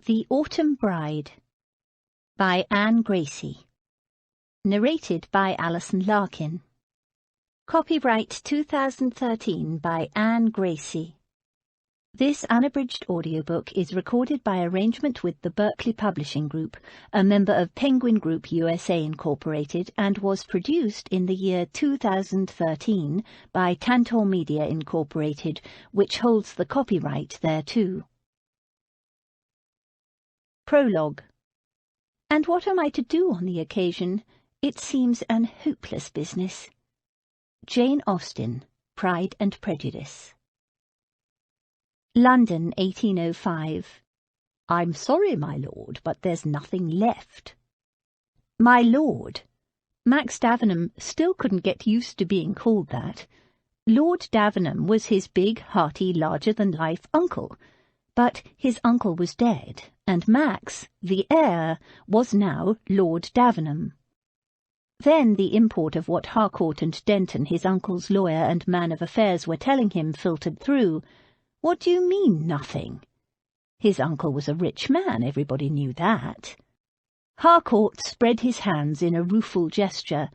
The Autumn Bride by Anne Gracie. Narrated by Alison Larkin. Copyright 2013 by Anne Gracie. This unabridged audiobook is recorded by arrangement with the Berkeley Publishing Group, a member of Penguin Group USA Incorporated, and was produced in the year 2013 by Tantor Media Incorporated, which holds the copyright thereto. Prologue. And what am I to do on the occasion? It seems an hopeless business. Jane Austen, Pride and Prejudice. London, 1805. I'm sorry, my lord, but there's nothing left. My lord. Max Davenham still couldn't get used to being called that. Lord Davenham was his big, hearty, larger-than-life uncle. But his uncle was dead, and Max, the heir, was now Lord Davenham. Then the import of what Harcourt and Denton, his uncle's lawyer and man of affairs, were telling him filtered through. What do you mean, nothing? His uncle was a rich man, everybody knew that. Harcourt spread his hands in a rueful gesture.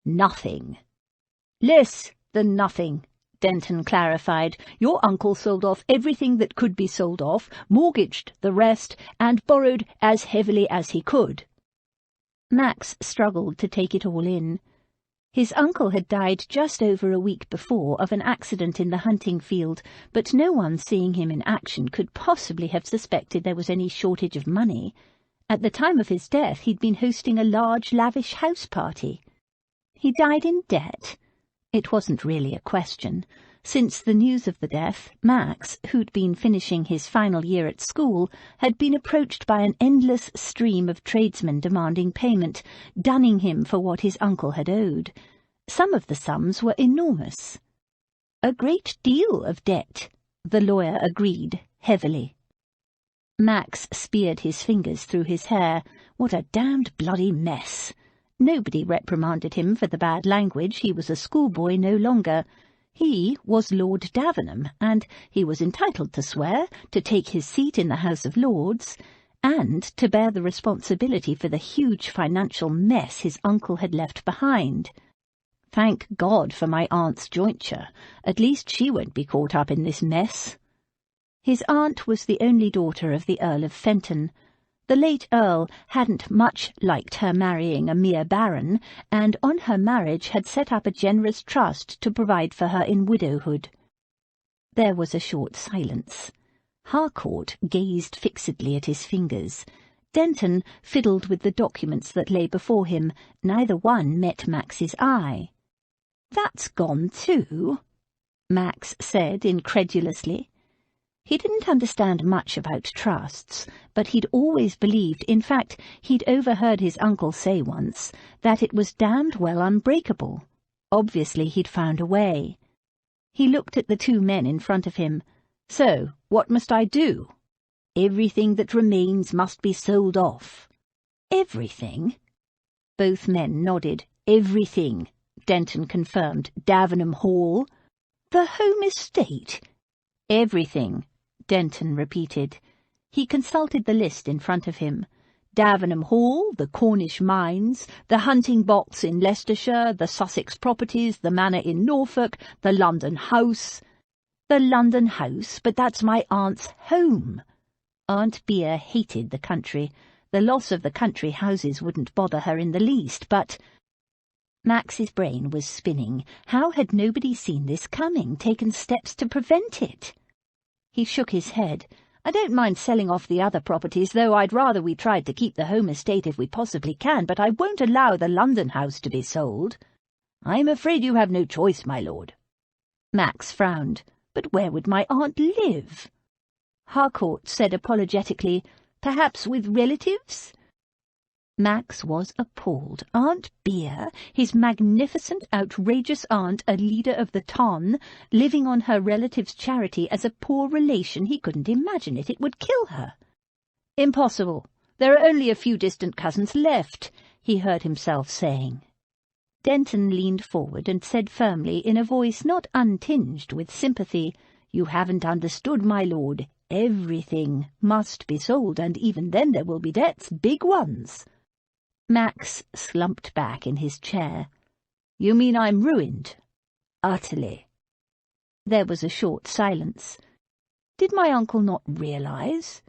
Nothing. Less than nothing, Denton clarified. Your uncle sold off everything that could be sold off, mortgaged the rest, and borrowed as heavily as he could. Max struggled to take it all in. His uncle had died just over a week before of an accident in the hunting field, but no one seeing him in action could possibly have suspected there was any shortage of money. At the time of his death he'd been hosting a large, lavish house party. He died in debt? It wasn't really a question. Since the news of the death, Max, who'd been finishing his final year at school, had been approached by an endless stream of tradesmen demanding payment, dunning him for what his uncle had owed. Some of the sums were enormous. A great deal of debt, the lawyer agreed, heavily. Max speared his fingers through his hair. What a damned bloody mess! Nobody reprimanded him for the bad language. He was a schoolboy no longer. He was Lord Davenham, and he was entitled to swear, to take his seat in the House of Lords, and to bear the responsibility for the huge financial mess his uncle had left behind. Thank God for my aunt's jointure. At least she won't be caught up in this mess. His aunt was the only daughter of the Earl of Fenton. The late Earl hadn't much liked her marrying a mere baron, and on her marriage had set up a generous trust to provide for her in widowhood. There was a short silence. Harcourt gazed fixedly at his fingers. Denton fiddled with the documents that lay before him. Neither one met Max's eye. "That's gone too," Max said incredulously. He didn't understand much about trusts, but he'd always believed, in fact, he'd overheard his uncle say once, that it was damned well unbreakable. Obviously he'd found a way. He looked at the two men in front of him. "So, what must I do?" "Everything that remains must be sold off." "Everything?" Both men nodded. "Everything," Denton confirmed. "Davenham Hall." "The home estate?" "Everything," Denton repeated. He consulted the list in front of him. Davenham Hall, the Cornish mines, the hunting box in Leicestershire, the Sussex properties, the manor in Norfolk, the London house. "The London house? But that's my aunt's home." Aunt Beer hated the country. The loss of the country houses wouldn't bother her in the least, but... Max's brain was spinning. How had nobody seen this coming, taken steps to prevent it? He shook his head. "I don't mind selling off the other properties, though I'd rather we tried to keep the home estate if we possibly can, but I won't allow the London house to be sold." "I'm afraid you have no choice, my lord." Max frowned. "But where would my aunt live?" Harcourt said apologetically, "Perhaps with relatives?" Max was appalled. Aunt Beer, his magnificent, outrageous aunt, a leader of the ton, living on her relatives' charity as a poor relation. He couldn't imagine it. It would kill her. "Impossible. There are only a few distant cousins left," he heard himself saying. Denton leaned forward and said firmly, in a voice not untinged with sympathy, "You haven't understood, my lord. Everything must be sold, and even then there will be debts, big ones. Max slumped back in his chair. You mean I'm ruined? Utterly. There was a short silence. Did my uncle not realise?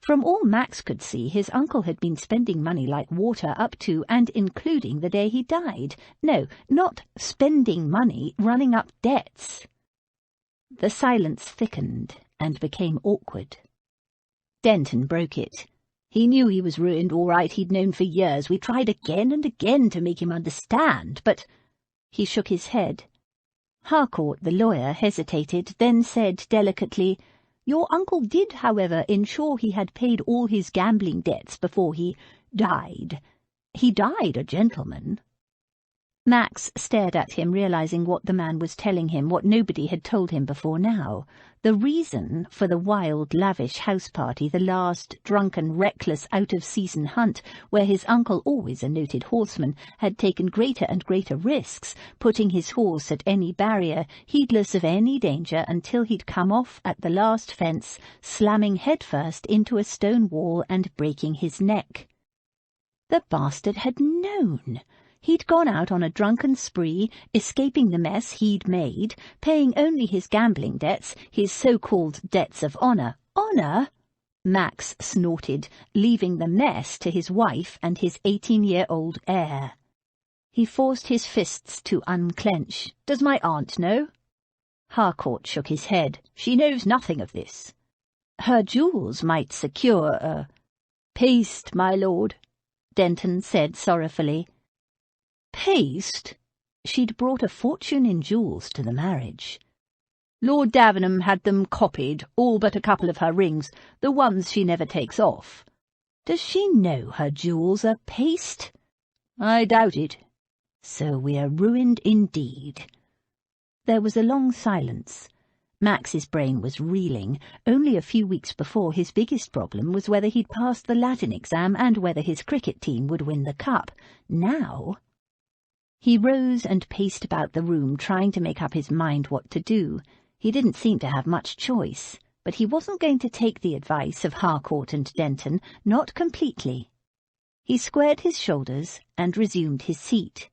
From all Max could see, his uncle had been spending money like water up to and including the day he died. No, not spending money, running up debts. The silence thickened and became awkward. Denton broke it. He knew he was ruined, all right, he'd known for years. We tried again and again to make him understand, but... He shook his head. Harcourt, the lawyer, hesitated, then said delicately, Your uncle did, however, ensure he had paid all his gambling debts before he died. He died a gentleman. Max stared at him, realizing what the man was telling him, what nobody had told him before now. The reason for the wild, lavish house party, the last drunken, reckless, out-of-season hunt, where his uncle, always a noted horseman, had taken greater and greater risks, putting his horse at any barrier, heedless of any danger, until he'd come off at the last fence, slamming headfirst into a stone wall and breaking his neck. The bastard had known. He'd gone out on a drunken spree, escaping the mess he'd made, paying only his gambling debts, his so-called debts of honour. Honour? Max snorted, leaving the mess to his wife and his 18-year-old heir. He forced his fists to unclench. Does my aunt know? Harcourt shook his head. She knows nothing of this. Her jewels might secure a... Paste, my lord, Denton said sorrowfully. Paste? She'd brought a fortune in jewels to the marriage. Lord Davenham had them copied, all but a couple of her rings, the ones she never takes off. Does she know her jewels are paste? I doubt it. So we are ruined indeed. There was a long silence. Max's brain was reeling. Only a few weeks before, his biggest problem was whether he'd passed the Latin exam and whether his cricket team would win the cup. Now... He rose and paced about the room, trying to make up his mind what to do. He didn't seem to have much choice, but he wasn't going to take the advice of Harcourt and Denton, not completely. He squared his shoulders and resumed his seat.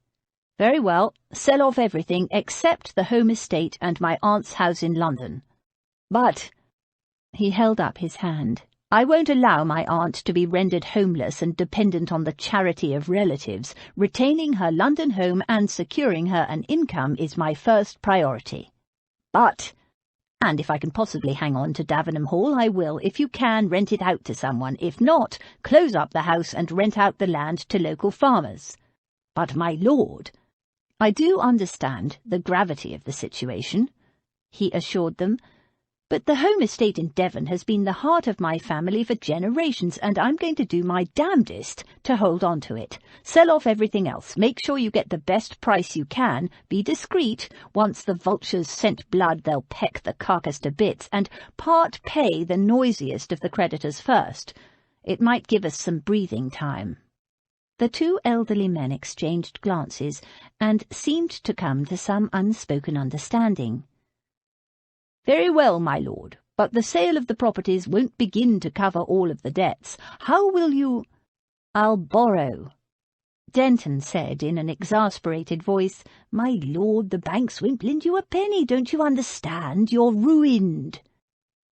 Very well, sell off everything except the home estate and my aunt's house in London. But, he held up his hand, I won't allow my aunt to be rendered homeless and dependent on the charity of relatives. Retaining her London home and securing her an income is my first priority. But, and if I can possibly hang on to Davenham Hall, I will. If you can, rent it out to someone. If not, close up the house and rent out the land to local farmers. But, my lord, I do understand the gravity of the situation, he assured them. But the home estate in Devon has been the heart of my family for generations, and I'm going to do my damnedest to hold on to it. Sell off everything else. Make sure you get the best price you can. Be discreet. Once the vultures scent blood, they'll peck the carcass to bits, and part pay the noisiest of the creditors first. It might give us some breathing time. The two elderly men exchanged glances, and seemed to come to some unspoken understanding. Very well, my lord, but the sale of the properties won't begin to cover all of the debts. How will you— I'll borrow, Denton said in an exasperated voice. My lord, the banks won't lend you a penny, don't you understand? You're ruined.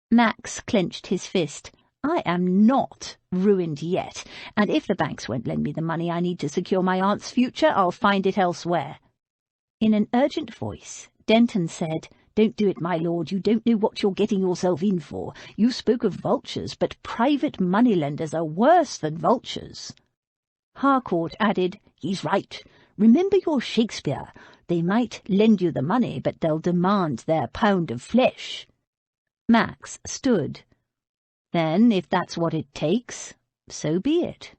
Max clenched his fist. I am not ruined yet, and if the banks won't lend me the money I need to secure my aunt's future, I'll find it elsewhere. In an urgent voice, Denton said, Don't do it, my lord. You don't know what you're getting yourself in for. You spoke of vultures, but private moneylenders are worse than vultures. Harcourt added, He's right. Remember your Shakespeare. They might lend you the money, but they'll demand their pound of flesh. Max stood. Then, if that's what it takes, so be it.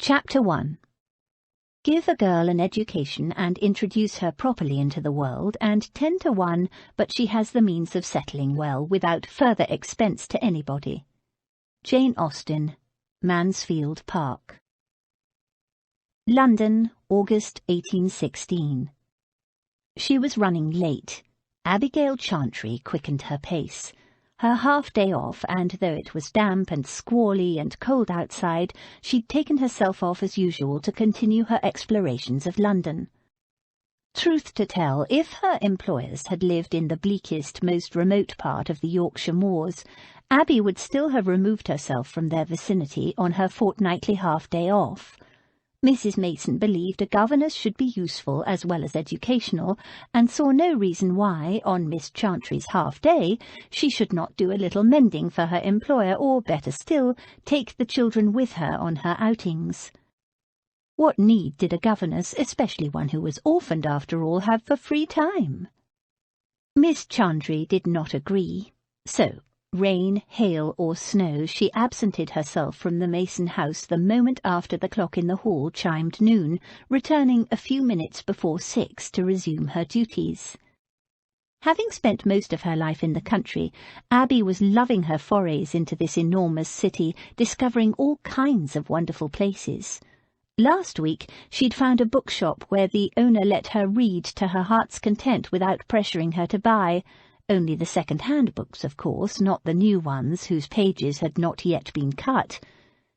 Chapter 1. Give a girl an education and introduce her properly into the world, and 10 to 1, but she has the means of settling well, without further expense to anybody. Jane Austen, Mansfield Park. London, August 1816. She was running late. Abigail Chantry quickened her pace. Her half-day off, and though it was damp and squally and cold outside, she'd taken herself off as usual to continue her explorations of London. Truth to tell, if her employers had lived in the bleakest, most remote part of the Yorkshire moors, Abby would still have removed herself from their vicinity on her fortnightly half-day off. Mrs. Mason believed a governess should be useful as well as educational, and saw no reason why, on Miss Chantry's half-day, she should not do a little mending for her employer, or, better still, take the children with her on her outings. What need did a governess, especially one who was orphaned after all, have for free time? Miss Chantry did not agree, so, rain, hail, or snow, she absented herself from the Mason house the moment after the clock in the hall chimed noon, returning a few minutes before 6 to resume her duties. Having spent most of her life in the country, Abby was loving her forays into this enormous city, discovering all kinds of wonderful places. Last week she'd found a bookshop where the owner let her read to her heart's content without pressuring her to buy. Only the second-hand books, of course, not the new ones whose pages had not yet been cut.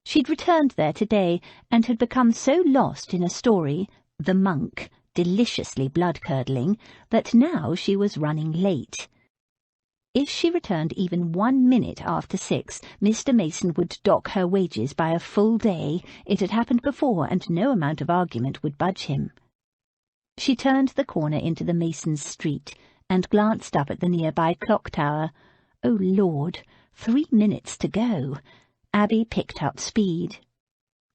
She'd returned there today, and had become so lost in a story, The Monk, deliciously blood-curdling, that now she was running late. If she returned even 1 minute after 6, Mr. Mason would dock her wages by a full day. It had happened before, and no amount of argument would budge him. She turned the corner into the Masons' street, and glanced up at the nearby clock tower. Oh, Lord, 3 minutes to go. Abby picked up speed.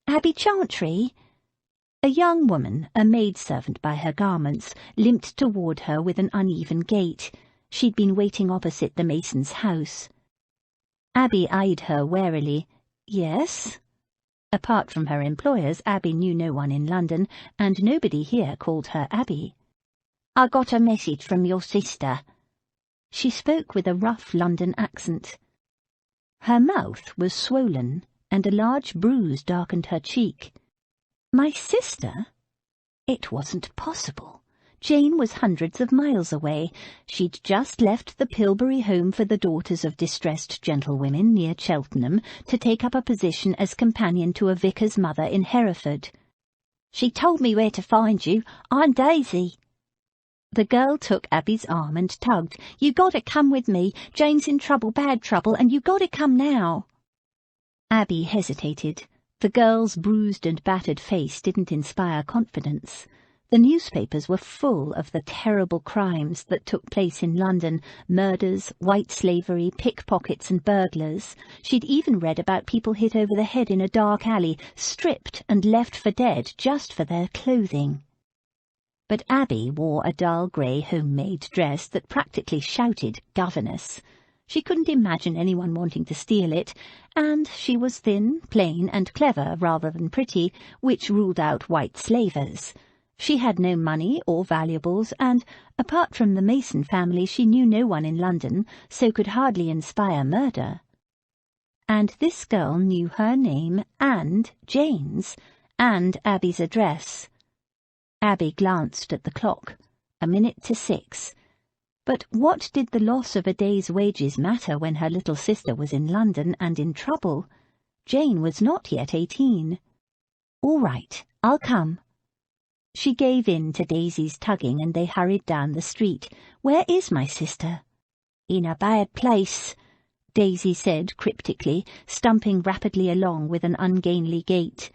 "Abby Chantry?" A young woman, a maidservant by her garments, limped toward her with an uneven gait. She'd been waiting opposite the Masons' house. Abby eyed her warily. "Yes?" Apart from her employers, Abby knew no one in London, and nobody here called her Abby. "I got a message from your sister." She spoke with a rough London accent. Her mouth was swollen, and a large bruise darkened her cheek. My sister? It wasn't possible. Jane was hundreds of miles away. She'd just left the Pilbury Home for the Daughters of Distressed Gentlewomen near Cheltenham to take up a position as companion to a vicar's mother in Hereford. "She told me where to find you. I'm Daisy." The girl took Abby's arm and tugged. "You gotta come with me. Jane's in trouble, bad trouble, and you gotta come now." Abby hesitated. The girl's bruised and battered face didn't inspire confidence. The newspapers were full of the terrible crimes that took place in London, murders, white slavery, pickpockets and burglars. She'd even read about people hit over the head in a dark alley, stripped and left for dead just for their clothing. But Abby wore a dull grey homemade dress that practically shouted governess. She couldn't imagine anyone wanting to steal it, and she was thin, plain, and clever rather than pretty, which ruled out white slavers. She had no money or valuables, and, apart from the Mason family, she knew no one in London, so could hardly inspire murder. And this girl knew her name and Jane's, and Abby's address. Abby glanced at the clock. 1 minute to 6. But what did the loss of a day's wages matter when her little sister was in London and in trouble? Jane was not yet 18. "All right, I'll come." She gave in to Daisy's tugging, and they hurried down the street. "Where is my sister?" "In a bad place," Daisy said cryptically, stumping rapidly along with an ungainly gait.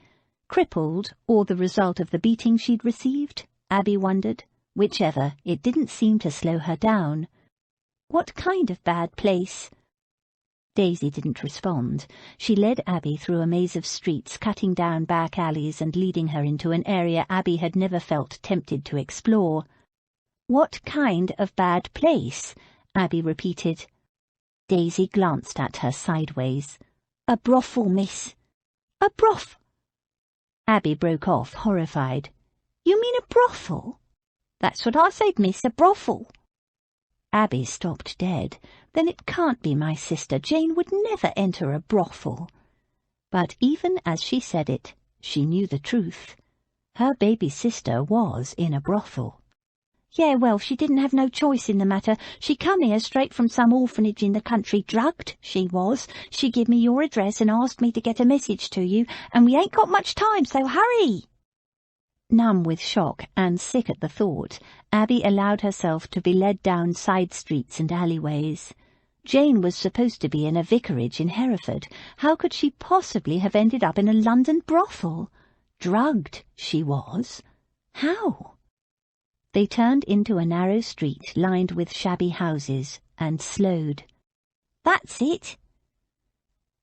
Crippled, or the result of the beating she'd received? Abby wondered. Whichever, it didn't seem to slow her down. "What kind of bad place?" Daisy didn't respond. She led Abby through a maze of streets, cutting down back alleys and leading her into an area Abby had never felt tempted to explore. "What kind of bad place?" Abby repeated. Daisy glanced at her sideways. "A brothel, miss." "A broth—" Abby broke off, horrified. "You mean a brothel?" "That's what I said, miss, a brothel." Abby stopped dead. Then it can't be my sister. Jane would never enter a brothel. But even as she said it, she knew the truth. Her baby sister was in a brothel. "Yeah, well, she didn't have no choice in the matter. She come here straight from some orphanage in the country, drugged, she was. She give me your address and asked me to get a message to you, and we ain't got much time, so hurry." Numb with shock and sick at the thought, Abby allowed herself to be led down side streets and alleyways. Jane was supposed to be in a vicarage in Hereford. How could she possibly have ended up in a London brothel? Drugged, she was. How? They turned into a narrow street lined with shabby houses and slowed. "That's it."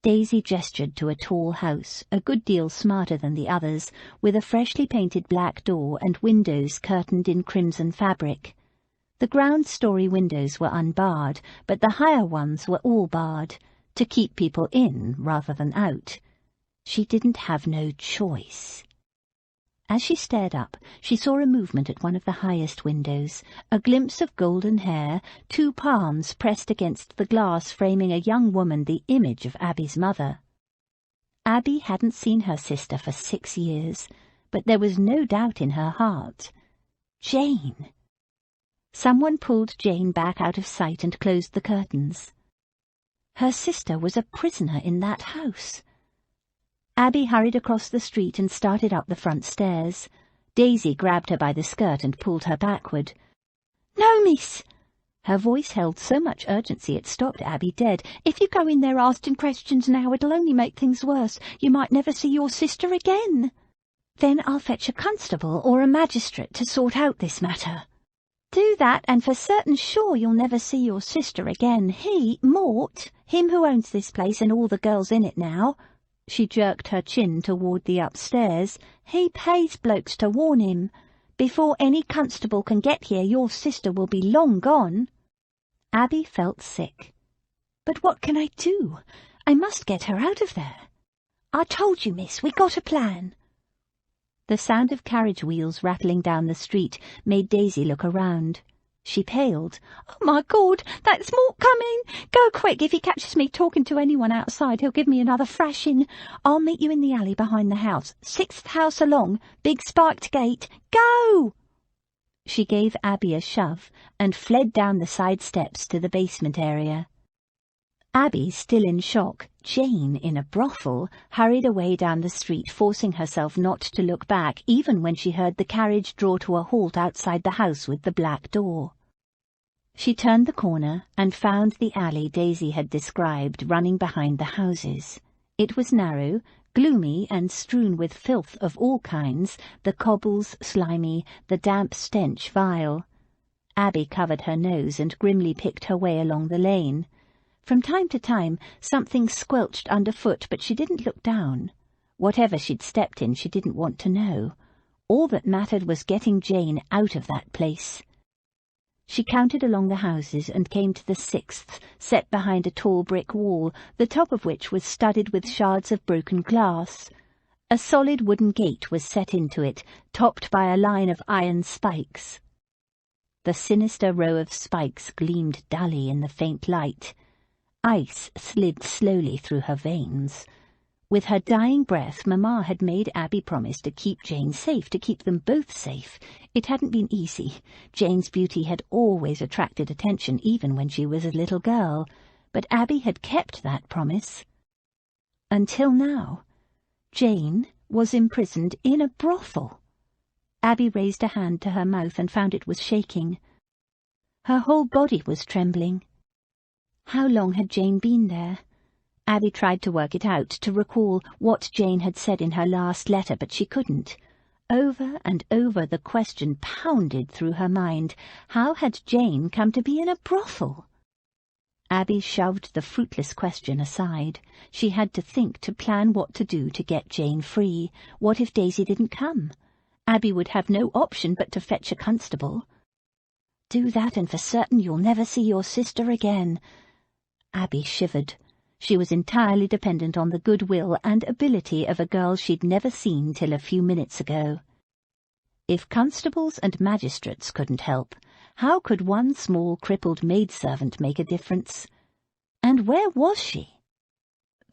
Daisy gestured to a tall house, a good deal smarter than the others, with a freshly painted black door and windows curtained in crimson fabric. The ground-story windows were unbarred, but the higher ones were all barred, to keep people in rather than out. She didn't have no choice. As she stared up, she saw a movement at one of the highest windows, a glimpse of golden hair, 2 palms pressed against the glass framing a young woman the image of Abby's mother. Abby hadn't seen her sister for 6 years, but there was no doubt in her heart. Jane! Someone pulled Jane back out of sight and closed the curtains. Her sister was a prisoner in that house. Abby hurried across the street and started up the front stairs. Daisy grabbed her by the skirt and pulled her backward. "No, miss!" Her voice held so much urgency it stopped Abby dead. "If you go in there asking questions now, it'll only make things worse. You might never see your sister again." "Then I'll fetch a constable or a magistrate to sort out this matter." "Do that, and for certain sure you'll never see your sister again. Mort, him who owns this place and all the girls in it now," she jerked her chin toward the upstairs, "he pays blokes to warn him. Before any constable can get here, your sister will be long gone." Abby felt sick. "But what can I do? I must get her out of there." "I told you, miss, we got a plan." The sound of carriage wheels rattling down the street made Daisy look around. She paled. "Oh, my God, that's Mort coming! Go quick, if he catches me talking to anyone outside, he'll give me another thrashing. I'll meet you in the alley behind the house, 6th house along, big spiked gate. Go!" She gave Abby a shove and fled down the side steps to the basement area. Abby, still in shock, Jane in a brothel, hurried away down the street, forcing herself not to look back even when she heard the carriage draw to a halt outside the house with the black door. She turned the corner and found the alley Daisy had described running behind the houses. It was narrow, gloomy and strewn with filth of all kinds, the cobbles slimy, the damp stench vile. Abby covered her nose and grimly picked her way along the lane. From time to time something squelched underfoot, but she didn't look down. Whatever she'd stepped in, she didn't want to know. All that mattered was getting Jane out of that place. She counted along the houses and came to the 6th, set behind a tall brick wall, the top of which was studded with shards of broken glass. A solid wooden gate was set into it, topped by a line of iron spikes. The sinister row of spikes gleamed dully in the faint light. Ice slid slowly through her veins. With her dying breath, Mamma had made Abby promise to keep Jane safe, to keep them both safe. It hadn't been easy. Jane's beauty had always attracted attention, even when she was a little girl. But Abby had kept that promise. Until now. Jane was imprisoned in a brothel. Abby raised a hand to her mouth and found it was shaking. Her whole body was trembling. How long had Jane been there? Abby tried to work it out, to recall what Jane had said in her last letter, but she couldn't. Over and over the question pounded through her mind. How had Jane come to be in a brothel? Abby shoved the fruitless question aside. She had to think, to plan what to do to get Jane free. What if Daisy didn't come? Abby would have no option but to fetch a constable. "Do that, and for certain you'll never see your sister again." Abby shivered. She was entirely dependent on the goodwill and ability of a girl she'd never seen till a few minutes ago. If constables and magistrates couldn't help, how could one small crippled maidservant make a difference? And where was she?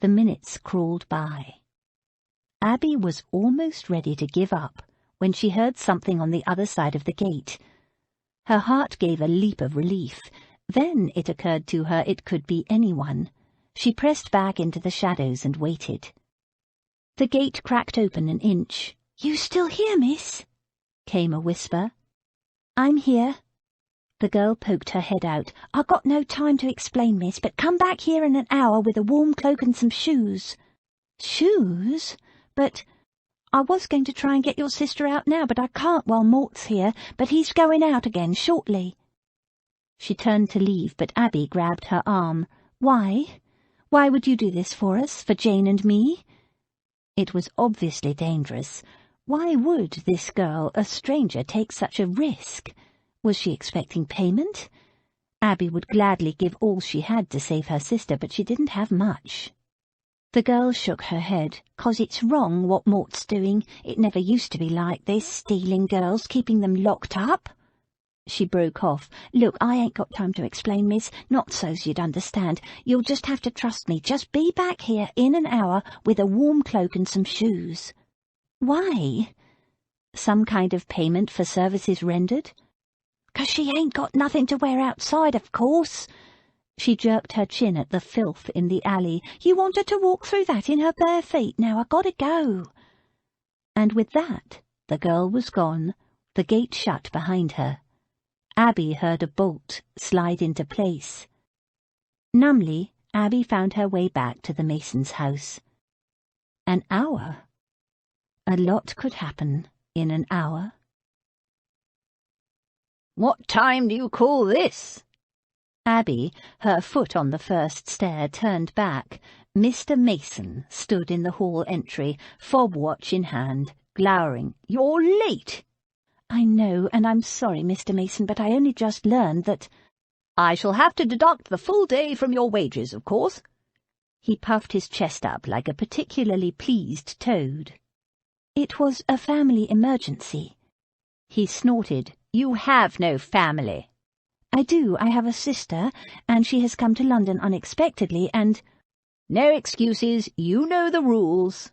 The minutes crawled by. Abby was almost ready to give up when she heard something on the other side of the gate. Her heart gave a leap of relief. Then it occurred to her it could be anyone. She pressed back into the shadows and waited. The gate cracked open an inch. "You still here, miss?" came a whisper. "I'm here." The girl poked her head out. "I got no time to explain, miss, but come back here in an hour with a warm cloak and some shoes." "Shoes? But I was going to try and get your sister out now, but I can't while Mort's here, but he's going out again shortly." She turned to leave, but Abby grabbed her arm. "Why? Why would you do this for us, for Jane and me?" It was obviously dangerous. Why would this girl, a stranger, take such a risk? Was she expecting payment? Abby would gladly give all she had to save her sister, but she didn't have much. The girl shook her head. "'Cause it's wrong what Mort's doing. It never used to be like this, stealing girls, keeping them locked up." She broke off. "Look, I ain't got time to explain, miss, not so's you'd understand. You'll just have to trust me. Just be back here in an hour with a warm cloak and some shoes." "Why? Some kind of payment for services rendered?" "'Cause she ain't got nothing to wear outside, of course." She jerked her chin at the filth in the alley. "You want her to walk through that in her bare feet. Now I gotta go." And with that, the girl was gone, the gate shut behind her. Abby heard a bolt slide into place. Numbly, Abby found her way back to the Mason's house. An hour. A lot could happen in an hour. "What time do you call this?" Abby, her foot on the first stair, turned back. Mr. Mason stood in the hall entry, fob watch in hand, glowering. "You're late." "I know, and I'm sorry, Mr. Mason, but I only just learned that—" "I shall have to deduct the full day from your wages, of course." He puffed his chest up like a particularly pleased toad. "It was a family emergency." He snorted. "You have no family." "I do. I have a sister, and she has come to London unexpectedly, and—" "No excuses. You know the rules."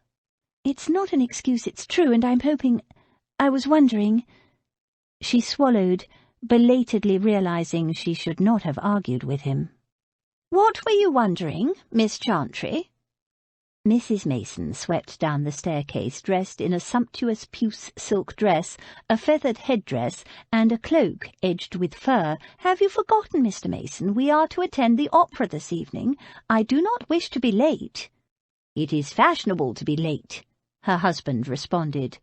"It's not an excuse, it's true, and I'm hoping— I was wondering—" She swallowed, belatedly realizing she should not have argued with him. "What were you wondering, Miss Chantry?" Mrs. Mason swept down the staircase, dressed in a sumptuous puce silk dress, a feathered headdress, and a cloak edged with fur. "Have you forgotten, Mr. Mason? We are to attend the opera this evening. I do not wish to be late." "It is fashionable to be late," her husband responded.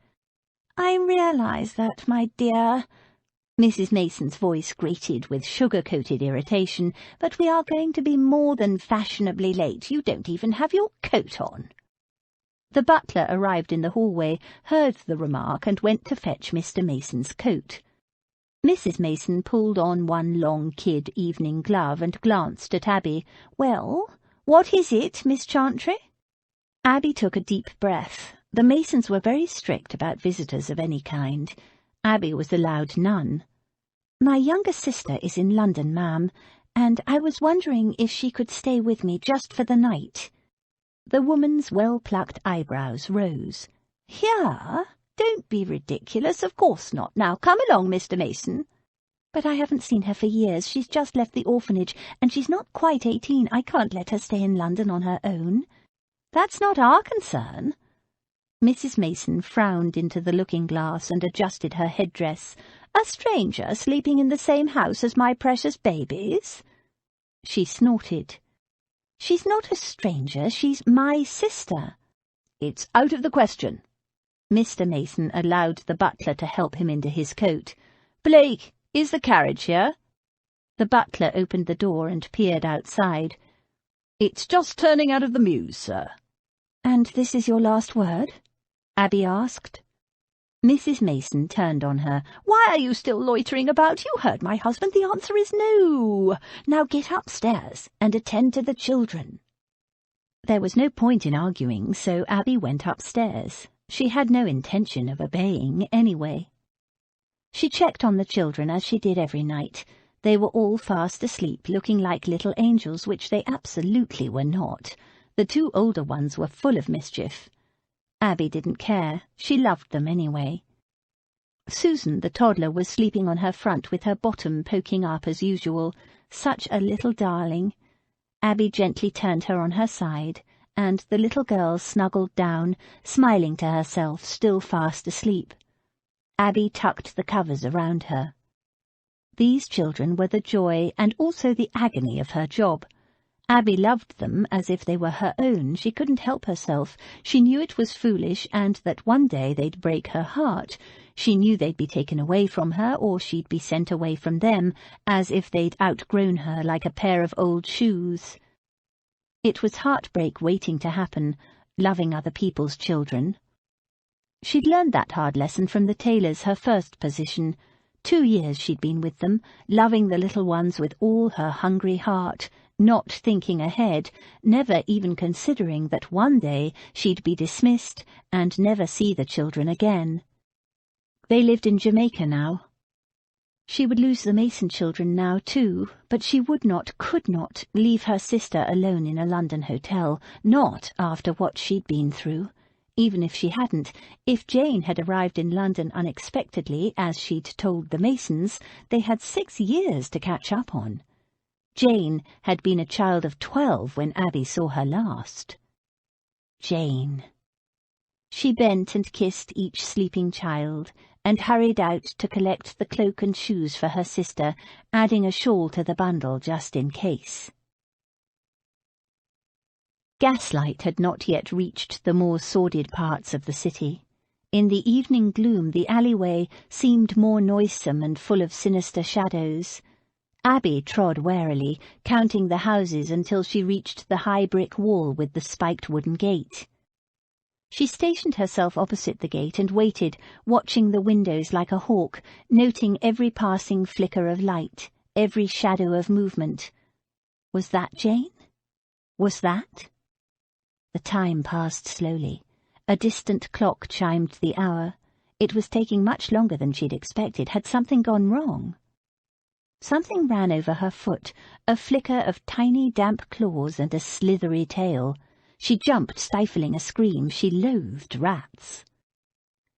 "I realize that, my dear." Mrs. Mason's voice grated with sugar-coated irritation. "But we are going to be more than fashionably late. You don't even have your coat on." The butler arrived in the hallway, heard the remark, and went to fetch Mr. Mason's coat. Mrs. Mason pulled on one long kid evening glove and glanced at Abby. "Well, what is it, Miss Chantry?" Abby took a deep breath. The Masons were very strict about visitors of any kind. Abby was allowed none. "My younger sister is in London, ma'am, and I was wondering if she could stay with me just for the night." The woman's well-plucked eyebrows rose. "Here? Don't be ridiculous. Of course not. Now come along, Mr. Mason." "But I haven't seen her for years. She's just left the orphanage, and she's not quite 18. I can't let her stay in London on her own." "That's not our concern." Mrs. Mason frowned into the looking-glass and adjusted her headdress. "A stranger sleeping in the same house as my precious babies?" She snorted. "She's not a stranger. She's my sister." "It's out of the question." Mr. Mason allowed the butler to help him into his coat. "Blake, is the carriage here?" The butler opened the door and peered outside. "It's just turning out of the mews, sir." "And this is your last word?" Abby asked. Mrs. Mason turned on her. "Why are you still loitering about? You heard my husband. The answer is no. Now get upstairs and attend to the children." There was no point in arguing, so Abby went upstairs. She had no intention of obeying anyway. She checked on the children as she did every night. They were all fast asleep, looking like little angels, which they absolutely were not. The 2 older ones were full of mischief. Abby didn't care. She loved them anyway. Susan, the toddler, was sleeping on her front with her bottom poking up as usual. Such a little darling. Abby gently turned her on her side, and the little girl snuggled down, smiling to herself, still fast asleep. Abby tucked the covers around her. These children were the joy and also the agony of her job. Abby loved them as if they were her own. She couldn't help herself. She knew it was foolish and that one day they'd break her heart. She knew they'd be taken away from her, or she'd be sent away from them, as if they'd outgrown her like a pair of old shoes. It was heartbreak waiting to happen, loving other people's children. She'd learned that hard lesson from the Taylors, her first position. 2 years she'd been with them, loving the little ones with all her hungry heart, not thinking ahead, never even considering that one day she'd be dismissed and never see the children again. They lived in Jamaica now. She would lose the Mason children now too, but she would not, could not, leave her sister alone in a London hotel, not after what she'd been through. Even if she hadn't, if Jane had arrived in London unexpectedly, as she'd told the Masons, they had 6 years to catch up on. Jane had been a child of 12 when Abby saw her last. Jane. She bent and kissed each sleeping child, and hurried out to collect the cloak and shoes for her sister, adding a shawl to the bundle just in case. Gaslight had not yet reached the more sordid parts of the city. In the evening gloom the alleyway seemed more noisome and full of sinister shadows. Abby trod warily, counting the houses until she reached the high brick wall with the spiked wooden gate. She stationed herself opposite the gate and waited, watching the windows like a hawk, noting every passing flicker of light, every shadow of movement. Was that Jane? Was that? The time passed slowly. A distant clock chimed the hour. It was taking much longer than she'd expected. Had something gone wrong? Something ran over her foot, a flicker of tiny damp claws and a slithery tail. She jumped, stifling a scream. She loathed rats.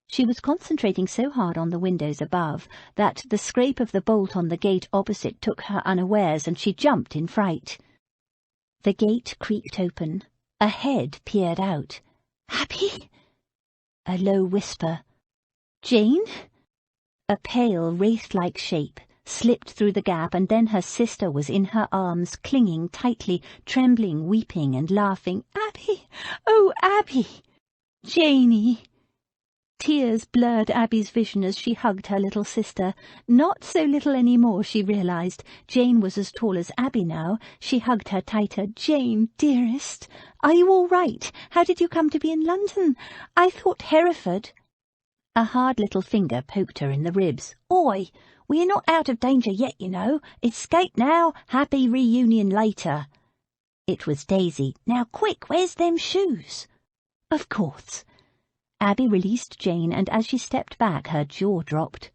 She was concentrating so hard on the windows above that the scrape of the bolt on the gate opposite took her unawares, and she jumped in fright. The gate creaked open. A head peered out. "Abby?" A low whisper. "Jane?" A pale, wraith-like shape slipped through the gap, and then her sister was in her arms, clinging tightly, trembling, weeping and laughing. "Abby! Oh, Abby!" "Janey!" Tears blurred Abby's vision as she hugged her little sister. Not so little any more, she realized. Jane was as tall as Abby now. She hugged her tighter. "Jane, dearest, are you all right? How did you come to be in London? I thought Hereford." A hard little finger poked her in the ribs. "Oi! We're not out of danger yet, you know. Escape now, happy reunion later." It was Daisy. "Now quick, where's them shoes?" "Of course." Abby released Jane, and as she stepped back her jaw dropped.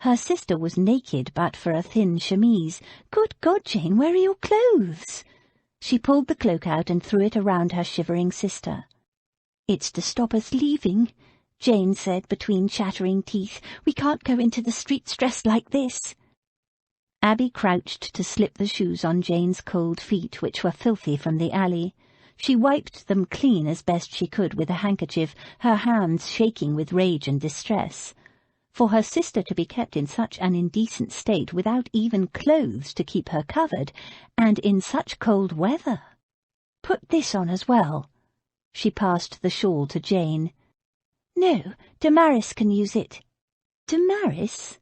Her sister was naked but for a thin chemise. "Good God, Jane, where are your clothes?" She pulled the cloak out and threw it around her shivering sister. "It's to stop us leaving," Jane said between chattering teeth. "We can't go into the streets dressed like this." Abby crouched to slip the shoes on Jane's cold feet, which were filthy from the alley. She wiped them clean as best she could with a handkerchief, her hands shaking with rage and distress. For her sister to be kept in such an indecent state without even clothes to keep her covered, and in such cold weather. "Put this on as well." She passed the shawl to Jane. "No, Damaris can use it." "Damaris?"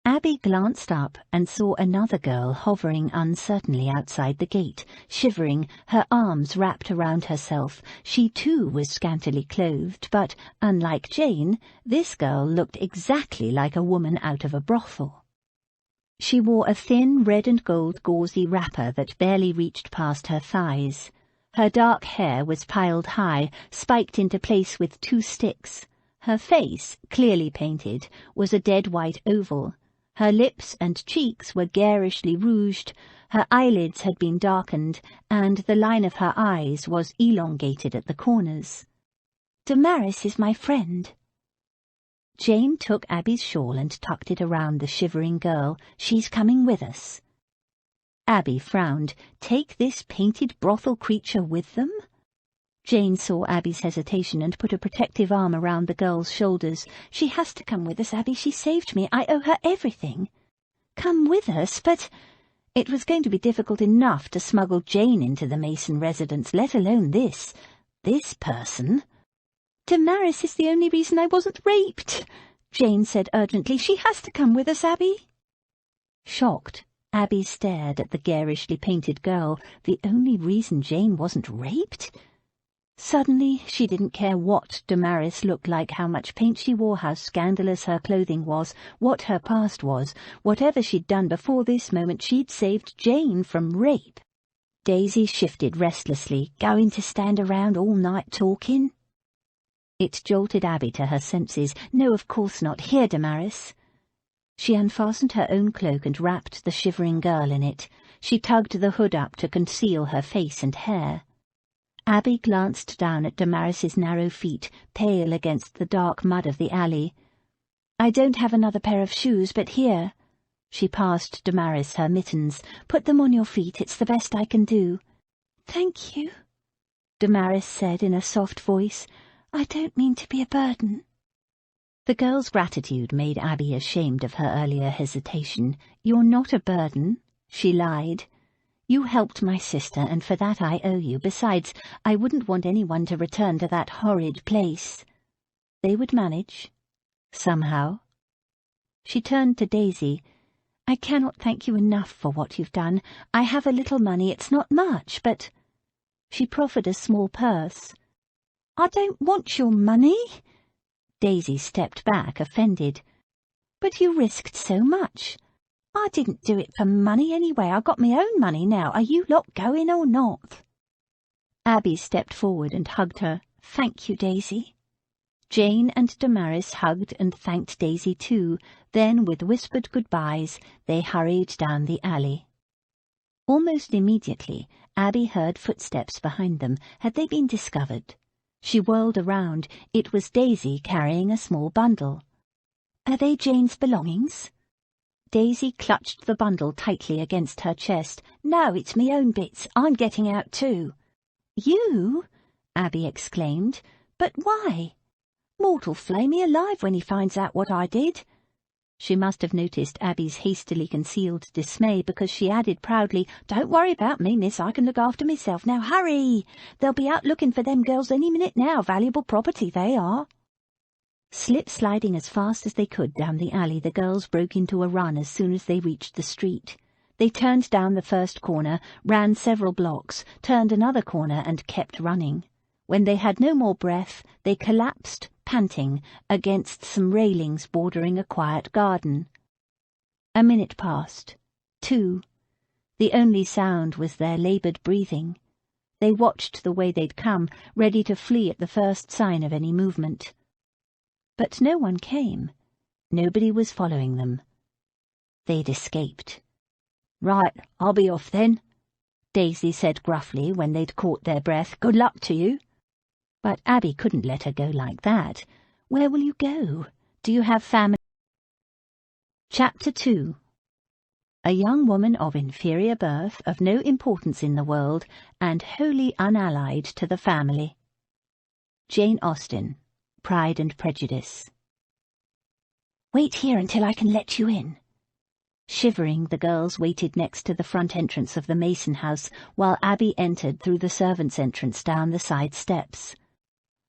Abby glanced up and saw another girl hovering uncertainly outside the gate, shivering, her arms wrapped around herself. She too was scantily clothed, but, unlike Jane, this girl looked exactly like a woman out of a brothel. She wore a thin red and gold gauzy wrapper that barely reached past her thighs. Her dark hair was piled high, spiked into place with 2 sticks. Her face, clearly painted, was a dead white oval. Her lips and cheeks were garishly rouged, her eyelids had been darkened, and the line of her eyes was elongated at the corners. "Damaris is my friend." Jane took Abby's shawl and tucked it around the shivering girl. "She's coming with us." Abby frowned. Take this painted brothel creature with them? Jane saw Abby's hesitation and put a protective arm around the girl's shoulders. "She has to come with us, Abby. She saved me. I owe her everything." "Come with us? But—" It was going to be difficult enough to smuggle Jane into the Mason residence, let alone this person. "Damaris is the only reason I wasn't raped," Jane said urgently. "She has to come with us, Abby." Shocked, Abby stared at the garishly painted girl. The only reason Jane wasn't raped? Suddenly, she didn't care what Damaris looked like, how much paint she wore, how scandalous her clothing was, what her past was. Whatever she'd done before this moment, she'd saved Jane from rape. Daisy shifted restlessly. "Going to stand around all night talking?" It jolted Abby to her senses. "No, of course not. Here, Damaris." She unfastened her own cloak and wrapped the shivering girl in it. She tugged the hood up to conceal her face and hair. Abby glanced down at Damaris's narrow feet, pale against the dark mud of the alley. "I don't have another pair of shoes, but here." She passed Damaris her mittens. "Put them on your feet. It's the best I can do." "Thank you," Damaris said in a soft voice. "I don't mean to be a burden." The girl's gratitude made Abby ashamed of her earlier hesitation. "You're not a burden," she lied. "You helped my sister, and for that I owe you. Besides, I wouldn't want anyone to return to that horrid place." They would manage. Somehow. She turned to Daisy. "I cannot thank you enough for what you've done. I have a little money. It's not much, but—" She proffered a small purse. "I don't want your money." Daisy stepped back, offended. "But you risked so much. I didn't do it for money anyway. I got my own money now. Are you lot going or not?" Abby stepped forward and hugged her. "Thank you, Daisy." Jane and Damaris hugged and thanked Daisy too. Then, with whispered goodbyes, they hurried down the alley. Almost immediately, Abby heard footsteps behind them. Had they been discovered? She whirled around. It was Daisy carrying a small bundle. "Are they Jane's belongings?" Daisy clutched the bundle tightly against her chest. "No, it's me own bits. I'm getting out too." "You?" Abby exclaimed. "But why? Mort'll flay me alive when he finds out what I did." She must have noticed Abby's hastily concealed dismay, because she added proudly, "Don't worry about me, miss. I can look after myself. Now hurry. They'll be out looking for them girls any minute now. Valuable property they are." Slip-sliding as fast as they could down the alley, the girls broke into a run as soon as they reached the street. They turned down the first corner, ran several blocks, turned another corner, and kept running. When they had no more breath, they collapsed, panting, against some railings bordering a quiet garden. A minute passed. 2. The only sound was their laboured breathing. They watched the way they'd come, ready to flee at the first sign of any movement. But no one came. Nobody was following them. They'd escaped. "Right, I'll be off then," Daisy said gruffly when they'd caught their breath. "Good luck to you." But Abby couldn't let her go like that. "Where will you go? Do you have family?" Chapter 2. A young woman of inferior birth, of no importance in the world, and wholly unallied to the family. Jane Austen, Pride and Prejudice. "Wait here until I can let you in." Shivering, the girls waited next to the front entrance of the Mason house, while Abby entered through the servants' entrance down the side steps.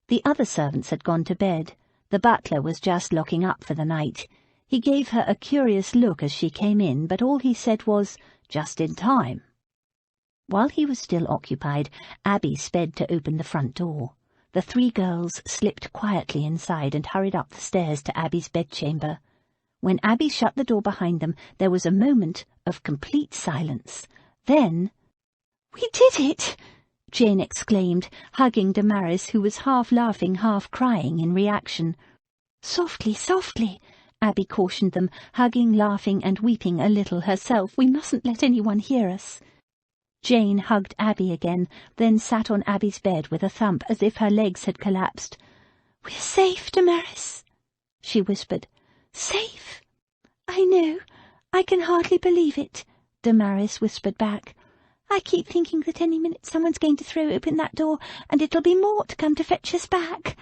The other servants had gone to bed. The butler was just locking up for the night. He gave her a curious look as she came in, but all he said was, "Just in time." While he was still occupied, Abby sped to open the front door. The 3 girls slipped quietly inside and hurried up the stairs to Abby's bedchamber. When Abby shut the door behind them, there was a moment of complete silence. Then, "We did it!" Jane exclaimed, hugging Damaris, who was half laughing, half crying in reaction. "Softly, softly," Abby cautioned them, hugging, laughing, and weeping a little herself. "We mustn't let anyone hear us." Jane hugged Abby again, then sat on Abby's bed with a thump as if her legs had collapsed. "We're safe, Damaris," she whispered. "Safe." "I know. I can hardly believe it," Damaris whispered back. "I keep thinking that any minute someone's going to throw open that door, and it'll be Mort come to fetch us back."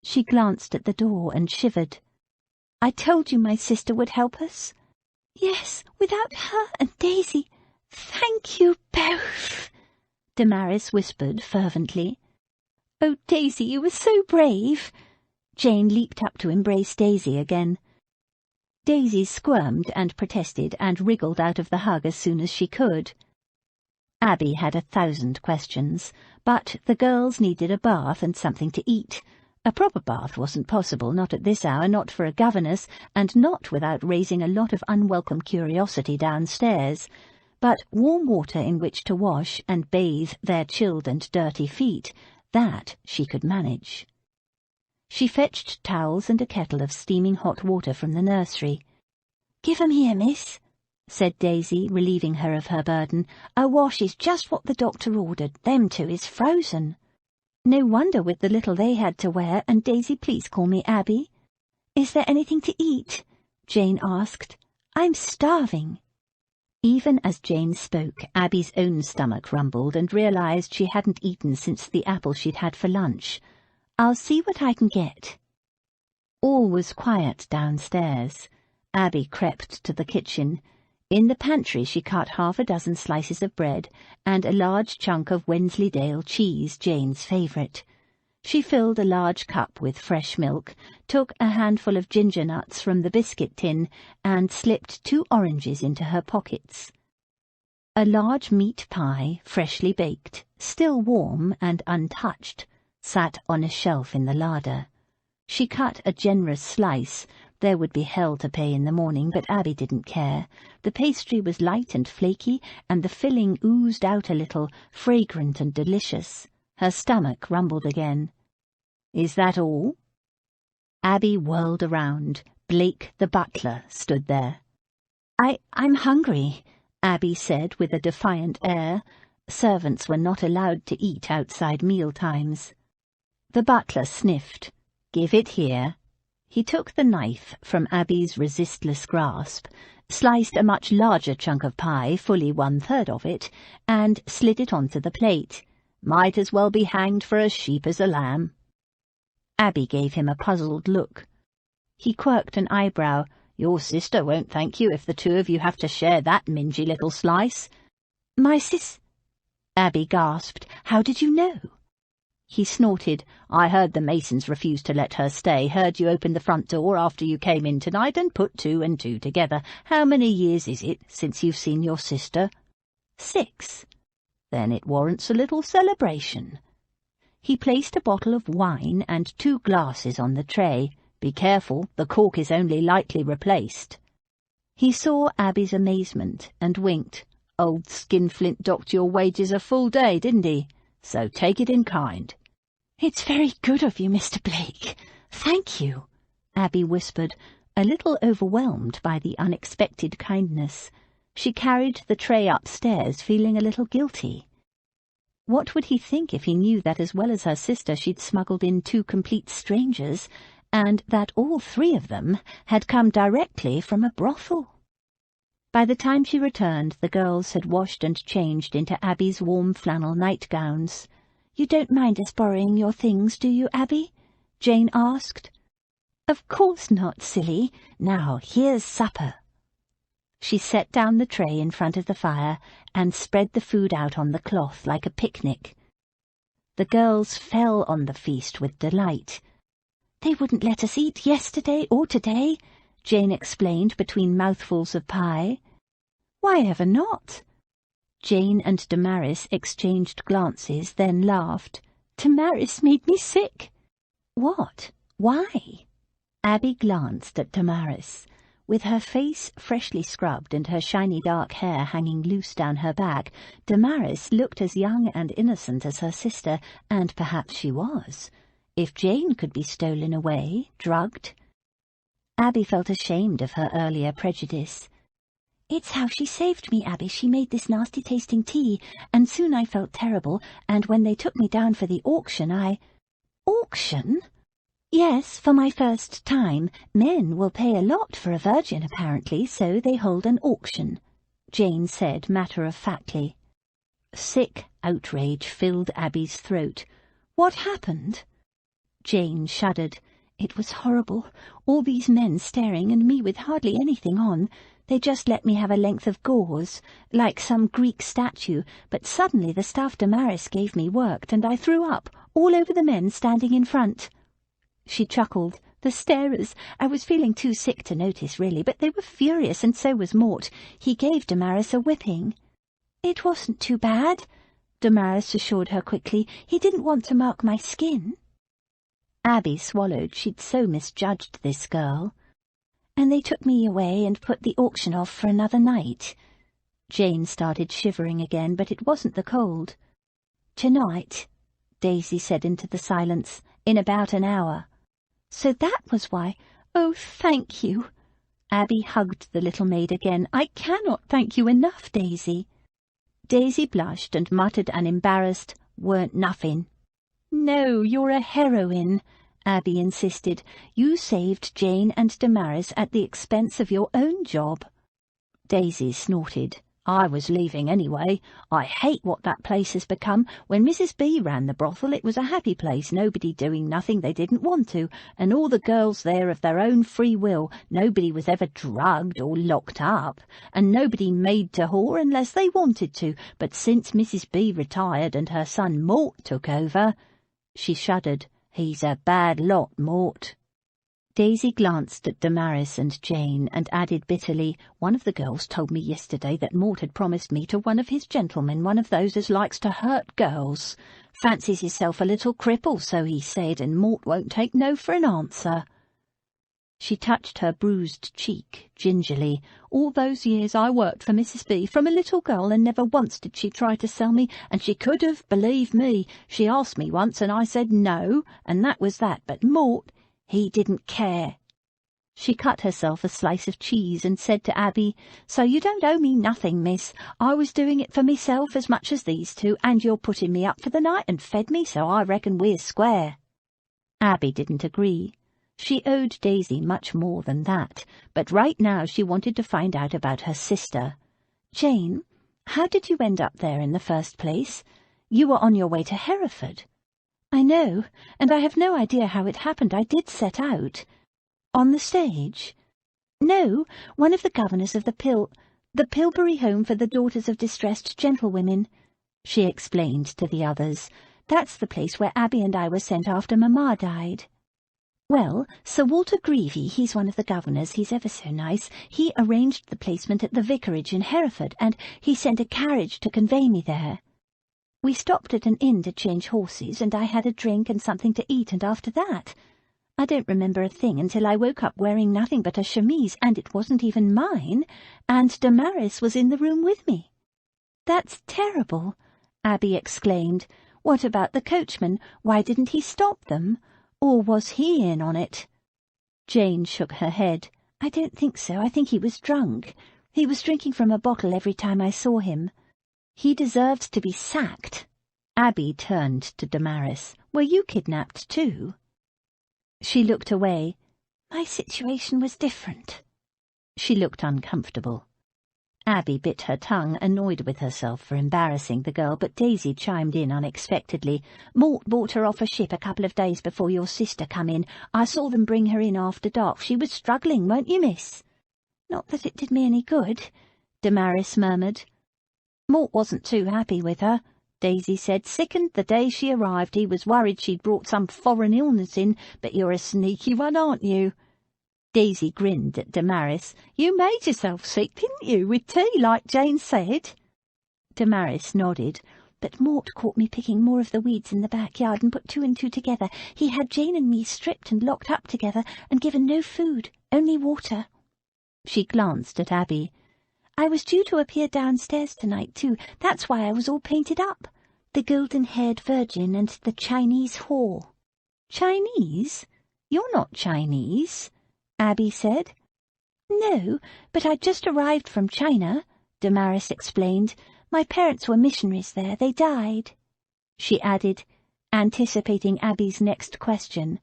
She glanced at the door and shivered. "I told you my sister would help us." "Yes, without her and Daisy. Thank you both," Damaris whispered fervently. "Oh, Daisy, you were so brave." Jane leaped up to embrace Daisy again. Daisy squirmed and protested and wriggled out of the hug as soon as she could. Abby had 1,000 questions, but the girls needed a bath and something to eat. A proper bath wasn't possible, not at this hour, not for a governess, and not without raising a lot of unwelcome curiosity downstairs. But warm water in which to wash and bathe their chilled and dirty feet, that she could manage. She fetched towels and a kettle of steaming hot water from the nursery. "Give 'em here, miss," said Daisy, relieving her of her burden. "A wash is just what the doctor ordered. Them two is frozen." "No wonder with the little they had to wear, and Daisy, please call me Abby." "Is there anything to eat?" Jane asked. "I'm starving." Even as Jane spoke, Abby's own stomach rumbled and realized she hadn't eaten since the apple she'd had for lunch. "I'll see what I can get." All was quiet downstairs. Abby crept to the kitchen. In the pantry she cut 6 slices of bread and a large chunk of Wensleydale cheese, Jane's favourite. She filled a large cup with fresh milk, took a handful of ginger nuts from the biscuit tin, and slipped 2 oranges into her pockets. A large meat pie, freshly baked, still warm and untouched, sat on a shelf in the larder. She cut a generous slice. There would be hell to pay in the morning, but Abby didn't care. The pastry was light and flaky, and the filling oozed out a little, fragrant and delicious. Her stomach rumbled again. "Is that all?" Abby whirled around. Blake, the butler, stood there. I'm hungry," Abby said with a defiant air. Servants were not allowed to eat outside meal times. The butler sniffed. "Give it here." He took the knife from Abby's resistless grasp, sliced a much larger chunk of pie, fully 1/3 of it, and slid it onto the plate. "Might as well be hanged for a sheep as a lamb." Abby gave him a puzzled look. He quirked an eyebrow. "Your sister won't thank you if the 2 of you have to share that mingy little slice." "My sis—" Abby gasped. "How did you know?" He snorted. "I heard the Masons refused to let her stay, heard you open the front door after you came in tonight, and put 2 and 2 together. How many years is it since you've seen your sister?" 6. "Then it warrants a little celebration." He placed a bottle of wine and 2 glasses on the tray. "Be careful, the cork is only lightly replaced." He saw Abby's amazement and winked. "Old Skinflint docked your wages a full day, didn't he? So take it in kind." "It's very good of you, Mr. Blake. Thank you," Abby whispered, a little overwhelmed by the unexpected kindness. She carried the tray upstairs, feeling a little guilty. What would he think if he knew that as well as her sister she'd smuggled in 2 complete strangers, and that all 3 of them had come directly from a brothel? By the time she returned, the girls had washed and changed into Abby's warm flannel nightgowns. "You don't mind us borrowing your things, do you, Abby?" Jane asked. "Of course not, silly. Now, here's supper." She set down the tray in front of the fire and spread the food out on the cloth like a picnic. The girls fell on the feast with delight. "They wouldn't let us eat yesterday or today," Jane explained between mouthfuls of pie. "Why ever not?" Jane and Damaris exchanged glances, then laughed. "Damaris made me sick." "What? Why?" Abby glanced at Damaris. With her face freshly scrubbed and her shiny dark hair hanging loose down her back, Damaris looked as young and innocent as her sister, and perhaps she was. If Jane could be stolen away, drugged... Abby felt ashamed of her earlier prejudice. "It's how she saved me, Abby. She made this nasty-tasting tea, and soon I felt terrible, and when they took me down for the auction, Auction? Yes, for my first time. Men will pay a lot for a virgin, apparently, so they hold an auction," Jane said matter-of-factly. Sick outrage filled Abby's throat. What happened? Jane shuddered. It was horrible. All these men staring, and me with hardly anything on. They just let me have a length of gauze, like some Greek statue, but suddenly the stuff Damaris gave me worked, and I threw up, all over the men standing in front. She chuckled. The starers. I was feeling too sick to notice, really, but they were furious, and so was Mort. He gave Damaris a whipping. "It wasn't too bad," Damaris assured her quickly. "He didn't want to mark my skin." Abby swallowed. She'd so misjudged this girl. "And they took me away and put the auction off for another night." Jane started shivering again, but it wasn't the cold. "Tonight," Daisy said into the silence, "in about an hour." "So that was why. Oh, thank you." Abby hugged the little maid again. "I cannot thank you enough, Daisy." Daisy blushed and muttered an embarrassed, "Weren't nothing." "No, you're a heroine," Abby insisted. "You saved Jane and Damaris at the expense of your own job." Daisy snorted. "I was leaving anyway. I hate what that place has become. When Mrs. B ran the brothel, it was a happy place, nobody doing nothing they didn't want to, and all the girls there of their own free will. Nobody was ever drugged or locked up, and nobody made to whore unless they wanted to. But since Mrs. B retired and her son Mort took over..." She shuddered. "He's a bad lot, Mort." Daisy glanced at Damaris and Jane and added bitterly, "One of the girls told me yesterday that Mort had promised me to one of his gentlemen, one of those as likes to hurt girls. Fancies himself a little cripple, so he said, and Mort won't take no for an answer." She touched her bruised cheek gingerly. "All those years I worked for Mrs. B, from a little girl, and never once did she try to sell me, and she could have, believe me. She asked me once, and I said no, and that was that. But Mort, he didn't care." She cut herself a slice of cheese and said to Abby, "So you don't owe me nothing, miss. I was doing it for myself as much as these two, and you're putting me up for the night and fed me, so I reckon we're square." Abby didn't agree. She owed Daisy much more than that, but right now she wanted to find out about her sister. "Jane, how did you end up there in the first place? You were on your way to Hereford." "I know, and I have no idea how it happened. I did set out." "On the stage?" "No, one of the governors of the Pilbury Home for the Daughters of Distressed Gentlewomen," she explained to the others. "That's the place where Abby and I were sent after Mamma died." "Well, Sir Walter Greevy, he's one of the governors, he's ever so nice. He arranged the placement at the vicarage in Hereford, and he sent a carriage to convey me there. We stopped at an inn to change horses, and I had a drink and something to eat, and after that, I don't remember a thing until I woke up wearing nothing but a chemise, and it wasn't even mine, and Damaris was in the room with me." "That's terrible," Abby exclaimed. "What about the coachman? Why didn't he stop them? Or was he in on it?" Jane shook her head. "I don't think so. I think he was drunk. He was drinking from a bottle every time I saw him. He deserves to be sacked." Abby turned to Damaris. "Were you kidnapped too?" She looked away. "My situation was different." She looked uncomfortable. Abby bit her tongue, annoyed with herself for embarrassing the girl, but Daisy chimed in unexpectedly. "Mort bought her off a ship a couple of days before your sister come in. I saw them bring her in after dark. She was struggling, weren't you, miss?" "Not that it did me any good," Damaris murmured. "Mort wasn't too happy with her," Daisy said. "Sickened the day she arrived. He was worried she'd brought some foreign illness in, but you're a sneaky one, aren't you?" Daisy grinned at Damaris. "You made yourself sick, didn't you, with tea, like Jane said?" Damaris nodded. "But Mort caught me picking more of the weeds in the backyard and put two and two together. He had Jane and me stripped and locked up together and given no food, only water." She glanced at Abby. "I was due to appear downstairs tonight, too. That's why I was all painted up. The golden-haired virgin and the Chinese whore." "Chinese? You're not Chinese," Abby said. "No, but I'd just arrived from China," Damaris explained. "My parents were missionaries there. They died," she added, anticipating Abby's next question.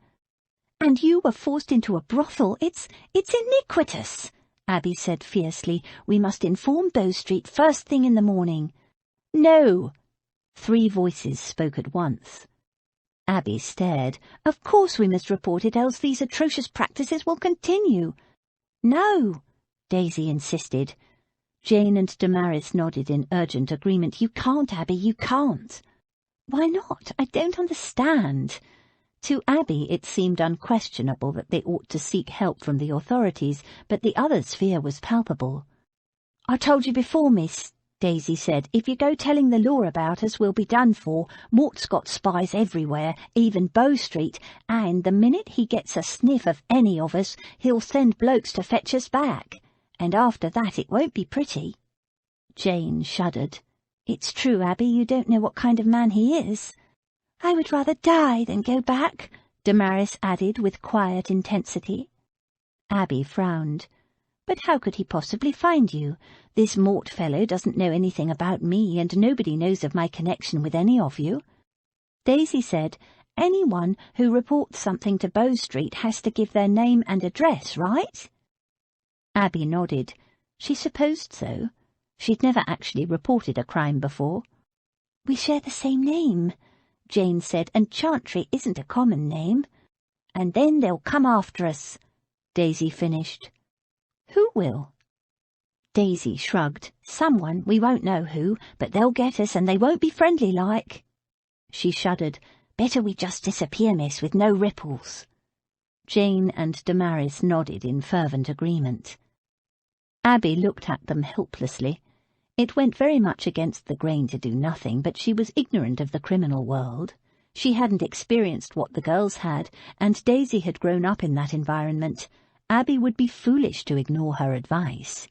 "And you were forced into a brothel. It's iniquitous," Abby said fiercely. "We must inform Bow Street first thing in the morning." "No!" 3 voices spoke at once. Abby stared. "Of course we must report it, else these atrocious practices will continue." "No," Daisy insisted. Jane and Damaris nodded in urgent agreement. "You can't, Abby, you can't." "Why not? I don't understand." To Abby it seemed unquestionable that they ought to seek help from the authorities, but the others' fear was palpable. "I told you before, miss," Daisy said. "If you go telling the law about us, we'll be done for. Mort's got spies everywhere, even Bow Street, and the minute he gets a sniff of any of us, he'll send blokes to fetch us back. And after that it won't be pretty." Jane shuddered. "It's true, Abby, you don't know what kind of man he is." "I would rather die than go back," Damaris added with quiet intensity. Abby frowned. "But how could he possibly find you? This Mort fellow doesn't know anything about me, and nobody knows of my connection with any of you." Daisy said, "Anyone who reports something to Bow Street has to give their name and address, right?" Abby nodded. She supposed so. She'd never actually reported a crime before. "We share the same name," Jane said, "and Chantry isn't a common name." "And then they'll come after us," Daisy finished. "Who will?" Daisy shrugged. "Someone, we won't know who, but they'll get us, and they won't be friendly like." She shuddered. "Better we just disappear, miss, with no ripples." Jane and Damaris nodded in fervent agreement. Abby looked at them helplessly. It went very much against the grain to do nothing, but she was ignorant of the criminal world. She hadn't experienced what the girls had, and Daisy had grown up in that environment. Abby would be foolish to ignore her advice.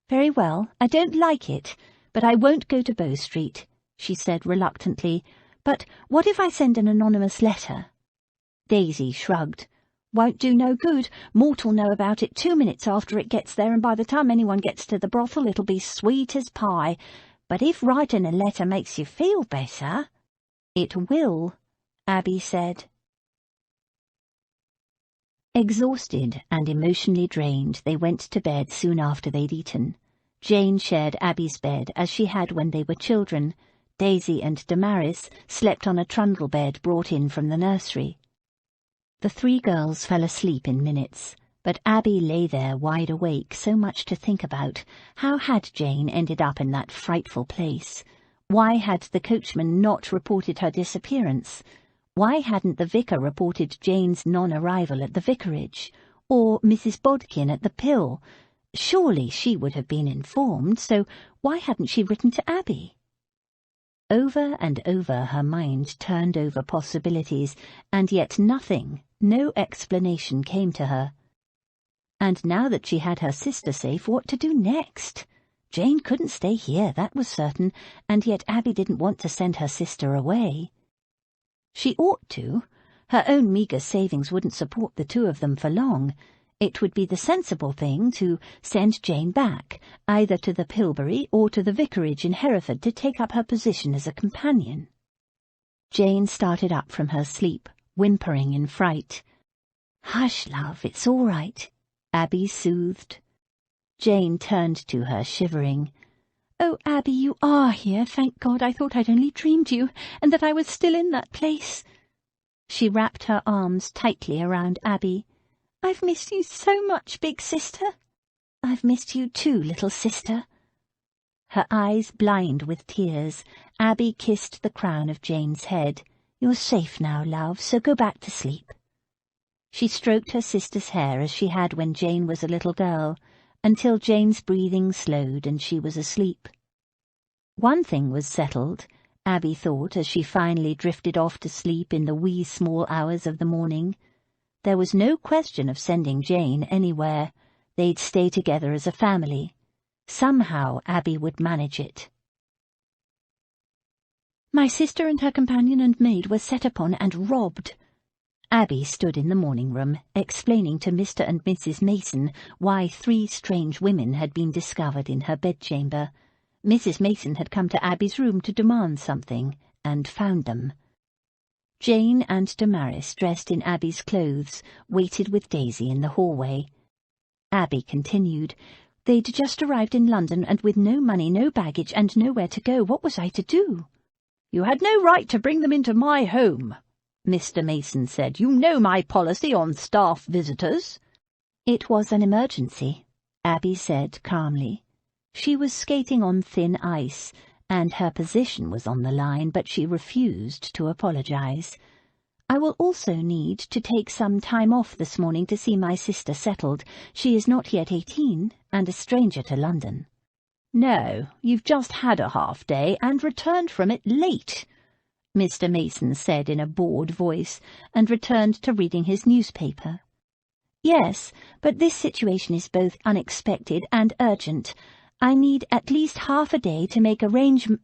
"Very well, I don't like it, but I won't go to Bow Street," she said reluctantly. "But what if I send an anonymous letter?" Daisy shrugged. "Won't do no good. Mort'll know about it 2 minutes after it gets there, and by the time anyone gets to the brothel it'll be sweet as pie. But if writing a letter makes you feel better—" "It will," Abby said. Exhausted and emotionally drained, they went to bed soon after they'd eaten. Jane shared Abby's bed, as she had when they were children. Daisy and Damaris slept on a trundle bed brought in from the nursery. The 3 girls fell asleep in minutes, but Abby lay there wide awake, so much to think about. How had Jane ended up in that frightful place? Why had the coachman not reported her disappearance? Why hadn't the vicar reported Jane's non-arrival at the vicarage? Or Mrs. Bodkin at the Pill? Surely she would have been informed, so why hadn't she written to Abby? Over and over her mind turned over possibilities, and yet nothing, no explanation came to her. And now that she had her sister safe, what to do next? Jane couldn't stay here, that was certain, and yet Abby didn't want to send her sister away. She ought to. Her own meagre savings wouldn't support the 2 of them for long. It would be the sensible thing to send Jane back, either to the Pilbury or to the vicarage in Hereford, to take up her position as a companion. Jane started up from her sleep, whimpering in fright. "Hush, love, it's all right," Abby soothed. Jane turned to her, shivering. "Oh, Abby, you are here, thank God. I thought I'd only dreamed you, and that I was still in that place." She wrapped her arms tightly around Abby. "I've missed you so much, big sister." "I've missed you too, little sister." Her eyes blind with tears, Abby kissed the crown of Jane's head. "You're safe now, love, so go back to sleep." She stroked her sister's hair as she had when Jane was a little girl, until Jane's breathing slowed and she was asleep. One thing was settled, Abby thought as she finally drifted off to sleep in the wee small hours of the morning. There was no question of sending Jane anywhere. They'd stay together as a family. Somehow Abby would manage it. My sister and her companion and maid were set upon and robbed. Abby stood in the morning-room, explaining to Mr. and Mrs. Mason why 3 strange women had been discovered in her bedchamber. Mrs. Mason had come to Abby's room to demand something, and found them. Jane and Damaris, dressed in Abby's clothes, waited with Daisy in the hallway. Abby continued, "They'd just arrived in London, and with no money, no baggage, and nowhere to go. What was I to do?" "You had no right to bring them into my home," Mr. Mason said. "You know my policy on staff visitors." "It was an emergency," Abby said calmly. She was skating on thin ice, and her position was on the line, but she refused to apologize. "I will also need to take some time off this morning to see my sister settled. She is not yet 18, and a stranger to London." "No, you've just had a half-day and returned from it late," Mr. Mason said in a bored voice, and returned to reading his newspaper. "Yes, but this situation is both unexpected and urgent. I need at least half a day to make arrangements."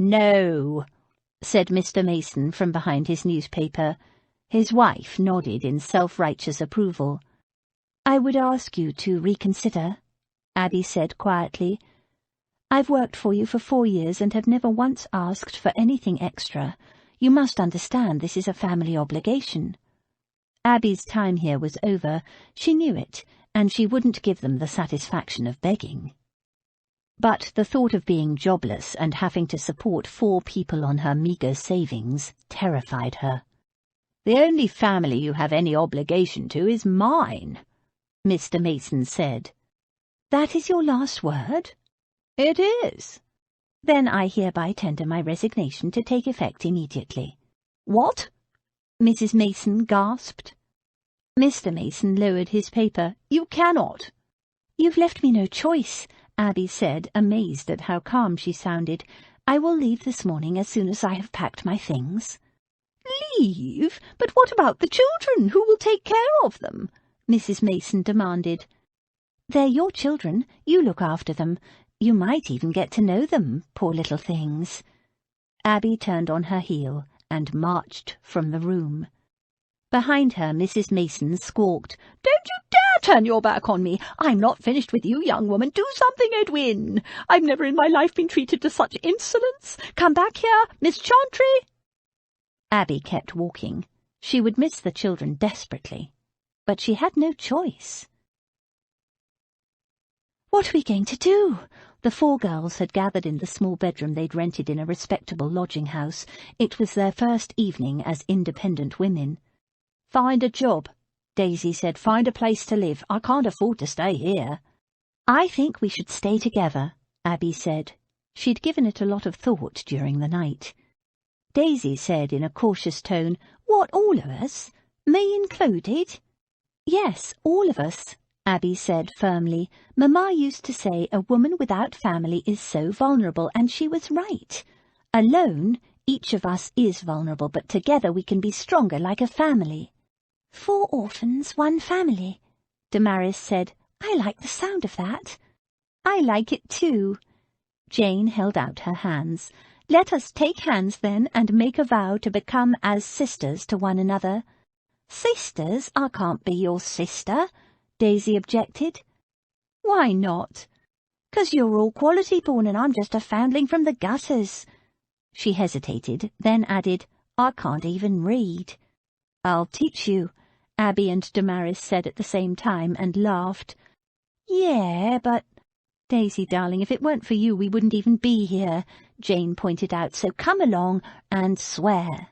"No," said Mr. Mason from behind his newspaper. His wife nodded in self-righteous approval. "I would ask you to reconsider," Abby said quietly. "I've worked for you for 4 years and have never once asked for anything extra. You must understand this is a family obligation." Abby's time here was over. She knew it, and she wouldn't give them the satisfaction of begging. But the thought of being jobless and having to support 4 people on her meagre savings terrified her. "The only family you have any obligation to is mine," Mr. Mason said. "That is your last word?" "It is." "Then I hereby tender my resignation to take effect immediately." "What?" Mrs. Mason gasped. Mr. Mason lowered his paper. "You cannot." "You've left me no choice," Abby said, amazed at how calm she sounded. "I will leave this morning as soon as I have packed my things." "Leave? But what about the children? Who will take care of them?" Mrs. Mason demanded. "They're your children. You look after them. You might even get to know them, poor little things." Abby turned on her heel and marched from the room. Behind her, Mrs. Mason squawked, "Don't you dare turn your back on me! I'm not finished with you, young woman. Do something, Edwin! I've never in my life been treated to such insolence. Come back here, Miss Chantry!" Abby kept walking. She would miss the children desperately, but she had no choice. "What are we going to do?" The 4 girls had gathered in the small bedroom they'd rented in a respectable lodging house. It was their first evening as independent women. "Find a job," Daisy said. "Find a place to live. I can't afford to stay here." "I think we should stay together," Abby said. She'd given it a lot of thought during the night. Daisy said in a cautious tone, "What, all of us? Me included?" "Yes, all of us," Abby said firmly. "Mamma used to say a woman without family is so vulnerable, and she was right. Alone, each of us is vulnerable, but together we can be stronger like a family." "4 orphans, 1 family," Damaris said. "I like the sound of that." "I like it too." Jane held out her hands. "Let us take hands then, and make a vow to become as sisters to one another." "Sisters? I can't be your sister," Daisy objected. "Why not?" "'Cause you're all quality-born and I'm just a foundling from the gutters." She hesitated, then added, "I can't even read." "I'll teach you," Abby and Damaris said at the same time, and laughed. "Yeah, but—" "Daisy, darling, if it weren't for you we wouldn't even be here," Jane pointed out, "so come along and swear."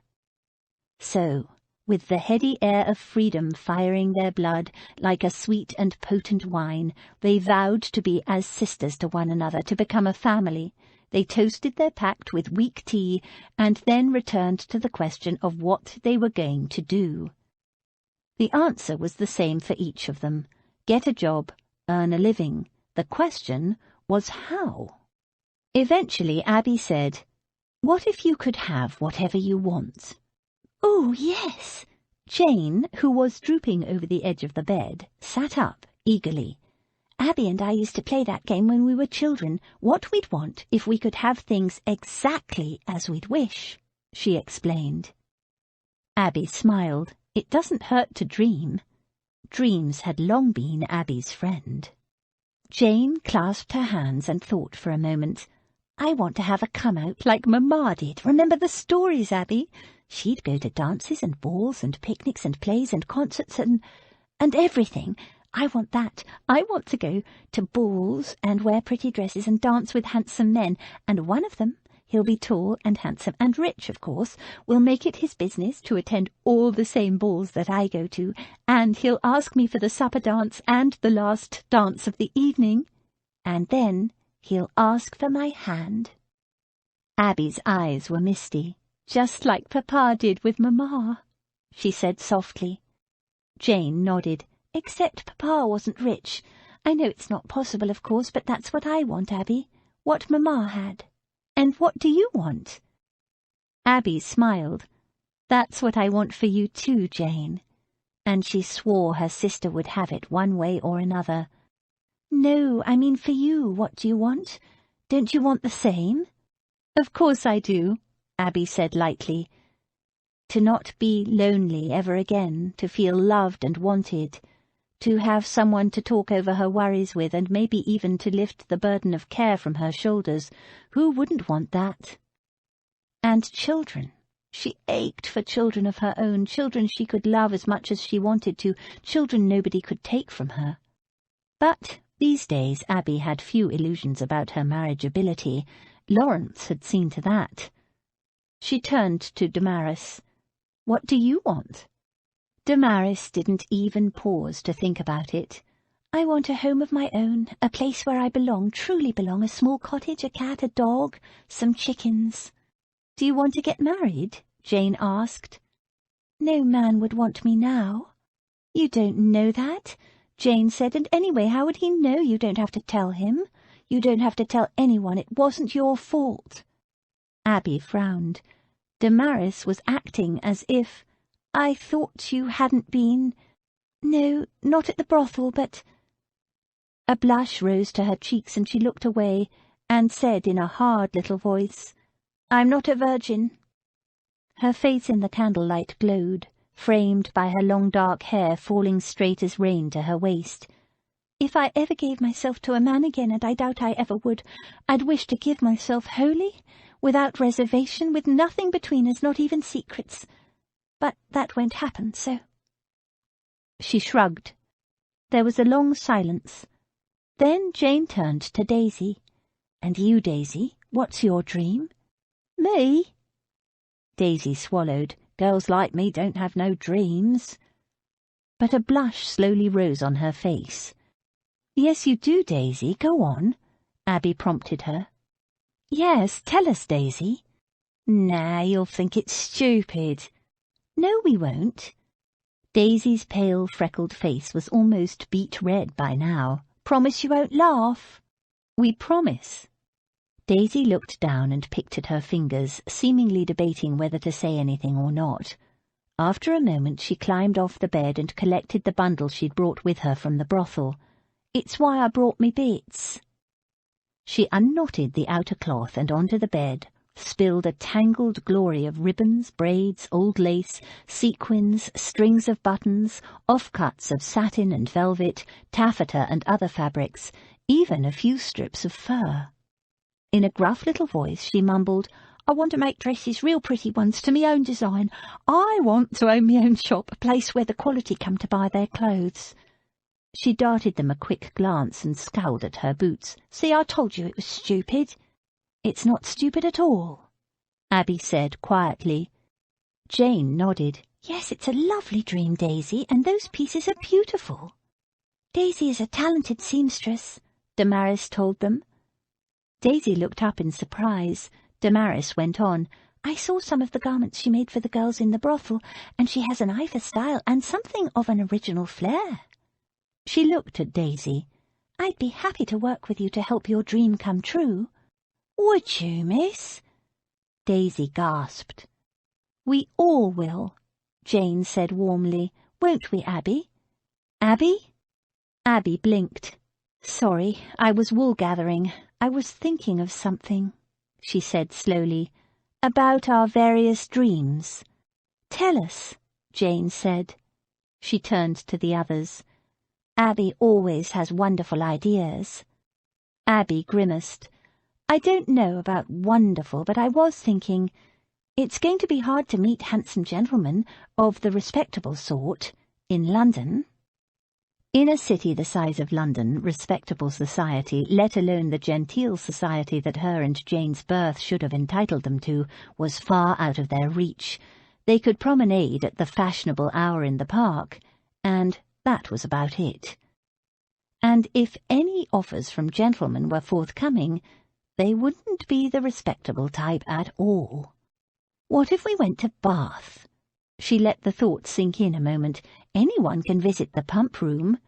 So, with the heady air of freedom firing their blood like a sweet and potent wine, they vowed to be as sisters to one another, to become a family. They toasted their pact with weak tea, and then returned to the question of what they were going to do. The answer was the same for each of them. Get a job, earn a living. The question was how. Eventually Abby said, "What if you could have whatever you want?" "Oh, yes." Jane, who was drooping over the edge of the bed, sat up eagerly. Abby and I used to play that game when we were children, what we'd want if we could have things exactly as we'd wish, she explained. Abby smiled. It doesn't hurt to dream. Dreams had long been Abby's friend. Jane clasped her hands and thought for a moment. I want to have a come-out like Mamma did. Remember the stories, Abby? She'd go to dances and balls and picnics and plays and concerts and everything. I want that. I want to go to balls and wear pretty dresses and dance with handsome men, and one of them, he'll be tall and handsome and rich, of course, will make it his business to attend all the same balls that I go to, and he'll ask me for the supper dance and the last dance of the evening, and then he'll ask for my hand. Abby's eyes were misty, just like Papa did with Mamma, she said softly. Jane nodded. Except Papa wasn't rich. I know it's not possible, of course, but that's what I want, Abby. What Mamma had. And what do you want? Abby smiled. That's what I want for you too, Jane. And she swore her sister would have it one way or another. No, I mean for you, what do you want? Don't you want the same? Of course I do, Abby said lightly. To not be lonely ever again, to feel loved and wanted, to have someone to talk over her worries with, and maybe even to lift the burden of care from her shoulders. Who wouldn't want that? And children. She ached for children of her own, children she could love as much as she wanted to, children nobody could take from her. But these days Abby had few illusions about her marriageability. Lawrence had seen to that. She turned to Damaris. What do you want? Damaris didn't even pause to think about it. I want a home of my own, a place where I belong, truly belong, a small cottage, a cat, a dog, some chickens. Do you want to get married? Jane asked. No man would want me now. You don't know that, Jane said, and anyway, how would he know? You don't have to tell him. You don't have to tell anyone. It wasn't your fault. Abby frowned. Damaris was acting as if, I thought you hadn't been. No, not at the brothel, but... A blush rose to her cheeks and she looked away and said in a hard little voice, I'm not a virgin. Her face in the candlelight glowed, framed by her long dark hair falling straight as rain to her waist. If I ever gave myself to a man again, and I doubt I ever would, I'd wish to give myself wholly, without reservation, with nothing between us, not even secrets. But that won't happen, so... She shrugged. There was a long silence. Then Jane turned to Daisy. And you, Daisy, what's your dream? Me? Daisy swallowed. Girls like me don't have no dreams. But a blush slowly rose on her face. Yes, you do, Daisy. Go on, Abby prompted her. Yes, tell us, Daisy. Nah, you'll think it's stupid. No, we won't. Daisy's pale, freckled face was almost beet red by now. Promise you won't laugh? We promise. Daisy looked down and picked at her fingers, seemingly debating whether to say anything or not. After a moment she climbed off the bed and collected the bundle she'd brought with her from the brothel. It's why I brought me bits. She unknotted the outer cloth and onto the bed, spilled a tangled glory of ribbons, braids, old lace, sequins, strings of buttons, offcuts of satin and velvet, taffeta and other fabrics, even a few strips of fur. In a gruff little voice she mumbled, I want to make dresses, real pretty ones, to me own design. I want to own me own shop, a place where the quality come to buy their clothes. She darted them a quick glance and scowled at her boots. See, I told you it was stupid. It's not stupid at all, Abby said quietly. Jane nodded. Yes, it's a lovely dream, Daisy, and those pieces are beautiful. Daisy is a talented seamstress, Damaris told them. Daisy looked up in surprise. Damaris went on. I saw some of the garments she made for the girls in the brothel, and she has an eye for style and something of an original flair. She looked at Daisy. I'd be happy to work with you to help your dream come true. Would you, miss? Daisy gasped. We all will, Jane said warmly. Won't we, Abby? Abby? Abby blinked. "Sorry, I was wool-gathering. I was thinking of something," she said slowly, "about our various dreams." "Tell us," Jane said. She turned to the others. "Abby always has wonderful ideas." Abby grimaced. "I don't know about wonderful, but I was thinking, it's going to be hard to meet handsome gentlemen of the respectable sort in London." In a city the size of London, respectable society, let alone the genteel society that her and Jane's birth should have entitled them to, was far out of their reach. They could promenade at the fashionable hour in the park, and that was about it. And if any offers from gentlemen were forthcoming, they wouldn't be the respectable type at all. What if we went to Bath? She let the thought sink in a moment. Anyone can visit the pump room.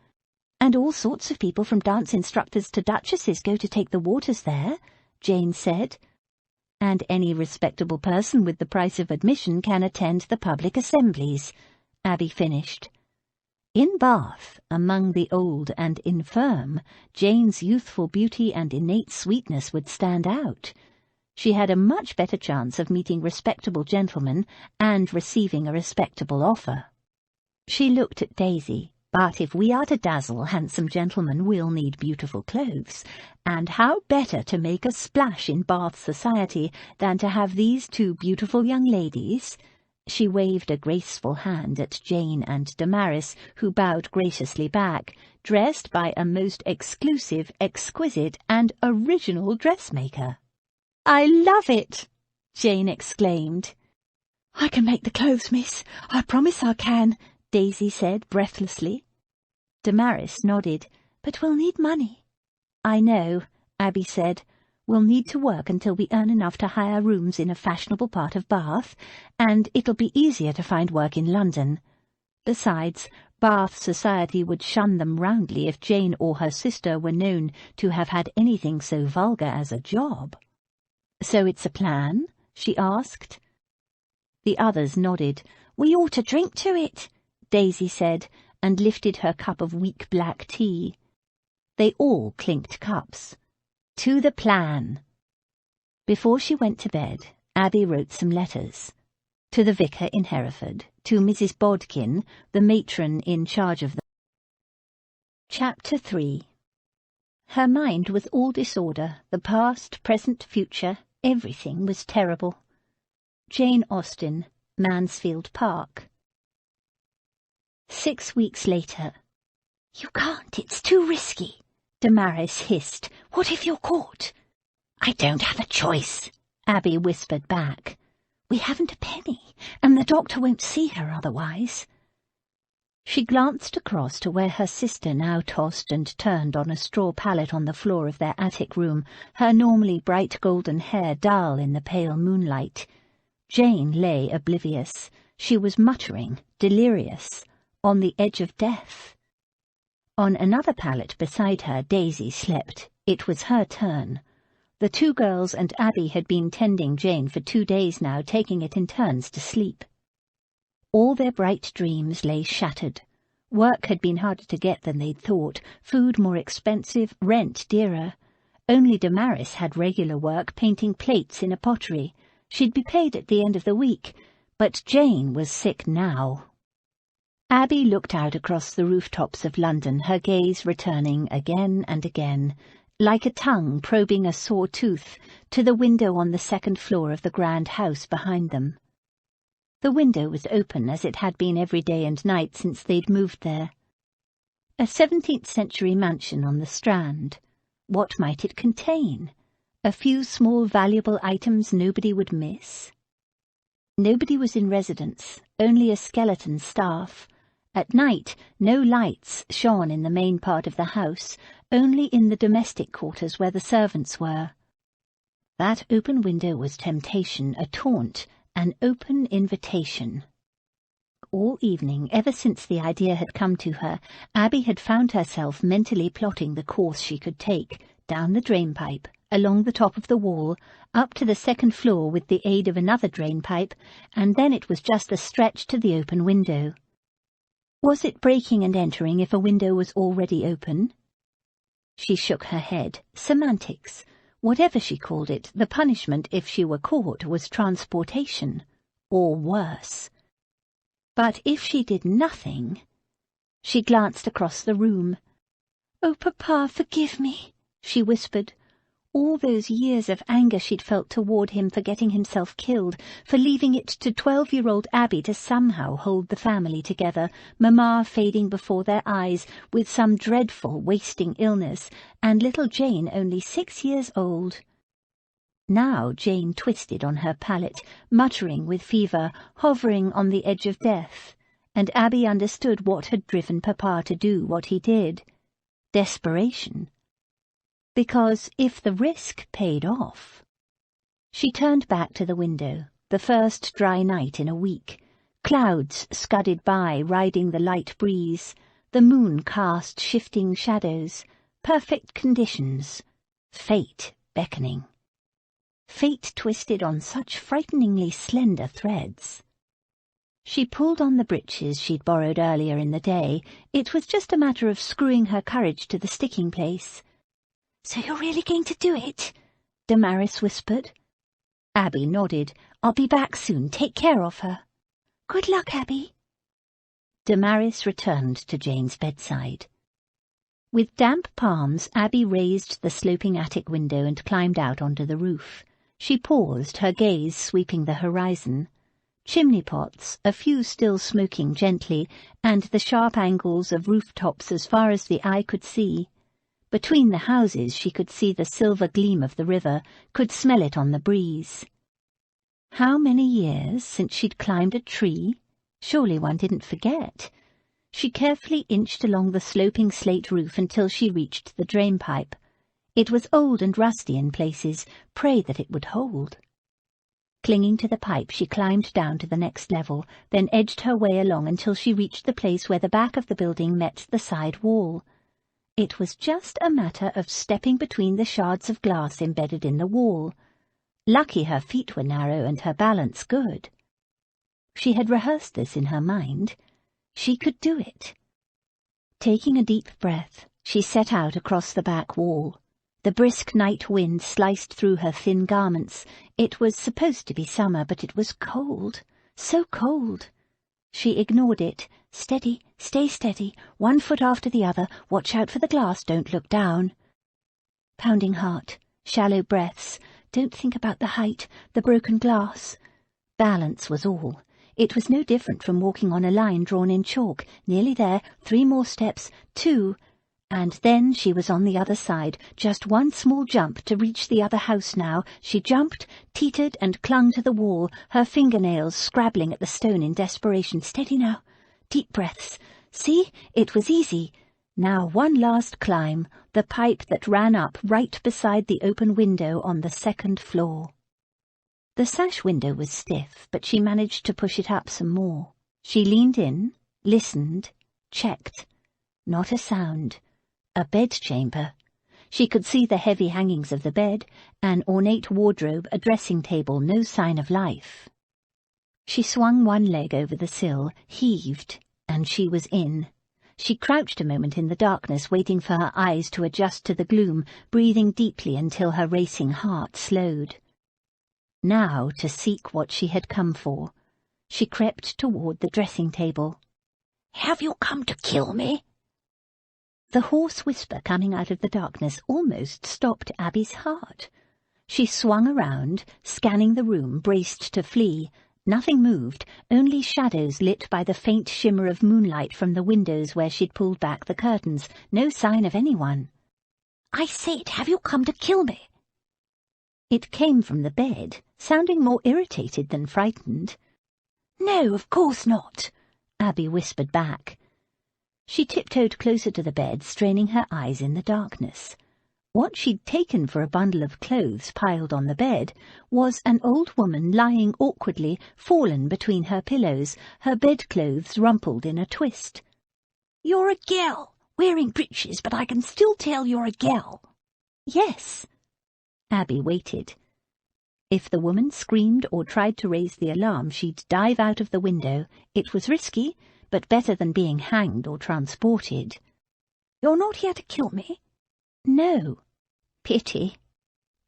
And all sorts of people, from dance instructors to duchesses, go to take the waters there, Jane said. And any respectable person with the price of admission can attend the public assemblies, Abby finished. In Bath, among the old and infirm, Jane's youthful beauty and innate sweetness would stand out. She had a much better chance of meeting respectable gentlemen and receiving a respectable offer. She looked at Daisy. "But if we are to dazzle handsome gentlemen, we'll need beautiful clothes, and how better to make a splash in Bath society than to have these two beautiful young ladies?" She waved a graceful hand at Jane and Damaris, who bowed graciously back, dressed by a most exclusive, exquisite, and original dressmaker. "I love it!" Jane exclaimed. "I can make the clothes, miss. I promise I can," Daisy said breathlessly. Damaris nodded. "But we'll need money." "I know," Abby said. "We'll need to work until we earn enough to hire rooms in a fashionable part of Bath, and it'll be easier to find work in London. Besides, Bath society would shun them roundly if Jane or her sister were known to have had anything so vulgar as a job." "So it's a plan?" she asked. The others nodded. "We ought to drink to it," Daisy said, and lifted her cup of weak black tea. They all clinked cups. "To the plan." Before she went to bed, Abby wrote some letters. To the vicar in Hereford, to Mrs. Bodkin, the matron in charge of the... Chapter 3. Her mind was all disorder. The past, present, future, everything was terrible. Jane Austen, Mansfield Park. 6 weeks later. "You can't, it's too risky," Damaris hissed. "What if you're caught?" "I don't have a choice," Abby whispered back. "We haven't a penny, and the doctor won't see her otherwise." She glanced across to where her sister now tossed and turned on a straw pallet on the floor of their attic room, her normally bright golden hair dull in the pale moonlight. Jane lay oblivious. She was muttering, delirious, on the edge of death. On another pallet beside her, Daisy slept. It was her turn. The two girls and Abby had been tending Jane for 2 days now, taking it in turns to sleep. All their bright dreams lay shattered. Work had been harder to get than they'd thought, food more expensive, rent dearer. Only Damaris had regular work, painting plates in a pottery. She'd be paid at the end of the week, but Jane was sick now. Abby looked out across the rooftops of London, her gaze returning again and again, like a tongue probing a sore tooth, to the window on the second floor of the grand house behind them. The window was open, as it had been every day and night since they'd moved there. A 17th-century mansion on the Strand. What might it contain? A few small valuable items nobody would miss? Nobody was in residence, only a skeleton staff. At night, no lights shone in the main part of the house, only in the domestic quarters where the servants were. That open window was temptation, a taunt, an open invitation. All evening, ever since the idea had come to her, Abby had found herself mentally plotting the course she could take, down the drainpipe, along the top of the wall, up to the second floor with the aid of another drainpipe, and then it was just a stretch to the open window. Was it breaking and entering if a window was already open? She shook her head. Semantics. Whatever she called it, the punishment if she were caught was transportation, or worse. But if she did nothing... She glanced across the room. "Oh, Papa, forgive me," she whispered. All those years of anger she'd felt toward him for getting himself killed, for leaving it to 12-year-old Abby to somehow hold the family together, Mamma fading before their eyes with some dreadful wasting illness, and little Jane only 6 years old. Now Jane twisted on her pallet, muttering with fever, hovering on the edge of death, and Abby understood what had driven Papa to do what he did. Desperation. Because if the risk paid off... She turned back to the window, the first dry night in a week. Clouds scudded by, riding the light breeze. The moon cast shifting shadows. Perfect conditions. Fate beckoning. Fate twisted on such frighteningly slender threads. She pulled on the breeches she'd borrowed earlier in the day. It was just a matter of screwing her courage to the sticking place. "So you're really going to do it?" Damaris whispered. Abby nodded. "I'll be back soon. Take care of her." "Good luck, Abby." Damaris returned to Jane's bedside. With damp palms, Abby raised the sloping attic window and climbed out onto the roof. She paused, her gaze sweeping the horizon. Chimney pots, a few still smoking gently, and the sharp angles of rooftops as far as the eye could see. Between the houses she could see the silver gleam of the river, could smell it on the breeze. How many years since she'd climbed a tree? Surely one didn't forget. She carefully inched along the sloping slate roof until she reached the drainpipe. It was old and rusty in places. Pray that it would hold. Clinging to the pipe, she climbed down to the next level, then edged her way along until she reached the place where the back of the building met the side wall. It was just a matter of stepping between the shards of glass embedded in the wall. Lucky her feet were narrow and her balance good. She had rehearsed this in her mind. She could do it. Taking a deep breath, she set out across the back wall. The brisk night wind sliced through her thin garments. It was supposed to be summer, but it was cold. So cold. She ignored it. Steady, stay steady, 1 foot after the other, watch out for the glass, don't look down. Pounding heart, shallow breaths, don't think about the height, the broken glass. Balance was all. It was no different from walking on a line drawn in chalk. Nearly there, 3 more steps, 2, and then she was on the other side. Just 1 small jump to reach the other house now. She jumped, teetered, and clung to the wall, her fingernails scrabbling at the stone in desperation. Steady now. Deep breaths. See, it was easy. Now 1 last climb, the pipe that ran up right beside the open window on the 2nd floor. The sash window was stiff, but she managed to push it up some more. She leaned in, listened, checked. Not a sound. A bedchamber. She could see the heavy hangings of the bed, an ornate wardrobe, a dressing table, no sign of life. She swung 1 leg over the sill, heaved, and she was in. She crouched a moment in the darkness, waiting for her eyes to adjust to the gloom, breathing deeply until her racing heart slowed. Now to seek what she had come for. She crept toward the dressing table. "Have you come to kill me?" The hoarse whisper coming out of the darkness almost stopped Abby's heart. She swung around, scanning the room, braced to flee. Nothing moved, only shadows lit by the faint shimmer of moonlight from the windows where she'd pulled back the curtains. No sign of anyone. "I said, have you come to kill me?" It came from the bed, sounding more irritated than frightened. "No, of course not," Abby whispered back. She tiptoed closer to the bed, straining her eyes in the darkness. What she'd taken for a bundle of clothes piled on the bed was an old woman lying awkwardly, fallen between her pillows, her bedclothes rumpled in a twist. "You're a gal, wearing breeches, but I can still tell you're a gal." "Yes." Abby waited. If the woman screamed or tried to raise the alarm, she'd dive out of the window. It was risky, but better than being hanged or transported. "You're not here to kill me?" No. Pity.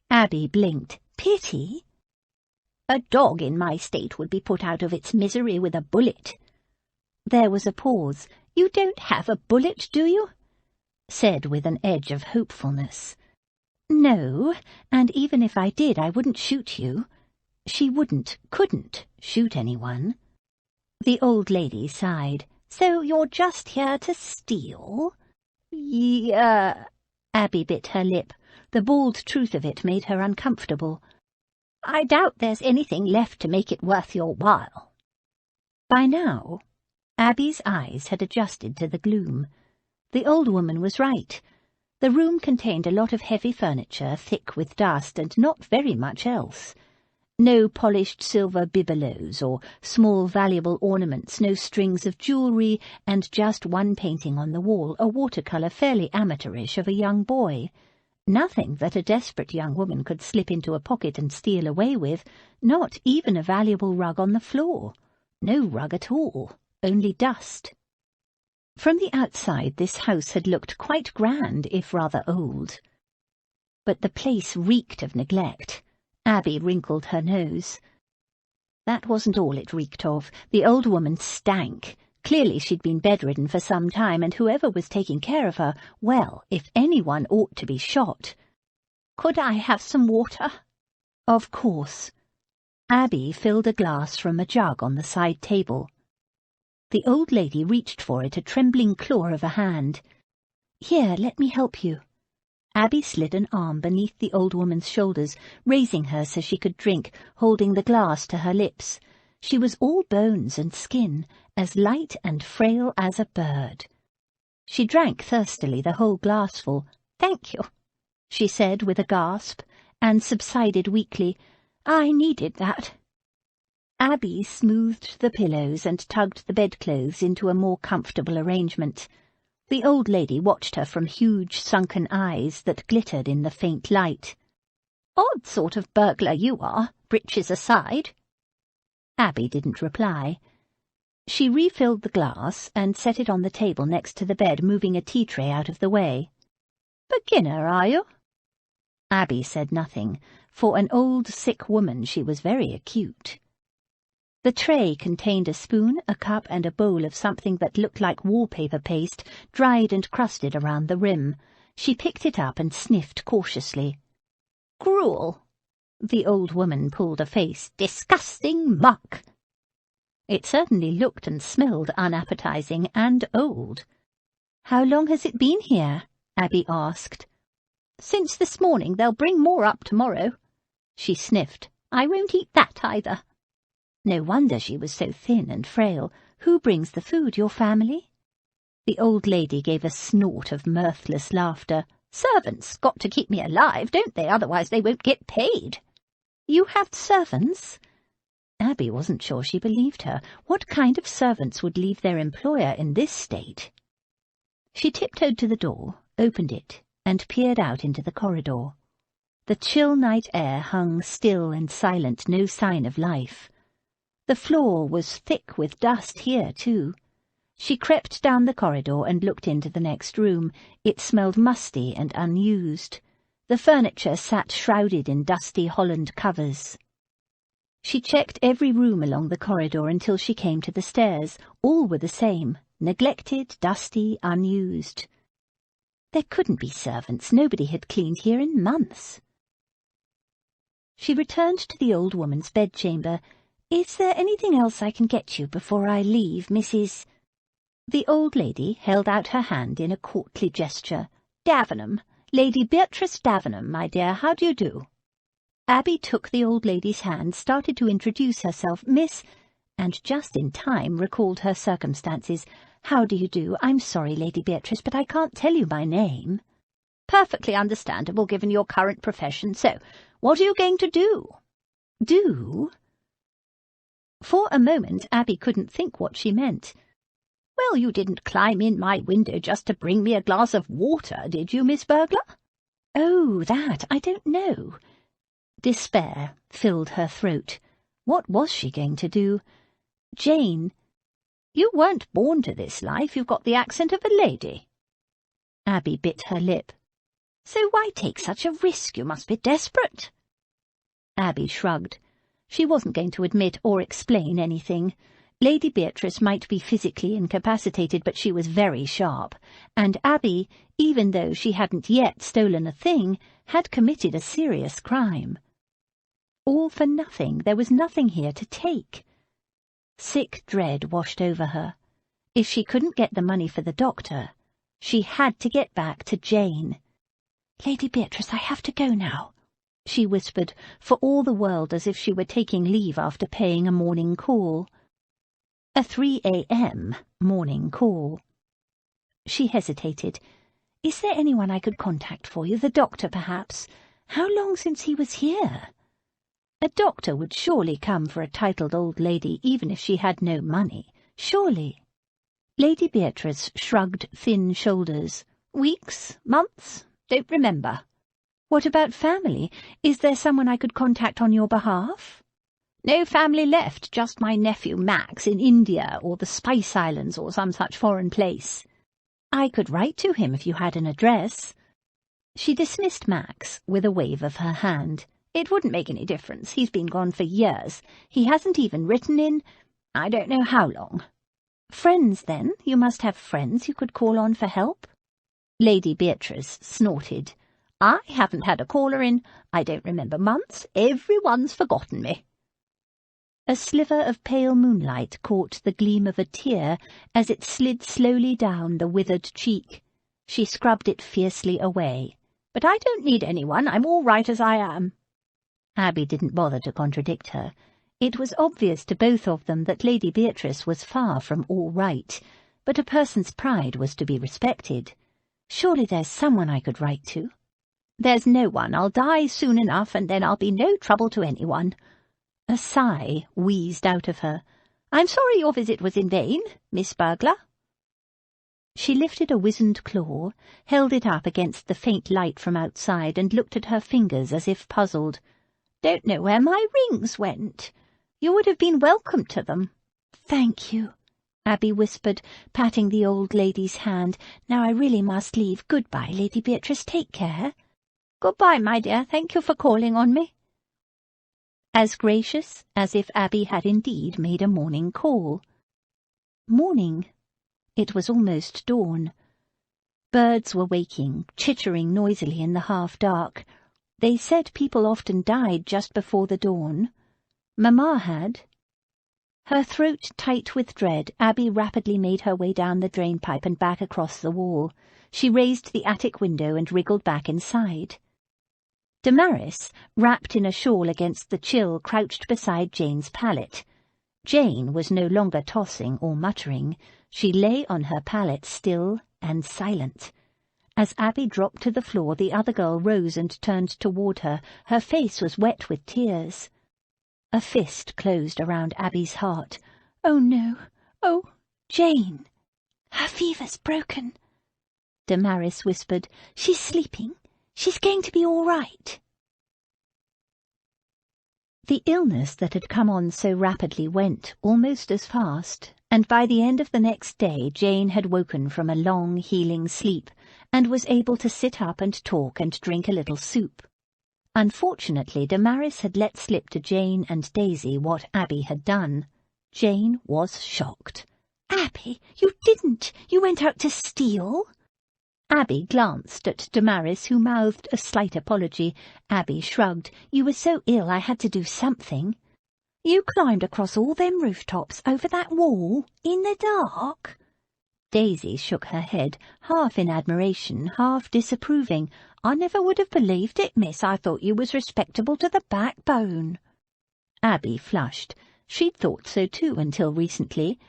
Abby blinked. Pity? A dog in my state would be put out of its misery with a bullet. There was a pause. You don't have a bullet, do you? Said with an edge of hopefulness. No, and even if I did, I wouldn't shoot you. She couldn't shoot anyone. The old lady sighed. So you're just here to steal? Yeah. Abby bit her lip. The bald truth of it made her uncomfortable. I doubt there's anything left to make it worth your while. By now, Abby's eyes had adjusted to the gloom. The old woman was right. The room contained a lot of heavy furniture, thick with dust, and not very much else. No polished silver bibelots or small valuable ornaments, no strings of jewellery, and just one painting on the wall, a watercolour fairly amateurish of a young boy. Nothing that a desperate young woman could slip into a pocket and steal away with, not even a valuable rug on the floor. No rug at all, only dust. From the outside this house had looked quite grand, if rather old. But the place reeked of neglect. Abby wrinkled her nose. That wasn't all it reeked of. The old woman stank. Clearly she'd been bedridden for some time, and whoever was taking care of her, well, if anyone ought to be shot. Could I have some water? Of course. Abby filled a glass from a jug on the side table. The old lady reached for it, a trembling claw of a hand. Here, let me help you. Abby slid an arm beneath the old woman's shoulders, raising her so she could drink, holding the glass to her lips. She was all bones and skin, as light and frail as a bird. She drank thirstily the whole glassful. "Thank you," she said with a gasp, and subsided weakly. "I needed that." Abby smoothed the pillows and tugged the bedclothes into a more comfortable arrangement. The old lady watched her from huge sunken eyes that glittered in the faint light. "Odd sort of burglar you are, breeches aside." Abby didn't reply. She refilled the glass and set it on the table next to the bed, moving a tea tray out of the way. "Beginner, are you?" Abby said nothing. For an old sick woman she was very acute. The tray contained a spoon, a cup, and a bowl of something that looked like wallpaper paste, dried and crusted around the rim. She picked it up and sniffed cautiously. "Gruel." The old woman pulled a face. "Disgusting muck." It certainly looked and smelled unappetizing and old. "How long has it been here?" Abby asked. "Since this morning. They'll bring more up tomorrow." She sniffed. "I won't eat that either." No wonder she was so thin and frail. "Who brings the food, your family?" The old lady gave a snort of mirthless laughter. "Servants got to keep me alive, don't they? Otherwise they won't get paid." "You have servants?" Abby wasn't sure she believed her. What kind of servants would leave their employer in this state? She tiptoed to the door, opened it, and peered out into the corridor. The chill night air hung still and silent, no sign of life. The floor was thick with dust here, too. She crept down the corridor and looked into the next room. It smelled musty and unused. The furniture sat shrouded in dusty Holland covers. She checked every room along the corridor until she came to the stairs. All were the same, neglected, dusty, unused. There couldn't be servants. Nobody had cleaned here in months. She returned to the old woman's bedchamber. "Is there anything else I can get you before I leave, Mrs.?" The old lady held out her hand in a courtly gesture. "Davenham. Lady Beatrice Davenham, my dear. How do you do?" Abby took the old lady's hand, started to introduce herself. "Miss," and just in time recalled her circumstances. "How do you do? I'm sorry, Lady Beatrice, but I can't tell you my name." "Perfectly understandable, given your current profession. So, what are you going to do?" "Do?" For a moment Abby couldn't think what she meant. "Well, you didn't climb in my window just to bring me a glass of water, did you, Miss Burglar?" "Oh, that, I don't know." Despair filled her throat. What was she going to do? "Jane." "You weren't born to this life. You've got the accent of a lady." Abby bit her lip. So why take such a risk? You must be desperate. Abby shrugged. She wasn't going to admit or explain anything. Lady Beatrice might be physically incapacitated, but she was very sharp, and Abby, even though she hadn't yet stolen a thing, had committed a serious crime. All for nothing. There was nothing here to take. Sick dread washed over her. If she couldn't get the money for the doctor, she had to get back to Jane. Lady Beatrice, I have to go now, she whispered, for all the world as if she were taking leave after paying a morning call. A 3 a.m. morning call. She hesitated. Is there anyone I could contact for you? The doctor, perhaps? How long since he was here? A doctor would surely come for a titled old lady, even if she had no money. Surely. Lady Beatrice shrugged thin shoulders. Weeks? Months? Don't remember. What about family? Is there someone I could contact on your behalf? No family left, just my nephew Max in India or the Spice Islands or some such foreign place. I could write to him if you had an address. She dismissed Max with a wave of her hand. It wouldn't make any difference. He's been gone for years. He hasn't even written in I don't know how long. Friends, then? You must have friends you could call on for help? Lady Beatrice snorted. I haven't had a caller in, I don't remember, months. Everyone's forgotten me. A sliver of pale moonlight caught the gleam of a tear as it slid slowly down the withered cheek. She scrubbed it fiercely away. But I don't need anyone. I'm all right as I am. Abby didn't bother to contradict her. It was obvious to both of them that Lady Beatrice was far from all right, but a person's pride was to be respected. Surely there's someone I could write to. There's no one. I'll die soon enough, and then I'll be no trouble to anyone. A sigh wheezed out of her. I'm sorry your visit was in vain, Miss Burglar. She lifted a wizened claw, held it up against the faint light from outside, and looked at her fingers as if puzzled. Don't know where my rings went. You would have been welcome to them. Thank you, Abby whispered, patting the old lady's hand. Now I really must leave. Goodbye, Lady Beatrice. Take care. Goodbye, my dear. Thank you for calling on me. As gracious as if Abby had indeed made a morning call. Morning. It was almost dawn. Birds were waking, chittering noisily in the half-dark. They said people often died just before the dawn. Mamma had. Her throat tight with dread, Abby rapidly made her way down the drain-pipe and back across the wall. She raised the attic window and wriggled back inside. Damaris, wrapped in a shawl against the chill, crouched beside Jane's pallet. Jane was no longer tossing or muttering. She lay on her pallet, still and silent. As Abby dropped to the floor, the other girl rose and turned toward her. Her face was wet with tears. A fist closed around Abby's heart. Oh, no. Oh, Jane. Her fever's broken, Damaris whispered. She's sleeping. She's going to be all right. The illness that had come on so rapidly went almost as fast, and by the end of the next day Jane had woken from a long, healing sleep and was able to sit up and talk and drink a little soup. Unfortunately, Damaris had let slip to Jane and Daisy what Abby had done. Jane was shocked. Abby, you didn't! You went out to steal? Abby glanced at Damaris, who mouthed a slight apology. Abby shrugged. You were so ill I had to do something. You climbed across all them rooftops over that wall in the dark? Daisy shook her head, half in admiration, half disapproving. I never would have believed it, miss. I thought you was respectable to the backbone. Abby flushed. She'd thought so too until recently.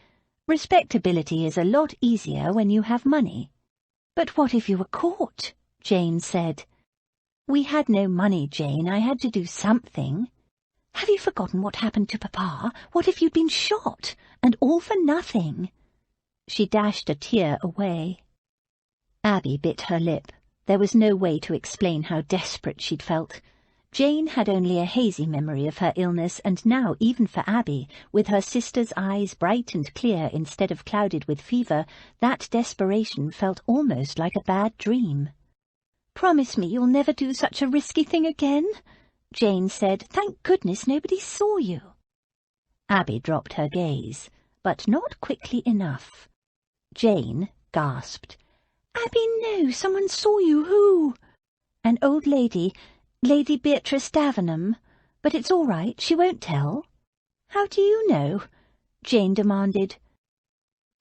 Respectability is a lot easier when you have money. But what if you were caught? Jane said. We had no money, Jane. I had to do something. Have you forgotten what happened to Papa? What if you'd been shot? And all for nothing? She dashed a tear away. Abby bit her lip. There was no way to explain how desperate she'd felt. Jane had only a hazy memory of her illness, and now, even for Abby, with her sister's eyes bright and clear instead of clouded with fever, that desperation felt almost like a bad dream. Promise me you'll never do such a risky thing again, Jane said. Thank goodness nobody saw you. Abby dropped her gaze, but not quickly enough. Jane gasped. Abby, no, someone saw you. Who? An old lady, Lady Beatrice Davenham. But it's all right, she won't tell. How do you know? Jane demanded.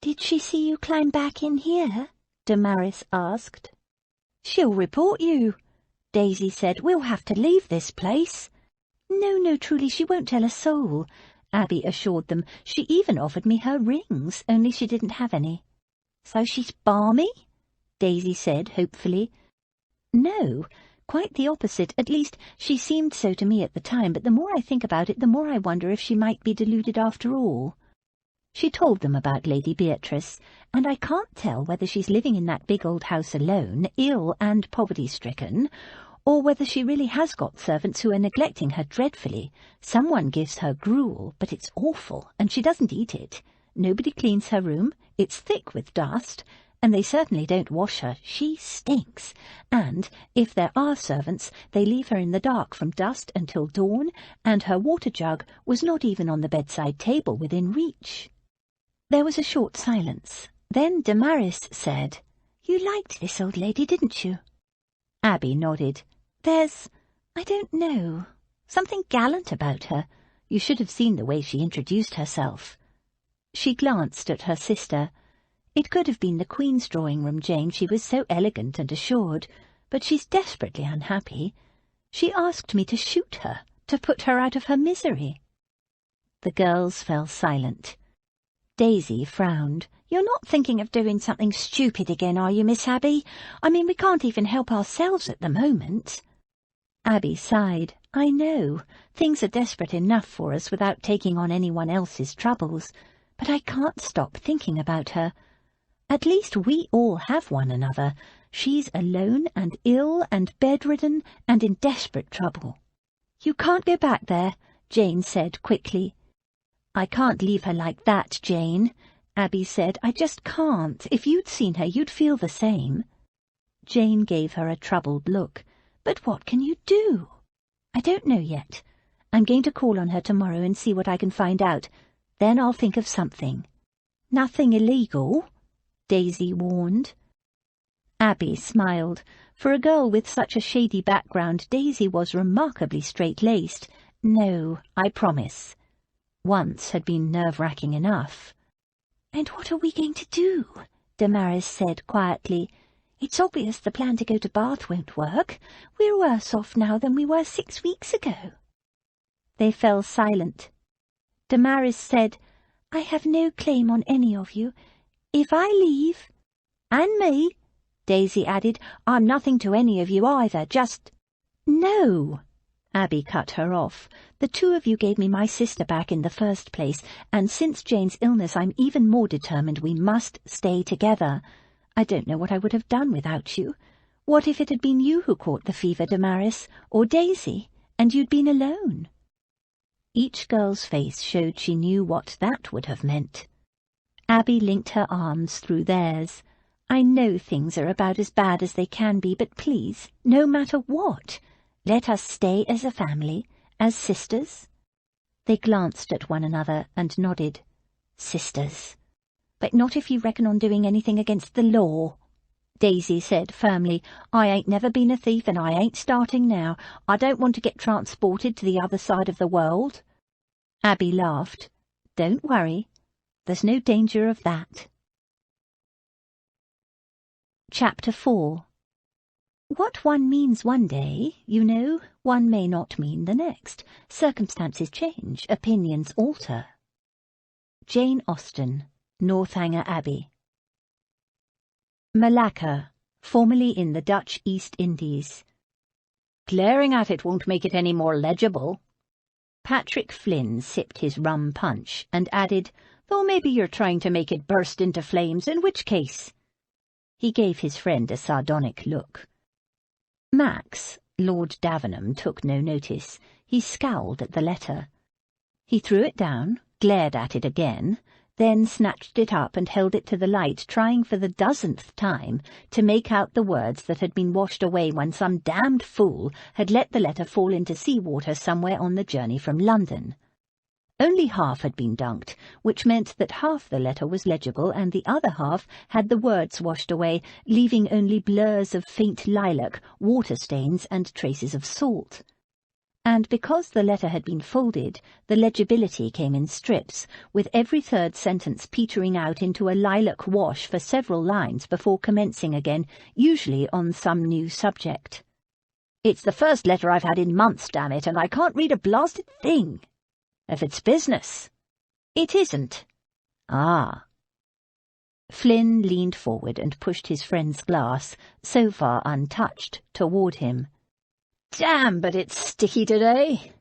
Did she see you climb back in here? Damaris asked. She'll report you, Daisy said. We'll have to leave this place. No, truly, she won't tell a soul, Abby assured them. She even offered me her rings, only she didn't have any. So she's balmy? Daisy said hopefully. No, quite the opposite. At least, she seemed so to me at the time, but the more I think about it, the more I wonder if she might be deluded after all. She told them about Lady Beatrice, and I can't tell whether she's living in that big old house alone, ill and poverty-stricken, or whether she really has got servants who are neglecting her dreadfully. Someone gives her gruel, but it's awful, and she doesn't eat it. Nobody cleans her room, it's thick with dust, and they certainly don't wash her. She stinks, and, if there are servants, they leave her in the dark from dusk until dawn, and her water jug was not even on the bedside table within reach. There was a short silence. Then Damaris said, You liked this old lady, didn't you? Abby nodded. I don't know, something gallant about her. You should have seen the way she introduced herself. She glanced at her sister. It could have been the Queen's drawing-room, Jane. She was so elegant and assured, but she's desperately unhappy. She asked me to shoot her, to put her out of her misery. The girls fell silent. Daisy frowned. You're not thinking of doing something stupid again, are you, Miss Abby? I mean, we can't even help ourselves at the moment. Abby sighed. I know. Things are desperate enough for us without taking on anyone else's troubles. But I can't stop thinking about her. At least we all have one another. She's alone and ill and bedridden and in desperate trouble. You can't go back there, Jane said quickly. I can't leave her like that, Jane, Abby said. I just can't. If you'd seen her, you'd feel the same. Jane gave her a troubled look. But what can you do? I don't know yet. I'm going to call on her tomorrow and see what I can find out. Then I'll think of something. Nothing illegal, Daisy warned. Abby smiled. For a girl with such a shady background, Daisy was remarkably straight-laced. No, I promise. Once had been nerve-wracking enough. And what are we going to do? Damaris said quietly. It's obvious the plan to go to Bath won't work. We're worse off now than we were 6 weeks ago. They fell silent. Damaris said, I have no claim on any of you. If I leave— And me, Daisy added. I'm nothing to any of you either, just— No, Abby cut her off. The two of you gave me my sister back in the first place, and since Jane's illness I'm even more determined we must stay together. I don't know what I would have done without you. What if it had been you who caught the fever, Damaris, or Daisy, and you'd been alone? Each girl's face showed she knew what that would have meant. Abby linked her arms through theirs. I know things are about as bad as they can be, but please, no matter what, let us stay as a family, as sisters. They glanced at one another and nodded. Sisters. But not if you reckon on doing anything against the law, Daisy said firmly. I ain't never been a thief, and I ain't starting now. I don't want to get transported to the other side of the world. Abby laughed. Don't worry. There's no danger of that. Chapter 4. What one means one day, you know, one may not mean the next. Circumstances change, opinions alter. Jane Austen, Northanger Abbey. Malacca, formerly in the Dutch East Indies. Glaring at it won't make it any more legible. Patrick Flynn sipped his rum punch and added, though maybe you're trying to make it burst into flames, in which case— He gave his friend a sardonic look. Max, Lord Davenham, took no notice. He scowled at the letter. He threw it down, glared at it again, then snatched it up and held it to the light, trying for the dozenth time to make out the words that had been washed away when some damned fool had let the letter fall into sea-water somewhere on the journey from London. Only half had been dunked, which meant that half the letter was legible and the other half had the words washed away, leaving only blurs of faint lilac, water stains, and traces of salt. And because the letter had been folded, the legibility came in strips, with every third sentence petering out into a lilac wash for several lines before commencing again, usually on some new subject. "It's the first letter I've had in months, damn it, and I can't read a blasted thing. If it's business." "It isn't." "Ah." Flynn leaned forward and pushed his friend's glass, so far untouched, toward him. "Damn, but it's sticky today."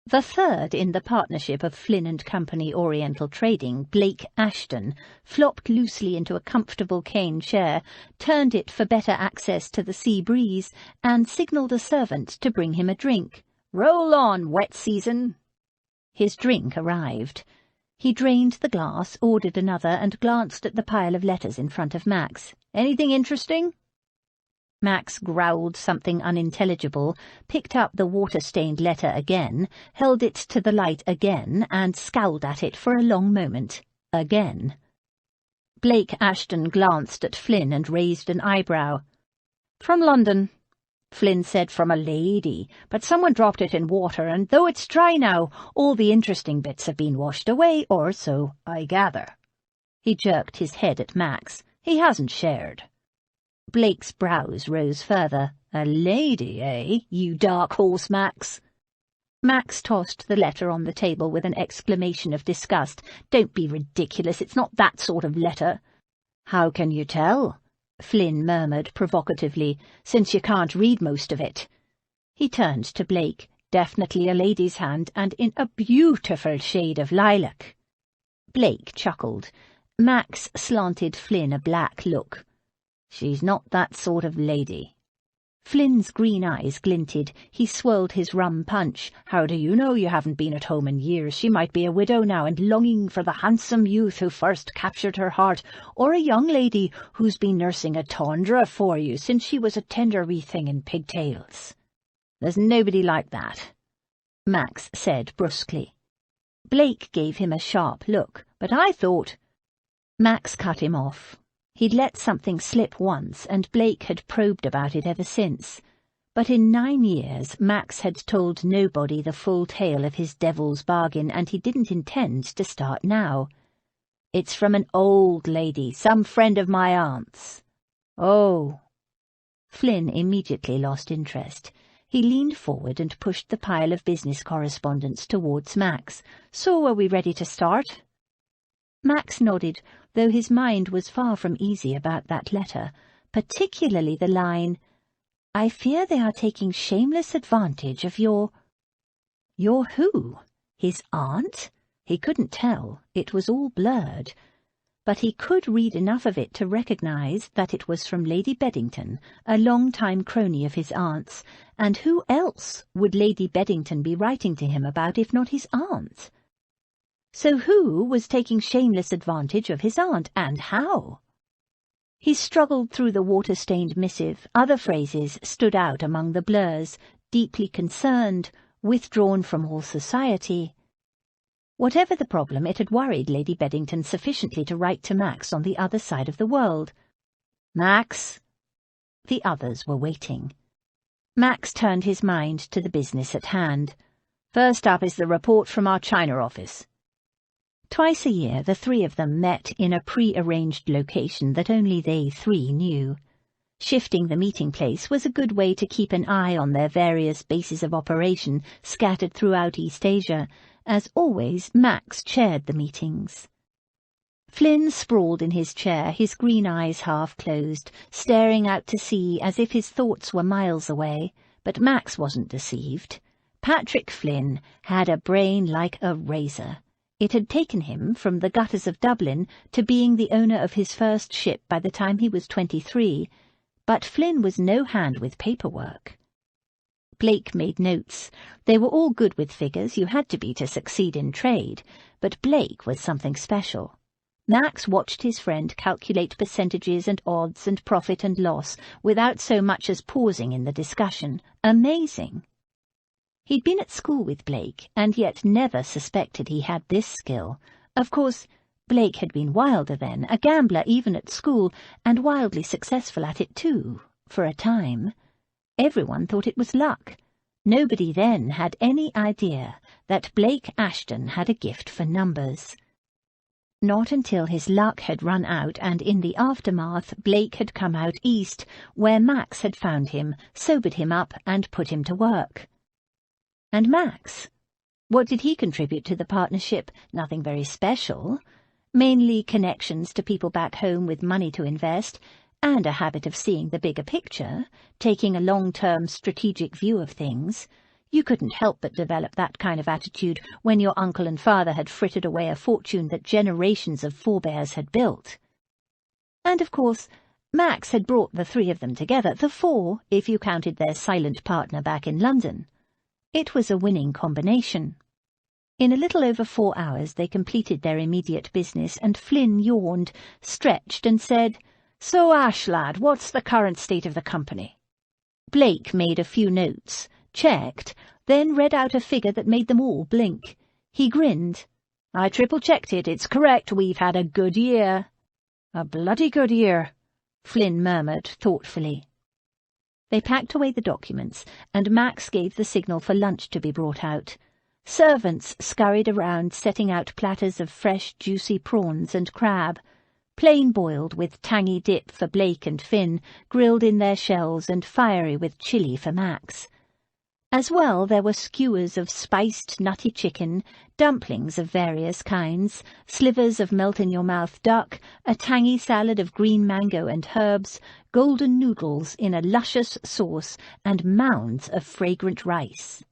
The third in the partnership of Flynn and Company Oriental Trading, Blake Ashton, flopped loosely into a comfortable cane chair, turned it for better access to the sea breeze, and signalled a servant to bring him a drink. "Roll on, wet season." His drink arrived. He drained the glass, ordered another, and glanced at the pile of letters in front of Max. "Anything interesting?" Max growled something unintelligible, picked up the water-stained letter again, held it to the light again, and scowled at it for a long moment. Again. Blake Ashton glanced at Flynn and raised an eyebrow. "From London." Flynn said, "From a lady, but someone dropped it in water, and though it's dry now, all the interesting bits have been washed away, or so I gather." He jerked his head at Max. "He hasn't shared." Blake's brows rose further. "A lady, eh, you dark horse, Max?" Max tossed the letter on the table with an exclamation of disgust. "Don't be ridiculous, it's not that sort of letter." "How can you tell?" Flynn murmured provocatively, "since you can't read most of it." He turned to Blake. "Definitely a lady's hand, and in a beautiful shade of lilac." Blake chuckled. Max slanted Flynn a black look. "She's not that sort of lady." Flynn's green eyes glinted. He swirled his rum punch. "How do you know? You haven't been at home in years. She might be a widow now and longing for the handsome youth who first captured her heart, or a young lady who's been nursing a tundra for you since she was a tender wee thing in pigtails." "There's nobody like that," Max said brusquely. Blake gave him a sharp look. "But I thought—" Max cut him off. He'd let something slip once, and Blake had probed about it ever since. But in 9 years, Max had told nobody the full tale of his devil's bargain, and he didn't intend to start now. "It's from an old lady, some friend of my aunt's." "Oh." Flynn immediately lost interest. He leaned forward and pushed the pile of business correspondence towards Max. "So are we ready to start?" Max nodded, though his mind was far from easy about that letter, particularly the line, "I fear they are taking shameless advantage of your—" Your who? His aunt? He couldn't tell. It was all blurred. But he could read enough of it to recognize that it was from Lady Beddington, a long-time crony of his aunt's, and who else would Lady Beddington be writing to him about if not his aunt? So who was taking shameless advantage of his aunt, and how? He struggled through the water-stained missive. Other phrases stood out among the blurs: deeply concerned, withdrawn from all society. Whatever the problem, it had worried Lady Beddington sufficiently to write to Max on the other side of the world. "Max!" The others were waiting. Max turned his mind to the business at hand. "First up is the report from our China office." Twice a year the three of them met in a pre-arranged location that only they three knew. Shifting the meeting place was a good way to keep an eye on their various bases of operation scattered throughout East Asia. As always, Max chaired the meetings. Flynn sprawled in his chair, his green eyes half closed, staring out to sea as if his thoughts were miles away. But Max wasn't deceived. Patrick Flynn had a brain like a razor. It had taken him from the gutters of Dublin to being the owner of his first ship by the time he was 23, but Flynn was no hand with paperwork. Blake made notes. They were all good with figures, you had to be to succeed in trade, but Blake was something special. Max watched his friend calculate percentages and odds and profit and loss without so much as pausing in the discussion. Amazing. He'd been at school with Blake, and yet never suspected he had this skill. Of course, Blake had been wilder then, a gambler even at school, and wildly successful at it too, for a time. Everyone thought it was luck. Nobody then had any idea that Blake Ashton had a gift for numbers. Not until his luck had run out and in the aftermath Blake had come out east, where Max had found him, sobered him up and put him to work. And Max? What did he contribute to the partnership? Nothing very special. Mainly connections to people back home with money to invest, and a habit of seeing the bigger picture, taking a long-term strategic view of things. You couldn't help but develop that kind of attitude when your uncle and father had frittered away a fortune that generations of forebears had built. And, of course, Max had brought the three of them together, the four, if you counted their silent partner back in London. It was a winning combination. In a little over 4 hours they completed their immediate business, and Flynn yawned, stretched, and said, "So, Ash, lad, what's the current state of the company?" Blake made a few notes, checked, then read out a figure that made them all blink. He grinned. "I triple-checked it. It's correct. We've had a good year." "A bloody good year," Flynn murmured thoughtfully. They packed away the documents, and Max gave the signal for lunch to be brought out. Servants scurried around, setting out platters of fresh, juicy prawns and crab, plain boiled with tangy dip for Blake and Finn, grilled in their shells and fiery with chilli for Max. As well, there were skewers of spiced nutty chicken, dumplings of various kinds, slivers of melt-in-your-mouth duck, a tangy salad of green mango and herbs, golden noodles in a luscious sauce, and mounds of fragrant rice.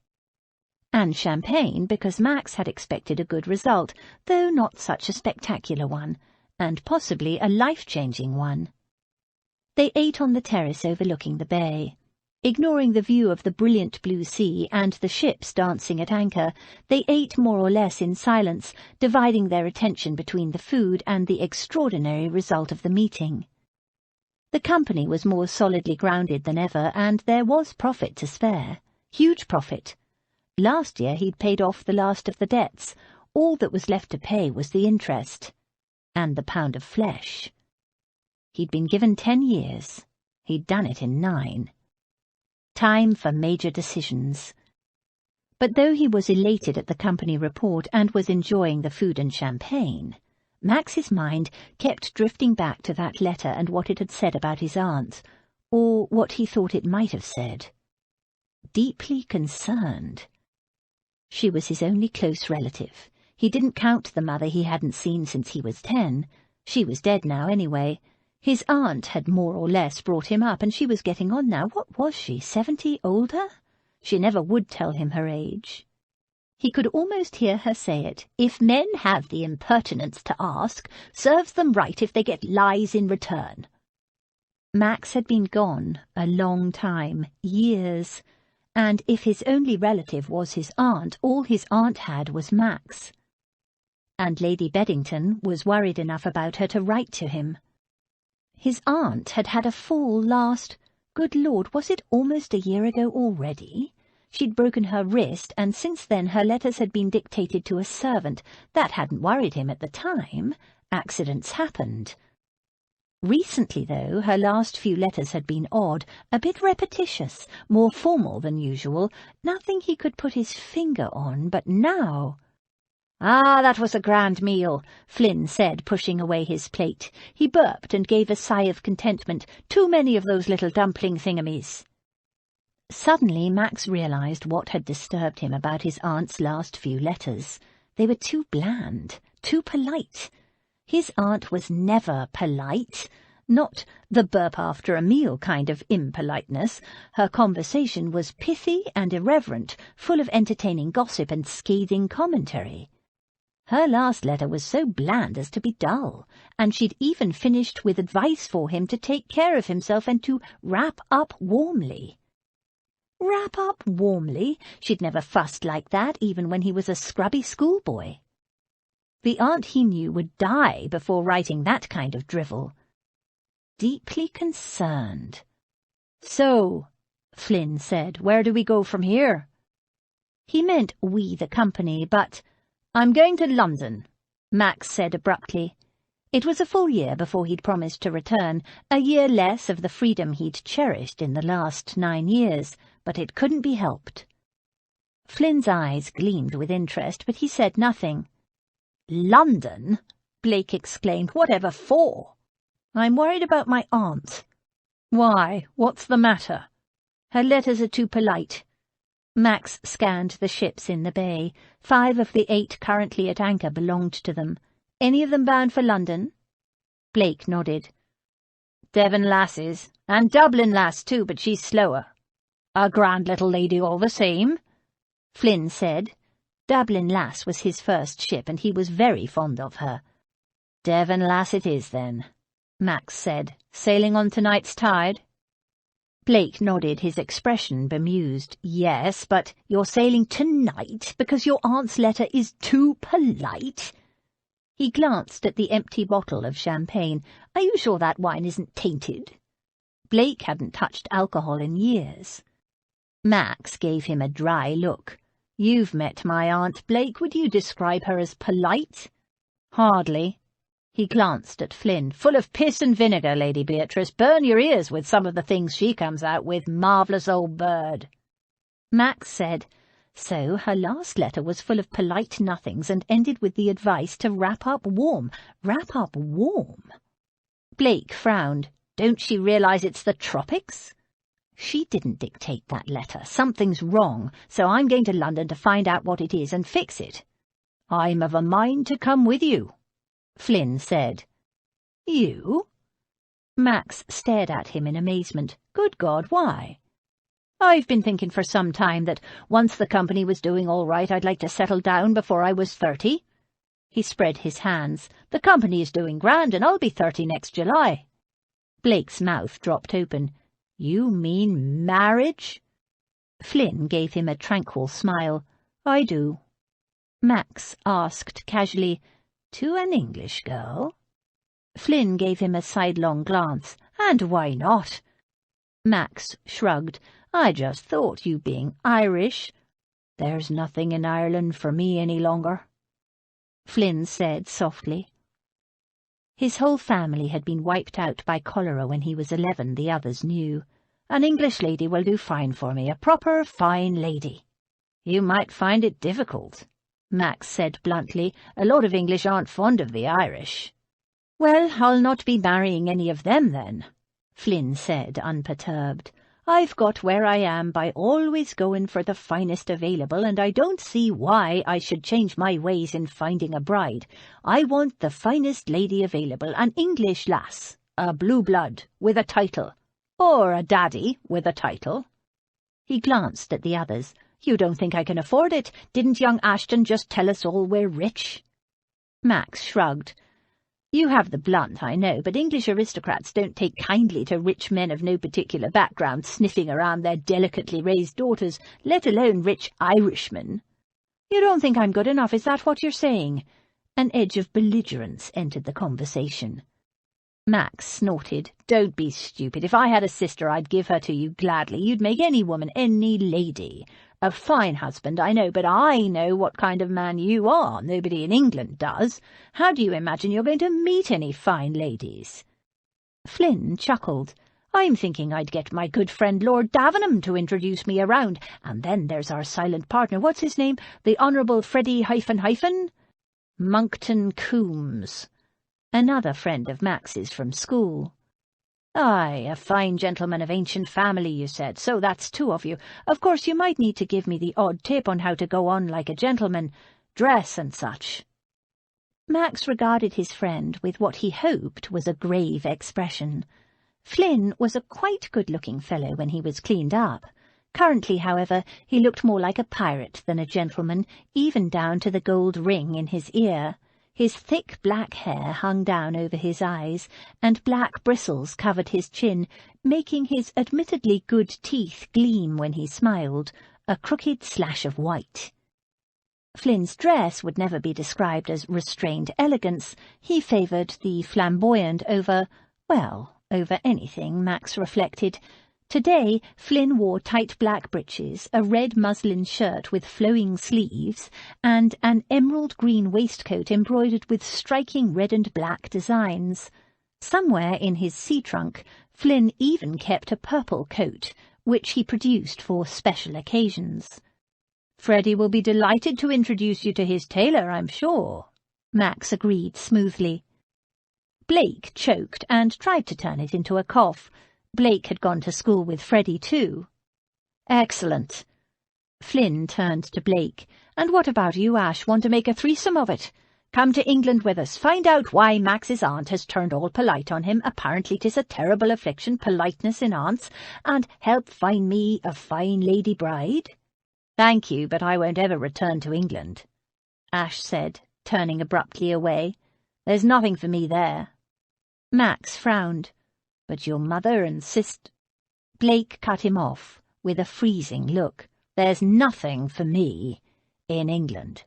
And champagne, because Max had expected a good result, though not such a spectacular one, and possibly a life-changing one. They ate on the terrace overlooking the bay. Ignoring the view of the brilliant blue sea and the ships dancing at anchor, they ate more or less in silence, dividing their attention between the food and the extraordinary result of the meeting. The company was more solidly grounded than ever, and there was profit to spare. Huge profit. Last year he'd paid off the last of the debts. All that was left to pay was the interest. And the pound of flesh. He'd been given 10 years. He'd done it in 9. Time for major decisions. But though he was elated at the company report and was enjoying the food and champagne, Max's mind kept drifting back to that letter and what it had said about his aunt, or what he thought it might have said. Deeply concerned. She was his only close relative. He didn't count the mother he hadn't seen since he was 10. She was dead now anyway. His aunt had more or less brought him up, and she was getting on now. What was she, 70, older? She never would tell him her age. He could almost hear her say it. If men have the impertinence to ask, serves them right if they get lies in return. Max had been gone a long time, years, and if his only relative was his aunt, all his aunt had was Max. And Lady Beddington was worried enough about her to write to him. His aunt had had a fall good Lord, was it almost a year ago already? She'd broken her wrist, and since then her letters had been dictated to a servant. That hadn't worried him at the time. Accidents happened. Recently, though, her last few letters had been odd, a bit repetitious, more formal than usual, nothing he could put his finger on, but now... "Ah, that was a grand meal," Flynn said, pushing away his plate. He burped and gave a sigh of contentment. "Too many of those little dumpling thingamies." Suddenly Max realized what had disturbed him about his aunt's last few letters. They were too bland, too polite. His aunt was never polite. Not the burp after a meal kind of impoliteness. Her conversation was pithy and irreverent, full of entertaining gossip and scathing commentary. Her last letter was so bland as to be dull, and she'd even finished with advice for him to take care of himself and to wrap up warmly. Wrap up warmly? She'd never fussed like that, even when he was a scrubby schoolboy. The aunt he knew would die before writing that kind of drivel. Deeply concerned. "So," Flynn said, "where do we go from here?" He meant we the company, but "I'm going to London," Max said abruptly. It was a full year before he'd promised to return, a year less of the freedom he'd cherished in the last 9 years, but it couldn't be helped. Flynn's eyes gleamed with interest, but he said nothing. "London?" Blake exclaimed. "Whatever for?" "I'm worried about my aunt." "Why? What's the matter?" "Her letters are too polite." Max scanned the ships in the bay. 5 of the 8 currently at anchor belonged to them. "Any of them bound for London?" Blake nodded. "Devon lasses, and Dublin lass too, but she's slower." "A grand little lady all the same," Flynn said. Dublin lass was his first ship, and he was very fond of her. "Devon lass it is, then," Max said. "Sailing on tonight's tide?" Blake nodded, his expression bemused. "Yes, but you're sailing tonight because your aunt's letter is too polite?" He glanced at the empty bottle of champagne. "Are you sure that wine isn't tainted?" Blake hadn't touched alcohol in years. Max gave him a dry look. "You've met my aunt, Blake. Would you describe her as polite?" "Hardly." He glanced at Flynn. "Full of piss and vinegar, Lady Beatrice. Burn your ears with some of the things she comes out with. Marvellous old bird." Max said, "So her last letter was full of polite nothings and ended with the advice to wrap up warm. Wrap up warm." Blake frowned. "Don't she realise it's the tropics?" "She didn't dictate that letter. Something's wrong, so I'm going to London to find out what it is and fix it." "I'm of a mind to come with you," Flynn said. "You?" Max stared at him in amazement. "Good God, why?" "I've been thinking for some time that once the company was doing all right, I'd like to settle down before I was 30. He spread his hands. "The company is doing grand, and I'll be 30 next July." Blake's mouth dropped open. "You mean marriage?" Flynn gave him a tranquil smile. "I do." Max asked casually, "To an English girl?" Flynn gave him a sidelong glance. "And why not?" Max shrugged. "I just thought, you being Irish—" "There's nothing in Ireland for me any longer," Flynn said softly. His whole family had been wiped out by cholera when he was 11, the others knew. "An English lady will do fine for me, a proper fine lady." "You might find it difficult," Max said bluntly. "A lot of English aren't fond of the Irish." "Well, I'll not be marrying any of them then," Flynn said, unperturbed. "I've got where I am by always going for the finest available, and I don't see why I should change my ways in finding a bride. I want the finest lady available, an English lass, a blue blood, with a title, or a daddy with a title." He glanced at the others. "You don't think I can afford it? Didn't young Ashton just tell us all we're rich?" Max shrugged. "You have the blunt, I know, but English aristocrats don't take kindly to rich men of no particular background sniffing around their delicately raised daughters, let alone rich Irishmen." "You don't think I'm good enough, is that what you're saying?" An edge of belligerence entered the conversation. Max snorted. "Don't be stupid. If I had a sister, I'd give her to you gladly. You'd make any woman any lady. A fine husband, I know, but I know what kind of man you are. Nobody in England does. How do you imagine you're going to meet any fine ladies?" Flynn chuckled. "I'm thinking I'd get my good friend Lord Davenham to introduce me around, and then there's our silent partner. What's his name? The Honourable Freddie ... Monckton Coombs. Another friend of Max's from school." "Aye, a fine gentleman of ancient family, you said, so that's 2 of you. Of course you might need to give me the odd tip on how to go on like a gentleman, dress and such." Max regarded his friend with what he hoped was a grave expression. Flynn was a quite good-looking fellow when he was cleaned up. Currently, however, he looked more like a pirate than a gentleman, even down to the gold ring in his ear. His thick black hair hung down over his eyes, and black bristles covered his chin, making his admittedly good teeth gleam when he smiled, a crooked slash of white. Flynn's dress would never be described as restrained elegance. He favoured the flamboyant over anything, Max reflected. Today, Flynn wore tight black breeches, a red muslin shirt with flowing sleeves, and an emerald green waistcoat embroidered with striking red and black designs. Somewhere in his sea trunk, Flynn even kept a purple coat, which he produced for special occasions. "Freddie will be delighted to introduce you to his tailor, I'm sure," Max agreed smoothly. Blake choked and tried to turn it into a cough. Blake had gone to school with Freddie too. "Excellent." Flynn turned to Blake. "And what about you, Ash? Want to make a threesome of it? Come to England with us. Find out why Max's aunt has turned all polite on him. Apparently 'tis a terrible affliction, politeness in aunts. And help find me a fine lady bride." "Thank you, but I won't ever return to England," Ash said, turning abruptly away. "There's nothing for me there." Max frowned. "But your mother and sister—" Blake cut him off with a freezing look. "There's nothing for me in England."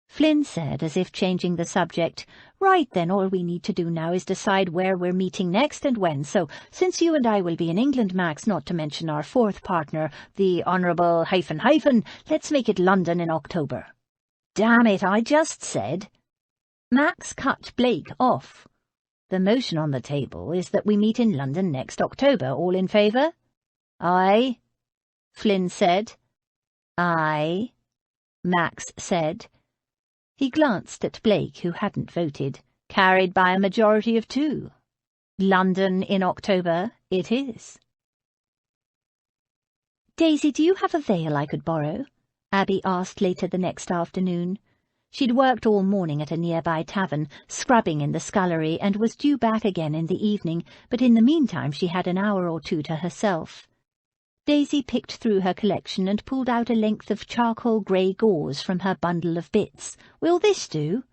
Flynn said, as if changing the subject, "Right then, all we need to do now is decide where we're meeting next and when. So, since you and I will be in England, Max, not to mention our fourth partner, the Honourable let's make it London in October." "Damn it, I just said—" Max cut Blake off. "The motion on the table is that we meet in London next October. All in favour?" "Aye," Flynn said. "Aye," Max said. He glanced at Blake, who hadn't voted. "Carried by a majority of 2. London in October it is." "Daisy, do you have a veil I could borrow?" Abby asked later the next afternoon. She'd worked all morning at a nearby tavern, scrubbing in the scullery, and was due back again in the evening, but in the meantime she had an hour or 2 to herself. Daisy picked through her collection and pulled out a length of charcoal grey gauze from her bundle of bits. "Will this do?"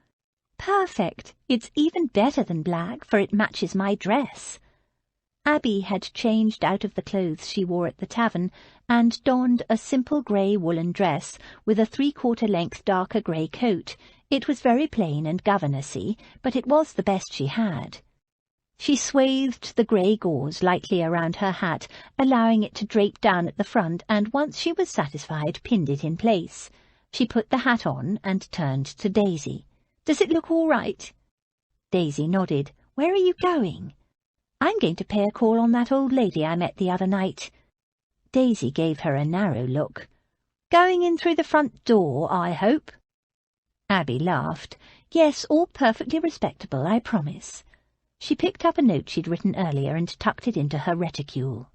"Perfect. It's even better than black, for it matches my dress." Abby had changed out of the clothes she wore at the tavern and donned a simple grey woolen dress with a 3/4 length darker grey coat. It was very plain and governessy, but it was the best she had. She swathed the grey gauze lightly around her hat, allowing it to drape down at the front, and once she was satisfied, pinned it in place. She put the hat on and turned to Daisy. "Does it look all right?" Daisy nodded. "Where are you going?" "I'm going to pay a call on that old lady I met the other night." Daisy gave her a narrow look. "Going in through the front door, I hope?" Abby laughed. "Yes, all perfectly respectable, I promise." She picked up a note she'd written earlier and tucked it into her reticule.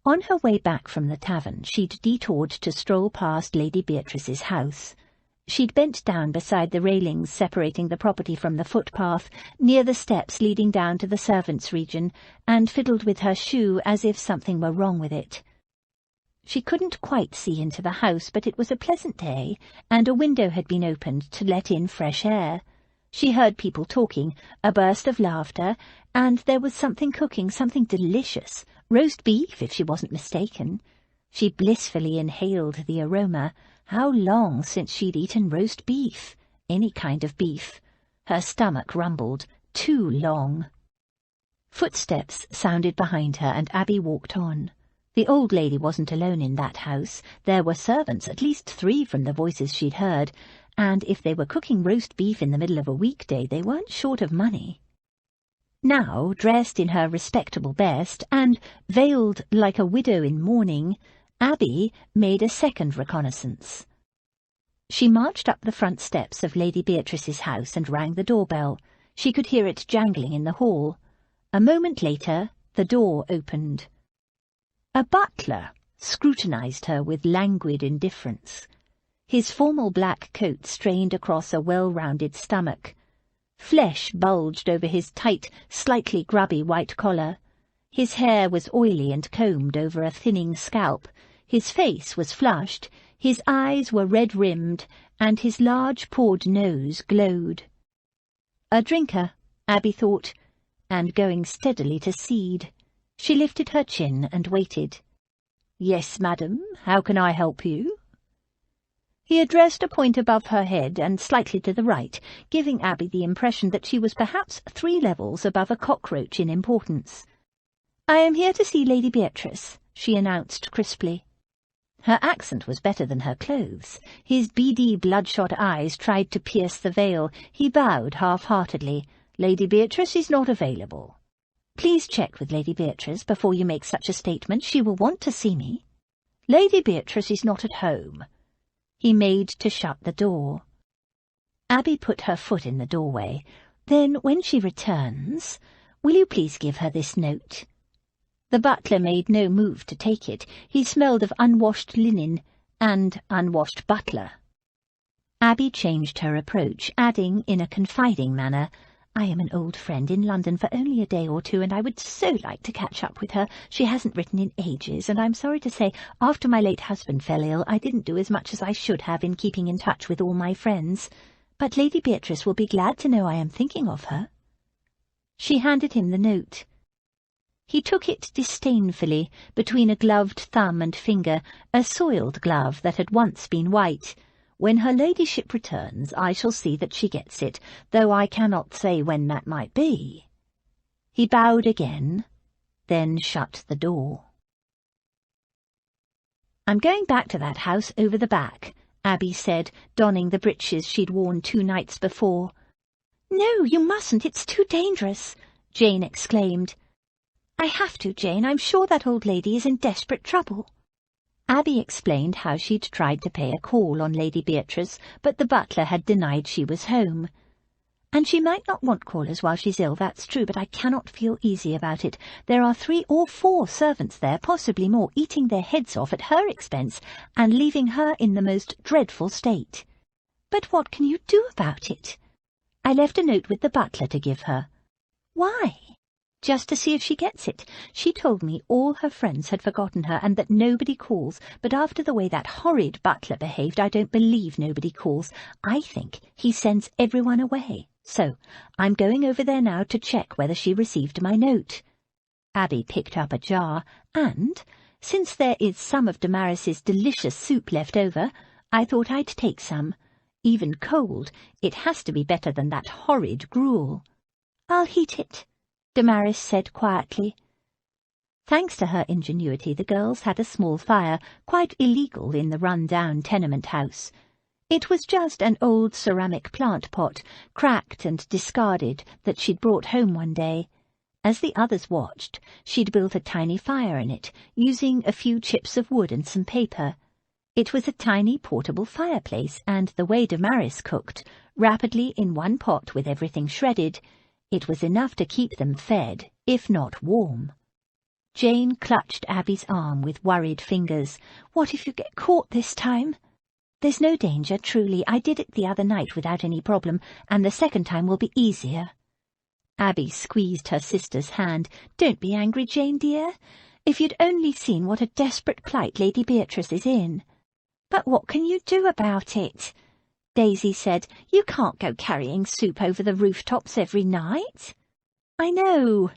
On her way back from the tavern, she'd detoured to stroll past Lady Beatrice's house. She'd bent down beside the railings separating the property from the footpath, near the steps leading down to the servants' region, and fiddled with her shoe as if something were wrong with it. She couldn't quite see into the house, but it was a pleasant day, and a window had been opened to let in fresh air. She heard people talking, a burst of laughter, and there was something cooking, something delicious, roast beef, if she wasn't mistaken. She blissfully inhaled the aroma. How long since she'd eaten roast beef? Any kind of beef. Her stomach rumbled. Too long. Footsteps sounded behind her, and Abby walked on. The old lady wasn't alone in that house. There were servants, at least 3 from the voices she'd heard, and if they were cooking roast beef in the middle of a weekday, they weren't short of money. Now, dressed in her respectable best, and veiled like a widow in mourning, Abby made a second reconnaissance. She marched up the front steps of Lady Beatrice's house and rang the doorbell. She could hear it jangling in the hall. A moment later, the door opened. A butler scrutinized her with languid indifference. His formal black coat strained across a well-rounded stomach. Flesh bulged over his tight, slightly grubby white collar. His hair was oily and combed over a thinning scalp. His face was flushed, his eyes were red-rimmed, and his large pawed nose glowed. A drinker, Abby thought, and going steadily to seed. She lifted her chin and waited. "Yes, madam, how can I help you?" He addressed a point above her head and slightly to the right, giving Abby the impression that she was perhaps 3 levels above a cockroach in importance. "I am here to see Lady Beatrice," she announced crisply. Her accent was better than her clothes. His beady, bloodshot eyes tried to pierce the veil. He bowed half-heartedly. "Lady Beatrice is not available." "Please check with Lady Beatrice before you make such a statement. She will want to see me." "Lady Beatrice is not at home." He made to shut the door. Abby put her foot in the doorway. "Then, when she returns, will you please give her this note?" The butler made no move to take it. He smelled of unwashed linen and unwashed butler. Abby changed her approach, adding in a confiding manner, "I am an old friend in London for only a day or 2, and I would so like to catch up with her. She hasn't written in ages, and I'm sorry to say, after my late husband fell ill, I didn't do as much as I should have in keeping in touch with all my friends. But Lady Beatrice will be glad to know I am thinking of her." She handed him the note. He took it disdainfully, between a gloved thumb and finger, a soiled glove that had once been white. "When her ladyship returns, I shall see that she gets it, though I cannot say when that might be." He bowed again, then shut the door. "I'm going back to that house over the back," Abby said, donning the breeches she'd worn 2 nights before. "No, you mustn't, it's too dangerous," Jane exclaimed. "I have to, Jane. I'm sure that old lady is in desperate trouble." Abby explained how she'd tried to pay a call on Lady Beatrice, but the butler had denied she was home. "And she might not want callers while she's ill, that's true, but I cannot feel easy about it. There are 3 or 4 servants there, possibly more, eating their heads off at her expense and leaving her in the most dreadful state. But what can you do about it?" "I left a note with the butler to give her." "Why?" "Just to see if she gets it. She told me all her friends had forgotten her and that nobody calls, but after the way that horrid butler behaved, I don't believe nobody calls. I think he sends everyone away. So I'm going over there now to check whether she received my note." Abby picked up a jar, and, since there is some of Damaris's delicious soup left over, I thought I'd take some. Even cold, it has to be better than that horrid gruel. "I'll heat it," Damaris said quietly. Thanks to her ingenuity, the girls had a small fire, quite illegal in the run-down tenement house. It was just an old ceramic plant pot, cracked and discarded, that she'd brought home one day. As the others watched, she'd built a tiny fire in it, using a few chips of wood and some paper. It was a tiny portable fireplace, and the way Damaris cooked, rapidly in one pot with everything shredded, it was enough to keep them fed, if not warm. Jane clutched Abby's arm with worried fingers. "What if you get caught this time?" "There's no danger, truly. I did it the other night without any problem, and the second time will be easier." Abby squeezed her sister's hand. "Don't be angry, Jane, dear. If you'd only seen what a desperate plight Lady Beatrice is in." "But what can you do about it?" Daisy said. "You can't go carrying soup over the rooftops every night." "I know,"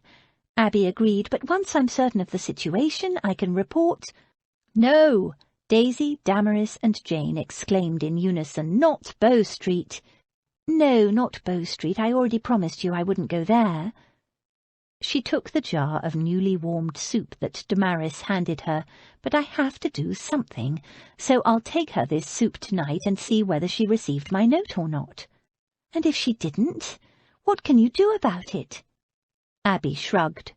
Abby agreed, "but once I'm certain of the situation, I can report—" "No!" Daisy, Damaris and Jane exclaimed in unison. "Not Bow Street." "No, not Bow Street. I already promised you I wouldn't go there." She took the jar of newly warmed soup that Damaris handed her. "But I have to do something, so I'll take her this soup tonight and see whether she received my note or not." "And if she didn't, what can you do about it?" Abby shrugged.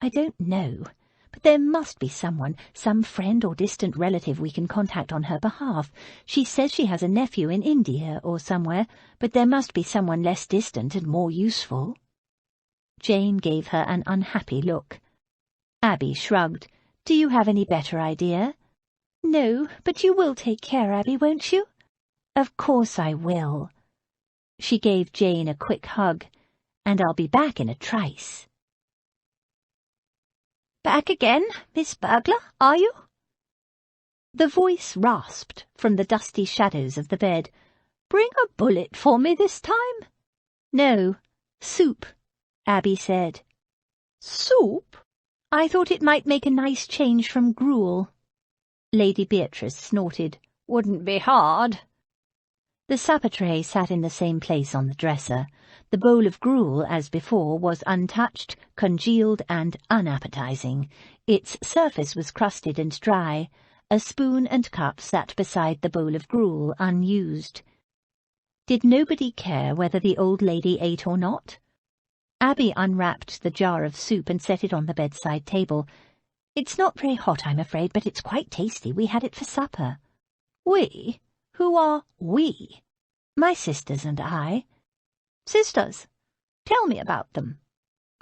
"I don't know, but there must be someone, some friend or distant relative we can contact on her behalf. She says she has a nephew in India or somewhere, but there must be someone less distant and more useful." Jane gave her an unhappy look. Abby shrugged. "Do you have any better idea?" "No, but you will take care, Abby, won't you?" "Of course I will." She gave Jane a quick hug. "And I'll be back in a trice." "Back again, Miss Burglar, are you?" The voice rasped from the dusty shadows of the bed. "Bring a bullet for me this time?" "No, soup," Abby said. "Soup? I thought it might make a nice change from gruel." Lady Beatrice snorted. "Wouldn't be hard. The supper tray sat in the same place on the dresser. The bowl of gruel, as before, was untouched, congealed, and unappetizing. Its surface was crusted and dry. A spoon and cup sat beside the bowl of gruel, unused. Did nobody care whether the old lady ate or not? Abby unwrapped the jar of soup and set it on the bedside table. "It's not very hot, I'm afraid, but it's quite tasty. We had it for supper." "We? Who are we?" "My sisters and I." "Sisters? Tell me about them."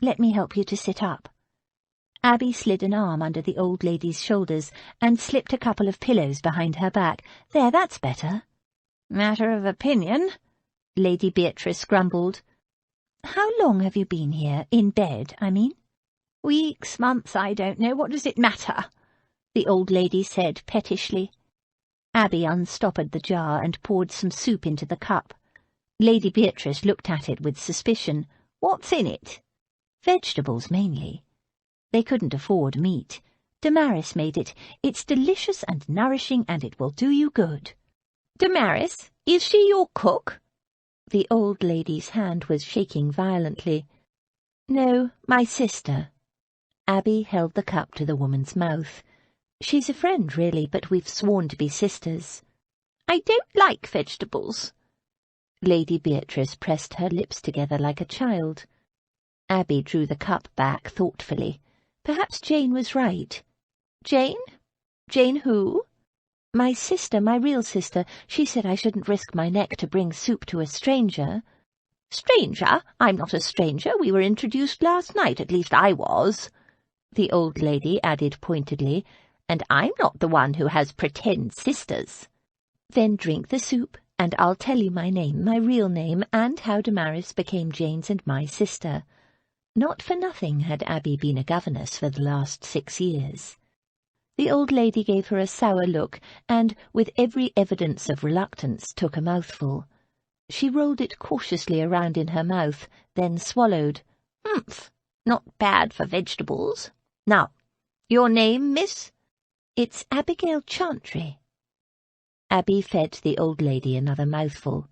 "Let me help you to sit up." Abby slid an arm under the old lady's shoulders and slipped a couple of pillows behind her back. "There, that's better." "Matter of opinion," Lady Beatrice grumbled. "How long have you been here? In bed, I mean?" "Weeks, months, I don't know. What does it matter?" the old lady said pettishly. Abby unstoppered the jar and poured some soup into the cup. Lady Beatrice looked at it with suspicion. "What's in it?" "Vegetables, mainly. They couldn't afford meat. Damaris made it. It's delicious and nourishing, and it will do you good." "Damaris? Is she your cook?" The old lady's hand was shaking violently. "No, my sister." Abby held the cup to the woman's mouth. "She's a friend, really, but we've sworn to be sisters." "I don't like vegetables." Lady Beatrice pressed her lips together like a child. Abby drew the cup back thoughtfully. Perhaps Jane was right. "Jane? Jane who?" "My sister, my real sister. She said I shouldn't risk my neck to bring soup to a stranger." "Stranger? I'm not a stranger. We were introduced last night, at least I was," the old lady added pointedly, "and I'm not the one who has pretend sisters." "Then drink the soup, and I'll tell you my name, my real name, and how Damaris became Jane's and my sister." Not for nothing had Abby been a governess for the last 6 years. The old lady gave her a sour look, and, with every evidence of reluctance, took a mouthful. She rolled it cautiously around in her mouth, then swallowed. "Humph! Not bad for vegetables. Now, your name, miss?" "It's Abigail Chantry." Abby fed the old lady another mouthful.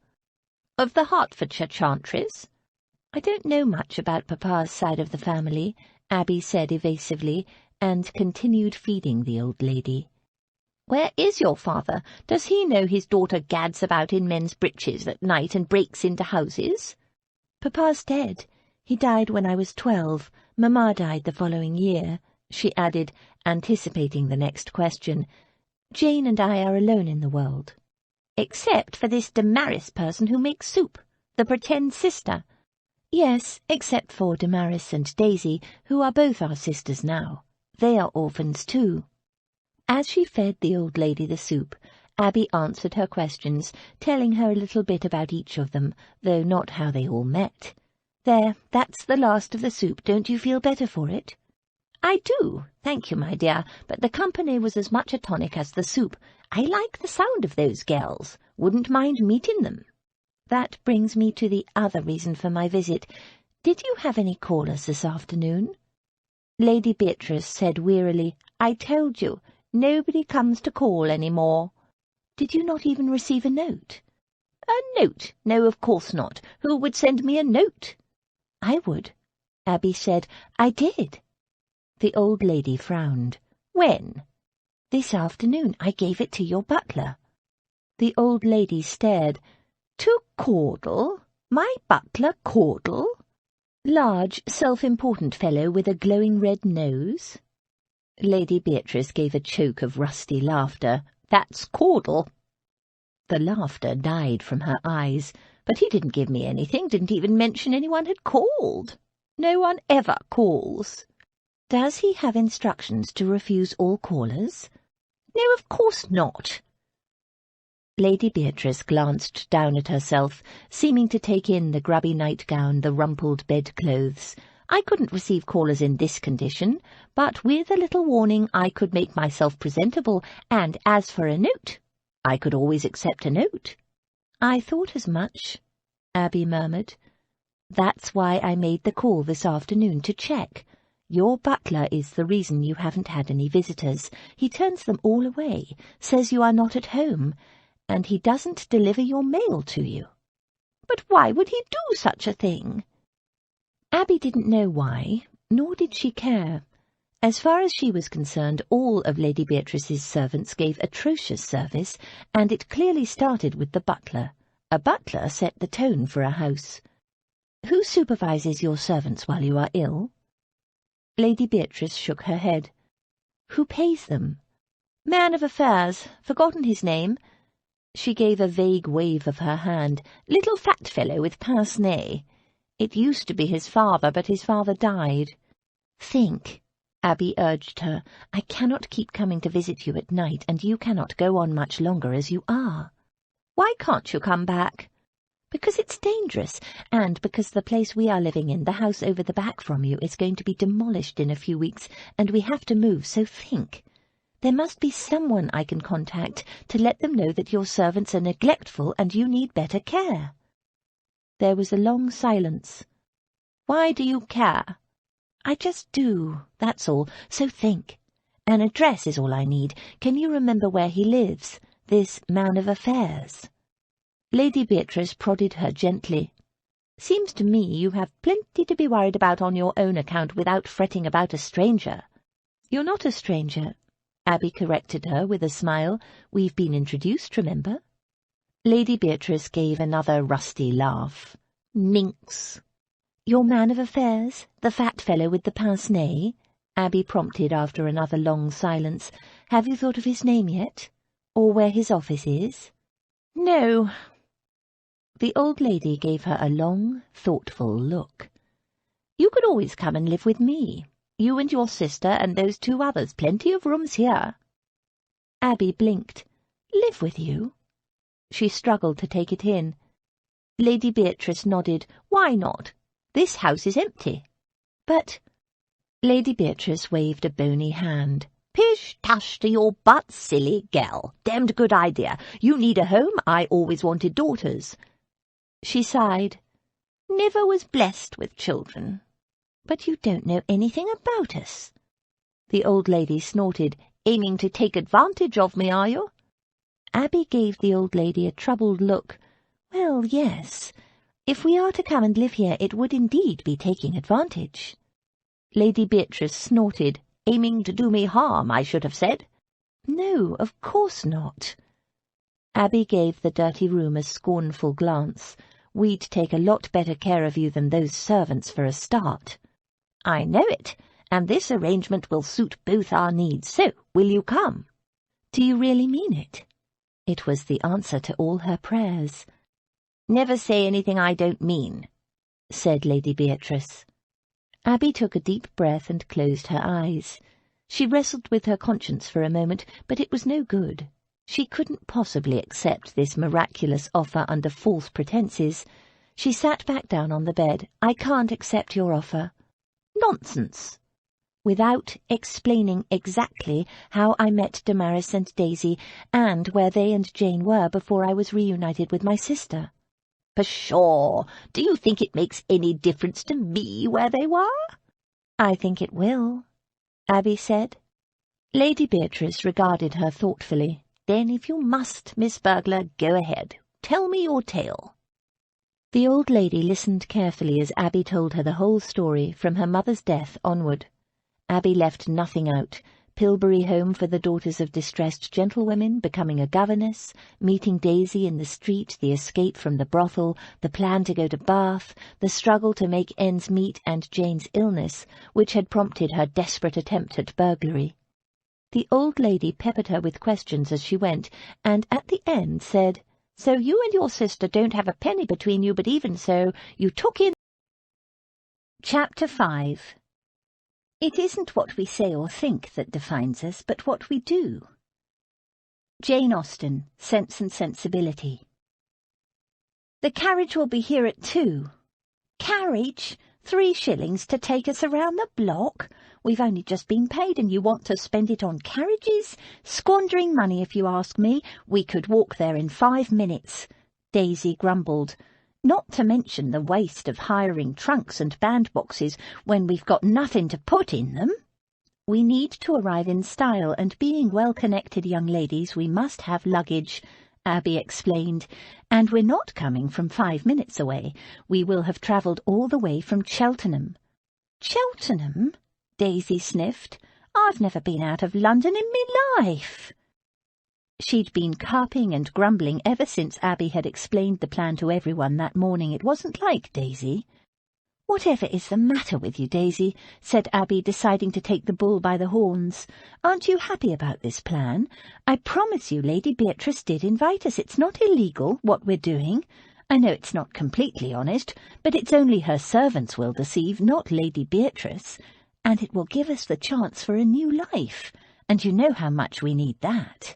"Of the Hertfordshire Chantrys?" "I don't know much about Papa's side of the family," Abby said evasively, and continued feeding the old lady. "Where is your father? Does he know his daughter gads about in men's breeches at night and breaks into houses?" "Papa's dead. He died when I was 12. Mamma died the following year," she added, anticipating the next question. "Jane and I are alone in the world." "Except for this Damaris person who makes soup, the pretend sister?" "Yes, except for Damaris and Daisy, who are both our sisters now. They are orphans too." As she fed the old lady the soup, Abby answered her questions, telling her a little bit about each of them, though not how they all met. "There, that's the last of the soup. Don't you feel better for it?" "I do, thank you, my dear, but the company was as much a tonic as the soup. I like the sound of those girls. Wouldn't mind meeting them." "That brings me to the other reason for my visit. Did you have any callers this afternoon?" Lady Beatrice said wearily, "I told you, nobody comes to call any more." "Did you not even receive a note?" "A note? No, of course not. Who would send me a note?" "I would." Abby said, "I did." The old lady frowned. "When?" "This afternoon. I gave it to your butler." The old lady stared. "To Caudle? My butler Caudle? Large, self-important fellow with a glowing red nose?" Lady Beatrice gave a choke of rusty laughter. "That's Caudle." The laughter died from her eyes. "But he didn't give me anything, didn't even mention anyone had called. No one ever calls." "Does he have instructions to refuse all callers?" "No, of course not." Lady Beatrice glanced down at herself, seeming to take in the grubby nightgown, the rumpled bedclothes. "I couldn't receive callers in this condition, but with a little warning I could make myself presentable, and as for a note, I could always accept a note." "I thought as much," Abby murmured. "That's why I made the call this afternoon, to check. Your butler is the reason you haven't had any visitors. He turns them all away, says you are not at home, and he doesn't deliver your mail to you." "But why would he do such a thing?" Abby didn't know why, nor did she care. As far as she was concerned, all of Lady Beatrice's servants gave atrocious service, and it clearly started with the butler. A butler set the tone for a house. "Who supervises your servants while you are ill?" Lady Beatrice shook her head. "Who pays them?" "Man of affairs. Forgotten his name." She gave a vague wave of her hand. "Little fat fellow with pince-nez. It used to be his father, but his father died." "Think," Abby urged her. "I cannot keep coming to visit you at night, and you cannot go on much longer as you are." "Why can't you come back?" "Because it's dangerous, and because the place we are living in, the house over the back from you, is going to be demolished in a few weeks, and we have to move, so think. There must be someone I can contact to let them know that your servants are neglectful and you need better care." There was a long silence. "Why do you care?" "I just do, that's all, so think. An address is all I need. Can you remember where he lives, this man of affairs?" Lady Beatrice prodded her gently. "Seems to me you have plenty to be worried about on your own account without fretting about a stranger." "You're not a stranger," Abby corrected her with a smile. "We've been introduced, remember?" Lady Beatrice gave another rusty laugh. "Minx." "Your man of affairs, the fat fellow with the pince-nez?" Abby prompted after another long silence. "Have you thought of his name yet? Or where his office is?" "No." The old lady gave her a long, thoughtful look. "You could always come and live with me. You and your sister and those two others. Plenty of rooms here." Abby blinked. "Live with you?" She struggled to take it in. Lady Beatrice nodded. "Why not? This house is empty." "But—" Lady Beatrice waved a bony hand. "Pish-tush to your butt, silly gel. Damned good idea. You need a home. I always wanted daughters." She sighed. "Never was blessed with children." "But you don't know anything about us." The old lady snorted. "Aiming to take advantage of me, are you?" Abby gave the old lady a troubled look. "Well, yes. If we are to come and live here, it would indeed be taking advantage." Lady Beatrice snorted. "Aiming to do me harm, I should have said." "No, of course not." Abby gave the dirty room a scornful glance. "We'd take a lot better care of you than those servants for a start." "I know it, and this arrangement will suit both our needs, so will you come?" "Do you really mean it?" It was the answer to all her prayers. "Never say anything I don't mean," said Lady Beatrice. Abby took a deep breath and closed her eyes. She wrestled with her conscience for a moment, but it was no good. She couldn't possibly accept this miraculous offer under false pretenses. She sat back down on the bed. "I can't accept your offer." "Nonsense." "Without explaining exactly how I met Damaris and Daisy, and where they and Jane were before I was reunited with my sister." "Pshaw! Do you think it makes any difference to me where they were?" "I think it will," Abby said. Lady Beatrice regarded her thoughtfully. "Then if you must, Miss Burglar, go ahead. Tell me your tale." The old lady listened carefully as Abby told her the whole story, from her mother's death onward. Abby left nothing out. Pilbury Home for the daughters of distressed gentlewomen, becoming a governess, meeting Daisy in the street, the escape from the brothel, the plan to go to Bath, the struggle to make ends meet, and Jane's illness, which had prompted her desperate attempt at burglary. The old lady peppered her with questions as she went, and at the end said, "So you and your sister don't have a penny between you, but even so, you took in—" Chapter 5. It isn't what we say or think that defines us, but what we do. Jane Austen, Sense and Sensibility. "The carriage will be here at 2. "Carriage? 3 shillings to take us around the block? We've only just been paid and you want to spend it on carriages? Squandering money, if you ask me. We could walk there in 5 minutes." Daisy grumbled. "Not to mention the waste of hiring trunks and bandboxes when we've got nothing to put in them." "We need to arrive in style, and being well-connected young ladies, we must have luggage. Abby explained, "and we're not coming from 5 minutes away. We will have travelled all the way from Cheltenham." "Cheltenham?" Daisy sniffed. "I've never been out of London in me life." She'd been carping and grumbling ever since Abby had explained the plan to everyone that morning. It wasn't like Daisy. "Whatever is the matter with you, Daisy?" said Abby, deciding to take the bull by the horns. "Aren't you happy about this plan? I promise you Lady Beatrice did invite us. It's not illegal, what we're doing. I know it's not completely honest, but it's only her servants we'll deceive, not Lady Beatrice. And it will give us the chance for a new life, and you know how much we need that."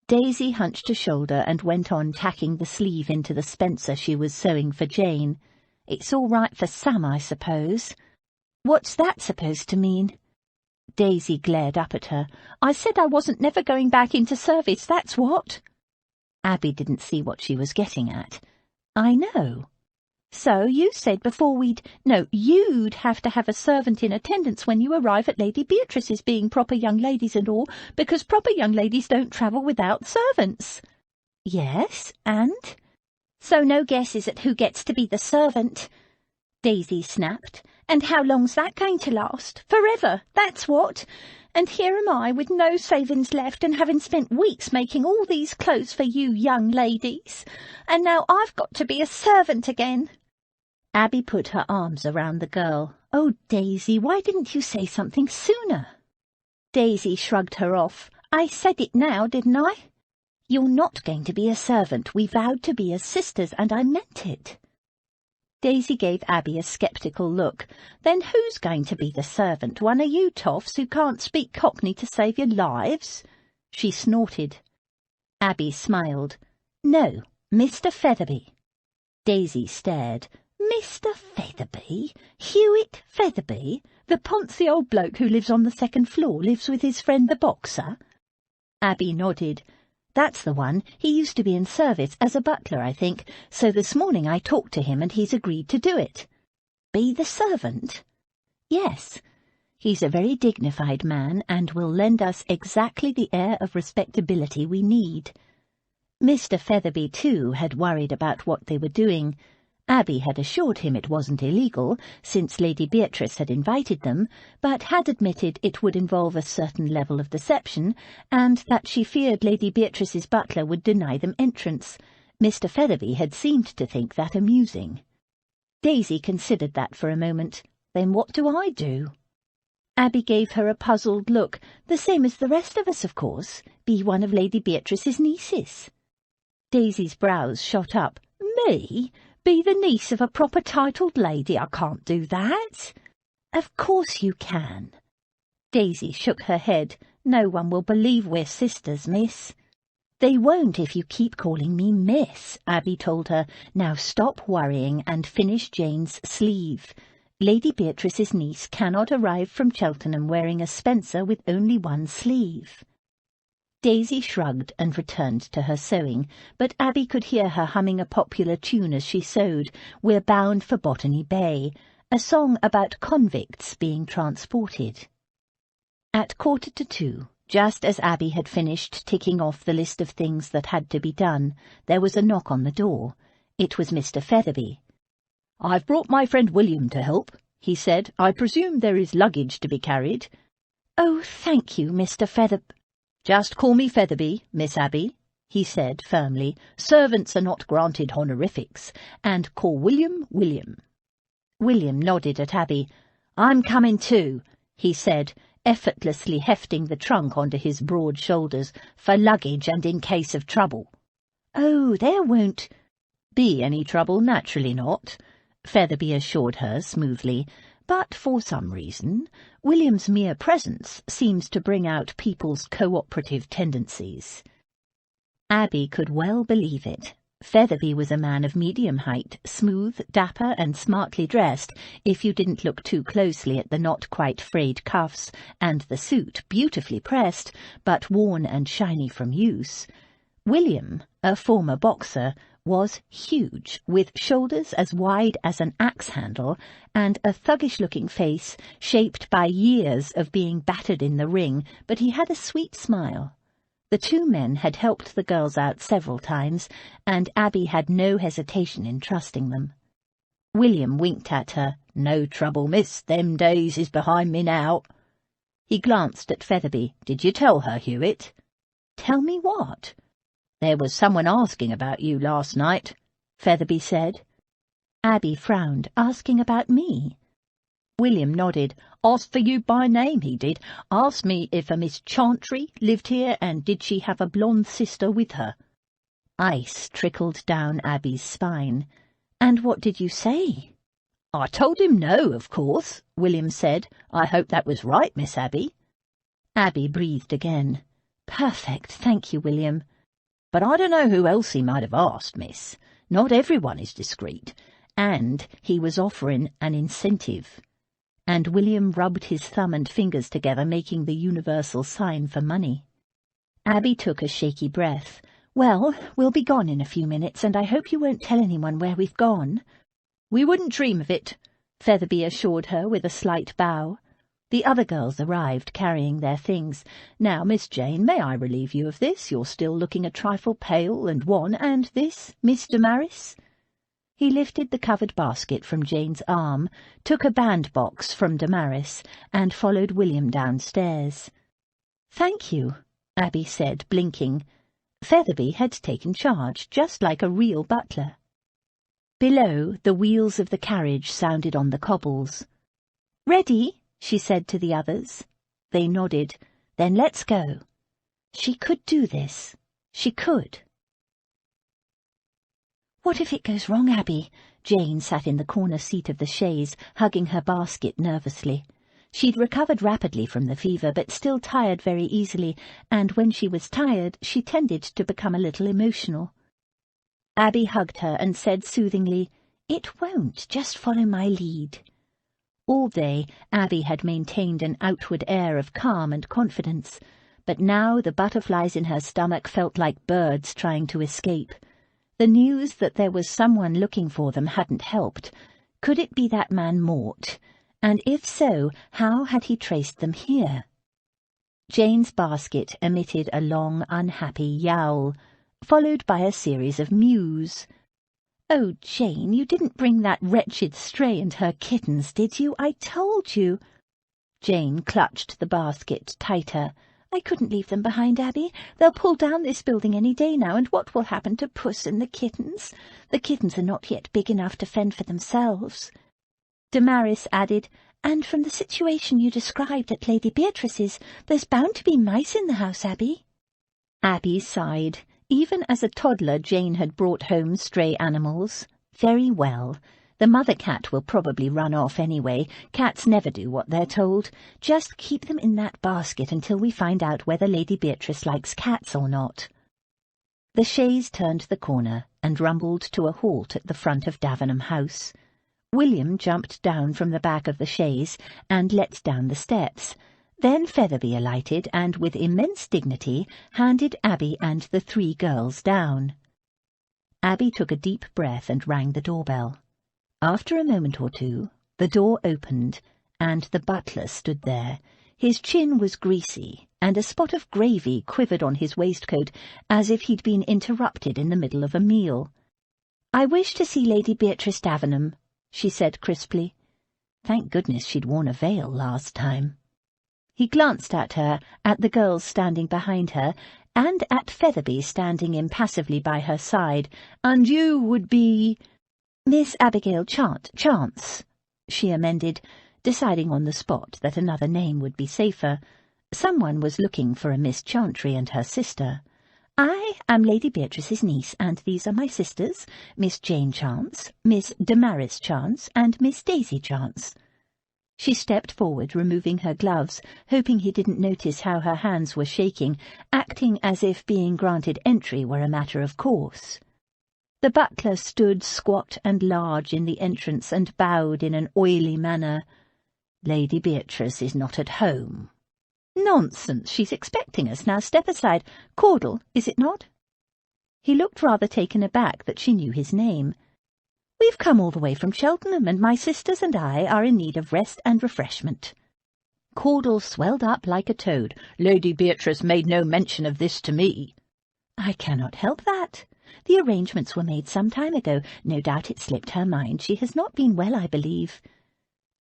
Daisy hunched a shoulder and went on tacking the sleeve into the spencer she was sewing for Jane. "It's all right for some, I suppose." "What's that supposed to mean?" Daisy glared up at her. "I said I wasn't never going back into service, that's what." Abby didn't see what she was getting at. "I know. So you said before you'd have to have a servant in attendance when you arrive at Lady Beatrice's, being proper young ladies and all, because proper young ladies don't travel without servants." "Yes, and?" "So no guesses at who gets to be the servant," Daisy snapped. "And how long's that going to last? Forever, that's what. And here am I with no savings left and having spent weeks making all these clothes for you young ladies. And now I've got to be a servant again." Abby put her arms around the girl. "Oh, Daisy, why didn't you say something sooner?" Daisy shrugged her off. "I said it now, didn't I? You're not going to be a servant. We vowed to be as sisters, and I meant it." Daisy gave Abby a sceptical look. "Then who's going to be the servant? One of you toffs who can't speak Cockney to save your lives?" She snorted. Abby smiled. "No, Mr. Featherby." Daisy stared. "Mr. Featherby? Hewitt Featherby? The poncy old bloke who lives on the second floor, lives with his friend the boxer?" Abby nodded. "That's the one. He used to be in service as a butler, I think, so this morning I talked to him and he's agreed to do it." "Be the servant?" "Yes. He's a very dignified man and will lend us exactly the air of respectability we need." Mr. Featherby, too, had worried about what they were doing. Abby had assured him it wasn't illegal, since Lady Beatrice had invited them, but had admitted it would involve a certain level of deception, and that she feared Lady Beatrice's butler would deny them entrance. Mr. Featherby had seemed to think that amusing. Daisy considered that for a moment. "Then what do I do?" Abby gave her a puzzled look. "The same as the rest of us, of course. Be one of Lady Beatrice's nieces." Daisy's brows shot up. "Me? Be the niece of a proper titled lady? I can't do that." "Of course you can." Daisy shook her head. "No one will believe we're sisters, miss." "They won't if you keep calling me miss," Abby told her. "Now stop worrying and finish Jane's sleeve. Lady Beatrice's niece cannot arrive from Cheltenham wearing a spencer with only one sleeve." Daisy shrugged and returned to her sewing, but Abby could hear her humming a popular tune as she sewed, "We're Bound for Botany Bay," a song about convicts being transported. At 1:45, just as Abby had finished ticking off the list of things that had to be done, there was a knock on the door. It was Mr. Featherby. "I've brought my friend William to help," he said. "I presume there is luggage to be carried." "Oh, thank you, Mr. Featherby." "Just call me Featherby, Miss Abby," he said firmly. "Servants are not granted honorifics. And call William, William." William nodded at Abby. "I'm coming too," he said, effortlessly hefting the trunk onto his broad shoulders, "for luggage and in case of trouble." "Oh, there won't be any trouble, naturally not," Featherby assured her smoothly. "But for some reason, William's mere presence seems to bring out people's cooperative tendencies." Abby could well believe it. Featherby was a man of medium height, smooth, dapper, and smartly dressed, if you didn't look too closely at the not-quite-frayed cuffs, and the suit, beautifully pressed, but worn and shiny from use. William, a former boxer, was huge, with shoulders as wide as an axe-handle, and a thuggish-looking face shaped by years of being battered in the ring, but he had a sweet smile. The two men had helped the girls out several times, and Abby had no hesitation in trusting them. William winked at her. "No trouble, miss. Them days is behind me now." He glanced at Featherby. "Did you tell her, Hewitt?" "Tell me what?" "There was someone asking about you last night," Featherby said. Abby frowned. "Asking about me?" William nodded. "Asked for you by name, he did. Asked me if a Miss Chantry lived here, and did she have a blonde sister with her." Ice trickled down Abby's spine. "And what did you say?" "I told him no, of course," William said. "I hope that was right, Miss Abby." Abby breathed again. "Perfect, thank you, William." "But I don't know who else he might have asked, miss. Not everyone is discreet. And he was offering an incentive." And William rubbed his thumb and fingers together, making the universal sign for money. Abby took a shaky breath. "Well, we'll be gone in a few minutes, and I hope you won't tell anyone where we've gone." "We wouldn't dream of it," Featherby assured her with a slight bow. The other girls arrived, carrying their things. "Now, Miss Jane, may I relieve you of this? You're still looking a trifle pale and wan. And this, Miss Damaris?" He lifted the covered basket from Jane's arm, took a bandbox from Damaris, and followed William downstairs. "Thank you," Abby said, blinking. Featherby had taken charge, just like a real butler. Below, the wheels of the carriage sounded on the cobbles. "Ready?" she said to the others. They nodded. "Then let's go." She could do this. She could. "What if it goes wrong, Abby?" Jane sat in the corner seat of the chaise, hugging her basket nervously. She'd recovered rapidly from the fever, but still tired very easily, and when she was tired, she tended to become a little emotional. Abby hugged her and said soothingly, "It won't. Just follow my lead." All day, Abby had maintained an outward air of calm and confidence, but now the butterflies in her stomach felt like birds trying to escape. The news that there was someone looking for them hadn't helped. Could it be that man Mort? And if so, how had he traced them here? Jane's basket emitted a long, unhappy yowl, followed by a series of mews. "Oh, Jane, you didn't bring that wretched stray and her kittens, did you? I told you." Jane clutched the basket tighter. "I couldn't leave them behind, Abby. They'll pull down this building any day now, and what will happen to Puss and the kittens? The kittens are not yet big enough to fend for themselves." Damaris added, "And from the situation you described at Lady Beatrice's, there's bound to be mice in the house, Abby." Abby sighed. Even as a toddler, Jane had brought home stray animals. Very well. The mother cat will probably run off anyway. Cats never do what they're told. Just keep them in that basket until we find out whether Lady Beatrice likes cats or not. The chaise turned the corner and rumbled to a halt at the front of Davenham House. William jumped down from the back of the chaise and let down the steps. Then Featherby alighted and, with immense dignity, handed Abby and the three girls down. Abby took a deep breath and rang the doorbell. After a moment or two, the door opened, and the butler stood there. His chin was greasy, and a spot of gravy quivered on his waistcoat, as if he'd been interrupted in the middle of a meal. "I wish to see Lady Beatrice Davenham," she said crisply. Thank goodness she'd worn a veil last time. He glanced at her, at the girls standing behind her, and at Featherby standing impassively by her side. "And you would be—" "Miss Abigail Chance," she amended, deciding on the spot that another name would be safer. Someone was looking for a Miss Chantry and her sister. "I am Lady Beatrice's niece, and these are my sisters, Miss Jane Chance, Miss Damaris Chance, and Miss Daisy Chance." She stepped forward, removing her gloves, hoping he didn't notice how her hands were shaking, acting as if being granted entry were a matter of course. The butler stood squat and large in the entrance and bowed in an oily manner. "Lady Beatrice is not at home." "Nonsense, she's expecting us. Now step aside. Caudle, is it not?" He looked rather taken aback that she knew his name. "We've come all the way from Cheltenham, and my sisters and I are in need of rest and refreshment." Caudle swelled up like a toad. "Lady Beatrice made no mention of this to me." "I cannot help that. The arrangements were made some time ago. No doubt it slipped her mind. She has not been well, I believe."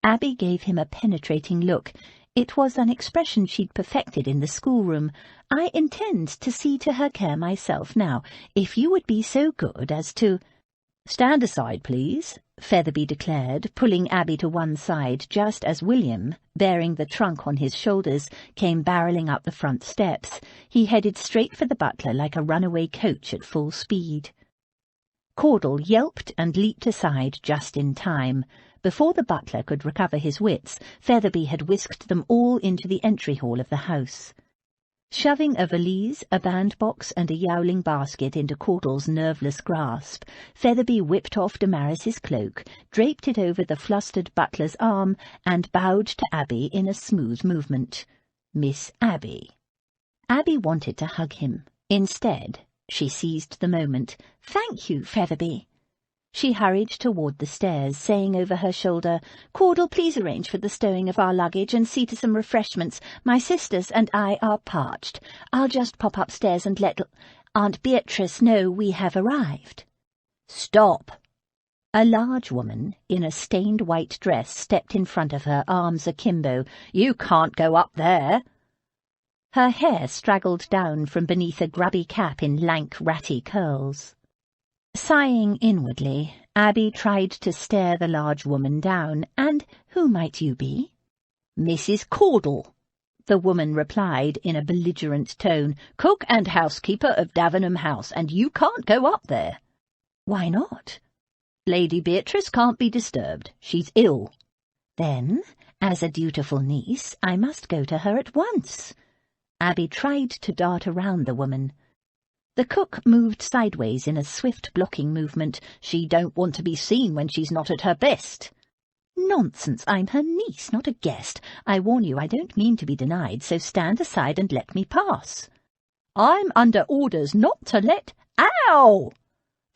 Abby gave him a penetrating look. It was an expression she'd perfected in the schoolroom. "I intend to see to her care myself now, if you would be so good as to—" "Stand aside, please," Featherby declared, pulling Abby to one side just as William, bearing the trunk on his shoulders, came barrelling up the front steps. He headed straight for the butler like a runaway coach at full speed. Caudle yelped and leaped aside just in time. Before the butler could recover his wits, Featherby had whisked them all into the entry hall of the house. Shoving a valise, a bandbox, and a yowling basket into Caudle's nerveless grasp, Featherby whipped off Damaris's cloak, draped it over the flustered butler's arm, and bowed to Abby in a smooth movement. Miss Abby. Abby wanted to hug him. Instead, she seized the moment. "Thank you, Featherby." She hurried toward the stairs, saying over her shoulder, "Caudle, please arrange for the stowing of our luggage and see to some refreshments. My sisters and I are parched. I'll just pop upstairs and let Aunt Beatrice know we have arrived." "Stop!" A large woman in a stained white dress stepped in front of her, arms akimbo. "You can't go up there." Her hair straggled down from beneath a grubby cap in lank, ratty curls. Sighing inwardly, Abby tried to stare the large woman down. "And who might you be?" "Mrs. Caudle," the woman replied in a belligerent tone, "cook and housekeeper of Davenham House, and you can't go up there." "Why not?" "Lady Beatrice can't be disturbed. She's ill." "Then, as a dutiful niece, I must go to her at once." Abby tried to dart around the woman. The cook moved sideways in a swift blocking movement. "She don't want to be seen when she's not at her best." "Nonsense, I'm her niece, not a guest. I warn you, I don't mean to be denied, so stand aside and let me pass." "I'm under orders not to let—" "Ow!"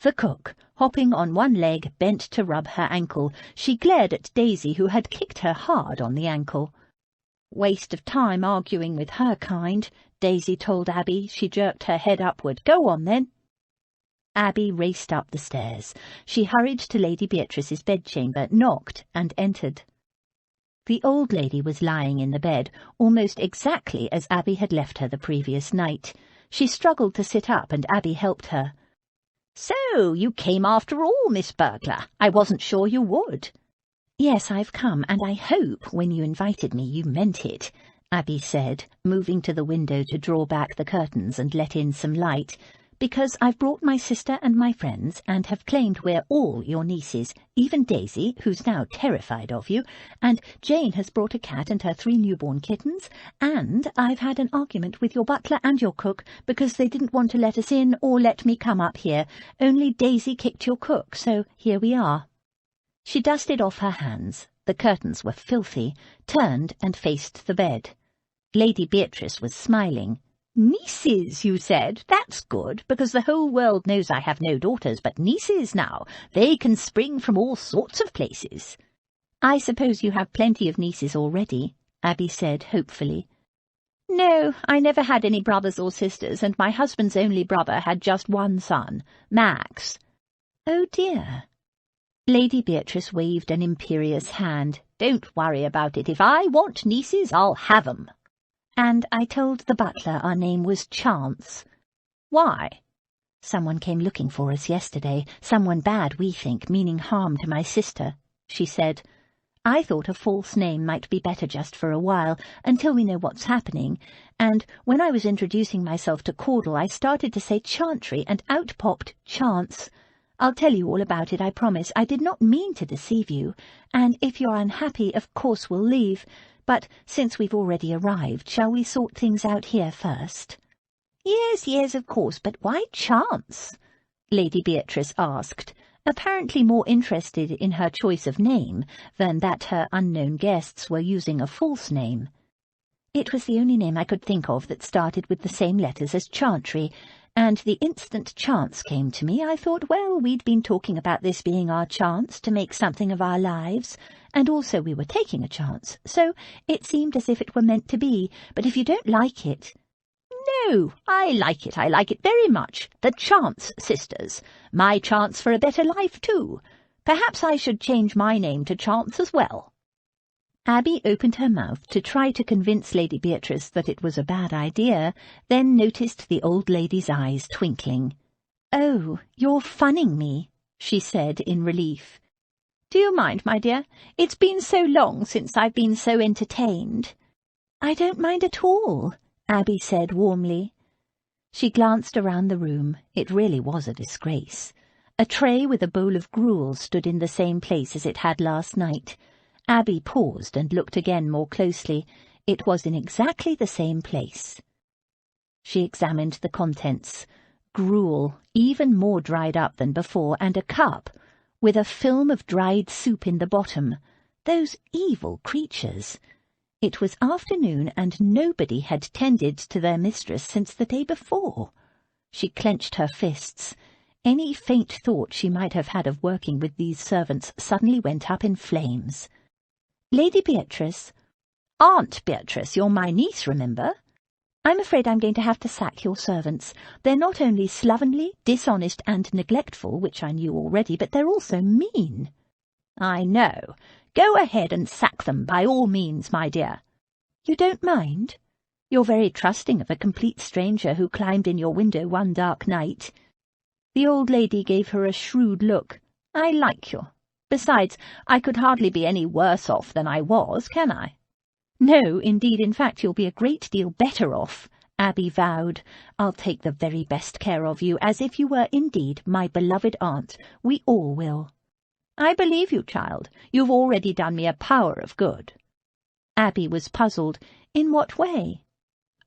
The cook, hopping on one leg, bent to rub her ankle. She glared at Daisy, who had kicked her hard on the ankle. "Waste of time arguing with her kind," Daisy told Abby. She jerked her head upward. "Go on, then." Abby raced up the stairs. She hurried to Lady Beatrice's bedchamber, knocked, and entered. The old lady was lying in the bed, almost exactly as Abby had left her the previous night. She struggled to sit up, and Abby helped her. "So, you came after all, Miss Burglar. I wasn't sure you would." "Yes, I've come, and I hope when you invited me you meant it," Abby said, moving to the window to draw back the curtains and let in some light, "because I've brought my sister and my friends, and have claimed we're all your nieces, even Daisy, who's now terrified of you, and Jane has brought a cat and her 3 newborn kittens, and I've had an argument with your butler and your cook because they didn't want to let us in or let me come up here. Only Daisy kicked your cook, so here we are." She dusted off her hands. The curtains were filthy, turned and faced the bed. Lady Beatrice was smiling. "Nieces, you said? That's good, because the whole world knows I have no daughters but nieces now. They can spring from all sorts of places." "I suppose you have plenty of nieces already," Abby said hopefully. "No, I never had any brothers or sisters, and my husband's only brother had just one son, Max." "Oh dear." Lady Beatrice waved an imperious hand. "Don't worry about it. If I want nieces, I'll have 'em." "And I told the butler our name was Chance." "Why?" "Someone came looking for us yesterday. Someone bad, we think, meaning harm to my sister," she said. "I thought a false name might be better just for a while, until we know what's happening, and when I was introducing myself to Caudle I started to say Chantry, and out popped Chance. I'll tell you all about it, I promise. I did not mean to deceive you, and if you're unhappy, of course we'll leave. But since we've already arrived, shall we sort things out here first?" Yes, of course, but why Chance?" Lady Beatrice asked, apparently more interested in her choice of name than that her unknown guests were using a false name. "It was the only name I could think of that started with the same letters as Chantry, And the instant chance came to me, I thought, well, we'd been talking about this being our chance to make something of our lives, and also we were taking a chance, so it seemed as if it were meant to be. But if you don't like it—" "No, I like it very much. The chance, sisters. My chance for a better life, too. Perhaps I should change my name to Chance as well." Abby opened her mouth to try to convince Lady Beatrice that it was a bad idea, then noticed the old lady's eyes twinkling. "Oh, you're funning me," she said in relief. "Do you mind, my dear? It's been so long since I've been so entertained." "I don't mind at all," Abby said warmly. She glanced around the room. It really was a disgrace. A tray with a bowl of gruel stood in the same place as it had last night. Abby paused and looked again more closely. It was in exactly the same place. She examined the contents. Gruel, even more dried up than before, and a cup, with a film of dried soup in the bottom. Those evil creatures! It was afternoon, and nobody had tended to their mistress since the day before. She clenched her fists. Any faint thought she might have had of working with these servants suddenly went up in flames. "Lady Beatrice." "Aunt Beatrice, you're my niece, remember?" "I'm afraid I'm going to have to sack your servants. They're not only slovenly, dishonest, and neglectful, which I knew already, but they're also mean." "I know. Go ahead and sack them by all means, my dear." "You don't mind? You're very trusting of a complete stranger who climbed in your window one dark night." The old lady gave her a shrewd look. "I like you. Besides, I could hardly be any worse off than I was, can I?" "No, indeed, in fact, you'll be a great deal better off," Abby vowed. "I'll take the very best care of you, as if you were indeed my beloved aunt. We all will." "I believe you, child. You've already done me a power of good." Abby was puzzled. In what way?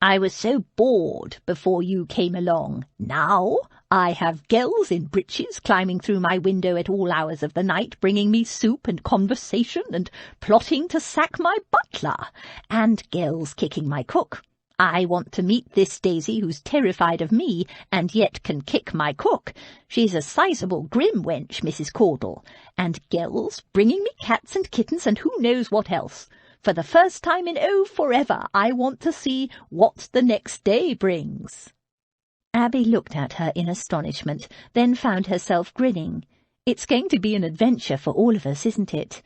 "I was so bored before you came along. Now I have girls in breeches climbing through my window at all hours of the night, bringing me soup and conversation and plotting to sack my butler, and girls kicking my cook. I want to meet this Daisy who's terrified of me and yet can kick my cook. She's a sizable grim wench, Mrs. Caudle, and girls bringing me cats and kittens and who knows what else. For the first time in forever, I want to see what the next day brings." Abby looked at her in astonishment, then found herself grinning. "It's going to be an adventure for all of us, isn't it?"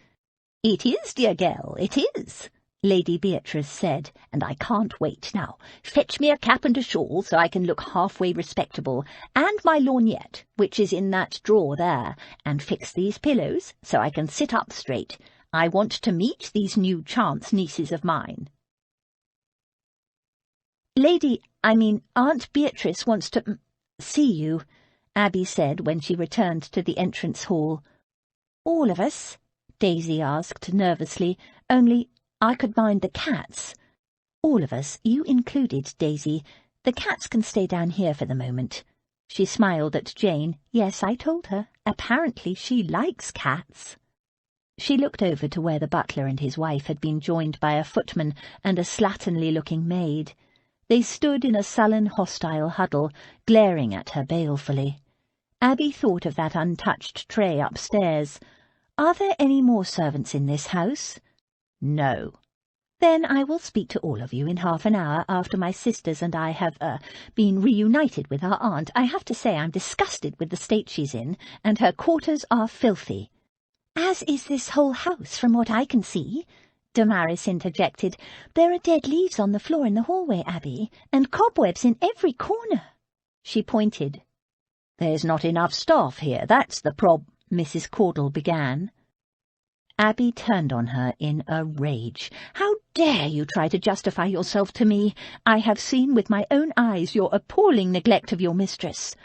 "It is, dear girl, it is," Lady Beatrice said, "and I can't wait. Now, fetch me a cap and a shawl so I can look halfway respectable, and my lorgnette, which is in that drawer there, and fix these pillows so I can sit up straight. I want to meet these new chance nieces of mine." Aunt Beatrice wants to see you," Abby said when she returned to the entrance hall. "All of us?" Daisy asked nervously. "Only I could mind the cats." "All of us, you included, Daisy. The cats can stay down here for the moment." She smiled at Jane. "Yes, I told her. Apparently she likes cats." She looked over to where the butler and his wife had been joined by a footman and a slatternly-looking maid. They stood in a sullen, hostile huddle, glaring at her balefully. Abby thought of that untouched tray upstairs. "Are there any more servants in this house?" "No." "Then I will speak to all of you in half an hour after my sisters and I have, been reunited with our aunt. I have to say I'm disgusted with the state she's in, and her quarters are filthy." "As is this whole house, from what I can see," Damaris interjected. "There are dead leaves on the floor in the hallway, Abby, and cobwebs in every corner." She pointed. "There's not enough staff here, that's the Mrs. Caudle began. Abby turned on her in a rage. "How dare you try to justify yourself to me? I have seen with my own eyes your appalling neglect of your mistress.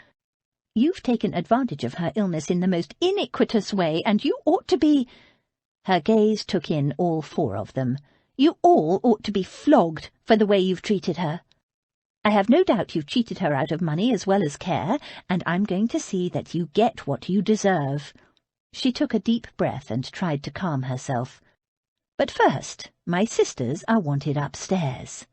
You've taken advantage of her illness in the most iniquitous way, and you ought to be—" Her gaze took in all four of them. "You all ought to be flogged for the way you've treated her. I have no doubt you've cheated her out of money as well as care, and I'm going to see that you get what you deserve." She took a deep breath and tried to calm herself. "But first, my sisters are wanted upstairs."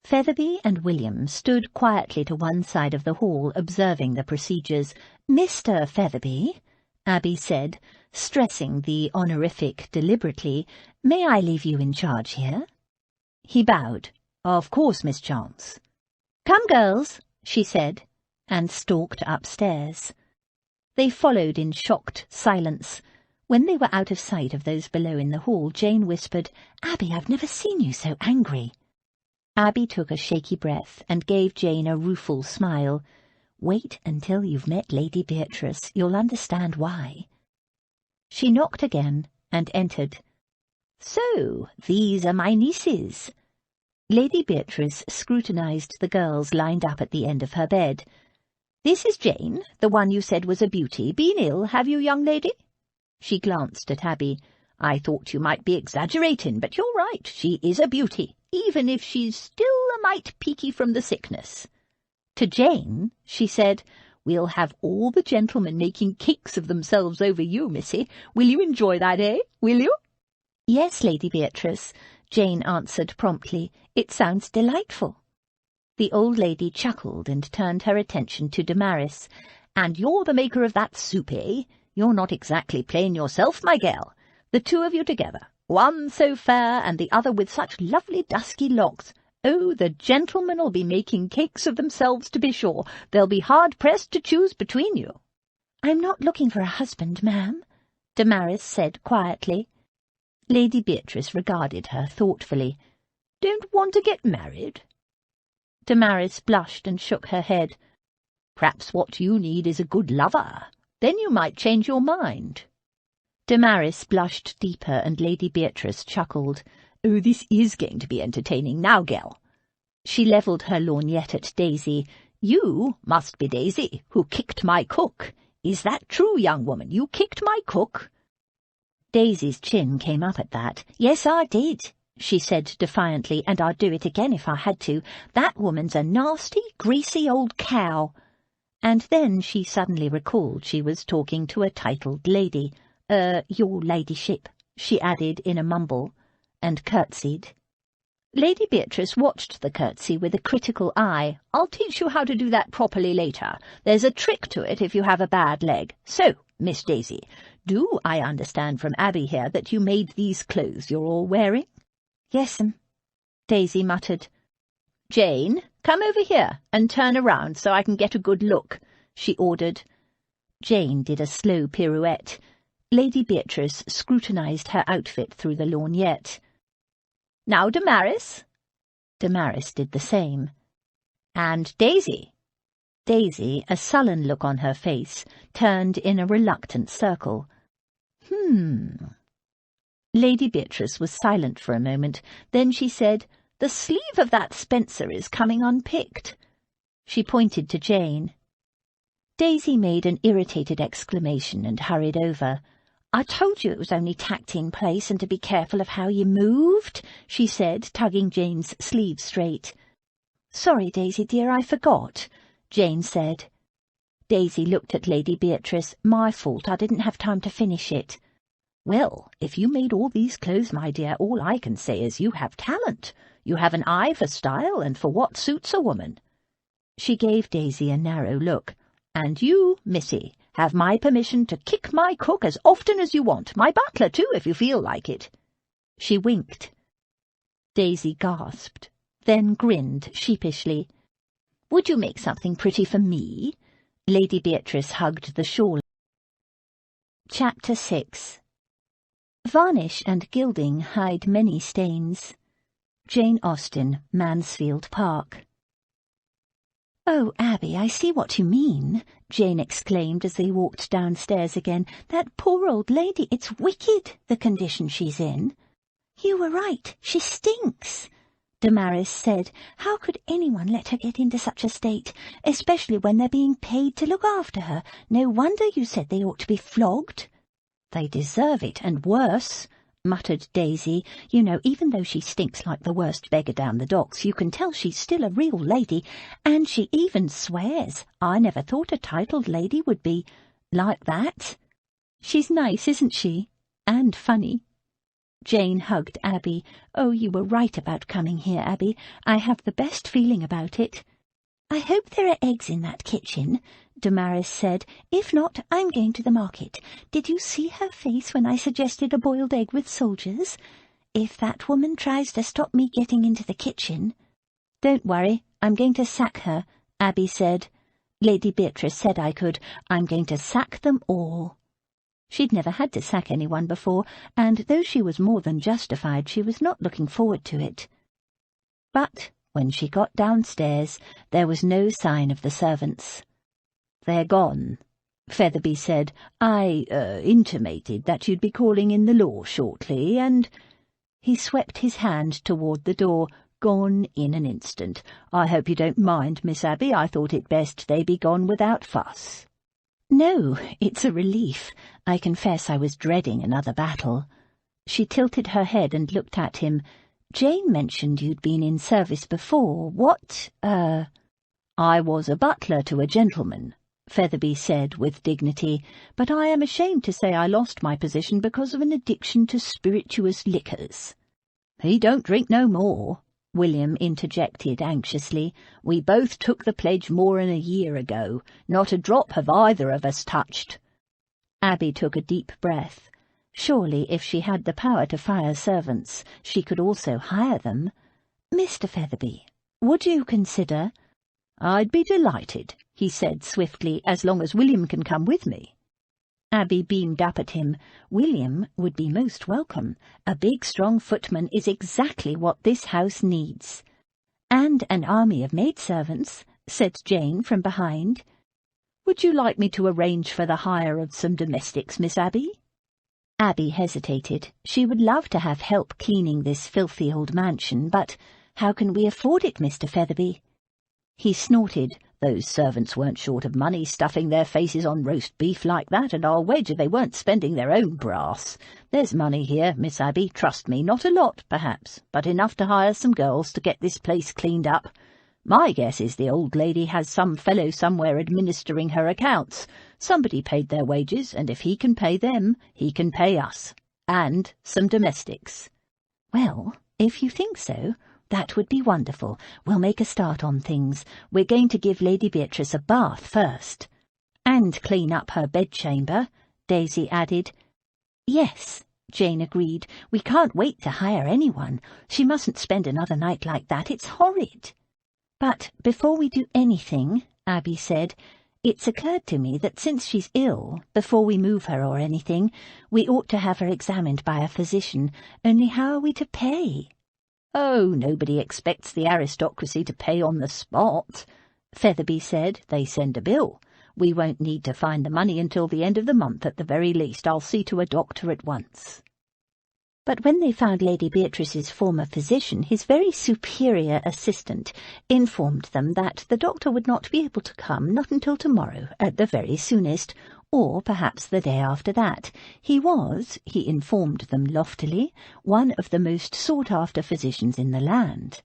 Featherby and William stood quietly to one side of the hall, observing the procedures. "Mr. Featherby," Abby said, stressing the honorific deliberately, "may I leave you in charge here?" He bowed. "Of course, Miss Chance." "Come, girls," she said, and stalked upstairs. They followed in shocked silence. When they were out of sight of those below in the hall, Jane whispered, "Abby, I've never seen you so angry." Abby took a shaky breath and gave Jane a rueful smile. "Wait until you've met Lady Beatrice. You'll understand why." She knocked again and entered. "So, these are my nieces." Lady Beatrice scrutinized the girls lined up at the end of her bed. "This is Jane, the one you said was a beauty. Been ill, have you, young lady?" She glanced at Abby. "I thought you might be exaggerating, but you're right. She is a beauty, even if she's still a mite peaky from the sickness." To Jane, she said, "We'll have all the gentlemen making cakes of themselves over you, missy. Will you enjoy that, eh? Will you?" "Yes, Lady Beatrice," Jane answered promptly. "It sounds delightful." The old lady chuckled and turned her attention to Damaris. "And you're the maker of that soup, eh? You're not exactly plain yourself, my girl. The two of you together, one so fair and the other with such lovely dusky locks. Oh, the gentlemen'll be making cakes of themselves, to be sure. They'll be hard-pressed to choose between you." "I'm not looking for a husband, ma'am," Damaris said quietly. Lady Beatrice regarded her thoughtfully. "Don't want to get married?" Damaris blushed and shook her head. "Perhaps what you need is a good lover. Then you might change your mind." Damaris blushed deeper, and Lady Beatrice chuckled. "Oh, this is going to be entertaining now, gal." She levelled her lorgnette at Daisy. "You must be Daisy, who kicked my cook. Is that true, young woman? You kicked my cook?" Daisy's chin came up at that. "Yes, I did," she said defiantly, "and I'd do it again if I had to. That woman's a nasty, greasy old cow." And then she suddenly recalled she was talking to a titled lady. Your ladyship," she added in a mumble, and curtsied. Lady Beatrice watched the curtsy with a critical eye. "I'll teach you how to do that properly later. There's a trick to it if you have a bad leg. So, Miss Daisy, do I understand from Abby here that you made these clothes you're all wearing?" "Yes'm," Daisy muttered. "Jane, come over here and turn around so I can get a good look," she ordered. Jane did a slow pirouette. Lady Beatrice scrutinized her outfit through the lorgnette. "Now, Damaris." Damaris did the same. "And Daisy." Daisy, a sullen look on her face, turned in a reluctant circle. Lady Beatrice was silent for a moment. Then she said, "The sleeve of that Spencer is coming unpicked." She pointed to Jane. Daisy made an irritated exclamation and hurried over. "I told you it was only tacked in place and to be careful of how you moved," she said, tugging Jane's sleeve straight. "Sorry, Daisy dear, I forgot," Jane said. Daisy looked at Lady Beatrice. "My fault, I didn't have time to finish it." "Well, if you made all these clothes, my dear, all I can say is you have talent. You have an eye for style and for what suits a woman." She gave Daisy a narrow look. "And you, missy, have my permission to kick my cook as often as you want, my butler too, if you feel like it." She winked. Daisy gasped, then grinned sheepishly. "Would you make something pretty for me?" Lady Beatrice hugged the shawl. Chapter 6. Varnish and gilding hide many stains. Jane Austen, Mansfield Park. "Oh, Abby, I see what you mean," Jane exclaimed as they walked downstairs again. "That poor old lady, it's wicked, the condition she's in." "You were right, she stinks," Damaris said. "How could anyone let her get into such a state, especially when they're being paid to look after her? No wonder you said they ought to be flogged." "They deserve it, and worse," muttered Daisy. "You know, even though she stinks like the worst beggar down the docks, you can tell she's still a real lady, and she even swears. I never thought a titled lady would be like that." "She's nice, isn't she? And funny." Jane hugged Abby. "Oh, you were right about coming here, Abby. I have the best feeling about it." "I hope there are eggs in that kitchen," Damaris said. "If not, I'm going to the market. Did you see her face when I suggested a boiled egg with soldiers? If that woman tries to stop me getting into the kitchen—" "Don't worry, I'm going to sack her," Abby said. "Lady Beatrice said I could. I'm going to sack them all." She'd never had to sack anyone before, and though she was more than justified, she was not looking forward to it. But when she got downstairs, there was no sign of the servants. "They're gone," Featherby said. "I intimated that you'd be calling in the law shortly, and—" He swept his hand toward the door. "Gone in an instant. I hope you don't mind, Miss Abby. I thought it best they be gone without fuss." "No, it's a relief. I confess I was dreading another battle." She tilted her head and looked at him. "Jane mentioned you'd been in service before. What, "I was a butler to a gentleman," Featherby said with dignity, "but I am ashamed to say I lost my position because of an addiction to spirituous liquors." "He don't drink no more," William interjected anxiously. "We both took the pledge more'n a year ago. Not a drop have either of us touched." Abby took a deep breath. Surely, if she had the power to fire servants, she could also hire them. "Mr. Featherby, would you consider—" "I'd be delighted," he said swiftly, "as long as William can come with me." Abby beamed up at him. William would be most welcome. A big, strong footman is exactly what this house needs. "And an army of maidservants," said Jane from behind. "Would you like me to arrange for the hire of some domestics, Miss Abby?" Abby hesitated. She would love to have help cleaning this filthy old mansion, but how can we afford it, Mr. Featherby? He snorted. Those servants weren't short of money, stuffing their faces on roast beef like that, and I'll wager they weren't spending their own brass. There's money here, Miss Abby, trust me, not a lot, perhaps, but enough to hire some girls to get this place cleaned up. My guess is the old lady has some fellow somewhere administering her accounts. Somebody paid their wages, and if he can pay them, he can pay us. And some domestics." "Well, if you think so, that would be wonderful. We'll make a start on things. We're going to give Lady Beatrice a bath first." "And clean up her bedchamber," Daisy added. "Yes," Jane agreed. "We can't wait to hire anyone. She mustn't spend another night like that. It's horrid." "But before we do anything," Abby said, "it's occurred to me that since she's ill, before we move her or anything, we ought to have her examined by a physician. Only how are we to pay?" "Oh, nobody expects the aristocracy to pay on the spot," Featherby said. "They send a bill. We won't need to find the money until the end of the month at the very least. I'll see to a doctor at once." But when they found Lady Beatrice's former physician, his very superior assistant, informed them that the doctor would not be able to come, not until tomorrow at the very soonest, or perhaps the day after that. He was, he informed them loftily, one of the most sought-after physicians in the land.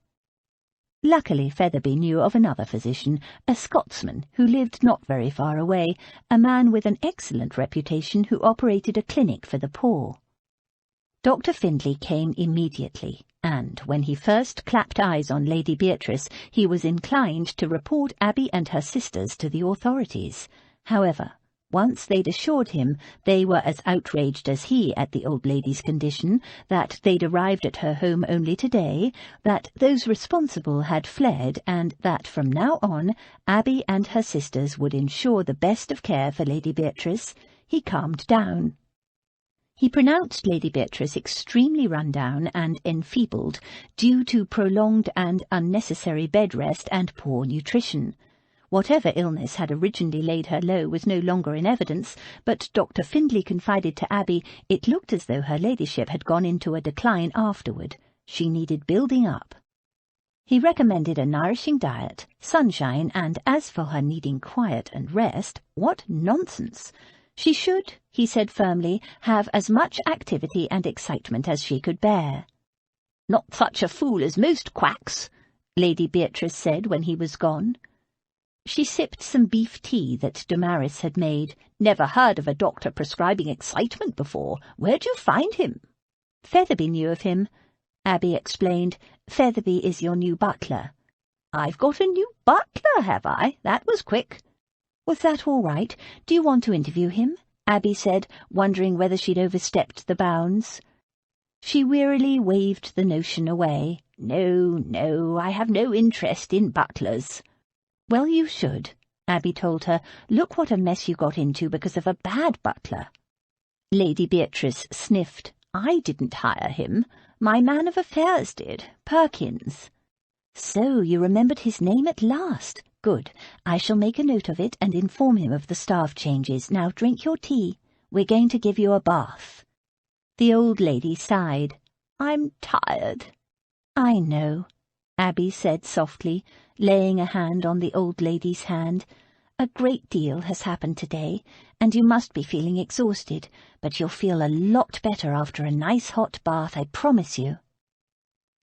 Luckily Featherby knew of another physician, a Scotsman who lived not very far away, a man with an excellent reputation who operated a clinic for the poor. Dr. Findlay came immediately, and when he first clapped eyes on Lady Beatrice, he was inclined to report Abby and her sisters to the authorities. However, once they'd assured him they were as outraged as he at the old lady's condition, that they'd arrived at her home only today, that those responsible had fled, and that from now on Abby and her sisters would ensure the best of care for Lady Beatrice, he calmed down. He pronounced Lady Beatrice extremely run down and enfeebled, due to prolonged and unnecessary bed rest and poor nutrition. Whatever illness had originally laid her low was no longer in evidence, but Dr. Findlay confided to Abby it looked as though her ladyship had gone into a decline afterward. She needed building up. He recommended a nourishing diet, sunshine, and as for her needing quiet and rest, what nonsense! She should, he said firmly, have as much activity and excitement as she could bear. "Not such a fool as most quacks," Lady Beatrice said when he was gone. She sipped some beef tea that Damaris had made. "Never heard of a doctor prescribing excitement before. Where'd you find him?" Featherby knew of him. Abby explained. Featherby is your new butler. I've got a new butler, have I? That was quick. Was that all right? Do you want to interview him? Abby said, wondering whether she'd overstepped the bounds. She wearily waved the notion away. No, I have no interest in butlers. Well, you should, Abby told her. Look what a mess you got into because of a bad butler. Lady Beatrice sniffed. I didn't hire him. My man of affairs did, Perkins. So you remembered his name at last. Good. I shall make a note of it and inform him of the staff changes. Now drink your tea. We're going to give you a bath. The old lady sighed. I'm tired. I know, Abby said softly, laying a hand on the old lady's hand. A great deal has happened today, and you must be feeling exhausted, but you'll feel a lot better after a nice hot bath, I promise you.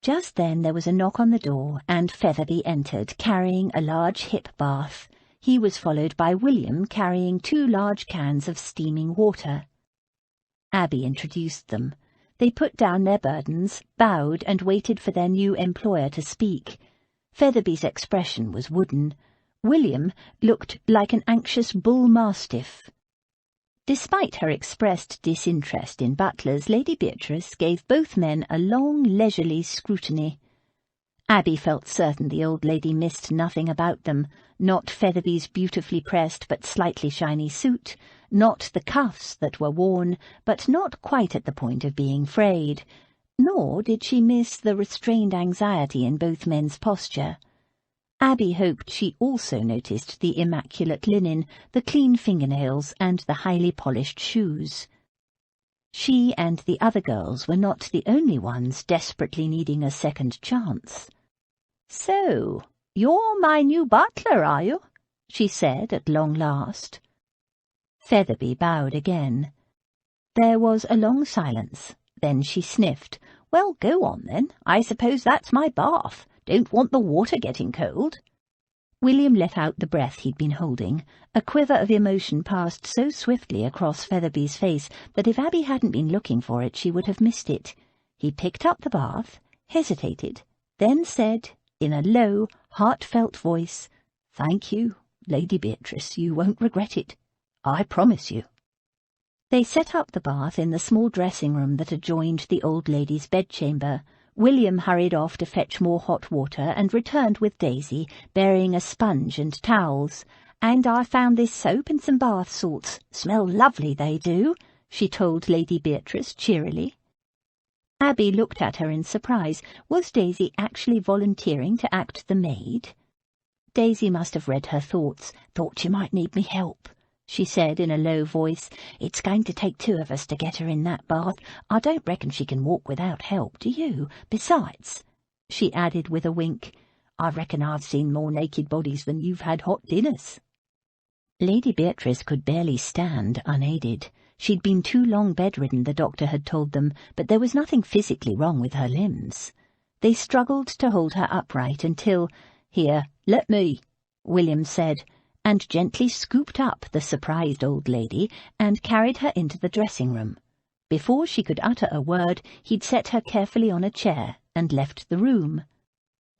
Just then there was a knock on the door, and Featherby entered, carrying a large hip bath. He was followed by William, carrying 2 large cans of steaming water. Abby introduced them. They put down their burdens, bowed, and waited for their new employer to speak. Featherby's expression was wooden. William looked like an anxious bull-mastiff. Despite her expressed disinterest in butlers, Lady Beatrice gave both men a long, leisurely scrutiny. Abby felt certain the old lady missed nothing about them, not Featherby's beautifully pressed but slightly shiny suit, not the cuffs that were worn, but not quite at the point of being frayed, nor did she miss the restrained anxiety in both men's posture. Abby hoped she also noticed the immaculate linen, the clean fingernails, and the highly polished shoes. She and the other girls were not the only ones desperately needing a second chance. "So, you're my new butler, are you?" she said at long last. Featherby bowed again. There was a long silence. Then she sniffed. "Well, go on, then. I suppose that's my bath. Don't want the water getting cold." William let out the breath he'd been holding. A quiver of emotion passed so swiftly across Featherby's face that if Abby hadn't been looking for it, she would have missed it. He picked up the bath, hesitated, then said, in a low, heartfelt voice, "Thank you, Lady Beatrice. You won't regret it. I promise you." They set up the bath in the small dressing-room that adjoined the old lady's bedchamber. William hurried off to fetch more hot water and returned with Daisy, bearing a sponge and towels. "And I found this soap and some bath salts. Smell lovely, they do," she told Lady Beatrice cheerily. Abby looked at her in surprise. Was Daisy actually volunteering to act the maid? Daisy must have read her thoughts. "Thought you might need me help," she said in a low voice. "It's going to take 2 of us to get her in that bath. I don't reckon she can walk without help, do you? Besides," she added with a wink, "I reckon I've seen more naked bodies than you've had hot dinners." Lady Beatrice could barely stand unaided. She'd been too long bedridden, the doctor had told them, but there was nothing physically wrong with her limbs. They struggled to hold her upright until, "Here, let me," William said, and gently scooped up the surprised old lady and carried her into the dressing-room. Before she could utter a word, he'd set her carefully on a chair and left the room.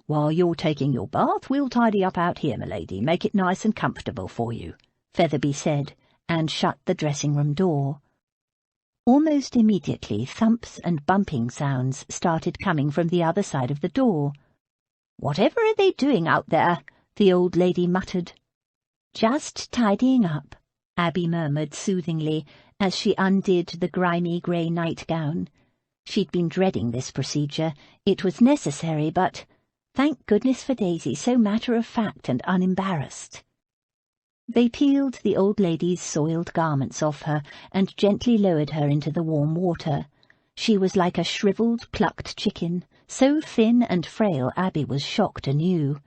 "While you're taking your bath, we'll tidy up out here, my lady, make it nice and comfortable for you," Featherby said, and shut the dressing-room door. Almost immediately, thumps and bumping sounds started coming from the other side of the door. "Whatever are they doing out there?" the old lady muttered. "Just tidying up," Abby murmured soothingly as she undid the grimy grey nightgown. She'd been dreading this procedure. It was necessary, but thank goodness for Daisy, so matter-of-fact and unembarrassed. They peeled the old lady's soiled garments off her and gently lowered her into the warm water. She was like a shriveled, plucked chicken, so thin and frail Abby was shocked anew.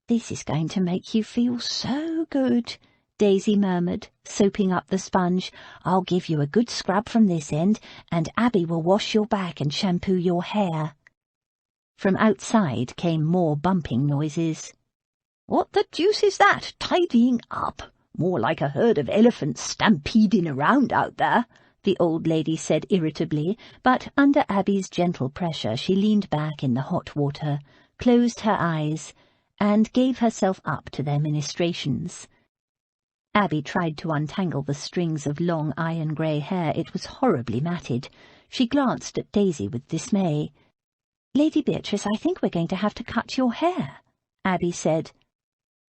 "This is going to make you feel so good," Daisy murmured, soaping up the sponge. "I'll give you a good scrub from this end, and Abby will wash your back and shampoo your hair." From outside came more bumping noises. "What the deuce is that? Tidying up? More like a herd of elephants stampeding around out there," the old lady said irritably, but under Abby's gentle pressure she leaned back in the hot water, closed her eyes, and gave herself up to their ministrations. Abby tried to untangle the strings of long iron-grey hair. It was horribly matted. She glanced at Daisy with dismay. "Lady Beatrice, I think we're going to have to cut your hair," Abby said.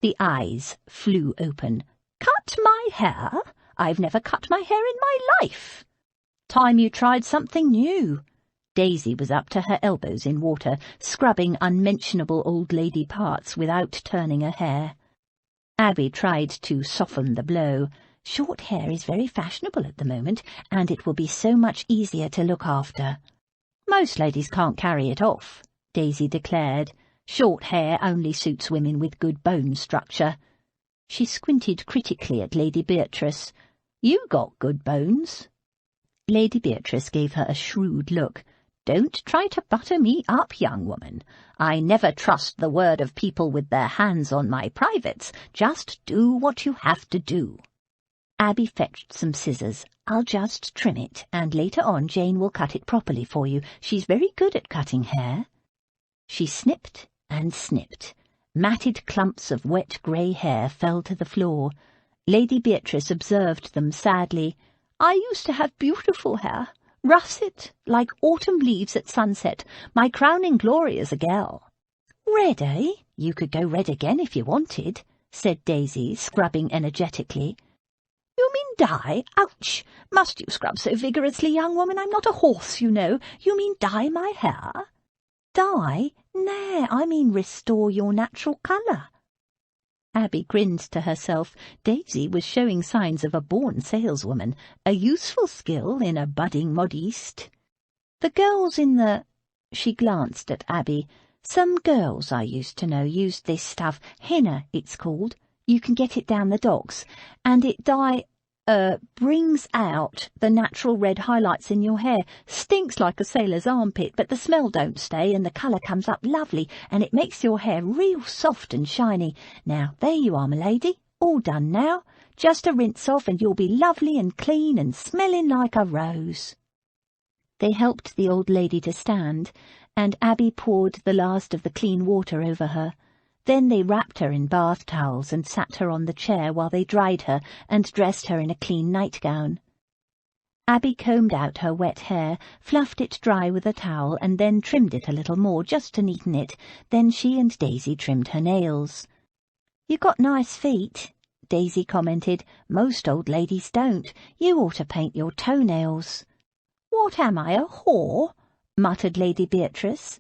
The eyes flew open. "Cut my hair? I've never cut my hair in my life." "Time you tried something new." Daisy was up to her elbows in water, scrubbing unmentionable old lady parts without turning a hair. Abby tried to soften the blow. "Short hair is very fashionable at the moment, and it will be so much easier to look after." "Most ladies can't carry it off," Daisy declared. "Short hair only suits women with good bone structure." She squinted critically at Lady Beatrice. "You got good bones." Lady Beatrice gave her a shrewd look. "Don't try to butter me up, young woman. I never trust the word of people with their hands on my privates. Just do what you have to do." Abby fetched some scissors. "I'll just trim it, and later on Jane will cut it properly for you. She's very good at cutting hair." She snipped and snipped. Matted clumps of wet grey hair fell to the floor. Lady Beatrice observed them sadly. "I used to have beautiful hair. Russet, like autumn leaves at sunset. My crowning glory as a girl." "Red, eh? You could go red again if you wanted," said Daisy, scrubbing energetically. "You mean dye? Ouch! Must you scrub so vigorously, young woman? I'm not a horse, you know. You mean dye my hair?" "Dye? Nay, I mean restore your natural colour." Abby grinned to herself. Daisy was showing signs of a born saleswoman, a useful skill in a budding modiste. "The girls in the—" She glanced at Abby. "Some girls I used to know used this stuff. Henna, it's called. You can get it down the docks. And it brings out the natural red highlights in your hair. Stinks like a sailor's armpit, but the smell don't stay and the colour comes up lovely, and it makes your hair real soft and shiny. Now, there you are, my lady. All done now. Just a rinse off and you'll be lovely and clean and smelling like a rose." They helped the old lady to stand, and Abby poured the last of the clean water over her. Then they wrapped her in bath towels and sat her on the chair while they dried her and dressed her in a clean nightgown. Abby combed out her wet hair, fluffed it dry with a towel, and then trimmed it a little more, just to neaten it. Then she and Daisy trimmed her nails. "You got nice feet," Daisy commented. "Most old ladies don't. You ought to paint your toenails." "What am I, a whore?" muttered Lady Beatrice.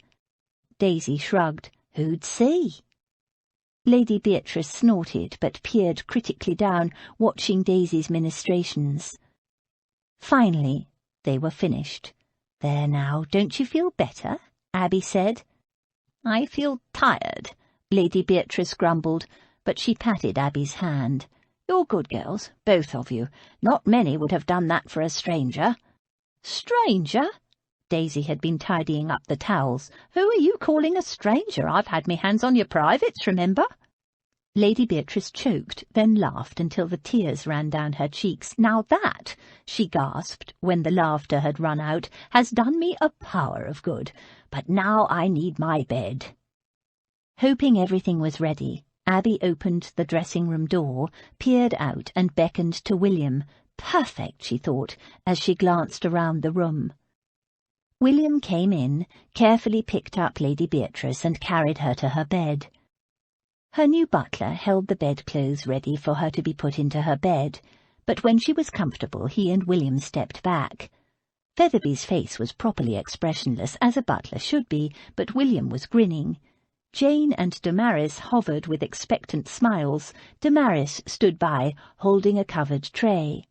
Daisy shrugged. "Who'd see?" Lady Beatrice snorted, but peered critically down, watching Daisy's ministrations. Finally, they were finished. "There now, don't you feel better?" Abby said. "I feel tired," Lady Beatrice grumbled, but she patted Abby's hand. "You're good girls, both of you. Not many would have done that for a stranger." "Stranger?" Daisy had been tidying up the towels. "Who are you calling a stranger? I've had me hands on your privates, remember?" Lady Beatrice choked, then laughed until the tears ran down her cheeks. "Now that," she gasped, when the laughter had run out, "has done me a power of good. But now I need my bed." Hoping everything was ready, Abby opened the dressing-room door, peered out, and beckoned to William. Perfect, she thought, as she glanced around the room. William came in, carefully picked up Lady Beatrice and carried her to her bed. Her new butler held the bedclothes ready for her to be put into her bed, but when she was comfortable he and William stepped back. Featherby's face was properly expressionless, as a butler should be, but William was grinning. Jane and Damaris hovered with expectant smiles. Damaris stood by, holding a covered tray.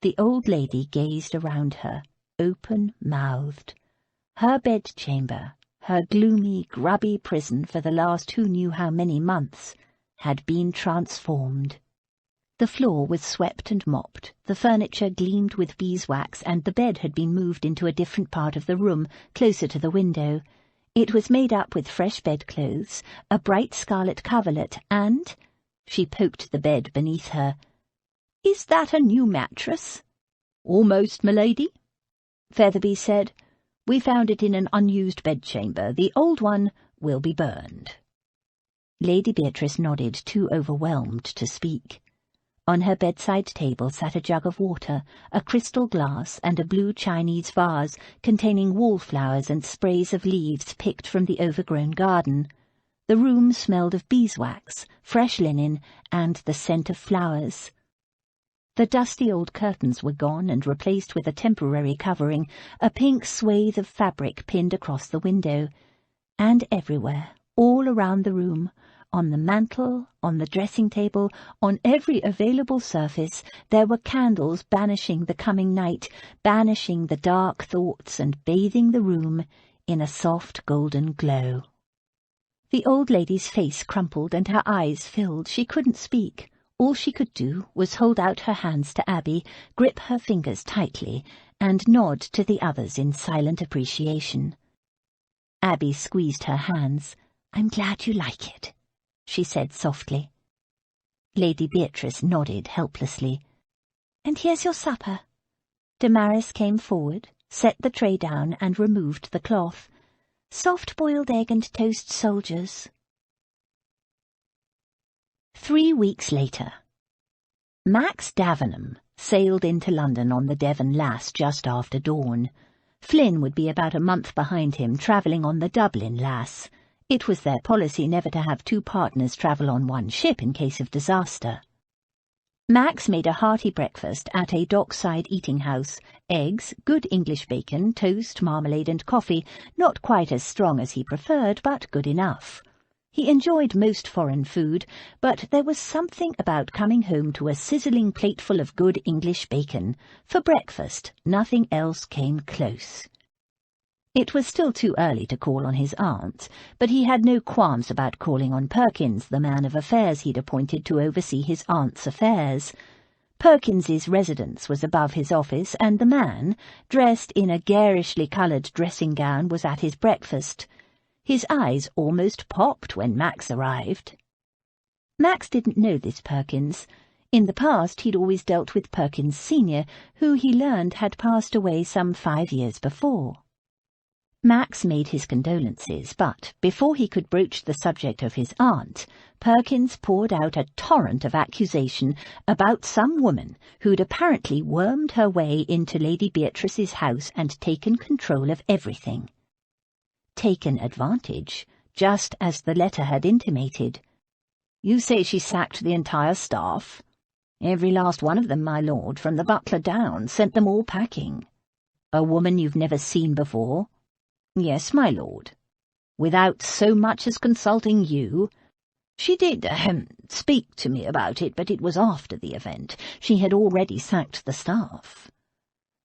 The old lady gazed around her, open-mouthed. Her bedchamber, her gloomy, grubby prison for the last who knew how many months, had been transformed. The floor was swept and mopped, the furniture gleamed with beeswax, and the bed had been moved into a different part of the room, closer to the window. It was made up with fresh bedclothes, a bright scarlet coverlet, and— She poked the bed beneath her. "Is that a new mattress?" "Almost, m'lady," Featherby said. "We found it in an unused bedchamber. The old one will be burned." Lady Beatrice nodded, too overwhelmed to speak. On her bedside table sat a jug of water, a crystal glass, and a blue Chinese vase containing wallflowers and sprays of leaves picked from the overgrown garden. The room smelled of beeswax, fresh linen, and the scent of flowers. The dusty old curtains were gone and replaced with a temporary covering, a pink swathe of fabric pinned across the window. And everywhere, all around the room, on the mantel, on the dressing-table, on every available surface, there were candles banishing the coming night, banishing the dark thoughts and bathing the room in a soft golden glow. The old lady's face crumpled and her eyes filled. She couldn't speak. All she could do was hold out her hands to Abby, grip her fingers tightly, and nod to the others in silent appreciation. Abby squeezed her hands. "I'm glad you like it," she said softly. Lady Beatrice nodded helplessly. "And here's your supper." Damaris came forward, set the tray down, and removed the cloth. "Soft-boiled egg and toast soldiers." 3 weeks later. Max Davenham sailed into London on the Devon Lass just after dawn. Flynn would be about a month behind him, travelling on the Dublin Lass. It was their policy never to have two partners travel on one ship in case of disaster. Max made a hearty breakfast at a dockside eating-house: eggs, good English bacon, toast, marmalade and coffee, not quite as strong as he preferred, but good enough. He enjoyed most foreign food, but there was something about coming home to a sizzling plateful of good English bacon. For breakfast, nothing else came close. It was still too early to call on his aunt, but he had no qualms about calling on Perkins, the man of affairs he'd appointed to oversee his aunt's affairs. Perkins's residence was above his office, and the man, dressed in a garishly coloured dressing-gown, was at his breakfast. His eyes almost popped when Max arrived. Max didn't know this Perkins. In the past he'd always dealt with Perkins Senior, who he learned had passed away some 5 years before. Max made his condolences, but before he could broach the subject of his aunt, Perkins poured out a torrent of accusation about some woman who'd apparently wormed her way into Lady Beatrice's house and taken control of everything. Taken advantage, just as the letter had intimated. "You say she sacked the entire staff?" "Every last one of them, my lord, from the butler down, sent them all packing." "A woman you've never seen before?" "Yes, my lord." "Without so much as consulting you?" "She did, speak to me about it, but it was after the event. She had already sacked the staff."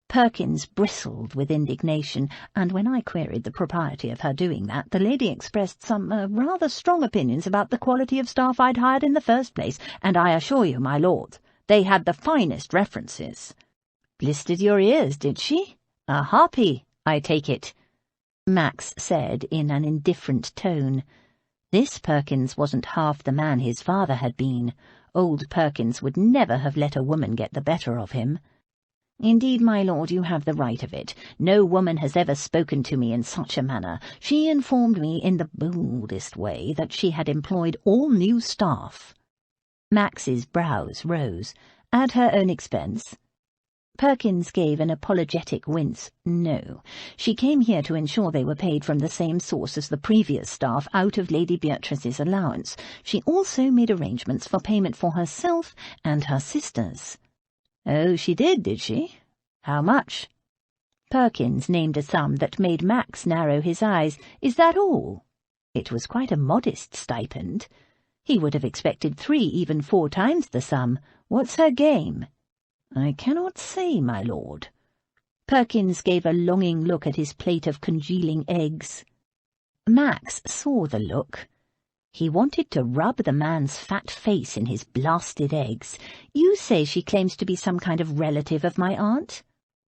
Perkins bristled with indignation, and when I queried the propriety of her doing that, the lady expressed some rather strong opinions about the quality of staff I'd hired in the first place, and I assure you, my lord, they had the finest references. "Blistered your ears, did she? A harpy, I take it," Max said in an indifferent tone. This Perkins wasn't half the man his father had been. Old Perkins would never have let a woman get the better of him. "Indeed, my lord, you have the right of it. No woman has ever spoken to me in such a manner. She informed me in the boldest way that she had employed all new staff." Max's brows rose. "At her own expense?" Perkins gave an apologetic wince. "No. She came here to ensure they were paid from the same source as the previous staff, out of Lady Beatrice's allowance. She also made arrangements for payment for herself and her sisters." "Oh, she did she? How much?" Perkins named a sum that made Max narrow his eyes. "Is that all?" It was quite a modest stipend. He would have expected 3, even 4 times the sum. "What's her game?" "I cannot say, my lord." Perkins gave a longing look at his plate of congealing eggs. Max saw the look. He wanted to rub the man's fat face in his blasted eggs. "You say she claims to be some kind of relative of my aunt?"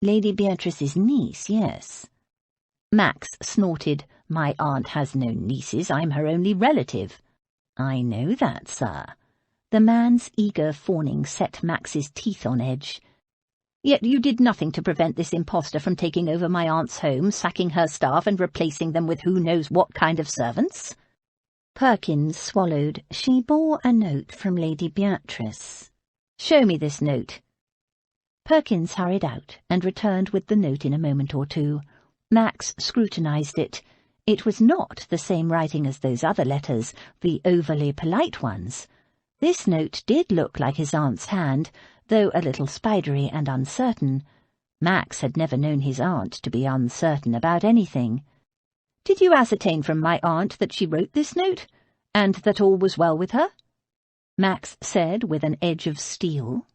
"Lady Beatrice's niece, yes." Max snorted. "My aunt has no nieces. I'm her only relative." "I know that, sir." The man's eager fawning set Max's teeth on edge. Yet you did nothing to prevent this impostor from taking over my aunt's home, sacking her staff and replacing them with who knows what kind of servants." Perkins swallowed. She bore a note from Lady Beatrice. "Show me this note." Perkins hurried out and returned with the note in a moment or two. Max scrutinised it. It was not the same writing as those other letters, the overly polite ones. This note did look like his aunt's hand, though a little spidery and uncertain. Max had never known his aunt to be uncertain about anything. "Did you ascertain from my aunt that she wrote this note, and that all was well with her?" Max said with an edge of steel.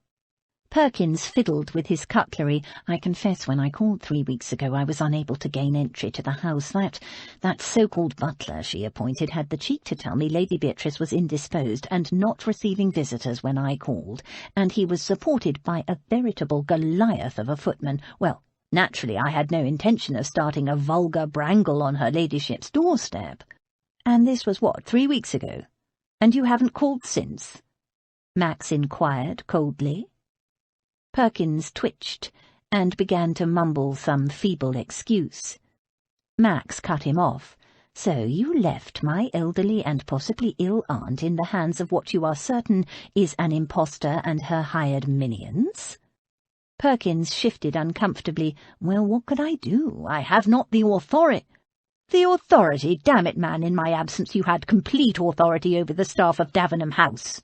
Perkins fiddled with his cutlery. "I confess when I called 3 weeks ago I was unable to gain entry to the house. That so-called butler she appointed had the cheek to tell me Lady Beatrice was indisposed and not receiving visitors when I called, and he was supported by a veritable Goliath of a footman. Well, naturally I had no intention of starting a vulgar brangle on her ladyship's doorstep." "And this was what, 3 weeks ago? And you haven't called since?" Max inquired coldly. Perkins twitched and began to mumble some feeble excuse. Max cut him off. "So you left my elderly and possibly ill aunt in the hands of what you are certain is an impostor and her hired minions?" Perkins shifted uncomfortably. "Well, what could I do? I have not the authority." "The authority? Damn it, man, in my absence you had complete authority over the staff of Davenham House."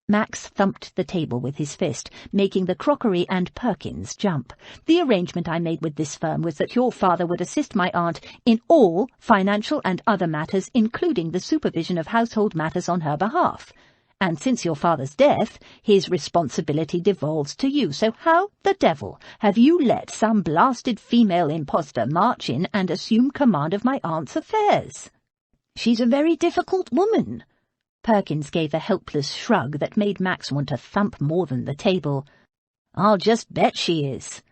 Max thumped the table with his fist, making the crockery and Perkins jump. "The arrangement I made with this firm was that your father would assist my aunt in all financial and other matters, including the supervision of household matters on her behalf. And since your father's death, his responsibility devolves to you. So how the devil have you let some blasted female impostor march in and assume command of my aunt's affairs?" "She's a very difficult woman." Perkins gave a helpless shrug that made Max want to thump more than the table. "I'll just bet she is."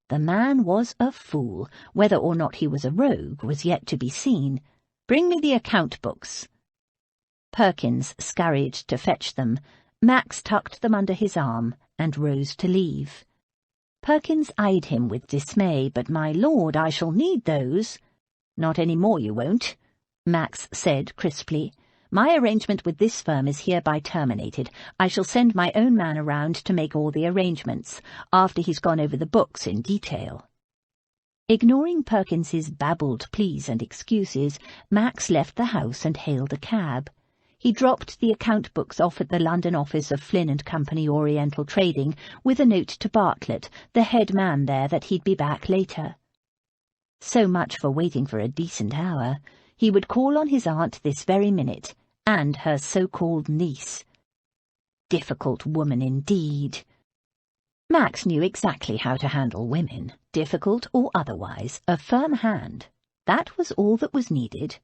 The man was a fool. Whether or not he was a rogue was yet to be seen. "Bring me the account books." Perkins scurried to fetch them. Max tucked them under his arm and rose to leave. Perkins eyed him with dismay. "But, my lord, I shall need those." "Not any more you won't," Max said crisply. "My arrangement with this firm is hereby terminated. I shall send my own man around to make all the arrangements, after he's gone over the books in detail." Ignoring Perkins's babbled pleas and excuses, Max left the house and hailed a cab. He dropped the account books off at the London office of Flynn and Company Oriental Trading, with a note to Bartlett, the head man there, that he'd be back later. So much for waiting for a decent hour. He would call on his aunt this very minute, and her so-called niece. Difficult woman indeed. Max knew exactly how to handle women, difficult or otherwise, a firm hand. That was all that was needed.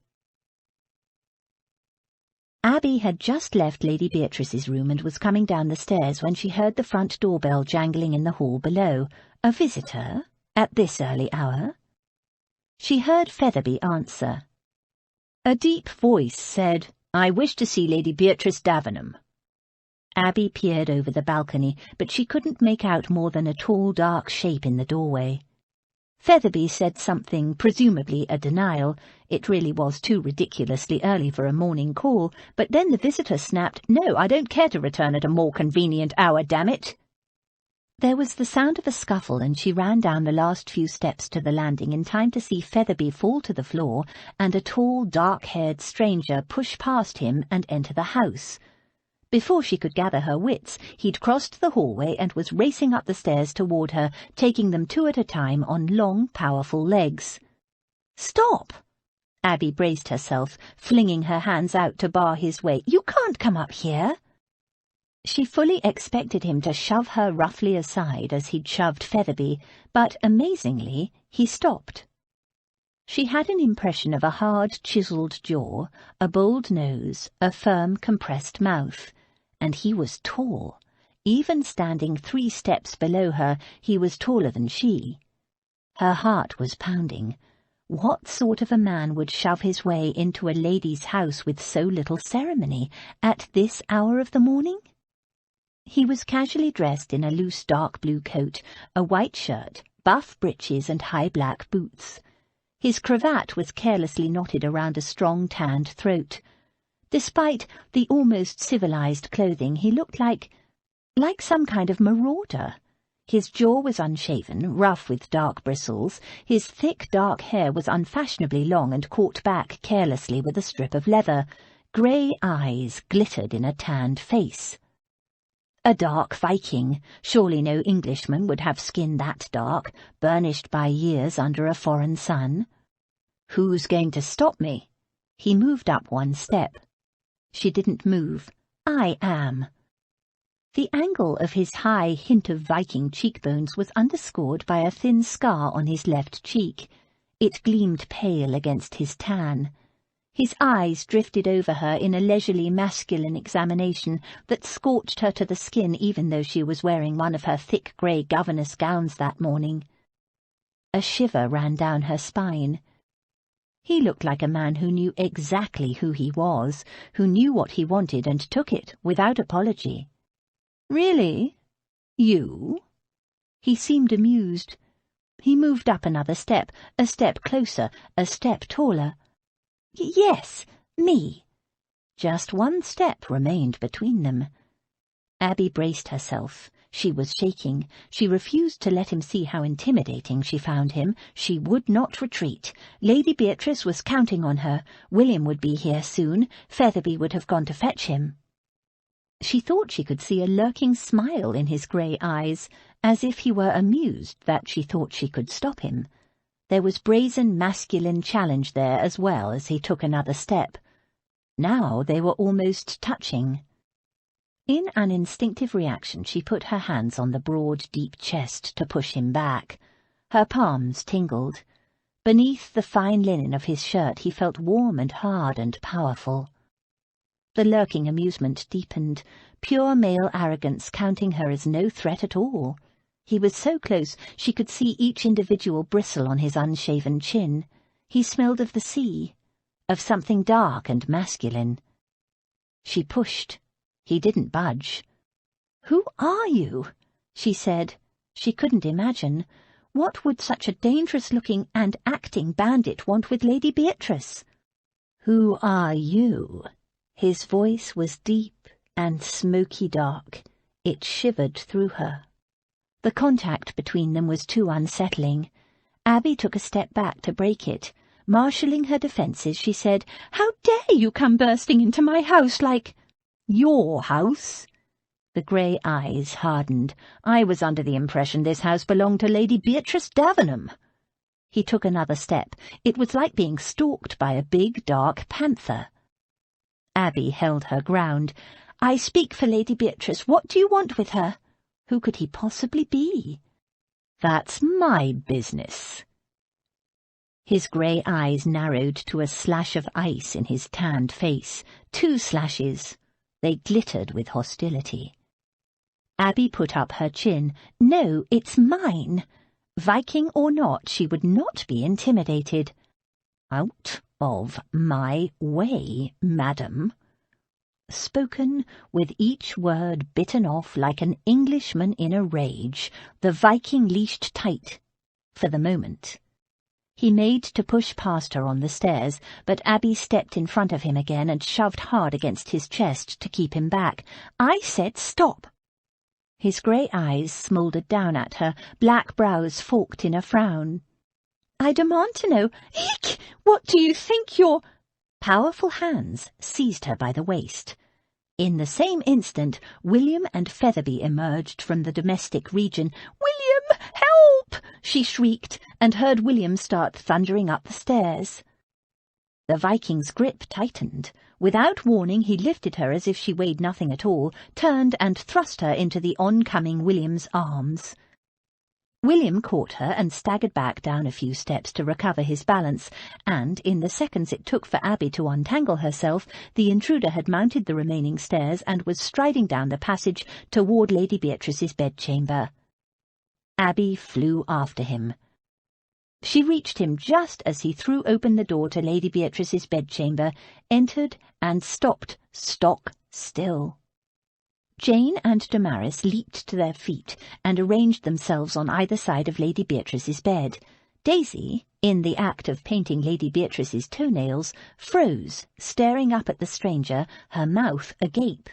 Abby had just left Lady Beatrice's room and was coming down the stairs when she heard the front doorbell jangling in the hall below. A visitor? At this early hour? She heard Featherby answer. A deep voice said, "I wish to see Lady Beatrice Davenham." Abby peered over the balcony, but she couldn't make out more than a tall, dark shape in the doorway. Featherby said something, presumably a denial. It really was too ridiculously early for a morning call, but then the visitor snapped, "No, I don't care to return at a more convenient hour, damn it." There was the sound of a scuffle, and she ran down the last few steps to the landing in time to see Featherby fall to the floor and a tall, dark-haired stranger push past him and enter the house. Before she could gather her wits, he'd crossed the hallway and was racing up the stairs toward her, taking them two at a time on long, powerful legs. "Stop!" Abby braced herself, flinging her hands out to bar his way. "You can't come up here." She fully expected him to shove her roughly aside as he'd shoved Featherby, but amazingly he stopped. She had an impression of a hard, chiselled jaw, a bold nose, a firm, compressed mouth. And he was tall. Even standing 3 steps below her, he was taller than she. Her heart was pounding. What sort of a man would shove his way into a lady's house with so little ceremony, at this hour of the morning? He was casually dressed in a loose dark blue coat, a white shirt, buff breeches and high black boots. His cravat was carelessly knotted around a strong tanned throat. Despite the almost civilized clothing, he looked like some kind of marauder. His jaw was unshaven, rough with dark bristles. His thick dark hair was unfashionably long and caught back carelessly with a strip of leather. Grey eyes glittered in a tanned face. A dark Viking. Surely no Englishman would have skin that dark, burnished by years under a foreign sun. "Who's going to stop me?" He moved up one step. She didn't move. "I am." The angle of his high hint of Viking cheekbones was underscored by a thin scar on his left cheek. It gleamed pale against his tan. His eyes drifted over her in a leisurely masculine examination that scorched her to the skin even though she was wearing one of her thick grey governess gowns that morning. A shiver ran down her spine. He looked like a man who knew exactly who he was, who knew what he wanted and took it without apology. "Really? You?" He seemed amused. He moved up another step, a step closer, a step taller. "Yes, me." Just one step remained between them. Abby braced herself. She was shaking. She refused to let him see how intimidating she found him. She would not retreat. Lady Beatrice was counting on her. William would be here soon. Featherby would have gone to fetch him. She thought she could see a lurking smile in his grey eyes, as if he were amused that she thought she could stop him. There was brazen masculine challenge there as well as he took another step. Now they were almost touching. In an instinctive reaction she put her hands on the broad, deep chest to push him back. Her palms tingled. Beneath the fine linen of his shirt he felt warm and hard and powerful. The lurking amusement deepened, pure male arrogance counting her as no threat at all. He was so close she could see each individual bristle on his unshaven chin. He smelled of the sea, of something dark and masculine. She pushed. He didn't budge. "Who are you?" she said. She couldn't imagine. What would such a dangerous-looking and acting bandit want with Lady Beatrice? "Who are you?" His voice was deep and smoky dark. It shivered through her. The contact between them was too unsettling. Abby took a step back to break it. Marshalling her defences, she said, "How dare you come bursting into my house like—" "Your house?" The grey eyes hardened. "I was under the impression this house belonged to Lady Beatrice Davenham." He took another step. It was like being stalked by a big, dark panther. Abby held her ground. "I speak for Lady Beatrice. What do you want with her? Who could he possibly be?" "That's my business." His grey eyes narrowed to a slash of ice in his tanned face. 2 slashes. They glittered with hostility. Abby put up her chin. "No, it's mine." Viking or not, she would not be intimidated. "Out of my way, madam." Spoken with each word bitten off like an Englishman in a rage, the Viking leashed tight, for the moment. He made to push past her on the stairs, but Abby stepped in front of him again and shoved hard against his chest to keep him back. "I said stop." His grey eyes smouldered down at her, black brows forked in a frown. "I demand to know, eek, what do you think you're—" Powerful hands seized her by the waist. In the same instant, William and Featherby emerged from the domestic region. "William, help!" she shrieked, and heard William start thundering up the stairs. The Viking's grip tightened. Without warning, he lifted her as if she weighed nothing at all, turned and thrust her into the oncoming William's arms. William caught her and staggered back down a few steps to recover his balance, and, in the seconds it took for Abby to untangle herself, the intruder had mounted the remaining stairs and was striding down the passage toward Lady Beatrice's bedchamber. Abby flew after him. She reached him just as he threw open the door to Lady Beatrice's bedchamber, entered, and stopped stock still. Jane and Damaris leaped to their feet and arranged themselves on either side of Lady Beatrice's bed. Daisy, in the act of painting Lady Beatrice's toenails, froze, staring up at the stranger, her mouth agape.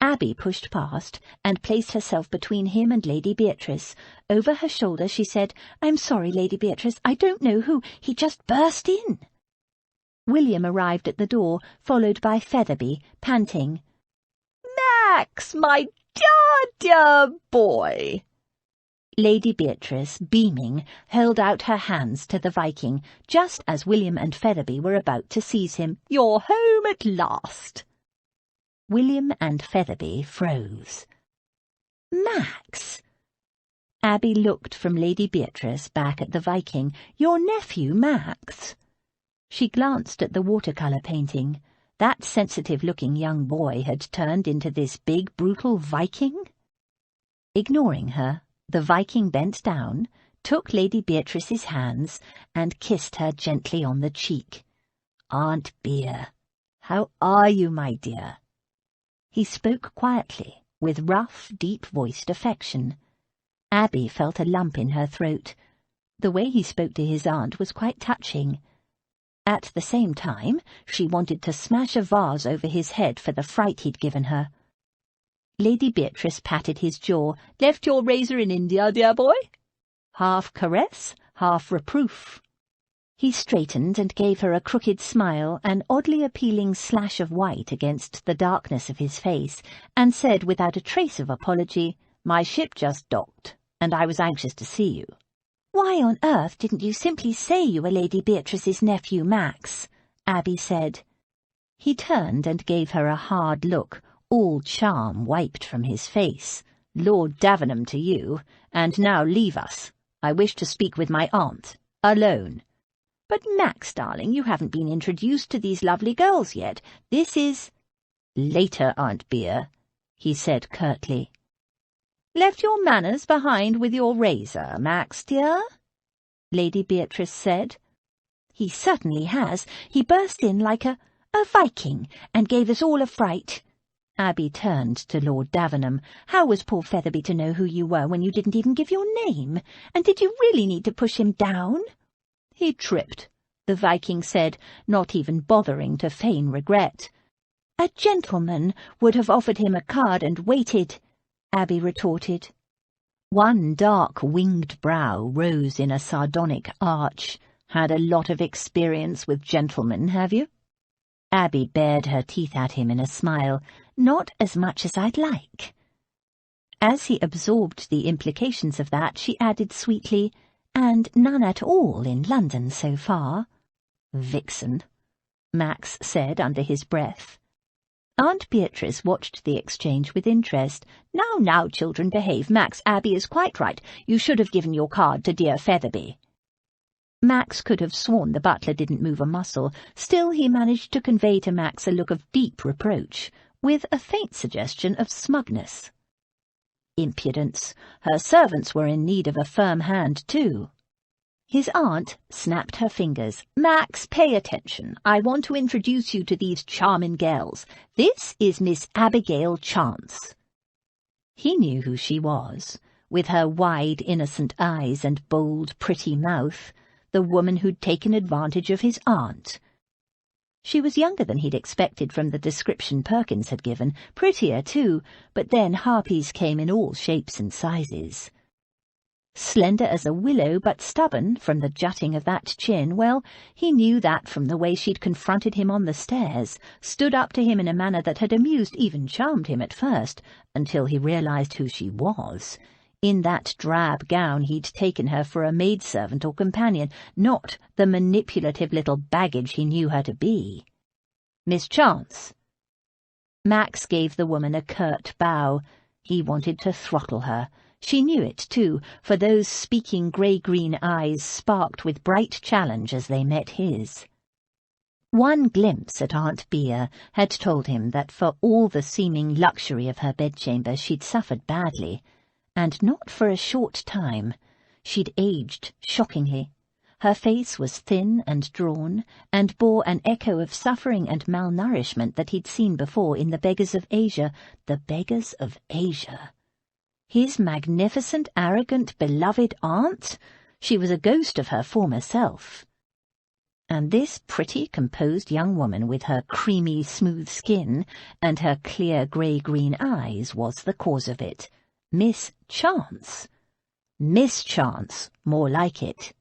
Abby pushed past and placed herself between him and Lady Beatrice. Over her shoulder she said, "I'm sorry, Lady Beatrice, I don't know who. He just burst in." William arrived at the door, followed by Featherby, panting. "Max, my dear boy!" Lady Beatrice, beaming, held out her hands to the Viking, just as William and Featherby were about to seize him. "You're home at last." William and Featherby froze. "Max!" Abby looked from Lady Beatrice back at the Viking. "Your nephew, Max?" She glanced at the watercolour painting. That sensitive-looking young boy had turned into this big, brutal Viking? Ignoring her, the Viking bent down, took Lady Beatrice's hands, and kissed her gently on the cheek. "Aunt Bea, how are you, my dear?" He spoke quietly, with rough, deep-voiced affection. Abby felt a lump in her throat. The way he spoke to his aunt was quite touching. At the same time, she wanted to smash a vase over his head for the fright he'd given her. Lady Beatrice patted his jaw. "Left your razor in India, dear boy?" Half caress, half reproof. He straightened and gave her a crooked smile, an oddly appealing slash of white against the darkness of his face, and said without a trace of apology, "My ship just docked, and I was anxious to see you." "Why on earth didn't you simply say you were Lady Beatrice's nephew, Max?" Abby said. He turned and gave her a hard look, all charm wiped from his face. "Lord Davenham to you, and now leave us. I wish to speak with my aunt, alone." "But, Max, darling, you haven't been introduced to these lovely girls yet. This is—" "Later, Aunt Bea," he said curtly. "Left your manners behind with your razor, Max, dear?" Lady Beatrice said. "He certainly has. He burst in like a Viking, and gave us all a fright." Abby turned to Lord Davenham. "How was poor Featherby to know who you were when you didn't even give your name? And did you really need to push him down?" "He tripped," the Viking said, not even bothering to feign regret. "A gentleman would have offered him a card and waited," Abby retorted. One dark winged brow rose in a sardonic arch. "Had a lot of experience with gentlemen, have you?" Abby bared her teeth at him in a smile. "Not as much as I'd like." As he absorbed the implications of that, she added sweetly, "And none at all in London so far." "Vixen," Max said under his breath. Aunt Beatrice watched the exchange with interest. Now, children, behave. Max, Abby is quite right. You should have given your card to dear Featherby." Max could have sworn the butler didn't move a muscle. Still, he managed to convey to Max a look of deep reproach, with a faint suggestion of smugness. Impudence. Her servants were in need of a firm hand, too. His aunt snapped her fingers. "Max, pay attention. I want to introduce you to these charming girls. This is Miss Abigail Chance." He knew who she was, with her wide, innocent eyes and bold, pretty mouth, the woman who'd taken advantage of his aunt. She was younger than he'd expected from the description Perkins had given, prettier too, but then harpies came in all shapes and sizes. Slender as a willow, but stubborn from the jutting of that chin, well, he knew that from the way she'd confronted him on the stairs, stood up to him in a manner that had amused, even charmed him at first, until he realized who she was. In that drab gown he'd taken her for a maidservant or companion, not the manipulative little baggage he knew her to be. "Miss Chance." Max gave the woman a curt bow. He wanted to throttle her. She knew it, too, for those speaking grey-green eyes sparked with bright challenge as they met his. One glimpse at Aunt Bea had told him that for all the seeming luxury of her bedchamber she'd suffered badly, and not for a short time. She'd aged shockingly. Her face was thin and drawn, and bore an echo of suffering and malnourishment that he'd seen before in the beggars of Asia. The beggars of Asia. His magnificent, arrogant, beloved aunt? She was a ghost of her former self. And this pretty, composed young woman with her creamy, smooth skin and her clear grey-green eyes was the cause of it. Miss Chance. Miss Chance, more like it.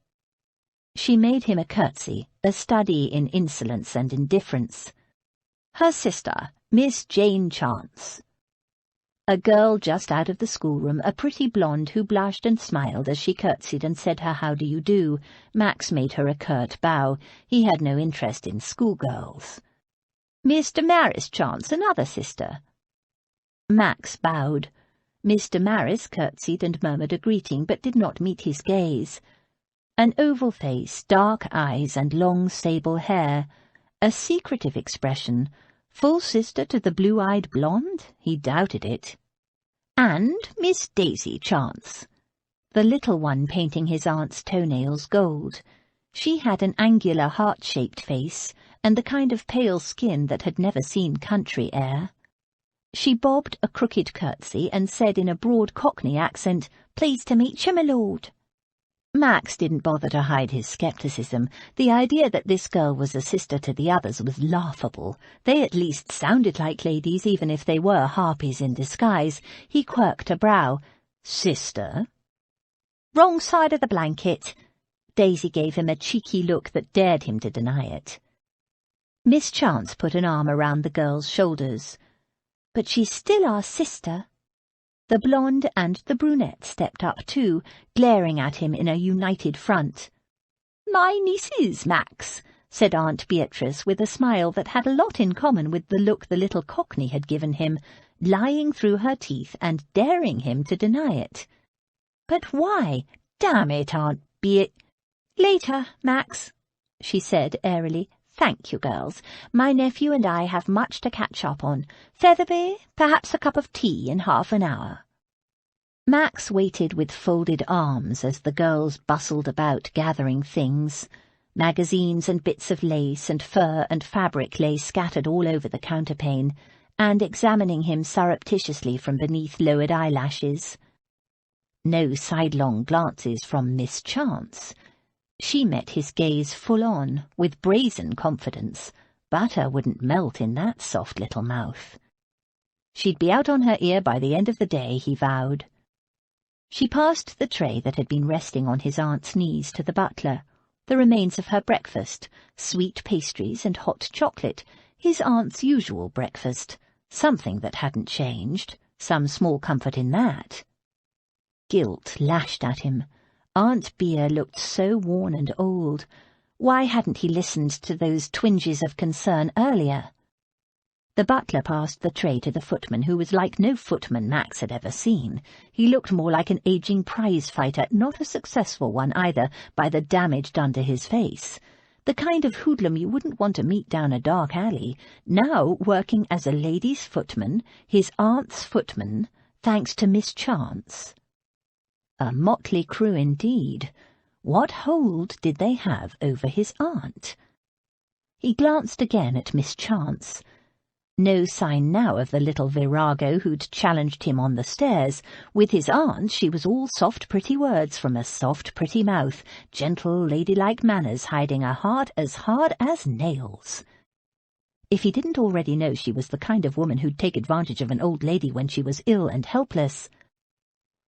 She made him a curtsy, a study in insolence and indifference. Her sister, Miss Jane Chance. A girl just out of the schoolroom, a pretty blonde who blushed and smiled as she curtsied and said her how do you do. Max made her a curt bow. He had no interest in schoolgirls. Miss Damaris Chance, another sister. Max bowed. Miss Damaris curtsied and murmured a greeting, but did not meet his gaze. An oval face, dark eyes, and long sable hair. A secretive expression. Full sister to the blue-eyed blonde? He doubted it. And Miss Daisy Chance. The little one painting his aunt's toenails gold. She had an angular heart-shaped face, and the kind of pale skin that had never seen country air. She bobbed a crooked curtsy and said in a broad Cockney accent, "Pleased to meet you, my lord." Max didn't bother to hide his scepticism. The idea that this girl was a sister to the others was laughable. They at least sounded like ladies, even if they were harpies in disguise. He quirked a brow. Sister? Wrong side of the blanket. Daisy gave him a cheeky look that dared him to deny it. Miss Chance put an arm around the girl's shoulders. But she's still our sister. The blonde and the brunette stepped up too, glaring at him in a united front. "My nieces, Max," said Aunt Beatrice with a smile that had a lot in common with the look the little Cockney had given him, lying through her teeth and daring him to deny it. "But why? Damn it, Aunt Beat—" "Later, Max," she said airily. "Thank you, girls. My nephew and I have much to catch up on. Featherby, perhaps a cup of tea in half an hour." Max waited with folded arms as the girls bustled about gathering things. Magazines and bits of lace and fur and fabric lay scattered all over the counterpane, and examining him surreptitiously from beneath lowered eyelashes. No sidelong glances from Miss Chance. She met his gaze full on, with brazen confidence. Butter wouldn't melt in that soft little mouth. She'd be out on her ear by the end of the day, he vowed. She passed the tray that had been resting on his aunt's knees to the butler, the remains of her breakfast, sweet pastries and hot chocolate, his aunt's usual breakfast, something that hadn't changed, some small comfort in that. Guilt lashed at him. Aunt Bea looked so worn and old. Why hadn't he listened to those twinges of concern earlier? The butler passed the tray to the footman, who was like no footman Max had ever seen. He looked more like an aging prize-fighter, not a successful one either, by the damage done to his face. The kind of hoodlum you wouldn't want to meet down a dark alley, now working as a lady's footman, his aunt's footman, thanks to Miss Chance. A motley crew indeed. What hold did they have over his aunt? He glanced again at Miss Chance. No sign now of the little virago who'd challenged him on the stairs. With his aunt she was all soft pretty words from a soft pretty mouth, gentle ladylike manners hiding a heart as hard as nails. If he didn't already know she was the kind of woman who'd take advantage of an old lady when she was ill and helpless.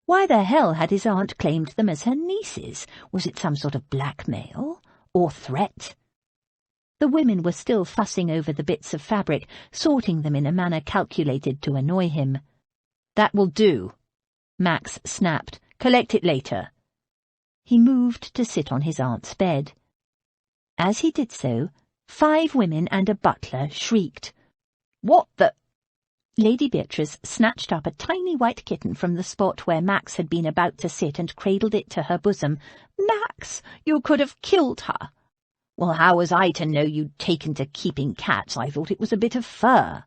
Why the hell had his aunt claimed them as her nieces? Was it some sort of blackmail? Or threat? The women were still fussing over the bits of fabric, sorting them in a manner calculated to annoy him. "That will do," Max snapped. "Collect it later." He moved to sit on his aunt's bed. As he did so, 5 women and a butler shrieked. "What the—" Lady Beatrice snatched up a tiny white kitten from the spot where Max had been about to sit and cradled it to her bosom. "Max, you could have killed her." "Well, how was I to know you'd taken to keeping cats? I thought it was a bit of fur."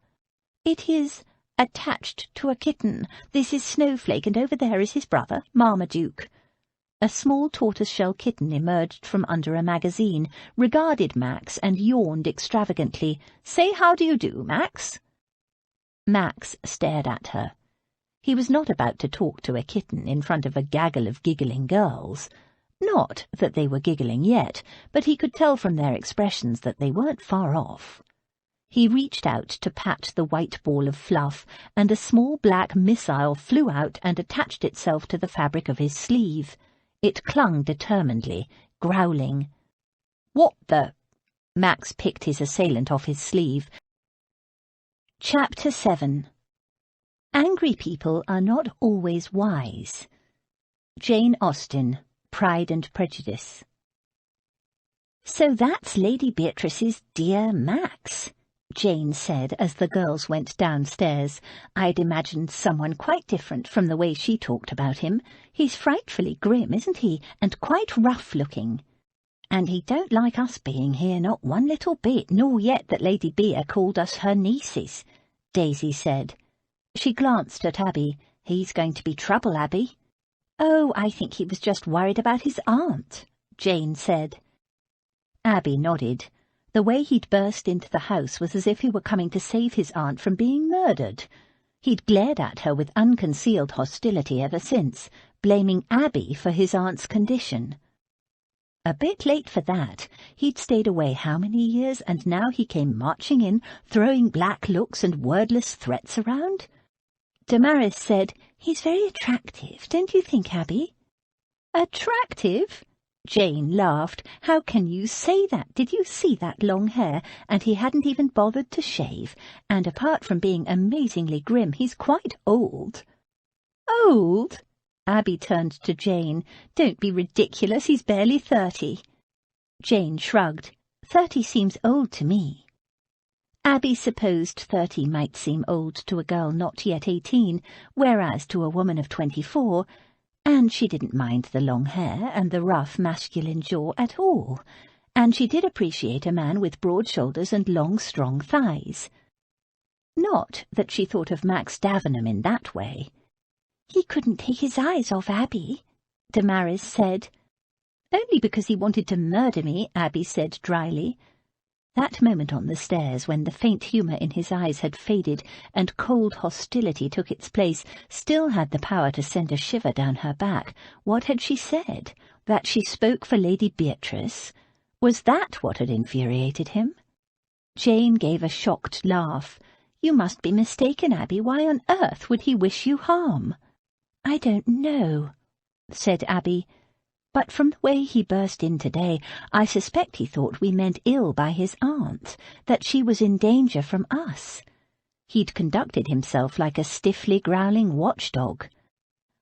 "It is attached to a kitten. This is Snowflake, and over there is his brother, Marmaduke." A small tortoiseshell kitten emerged from under a magazine, regarded Max, and yawned extravagantly. "Say how do you do, Max?" Max stared at her. He was not about to talk to a kitten in front of a gaggle of giggling girls. Not that they were giggling yet, but he could tell from their expressions that they weren't far off. He reached out to pat the white ball of fluff, and a small black missile flew out and attached itself to the fabric of his sleeve. It clung determinedly, growling. "What the—" Max picked his assailant off his sleeve. Chapter 7. Angry people are not always wise. Jane Austen, Pride and Prejudice. "So that's Lady Beatrice's dear Max," Jane said as the girls went downstairs. "I'd imagined someone quite different from the way she talked about him. He's frightfully grim, isn't he, and quite rough-looking. And he don't like us being here, not one little bit, nor yet that Lady Bea called us her nieces," Daisy said. She glanced at Abby. "He's going to be trouble, Abby." "Oh, I think he was just worried about his aunt," Jane said. Abby nodded. The way he'd burst into the house was as if he were coming to save his aunt from being murdered. He'd glared at her with unconcealed hostility ever since, blaming Abby for his aunt's condition. A bit late for that. He'd stayed away how many years, and now he came marching in, throwing black looks and wordless threats around? Damaris said, "He's very attractive, don't you think, Abby?" "Attractive?" Jane laughed. "How can you say that? Did you see that long hair? And he hadn't even bothered to shave. And apart from being amazingly grim, he's quite old." "Old?" Abby turned to Jane. "Don't be ridiculous, he's barely 30. Jane shrugged. 30 seems old to me. Abby supposed 30 might seem old to a girl not yet 18, whereas to a woman of 24, and she didn't mind the long hair and the rough masculine jaw at all, and she did appreciate a man with broad shoulders and long, strong thighs. Not that she thought of Max Davenham in that way. "He couldn't take his eyes off Abby," Damaris said. "Only because he wanted to murder me," Abby said dryly. That moment on the stairs, when the faint humour in his eyes had faded and cold hostility took its place, still had the power to send a shiver down her back. What had she said? That she spoke for Lady Beatrice? Was that what had infuriated him? Jane gave a shocked laugh. "You must be mistaken, Abby. Why on earth would he wish you harm?" "I don't know," said Abby. "But from the way he burst in today, I suspect he thought we meant ill by his aunt, that she was in danger from us. He'd conducted himself like a stiffly growling watchdog.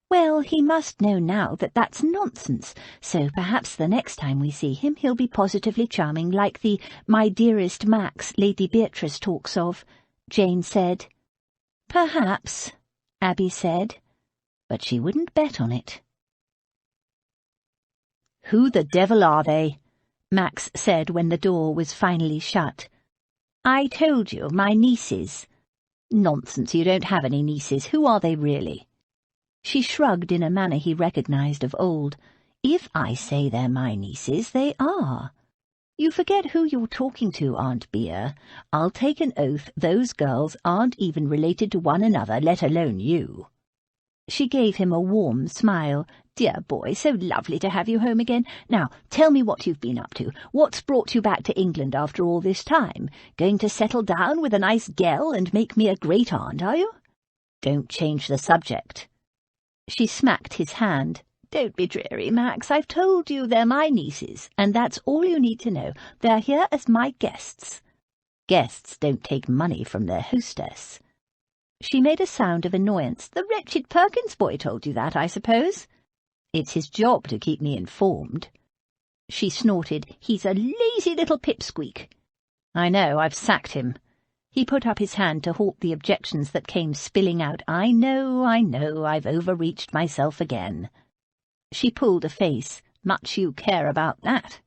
Well, he must know now that that's nonsense, so perhaps the next time we see him he'll be positively charming, like the 'my dearest Max' Lady Beatrice talks of," Jane said. "Perhaps," Abby said, but she wouldn't bet on it. "Who the devil are they?" Max said when the door was finally shut. "I told you, my nieces." "Nonsense, you don't have any nieces. Who are they really?" She shrugged in a manner he recognized of old. "If I say they're my nieces, they are. You forget who you're talking to, Aunt Bea. I'll take an oath those girls aren't even related to one another, let alone you." She gave him a warm smile. "Dear boy, so lovely to have you home again. Now, tell me what you've been up to. What's brought you back to England after all this time? Going to settle down with a nice gel and make me a great aunt, are you?" "Don't change the subject." She smacked his hand. "Don't be dreary, Max. I've told you they're my nieces, and that's all you need to know. They're here as my guests." "Guests don't take money from their hostess." She made a sound of annoyance. "The wretched Perkins boy told you that, I suppose?" "It's his job to keep me informed." She snorted. "He's a lazy little pipsqueak." "I know, I've sacked him." He put up his hand to halt the objections that came spilling out. I know, I've overreached myself again." She pulled a face. "Much you care about that."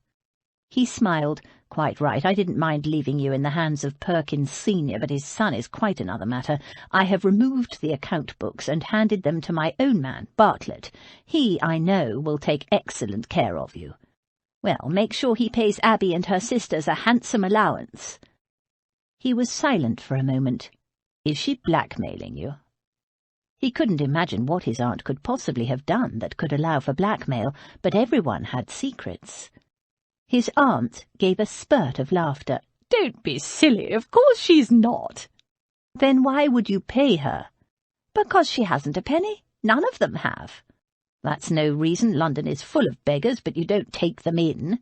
He smiled. "Quite right. I didn't mind leaving you in the hands of Perkins Senior, but his son is quite another matter. I have removed the account books and handed them to my own man, Bartlett. He, I know, will take excellent care of you." "Well, make sure he pays Abby and her sisters a handsome allowance." He was silent for a moment. "Is she blackmailing you?" He couldn't imagine what his aunt could possibly have done that could allow for blackmail, but everyone had secrets. His aunt gave a spurt of laughter. "Don't be silly, of course she's not." "Then why would you pay her?" "Because she hasn't a penny. None of them have." "That's no reason. London is full of beggars, but you don't take them in."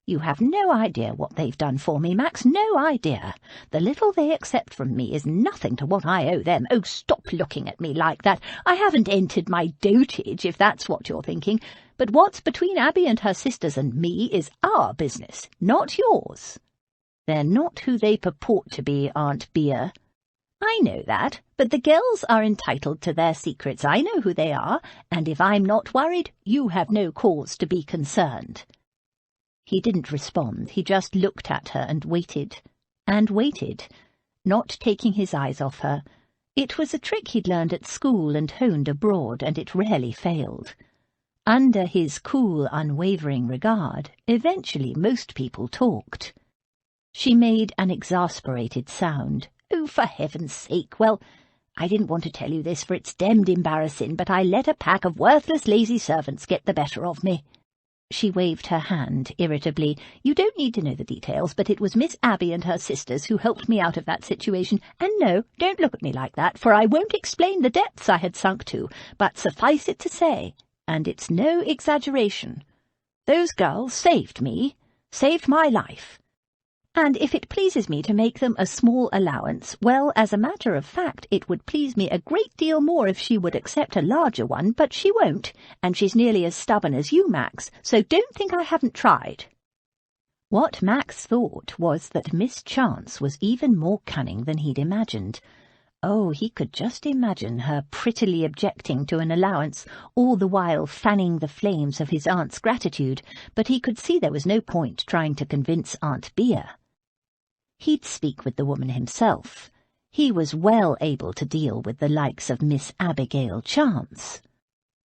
"You have no idea what they've done for me, Max, no idea. The little they accept from me is nothing to what I owe them. Oh, stop looking at me like that. I haven't entered my dotage, if that's what you're thinking. But what's between Abby and her sisters and me is our business, not yours." "They're not who they purport to be, Aunt Bea." "I know that, but the girls are entitled to their secrets. I know who they are, and if I'm not worried, you have no cause to be concerned." He didn't respond. He just looked at her and waited, not taking his eyes off her. It was a trick he'd learned at school and honed abroad, and it rarely failed. Under his cool, unwavering regard, eventually most people talked. She made an exasperated sound. "Oh, for heaven's sake, well, I didn't want to tell you this, for it's demmed embarrassing, but I let a pack of worthless, lazy servants get the better of me." She waved her hand irritably. "You don't need to know the details, but it was Miss Abby and her sisters who helped me out of that situation. And no, don't look at me like that, for I won't explain the depths I had sunk to, but suffice it to say, and it's no exaggeration, those girls saved me, saved my life. And if it pleases me to make them a small allowance, well, as a matter of fact, it would please me a great deal more if she would accept a larger one, but she won't, and she's nearly as stubborn as you, Max, so don't think I haven't tried." What Max thought was that Miss Chance was even more cunning than he'd imagined. Oh, he could just imagine her prettily objecting to an allowance, all the while fanning the flames of his aunt's gratitude, but he could see there was no point trying to convince Aunt Bea. He'd speak with the woman himself. He was well able to deal with the likes of Miss Abigail Chance.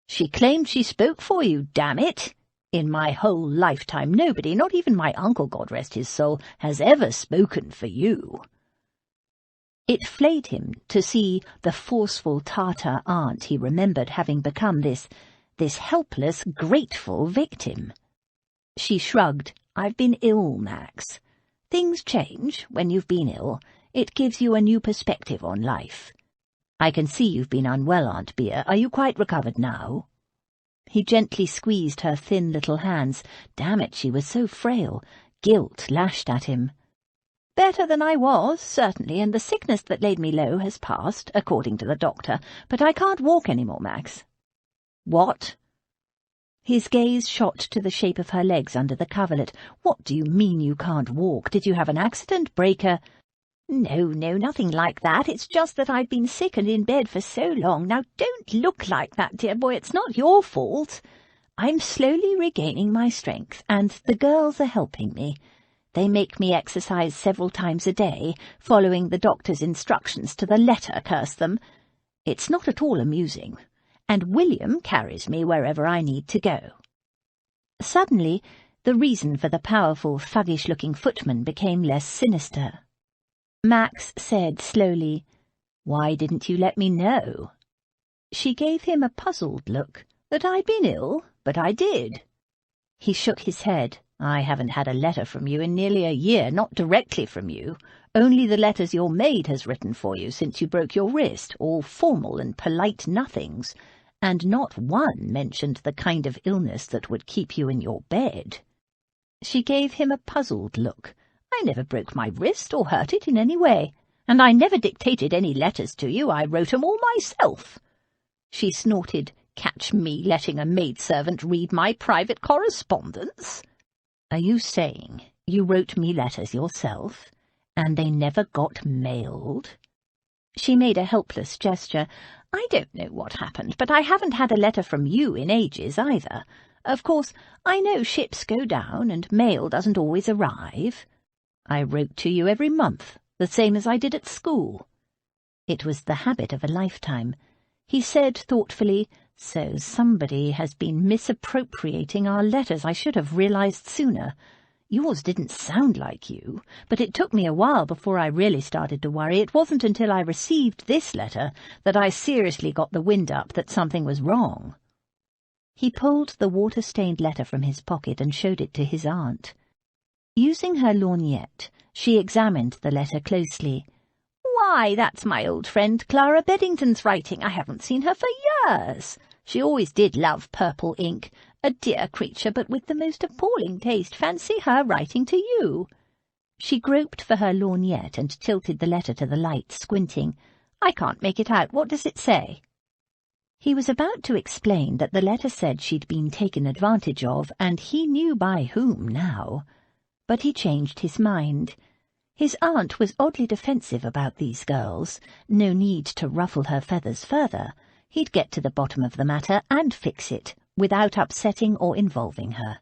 "She claimed she spoke for you, damn it! In my whole lifetime nobody, not even my uncle, God rest his soul, has ever spoken for you." It flayed him to see the forceful Tartar aunt he remembered having become this helpless, grateful victim. She shrugged. "I've been ill, Max. Things change when you've been ill. It gives you a new perspective on life. I can see you've been unwell, Aunt Bea. Are you quite recovered now?" He gently squeezed her thin little hands. Damn it, she was so frail. Guilt lashed at him. "Better than I was, certainly, and the sickness that laid me low has passed, according to the doctor, but I can't walk any more, Max." "What?" His gaze shot to the shape of her legs under the coverlet. "What do you mean you can't walk? Did you have an accident, break a—" No, nothing like that. It's just that I've been sick and in bed for so long. Now don't look like that, dear boy. It's not your fault. I'm slowly regaining my strength, and the girls are helping me. They make me exercise several times a day, following the doctor's instructions to the letter, curse them. It's not at all amusing, and William carries me wherever I need to go." Suddenly, the reason for the powerful, thuggish-looking footman became less sinister. Max said slowly, "Why didn't you let me know?" She gave him a puzzled look. "That I'd been ill, but I did." He shook his head. "I haven't had a letter from you in nearly a year, not directly from you. Only the letters your maid has written for you since you broke your wrist, all formal and polite nothings, and not one mentioned the kind of illness that would keep you in your bed." She gave him a puzzled look. "I never broke my wrist or hurt it in any way, and I never dictated any letters to you. I wrote 'em all myself." She snorted. "Catch me letting a maidservant read my private correspondence." "Are you saying you wrote me letters yourself, and they never got mailed?" She made a helpless gesture. "I don't know what happened, but I haven't had a letter from you in ages either. Of course, I know ships go down and mail doesn't always arrive. I wrote to you every month, the same as I did at school. It was the habit of a lifetime. He said thoughtfully, "So somebody has been misappropriating our letters. I should have realized sooner. Yours didn't sound like you, but it took me a while before I really started to worry. It wasn't until I received this letter that I seriously got the wind up that something was wrong." He pulled the water-stained letter from his pocket and showed it to his aunt. Using her lorgnette, she examined the letter closely. "Why, that's my old friend Clara Beddington's writing. I haven't seen her for years. She always did love purple ink. A dear creature, but with the most appalling taste. Fancy her writing to you." She groped for her lorgnette and tilted the letter to the light, squinting. "I can't make it out. What does it say?" He was about to explain that the letter said she'd been taken advantage of, and he knew by whom now. But he changed his mind. His aunt was oddly defensive about these girls. No need to ruffle her feathers further. He'd get to the bottom of the matter and fix it, without upsetting or involving her.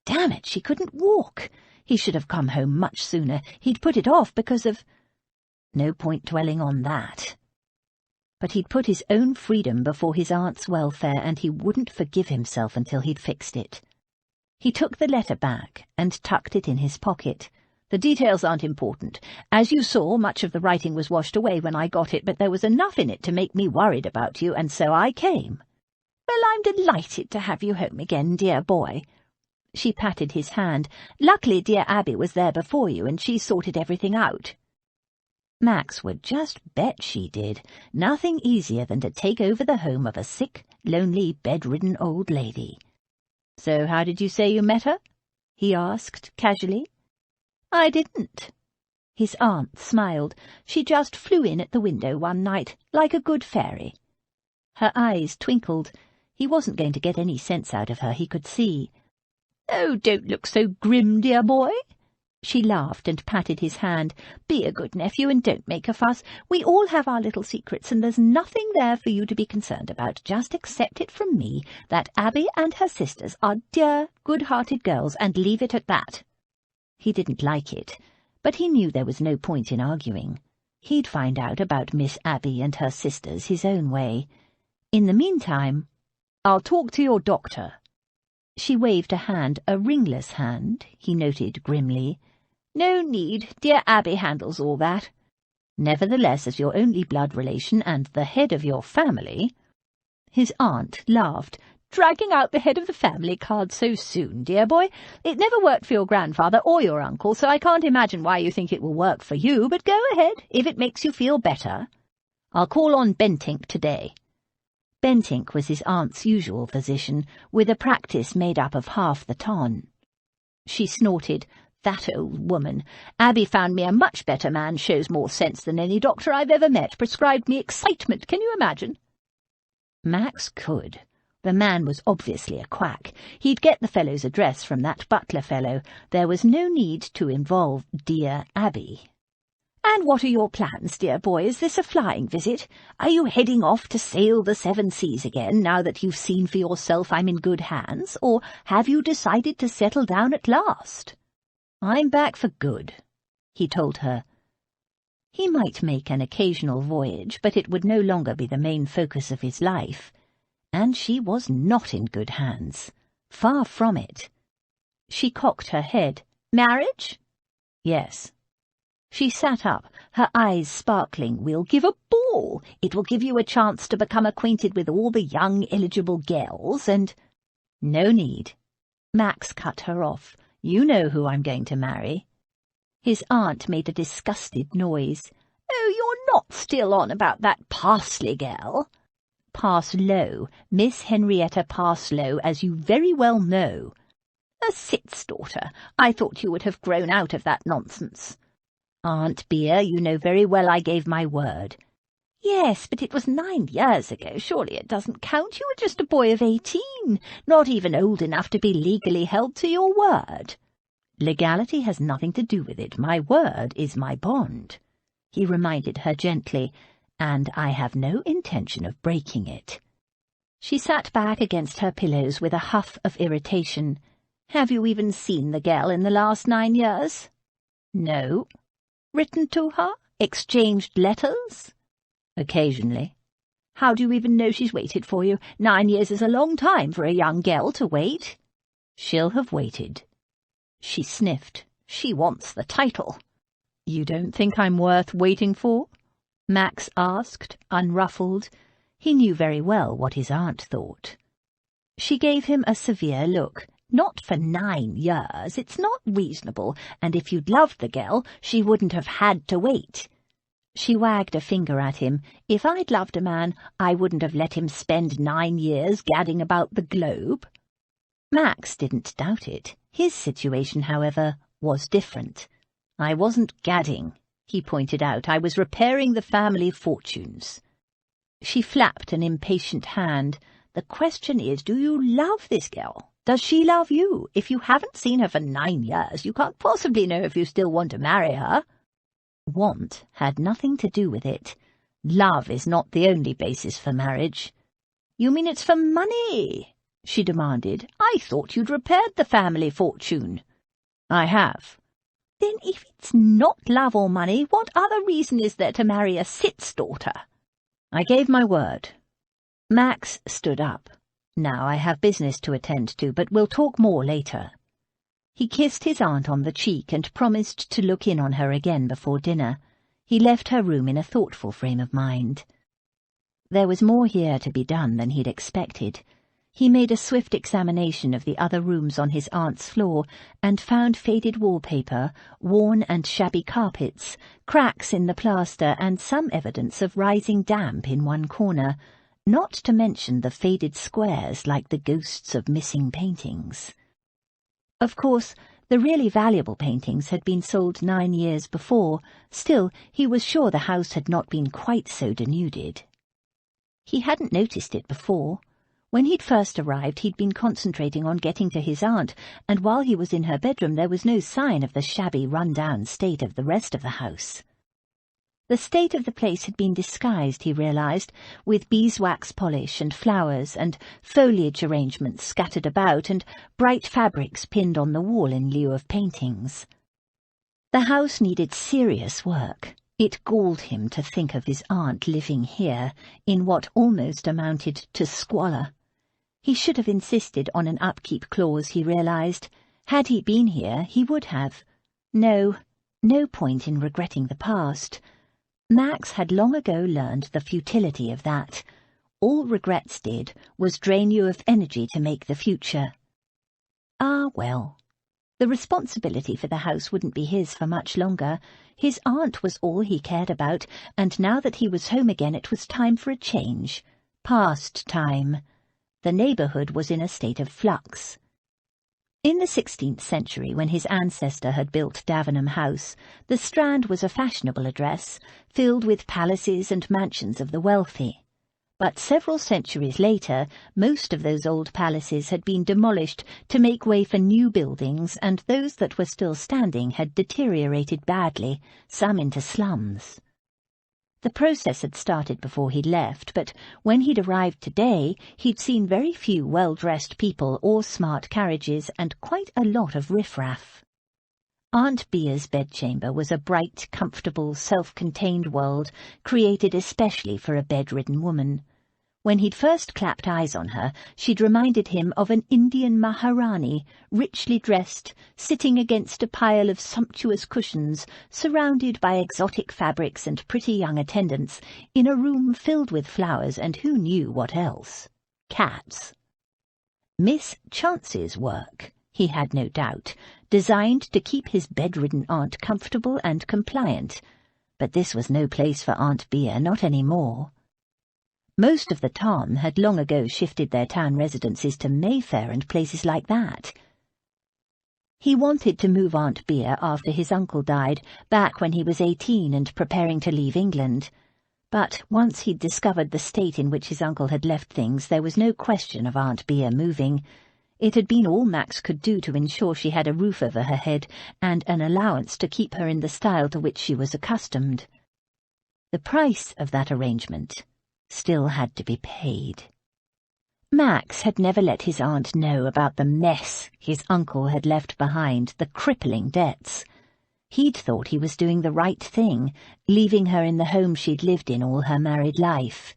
Damn it, she couldn't walk. He should have come home much sooner. He'd put it off because of... No point dwelling on that. But he'd put his own freedom before his aunt's welfare, and he wouldn't forgive himself until he'd fixed it. He took the letter back and tucked it in his pocket. "The details aren't important. As you saw, much of the writing was washed away when I got it, but there was enough in it to make me worried about you, and so I came." "Well, I'm delighted to have you home again, dear boy." She patted his hand. "Luckily dear Abby was there before you, and she sorted everything out." Max would just bet she did. Nothing easier than to take over the home of a sick, lonely, bedridden old lady. "So how did you say you met her?" he asked casually. "I didn't." His aunt smiled. "She just flew in at the window one night, like a good fairy." Her eyes twinkled. He wasn't going to get any sense out of her, he could see. "Oh, don't look so grim, dear boy." She laughed and patted his hand. "Be a good nephew and don't make a fuss. We all have our little secrets, and there's nothing there for you to be concerned about. Just accept it from me that Abby and her sisters are dear, good-hearted girls, and leave it at that." He didn't like it, but he knew there was no point in arguing. He'd find out about Miss Abby and her sisters his own way. In the meantime, "I'll talk to your doctor." She waved a hand, a ringless hand, he noted grimly. "No need. Dear Abby handles all that." "Nevertheless, as your only blood relation and the head of your family—" His aunt laughed. "Dragging out the head of the family card so soon, dear boy. It never worked for your grandfather or your uncle, so I can't imagine why you think it will work for you, but go ahead, if it makes you feel better. I'll call on Bentinck today." Bentinck was his aunt's usual physician, with a practice made up of half the ton. She snorted. "That old woman. Abby found me a much better man, shows more sense than any doctor I've ever met, prescribed me excitement, can you imagine?" Max could. The man was obviously a quack. He'd get the fellow's address from that butler fellow. There was no need to involve dear Abby. "And what are your plans, dear boy? Is this a flying visit? Are you heading off to sail the 7 seas again, now that you've seen for yourself I'm in good hands? Or have you decided to settle down at last?" "I'm back for good," he told her. He might make an occasional voyage, but it would no longer be the main focus of his life. And she was not in good hands. Far from it. She cocked her head. "Marriage?" "Yes." She sat up, her eyes sparkling. "We'll give a ball. It will give you a chance to become acquainted with all the young eligible girls, and—" "No need." Max cut her off. "You know who I'm going to marry." His aunt made a disgusted noise. "Oh, you're not still on about that Parsley girl?" "Parslow. Miss Henrietta Parslow, as you very well know." "A Cit's daughter. I thought you would have grown out of that nonsense." "Aunt Beer, you know very well I gave my word." "Yes, but it was 9 years ago. Surely it doesn't count. You were just a boy of 18, not even old enough to be legally held to your word." "Legality has nothing to do with it. My word is my bond," he reminded her gently, "and I have no intention of breaking it." She sat back against her pillows with a huff of irritation. "Have you even seen the girl in the last 9 years?" No. Written to her? Exchanged letters? Occasionally. How do you even know she's waited for you? 9 years is a long time for a young girl to wait. She'll have waited. She sniffed. She wants the title. You don't think I'm worth waiting for? Max asked, unruffled. He knew very well what his aunt thought. She gave him a severe look. Not for 9 years. It's not reasonable, and if you'd loved the girl, she wouldn't have had to wait. She wagged a finger at him. If I'd loved a man, I wouldn't have let him spend 9 years gadding about the globe. Max didn't doubt it. His situation, however, was different. I wasn't gadding, he pointed out. I was repairing the family fortunes. She flapped an impatient hand. The question is, do you love this girl? Does she love you? If you haven't seen her for 9 years, you can't possibly know if you still want to marry her. Want had nothing to do with it. Love is not the only basis for marriage. You mean it's for money? She demanded. I thought you'd repaired the family fortune. I have. Then if it's not love or money, what other reason is there to marry a cit's daughter? I gave my word. Max stood up. Now I have business to attend to, but we'll talk more later. He kissed his aunt on the cheek and promised to look in on her again before dinner. He left her room in a thoughtful frame of mind. There was more here to be done than he'd expected. He made a swift examination of the other rooms on his aunt's floor and found faded wallpaper, worn and shabby carpets, cracks in the plaster, and some evidence of rising damp in one corner, not to mention the faded squares like the ghosts of missing paintings. Of course, the really valuable paintings had been sold 9 years before. Still, he was sure the house had not been quite so denuded. He hadn't noticed it before. When he'd first arrived, he'd been concentrating on getting to his aunt, and while he was in her bedroom there was no sign of the shabby, run-down state of the rest of the house. The state of the place had been disguised, he realized, with beeswax polish and flowers and foliage arrangements scattered about and bright fabrics pinned on the wall in lieu of paintings. The house needed serious work. It galled him to think of his aunt living here, in what almost amounted to squalor. He should have insisted on an upkeep clause, he realized. Had he been here, he would have. No point in regretting the past. Max had long ago learned the futility of that. All regrets did was drain you of energy to make the future. Ah, well. The responsibility for the house wouldn't be his for much longer. His aunt was all he cared about, and now that he was home again it was time for a change. Past time. The neighbourhood was in a state of flux. In the 16th century, when his ancestor had built Davenham House, the Strand was a fashionable address, filled with palaces and mansions of the wealthy. But several centuries later, most of those old palaces had been demolished to make way for new buildings, and those that were still standing had deteriorated badly, some into slums. The process had started before he'd left, but when he'd arrived today, he'd seen very few well-dressed people or smart carriages and quite a lot of riffraff. Aunt Bea's bedchamber was a bright, comfortable, self-contained world, created especially for a bedridden woman. When he'd first clapped eyes on her, she'd reminded him of an Indian Maharani, richly dressed, sitting against a pile of sumptuous cushions, surrounded by exotic fabrics and pretty young attendants, in a room filled with flowers and who knew what else. Cats. Miss Chance's work, he had no doubt, designed to keep his bedridden aunt comfortable and compliant. But this was no place for Aunt Bea, not any more. Most of the town had long ago shifted their town residences to Mayfair and places like that. He wanted to move Aunt Bea after his uncle died, back when he was 18 and preparing to leave England. But once he'd discovered the state in which his uncle had left things, there was no question of Aunt Bea moving. It had been all Max could do to ensure she had a roof over her head and an allowance to keep her in the style to which she was accustomed. The price of that arrangement still had to be paid. Max had never let his aunt know about the mess his uncle had left behind, the crippling debts. He'd thought he was doing the right thing, leaving her in the home she'd lived in all her married life.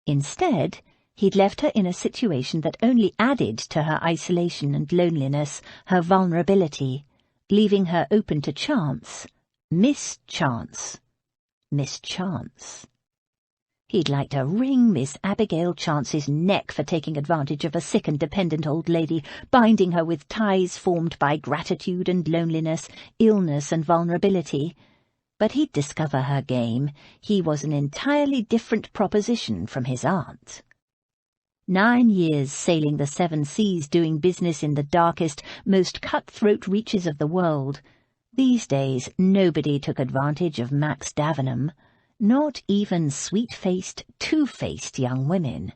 Instead, he'd left her in a situation that only added to her isolation and loneliness, her vulnerability, leaving her open to chance, mischance. Mischance. He'd like to wring Miss Abigail Chance's neck for taking advantage of a sick and dependent old lady, binding her with ties formed by gratitude and loneliness, illness and vulnerability. But he'd discover her game. He was an entirely different proposition from his aunt. 9 years sailing the 7 seas, doing business in the darkest, most cutthroat reaches of the world. These days nobody took advantage of Max Davenham. Not even sweet-faced, two-faced young women.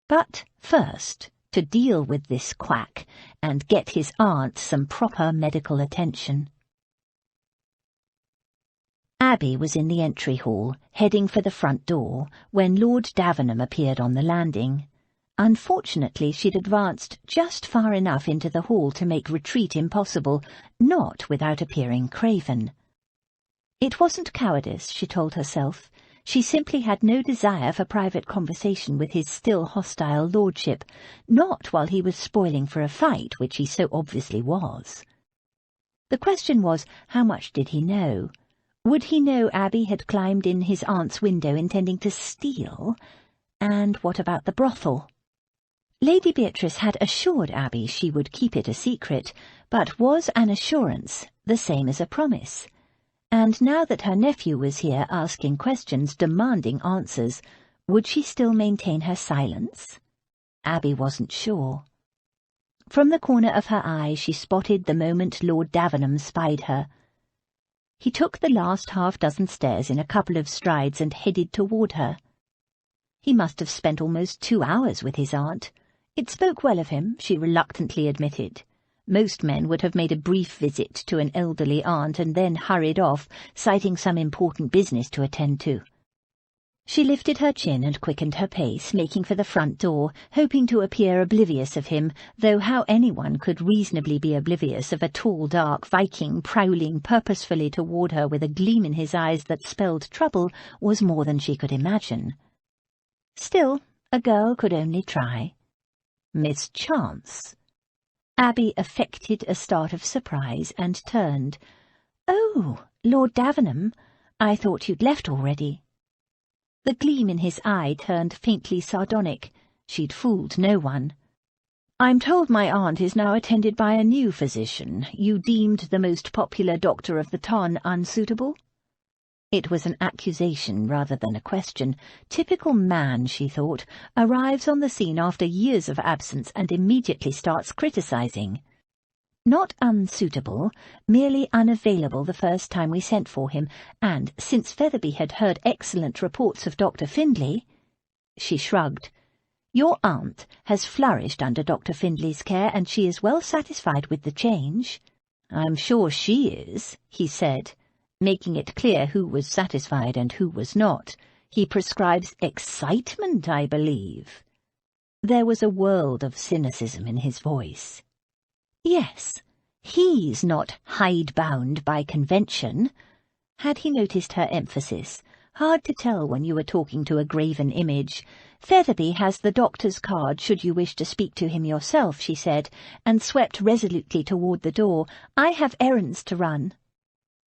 But first, to deal with this quack and get his aunt some proper medical attention. Abby was in the entry hall, heading for the front door, when Lord Davenham appeared on the landing. Unfortunately, she'd advanced just far enough into the hall to make retreat impossible, not without appearing craven. It wasn't cowardice, she told herself. She simply had no desire for private conversation with his still hostile lordship, not while he was spoiling for a fight, which he so obviously was. The question was, how much did he know? Would he know Abby had climbed in his aunt's window intending to steal? And what about the brothel? Lady Beatrice had assured Abby she would keep it a secret, but was an assurance the same as a promise? And now that her nephew was here asking questions, demanding answers, would she still maintain her silence? Abby wasn't sure. From the corner of her eye she spotted the moment Lord Davenham spied her. He took the last half-dozen stairs in a couple of strides and headed toward her. He must have spent almost 2 hours with his aunt. It spoke well of him, she reluctantly admitted. Most men would have made a brief visit to an elderly aunt and then hurried off, citing some important business to attend to. She lifted her chin and quickened her pace, making for the front door, hoping to appear oblivious of him, though how anyone could reasonably be oblivious of a tall, dark Viking prowling purposefully toward her with a gleam in his eyes that spelled trouble was more than she could imagine. Still, a girl could only try. Mischance. Abby affected a start of surprise and turned. "Oh, Lord Davenham, I thought you'd left already." The gleam in his eye turned faintly sardonic. She'd fooled no one. "I'm told my aunt is now attended by a new physician. You deemed the most popular doctor of the ton unsuitable?" It was an accusation rather than a question. Typical man, she thought, arrives on the scene after years of absence and immediately starts criticizing. Not unsuitable, merely unavailable the first time we sent for him, and since Featherby had heard excellent reports of Dr. Findlay... She shrugged. "Your aunt has flourished under Dr. Findlay's care, and she is well satisfied with the change." "I'm sure she is," he said, making it clear who was satisfied and who was not. "He prescribes excitement, I believe." There was a world of cynicism in his voice. "Yes, he's not hidebound by convention." Had he noticed her emphasis? Hard to tell when you were talking to a graven image. "Featherby has the doctor's card should you wish to speak to him yourself," she said, and swept resolutely toward the door. "I have errands to run."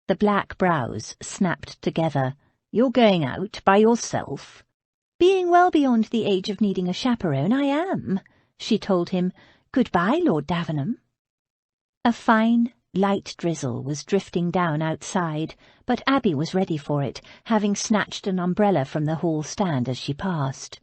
The black brows snapped together. "You're going out by yourself?" "Being well beyond the age of needing a chaperone, I am," she told him. "Goodbye, Lord Davenham." A fine, light drizzle was drifting down outside, but Abby was ready for it, having snatched an umbrella from the hall stand as she passed.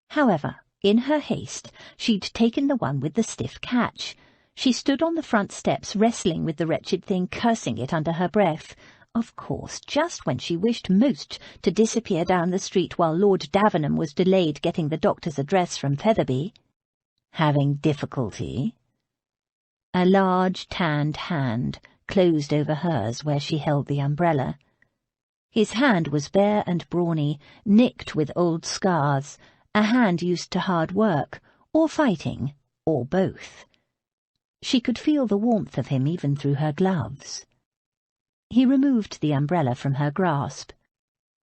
However, in her haste, she'd taken the one with the stiff catch. She stood on the front steps, wrestling with the wretched thing, cursing it under her breath. Of course, just when she wished most to disappear down the street while Lord Davenham was delayed getting the doctor's address from Featherby. "Having difficulty?" A large, tanned hand closed over hers where she held the umbrella. His hand was bare and brawny, nicked with old scars, a hand used to hard work, or fighting, or both. She could feel the warmth of him even through her gloves. He removed the umbrella from her grasp.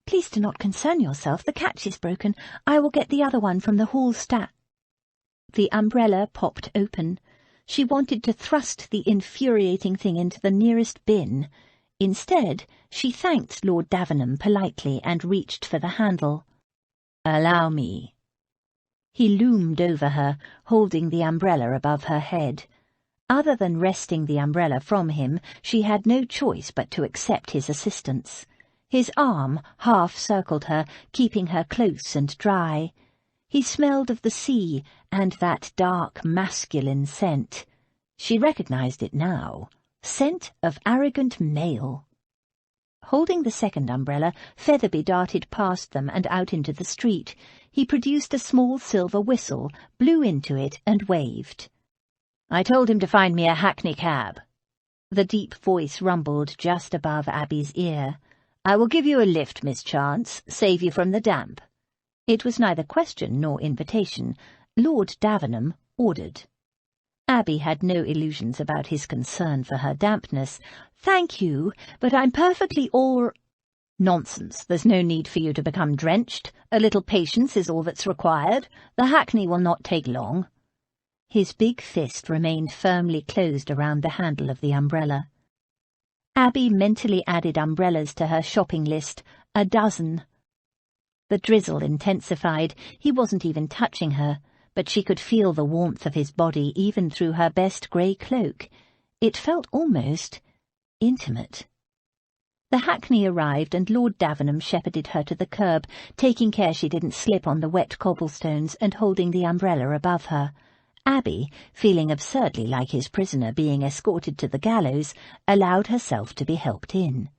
"Please do not concern yourself. The catch is broken. I will get the other one from the hall stand." The umbrella popped open. She wanted to thrust the infuriating thing into the nearest bin. Instead, she thanked Lord Davenham politely and reached for the handle. "Allow me." He loomed over her, holding the umbrella above her head. Other than wresting the umbrella from him, she had no choice but to accept his assistance. His arm half-circled her, keeping her close and dry. He smelled of the sea and that dark, masculine scent. She recognized it now. Scent of arrogant male. Holding the second umbrella, Featherby darted past them and out into the street. He produced a small silver whistle, blew into it, and waved. "I told him to find me a hackney cab." The deep voice rumbled just above Abby's ear. "I will give you a lift, Miss Chance, save you from the damp." It was neither question nor invitation. Lord Davenham ordered. Abby had no illusions about his concern for her dampness. "Thank you, but I'm perfectly all—" "Nonsense. There's no need for you to become drenched. A little patience is all that's required. The hackney will not take long." His big fist remained firmly closed around the handle of the umbrella. Abby mentally added umbrellas to her shopping list, 12. The drizzle intensified. He wasn't even touching her, but she could feel the warmth of his body even through her best grey cloak. It felt almost intimate. The hackney arrived, and Lord Davenham shepherded her to the curb, taking care she didn't slip on the wet cobblestones and holding the umbrella above her. Abby, feeling absurdly like his prisoner being escorted to the gallows, allowed herself to be helped in.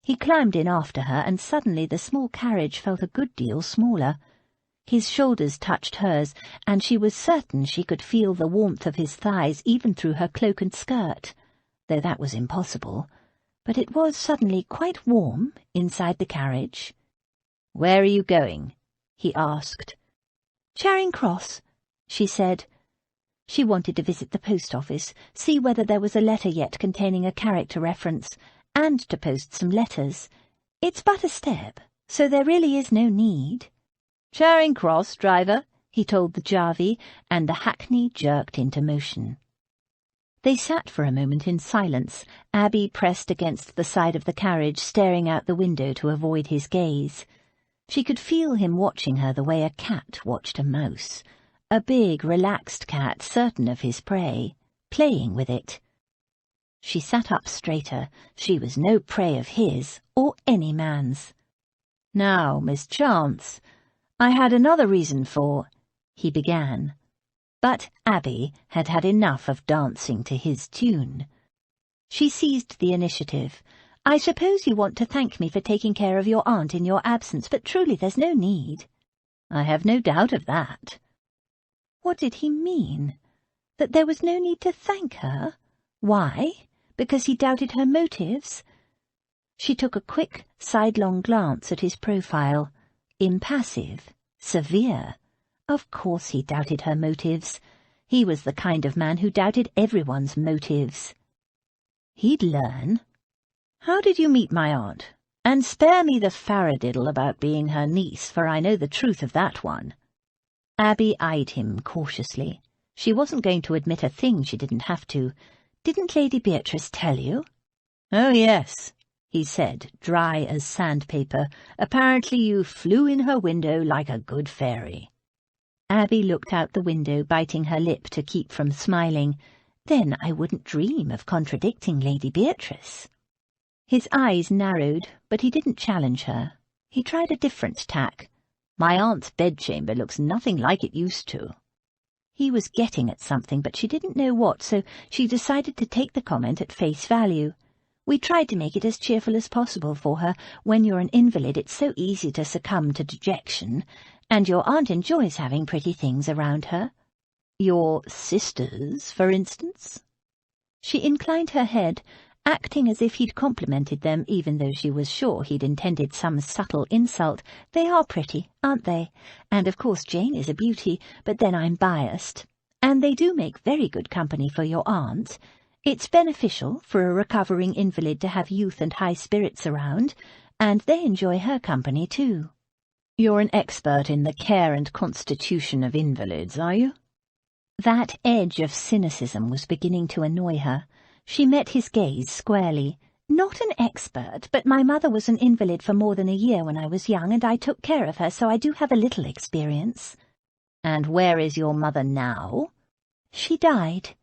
He climbed in after her, and suddenly the small carriage felt a good deal smaller. His shoulders touched hers, and she was certain she could feel the warmth of his thighs even through her cloak and skirt, though that was impossible. But it was suddenly quite warm inside the carriage. "Where are you going?" he asked. "Charing Cross," she said. She wanted to visit the post office, see whether there was a letter yet containing a character reference, and to post some letters. It's but a step, so there really is no need. "Charing Cross, driver," he told the jarvey, and the hackney jerked into motion. They sat for a moment in silence, Abby pressed against the side of the carriage, staring out the window to avoid his gaze. She could feel him watching her the way a cat watched a mouse. A big, relaxed cat, certain of his prey, playing with it. She sat up straighter. She was no prey of his, or any man's. "Now, Miss Chance, I had another reason for—" he began. But Abby had had enough of dancing to his tune. She seized the initiative. "I suppose you want to thank me for taking care of your aunt in your absence, but truly there's no need." "I have no doubt of that." What did he mean? That there was no need to thank her? Why? Because he doubted her motives? She took a quick, sidelong glance at his profile. Impassive, severe. Of course he doubted her motives. He was the kind of man who doubted everyone's motives. He'd learn. "How did you meet my aunt? And spare me the faradiddle about being her niece, for I know the truth of that one." Abby eyed him cautiously. She wasn't going to admit a thing she didn't have to. "Didn't Lady Beatrice tell you?" "Oh, yes," he said, dry as sandpaper. "Apparently you flew in her window like a good fairy." Abby looked out the window, biting her lip to keep from smiling. "Then I wouldn't dream of contradicting Lady Beatrice." His eyes narrowed, but he didn't challenge her. He tried a different tack. "My aunt's bedchamber looks nothing like it used to." He was getting at something, but she didn't know what, so she decided to take the comment at face value. "We tried to make it as cheerful as possible for her. When you're an invalid, it's so easy to succumb to dejection, and your aunt enjoys having pretty things around her." "Your sisters, for instance?" She inclined her head, acting as if he'd complimented them, even though she was sure he'd intended some subtle insult. "They are pretty, aren't they? And of course Jane is a beauty, but then I'm biased. And they do make very good company for your aunt. It's beneficial for a recovering invalid to have youth and high spirits around, and they enjoy her company too. You're an expert in the care and constitution of invalids, are you? That edge of cynicism was beginning to annoy her. She met his gaze squarely. Not an expert, but my mother was an invalid for more than a year when I was young, and I took care of her, so I do have a little experience. And where is your mother now? She died.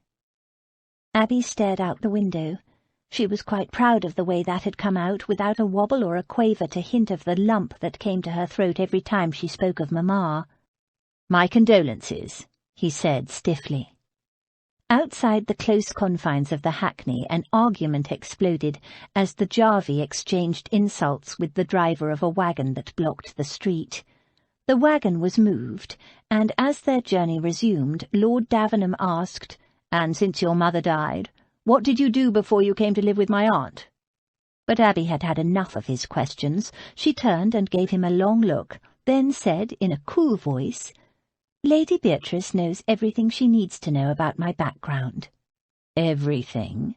Abby stared out the window. She was quite proud of the way that had come out, without a wobble or a quaver to hint of the lump that came to her throat every time she spoke of Mamma. My condolences, he said stiffly. Outside the close confines of the hackney, an argument exploded as the Jarvey exchanged insults with the driver of a wagon that blocked the street. The wagon was moved, and as their journey resumed, Lord Davenham asked, "And since your mother died, what did you do before you came to live with my aunt?" But Abby had had enough of his questions. She turned and gave him a long look, then said in a cool voice, "Lady Beatrice knows everything she needs to know about my background." "Everything?"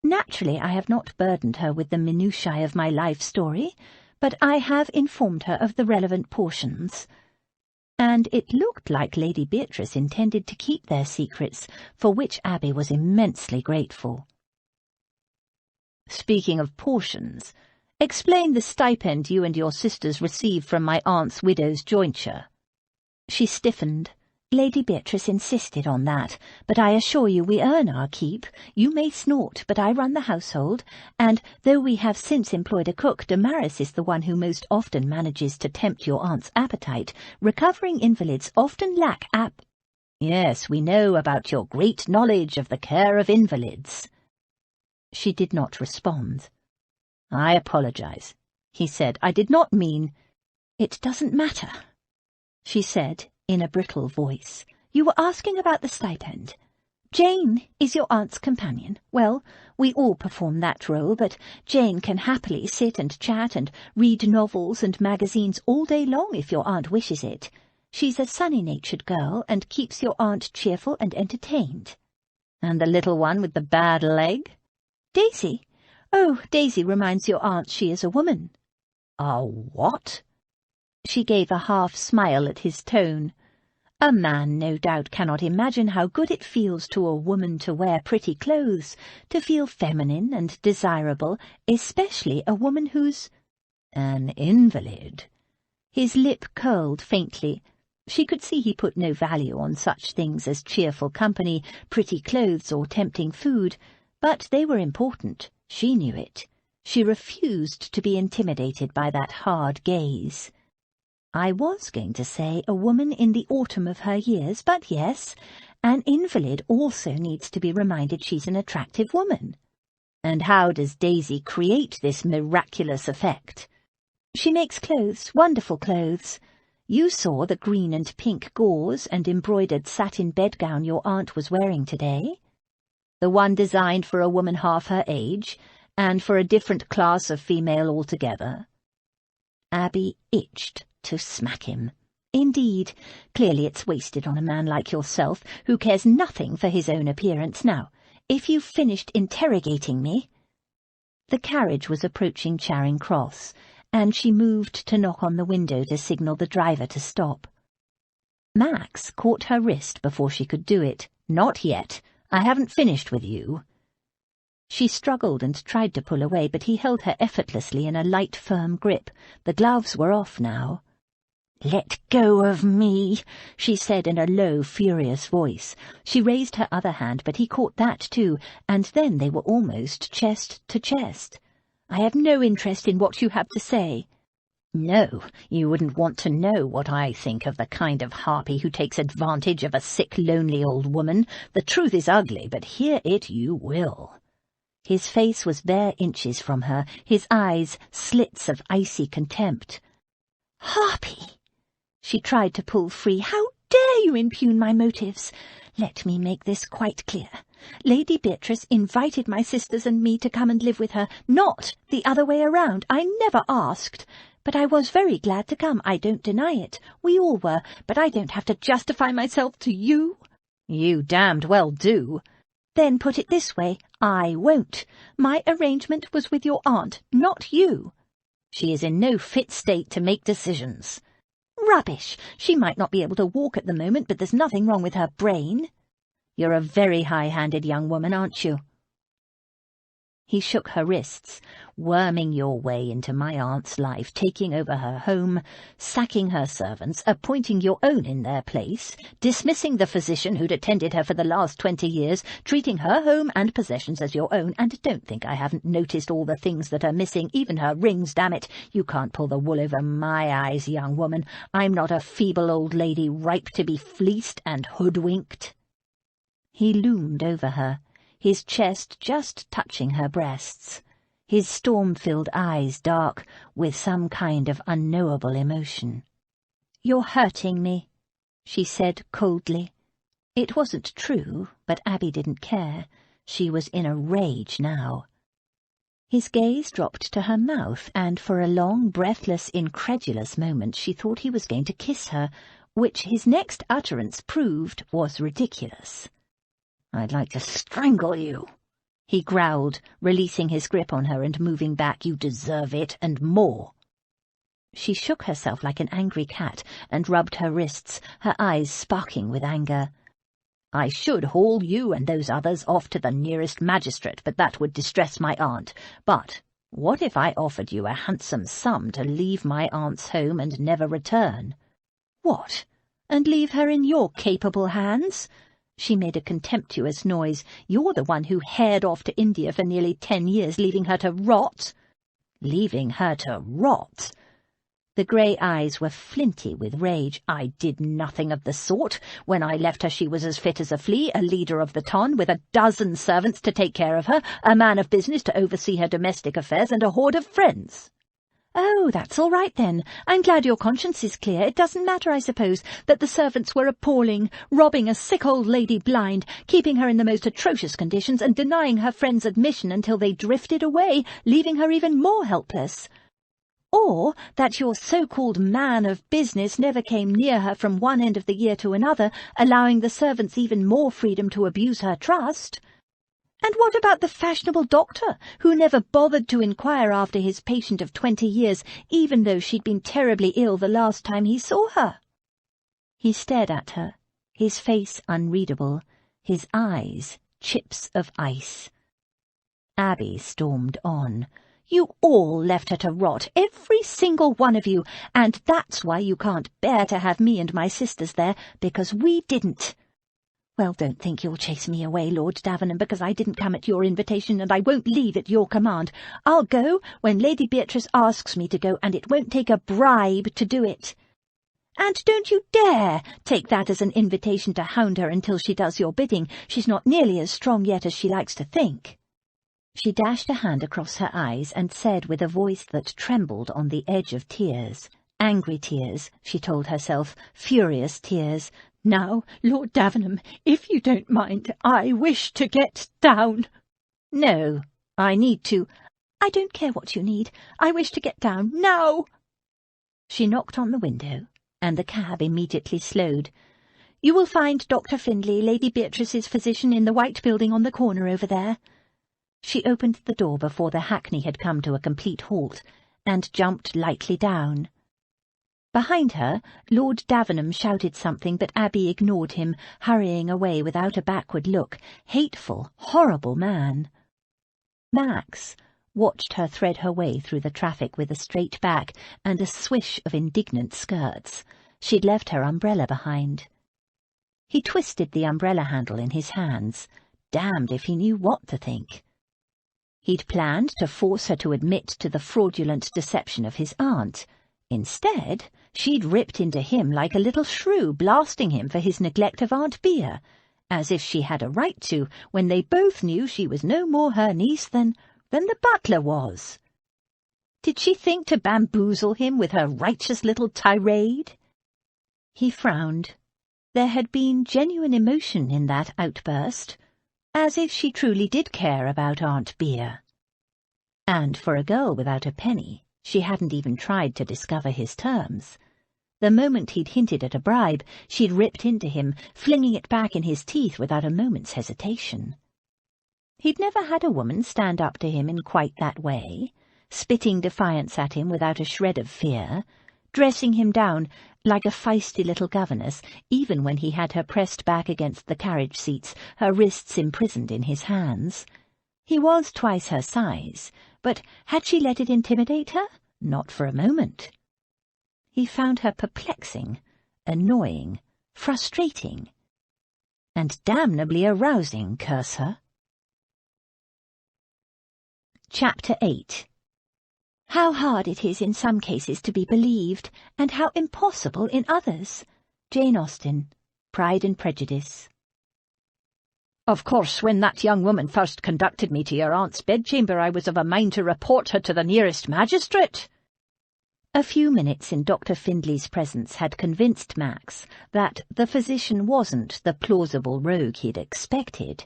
"Naturally, I have not burdened her with the minutiae of my life story, but I have informed her of the relevant portions." And it looked like Lady Beatrice intended to keep their secrets, for which Abby was immensely grateful. "Speaking of portions, explain the stipend you and your sisters receive from my aunt's widow's jointure." She stiffened. Lady Beatrice insisted on that, but I assure you we earn our keep. You may snort, but I run the household, and though we have since employed a cook, Damaris is the one who most often manages to tempt your aunt's appetite. Recovering invalids often lack Yes, we know about your great knowledge of the care of invalids. She did not respond. "I apologize," he said. "I did not mean—" "It doesn't matter," she said in a brittle voice. "You were asking about the stipend. Jane is your aunt's companion. Well, we all perform that role, but Jane can happily sit and chat and read novels and magazines all day long if your aunt wishes it. She's a sunny-natured girl and keeps your aunt cheerful and entertained." "And the little one with the bad leg?" "Daisy? Oh, Daisy reminds your aunt she is a woman." "A what?" She gave a half-smile at his tone. "A man, no doubt, cannot imagine how good it feels to a woman to wear pretty clothes, to feel feminine and desirable, especially a woman who's—" "An invalid." His lip curled faintly. She could see he put no value on such things as cheerful company, pretty clothes, or tempting food, but they were important. She knew it. She refused to be intimidated by that hard gaze. "I was going to say a woman in the autumn of her years, but yes, an invalid also needs to be reminded she's an attractive woman." "And how does Daisy create this miraculous effect?" "She makes clothes, wonderful clothes. You saw the green and pink gauze and embroidered satin bedgown your aunt was wearing today." "The one designed for a woman half her age, and for a different class of female altogether." Abby itched to smack him. "Indeed, clearly it's wasted on a man like yourself, who cares nothing for his own appearance. Now, if you've finished interrogating me—" The carriage was approaching Charing Cross, and she moved to knock on the window to signal the driver to stop. Max caught her wrist before she could do it. "Not yet. I haven't finished with you." She struggled and tried to pull away, but he held her effortlessly in a light, firm grip. The gloves were off now. "Let go of me," she said in a low, furious voice. She raised her other hand, but he caught that too, and then they were almost chest to chest. "I have no interest in what you have to say." "No, you wouldn't want to know what I think of the kind of harpy who takes advantage of a sick, lonely old woman. The truth is ugly, but hear it you will." His face was bare inches from her, his eyes slits of icy contempt. "Harpy!" She tried to pull free. "How dare you impugn my motives? Let me make this quite clear. Lady Beatrice invited my sisters and me to come and live with her, not the other way around. I never asked. But I was very glad to come, I don't deny it. We all were, but I don't have to justify myself to you." "You damned well do." Then put it this way, I won't. My arrangement was with your aunt, not you. She is in no fit state to make decisions. Rubbish! She might not be able to walk at the moment, but there's nothing wrong with her brain. You're a very high-handed young woman, aren't you? He shook her wrists. Worming your way into my aunt's life, taking over her home, sacking her servants, appointing your own in their place, dismissing the physician who'd attended her for the last 20 years, treating her home and possessions as your own, and don't think I haven't noticed all the things that are missing, even her rings, damn it. You can't pull the wool over my eyes, young woman. I'm not a feeble old lady ripe to be fleeced and hoodwinked. He loomed over her, his chest just touching her breasts, his storm-filled eyes dark with some kind of unknowable emotion. "You're hurting me," she said coldly. It wasn't true, but Abby didn't care. She was in a rage now. His gaze dropped to her mouth, and for a long, breathless, incredulous moment she thought he was going to kiss her, which his next utterance proved was ridiculous. "I'd like to strangle you," he growled, releasing his grip on her and moving back. "You deserve it, and more." She shook herself like an angry cat and rubbed her wrists, her eyes sparkling with anger. "I should haul you and those others off to the nearest magistrate, but that would distress my aunt. But what if I offered you a handsome sum to leave my aunt's home and never return?" "What, and leave her in your capable hands?" She made a contemptuous noise. "You're the one who hared off to India for nearly 10 years, leaving her to rot." "Leaving her to rot?" The grey eyes were flinty with rage. "I did nothing of the sort. When I left her she was as fit as a flea, a leader of the ton, with a dozen servants to take care of her, a man of business to oversee her domestic affairs, and a horde of friends." "Oh, that's all right then. I'm glad your conscience is clear. It doesn't matter, I suppose, that the servants were appalling, robbing a sick old lady blind, keeping her in the most atrocious conditions, and denying her friends admission until they drifted away, leaving her even more helpless. Or that your so-called man of business never came near her from one end of the year to another, allowing the servants even more freedom to abuse her trust. And what about the fashionable doctor, who never bothered to inquire after his patient of 20 years, even though she'd been terribly ill the last time he saw her?" He stared at her, his face unreadable, his eyes chips of ice. Abby stormed on. "You all left her to rot, every single one of you, and that's why you can't bear to have me and my sisters there, because we didn't. Well, don't think you'll chase me away, Lord Davenham, because I didn't come at your invitation, and I won't leave at your command. I'll go when Lady Beatrice asks me to go, and it won't take a bribe to do it. And don't you dare take that as an invitation to hound her until she does your bidding. She's not nearly as strong yet as she likes to think." She dashed a hand across her eyes and said with a voice that trembled on the edge of tears, angry tears, she told herself, furious tears, "Now, Lord Davenham, if you don't mind, I wish to get down." "No, I need to—" "I don't care what you need. I wish to get down now." She knocked on the window, and the cab immediately slowed. "You will find Dr. Findlay, Lady Beatrice's physician, in the white building on the corner over there." She opened the door before the hackney had come to a complete halt, and jumped lightly down. Behind her, Lord Davenham shouted something, but Abby ignored him, hurrying away without a backward look. Hateful, horrible man. Max watched her thread her way through the traffic with a straight back and a swish of indignant skirts. She'd left her umbrella behind. He twisted the umbrella handle in his hands, damned if he knew what to think. He'd planned to force her to admit to the fraudulent deception of his aunt. Instead, she'd ripped into him like a little shrew, blasting him for his neglect of Aunt Bea, as if she had a right to, when they both knew she was no more her niece than the butler was. Did she think to bamboozle him with her righteous little tirade? He frowned. There had been genuine emotion in that outburst, as if she truly did care about Aunt Bea. And for a girl without a penny, she hadn't even tried to discover his terms. The moment he'd hinted at a bribe, she'd ripped into him, flinging it back in his teeth without a moment's hesitation. He'd never had a woman stand up to him in quite that way, spitting defiance at him without a shred of fear, dressing him down like a feisty little governess, even when he had her pressed back against the carriage seats, her wrists imprisoned in his hands. He was twice her size, but had she let it intimidate her? Not for a moment. He found her perplexing, annoying, frustrating, and damnably arousing, curse her. Chapter 8. How hard it is in some cases to be believed, and how impossible in others. Jane Austen, Pride and Prejudice. Of course, when that young woman first conducted me to your aunt's bedchamber, I was of a mind to report her to the nearest magistrate. A few minutes in Dr. Findlay's presence had convinced Max that the physician wasn't the plausible rogue he'd expected.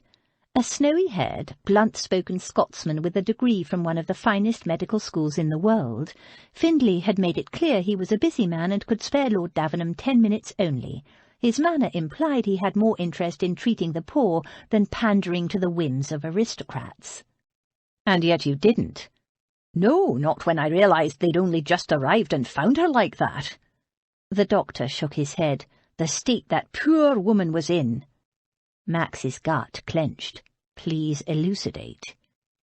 A snowy-haired, blunt-spoken Scotsman with a degree from one of the finest medical schools in the world, Findlay had made it clear he was a busy man and could spare Lord Davenham 10 minutes only. His manner implied he had more interest in treating the poor than pandering to the whims of aristocrats. And yet you didn't. No, not when I realised they'd only just arrived and found her like that. The doctor shook his head. The state that poor woman was in. Max's gut clenched. Please elucidate.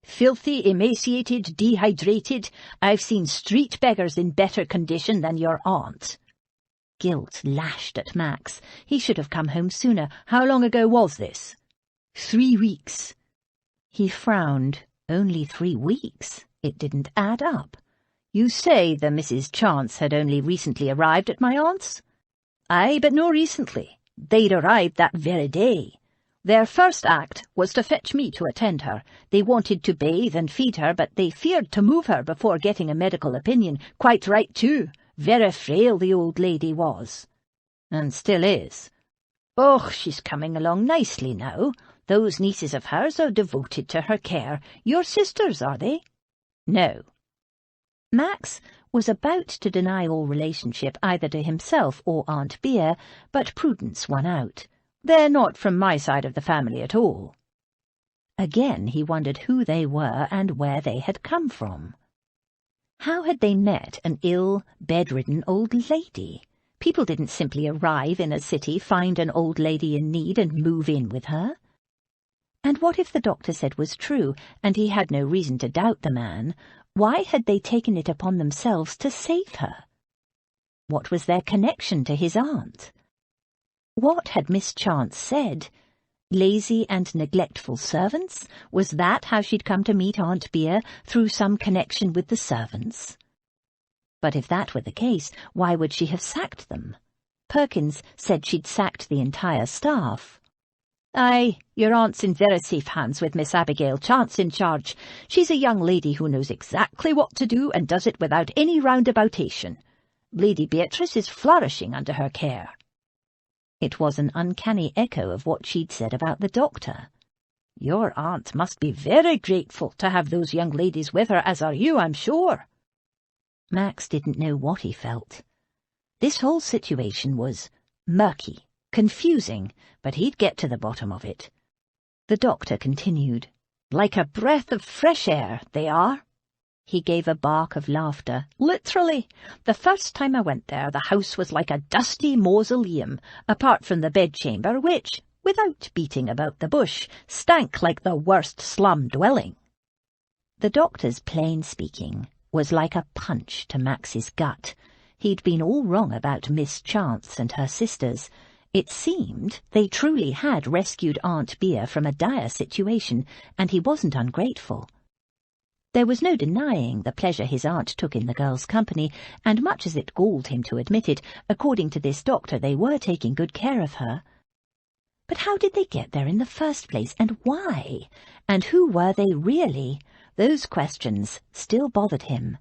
Filthy, emaciated, dehydrated. I've seen street beggars in better condition than your aunt. Guilt lashed at Max. He should have come home sooner. How long ago was this? 3 weeks. He frowned. Only 3 weeks. It didn't add up. You say the Mrs. Chance had only recently arrived at my aunt's? Aye, but no recently. They'd arrived that very day. Their first act was to fetch me to attend her. They wanted to bathe and feed her, but they feared to move her before getting a medical opinion. Quite right, too. Very frail the old lady was. And still is. Oh, she's coming along nicely now. Those nieces of hers are devoted to her care. Your sisters, are they? No. Max was about to deny all relationship either to himself or Aunt Beer, but prudence won out. They're not from my side of the family at all. Again he wondered who they were and where they had come from. How had they met an ill, bedridden old lady? People didn't simply arrive in a city, find an old lady in need, and move in with her. And what if the doctor said was true, and he had no reason to doubt the man? Why had they taken it upon themselves to save her? What was their connection to his aunt? What had Miss Chance said? Lazy and neglectful servants? Was that how she'd come to meet Aunt Beer, through some connection with the servants? But if that were the case, why would she have sacked them? Perkins said she'd sacked the entire staff. Aye, your aunt's in very safe hands with Miss Abigail Chance in charge. She's a young lady who knows exactly what to do and does it without any roundaboutation. Lady Beatrice is flourishing under her care. It was an uncanny echo of what she'd said about the doctor. Your aunt must be very grateful to have those young ladies with her, as are you, I'm sure. Max didn't know what he felt. This whole situation was murky, confusing, but he'd get to the bottom of it. The doctor continued. Like a breath of fresh air, they are. He gave a bark of laughter. Literally. The first time I went there, the house was like a dusty mausoleum, apart from the bedchamber, which, without beating about the bush, stank like the worst slum dwelling. The doctor's plain speaking was like a punch to Max's gut. He'd been all wrong about Miss Chance and her sisters. It seemed they truly had rescued Aunt Beer from a dire situation, and he wasn't ungrateful. There was no denying the pleasure his aunt took in the girl's company, and much as it galled him to admit it, according to this doctor they were taking good care of her. But how did they get there in the first place, and why? And who were they really? Those questions still bothered him.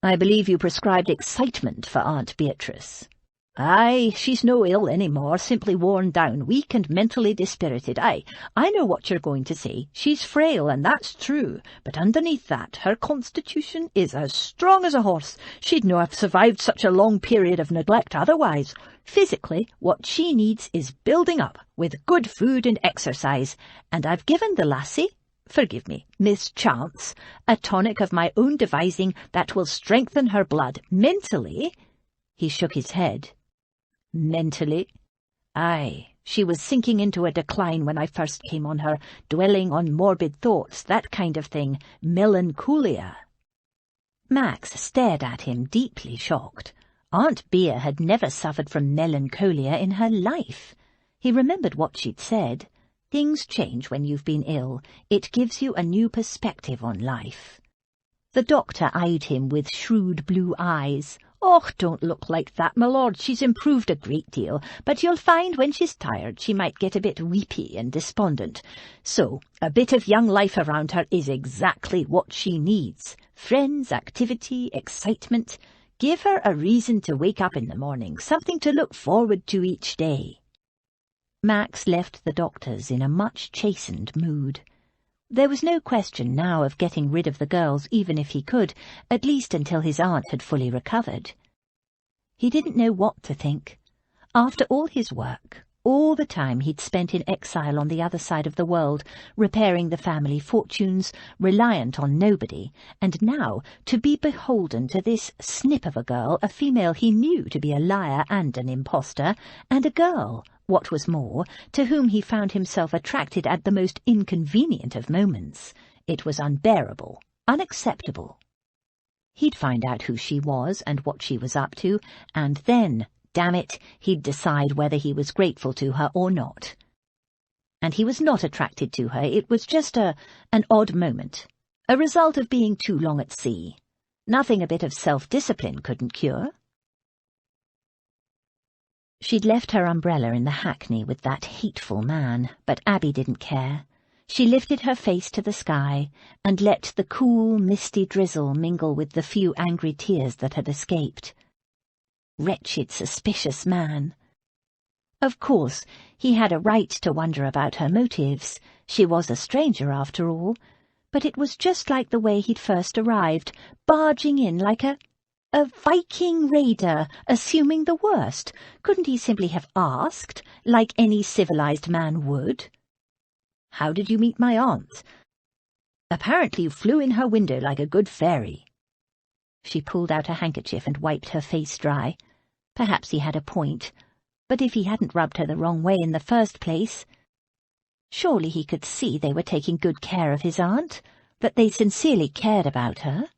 I believe you prescribed excitement for Aunt Beatrice. Aye, she's no ill any more, simply worn down, weak and mentally dispirited. Aye, I know what you're going to say. She's frail, and that's true, but underneath that, her constitution is as strong as a horse. She'd no have survived such a long period of neglect otherwise. Physically, what she needs is building up, with good food and exercise, and I've given the lassie forgive me, mischance, a tonic of my own devising that will strengthen her blood. Mentally—" he shook his head. "Mentally? Aye, she was sinking into a decline when I first came on her, dwelling on morbid thoughts, that kind of thing, melancholia." Max stared at him, deeply shocked. Aunt Bea had never suffered from melancholia in her life. He remembered what she'd said. Things change when you've been ill. It gives you a new perspective on life. The doctor eyed him with shrewd blue eyes. "Oh, don't look like that, my lord. She's improved a great deal, but you'll find when she's tired she might get a bit weepy and despondent. So, a bit of young life around her is exactly what she needs. Friends, activity, excitement. Give her a reason to wake up in the morning, something to look forward to each day." Max left the doctor's in a much chastened mood. There was no question now of getting rid of the girls, even if he could, at least until his aunt had fully recovered. He didn't know what to think. After all his work, all the time he'd spent in exile on the other side of the world, repairing the family fortunes, reliant on nobody, and now to be beholden to this snip of a girl, a female he knew to be a liar and an impostor, and a girl, what was more, to whom he found himself attracted at the most inconvenient of moments. It was unbearable, unacceptable. He'd find out who she was and what she was up to, and then, damn it, he'd decide whether he was grateful to her or not. And he was not attracted to her. It was just an odd moment, a result of being too long at sea. Nothing a bit of self-discipline couldn't cure. She'd left her umbrella in the hackney with that hateful man, but Abby didn't care. She lifted her face to the sky and let the cool, misty drizzle mingle with the few angry tears that had escaped. Wretched, suspicious man. Of course, he had a right to wonder about her motives. She was a stranger, after all. But it was just like the way he'd first arrived, barging in like a Viking raider, assuming the worst. Couldn't he simply have asked, like any civilized man would? "How did you meet my aunt?" "Apparently you flew in her window like a good fairy." She pulled out a handkerchief and wiped her face dry. Perhaps he had a point, but if he hadn't rubbed her the wrong way in the first place— surely he could see they were taking good care of his aunt, that they sincerely cared about her.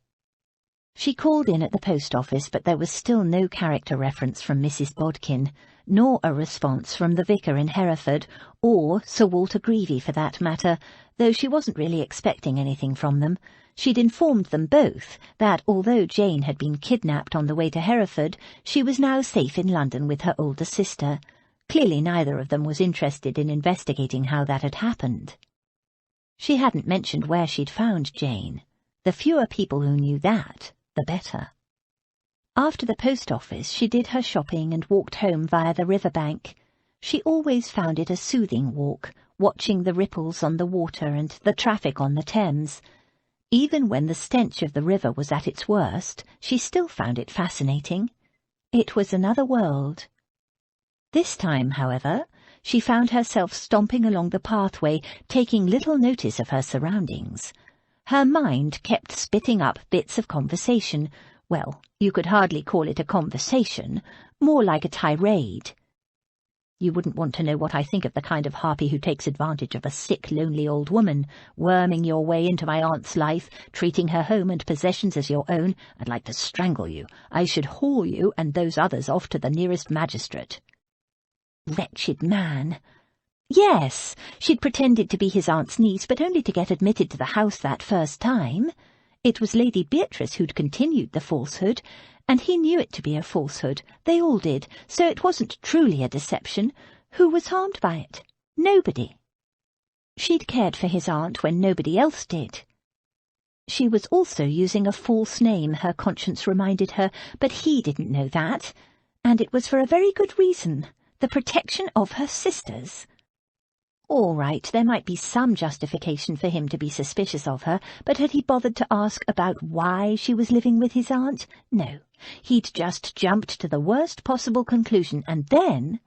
She called in at the post office, but there was still no character reference from Mrs. Bodkin, nor a response from the vicar in Hereford, or Sir Walter Greevy for that matter, though she wasn't really expecting anything from them. She'd informed them both that, although Jane had been kidnapped on the way to Hereford, she was now safe in London with her older sister. Clearly neither of them was interested in investigating how that had happened. She hadn't mentioned where she'd found Jane. The fewer people who knew that, the better. After the post office, she did her shopping and walked home via the river bank. She always found it a soothing walk, watching the ripples on the water and the traffic on the Thames. Even when the stench of the river was at its worst, she still found it fascinating. It was another world. This time, however, she found herself stomping along the pathway, taking little notice of her surroundings. Her mind kept spitting up bits of conversation. Well, you could hardly call it a conversation, more like a tirade. "You wouldn't want to know what I think of the kind of harpy who takes advantage of a sick, lonely old woman, worming your way into my aunt's life, treating her home and possessions as your own. I'd like to strangle you. I should haul you and those others off to the nearest magistrate." Wretched man. Yes, she'd pretended to be his aunt's niece, but only to get admitted to the house that first time. It was Lady Beatrice who'd continued the falsehood, and he knew it to be a falsehood. They all did, so it wasn't truly a deception. Who was harmed by it? Nobody. She'd cared for his aunt when nobody else did. She was also using a false name, her conscience reminded her, but he didn't know that, and it was for a very good reason, the protection of her sisters. All right, there might be some justification for him to be suspicious of her, but had he bothered to ask about why she was living with his aunt? No, he'd just jumped to the worst possible conclusion, and then—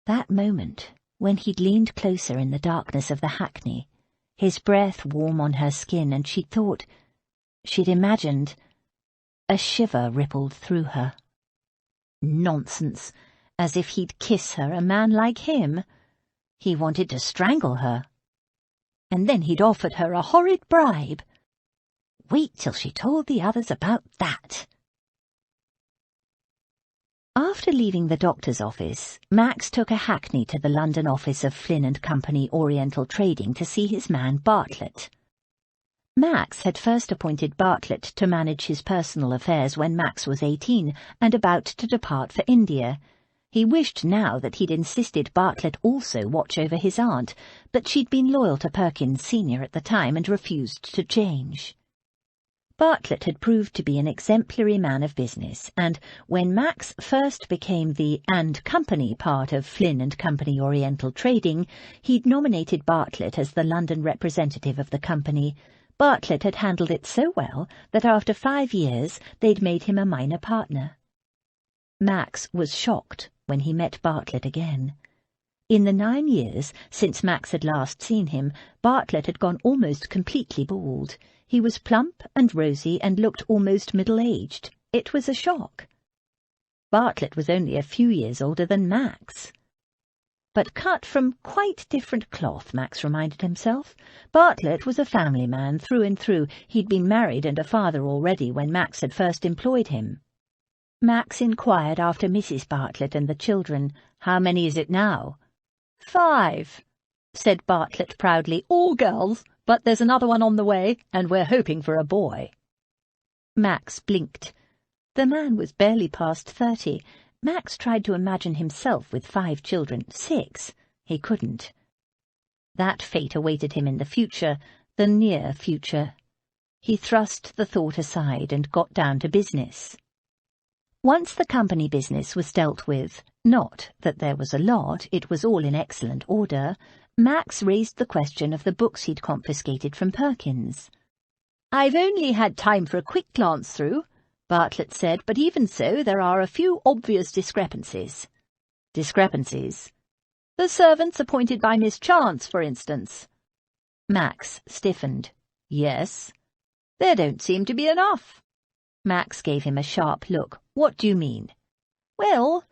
that moment, when he'd leaned closer in the darkness of the hackney, his breath warm on her skin, and she'd imagined. A shiver rippled through her. Nonsense! As if he'd kiss her, a man like him. He wanted to strangle her. And then he'd offered her a horrid bribe. Wait till she told the others about that. After leaving the doctor's office, Max took a hackney to the London office of Flynn and Company Oriental Trading to see his man Bartlett. Max had first appointed Bartlett to manage his personal affairs when Max was 18 and about to depart for India. He wished now that he'd insisted Bartlett also watch over his aunt, but she'd been loyal to Perkins Sr. at the time and refused to change. Bartlett had proved to be an exemplary man of business, and when Max first became the and Company part of Flynn and Company Oriental Trading, he'd nominated Bartlett as the London representative of the company. Bartlett had handled it so well that after 5 years they'd made him a minor partner. Max was shocked when he met Bartlett again. In the 9 years since Max had last seen him, Bartlett had gone almost completely bald. He was plump and rosy and looked almost middle-aged. It was a shock. Bartlett was only a few years older than Max. But cut from quite different cloth, Max reminded himself. Bartlett was a family man through and through. He'd been married and a father already when Max had first employed him. Max inquired after Mrs. Bartlett and the children. "How many is it now?" "5, said Bartlett proudly. "All girls, but there's another one on the way, and we're hoping for a boy." Max blinked. The man was barely past 30. Max tried to imagine himself with 5 children. 6. He couldn't. That fate awaited him in the future, the near future. He thrust the thought aside and got down to business. Once the company business was dealt with, not that there was a lot, it was all in excellent order, Max raised the question of the books he'd confiscated from Perkins. "I've only had time for a quick glance through," Bartlett said, "but even so, there are a few obvious discrepancies." "Discrepancies?" "The servants appointed by Miss Chance, for instance." Max stiffened. "Yes?" "There don't seem to be enough." Max gave him a sharp look. "What do you mean?" "Well,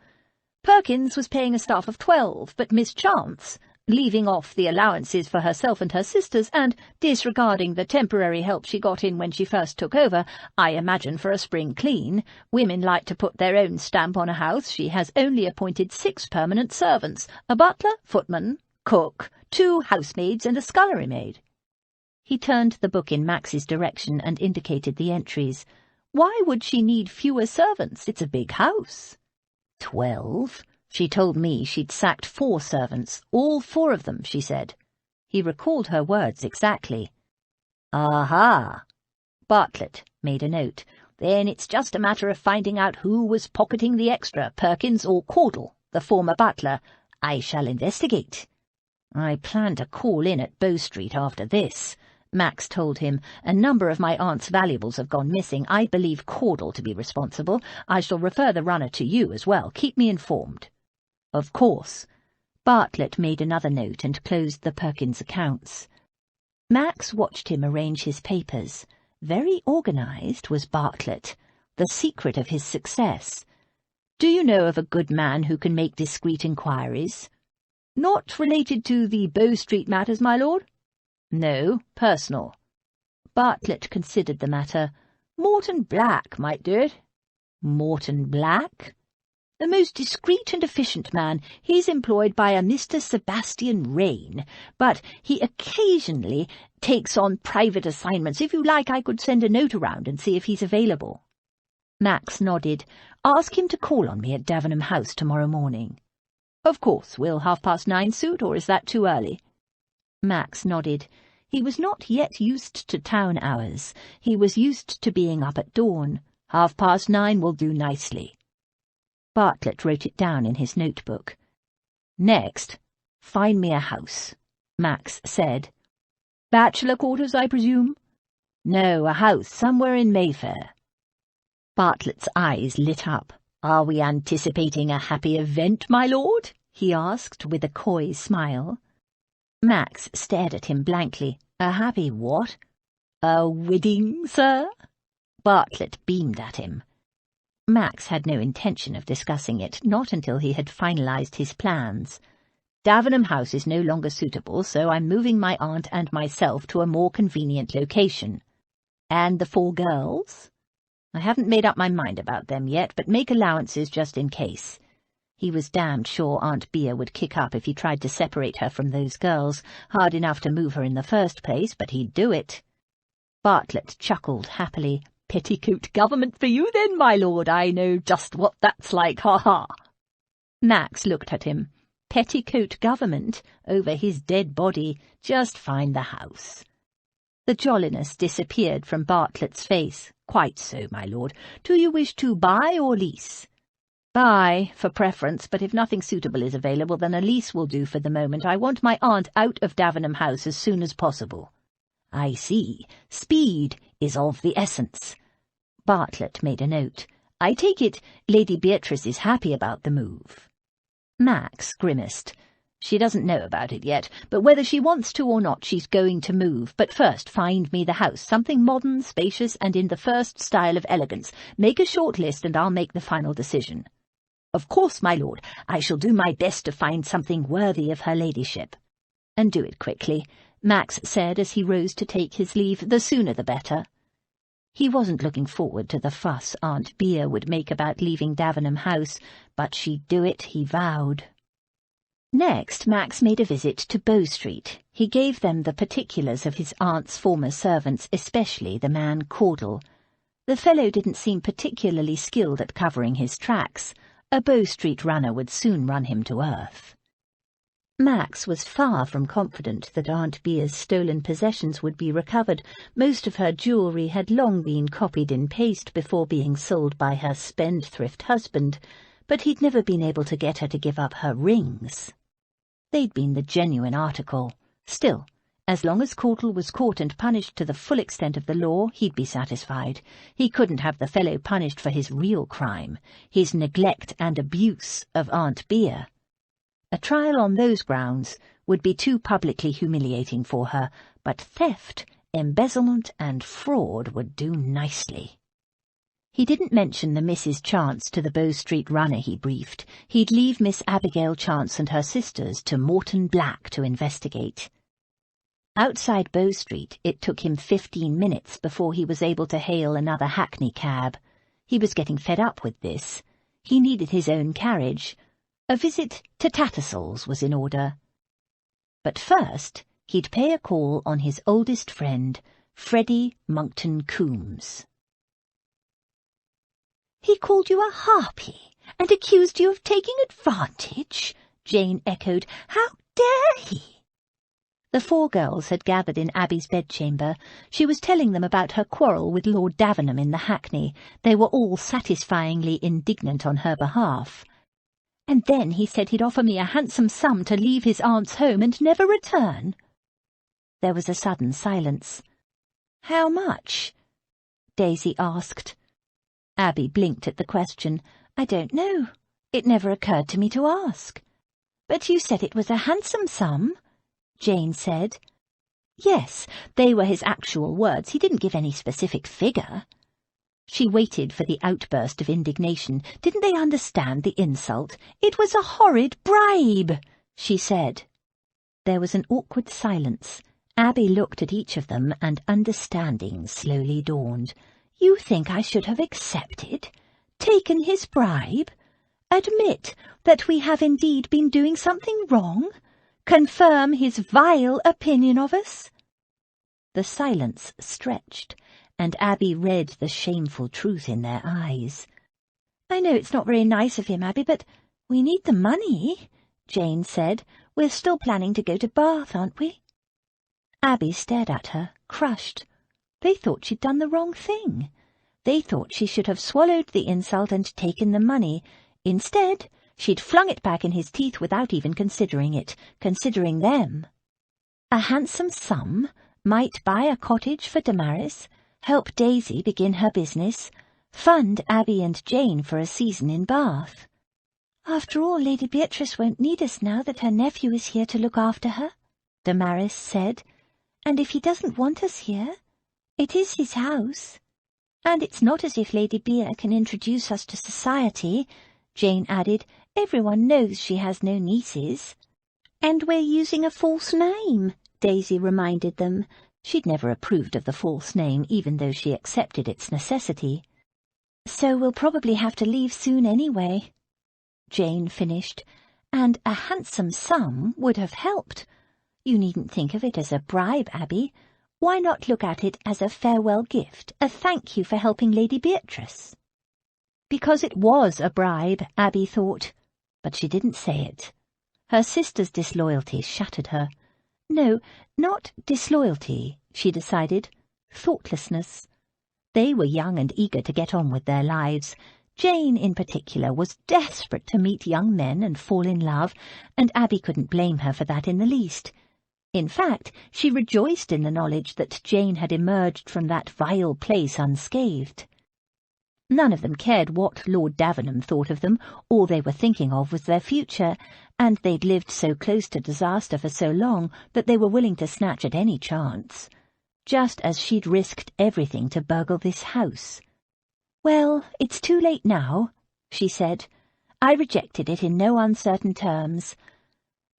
Perkins was paying a staff of 12, but Miss Chance, leaving off the allowances for herself and her sisters, and disregarding the temporary help she got in when she first took over, I imagine for a spring clean, women like to put their own stamp on a house, she has only appointed 6 permanent servants, a butler, footman, cook, 2 housemaids, and a scullery maid." He turned the book in Max's direction and indicated the entries. "Why would she need fewer servants? It's a big house." 12? She told me she'd sacked 4 servants, all 4 of them, she said. He recalled her words exactly. "Aha!" Bartlett made a note. "Then it's just a matter of finding out who was pocketing the extra, Perkins or Caudle, the former butler. I shall investigate." "I plan to call in at Bow Street after this," Max told him. "A number of my aunt's valuables have gone missing. I believe Caudle to be responsible. I shall refer the runner to you as well. Keep me informed." "Of course." Bartlett made another note and closed the Perkins accounts. Max watched him arrange his papers. Very organised was Bartlett, the secret of his success. "Do you know of a good man who can make discreet inquiries?" "Not related to the Bow Street matters, my lord?" "No, personal." Bartlett considered the matter. "Morton Black might do it." "Morton Black?" "The most discreet and efficient man. He's employed by a Mr. Sebastian Rain, but he occasionally takes on private assignments. If you like, I could send a note around and see if he's available." Max nodded. "Ask him to call on me at Davenham House tomorrow morning." "Of course. Will 9:30 suit, or is that too early?" Max nodded. He was not yet used to town hours. He was used to being up at dawn. 9:30 will do nicely. Bartlett wrote it down in his notebook. "Next, find me a house," Max said. "Bachelor quarters, I presume?" "No, a house somewhere in Mayfair." Bartlett's eyes lit up. "Are we anticipating a happy event, my lord?" he asked with a coy smile. Max stared at him blankly. A happy what? A wedding, sir? Bartlett beamed at him. Max had no intention of discussing it, not until he had finalised his plans. Davenham House is no longer suitable, so I'm moving my aunt and myself to a more convenient location. And the 4 girls? I haven't made up my mind about them yet, but make allowances just in case. He was damned sure Aunt Bea would kick up if he tried to separate her from those girls, hard enough to move her in the first place, but he'd do it. Bartlett chuckled happily. Petticoat government for you then, my lord. I know just what that's like, ha-ha. Max looked at him. Petticoat government over his dead body. Just find the house. The jolliness disappeared from Bartlett's face. Quite so, my lord. Do you wish to buy or lease? Buy, for preference, but if nothing suitable is available, then a lease will do for the moment. I want my aunt out of Davenham House as soon as possible. I see. Speed is of the essence. Bartlett made a note. I take it Lady Beatrice is happy about the move. Max grimaced. She doesn't know about it yet, but whether she wants to or not, she's going to move. But first, find me the house, something modern, spacious, and in the first style of elegance. Make a short list, and I'll make the final decision. Of course, my lord, I shall do my best to find something worthy of her ladyship. And do it quickly, Max said as he rose to take his leave. The sooner the better. He wasn't looking forward to the fuss Aunt Bea would make about leaving Davenham House, but she'd do it, he vowed. Next, Max made a visit to Bow Street. He gave them the particulars of his aunt's former servants, especially the man Caudle. The fellow didn't seem particularly skilled at covering his tracks. A Bow Street runner would soon run him to earth. Max was far from confident that Aunt Bea's stolen possessions would be recovered. Most of her jewellery had long been copied in paste before being sold by her spendthrift husband, but he'd never been able to get her to give up her rings. They'd been the genuine article. Still, as long as Caudle was caught and punished to the full extent of the law, he'd be satisfied. He couldn't have the fellow punished for his real crime, his neglect and abuse of Aunt Bea. A trial on those grounds would be too publicly humiliating for her, but theft, embezzlement, and fraud would do nicely. He didn't mention the Mrs. Chance to the Bow Street runner he briefed. He'd leave Miss Abigail Chance and her sisters to Morton Black to investigate. Outside Bow Street, it took him 15 minutes before he was able to hail another hackney cab. He was getting fed up with this. He needed his own carriage. A visit to Tattersall's was in order. But first, he'd pay a call on his oldest friend, Freddie Monckton Coombs. "He called you a harpy and accused you of taking advantage?" Jane echoed. "How dare he?" The 4 girls had gathered in Abby's bedchamber. She was telling them about her quarrel with Lord Davenham in the hackney. They were all satisfyingly indignant on her behalf. "And then he said he'd offer me a handsome sum to leave his aunt's home and never return." There was a sudden silence. "How much?" Daisy asked. Abby blinked at the question. "I don't know. It never occurred to me to ask." "But you said it was a handsome sum," Jane said. "Yes, they were his actual words. He didn't give any specific figure." She waited for the outburst of indignation. Didn't they understand the insult? "It was a horrid bribe," she said. There was an awkward silence. Abby looked at each of them, and understanding slowly dawned. "You think I should have accepted? Taken his bribe? Admit that we have indeed been doing something wrong? Confirm his vile opinion of us?" The silence stretched, and Abby read the shameful truth in their eyes. "I know it's not very nice of him, Abby, but we need the money," Jane said. "We're still planning to go to Bath, aren't we?" Abby stared at her, crushed. They thought she'd done the wrong thing. They thought she should have swallowed the insult and taken the money. Instead, she'd flung it back in his teeth without even considering them. A handsome sum might buy a cottage for Damaris, help Daisy begin her business, fund Abby and Jane for a season in Bath. "After all, Lady Beatrice won't need us now that her nephew is here to look after her," Damaris said. And if he doesn't want us here, it is his house. And it's not as if Lady Beer can introduce us to society," Jane added. "Everyone knows she has no nieces." "And we're using a false name," Daisy reminded them. She'd never approved of the false name, even though she accepted its necessity. "So we'll probably have to leave soon anyway," Jane finished. "And a handsome sum would have helped. You needn't think of it as a bribe, Abby. Why not look at it as a farewell gift, a thank you for helping Lady Beatrice?" Because it was a bribe, Abby thought, but she didn't say it. Her sister's disloyalty shattered her. No, not disloyalty, she decided. Thoughtlessness. They were young and eager to get on with their lives. Jane, in particular, was desperate to meet young men and fall in love, and Abby couldn't blame her for that in the least. In fact, she rejoiced in the knowledge that Jane had emerged from that vile place unscathed. None of them cared what Lord Davenham thought of them. All they were thinking of was their future, and they'd lived so close to disaster for so long that they were willing to snatch at any chance. Just as she'd risked everything to burgle this house. "Well, it's too late now," she said. "I rejected it in no uncertain terms,"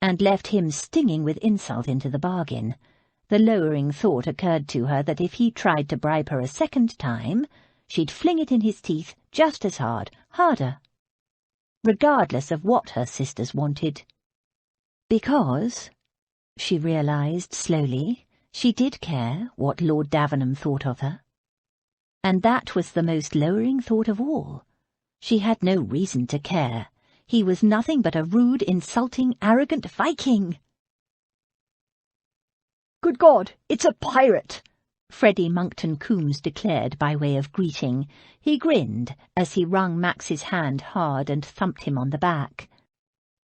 and left him stinging with insult into the bargain. The lowering thought occurred to her that if he tried to bribe her a second time, she'd fling it in his teeth just as hard, harder, regardless of what her sisters wanted. Because, she realized slowly, she did care what Lord Davenham thought of her. And that was the most lowering thought of all. She had no reason to care. He was nothing but a rude, insulting, arrogant Viking. "Good God, it's a pirate!" Freddie Monckton Coombs declared by way of greeting. He grinned as he wrung Max's hand hard and thumped him on the back.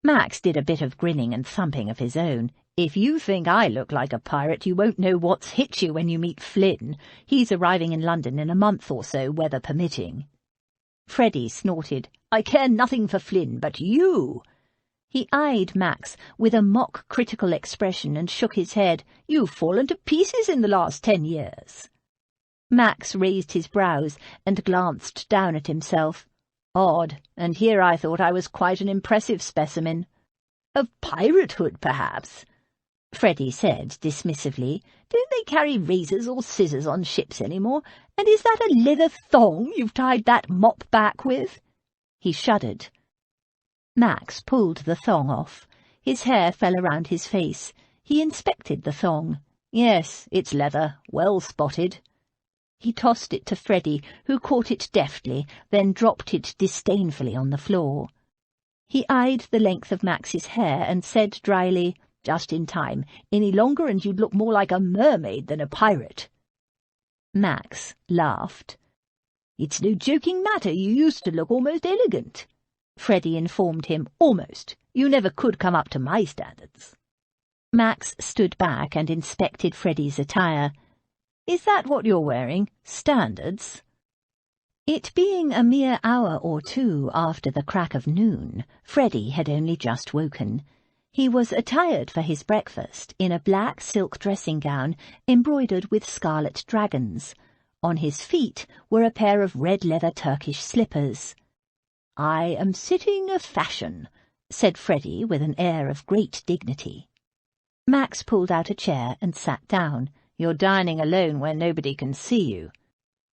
Max did a bit of grinning and thumping of his own. "If you think I look like a pirate, you won't know what's hit you when you meet Flynn. He's arriving in London in a month or so, weather permitting." Freddie snorted. "I care nothing for Flynn, but you." He eyed Max with a mock-critical expression and shook his head. "You've fallen to pieces in the last 10 years. Max raised his brows and glanced down at himself. Odd, and here I thought I was quite an impressive specimen. "Of piratehood, perhaps," Freddie said dismissively. "Don't they carry razors or scissors on ships any more? And is that a leather thong you've tied that mop back with?" He shuddered. Max pulled the thong off. His hair fell around his face. He inspected the thong. "Yes, it's leather. Well spotted." He tossed it to Freddie, who caught it deftly, then dropped it disdainfully on the floor. He eyed the length of Max's hair and said dryly, "Just in time. Any longer and you'd look more like a mermaid than a pirate." Max laughed. "It's no joking matter. You used to look almost elegant." Freddie informed him. "Almost. You never could come up to my standards." Max stood back and inspected Freddie's attire. "Is that what you're wearing? Standards?" It being a mere hour or two after the crack of noon, Freddie had only just woken. He was attired for his breakfast in a black silk dressing-gown embroidered with scarlet dragons. On his feet were a pair of red-leather Turkish slippers. "I am sitting a fashion," said Freddie with an air of great dignity. Max pulled out a chair and sat down. "You're dining alone where nobody can see you."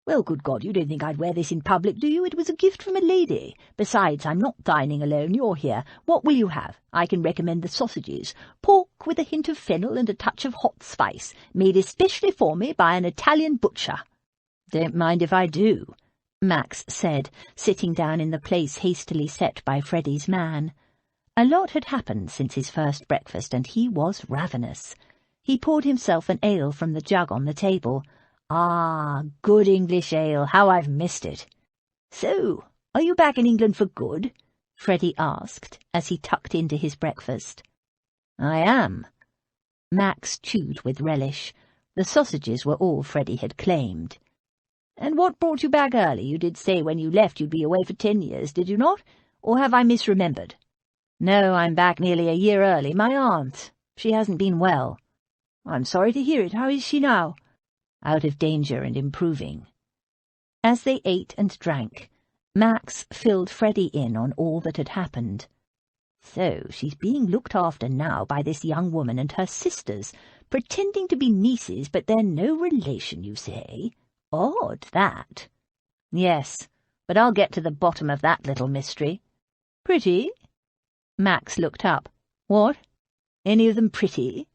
"Well, good God, you don't think I'd wear this in public, do you? It was a gift from a lady. Besides, I'm not dining alone. You're here. What will you have? I can recommend the sausages. Pork with a hint of fennel and a touch of hot spice, made especially for me by an Italian butcher." "Don't mind if I do," Max said, sitting down in the place hastily set by Freddie's man. A lot had happened since his first breakfast, and he was ravenous. He poured himself an ale from the jug on the table. "Ah, good English ale, how I've missed it." "So, are you back in England for good?" Freddie asked, as he tucked into his breakfast. "I am." Max chewed with relish. The sausages were all Freddie had claimed. "And what brought you back early? You did say when you left you'd be away for 10 years, did you not? Or have I misremembered?" "No, I'm back nearly a year early. My aunt, she hasn't been well." I'm sorry to hear it. How is she now?" "Out of danger and improving." As they ate and drank, Max filled Freddie in on all that had happened. "So she's being looked after now by this young woman and her sisters, pretending to be nieces, but they're no relation, you say? Odd, that." "Yes, but I'll get to the bottom of that little mystery." "Pretty?" Max looked up. "What? Any of them pretty?"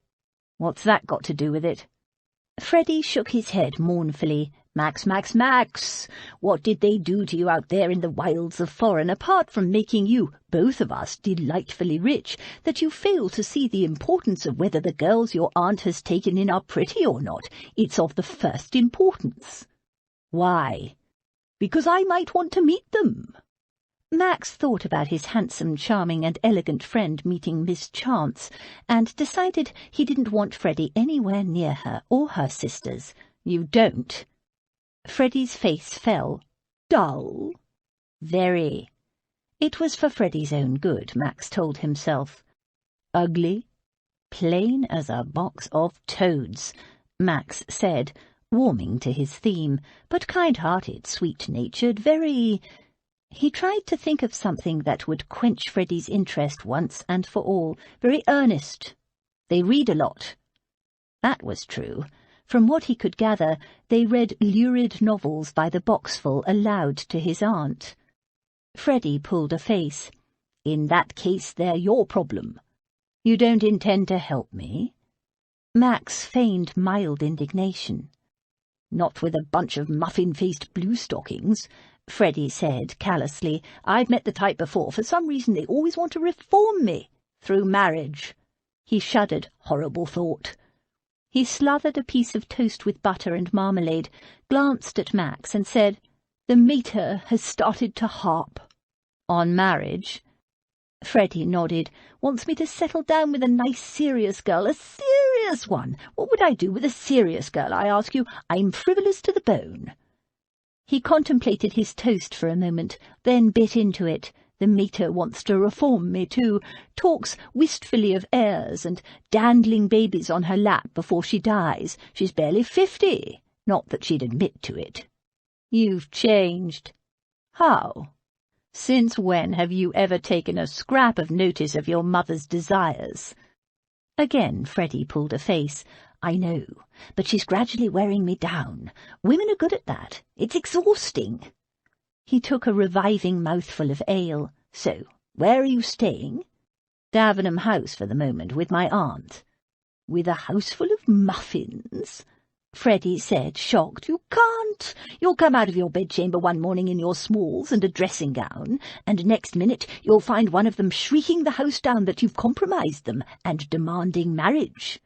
"What's that got to do with it?" Freddie shook his head mournfully. "Max, Max, Max! What did they do to you out there in the wilds of foreign, apart from making you, both of us, delightfully rich, that you fail to see the importance of whether the girls your aunt has taken in are pretty or not? It's of the first importance." "Why?" "Because I might want to meet them." Max thought about his handsome, charming and elegant friend meeting Miss Chance, and decided he didn't want Freddie anywhere near her or her sisters. "You don't?" Freddie's face fell. "Dull?" "Very." It was for Freddie's own good, Max told himself. "Ugly?" "Plain as a box of toads," Max said, warming to his theme, but kind-hearted, sweet-natured, very... He tried to think of something that would quench Freddie's interest once and for all. Very earnest. "They read a lot." That was true. From what he could gather, they read lurid novels by the boxful aloud to his aunt. Freddie pulled a face. "In that case, they're your problem." "You don't intend to help me?" Max feigned mild indignation. "Not with a bunch of muffin-faced blue-stockings," Freddie said callously. "I've met the type before. For some reason they always want to reform me. Through marriage." He shuddered. Horrible thought. He slathered a piece of toast with butter and marmalade, glanced at Max and said, "The mater has started to harp." "On marriage?" Freddie nodded. "Wants me to settle down with a nice serious girl. A serious one. What would I do with a serious girl, I ask you? I'm frivolous to the bone." He contemplated his toast for a moment, then bit into it. "The mater wants to reform me, too. Talks wistfully of heirs and dandling babies on her lap before she dies. She's barely 50. Not that she'd admit to it." "You've changed." "How?" "Since when have you ever taken a scrap of notice of your mother's desires?" Again Freddie pulled a face. "I know, but she's gradually wearing me down. Women are good at that. It's exhausting." He took a reviving mouthful of ale. "So, where are you staying?" "Davenham House for the moment, with my aunt." "With a house full of muffins?" Freddie said, shocked. "You can't. You'll come out of your bedchamber one morning in your smalls and a dressing-gown, and next minute you'll find one of them shrieking the house down that you've compromised them and demanding marriage."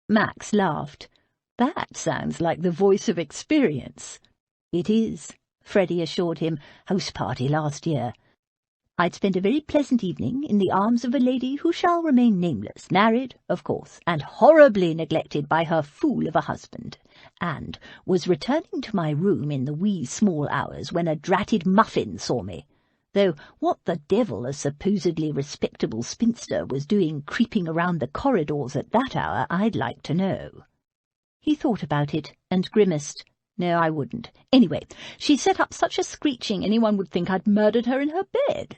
Max laughed. "That sounds like the voice of experience." "It is," Freddie assured him. "House party last year. I'd spent a very pleasant evening in the arms of a lady who shall remain nameless, married, of course, and horribly neglected by her fool of a husband, and was returning to my room in the wee small hours when a dratted muffin saw me, though what the devil a supposedly respectable spinster was doing creeping around the corridors at that hour I'd like to know." He thought about it and grimaced. "No, I wouldn't. Anyway, she set up such a screeching anyone would think I'd murdered her in her bed."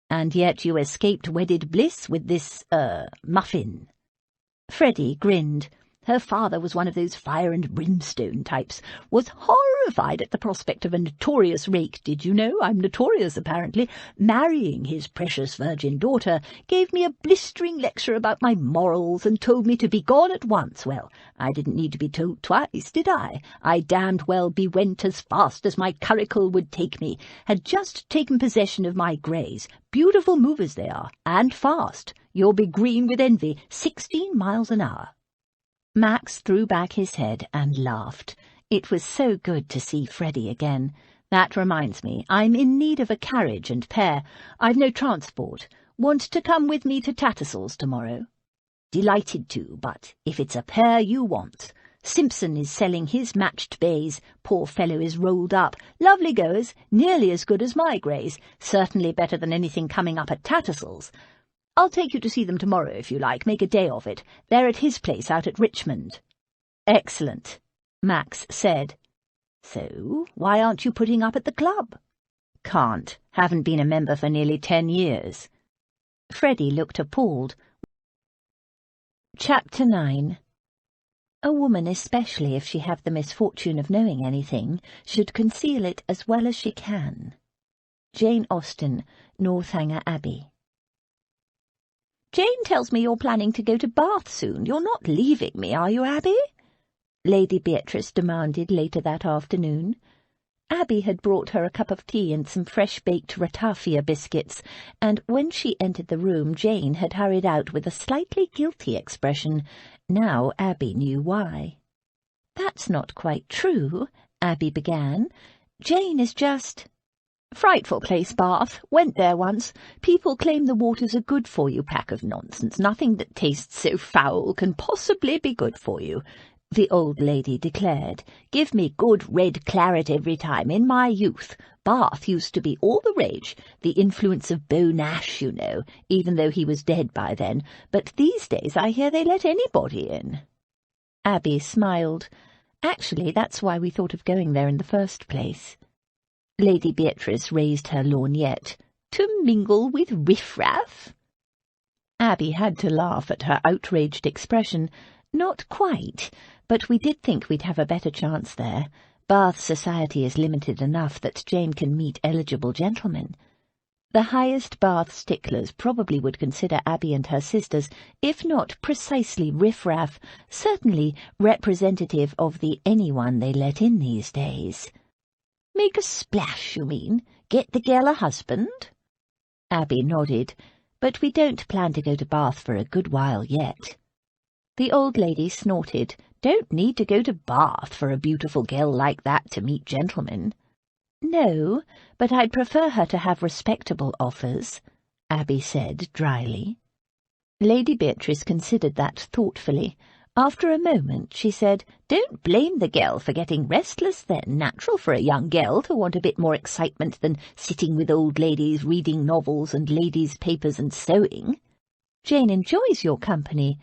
"And yet you escaped wedded bliss with this, muffin." Freddie grinned. Her father was one of those fire and brimstone types. Was horrified at the prospect of a notorious rake, did you know, I'm notorious apparently, marrying his precious virgin daughter, gave me a blistering lecture about my morals and told me to be gone at once. Well, I didn't need to be told twice, did I? I damned well went as fast as my curricle would take me, had just taken possession of my greys. Beautiful movers they are, and fast. You'll be green with envy, 16 miles an hour. Max threw back his head and laughed. It was so good to see Freddie again. "That reminds me, I'm in need of a carriage and pair. I've no transport. Want to come with me to Tattersall's tomorrow?" "Delighted to, but if it's a pair you want. Simpson is selling his matched bays. Poor fellow is rolled up. Lovely goers, nearly as good as my greys. Certainly better than anything coming up at Tattersall's. I'll take you to see them tomorrow if you like. Make a day of it. They're at his place out at Richmond." "Excellent," Max said. "So, why aren't you putting up at the club?" "Can't. Haven't been a member for nearly 10 years. Freddie looked appalled. Chapter 9. A woman, especially if she have the misfortune of knowing anything, should conceal it as well as she can. Jane Austen, Northanger Abbey. "Jane tells me you're planning to go to Bath soon. You're not leaving me, are you, Abby?" Lady Beatrice demanded later that afternoon. Abby had brought her a cup of tea and some fresh-baked ratafia biscuits, and when she entered the room Jane had hurried out with a slightly guilty expression. Now Abby knew why. "That's not quite true," Abby began. "Jane is just—" "Frightful place, Bath. Went there once. People claim the water's a good-for-you pack of nonsense. Nothing that tastes so foul can possibly be good for you," the old lady declared. "Give me good red claret every time. In my youth, Bath used to be all the rage. The influence of Beau Nash, you know, even though he was dead by then. But these days I hear they let anybody in." Abby smiled. "Actually, that's why we thought of going there in the first place." Lady Beatrice raised her lorgnette. "To mingle with riffraff?" Abby had to laugh at her outraged expression. "Not quite, but we did think we'd have a better chance there. Bath society is limited enough that Jane can meet eligible gentlemen. The highest Bath sticklers probably would consider Abby and her sisters, if not precisely riffraff, certainly representative of the anyone they let in these days." "Make a splash, you mean? Get the girl a husband?" Abby nodded. "But we don't plan to go to Bath for a good while yet." The old lady snorted. "Don't need to go to Bath for a beautiful girl like that to meet gentlemen." "No, but I'd prefer her to have respectable offers," Abby said dryly. Lady Beatrice considered that thoughtfully. After a moment she said, "Don't blame the girl for getting restless then. Natural for a young girl to want a bit more excitement than sitting with old ladies reading novels and ladies' papers and sewing. Jane enjoys your company."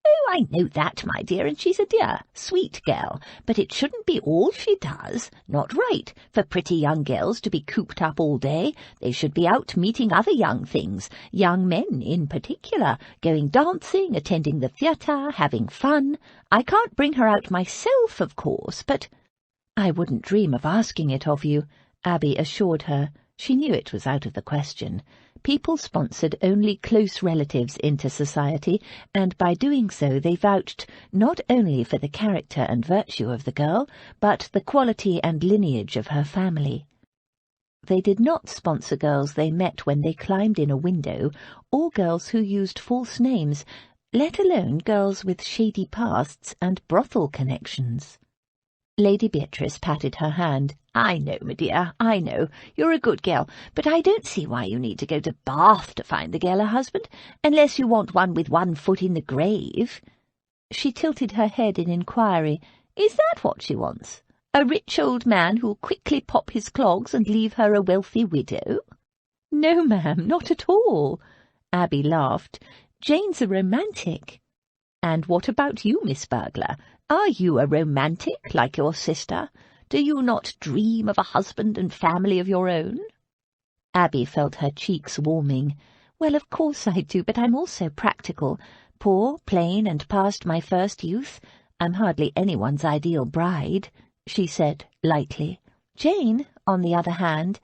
"Oh, I know that, my dear, and she's a dear, sweet girl, but it shouldn't be all she does. Not right, for pretty young girls to be cooped up all day. They should be out meeting other young things, young men in particular, going dancing, attending the theatre, having fun. I can't bring her out myself, of course, but—" "I wouldn't dream of asking it of you," Abby assured her. She knew it was out of the question. People sponsored only close relatives into society, and by doing so they vouched not only for the character and virtue of the girl, but the quality and lineage of her family. They did not sponsor girls they met when they climbed in a window, or girls who used false names, let alone girls with shady pasts and brothel connections. Lady Beatrice patted her hand. "I know, my dear, I know. You're a good girl, but I don't see why you need to go to Bath to find the girl a husband, unless you want one with one foot in the grave." She tilted her head in inquiry. "Is that what she wants? A rich old man who'll quickly pop his clogs and leave her a wealthy widow?" "No, ma'am, not at all." Abby laughed. "Jane's a romantic." "And what about you, Miss Burglar? Are you a romantic like your sister? Do you not dream of a husband and family of your own?" Abby felt her cheeks warming. "Well, of course I do, but I'm also practical. Poor, plain, and past my first youth. I'm hardly anyone's ideal bride," she said lightly. "Jane, on the other hand—"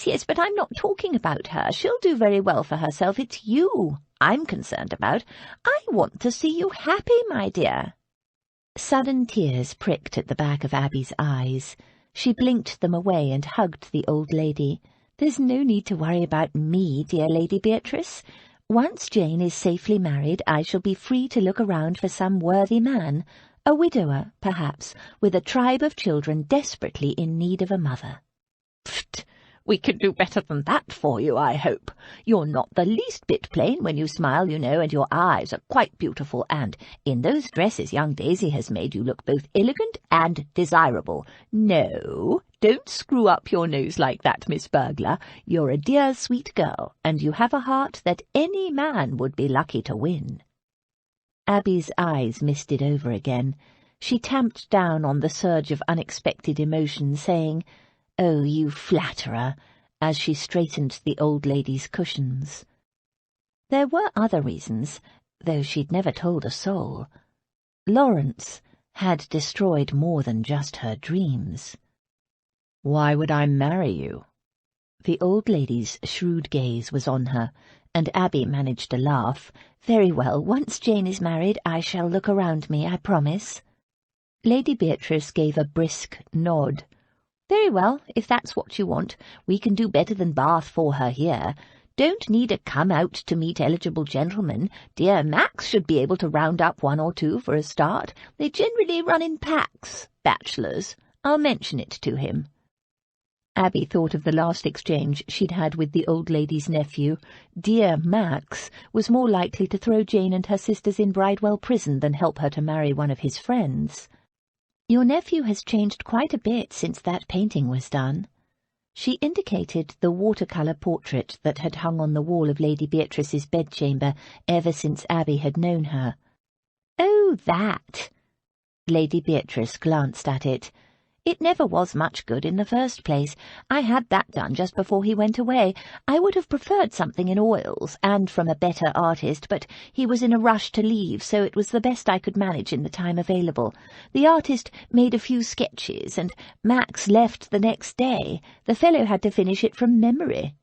Yes, but I'm not talking about her. She'll do very well for herself. It's you I'm concerned about. I want to see you happy, my dear." Sudden tears pricked at the back of Abby's eyes. She blinked them away and hugged the old lady. "There's no need to worry about me, dear Lady Beatrice. Once Jane is safely married, I shall be free to look around for some worthy man, a widower, perhaps, with a tribe of children desperately in need of a mother." "Pfft! We can do better than that for you, I hope. You're not the least bit plain when you smile, you know, and your eyes are quite beautiful, and in those dresses young Daisy has made you look both elegant and desirable. No, Don't screw up your nose like that, Miss Burglar. You're a dear, sweet girl, and you have a heart that any man would be lucky to win." Abby's eyes misted over again. She tamped down on the surge of unexpected emotion, saying, "Oh, you flatterer," as she straightened the old lady's cushions. There were other reasons, though she'd never told a soul. Lawrence had destroyed more than just her dreams. "Why would I marry you?" The old lady's shrewd gaze was on her, and Abby managed a laugh. "Very well, once Jane is married, I shall look around me, I promise." Lady Beatrice gave a brisk nod. "Very well, if that's what you want. We can do better than Bath for her here. Don't need to come out to meet eligible gentlemen. Dear Max should be able to round up one or two for a start. They generally run in packs, bachelors. I'll mention it to him." Abby thought of the last exchange she'd had with the old lady's nephew. Dear Max was more likely to throw Jane and her sisters in Bridewell prison than help her to marry one of his friends. "Your nephew has changed quite a bit since that painting was done." She indicated the watercolour portrait that had hung on the wall of Lady Beatrice's bedchamber ever since Abby had known her. "Oh, that!" Lady Beatrice glanced at it. "It never was much good in the first place. I had that done just before he went away. I would have preferred something in oils, and from a better artist, but he was in a rush to leave, so it was the best I could manage in the time available. The artist made a few sketches, and Max left the next day. The fellow had to finish it from memory."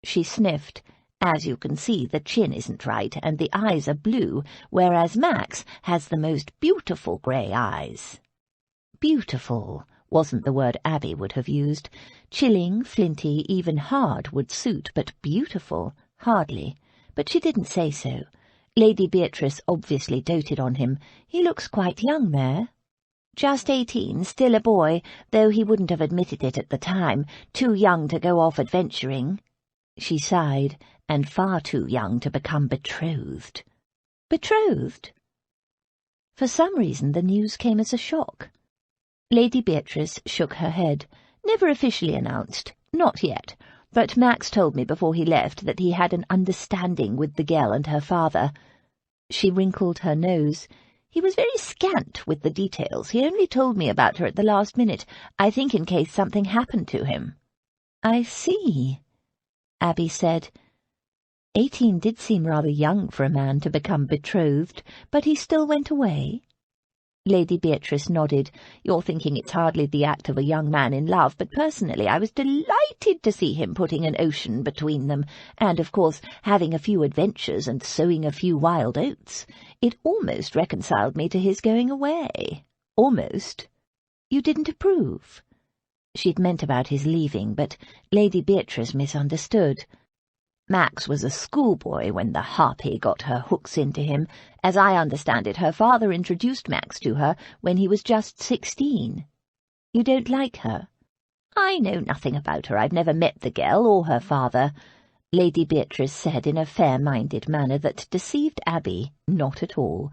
She sniffed. "As you can see, the chin isn't right, and the eyes are blue, whereas Max has the most beautiful grey eyes." Beautiful wasn't the word Abby would have used. Chilling, flinty, even hard would suit, but beautiful, hardly. But she didn't say so. Lady Beatrice obviously doted on him. "He looks quite young there." "Just 18, still a boy, though he wouldn't have admitted it at the time. Too young to go off adventuring." She sighed, "and far too young to become betrothed." "Betrothed?" For some reason the news came as a shock. Lady Beatrice shook her head. "Never officially announced. Not yet. But Max told me before he left that he had an understanding with the girl and her father." She wrinkled her nose. "He was very scant with the details. He only told me about her at the last minute, I think in case something happened to him." "I see," Abby said. 18 did seem rather young for a man to become betrothed, but he still went away. Lady Beatrice nodded. "You're thinking it's hardly the act of a young man in love, but personally I was delighted to see him putting an ocean between them, and, of course, having a few adventures and sowing a few wild oats. It almost reconciled me to his going away. Almost. You didn't approve?" She'd meant about his leaving, but Lady Beatrice misunderstood. "Max was a schoolboy when the harpy got her hooks into him. As I understand it, her father introduced Max to her when he was just 16. You don't like her?" "I know nothing about her. I've never met the girl or her father," Lady Beatrice said in a fair-minded manner that deceived Abby not at all.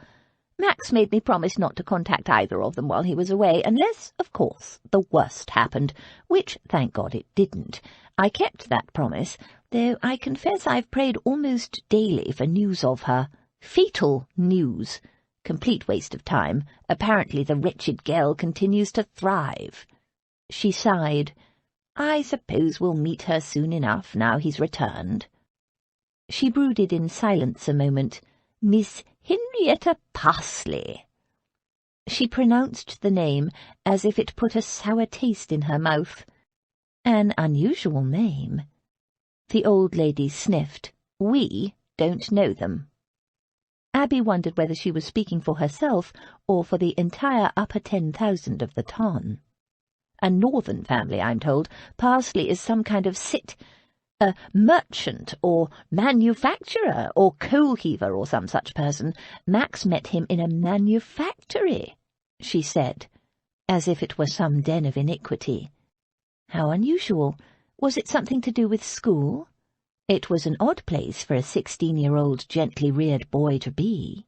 "Max made me promise not to contact either of them while he was away, unless, of course, the worst happened, which, thank God, it didn't. I kept that promise, though I confess I've prayed almost daily for news of her. Fatal news. Complete waste of time. Apparently the wretched girl continues to thrive." She sighed. "I suppose we'll meet her soon enough, now he's returned." She brooded in silence a moment. "Miss Henrietta Parsley." She pronounced the name as if it put a sour taste in her mouth. An unusual name. The old lady sniffed. "We don't know them." Abby wondered whether she was speaking for herself or for the entire upper 10,000 of the ton. "A northern family, I'm told. Parsley is some kind of a merchant or manufacturer or coal heaver or some such person. Max met him in a manufactory," she said, as if it were some den of iniquity. How unusual. Was it something to do with school? It was an odd place for a 16-year-old gently reared boy to be.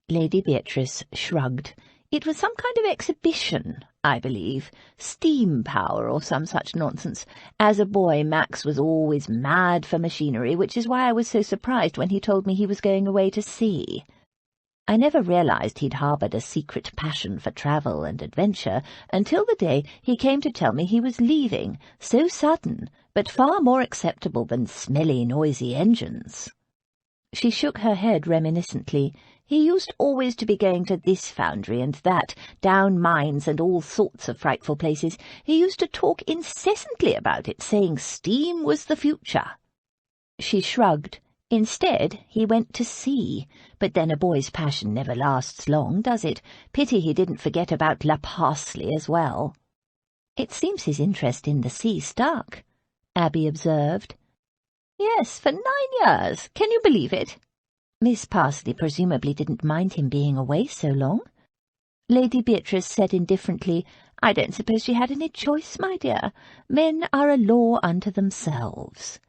Lady Beatrice shrugged. It was some kind of exhibition, I believe, steam power or some such nonsense. As a boy, Max was always mad for machinery, which is why I was so surprised when he told me he was going away to sea. I never realized he'd harboured a secret passion for travel and adventure until the day he came to tell me he was leaving, so sudden, but far more acceptable than smelly, noisy engines. She shook her head reminiscently. He used always to be going to this foundry and that, down mines and all sorts of frightful places. He used to talk incessantly about it, saying steam was the future. She shrugged. Instead, he went to sea. But then a boy's passion never lasts long, does it? Pity he didn't forget about La Parsley as well. It seems his interest in the sea stuck, Abby observed. Yes, for 9 years. Can you believe it? Miss Parsley presumably didn't mind him being away so long. Lady Beatrice said indifferently, I don't suppose she had any choice, my dear. Men are a law unto themselves.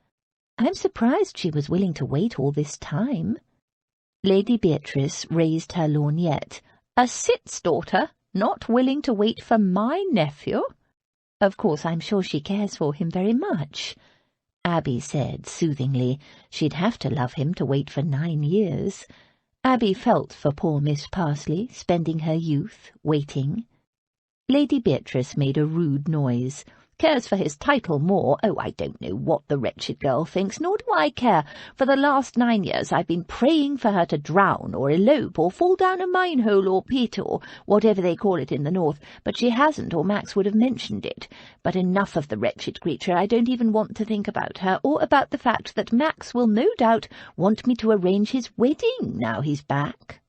I'm surprised she was willing to wait all this time. Lady Beatrice raised her lorgnette. A cit's daughter, not willing to wait for my nephew? Of course, I'm sure she cares for him very much, Abby said soothingly. She'd have to love him to wait for 9 years. Abby felt for poor Miss Parsley, spending her youth waiting. Lady Beatrice made a rude noise. Cares for his title more. Oh, I don't know what the wretched girl thinks, nor do I care. For the last 9 years I've been praying for her to drown or elope or fall down a mine-hole or pit or whatever they call it in the north, but she hasn't, or Max would have mentioned it. But enough of the wretched creature. I don't even want to think about her, or about the fact that Max will no doubt want me to arrange his wedding now he's back.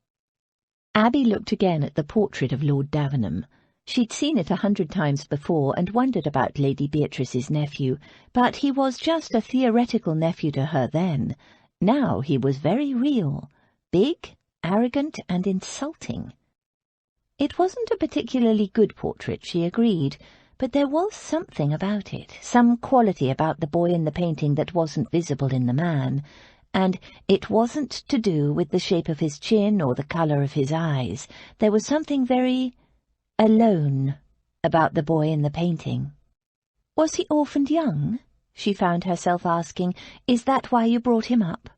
Abby looked again at the portrait of Lord Davenham. She'd seen it 100 times before and wondered about Lady Beatrice's nephew, but he was just a theoretical nephew to her then. Now he was very real, big, arrogant, and insulting. It wasn't a particularly good portrait, she agreed, but there was something about it, some quality about the boy in the painting that wasn't visible in the man, and it wasn't to do with the shape of his chin or the colour of his eyes. There was something very alone about the boy in the painting. Was he orphaned young? She found herself asking. Is that why you brought him up?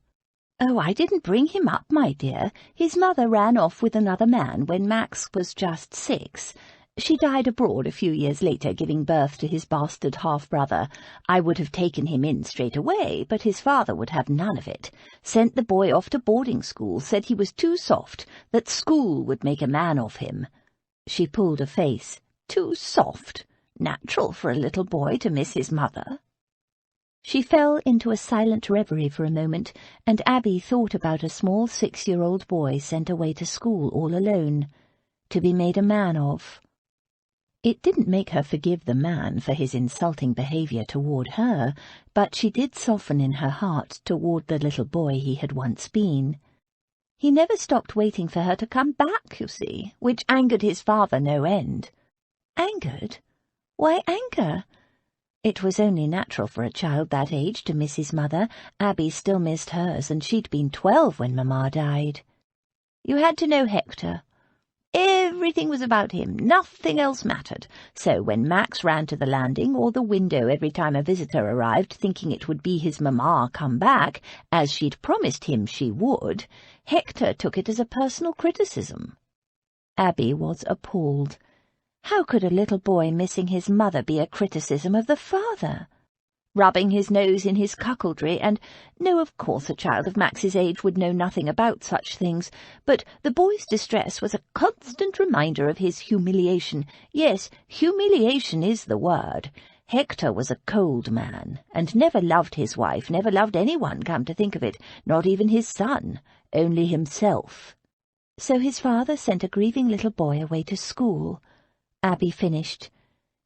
Oh, I didn't bring him up, my dear. His mother ran off with another man when Max was just 6. She died abroad a few years later, giving birth to his bastard half-brother. I would have taken him in straight away, but his father would have none of it. Sent the boy off to boarding school, said he was too soft, that school would make a man of him. She pulled a face. Too soft. Natural for a little boy to miss his mother. She fell into a silent reverie for a moment, and Abby thought about a small 6-year-old boy sent away to school all alone, to be made a man of. It didn't make her forgive the man for his insulting behaviour toward her, but she did soften in her heart toward the little boy he had once been. He never stopped waiting for her to come back, you see, which angered his father no end. Angered? Why anger? It was only natural for a child that age to miss his mother. Abby still missed hers, and she'd been 12 when Mamma died. You had to know Hector. Everything was about him. Nothing else mattered. So when Max ran to the landing or the window every time a visitor arrived, thinking it would be his mamma come back, as she'd promised him she would, Hector took it as a personal criticism. Abby was appalled. How could a little boy missing his mother be a criticism of the father? Rubbing his nose in his cuckoldry, and no, of course a child of Max's age would know nothing about such things, but the boy's distress was a constant reminder of his humiliation. Yes, humiliation is the word. Hector was a cold man, and never loved his wife, never loved anyone, come to think of it, not even his son, only himself. So his father sent a grieving little boy away to school. Abby finished.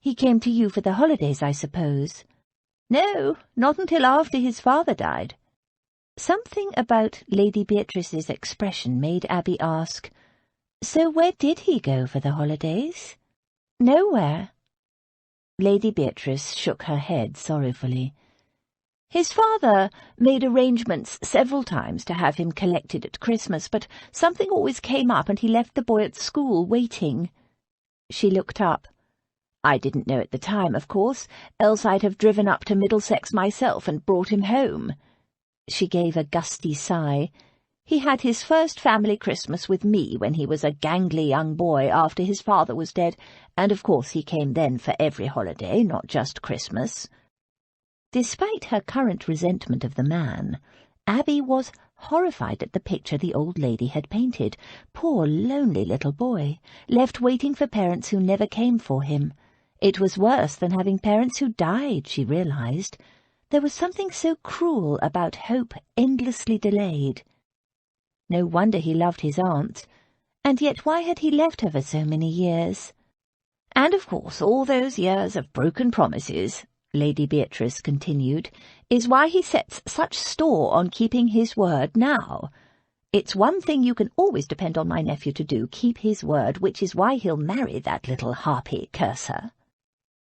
He came to you for the holidays, I suppose. No, not until after his father died. Something about Lady Beatrice's expression made Abby ask, So where did he go for the holidays? Nowhere. Lady Beatrice shook her head sorrowfully. His father made arrangements several times to have him collected at Christmas, but something always came up and he left the boy at school waiting. She looked up. I didn't know at the time, of course, else I'd have driven up to Middlesex myself and brought him home." She gave a gusty sigh. "He had his first family Christmas with me when he was a gangly young boy after his father was dead, and of course he came then for every holiday, not just Christmas." Despite her current resentment of the man, Abby was horrified at the picture the old lady had painted. Poor lonely little boy, left waiting for parents who never came for him. It was worse than having parents who died, she realized. There was something so cruel about hope endlessly delayed. No wonder he loved his aunt. And yet why had he left her for so many years? "And of course all those years of broken promises," Lady Beatrice continued, "is why he sets such store on keeping his word now. It's one thing you can always depend on my nephew to do, keep his word, which is why he'll marry that little harpy, curse her."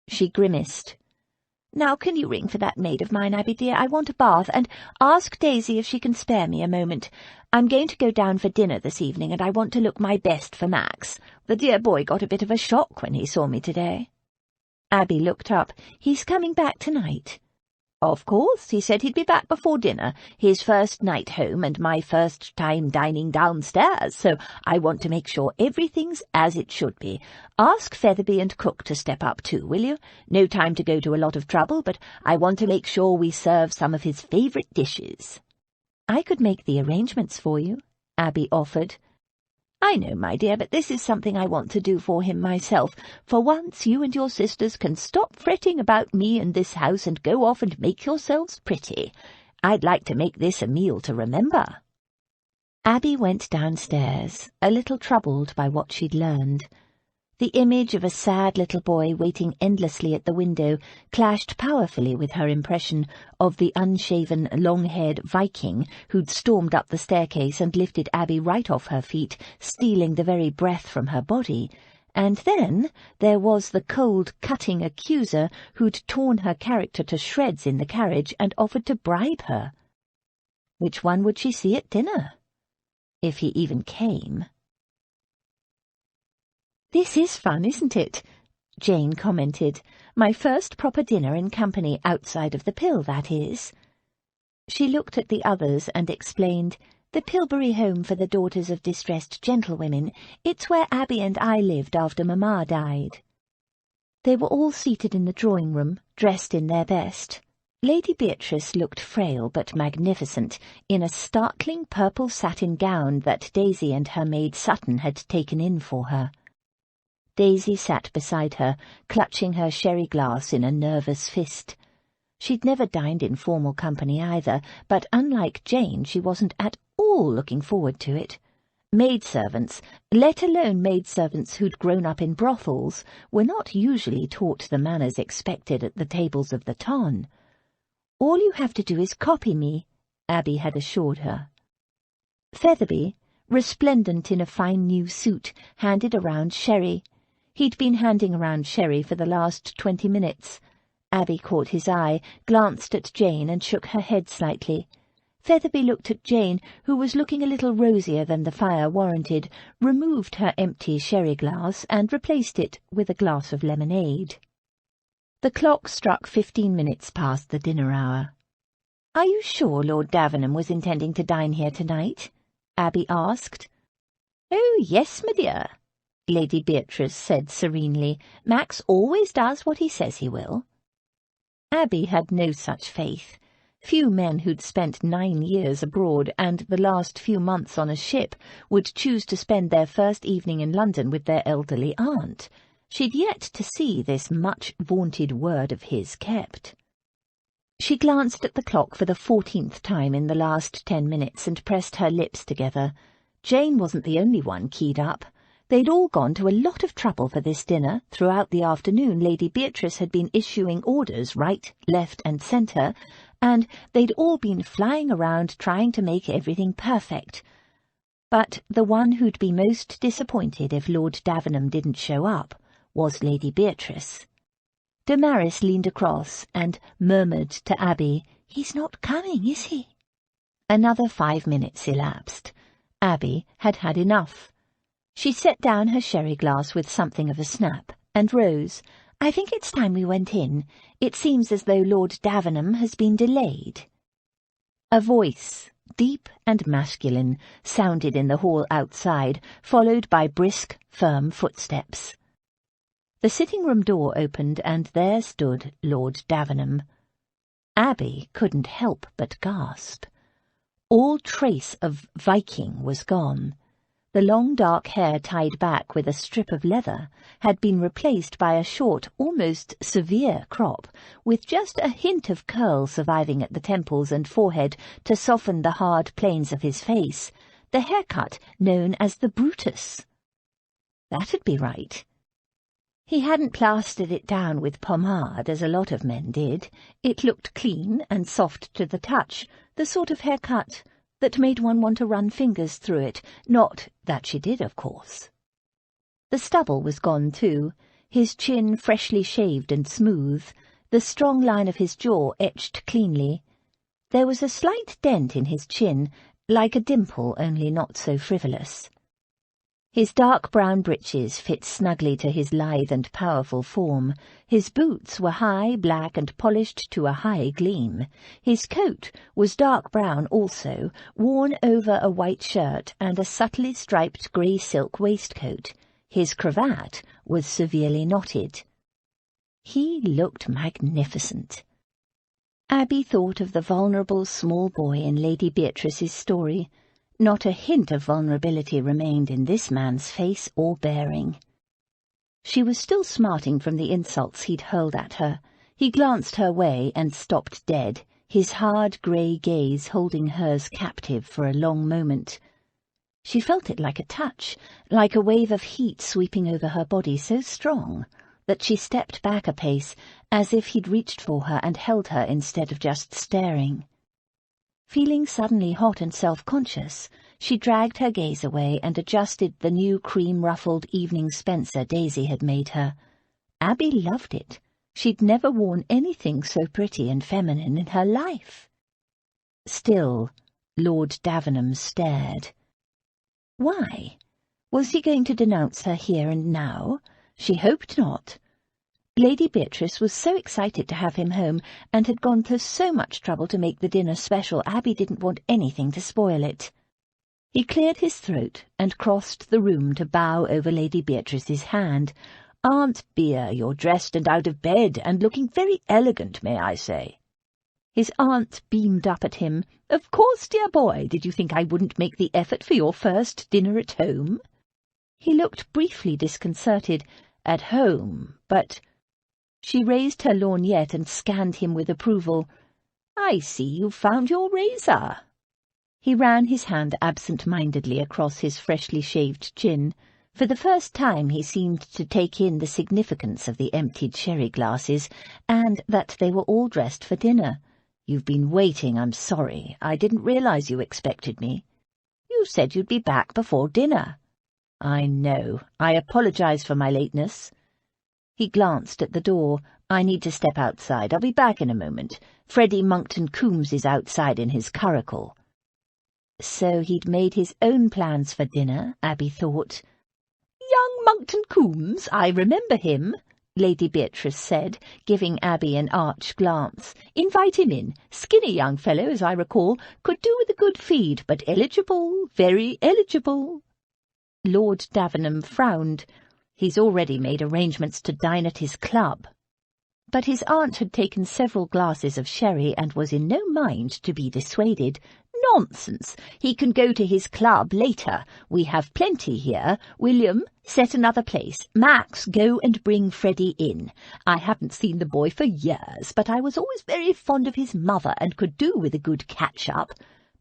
She grimaced. "Now can you ring for that maid of mine, Abby dear? I want a bath, and ask Daisy if she can spare me a moment. I'm going to go down for dinner this evening, and I want to look my best for Max. The dear boy got a bit of a shock when he saw me today." Abby looked up. "He's coming back tonight?" "Of course. He said he'd be back before dinner. His first night home and my first time dining downstairs, so I want to make sure everything's as it should be. Ask Featherby and Cook to step up too, will you? No time to go to a lot of trouble, but I want to make sure we serve some of his favourite dishes." "I could make the arrangements for you," Abby offered. "I know, my dear, but this is something I want to do for him myself. For once you and your sisters can stop fretting about me and this house and go off and make yourselves pretty. I'd like to make this a meal to remember." Abby went downstairs, a little troubled by what she'd learned. The image of a sad little boy waiting endlessly at the window clashed powerfully with her impression of the unshaven, long-haired Viking who'd stormed up the staircase and lifted Abby right off her feet, stealing the very breath from her body. And then there was the cold, cutting accuser who'd torn her character to shreds in the carriage and offered to bribe her. Which one would she see at dinner? If he even came. "This is fun, isn't it?" Jane commented. "My first proper dinner in company outside of the Pill, that is." She looked at the others and explained, "The Pilbury Home for the Daughters of Distressed Gentlewomen. It's where Abby and I lived after Mamma died." They were all seated in the drawing-room, dressed in their best. Lady Beatrice looked frail but magnificent, in a startling purple satin gown that Daisy and her maid Sutton had taken in for her. Daisy sat beside her, clutching her sherry glass in a nervous fist. She'd never dined in formal company either, but unlike Jane, she wasn't at all looking forward to it. Maidservants, let alone maidservants who'd grown up in brothels, were not usually taught the manners expected at the tables of the ton. "All you have to do is copy me," Abby had assured her. Featherby, resplendent in a fine new suit, handed around sherry. He'd been handing around sherry for the last 20 minutes. Abby caught his eye, glanced at Jane and shook her head slightly. Featherby looked at Jane, who was looking a little rosier than the fire warranted, removed her empty sherry glass and replaced it with a glass of lemonade. The clock struck 15 minutes past the dinner hour. "Are you sure Lord Davenham was intending to dine here tonight?" Abby asked. "Oh, yes, my dear," Lady Beatrice said serenely. "Max always does what he says he will." Abby had no such faith. Few men who'd spent 9 years abroad and the last few months on a ship would choose to spend their first evening in London with their elderly aunt. She'd yet to see this much-vaunted word of his kept. She glanced at the clock for the 14th time in the last 10 minutes and pressed her lips together. Jane wasn't the only one keyed up. They'd all gone to a lot of trouble for this dinner. Throughout the afternoon, Lady Beatrice had been issuing orders right, left, and centre, and they'd all been flying around trying to make everything perfect. But the one who'd be most disappointed if Lord Davenham didn't show up was Lady Beatrice. Damaris leaned across and murmured to Abby, "He's not coming, is he?" Another 5 minutes elapsed. Abby had had enough. She set down her sherry glass with something of a snap, and rose. I think it's time we went in. It seems as though Lord Davenham has been delayed." A voice, deep and masculine, sounded in the hall outside, followed by brisk, firm footsteps. The sitting-room door opened, and there stood Lord Davenham. Abby couldn't help but gasp. All trace of Viking was gone. The long dark hair tied back with a strip of leather had been replaced by a short, almost severe crop, with just a hint of curl surviving at the temples and forehead to soften the hard planes of his face, the haircut known as the Brutus. That'd be right. He hadn't plastered it down with pomade, as a lot of men did. It looked clean and soft to the touch, the sort of haircut that made one want to run fingers through it, not that she did, of course. The stubble was gone, too, his chin freshly shaved and smooth, the strong line of his jaw etched cleanly. There was a slight dent in his chin, like a dimple, only not so frivolous. His dark brown breeches fit snugly to his lithe and powerful form. His boots were high, black, and polished to a high gleam. His coat was dark brown also, worn over a white shirt and a subtly striped grey silk waistcoat. His cravat was severely knotted. He looked magnificent. Abby thought of the vulnerable small boy in Lady Beatrice's story. Not a hint of vulnerability remained in this man's face or bearing. She was still smarting from the insults he'd hurled at her. He glanced her way and stopped dead, his hard grey gaze holding hers captive for a long moment. She felt it like a touch, like a wave of heat sweeping over her body so strong that she stepped back a pace, as if he'd reached for her and held her instead of just staring. Feeling suddenly hot and self-conscious, she dragged her gaze away and adjusted the new cream-ruffled evening spencer Daisy had made her. Abby loved it. She'd never worn anything so pretty and feminine in her life. Still, Lord Davenham stared. Why? Was he going to denounce her here and now? She hoped not. Lady Beatrice was so excited to have him home, and had gone to so much trouble to make the dinner special, Abby didn't want anything to spoil it. He cleared his throat and crossed the room to bow over Lady Beatrice's hand. "Aunt Bea, you're dressed and out of bed, and looking very elegant, may I say?" His aunt beamed up at him. "Of course, dear boy, did you think I wouldn't make the effort for your first dinner at home?" He looked briefly disconcerted. At home, but... She raised her lorgnette and scanned him with approval. "I see you've found your razor." He ran his hand absent-mindedly across his freshly shaved chin. For the first time he seemed to take in the significance of the emptied sherry glasses, and that they were all dressed for dinner. "You've been waiting, I'm sorry. I didn't realize you expected me." "You said you'd be back before dinner." "I know. I apologize for my lateness." He glanced at the door. "I need to step outside. I'll be back in a moment. Freddie Monckton Coombs is outside in his curricle." So he'd made his own plans for dinner, Abby thought. "Young Monckton Coombs, I remember him," Lady Beatrice said, giving Abby an arch glance. "Invite him in. Skinny young fellow, as I recall. Could do with a good feed, but eligible, very eligible." Lord Davenham frowned. He's already made arrangements to dine at his club. But his aunt had taken several glasses of sherry and was in no mind to be dissuaded. "Nonsense! He can go to his club later. We have plenty here. William, set another place. Max, go and bring Freddie in. I haven't seen the boy for years, but I was always very fond of his mother and could do with a good catch-up.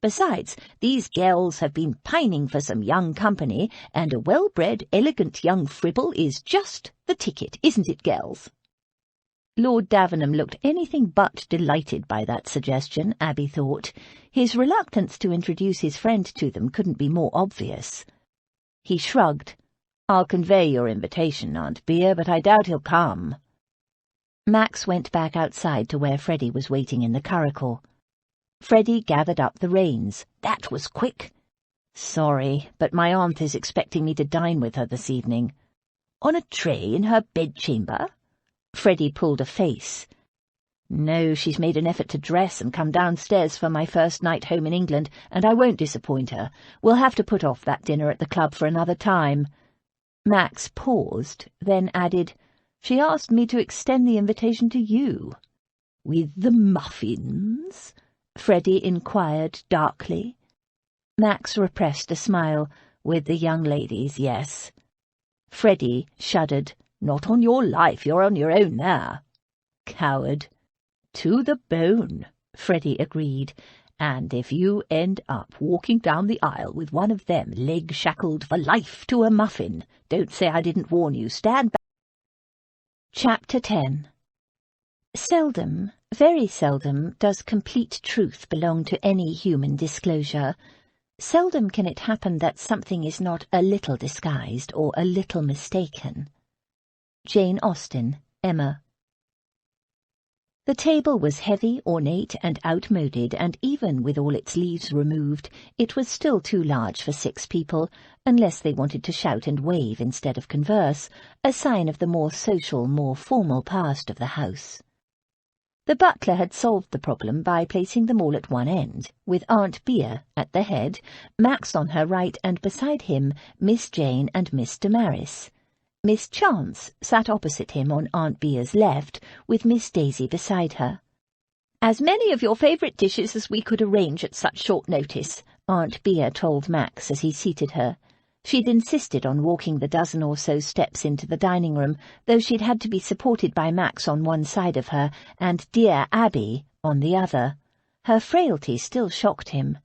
Besides, these girls have been pining for some young company, and a well-bred, elegant young fribble is just the ticket, isn't it, girls?" Lord Davenham looked anything but delighted by that suggestion, Abby thought. His reluctance to introduce his friend to them couldn't be more obvious. He shrugged. "I'll convey your invitation, Aunt Bea, but I doubt he'll come." Max went back outside to where Freddie was waiting in the curricle. Freddie gathered up the reins. "That was quick." "Sorry, but my aunt is expecting me to dine with her this evening." "On a tray in her bedchamber?" Freddie pulled a face. "No, she's made an effort to dress and come downstairs for my first night home in England, and I won't disappoint her. We'll have to put off that dinner at the club for another time." Max paused, then added, "She asked me to extend the invitation to you." "With the muffins?" Freddie inquired darkly. Max repressed a smile. "With the young ladies, yes." Freddie shuddered. "Not on your life, you're on your own there." "Coward." "To the bone," Freddie agreed. "And if you end up walking down the aisle with one of them leg-shackled for life to a muffin, don't say I didn't warn you. Stand back." Chapter 10. Seldom, very seldom, does complete truth belong to any human disclosure. Seldom can it happen that something is not a little disguised or a little mistaken. Jane Austen, Emma. The table was heavy, ornate, and outmoded, and even with all its leaves removed, it was still too large for 6 people, unless they wanted to shout and wave instead of converse, a sign of the more social, more formal past of the house. The butler had solved the problem by placing them all at one end, with Aunt Bea at the head, Max on her right, and beside him Miss Jane and Miss Damaris. Miss Chance sat opposite him on Aunt Bea's left, with Miss Daisy beside her. "As many of your favourite dishes as we could arrange at such short notice," Aunt Bea told Max as he seated her. She'd insisted on walking the dozen or so steps into the dining room, though she'd had to be supported by Max on one side of her and dear Abby on the other. Her frailty still shocked him.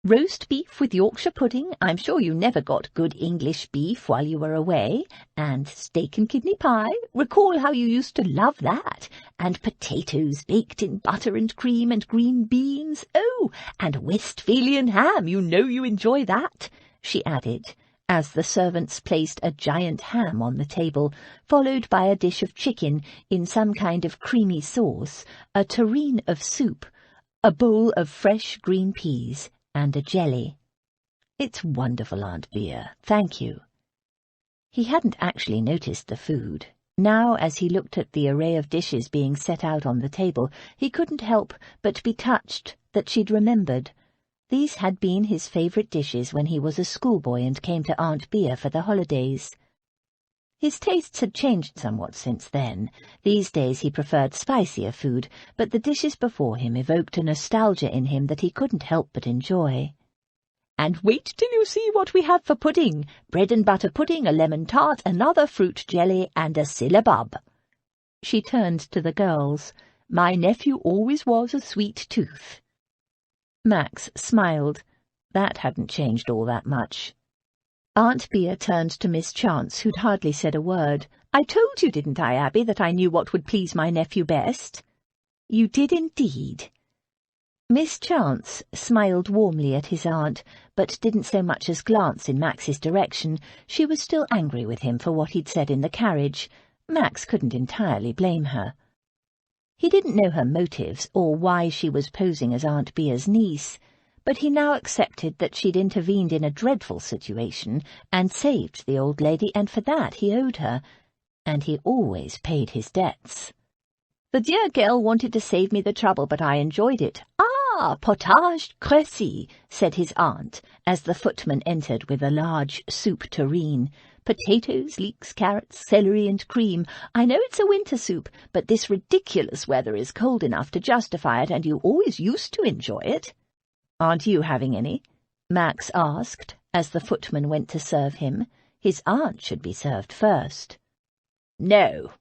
"Roast beef with Yorkshire pudding, I'm sure you never got good English beef while you were away, and steak and kidney pie, recall how you used to love that, and potatoes baked in butter and cream and green beans, oh, and Westphalian ham, you know you enjoy that," she added, as the servants placed a giant ham on the table, followed by a dish of chicken in some kind of creamy sauce, a tureen of soup, a bowl of fresh green peas, and a jelly. "It's wonderful, Aunt Bea, thank you." He hadn't actually noticed the food. Now, as he looked at the array of dishes being set out on the table, he couldn't help but be touched that she'd remembered. These had been his favourite dishes when he was a schoolboy and came to Aunt Bea for the holidays. His tastes had changed somewhat since then. These days he preferred spicier food, but the dishes before him evoked a nostalgia in him that he couldn't help but enjoy. "And wait till you see what we have for pudding. Bread and butter pudding, a lemon tart, another fruit jelly, and a syllabub." She turned to the girls. "My nephew always was a sweet tooth." Max smiled. That hadn't changed all that much. Aunt Bea turned to Miss Chance, who'd hardly said a word. "I told you, didn't I, Abby, that I knew what would please my nephew best?" "You did indeed." Miss Chance smiled warmly at his aunt, but didn't so much as glance in Max's direction. She was still angry with him for what he'd said in the carriage. Max couldn't entirely blame her. He didn't know her motives, or why she was posing as Aunt Bea's niece, but he now accepted that she'd intervened in a dreadful situation and saved the old lady, and for that he owed her, and he always paid his debts. "The dear girl wanted to save me the trouble, but I enjoyed it. Ah, potage Gracie," said his aunt, as the footman entered with a large soup tureen. "Potatoes, leeks, carrots, celery and cream. I know it's a winter soup, but this ridiculous weather is cold enough to justify it, and you always used to enjoy it." "Aren't you having any?" Max asked, as the footman went to serve him. His aunt should be served first. "No."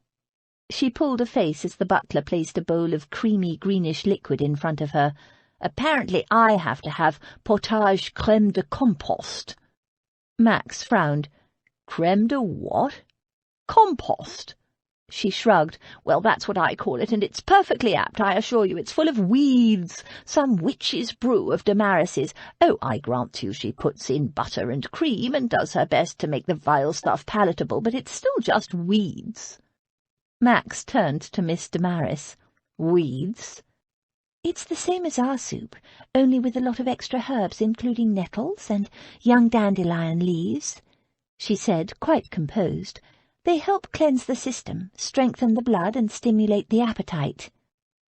She pulled a face as the butler placed a bowl of creamy greenish liquid in front of her. "Apparently I have to have potage crème de compost." Max frowned. "Crème de what?" "Compost." She shrugged. "Well, that's what I call it, and it's perfectly apt, I assure you. It's full of weeds, some witch's brew of Damaris's. Oh, I grant you she puts in butter and cream and does her best to make the vile stuff palatable, but it's still just weeds." Max turned to Miss Damaris. "Weeds?" "It's the same as our soup, only with a lot of extra herbs, including nettles and young dandelion leaves," she said, quite composed. They help cleanse the system, strengthen the blood, and stimulate the appetite.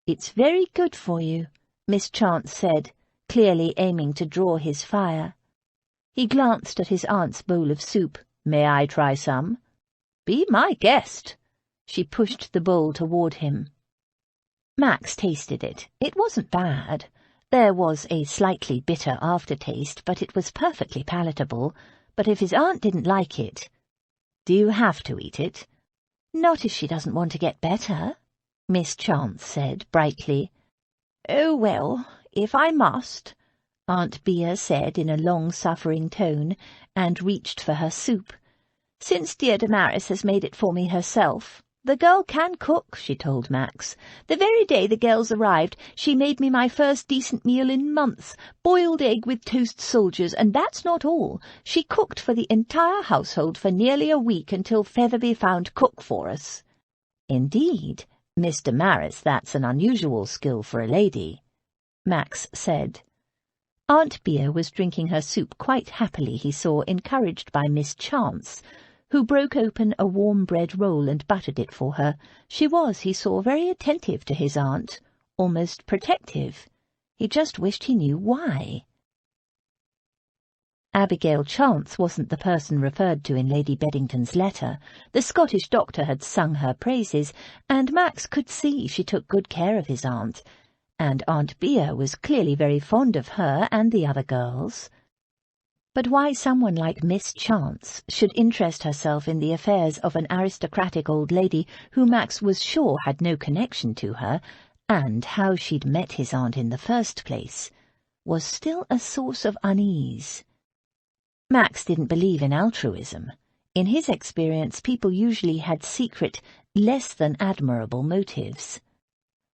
It's very good for you, Miss Chance said, clearly aiming to draw his fire. He glanced at his aunt's bowl of soup. May I try some? Be my guest. She pushed the bowl toward him. Max tasted it. It wasn't bad. There was a slightly bitter aftertaste, but it was perfectly palatable. But if his aunt didn't like it— Do you have to eat it? Not if she doesn't want to get better, Miss Chance said brightly. Oh, well, if I must, Aunt Bea said in a long-suffering tone, and reached for her soup. Since dear Damaris has made it for me herself. The girl can cook, she told Max. The very day the girls arrived, she made me my first decent meal in months, boiled egg with toast soldiers, and that's not all. She cooked for the entire household for nearly a week until Featherby found cook for us. Indeed, Miss Damaris, that's an unusual skill for a lady, Max said. Aunt Bea was drinking her soup quite happily, he saw, encouraged by Miss Chance, who broke open a warm bread roll and buttered it for her. She was, he saw, very attentive to his aunt, almost protective. He just wished he knew why. Abigail Chance wasn't the person referred to in Lady Beddington's letter. The Scottish doctor had sung her praises, and Max could see she took good care of his aunt, and Aunt Bea was clearly very fond of her and the other girls. But why someone like Miss Chance should interest herself in the affairs of an aristocratic old lady who Max was sure had no connection to her, and how she'd met his aunt in the first place, was still a source of unease. Max didn't believe in altruism. In his experience, people usually had secret, less than admirable motives.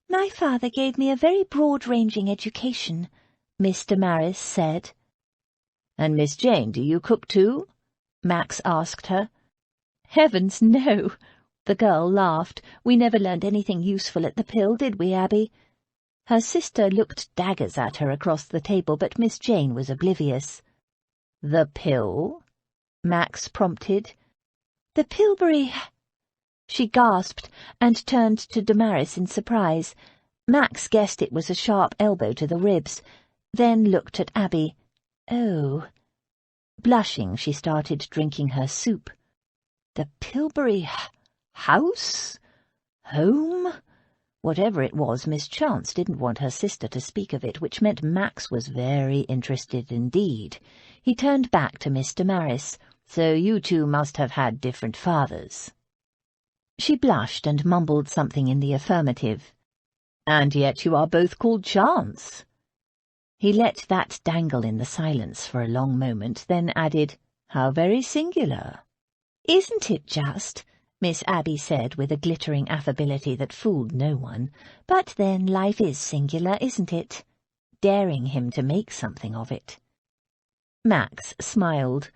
My father gave me a very broad-ranging education, Miss Damaris said. And Miss Jane, do you cook too? Max asked her. Heavens, no, the girl laughed. We never learned anything useful at the Pill, did we, Abby? Her sister looked daggers at her across the table, but Miss Jane was oblivious. The Pill? Max prompted. The Pilbury— She gasped and turned to Damaris in surprise. Max guessed it was a sharp elbow to the ribs, then looked at Abby. Oh. Blushing, she started drinking her soup. The Pilbury house? Home? Whatever it was, Miss Chance didn't want her sister to speak of it, which meant Max was very interested indeed. He turned back to Miss Damaris. So you two must have had different fathers. She blushed and mumbled something in the affirmative. And yet you are both called Chance. He let that dangle in the silence for a long moment, then added, How very singular. Isn't it just? Miss Abby said with a glittering affability that fooled no one. But then life is singular, isn't it? Daring him to make something of it. Max smiled.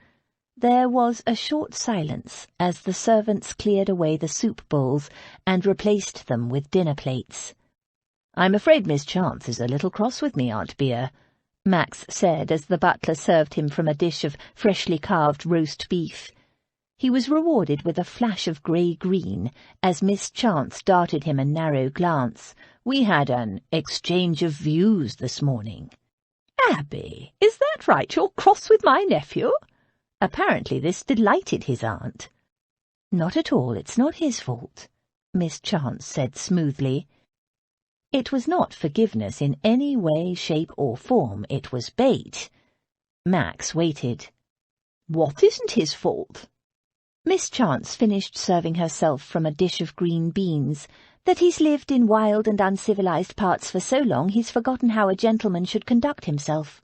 There was a short silence as the servants cleared away the soup bowls and replaced them with dinner plates. I'm afraid Miss Chance is a little cross with me, Aunt Bea, Max said as the butler served him from a dish of freshly carved roast beef. He was rewarded with a flash of grey-green as Miss Chance darted him a narrow glance. We had an exchange of views this morning. Abby, is that right? You're cross with my nephew? Apparently this delighted his aunt. Not at all, it's not his fault, Miss Chance said smoothly. It was not forgiveness in any way, shape, or form. It was bait. Max waited. What isn't his fault? Miss Chance finished serving herself from a dish of green beans. That he's lived in wild and uncivilized parts for so long he's forgotten how a gentleman should conduct himself.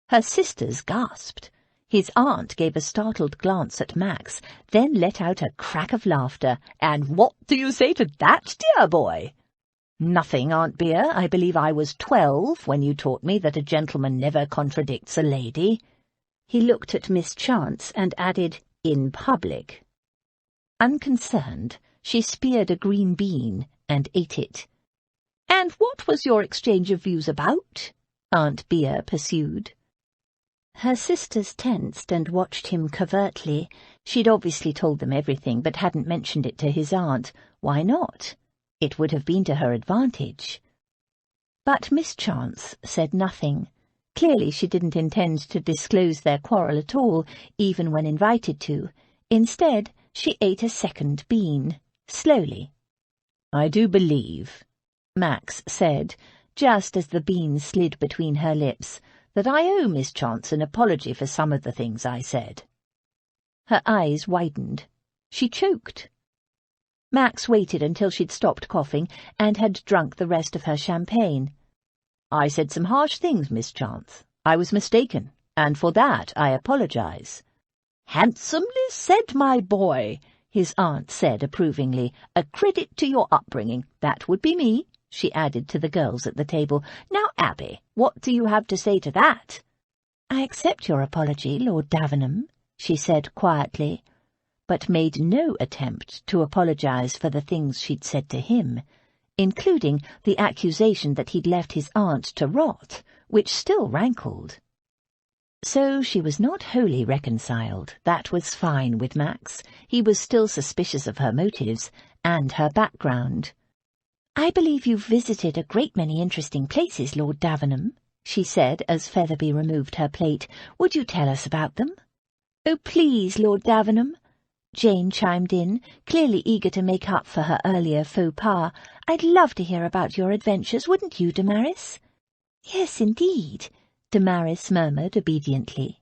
Her sisters gasped. His aunt gave a startled glance at Max, then let out a crack of laughter. And what do you say to that, dear boy? Nothing, Aunt Bea. I believe I was 12 when you taught me that a gentleman never contradicts a lady. He looked at Miss Chance and added, in public. Unconcerned, she speared a green bean and ate it. And what was your exchange of views about? Aunt Bea pursued. Her sisters tensed and watched him covertly. She'd obviously told them everything, but hadn't mentioned it to his aunt. Why not? It would have been to her advantage. But Miss Chance said nothing. Clearly she didn't intend to disclose their quarrel at all, even when invited to. Instead, she ate a second bean, slowly. "I do believe," Max said, just as the bean slid between her lips, "that I owe Miss Chance an apology for some of the things I said." Her eyes widened. She choked. Max waited until she'd stopped coughing and had drunk the rest of her champagne. "I said some harsh things, Miss Chance. I was mistaken, and for that I apologize." "Handsomely said, my boy," his aunt said approvingly. "A credit to your upbringing. That would be me," she added to the girls at the table. "Now, Abby, what do you have to say to that?" "I accept your apology, Lord Davenham," she said quietly, but made no attempt to apologize for the things she'd said to him, including the accusation that he'd left his aunt to rot, which still rankled. So she was not wholly reconciled. That was fine with Max. He was still suspicious of her motives and her background. "I believe you've visited a great many interesting places, Lord Davenham," she said as Featherby removed her plate. "Would you tell us about them?" "Oh, please, Lord Davenham," Jane chimed in, clearly eager to make up for her earlier faux pas. "I'd love to hear about your adventures, wouldn't you, Damaris?" "Yes, indeed," Damaris murmured obediently.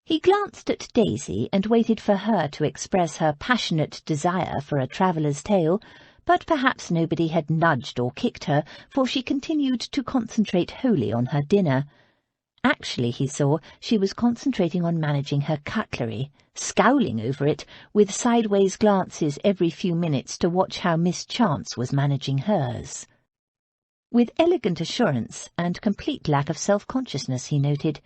He glanced at Daisy and waited for her to express her passionate desire for a traveller's tale, but perhaps nobody had nudged or kicked her, for she continued to concentrate wholly on her dinner. Actually, he saw, she was concentrating on managing her cutlery, scowling over it, with sideways glances every few minutes to watch how Miss Chance was managing hers. With elegant assurance and complete lack of self-consciousness, he noted.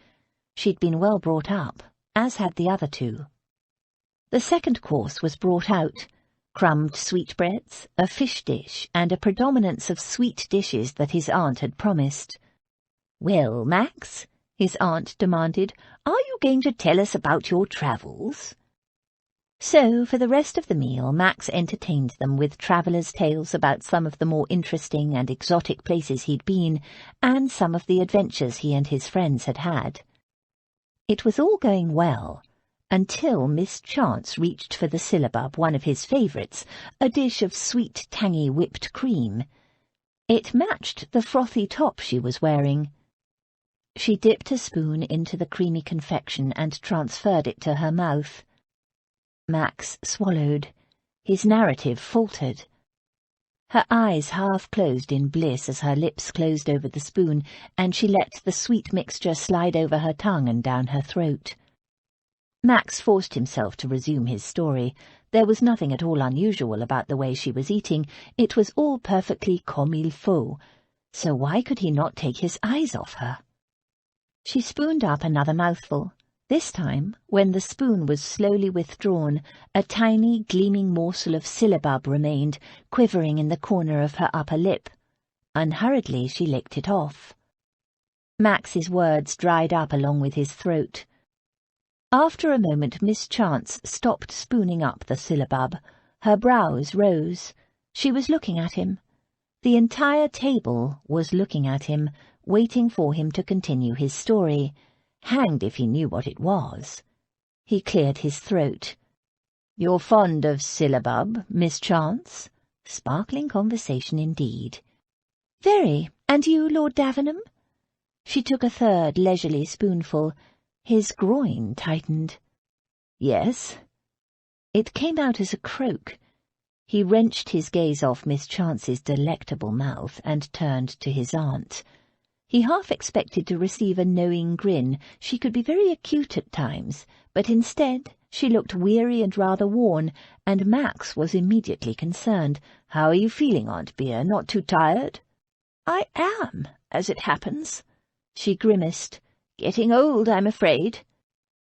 She'd been well brought up, as had the other two. The second course was brought out. Crumbed sweetbreads, a fish dish, and a predominance of sweet dishes that his aunt had promised. "Well, Max," his aunt demanded, "are you going to tell us about your travels?" So, for the rest of the meal, Max entertained them with travellers' tales about some of the more interesting and exotic places he'd been, and some of the adventures he and his friends had had. It was all going well, until Miss Chance reached for the syllabub, one of his favourites, a dish of sweet, tangy whipped cream. It matched the frothy top she was wearing. She dipped a spoon into the creamy confection and transferred it to her mouth. Max swallowed. His narrative faltered. Her eyes half closed in bliss as her lips closed over the spoon, and she let the sweet mixture slide over her tongue and down her throat. Max forced himself to resume his story. There was nothing at all unusual about the way she was eating. It was all perfectly comme il faut. So why could he not take his eyes off her? She spooned up another mouthful. This time, when the spoon was slowly withdrawn, a tiny, gleaming morsel of syllabub remained, quivering in the corner of her upper lip. Unhurriedly, she licked it off. Max's words dried up along with his throat. After a moment, Miss Chance stopped spooning up the syllabub. Her brows rose. She was looking at him. The entire table was looking at him, waiting for him to continue his story. Hanged if he knew what it was. He cleared his throat. "You're fond of syllabub, Miss Chance?" Sparkling conversation indeed. "Very. And you, Lord Davenham?" She took a third leisurely spoonful. His groin tightened. "Yes." It came out as a croak. He wrenched his gaze off Miss Chance's delectable mouth and turned to his aunt. He half expected to receive a knowing grin. She could be very acute at times, but instead she looked weary and rather worn, and Max was immediately concerned. "How are you feeling, Aunt Beer? Not too tired?" "I am, as it happens." She grimaced. "Getting old, I'm afraid."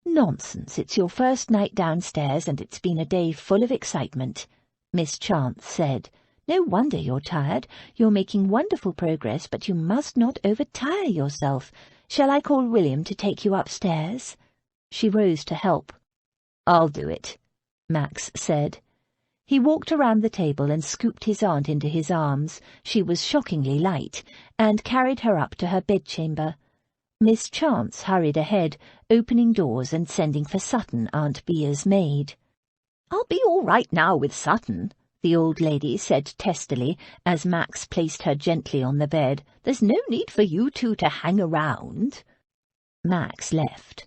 "Nonsense, it's your first night downstairs, and it's been a day full of excitement," Miss Chance said. "No wonder you're tired. You're making wonderful progress, but you must not overtire yourself." Shall I call William to take you upstairs?" She rose to help. "I'll do it," Max said. He walked around the table and scooped his aunt into his arms. She was shockingly light, and carried her up to her bedchamber. Miss Chance hurried ahead, opening doors and sending for Sutton, Aunt Bea's maid. "I'll be all right now with Sutton," the old lady said testily, as Max placed her gently on the bed. "There's no need for you two to hang around." Max left.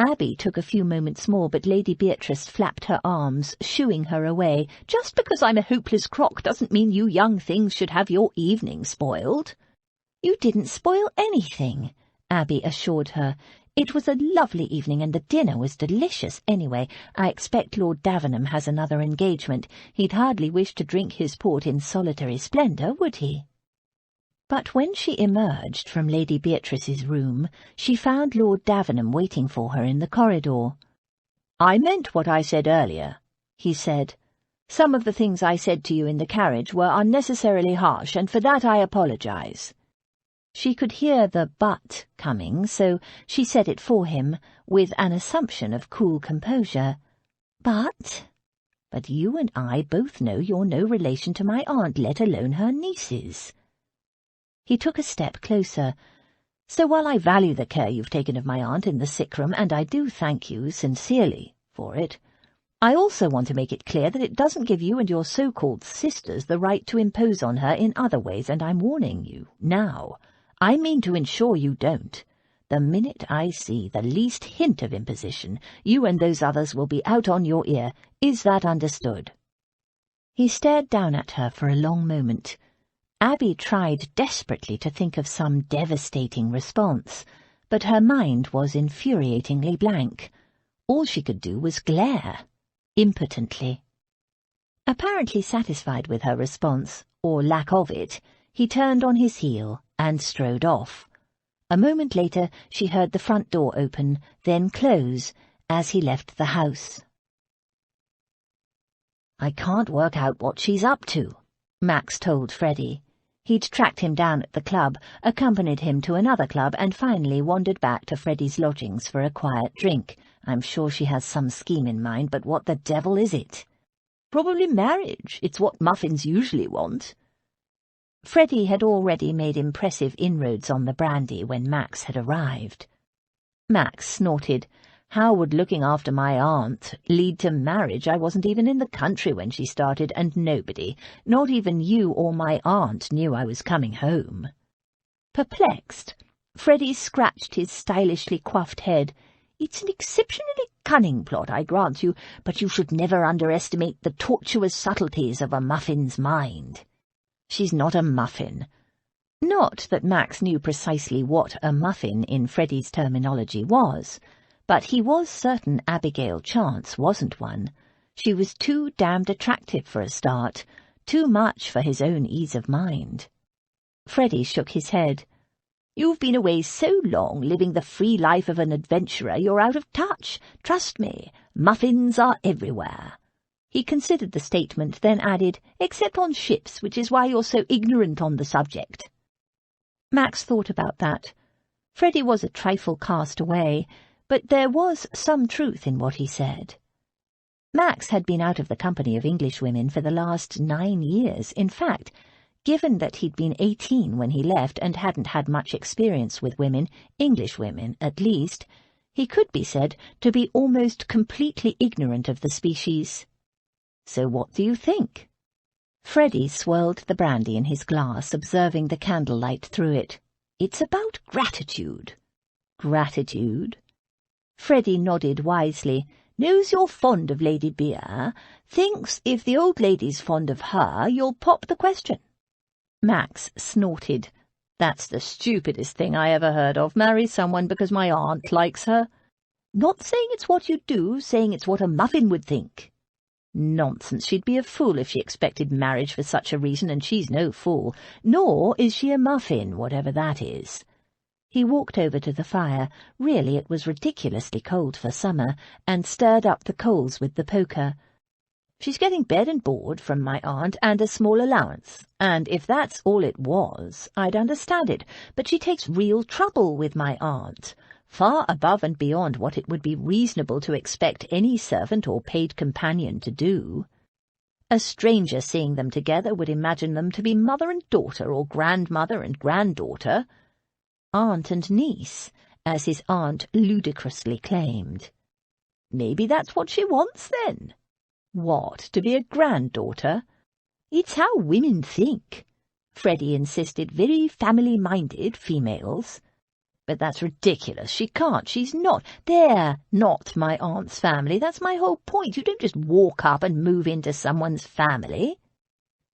Abby took a few moments more, but Lady Beatrice flapped her arms, shooing her away. "Just because I'm a hopeless crock doesn't mean you young things should have your evening spoiled." "You didn't spoil anything," Abby assured her. "It was a lovely evening, and the dinner was delicious anyway. I expect Lord Davenham has another engagement. He'd hardly wish to drink his port in solitary splendour, would he?" But when she emerged from Lady Beatrice's room, she found Lord Davenham waiting for her in the corridor. "I meant what I said earlier," he said. "Some of the things I said to you in the carriage were unnecessarily harsh, and for that I apologize." She could hear the "but" coming, so she said it for him, with an assumption of cool composure. "But you and I both know you're no relation to my aunt, let alone her nieces." He took a step closer. "So while I value the care you've taken of my aunt in the sick-room, and I do thank you sincerely for it, I also want to make it clear that it doesn't give you and your so-called sisters the right to impose on her in other ways, and I'm warning you now. I mean to ensure you don't. The minute I see the least hint of imposition, you and those others will be out on your ear. Is that understood?" He stared down at her for a long moment. Abby tried desperately to think of some devastating response, but her mind was infuriatingly blank. All she could do was glare, impotently. Apparently satisfied with her response, or lack of it, he turned on his heel and strode off. A moment later she heard the front door open, then close, as he left the house. "I can't work out what she's up to," Max told Freddie. He'd tracked him down at the club, accompanied him to another club, and finally wandered back to Freddie's lodgings for a quiet drink. "I'm sure she has some scheme in mind, but what the devil is it?" "Probably marriage. It's what muffins usually want." Freddie had already made impressive inroads on the brandy when Max had arrived. Max snorted. "How would looking after my aunt lead to marriage? I wasn't even in the country when she started, and nobody, not even you or my aunt, knew I was coming home." Perplexed, Freddie scratched his stylishly coiffed head. "It's an exceptionally cunning plot, I grant you, but you should never underestimate the tortuous subtleties of a muffin's mind." "She's not a muffin." Not that Max knew precisely what a muffin in Freddie's terminology was, but he was certain Abigail Chance wasn't one. She was too damned attractive for a start, too much for his own ease of mind. Freddie shook his head. "You've been away so long, living the free life of an adventurer, you're out of touch. Trust me, muffins are everywhere." He considered the statement, then added, "Except on ships, which is why you're so ignorant on the subject." Max thought about that. Freddie was a trifle cast away, but there was some truth in what he said. Max had been out of the company of Englishwomen for the last 9 years. In fact, given that he'd been 18 when he left and hadn't had much experience with women, Englishwomen at least, he could be said to be almost completely ignorant of the species. "So what do you think?" Freddie swirled the brandy in his glass, observing the candlelight through it. "It's about gratitude." "Gratitude?" Freddie nodded wisely. "Knows you're fond of Lady Bea. Thinks if the old lady's fond of her, you'll pop the question." Max snorted. "That's the stupidest thing I ever heard of. Marry someone because my aunt likes her. Not saying it's what you'd do, saying it's what a muffin would think." "Nonsense. She'd be a fool if she expected marriage for such a reason, and she's no fool. Nor is she a muffin, whatever that is." He walked over to the fire, really it was ridiculously cold for summer, and stirred up the coals with the poker. She's getting bed and board from my aunt and a small allowance, and if that's all it was, I'd understand it, but she takes real trouble with my aunt, far above and beyond what it would be reasonable to expect any servant or paid companion to do. A stranger seeing them together would imagine them to be mother and daughter or grandmother and granddaughter, aunt and niece, as his aunt ludicrously claimed. Maybe that's what she wants, then. What, to be a granddaughter? It's how women think. Freddie insisted, very family-minded females. But that's ridiculous. She can't. She's not. They're not my aunt's family. That's my whole point. You don't just walk up and move into someone's family.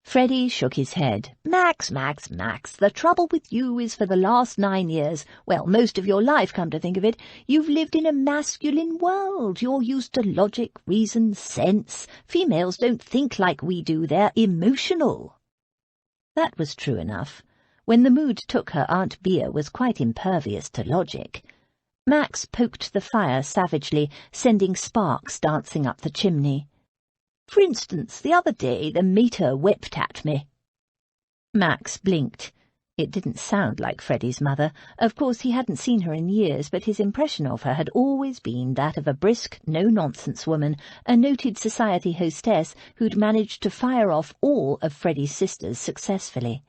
Freddie shook his head. Max, the trouble with you is for the last 9 years, well, most of your life, come to think of it, you've lived in a masculine world. You're used to logic, reason, sense. Females don't think like we do. They're emotional. That was true enough. When the mood took her, Aunt Bea was quite impervious to logic. Max poked the fire savagely, sending sparks dancing up the chimney. For instance, the other day the mater wept at me. Max blinked. It didn't sound like Freddie's mother. Of course, he hadn't seen her in years, but his impression of her had always been that of a brisk, no-nonsense woman, a noted society hostess who'd managed to fire off all of Freddie's sisters successfully.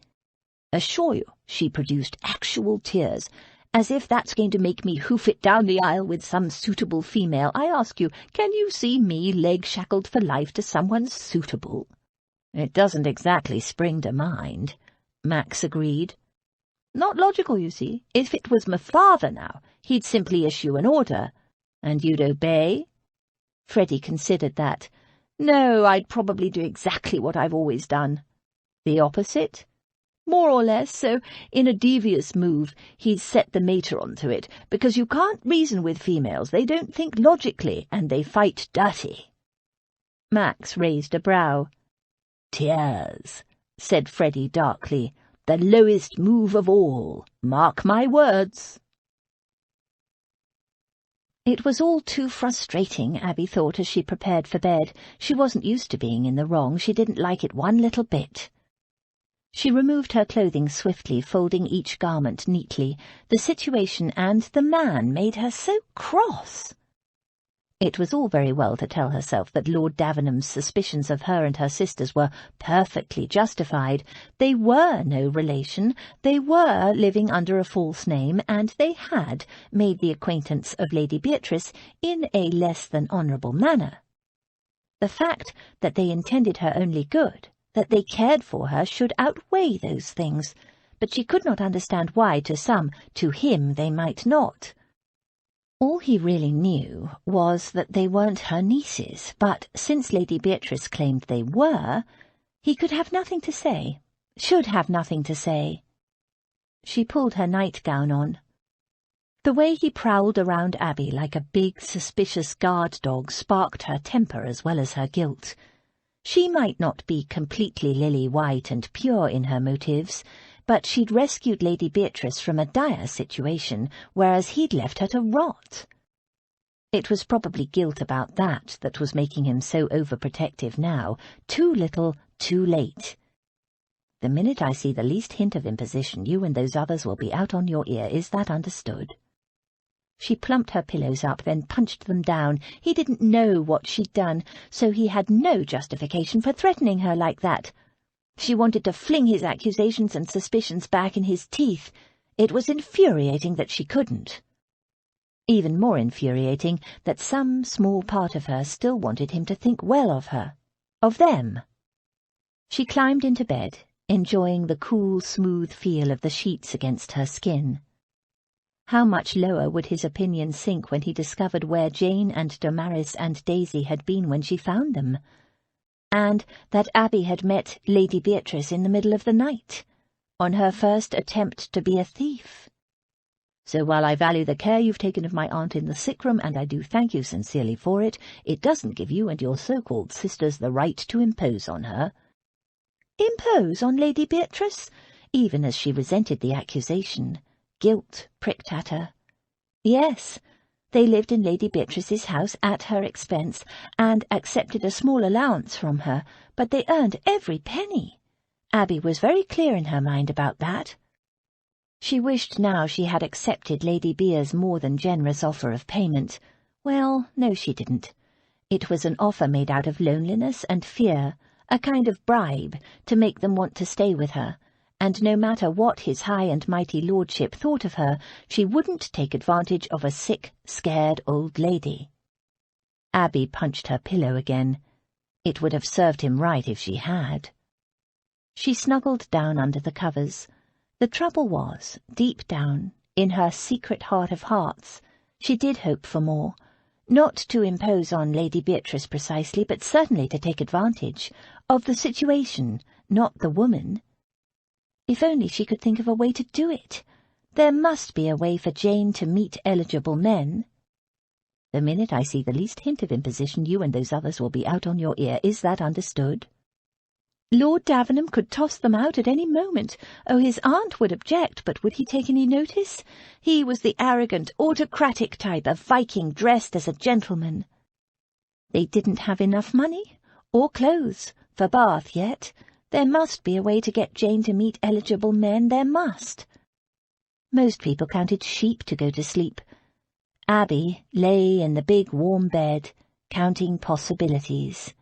Assure you, she produced actual tears. As if that's going to make me hoof it down the aisle with some suitable female. I ask you, can you see me leg-shackled for life to someone suitable? It doesn't exactly spring to mind, Max agreed. Not logical, you see. If it was my father now, he'd simply issue an order. And you'd obey? Freddie considered that. No, I'd probably do exactly what I've always done. The opposite? More or less, so in a devious move he'd set the mater onto it, because you can't reason with females. They don't think logically, and they fight dirty. Max raised a brow. Tears, said Freddie darkly. The lowest move of all. Mark my words. It was all too frustrating, Abby thought as she prepared for bed. She wasn't used to being in the wrong. She didn't like it one little bit. She removed her clothing swiftly, folding each garment neatly. The situation and the man made her so cross. It was all very well to tell herself that Lord Davenham's suspicions of her and her sisters were perfectly justified. They were no relation, they were living under a false name, and they had made the acquaintance of Lady Beatrice in a less than honourable manner. The fact that they intended her only good, that they cared for her, should outweigh those things, but she could not understand why to some, to him they might not. All he really knew was that they weren't her nieces, but since Lady Beatrice claimed they were, he could have nothing to say, should have nothing to say. She pulled her nightgown on. The way he prowled around Abby like a big, suspicious guard dog sparked her temper as well as her guilt. She might not be completely lily-white and pure in her motives, but she'd rescued Lady Beatrice from a dire situation, whereas he'd left her to rot. It was probably guilt about that that was making him so overprotective now. Too little, too late. The minute I see the least hint of imposition, you and those others will be out on your ear. Is that understood? She plumped her pillows up, then punched them down. He didn't know what she'd done, so he had no justification for threatening her like that. She wanted to fling his accusations and suspicions back in his teeth. It was infuriating that she couldn't. Even more infuriating that some small part of her still wanted him to think well of her, of them. She climbed into bed, enjoying the cool, smooth feel of the sheets against her skin. How much lower would his opinion sink when he discovered where Jane and Damaris and Daisy had been when she found them, and that Abby had met Lady Beatrice in the middle of the night, on her first attempt to be a thief. So while I value the care you've taken of my aunt in the sick-room, and I do thank you sincerely for it, it doesn't give you and your so-called sisters the right to impose on her. Impose on Lady Beatrice? Even as she resented the accusation, guilt pricked at her. Yes, They lived in Lady Beatrice's house at her expense, and accepted a small allowance from her, but they earned every penny. Abby was very clear in her mind about that. She wished now she had accepted Lady Bea's more than generous offer of payment. Well, no, she didn't. It was an offer made out of loneliness and fear, a kind of bribe to make them want to stay with her, and no matter what his high and mighty lordship thought of her, she wouldn't take advantage of a sick, scared old lady. Abby punched her pillow again. It would have served him right if she had. She snuggled down under the covers. The trouble was, deep down, in her secret heart of hearts, she did hope for more. Not to impose on Lady Beatrice precisely, but certainly to take advantage of the situation, not the woman. If only she could think of a way to do it. There must be a way for Jane to meet eligible men. The minute I see the least hint of imposition, you and those others will be out on your ear. Is that understood? Lord Davenham could toss them out at any moment. Oh, his aunt would object, but would he take any notice? He was the arrogant, autocratic type, a Viking dressed as a gentleman. They didn't have enough money, or clothes, for Bath yet. There must be a way to get Jane to meet eligible men, there must. Most people counted sheep to go to sleep. Abby lay in the big warm bed, counting possibilities.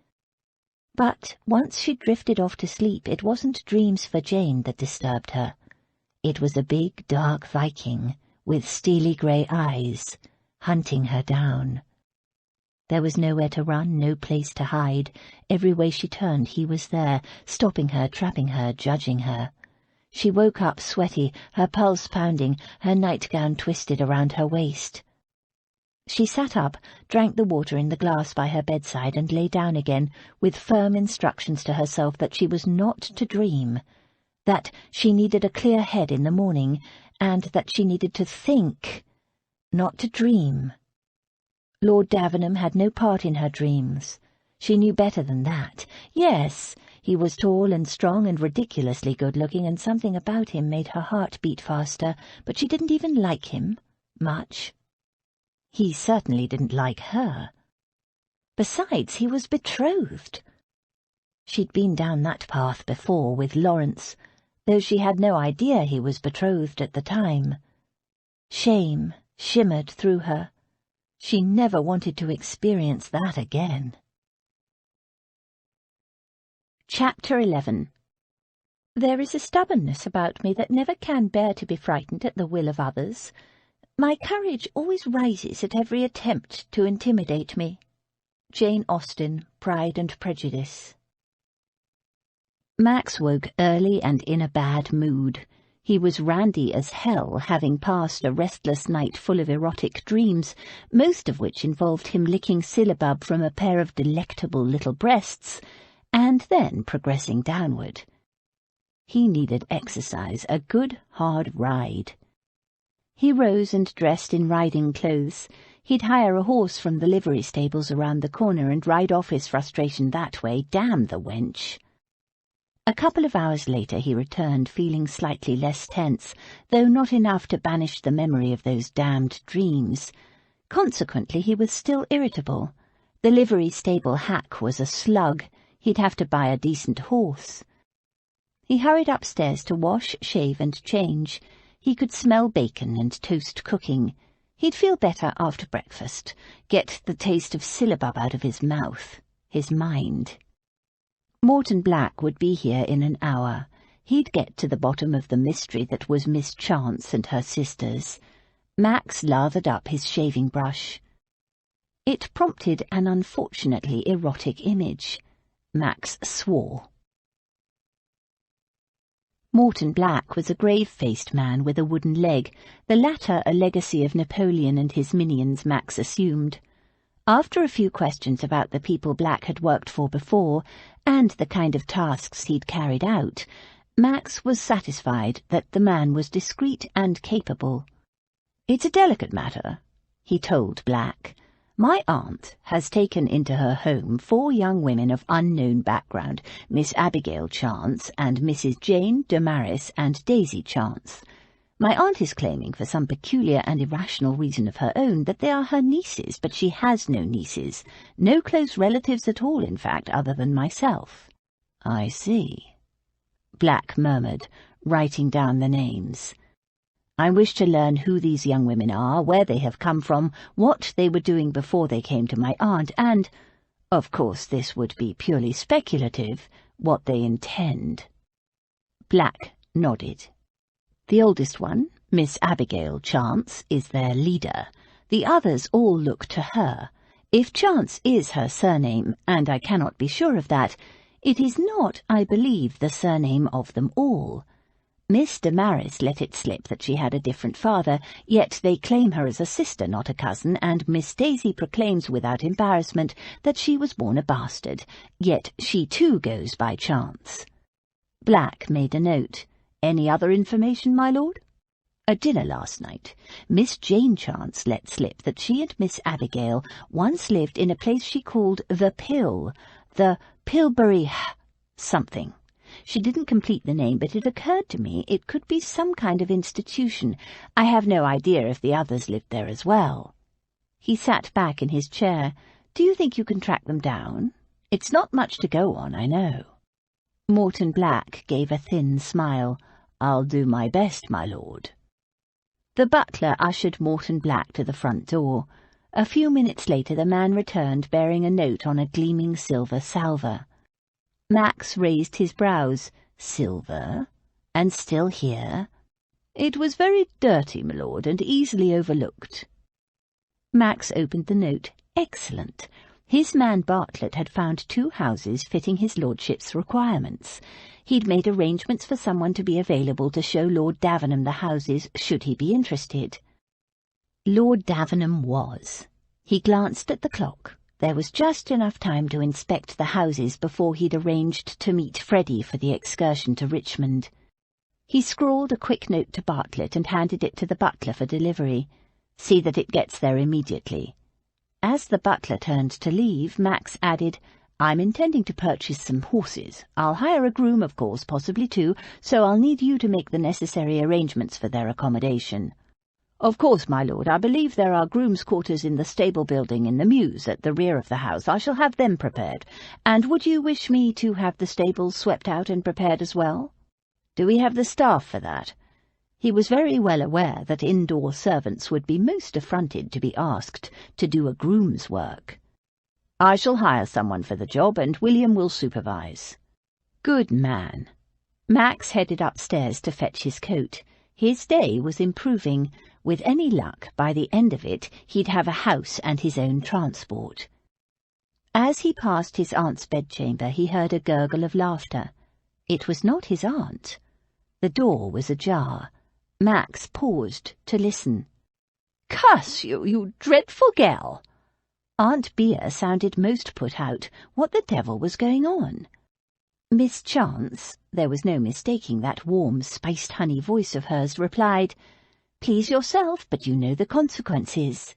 But once she drifted off to sleep, it wasn't dreams for Jane that disturbed her. It was a big, dark Viking, with steely grey eyes, hunting her down. There was nowhere to run, no place to hide. Every way she turned, he was there, stopping her, trapping her, judging her. She woke up sweaty, her pulse pounding, her nightgown twisted around her waist. She sat up, drank the water in the glass by her bedside, and lay down again, with firm instructions to herself that she was not to dream, that she needed a clear head in the morning, and that she needed to think, not to dream. Lord Davenham had no part in her dreams. She knew better than that. Yes, he was tall and strong and ridiculously good-looking, and something about him made her heart beat faster, but she didn't even like him much. He certainly didn't like her. Besides, he was betrothed. She'd been down that path before with Lawrence, though she had no idea he was betrothed at the time. Shame shimmered through her. She never wanted to experience that again. Chapter 11. There is a stubbornness about me that never can bear to be frightened at the will of others. My courage always rises at every attempt to intimidate me. Jane Austen, Pride and Prejudice. Max woke early and in a bad mood. He was randy as hell, having passed a restless night full of erotic dreams, most of which involved him licking syllabub from a pair of delectable little breasts, and then progressing downward. He needed exercise, a good hard ride. He rose and dressed in riding clothes. He'd hire a horse from the livery stables around the corner and ride off his frustration that way. Damn the wench. A couple of hours later he returned, feeling slightly less tense, though not enough to banish the memory of those damned dreams. Consequently, he was still irritable. The livery stable hack was a slug. He'd have to buy a decent horse. He hurried upstairs to wash, shave, and change. He could smell bacon and toast cooking. He'd feel better after breakfast, get the taste of syllabub out of his mouth, his mind. Morton Black would be here in an hour. He'd get to the bottom of the mystery that was Miss Chance and her sisters. Max lathered up his shaving brush. It prompted an unfortunately erotic image. Max swore. Morton Black was a grave-faced man with a wooden leg, the latter a legacy of Napoleon and his minions, Max assumed. After a few questions about the people Black had worked for before, and the kind of tasks he'd carried out, Max was satisfied that the man was discreet and capable. "It's a delicate matter," he told Black. "My aunt has taken into her home 4 young women of unknown background, Miss Abigail Chance and Mrs. Jane Damaris and Daisy Chance. My aunt is claiming, for some peculiar and irrational reason of her own, that they are her nieces, but she has no nieces. No close relatives at all, in fact, other than myself." "I see," Black murmured, writing down the names. "I wish to learn who these young women are, where they have come from, what they were doing before they came to my aunt, and, of course this would be purely speculative, what they intend." Black nodded. "The oldest one, Miss Abigail Chance, is their leader. The others all look to her. If Chance is her surname, and I cannot be sure of that, it is not, I believe, the surname of them all. Miss Damaris let it slip that she had a different father, yet they claim her as a sister, not a cousin, and Miss Daisy proclaims without embarrassment that she was born a bastard, yet she too goes by Chance." Black made a note. "Any other information, my lord?" "At dinner last night, Miss Jane Chance let slip that she and Miss Abigail once lived in a place she called the Pill, the Pilbury something. She didn't complete the name, but it occurred to me it could be some kind of institution. I have no idea if the others lived there as well." He sat back in his chair. "Do you think you can track them down? It's not much to go on, I know." Morton Black gave a thin smile. "I'll do my best, my lord." The butler ushered Morton Black to the front door. A few minutes later the man returned bearing a note on a gleaming silver salver. Max raised his brows. "Silver? And still here?" "It was very dirty, my lord, and easily overlooked." Max opened the note. Excellent. His man Bartlett had found 2 houses fitting his lordship's requirements. He'd made arrangements for someone to be available to show Lord Davenham the houses, should he be interested. Lord Davenham was. He glanced at the clock. There was just enough time to inspect the houses before he'd arranged to meet Freddie for the excursion to Richmond. He scrawled a quick note to Bartlett and handed it to the butler for delivery. "See that it gets there immediately." As the butler turned to leave, Max added, "I'm intending to purchase some horses. I'll hire a groom, of course, possibly 2, so I'll need you to make the necessary arrangements for their accommodation." "Of course, my lord. I believe there are grooms' quarters in the stable building in the mews at the rear of the house. I shall have them prepared. And would you wish me to have the stables swept out and prepared as well?" "Do we have the staff for that?" He was very well aware that indoor servants would be most affronted to be asked to do a groom's work. "I shall hire someone for the job, and William will supervise." "Good man." Max headed upstairs to fetch his coat. His day was improving. With any luck, by the end of it, he'd have a house and his own transport. As he passed his aunt's bedchamber, he heard a gurgle of laughter. It was not his aunt. The door was ajar. Max paused to listen. "Curse you, you dreadful girl!" Aunt Bea sounded most put out. What the devil was going on? Miss Chance, there was no mistaking that warm, spiced honey voice of hers, replied, "Please yourself, but you know the consequences."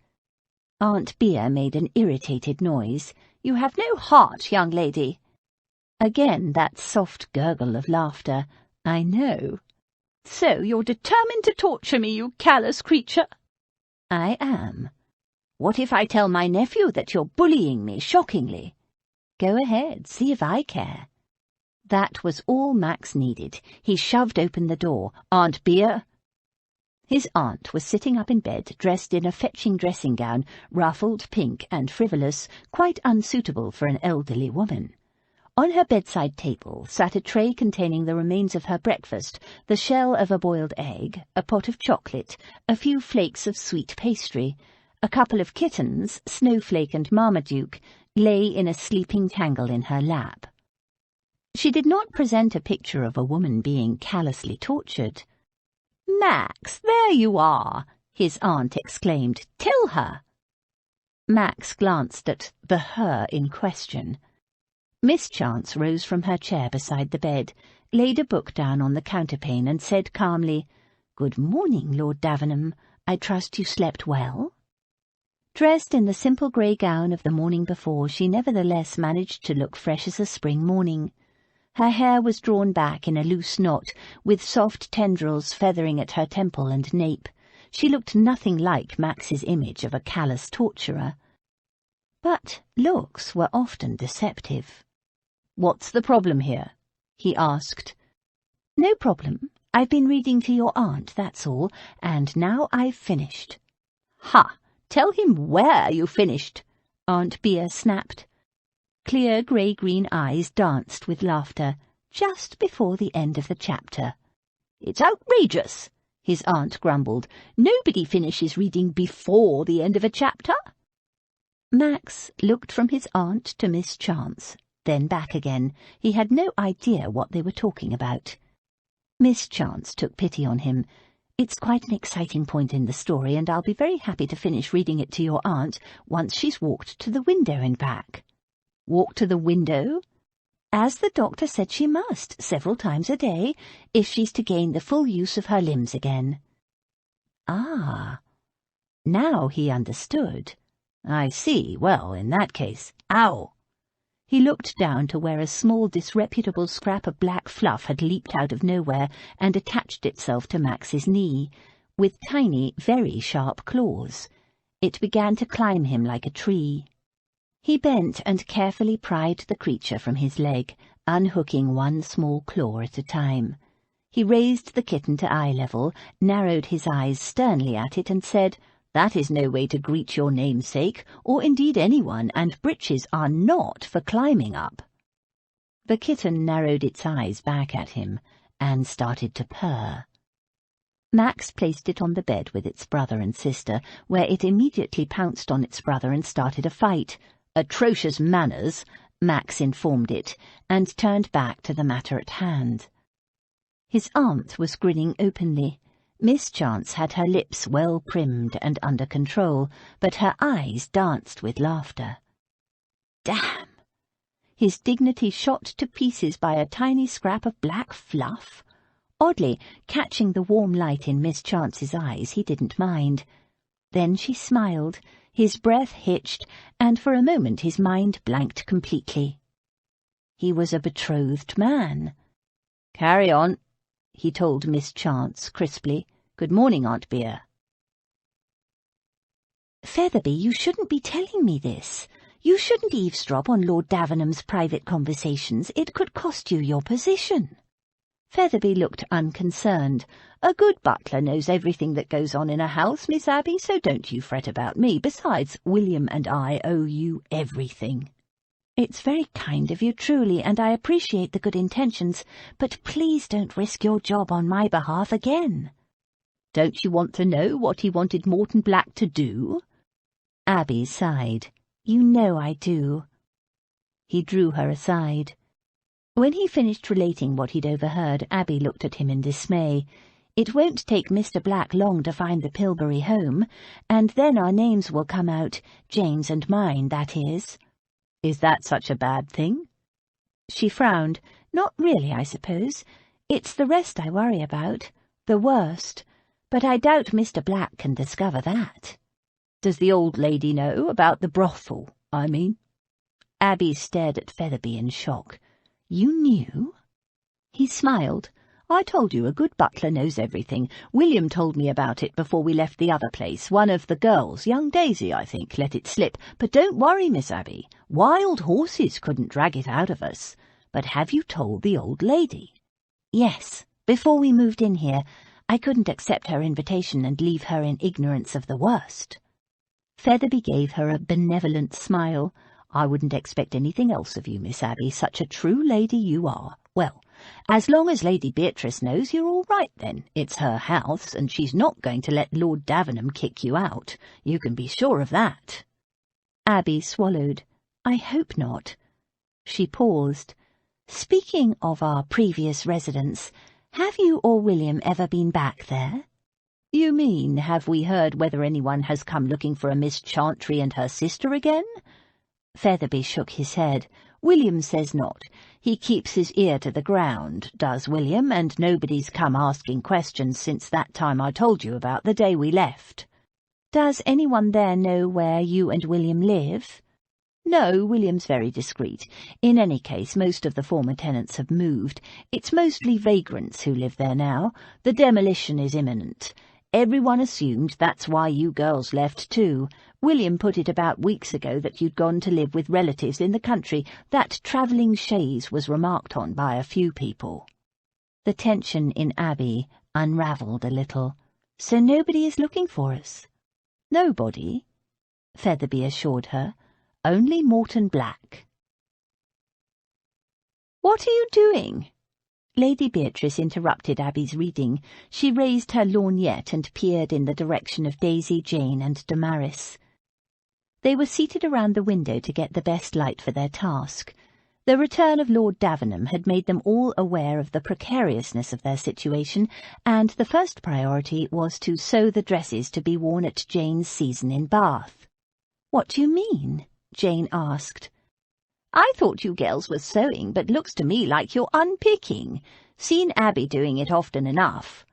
Aunt Bea made an irritated noise. "You have no heart, young lady." Again that soft gurgle of laughter. "I know." "So you're determined to torture me, you callous creature?" "I am." "What if I tell my nephew that you're bullying me shockingly?" "Go ahead, see if I care." That was all Max needed. He shoved open the door. "Aunt Bea?" His aunt was sitting up in bed, dressed in a fetching dressing-gown, ruffled, pink, and frivolous, quite unsuitable for an elderly woman. On her bedside table sat a tray containing the remains of her breakfast, the shell of a boiled egg, a pot of chocolate, a few flakes of sweet pastry. A couple of kittens, Snowflake and Marmaduke, lay in a sleeping tangle in her lap. She did not present a picture of a woman being callously tortured. "Max, there you are!" his aunt exclaimed. "Tell her!" Max glanced at the her in question. Miss Chance rose from her chair beside the bed, laid a book down on the counterpane, and said calmly, "Good morning, Lord Davenham. I trust you slept well?" Dressed in the simple grey gown of the morning before, she nevertheless managed to look fresh as a spring morning. Her hair was drawn back in a loose knot, with soft tendrils feathering at her temple and nape. She looked nothing like Max's image of a callous torturer. But looks were often deceptive. "What's the problem here?" he asked. "No problem. I've been reading to your aunt, that's all, and now I've finished." "Ha! Tell him where you finished," Aunt Bea snapped. Clear grey-green eyes danced with laughter, just before the end of the chapter. "It's outrageous," his aunt grumbled. "Nobody finishes reading before the end of a chapter." Max looked from his aunt to Miss Chance, then back again. He had no idea what they were talking about. Miss Chance took pity on him. "It's quite an exciting point in the story, and I'll be very happy to finish reading it to your aunt once she's walked to the window and back." "Walk to the window?" "As the doctor said she must, several times a day, if she's to gain the full use of her limbs again." Ah, now he understood. "I see. Well, in that case, ow!" He looked down to where a small, disreputable scrap of black fluff had leaped out of nowhere and attached itself to Max's knee, with tiny, very sharp claws. It began to climb him like a tree. He bent and carefully pried the creature from his leg, unhooking one small claw at a time. He raised the kitten to eye level, narrowed his eyes sternly at it, and said, "That is no way to greet your namesake, or indeed anyone, and breeches are not for climbing up." The kitten narrowed its eyes back at him, and started to purr. Max placed it on the bed with its brother and sister, where it immediately pounced on its brother and started a fight. "Atrocious manners," Max informed it, and turned back to the matter at hand. His aunt was grinning openly. Miss Chance had her lips well primmed and under control, but her eyes danced with laughter. Damn! His dignity shot to pieces by a tiny scrap of black fluff. Oddly, catching the warm light in Miss Chance's eyes, he didn't mind. Then she smiled, his breath hitched, and for a moment his mind blanked completely. He was a betrothed man. "Carry on," he told Miss Chance crisply. "Good morning, Aunt Bea." "Featherby, you shouldn't be telling me this. You shouldn't eavesdrop on Lord Davenham's private conversations. It could cost you your position." Featherby looked unconcerned. "A good butler knows everything that goes on in a house, Miss Abby, so don't you fret about me. Besides, William and I owe you everything." "It's very kind of you, truly, and I appreciate the good intentions, but please don't risk your job on my behalf again." "Don't you want to know what he wanted Morton Black to do?" Abby sighed. "You know I do." He drew her aside. When he finished relating what he'd overheard, Abby looked at him in dismay. "It won't take Mr. Black long to find the Pilbury home, and then our names will come out, Jane's and mine, that is." "Is that such a bad thing?" She frowned. "Not really, I suppose. It's the rest I worry about. The worst. But I doubt Mr. Black can discover that." "Does the old lady know about the brothel, I mean?" Abby stared at Featherby in shock. "You knew?" He smiled. "I told you, a good butler knows everything. William told me about it before we left the other place. One of the girls, young Daisy, I think, let it slip. But don't worry, Miss Abby. Wild horses couldn't drag it out of us. But have you told the old lady?" "Yes, before we moved in here. I couldn't accept her invitation and leave her in ignorance of the worst." Featherby gave her a benevolent smile. "I wouldn't expect anything else of you, Miss Abby. Such a true lady you are. Well, as long as Lady Beatrice knows, you're all right then. It's her house, and she's not going to let Lord Davenham kick you out. You can be sure of that." Abby swallowed. "I hope not." She paused. "Speaking of our previous residence, have you or William ever been back there?" "You mean, have we heard whether anyone has come looking for a Miss Chantry and her sister again?" Featherby shook his head. "William says not. He keeps his ear to the ground, does William, and nobody's come asking questions since that time I told you about, the day we left." "Does anyone there know where you and William live?" No, William's very discreet. In any case, most of the former tenants have moved. It's mostly vagrants who live there now. The demolition is imminent. Everyone assumed that's why you girls left too. William put it about weeks ago that you'd gone to live with relatives in the country. That travelling chaise was remarked on by a few people. The tension in Abby unravelled a little. So nobody is looking for us? Nobody, Featherby assured her. Only Morton Black. What are you doing? Lady Beatrice interrupted Abby's reading. She raised her lorgnette and peered in the direction of Daisy, Jane, and Damaris. They were seated around the window to get the best light for their task. The return of Lord Davenham had made them all aware of the precariousness of their situation, and the first priority was to sew the dresses to be worn at Jane's season in Bath. "What do you mean?" Jane asked. "I thought you girls were sewing, but looks to me like you're unpicking. Seen Abby doing it often enough."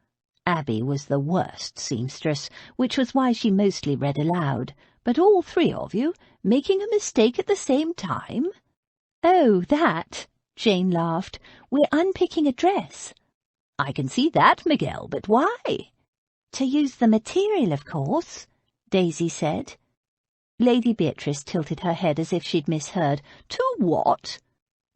Abby was the worst seamstress, which was why she mostly read aloud. "But all three of you, making a mistake at the same time?" "Oh, that," Jane laughed. "We're unpicking a dress." "I can see that, Miguel, but why?" "To use the material, of course," Daisy said. Lady Beatrice tilted her head as if she'd misheard. "To what?"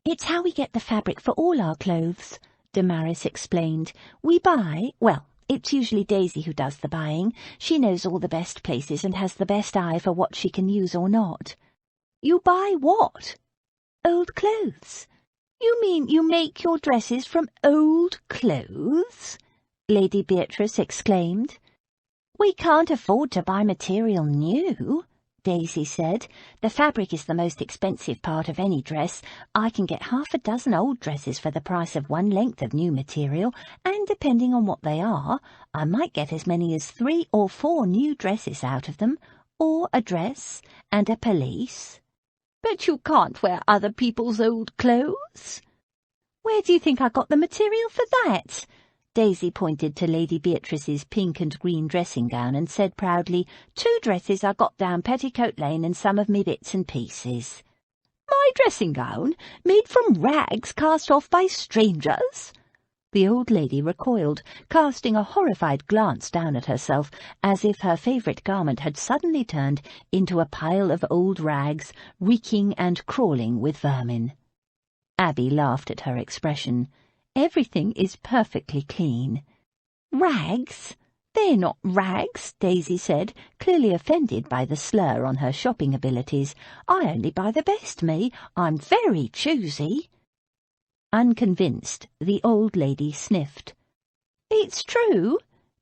"It's how we get the fabric for all our clothes," Damaris explained. "We buy, well, it's usually Daisy who does the buying. She knows all the best places and has the best eye for what she can use or not." "You buy what?" "Old clothes." "You mean you make your dresses from old clothes?" Lady Beatrice exclaimed. "We can't afford to buy material new," Daisy said. "The fabric is the most expensive part of any dress. I can get half a dozen old dresses for the price of one length of new material, and depending on what they are, I might get as many as 3 or 4 new dresses out of them, or a dress and a pelisse." "But you can't wear other people's old clothes." "Where do you think I got the material for that?" Daisy pointed to Lady Beatrice's pink and green dressing gown and said proudly, "2 dresses I got down Petticoat Lane and some of me bits and pieces." "My dressing gown? Made from rags cast off by strangers?" The old lady recoiled, casting a horrified glance down at herself, as if her favourite garment had suddenly turned into a pile of old rags, reeking and crawling with vermin. Abby laughed at her expression. "Everything is perfectly clean." "Rags? They're not rags," Daisy said, clearly offended by the slur on her shopping abilities. "I only buy the best, me. I'm very choosy." Unconvinced, the old lady sniffed. "It's true,"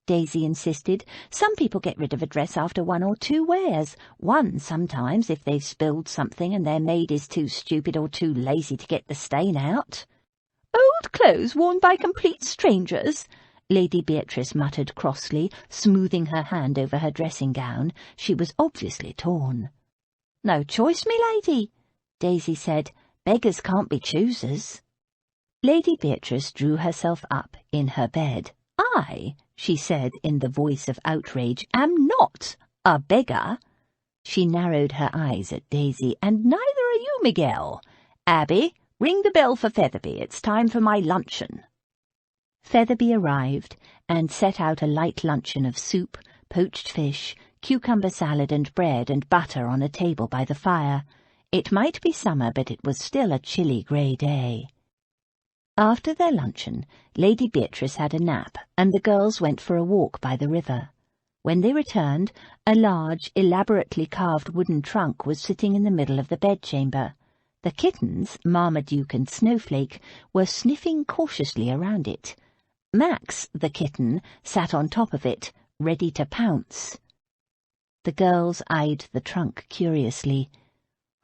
Daisy insisted. "Some people get rid of a dress after 1 or 2 wears. 1 sometimes, if they've spilled something and their maid is too stupid or too lazy to get the stain out." "Old clothes worn by complete strangers," Lady Beatrice muttered crossly, smoothing her hand over her dressing gown. She was obviously torn. "No choice, me lady," Daisy said. "Beggars can't be choosers." Lady Beatrice drew herself up in her bed. "I," she said in the voice of outrage, "am not a beggar." She narrowed her eyes at Daisy. "And neither are you, Miguel. Abby, ring the bell for Featherby. It's time for my luncheon." Featherby arrived and set out a light luncheon of soup, poached fish, cucumber salad and bread and butter on a table by the fire. It might be summer, but it was still a chilly grey day. After their luncheon, Lady Beatrice had a nap, and the girls went for a walk by the river. When they returned, a large, elaborately carved wooden trunk was sitting in the middle of the bedchamber. The kittens, Marmaduke and Snowflake, were sniffing cautiously around it. Max, the kitten, sat on top of it, ready to pounce. The girls eyed the trunk curiously.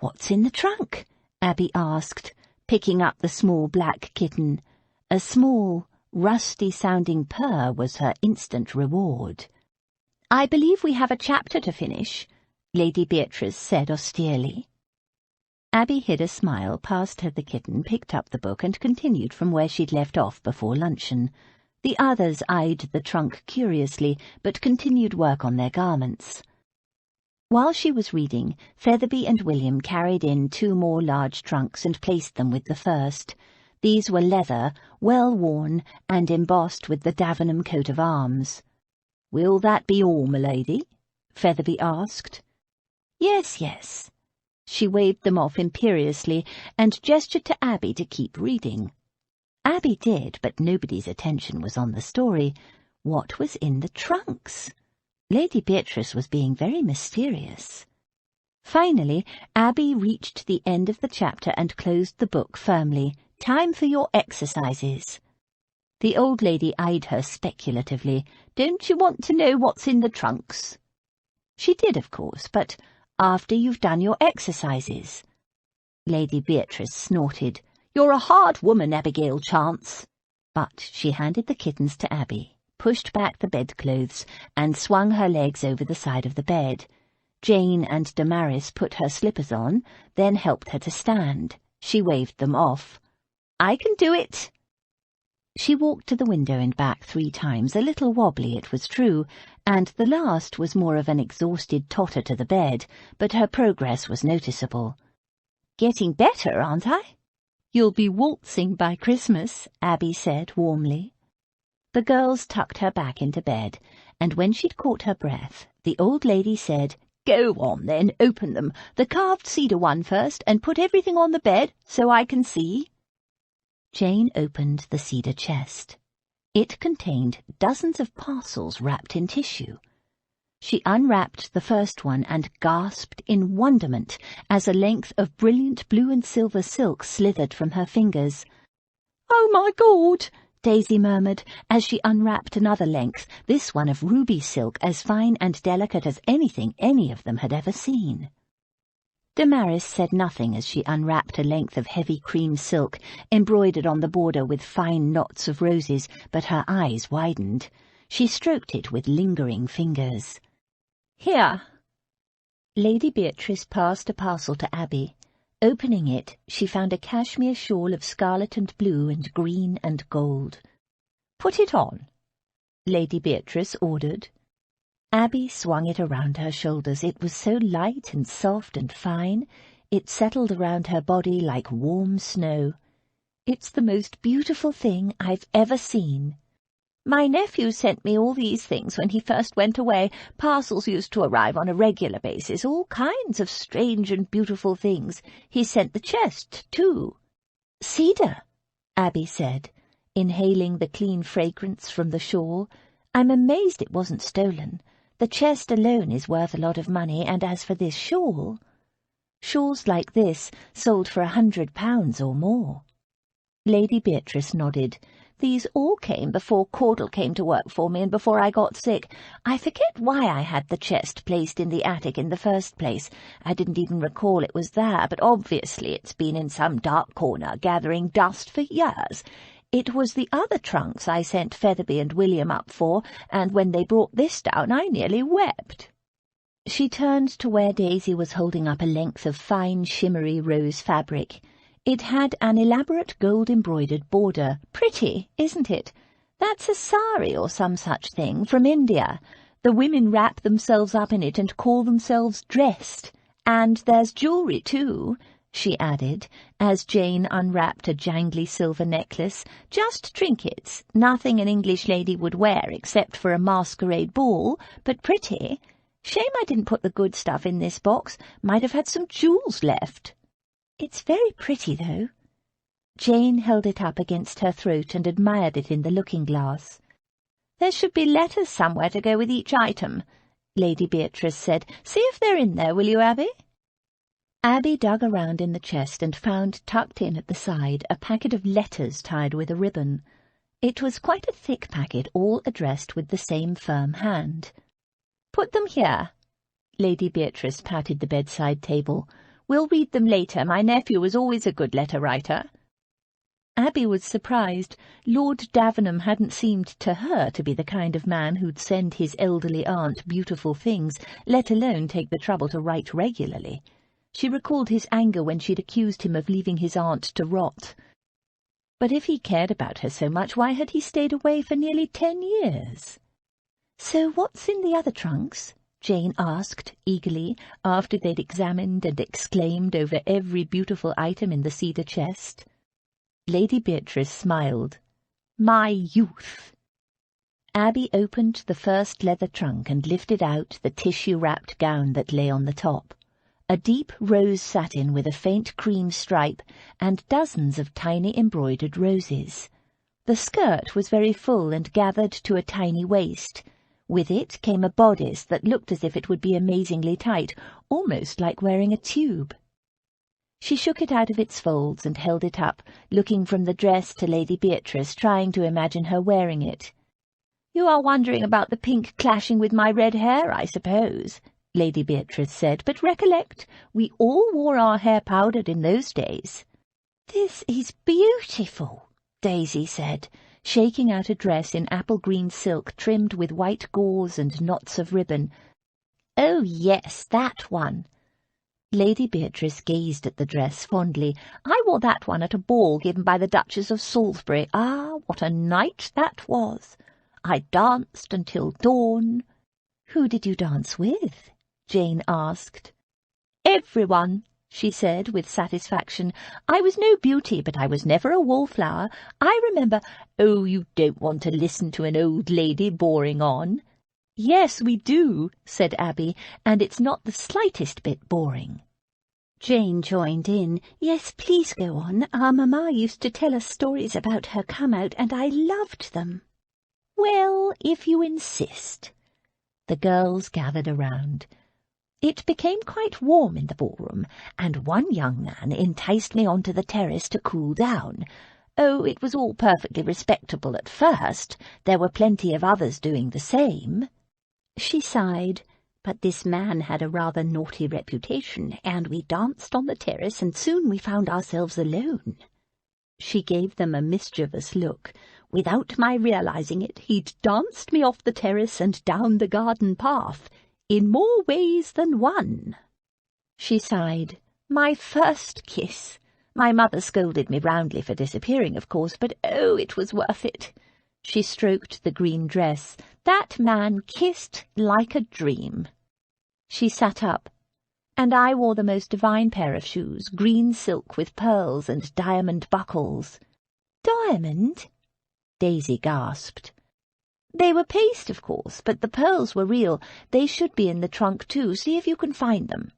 "What's in the trunk?" Abby asked, picking up the small black kitten. A small, rusty-sounding purr was her instant reward. "I believe we have a chapter to finish," Lady Beatrice said austerely. Abby hid a smile, passed her the kitten, picked up the book, and continued from where she'd left off before luncheon. The others eyed the trunk curiously, but continued work on their garments. While she was reading, Featherby and William carried in 2 more large trunks and placed them with the first. These were leather, well worn, and embossed with the Davenham coat of arms. "Will that be all, m'lady?" Featherby asked. "Yes, yes." She waved them off imperiously and gestured to Abby to keep reading. Abby did, but nobody's attention was on the story. What was in the trunks? Lady Beatrice was being very mysterious. Finally, Abby reached the end of the chapter and closed the book firmly. "Time for your exercises." The old lady eyed her speculatively. "Don't you want to know what's in the trunks?" She did, of course, but after you've done your exercises. Lady Beatrice snorted. "You're a hard woman, Abigail Chance." But she handed the kittens to Abby, pushed back the bedclothes, and swung her legs over the side of the bed. Jane and Damaris put her slippers on, then helped her to stand. She waved them off. "I can do it." She walked to the window and back 3 times, a little wobbly, it was true, and the last was more of an exhausted totter to the bed, but her progress was noticeable. "Getting better, aren't I?" "You'll be waltzing by Christmas," Abby said warmly. The girls tucked her back into bed, and when she'd caught her breath, the old lady said, "Go on, then, open them. The carved cedar one first, and put everything on the bed so I can see." Jane opened the cedar chest. It contained dozens of parcels wrapped in tissue. She unwrapped the first one and gasped in wonderment as a length of brilliant blue and silver silk slithered from her fingers. "Oh, my God!" Daisy murmured as she unwrapped another length, this one of ruby silk as fine and delicate as anything any of them had ever seen. Damaris said nothing as she unwrapped a length of heavy cream silk, embroidered on the border with fine knots of roses, but her eyes widened. She stroked it with lingering fingers. "Here." Lady Beatrice passed a parcel to Abby. Opening it, she found a cashmere shawl of scarlet and blue and green and gold. "Put it on," Lady Beatrice ordered. Abby swung it around her shoulders. It was so light and soft and fine. It settled around her body like warm snow. "It's the most beautiful thing I've ever seen. My nephew sent me all these things when he first went away. Parcels used to arrive on a regular basis, all kinds of strange and beautiful things. He sent the chest, too." "Cedar," Abby said, inhaling the clean fragrance from the shawl. "I'm amazed it wasn't stolen. The chest alone is worth a lot of money, and as for this shawl—" Shawls like this sold for £100 or more. Lady Beatrice nodded. "These all came before Caudle came to work for me and before I got sick. I forget why I had the chest placed in the attic in the first place. I didn't even recall it was there, but obviously it's been in some dark corner gathering dust for years. It was the other trunks I sent Featherby and William up for, and when they brought this down I nearly wept." She turned to where Daisy was holding up a length of fine shimmery rose fabric. It had an elaborate gold-embroidered border. "Pretty, isn't it? That's a sari or some such thing from India. The women wrap themselves up in it and call themselves dressed. And there's jewellery too," she added, as Jane unwrapped a jangly silver necklace. "Just trinkets, nothing an English lady would wear except for a masquerade ball, but pretty. Shame I didn't put the good stuff in this box. Might have had some jewels left." "It's very pretty, though." Jane held it up against her throat and admired it in the looking-glass. "There should be letters somewhere to go with each item," Lady Beatrice said. "See if they're in there, will you, Abby?" Abby dug around in the chest and found tucked in at the side a packet of letters tied with a ribbon. It was quite a thick packet, all addressed with the same firm hand. "Put them here." Lady Beatrice patted the bedside table. "We'll read them later. My nephew was always a good letter-writer." Abby was surprised. Lord Davenham hadn't seemed to her to be the kind of man who'd send his elderly aunt beautiful things, let alone take the trouble to write regularly. She recalled his anger when she'd accused him of leaving his aunt to rot. But if he cared about her so much, why had he stayed away for nearly 10 years? "So what's in the other trunks?" Jane asked eagerly, after they'd examined and exclaimed over every beautiful item in the cedar chest. Lady Beatrice smiled. My youth. Abby opened the first leather trunk and lifted out the tissue-wrapped gown that lay on the top. A deep rose satin with a faint cream stripe and dozens of tiny embroidered roses. The skirt was very full and gathered to a tiny waist. With it came a bodice that looked as if it would be amazingly tight, almost like wearing a tube. She shook it out of its folds and held it up, looking from the dress to Lady Beatrice, trying to imagine her wearing it. "You are wondering about the pink clashing with my red hair, I suppose," Lady Beatrice said, "but recollect, we all wore our hair powdered in those days." "This is beautiful," Daisy said, shaking out a dress in apple-green silk trimmed with white gauze and knots of ribbon. "Oh, yes, that one." Lady Beatrice gazed at the dress fondly. "I wore that one at a ball given by the Duchess of Salisbury. Ah, what a night that was! I danced until dawn." "Who did you dance with?" Jane asked. "Everyone," she said with satisfaction. "I was no beauty, but I was never a wallflower. I remember—" "Oh, you don't want to listen to an old lady boring on." "Yes, we do," said Abby, "and it's not the slightest bit boring." Jane joined in. "Yes, please go on. Our mamma used to tell us stories about her come-out, and I loved them." "Well, if you insist." The girls gathered around. It became quite warm in the ballroom, and one young man enticed me onto the terrace to cool down. Oh, it was all perfectly respectable at first. There were plenty of others doing the same. She sighed, but this man had a rather naughty reputation, and we danced on the terrace, and soon we found ourselves alone. She gave them a mischievous look. Without my realizing it, he'd danced me off the terrace and down the garden path, in more ways than one. She sighed. My first kiss. My mother scolded me roundly for disappearing, of course, but oh, it was worth it. She stroked the green dress. That man kissed like a dream. She sat up. And I wore the most divine pair of shoes, green silk with pearls and diamond buckles. Diamond? Daisy gasped. They were paste, of course, but the pearls were real. They should be in the trunk, too. See if you can find them.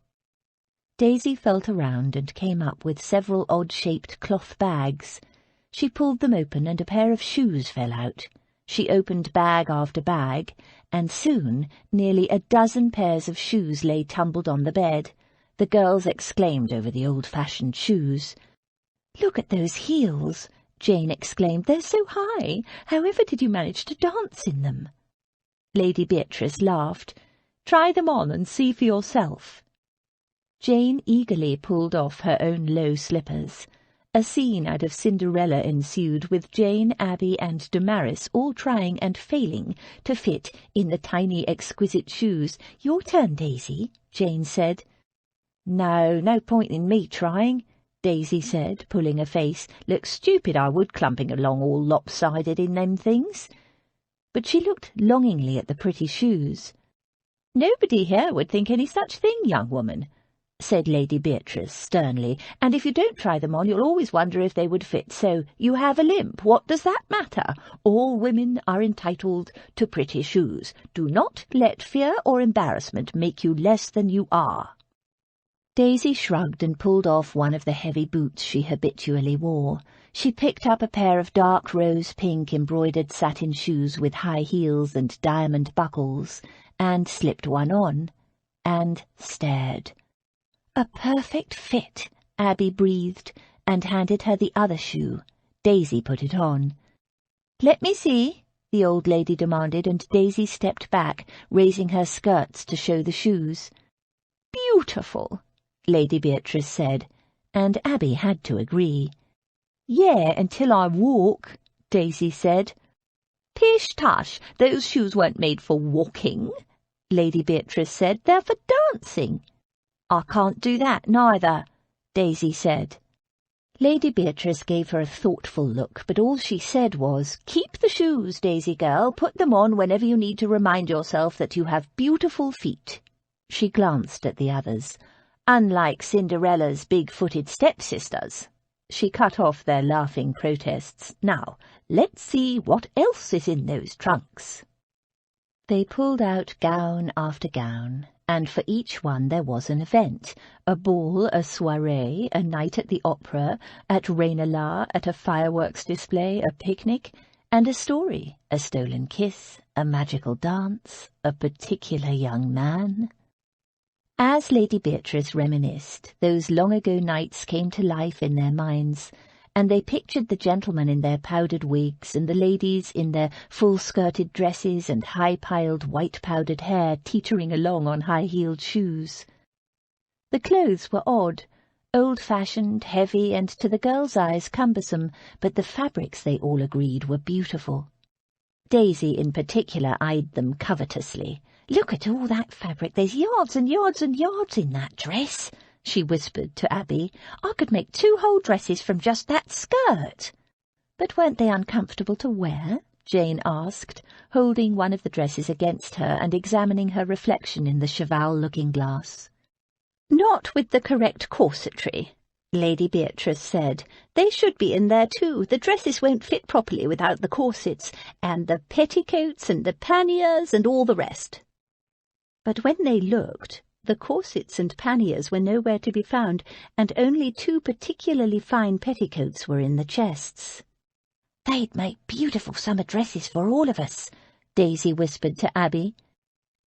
Daisy felt around and came up with several odd-shaped cloth bags. She pulled them open, and a pair of shoes fell out. She opened bag after bag, and soon nearly a dozen pairs of shoes lay tumbled on the bed. The girls exclaimed over the old-fashioned shoes. "Look at those heels!" Jane exclaimed. "They're so high. However did you manage to dance in them?" Lady Beatrice laughed. "Try them on and see for yourself." Jane eagerly pulled off her own low slippers. A scene out of Cinderella ensued, with Jane, Abby, and Damaris all trying and failing to fit in the tiny, exquisite shoes. "Your turn, Daisy," Jane said. No point in me trying," Daisy said, pulling a face. "Look stupid I would, clumping along all lopsided in them things." But she looked longingly at the pretty shoes. "Nobody here would think any such thing, young woman," said Lady Beatrice sternly, "and if you don't try them on you'll always wonder if they would fit. So you have a limp. What does that matter? All women are entitled to pretty shoes. Do not let fear or embarrassment make you less than you are." Daisy shrugged and pulled off one of the heavy boots she habitually wore. She picked up a pair of dark rose-pink embroidered satin shoes with high heels and diamond buckles, and slipped one on, and stared. "A perfect fit," Abby breathed, and handed her the other shoe. Daisy put it on. "Let me see," the old lady demanded, and Daisy stepped back, raising her skirts to show the shoes. "Beautiful," Lady Beatrice said, and Abby had to agree. "Yeah, until I walk," Daisy said. "Pish-tush, those shoes weren't made for walking," Lady Beatrice said. "They're for dancing." "I can't do that, neither," Daisy said. Lady Beatrice gave her a thoughtful look, but all she said was, "Keep the shoes, Daisy girl. Put them on whenever you need to remind yourself that you have beautiful feet." She glanced at the others. "Unlike Cinderella's big-footed stepsisters." She cut off their laughing protests. "Now, let's see what else is in those trunks." They pulled out gown after gown, and for each one there was an event: a ball, a soirée, a night at the opera, at Ranelagh, at a fireworks display, a picnic, and a story: a stolen kiss, a magical dance, a particular young man. As Lady Beatrice reminisced, those long-ago nights came to life in their minds, and they pictured the gentlemen in their powdered wigs and the ladies in their full-skirted dresses and high-piled white-powdered hair teetering along on high-heeled shoes. The clothes were odd, old-fashioned, heavy, and to the girls' eyes cumbersome, but the fabrics, they all agreed, were beautiful. Daisy in particular eyed them covetously. "Look at all that fabric. There's yards and yards and yards in that dress," she whispered to Abby. "I could make 2 whole dresses from just that skirt." "But weren't they uncomfortable to wear?" Jane asked, holding one of the dresses against her and examining her reflection in the cheval looking-glass. "Not with the correct corsetry," Lady Beatrice said. "They should be in there too. The dresses won't fit properly without the corsets, and the petticoats and the panniers and all the rest." But when they looked, the corsets and panniers were nowhere to be found, and only 2 particularly fine petticoats were in the chests. "They'd make beautiful summer dresses for all of us," Daisy whispered to Abby.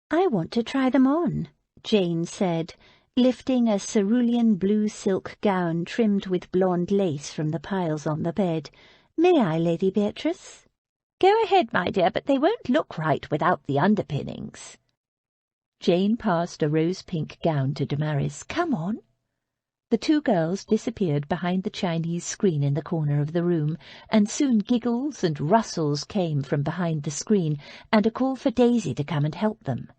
"I want to try them on," Jane said, lifting a cerulean blue silk gown trimmed with blonde lace from the piles on the bed. "May I, Lady Beatrice?" "Go ahead, my dear, but they won't look right without the underpinnings." Jane passed a rose-pink gown to Damaris. "Come on." The 2 girls disappeared behind the Chinese screen in the corner of the room, and soon giggles and rustles came from behind the screen, and a call for Daisy to come and help them.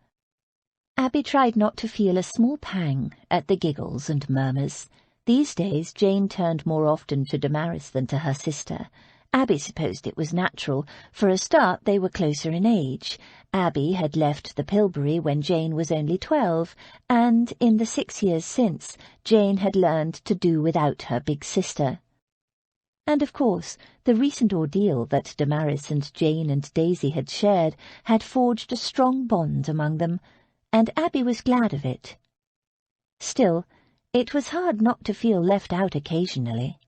Abby tried not to feel a small pang at the giggles and murmurs. These days Jane turned more often to Damaris than to her sister. Abby supposed it was natural. For a start, they were closer in age. Abby had left the Pilbury when Jane was only 12, and in the 6 years since, Jane had learned to do without her big sister. And of course, the recent ordeal that Damaris and Jane and Daisy had shared had forged a strong bond among them, and Abby was glad of it. Still, it was hard not to feel left out occasionally.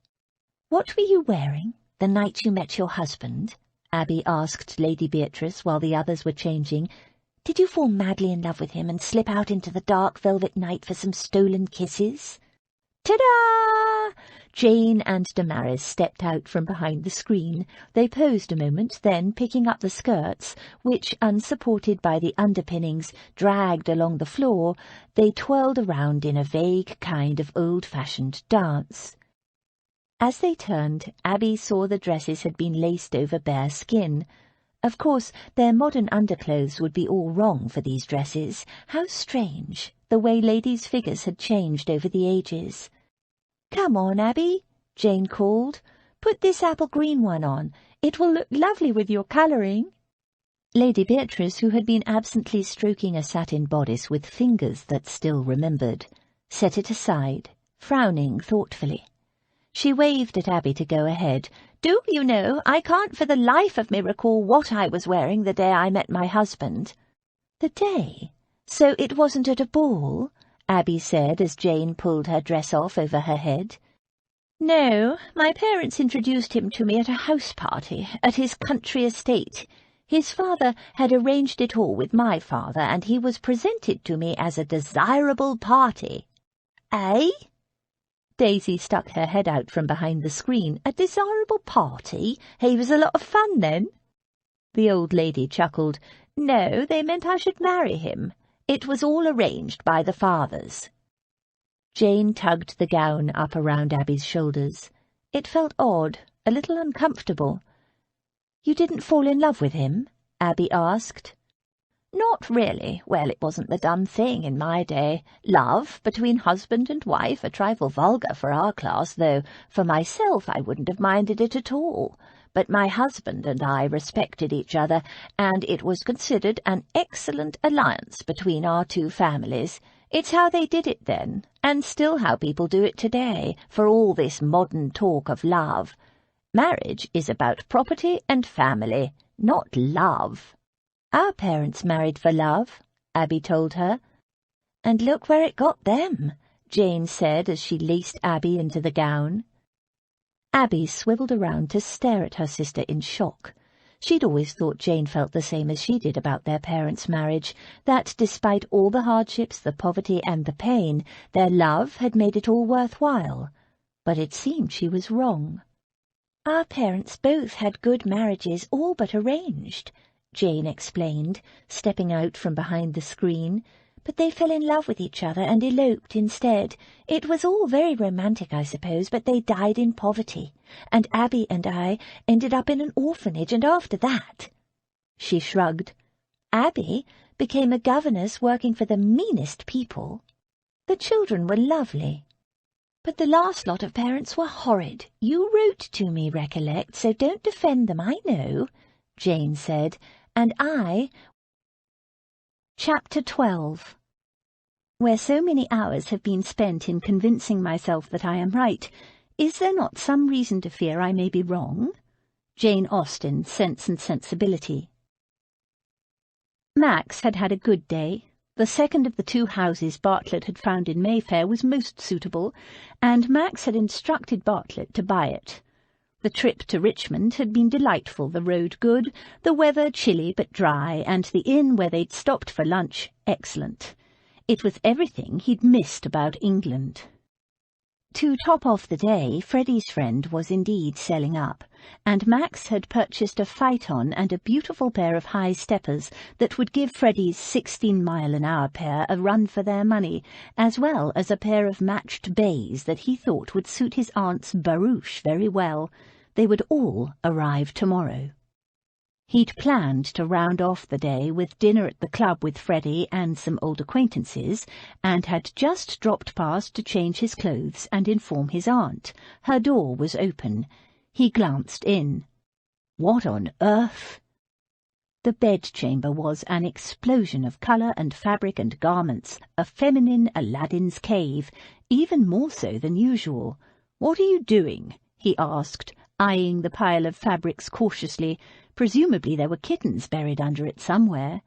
"What were you wearing the night you met your husband?" Abby asked Lady Beatrice while the others were changing. "Did you fall madly in love with him and slip out into the dark velvet night for some stolen kisses?" "Ta-da!" Jane and Damaris stepped out from behind the screen. They posed a moment, then, picking up the skirts, which, unsupported by the underpinnings, dragged along the floor, they twirled around in a vague kind of old-fashioned dance. As they turned, Abby saw the dresses had been laced over bare skin. Of course, their modern underclothes would be all wrong for these dresses. How strange, the way ladies' figures had changed over the ages. "Come on, Abby," Jane called. "Put this apple green one on. It will look lovely with your colouring." Lady Beatrice, who had been absently stroking a satin bodice with fingers that still remembered, set it aside, frowning thoughtfully. She waved at Abby to go ahead. "Do you know, I can't for the life of me recall what I was wearing the day I met my husband." "The day? So it wasn't at a ball?" Abby said as Jane pulled her dress off over her head. "No, my parents introduced him to me at a house party at his country estate. His father had arranged it all with my father, and he was presented to me as a desirable party." "Eh?" Daisy stuck her head out from behind the screen. "A desirable party? He was a lot of fun, then?" The old lady chuckled. "No, they meant I should marry him. It was all arranged by the fathers." Jane tugged the gown up around Abby's shoulders. It felt odd, a little uncomfortable. "You didn't fall in love with him?" Abby asked. Not really. Well, it wasn't the done thing in my day. Love between husband and wife, a trifle vulgar for our class, though for myself I wouldn't have minded it at all. But my husband and I respected each other, and it was considered an excellent alliance between our two families. It's how they did it then, and still how people do it today, for all this modern talk of love. Marriage is about property and family, not love. Our parents married for love, Abby told her. And look where it got them, Jane said as she laced Abby into the gown. Abby swiveled around to stare at her sister in shock. She'd always thought Jane felt the same as she did about their parents' marriage, that despite all the hardships, the poverty and the pain, their love had made it all worthwhile. But it seemed she was wrong. Our parents both had good marriages, all but arranged, Jane explained, stepping out from behind the screen. But they fell in love with each other and eloped instead. It was all very romantic, I suppose, but they died in poverty, and Abby and I ended up in an orphanage, and after that—" She shrugged. "Abby became a governess working for the meanest people. The children were lovely, but the last lot of parents were horrid. You wrote to me, recollect, so don't defend them, I know," Jane said, "and I—" Chapter 12. Where so many hours have been spent in convincing myself that I am right, is there not some reason to fear I may be wrong? Jane Austen, Sense and Sensibility. Max had had a good day. The second of the two houses Bartlett had found in Mayfair was most suitable, and Max had instructed Bartlett to buy it. The trip to Richmond had been delightful, the road good, the weather chilly but dry, and the inn where they'd stopped for lunch excellent. It was everything he'd missed about England. To top off the day, Freddie's friend was indeed selling up, and Max had purchased a phaeton and a beautiful pair of high steppers that would give Freddie's 16-mile-an-hour pair a run for their money, as well as a pair of matched bays that he thought would suit his aunt's barouche very well. They would all arrive tomorrow. He'd planned to round off the day with dinner at the club with Freddie and some old acquaintances, and had just dropped past to change his clothes and inform his aunt. Her door was open. He glanced in. What on earth? The bedchamber was an explosion of colour and fabric and garments, a feminine Aladdin's cave, even more so than usual. "What are you doing?" he asked, eyeing the pile of fabrics cautiously. Presumably there were kittens buried under it somewhere.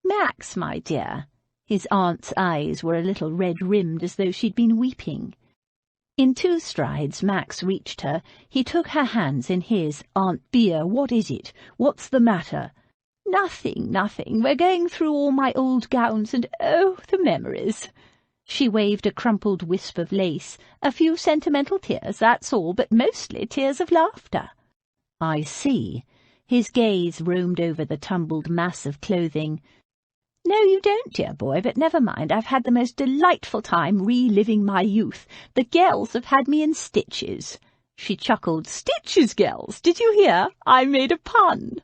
"Max, my dear." His aunt's eyes were a little red-rimmed as though she'd been weeping. In 2 strides Max reached her. He took her hands in his. "Aunt Bea, what is it? What's the matter?" "Nothing, nothing. We're going through all my old gowns and, oh, the memories." She waved a crumpled wisp of lace. "A few sentimental tears, that's all, but mostly tears of laughter." "I see." His gaze roamed over the tumbled mass of clothing. "No, you don't, dear boy, but never mind. I've had the most delightful time reliving my youth. The girls have had me in stitches." She chuckled. "Stitches, girls! Did you hear? I made a pun."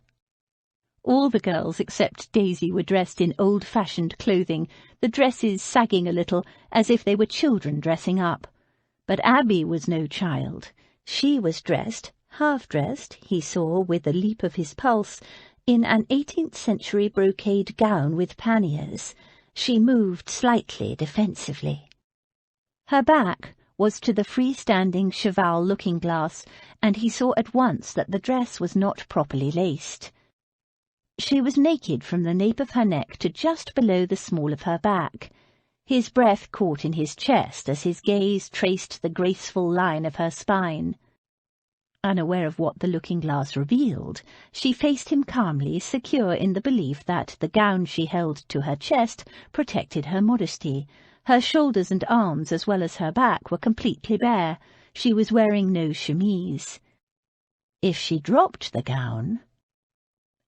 All the girls except Daisy were dressed in old-fashioned clothing, the dresses sagging a little, as if they were children dressing up. But Abby was no child. She was dressed, half-dressed, he saw with a leap of his pulse, in an 18th-century brocade gown with panniers. She moved slightly defensively. Her back was to the free-standing cheval looking-glass, and he saw at once that the dress was not properly laced. She was naked from the nape of her neck to just below the small of her back. His breath caught in his chest as his gaze traced the graceful line of her spine. Unaware of what the looking-glass revealed, she faced him calmly, secure in the belief that the gown she held to her chest protected her modesty. Her shoulders and arms, as well as her back, were completely bare. She was wearing no chemise. If she dropped the gown...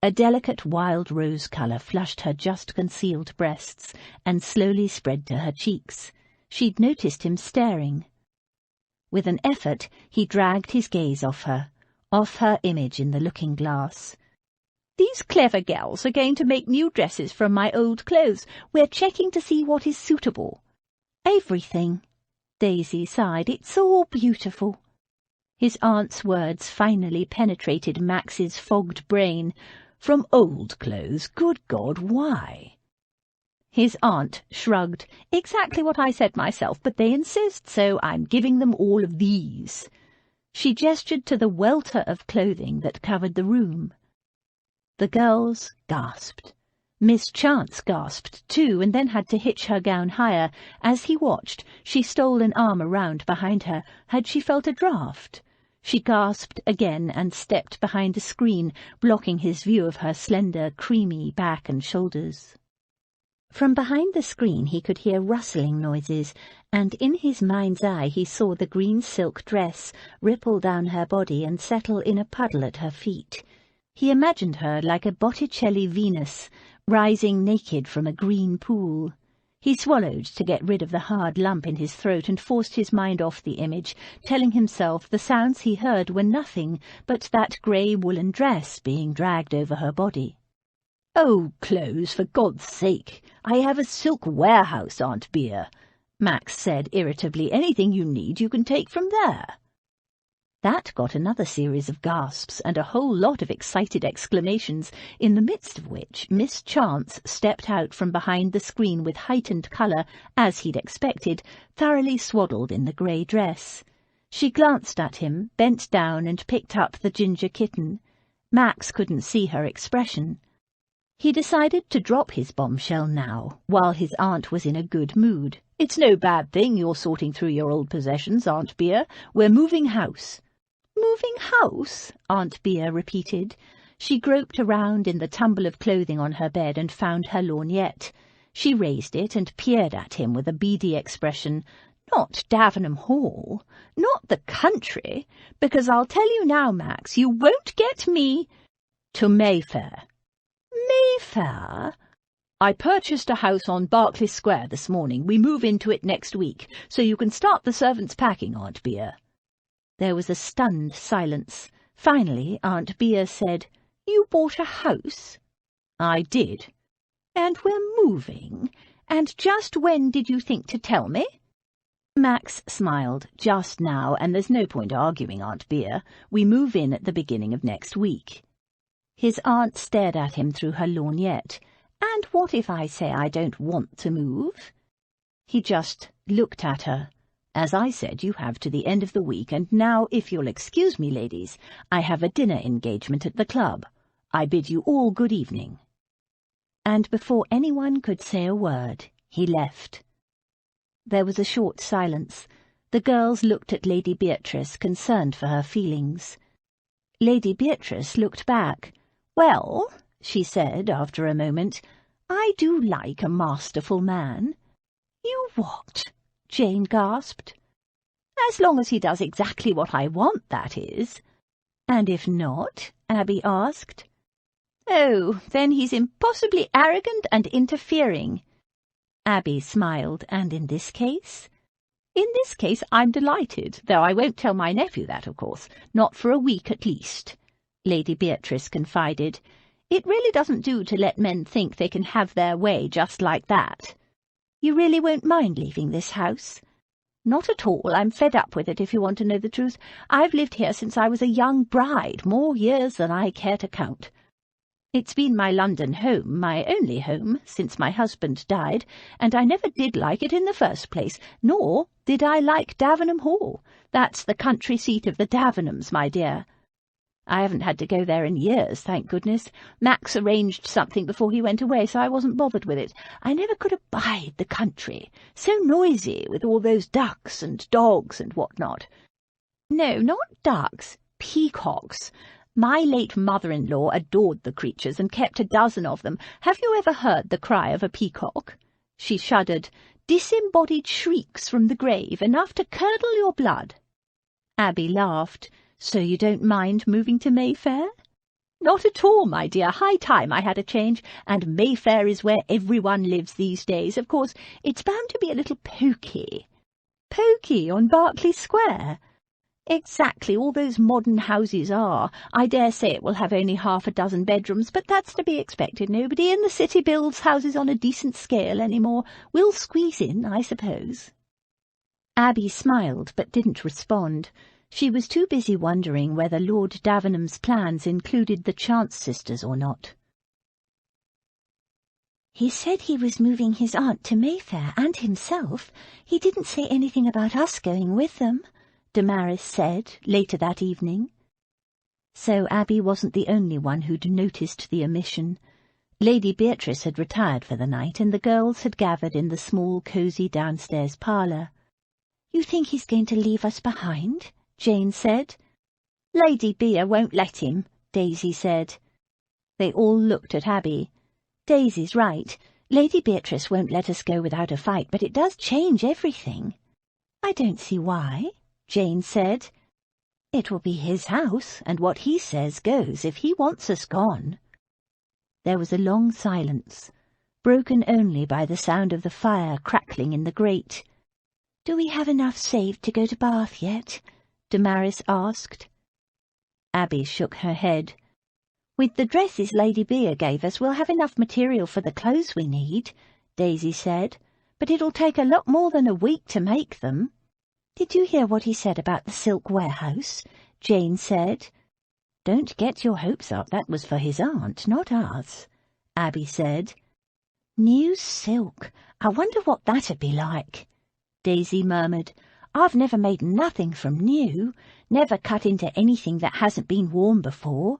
A delicate wild rose colour flushed her just-concealed breasts and slowly spread to her cheeks. She'd noticed him staring. With an effort, he dragged his gaze off her image in the looking-glass. These clever gals are going to make new dresses from my old clothes. We're checking to see what is suitable." "Everything," Daisy sighed. "It's all beautiful." His aunt's words finally penetrated Max's fogged brain. "From old clothes? Good God, why?" His aunt shrugged. "Exactly what I said myself, but they insist, so I'm giving them all of these." She gestured to the welter of clothing that covered the room. The girls gasped. Miss Chance gasped too, and then had to hitch her gown higher. As he watched, she stole an arm around behind her. Had she felt a draught? She gasped again and stepped behind the screen, blocking his view of her slender, creamy back and shoulders. From behind the screen he could hear rustling noises, and in his mind's eye he saw the green silk dress ripple down her body and settle in a puddle at her feet. He imagined her like a Botticelli Venus, rising naked from a green pool. He swallowed to get rid of the hard lump in his throat and forced his mind off the image, telling himself the sounds he heard were nothing but that grey woolen dress being dragged over her body. "Oh, clothes, for God's sake! I have a silk warehouse, Aunt Beer," Max said irritably. "Anything you need you can take from there." That got another series of gasps and a whole lot of excited exclamations, in the midst of which Miss Chance stepped out from behind the screen with heightened colour, as he'd expected, thoroughly swaddled in the grey dress. She glanced at him, bent down and picked up the ginger kitten. Max couldn't see her expression. He decided to drop his bombshell now, while his aunt was in a good mood. "It's no bad thing you're sorting through your old possessions, Aunt Beer. We're moving house." "Moving house?" Aunt Beer repeated. She groped around in the tumble of clothing on her bed and found her lorgnette. She raised it and peered at him with a beady expression. "Not Davenham Hall? Not the country? Because I'll tell you now, Max, you won't get me—" "To Mayfair." "Mayfair?" "I purchased a house on Berkeley Square this morning. We move into it next week, so you can start the servants packing, Aunt Beer." There was a stunned silence. Finally, Aunt Beer said, "You bought a house?" "I did." "And we're moving? And just when did you think to tell me?" Max smiled. "Just now, and there's no point arguing, Aunt Beer. We move in at the beginning of next week." His aunt stared at him through her lorgnette. "And what if I say I don't want to move?" He just looked at her. "As I said, you have to the end of the week, and now, if you'll excuse me, ladies, I have a dinner engagement at the club. I bid you all good evening." And before anyone could say a word, he left. There was a short silence. The girls looked at Lady Beatrice, concerned for her feelings. Lady Beatrice looked back. "Well," she said after a moment, "I do like a masterful man." "You what?" Jane gasped. "As long as he does exactly what I want, that is." "And if not?" Abby asked. "Oh, then he's impossibly arrogant and interfering." Abby smiled. "And in this case?" "In this case I'm delighted, though I won't tell my nephew that, of course, not for a week at least," Lady Beatrice confided. "It really doesn't do to let men think they can have their way just like that." "You really won't mind leaving this house?" "Not at all. I'm fed up with it, if you want to know the truth. I've lived here since I was a young bride, more years than I care to count. It's been my London home, my only home, since my husband died, and I never did like it in the first place, nor did I like Davenham Hall. That's the country seat of the Davenhams, my dear. I haven't had to go there in years, thank goodness. Max arranged something before he went away, so I wasn't bothered with it. I never could abide the country. So noisy, with all those ducks and dogs and what-not. No, not ducks, peacocks. My late mother-in-law adored the creatures and kept a dozen of them. Have you ever heard the cry of a peacock?" She shuddered. "Disembodied shrieks from the grave, enough to curdle your blood." Abby laughed. "So you don't mind moving to Mayfair?" "Not at all, my dear. High time I had a change, and Mayfair is where everyone lives these days. Of course, it's bound to be a little poky." "Poky on Berkeley Square?" Exactly, all those modern houses are. I dare say it will have only half a dozen bedrooms, but that's to be expected. Nobody in the city builds houses on a decent scale any more. We'll squeeze in, I suppose. Abby smiled, but didn't respond. She was too busy wondering whether Lord Davenham's plans included the Chance sisters or not. He said he was moving his aunt to Mayfair, and himself. He didn't say anything about us going with them, Damaris said later that evening. So Abby wasn't the only one who'd noticed the omission. Lady Beatrice had retired for the night, and the girls had gathered in the small, cosy downstairs parlour. "You think he's going to leave us behind?" Jane said. "Lady Bea won't let him," Daisy said. They all looked at Abby. "Daisy's right. Lady Beatrice won't let us go without a fight, but it does change everything." "I don't see why," Jane said. "It will be his house, and what he says goes if he wants us gone." There was a long silence, broken only by the sound of the fire crackling in the grate. "Do we have enough saved to go to Bath yet?" Damaris asked. Abby shook her head. "With the dresses Lady Bea gave us, we'll have enough material for the clothes we need," Daisy said, "but it'll take a lot more than a week to make them." "Did you hear what he said about the silk warehouse?" Jane said. "Don't get your hopes up. That was for his aunt, not us," Abby said. "New silk. I wonder what that'd be like," Daisy murmured. "I've never made nothing from new, never cut into anything that hasn't been worn before."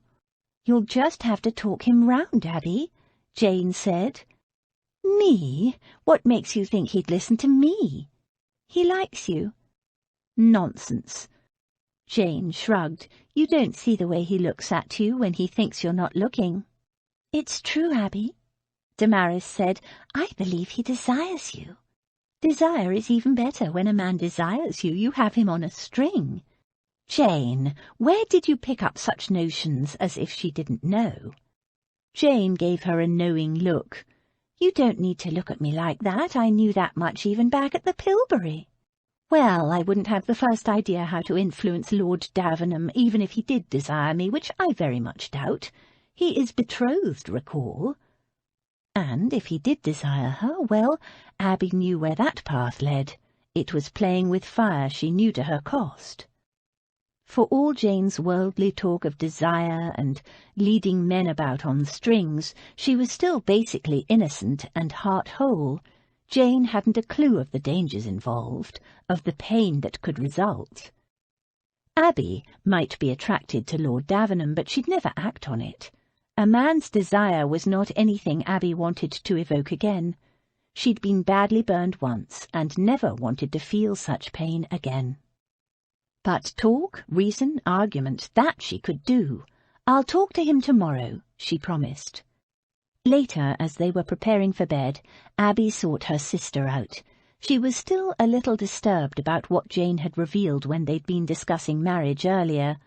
"You'll just have to talk him round, Abby," Jane said. "Me? What makes you think he'd listen to me?" "He likes you." "Nonsense." Jane shrugged. "You don't see the way he looks at you when he thinks you're not looking." "It's true, Abby," Damaris said. "I believe he desires you." "Desire is even better. When a man desires you, you have him on a string." "Jane, where did you pick up such notions?" As if she didn't know. Jane gave her a knowing look. "You don't need to look at me like that. I knew that much even back at the Pilbury." "Well, I wouldn't have the first idea how to influence Lord Davenham, even if he did desire me, which I very much doubt. He is betrothed, recall. And if he did desire her, well, Abby knew where that path led. It was playing with fire she knew to her cost. For all Jane's worldly talk of desire and leading men about on strings, she was still basically innocent and heart-whole. Jane hadn't a clue of the dangers involved, of the pain that could result. Abby might be attracted to Lord Davenham, but she'd never act on it. A man's desire was not anything Abby wanted to evoke again. She'd been badly burned once, and never wanted to feel such pain again. But talk, reason, argument, that she could do. "I'll talk to him tomorrow," she promised. Later, as they were preparing for bed, Abby sought her sister out. She was still a little disturbed about what Jane had revealed when they'd been discussing marriage earlier.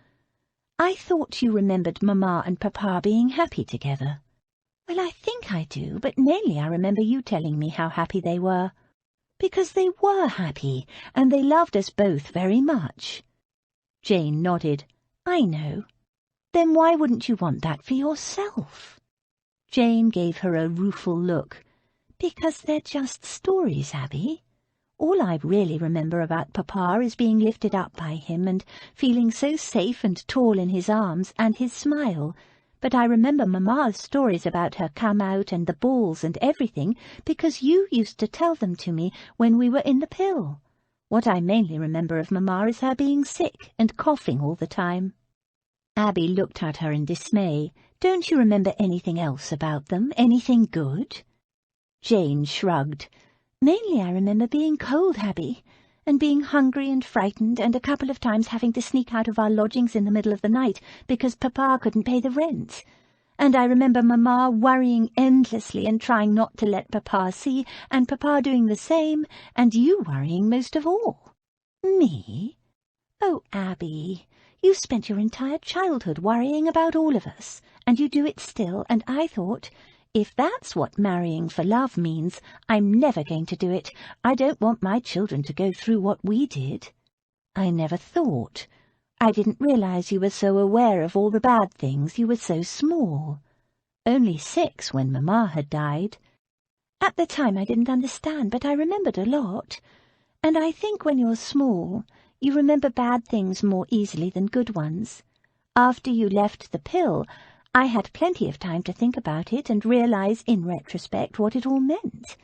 "I thought you remembered Mamma and Papa being happy together." "Well, I think I do, but mainly I remember you telling me how happy they were." "Because they were happy, and they loved us both very much." Jane nodded. "I know." "Then why wouldn't you want that for yourself?" Jane gave her a rueful look. "Because they're just stories, Abby. All I really remember about Papa is being lifted up by him and feeling so safe and tall in his arms, and his smile. But I remember Mamma's stories about her come out and the balls and everything, because you used to tell them to me when we were in the pill. What I mainly remember of Mamma is her being sick and coughing all the time." Abby looked at her in dismay. "Don't you remember anything else about them? Anything good?" Jane shrugged. "Mainly I remember being cold, Abby, and being hungry and frightened, and a couple of times having to sneak out of our lodgings in the middle of the night because Papa couldn't pay the rent. And I remember Mamma worrying endlessly and trying not to let Papa see, and Papa doing the same, and you worrying most of all." "Me? Oh, Abby, you've spent your entire childhood worrying about all of us, and you do it still, and I thought, if that's what marrying for love means, I'm never going to do it. I don't want my children to go through what we did." "I never thought," I didn't realize you were so aware of all the bad things. You were so small. Only 6 when Mamma had died. At the time I didn't understand, but I remembered a lot. And I think when you're small, you remember bad things more easily than good ones. After you left the pill, I had plenty of time to think about it and realize in retrospect what it all meant.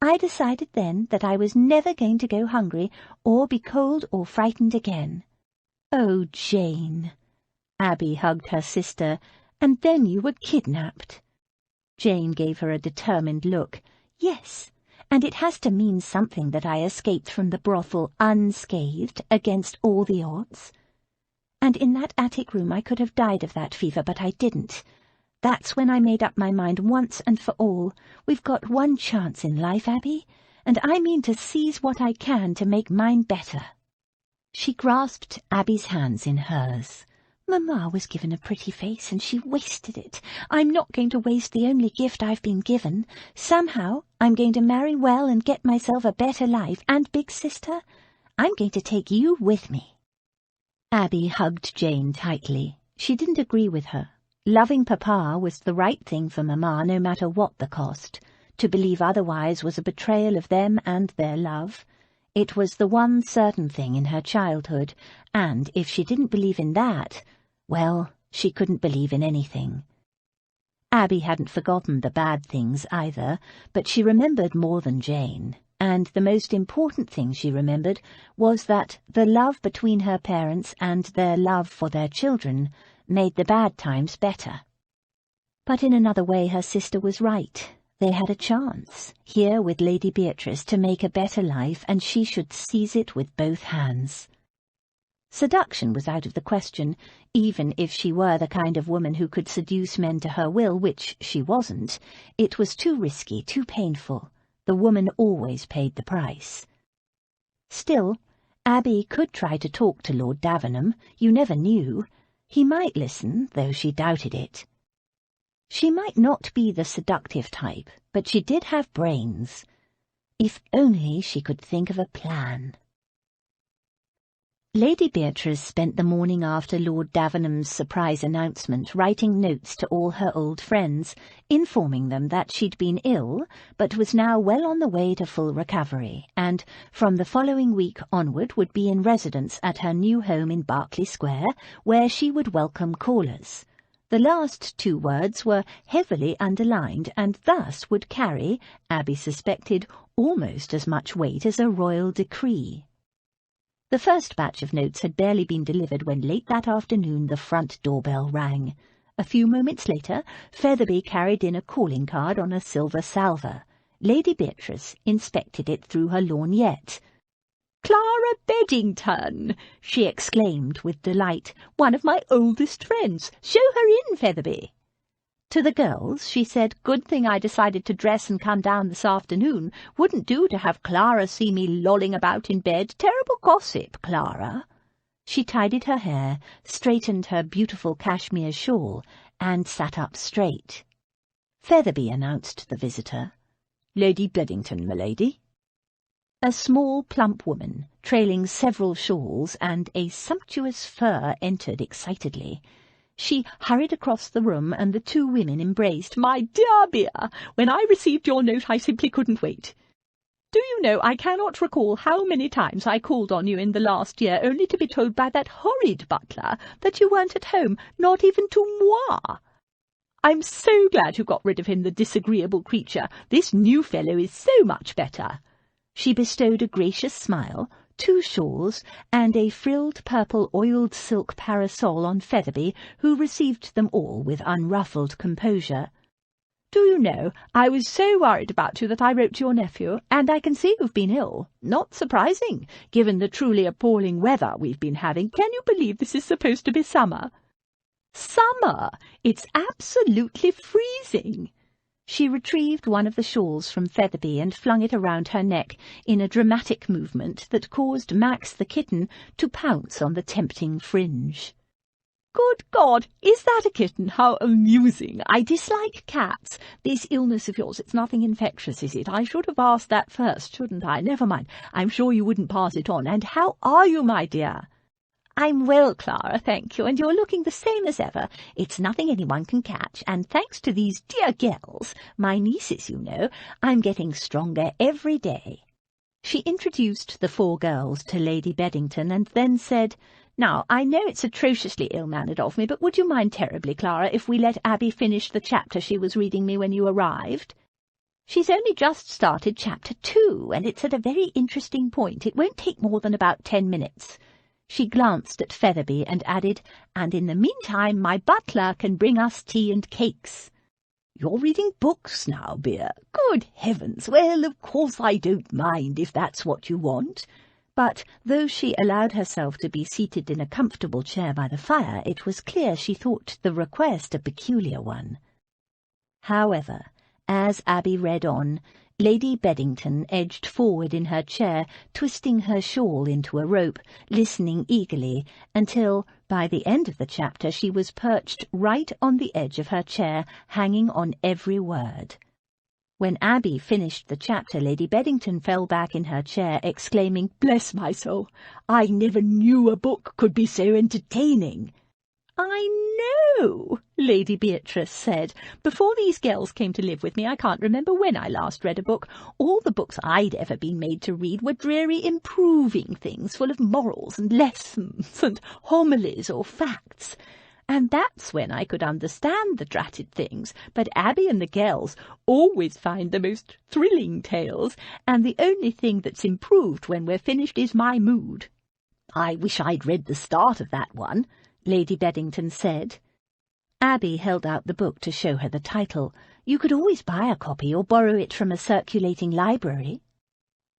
I decided then that I was never going to go hungry or be cold or frightened again. Oh, Jane. Abby hugged her sister, and then you were kidnapped. Jane gave her a determined look. Yes, and it has to mean something that I escaped from the brothel unscathed against all the odds. And in that attic room I could have died of that fever, but I didn't. That's when I made up my mind once and for all. We've got one chance in life, Abby, and I mean to seize what I can to make mine better. She grasped Abby's hands in hers. Mamma was given a pretty face, and she wasted it. I'm not going to waste the only gift I've been given. Somehow I'm going to marry well and get myself a better life, and, big sister, I'm going to take you with me. Abby hugged Jane tightly. She didn't agree with her. Loving Papa was the right thing for Mamma, no matter what the cost. To believe otherwise was a betrayal of them and their love. It was the one certain thing in her childhood, and if she didn't believe in that, well, she couldn't believe in anything. Abby hadn't forgotten the bad things either, but she remembered more than Jane, and the most important thing she remembered was that the love between her parents and their love for their children made the bad times better. But in another way her sister was right. They had a chance, here with Lady Beatrice, to make a better life, and she should seize it with both hands. Seduction was out of the question, even if she were the kind of woman who could seduce men to her will, which she wasn't. It was too risky, too painful. The woman always paid the price. Still, Abby could try to talk to Lord Davenham. You never knew. He might listen, though she doubted it. She might not be the seductive type, but she did have brains. If only she could think of a plan. Lady Beatrice spent the morning after Lord Davenham's surprise announcement writing notes to all her old friends, informing them that she'd been ill, but was now well on the way to full recovery, and from the following week onward would be in residence at her new home in Berkeley Square, where she would welcome callers. The last 2 words were heavily underlined, and thus would carry, Abby suspected, almost as much weight as a royal decree. The first batch of notes had barely been delivered when late that afternoon the front doorbell rang. A few moments later, Featherby carried in a calling card on a silver salver. Lady Beatrice inspected it through her lorgnette. "Clara Beddington!" she exclaimed with delight. "One of my oldest friends. Show her in, Featherby." To the girls she said, "Good thing I decided to dress and come down this afternoon. Wouldn't do to have Clara see me lolling about in bed. Terrible gossip, Clara." She tidied her hair, straightened her beautiful cashmere shawl, and sat up straight. Featherby announced the visitor. "Lady Beddington, m'lady." A small, plump woman, trailing several shawls and a sumptuous fur, entered excitedly. She hurried across the room, and the 2 women embraced. "My dear Bea, when I received your note I simply couldn't wait. Do you know, I cannot recall how many times I called on you in the last year, only to be told by that horrid butler that you weren't at home, not even to moi. I'm so glad you got rid of him, the disagreeable creature. This new fellow is so much better." She bestowed a gracious smile, 2 shawls, and a frilled purple oiled silk parasol on Featherby, who received them all with unruffled composure. "Do you know, I was so worried about you that I wrote to your nephew, and I can see you've been ill. Not surprising, given the truly appalling weather we've been having. Can you believe this is supposed to be summer?" "Summer! It's absolutely freezing." She retrieved one of the shawls from Featherby and flung it around her neck in a dramatic movement that caused Max the kitten to pounce on the tempting fringe. "Good God, is that a kitten? How amusing! I dislike cats. This illness of yours, it's nothing infectious, is it? I should have asked that first, shouldn't I? Never mind. I'm sure you wouldn't pass it on. And how are you, my dear?" I'm well, Clara, thank you, and you're looking the same as ever. It's nothing anyone can catch, and thanks to these dear girls, my nieces, you know, I'm getting stronger every day." She introduced the 4 girls to Lady Beddington and then said, "Now, I know it's atrociously ill-mannered of me, but would you mind terribly, Clara, if we let Abby finish the chapter she was reading me when you arrived? She's only just started chapter 2, and it's at a very interesting point. It won't take more than about 10 minutes. She glanced at Featherby and added, "And in the meantime my butler can bring us tea and cakes." "You're reading books now, Beer? Good heavens! Well, of course I don't mind if that's what you want." But though she allowed herself to be seated in a comfortable chair by the fire, it was clear she thought the request a peculiar one. However, as Abby read on, Lady Beddington edged forward in her chair, twisting her shawl into a rope, listening eagerly, until, by the end of the chapter, she was perched right on the edge of her chair, hanging on every word. When Abby finished the chapter, Lady Beddington fell back in her chair, exclaiming, "Bless my soul! I never knew a book could be so entertaining." "I know," Lady Beatrice said. "Before these girls came to live with me, I can't remember when I last read a book. All the books I'd ever been made to read were dreary improving things, full of morals and lessons and homilies or facts. And that's when I could understand the dratted things. But Abby and the girls always find the most thrilling tales, and the only thing that's improved when we're finished is my mood." "I wish I'd read the start of that one," Lady Beddington said. Abby held out the book to show her the title. "You could always buy a copy or borrow it from a circulating library."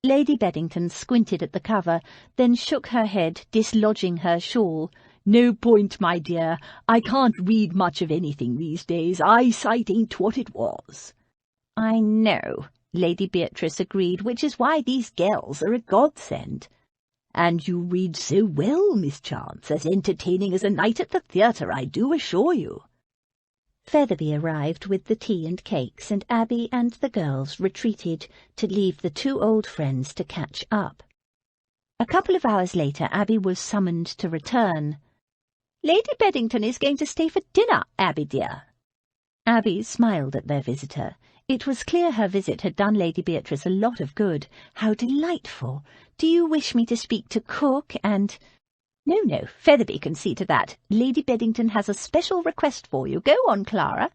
Lady Beddington squinted at the cover, then shook her head, dislodging her shawl. "No point, my dear. I can't read much of anything these days. Eyesight ain't what it was." "I know," Lady Beatrice agreed, "which is why these girls are a godsend." "And you read so well, Miss Chance, as entertaining as a night at the theatre, I do assure you." Featherby arrived with the tea and cakes, and Abby and the girls retreated to leave the 2 old friends to catch up. A couple of hours later, Abby was summoned to return. "Lady Beddington is going to stay for dinner, Abby dear." Abby smiled at their visitor. It was clear her visit had done Lady Beatrice a lot of good. "How delightful! Do you wish me to speak to cook and—" No, Featherby can see to that. Lady Beddington has a special request for you. Go on, Clara."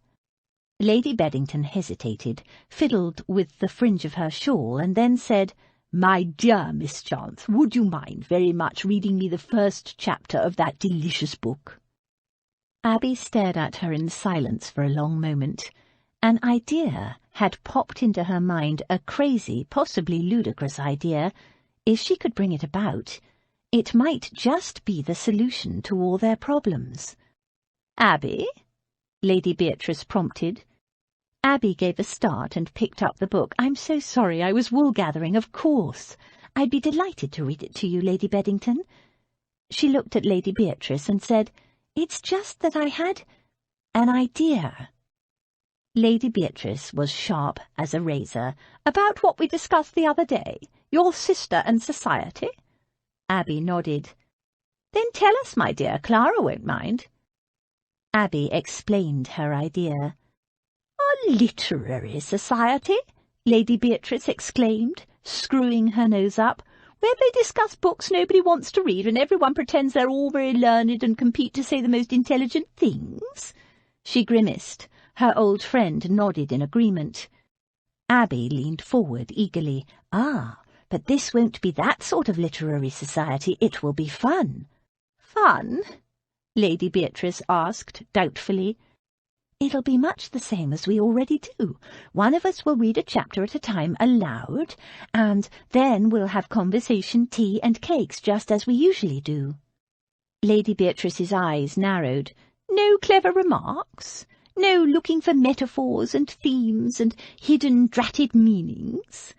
Lady Beddington hesitated, fiddled with the fringe of her shawl, and then said, "My dear Miss Chance, would you mind very much reading me the first chapter of that delicious book?" Abby stared at her in silence for a long moment. An idea had popped into her mind, a crazy, possibly ludicrous idea. If she could bring it about, it might just be the solution to all their problems. "Abby?" Lady Beatrice prompted. Abby gave a start and picked up the book. "I'm so sorry, I was wool-gathering, of course. I'd be delighted to read it to you, Lady Beddington." She looked at Lady Beatrice and said, "It's just that I had an idea." Lady Beatrice was sharp as a razor. "About what we discussed the other day? Your sister and society?" Abby nodded. "Then tell us, my dear. Clara won't mind." Abby explained her idea. "A literary society?" Lady Beatrice exclaimed, screwing her nose up, "where they discuss books nobody wants to read and everyone pretends they're all very learned and compete to say the most intelligent things?" She grimaced. Her old friend nodded in agreement. Abby leaned forward eagerly. "Ah, but this won't be that sort of literary society. It will be fun." "Fun?" Lady Beatrice asked doubtfully. "It'll be much the same as we already do. One of us will read a chapter at a time aloud, and then we'll have conversation, tea and cakes, just as we usually do." Lady Beatrice's eyes narrowed. "No clever remarks? No looking for metaphors and themes and hidden dratted meanings?"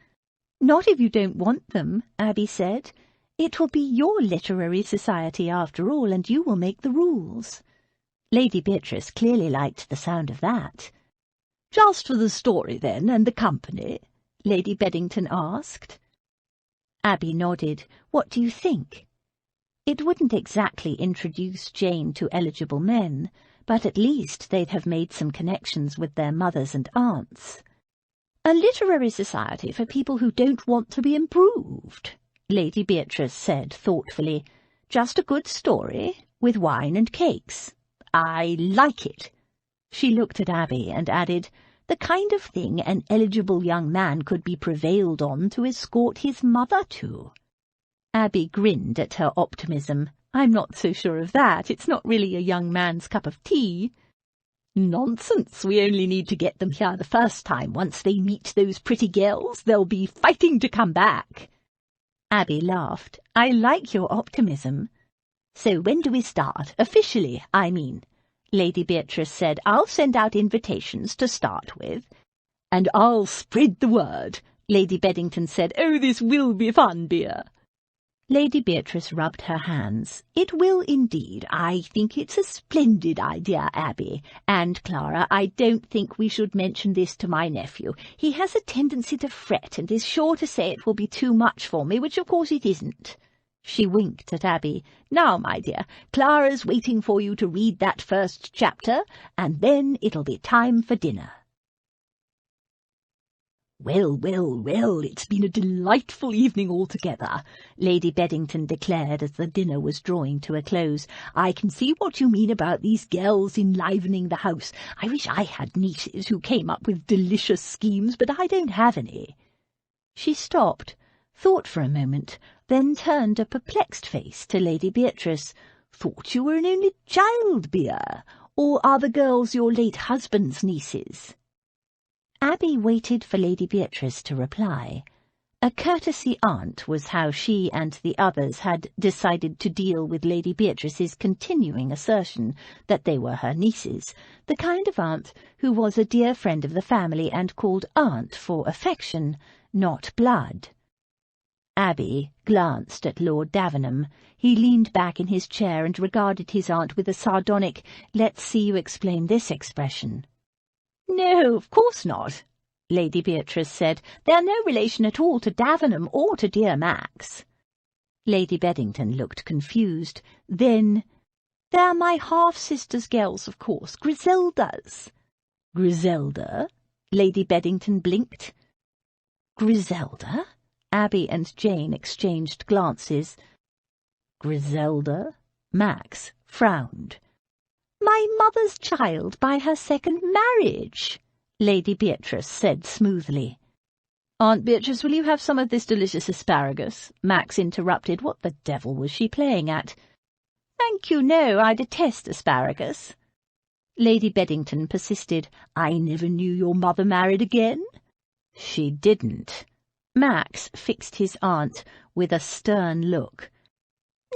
"Not if you don't want them," Abby said. "It will be your literary society after all, and you will make the rules." Lady Beatrice clearly liked the sound of that. "Just for the story, then, and the company?" Lady Beddington asked. Abby nodded. "What do you think?" It wouldn't exactly introduce Jane to eligible men, but at least they'd have made some connections with their mothers and aunts. "A literary society for people who don't want to be improved," Lady Beatrice said thoughtfully. "Just a good story, with wine and cakes. I like it." She looked at Abby and added, "The kind of thing an eligible young man could be prevailed on to escort his mother to." Abby grinned at her optimism. "I'm not so sure of that. It's not really a young man's cup of tea." "Nonsense. We only need to get them here the first time. Once they meet those pretty girls, they'll be fighting to come back." Abby laughed. "I like your optimism." "So when do we start? Officially, I mean," Lady Beatrice said. "I'll send out invitations to start with." "And I'll spread the word," Lady Beddington said. "Oh, this will be fun, dear." Lady Beatrice rubbed her hands. "It will indeed. I think it's a splendid idea, Abby. And, Clara, I don't think we should mention this to my nephew. He has a tendency to fret and is sure to say it will be too much for me, which of course it isn't." She winked at Abby. "Now, my dear, Clara's waiting for you to read that first chapter, and then it'll be time for dinner." Well, it's been a delightful evening altogether," Lady Beddington declared as the dinner was drawing to a close. "I can see what you mean about these girls enlivening the house. I wish I had nieces who came up with delicious schemes, but I don't have any." She stopped, thought for a moment, then turned a perplexed face to Lady Beatrice. "Thought you were an only child, Bea, or are the girls your late husband's nieces?" Abby waited for Lady Beatrice to reply. A courtesy aunt was how she and the others had decided to deal with Lady Beatrice's continuing assertion that they were her nieces, the kind of aunt who was a dear friend of the family and called aunt for affection, not blood. Abby glanced at Lord Davenham. He leaned back in his chair and regarded his aunt with a sardonic, "Let's see you explain this" expression. "No, of course not," Lady Beatrice said. "They're no relation at all to Davenham or to dear Max." Lady Beddington looked confused. Then, "They're my half-sister's girls, of course, Griselda's." "Griselda?" Lady Beddington blinked. "Griselda?" Abby and Jane exchanged glances. "Griselda?" Max frowned. "My mother's child by her second marriage," Lady Beatrice said smoothly. "Aunt Beatrice, will you have some of this delicious asparagus?" Max interrupted. What the devil was she playing at? "Thank you, no, I detest asparagus." Lady Beddington persisted. "I never knew your mother married again." "She didn't." Max fixed his aunt with a stern look.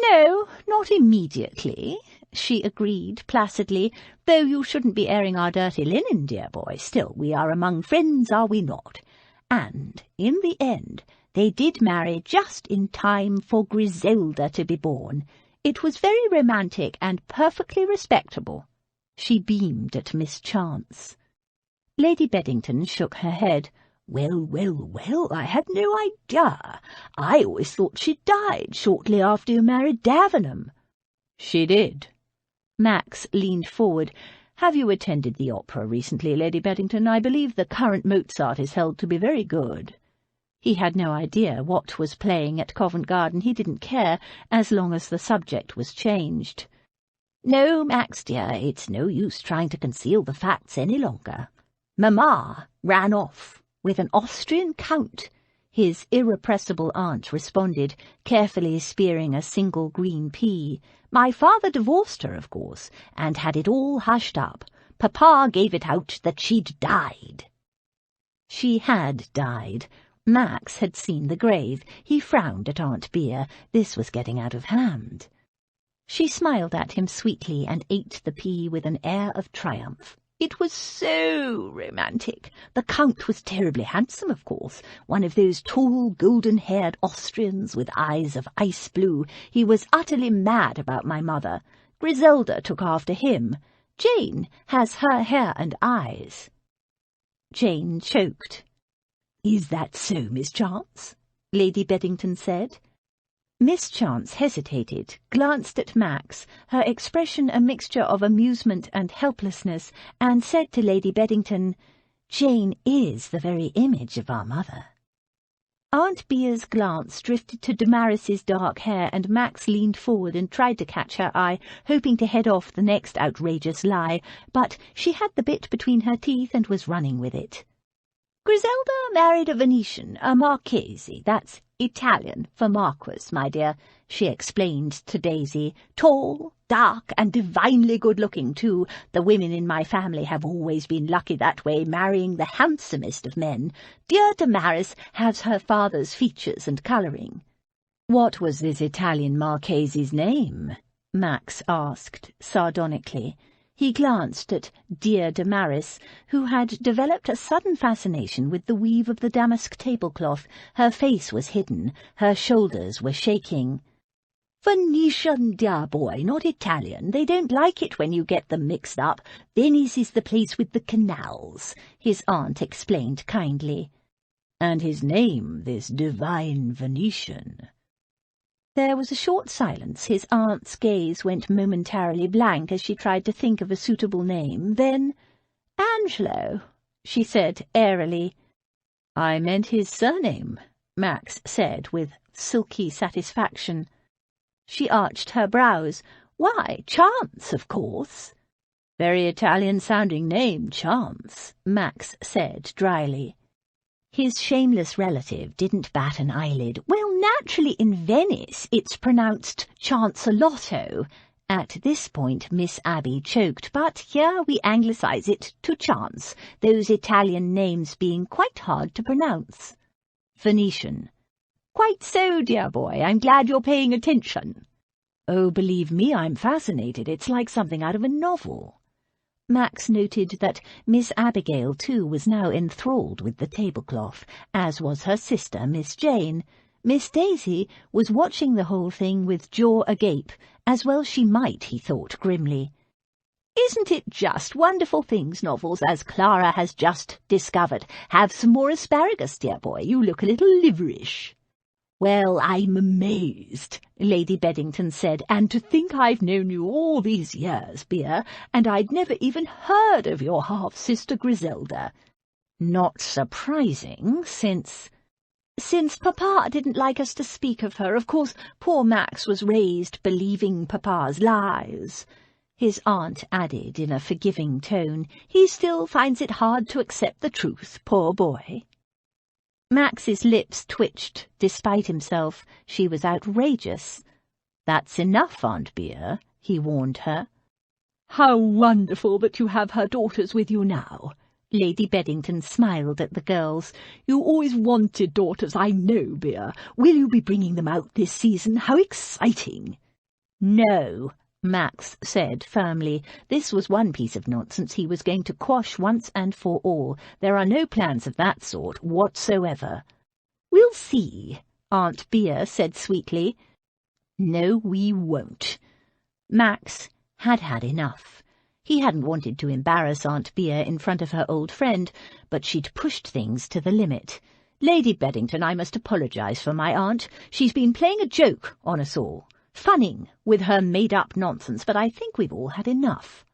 "No, not immediately," she agreed placidly, "though you shouldn't be airing our dirty linen, dear boy. Still, we are among friends, are we not? And, in the end, they did marry just in time for Griselda to be born. It was very romantic and perfectly respectable." She beamed at Miss Chance. Lady Beddington shook her head. Well, I had no idea. I always thought she died shortly after you married Davenham." "She did." Max leaned forward. "Have you attended the opera recently, Lady Beddington? I believe the current Mozart is held to be very good." He had no idea what was playing at Covent Garden. He didn't care, as long as the subject was changed. "No, Max, dear, it's no use trying to conceal the facts any longer. Mamma ran off with an Austrian count," his irrepressible aunt responded, carefully spearing a single green pea. "My father divorced her, of course, and had it all hushed up. Papa gave it out that she'd died." She had died. Max had seen the grave. He frowned at Aunt Bea. This was getting out of hand. She smiled at him sweetly and ate the pea with an air of triumph. "It was so romantic. The Count was terribly handsome, of course, one of those tall, golden-haired Austrians with eyes of ice blue. He was utterly mad about my mother. Griselda took after him. Jane has her hair and eyes." Jane choked. "Is that so, Miss Chance?" Lady Beddington said. Miss Chance hesitated, glanced at Max, her expression a mixture of amusement and helplessness, and said to Lady Beddington, "Jane is the very image of our mother." Aunt Bea's glance drifted to Damaris's dark hair, and Max leaned forward and tried to catch her eye, hoping to head off the next outrageous lie, but she had the bit between her teeth and was running with it. "Griselda married a Venetian, a Marchese. That's Italian for Marquis, my dear," she explained to Daisy. "Tall, dark, and divinely good-looking, too. The women in my family have always been lucky that way, marrying the handsomest of men. Dear Damaris has her father's features and colouring." "What was this Italian Marchese's name?" Max asked sardonically. He glanced at dear Damaris, who had developed a sudden fascination with the weave of the damask tablecloth. Her face was hidden, her shoulders were shaking. "Venetian, dear boy, not Italian. They don't like it when you get them mixed up. Venice is the place with the canals," his aunt explained kindly. "And his name, this divine Venetian?" There was a short silence. His aunt's gaze went momentarily blank as she tried to think of a suitable name. Then, "Angelo," she said airily. "I meant his surname," Max said with silky satisfaction. She arched her brows. "Why, Chance, of course." "Very Italian-sounding name, Chance," Max said dryly. His shameless relative didn't bat an eyelid. "Well, naturally in Venice it's pronounced Chancelotto." At this point Miss Abby choked, but here we anglicise it to Chance, those Italian names being quite hard to pronounce. "Venetian." "Quite so, dear boy. I'm glad you're paying attention." "Oh, believe me, I'm fascinated. It's like something out of a novel." Max noted that Miss Abigail, too, was now enthralled with the tablecloth, as was her sister, Miss Jane. Miss Daisy was watching the whole thing with jaw agape, as well she might, he thought grimly. "Isn't it just wonderful things, novels, as Clara has just discovered? Have some more asparagus, dear boy. You look a little liverish." "Well, I'm amazed," Lady Beddington said, "and to think I've known you all these years, Bea, and I'd never even heard of your half-sister Griselda." "Not surprising, since Papa didn't like us to speak of her. Of course, poor Max was raised believing Papa's lies," his aunt added in a forgiving tone. "He still finds it hard to accept the truth, poor boy." Max's lips twitched despite himself. She was outrageous. "That's enough, Aunt Bea," he warned her. "How wonderful that you have her daughters with you now." Lady Beddington smiled at the girls. "You always wanted daughters, I know, Bea. Will you be bringing them out this season? How exciting!" "No," Max said firmly. This was one piece of nonsense he was going to quash once and for all. There are no plans of that sort whatsoever. "We'll see," Aunt Bea said sweetly. "No, we won't." Max had had enough. He hadn't wanted to embarrass Aunt Bea in front of her old friend, but she'd pushed things to the limit. "Lady Beddington, I must apologise for my aunt. She's been playing a joke on us all, funning with her made-up nonsense, but I think we've all had enough.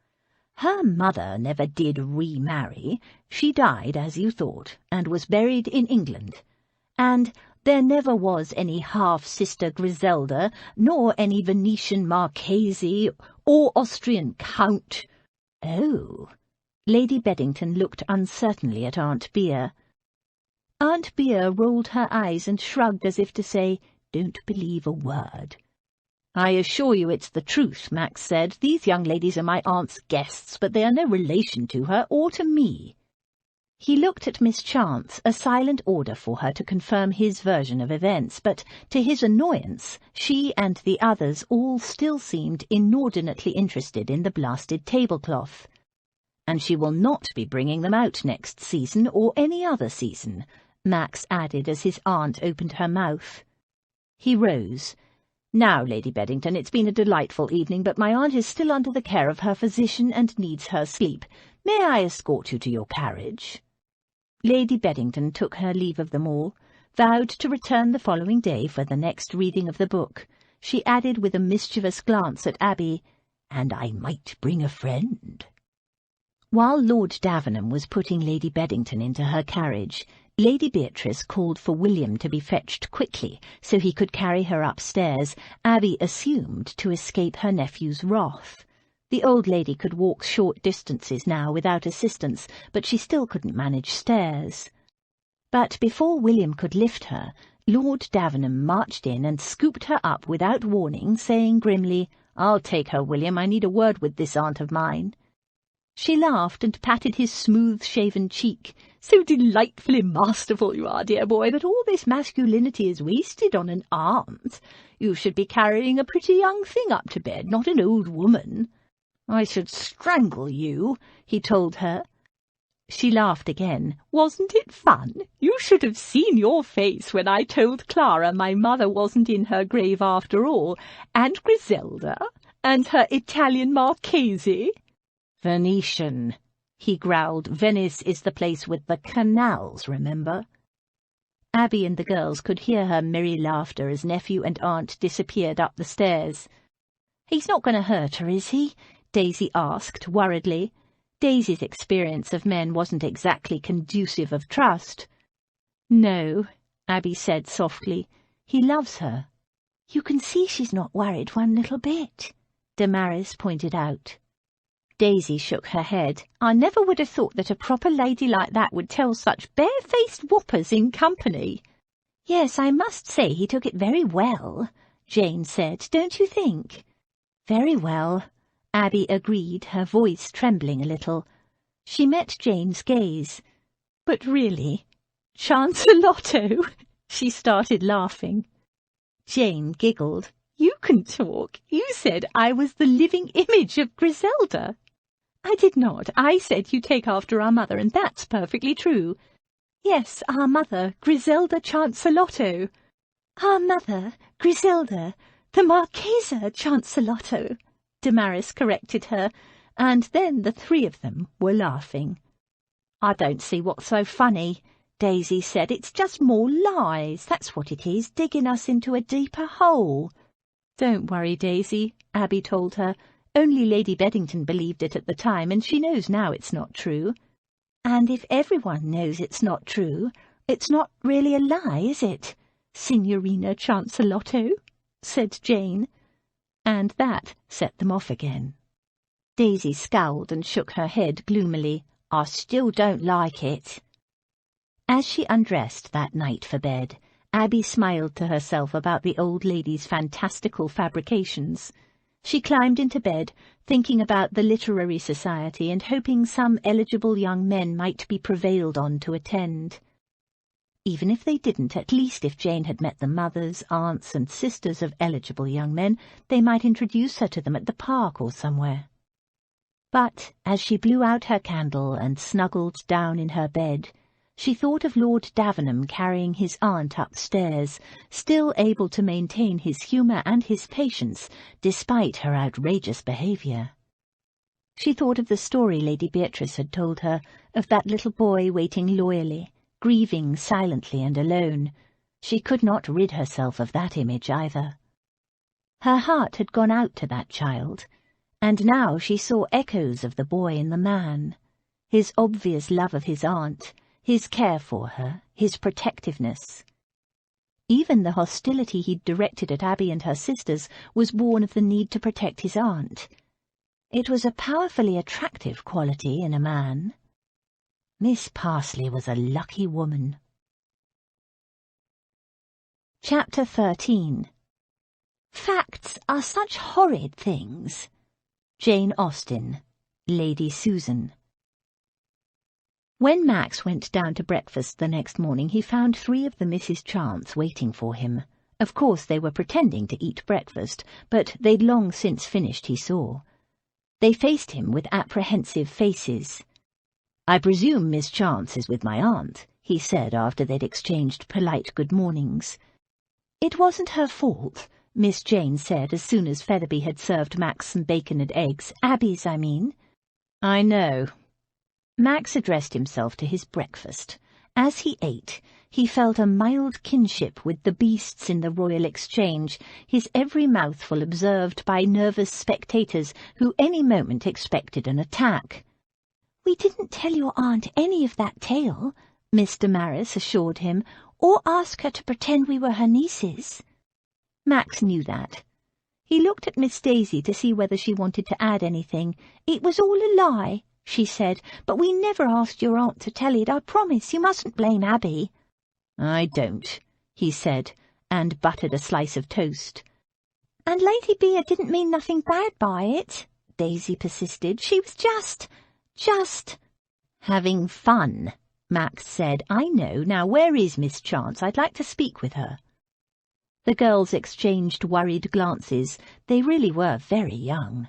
Her mother never did remarry. She died, as you thought, and was buried in England. And there never was any half-sister Griselda, nor any Venetian Marchese, or Austrian Count." "Oh." Lady Beddington looked uncertainly at Aunt Bea. Aunt Bea rolled her eyes and shrugged as if to say, "Don't believe a word." "I assure you it's the truth," Max said. "These young ladies are my aunt's guests, but they are no relation to her or to me." He looked at Miss Chance, a silent order for her to confirm his version of events, but to his annoyance she and the others all still seemed inordinately interested in the blasted tablecloth. "And she will not be bringing them out next season or any other season," Max added as his aunt opened her mouth. He rose. "Now, Lady Beddington, it's been a delightful evening, but my aunt is still under the care of her physician and needs her sleep. May I escort you to your carriage?" Lady Beddington took her leave of them all. vowed to return the following day for the next reading of the book. She added with a mischievous glance at Abby, "And I might bring a friend." While Lord Davenham was putting Lady Beddington into her carriage, Lady Beatrice called for William to be fetched quickly so he could carry her upstairs, Abby assumed to escape her nephew's wrath. The old lady could walk short distances now without assistance, but she still couldn't manage stairs. But before William could lift her, Lord Davenham marched in and scooped her up without warning, saying grimly, "I'll take her, William. I need a word with this aunt of mine." She laughed and patted his smooth-shaven cheek. "So delightfully masterful you are, dear boy, that all this masculinity is wasted on an aunt. You should be carrying a pretty young thing up to bed, not an old woman." "I should strangle you," he told her. She laughed again. "Wasn't it fun? You should have seen your face when I told Clara my mother wasn't in her grave after all, and Griselda, and her Italian Marchese." "Venetian," he growled. "Venice is the place with the canals, remember?" Abby and the girls could hear her merry laughter as nephew and aunt disappeared up the stairs. "He's not going to hurt her, is he?" Daisy asked worriedly. Daisy's experience of men wasn't exactly conducive of trust. "No," Abby said softly. "He loves her." "You can see she's not worried one little bit," Damaris pointed out. Daisy shook her head. "I never would have thought that a proper lady like that would tell such barefaced whoppers in company." "Yes, I must say he took it very well," Jane said, "don't you think?" "Very well," Abby agreed, her voice trembling a little. She met Jane's gaze. "But really, Chancelotto!" She started laughing. Jane giggled. "You can talk. You said I was the living image of Griselda." "I did not. I said you take after our mother, and that's perfectly true." "Yes, our mother, Griselda Chancelotto." "Our mother, Griselda, the Marchesa Chancelotto," Damaris corrected her, and then the three of them were laughing. "I don't see what's so funny," Daisy said. "It's just more lies, that's what it is, digging us into a deeper hole." "Don't worry, Daisy," Abby told her. "Only Lady Beddington believed it at the time, and she knows now it's not true." "And if everyone knows it's not true, it's not really a lie, is it, Signorina Chancelotto?" said Jane. And that set them off again. Daisy scowled and shook her head gloomily. "I still don't like it." As she undressed that night for bed, Abby smiled to herself about the old lady's fantastical fabrications. She climbed into bed, thinking about the literary society and hoping some eligible young men might be prevailed on to attend. Even if they didn't, at least if Jane had met the mothers, aunts, and sisters of eligible young men, they might introduce her to them at the park or somewhere. But as she blew out her candle and snuggled down in her bed, she thought of Lord Davenham carrying his aunt upstairs, still able to maintain his humour and his patience, despite her outrageous behaviour. She thought of the story Lady Beatrice had told her, of that little boy waiting loyally, grieving silently and alone. She could not rid herself of that image either. Her heart had gone out to that child, and now she saw echoes of the boy in the man, his obvious love of his aunt, his care for her, his protectiveness. Even the hostility he'd directed at Abby and her sisters was born of the need to protect his aunt. It was a powerfully attractive quality in a man. Miss Parsley was a lucky woman. Chapter 13. Facts are such horrid things. Jane Austen, Lady Susan. When Max went down to breakfast the next morning, he found 3 of the Mrs. Chance waiting for him. Of course they were pretending to eat breakfast, but they'd long since finished, he saw. They faced him with apprehensive faces. "I presume Miss Chance is with my aunt," he said after they'd exchanged polite good mornings. "It wasn't her fault," Miss Jane said as soon as Featherby had served Max some bacon and eggs. "Abby's, I mean." "I know." Max addressed himself to his breakfast. As he ate, He felt a mild kinship with the beasts in the Royal Exchange, his every mouthful observed by nervous spectators who any moment expected an attack. "We didn't tell your aunt any of that tale," Miss Damaris assured him, "or ask her to pretend we were her nieces." Max knew that. He looked at Miss Daisy to see whether she wanted to add anything. "It was all a lie," she said, "but we never asked your aunt to tell it. I promise you mustn't blame Abby." "I don't," he said, and buttered a slice of toast. "And Lady Bea didn't mean nothing bad by it," Daisy persisted. "She was just... having fun," Max said. "I know. Now where is Miss Chance? I'd like to speak with her." The girls exchanged worried glances. They really were very young.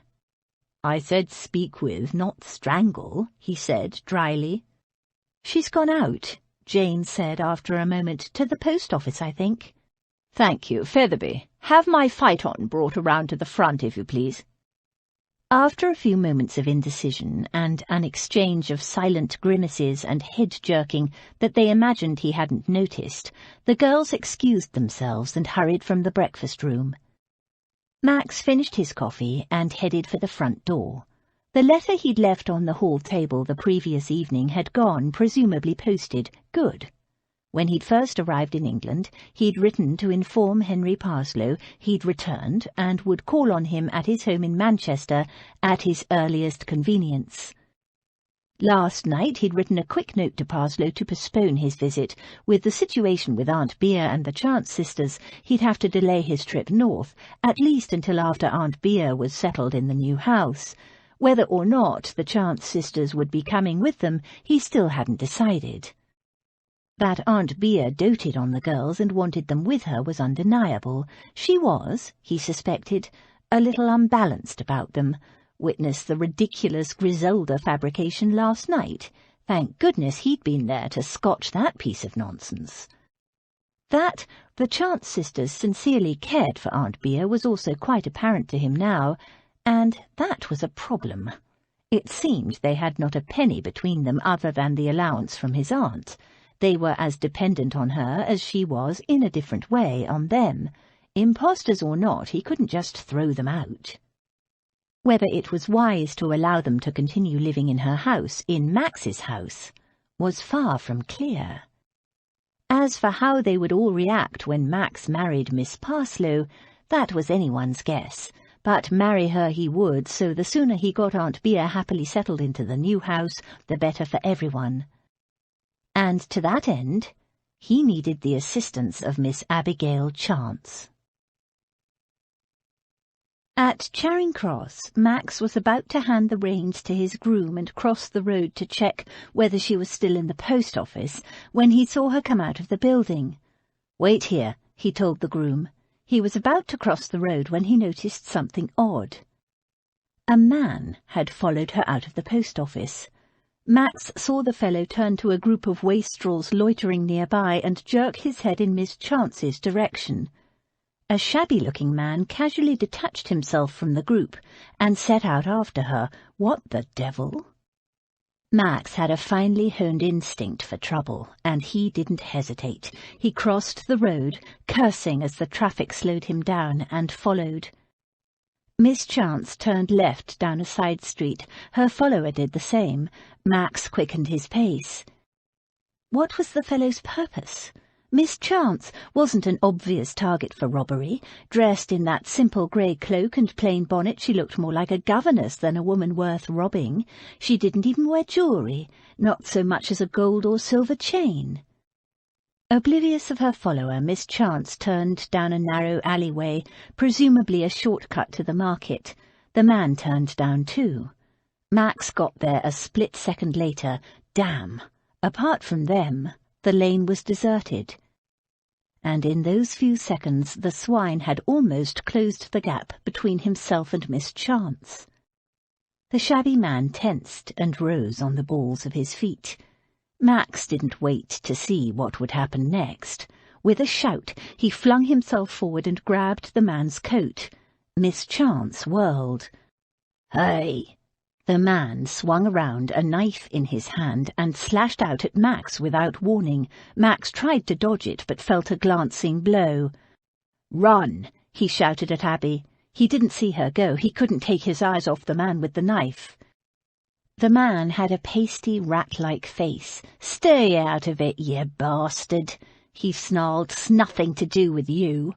"I said speak with, not strangle," he said dryly. "She's gone out," Jane said after a moment. "To the post office, I think." "Thank you, Featherby. Have my phaeton brought around to the front, if you please." After a few moments of indecision and an exchange of silent grimaces and head-jerking that they imagined he hadn't noticed, the girls excused themselves and hurried from the breakfast-room. Max finished his coffee and headed for the front door. The letter he'd left on the hall table the previous evening had gone, presumably posted. Good. When he'd first arrived in England, he'd written to inform Henry Parslow he'd returned and would call on him at his home in Manchester at his earliest convenience. Last night he'd written a quick note to Parslow to postpone his visit. With the situation with Aunt Bea and the Chance sisters, he'd have to delay his trip north, at least until after Aunt Bea was settled in the new house. Whether or not the Chance sisters would be coming with them, he still hadn't decided. That Aunt Bea doted on the girls and wanted them with her was undeniable. She was, he suspected, a little unbalanced about them. Witness the ridiculous Griselda fabrication last night. Thank goodness he'd been there to scotch that piece of nonsense. That the Chance sisters sincerely cared for Aunt Bea was also quite apparent to him now, and that was a problem. It seemed they had not a penny between them other than the allowance from his aunt. They were as dependent on her as she was, in a different way, on them. Impostors or not, he couldn't just throw them out. Whether it was wise to allow them to continue living in her house, in Max's house, was far from clear. As for how they would all react when Max married Miss Parslow, that was anyone's guess, but marry her he would, so the sooner he got Aunt Bea happily settled into the new house, the better for everyone. And to that end, he needed the assistance of Miss Abigail Chance. At Charing Cross, Max was about to hand the reins to his groom and cross the road to check whether she was still in the post office, when he saw her come out of the building. "Wait here," he told the groom. He was about to cross the road when he noticed something odd. A man had followed her out of the post office. Max saw the fellow turn to a group of wastrels loitering nearby and jerk his head in Miss Chance's direction. A shabby-looking man casually detached himself from the group and set out after her. What the devil? Max had a finely honed instinct for trouble, and he didn't hesitate. He crossed the road, cursing as the traffic slowed him down, and followed. Miss Chance turned left down a side street. Her follower did the same. Max quickened his pace. What was the fellow's purpose? Miss Chance wasn't an obvious target for robbery. Dressed in that simple grey cloak and plain bonnet, she looked more like a governess than a woman worth robbing. She didn't even wear jewellery, not so much as a gold or silver chain. Oblivious of her follower, Miss Chance turned down a narrow alleyway, presumably a shortcut to the market. The man turned down too. Max got there a split second later. Damn! Apart from them, the lane was deserted. And in those few seconds the swine had almost closed the gap between himself and Miss Chance. The shabby man tensed and rose on the balls of his feet. Max didn't wait to see what would happen next. With a shout, he flung himself forward and grabbed the man's coat. Miss Chance whirled. "Hey!" The man swung around, a knife in his hand, and slashed out at Max without warning. Max tried to dodge it, but felt a glancing blow. "Run!" he shouted at Abby. He didn't see her go. He couldn't take his eyes off the man with the knife. The man had a pasty, rat-like face. "Stay out of it, you bastard," he snarled. "'S nothing to do with you."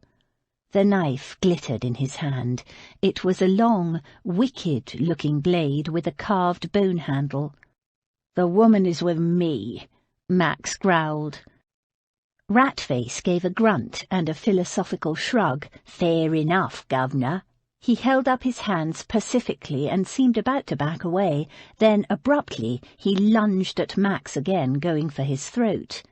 The knife glittered in his hand. It was a long, wicked-looking blade with a carved bone handle. "The woman is with me," Max growled. Ratface gave a grunt and a philosophical shrug. "Fair enough, governor." He held up his hands pacifically and seemed about to back away. Then, abruptly, he lunged at Max again, going for his throat.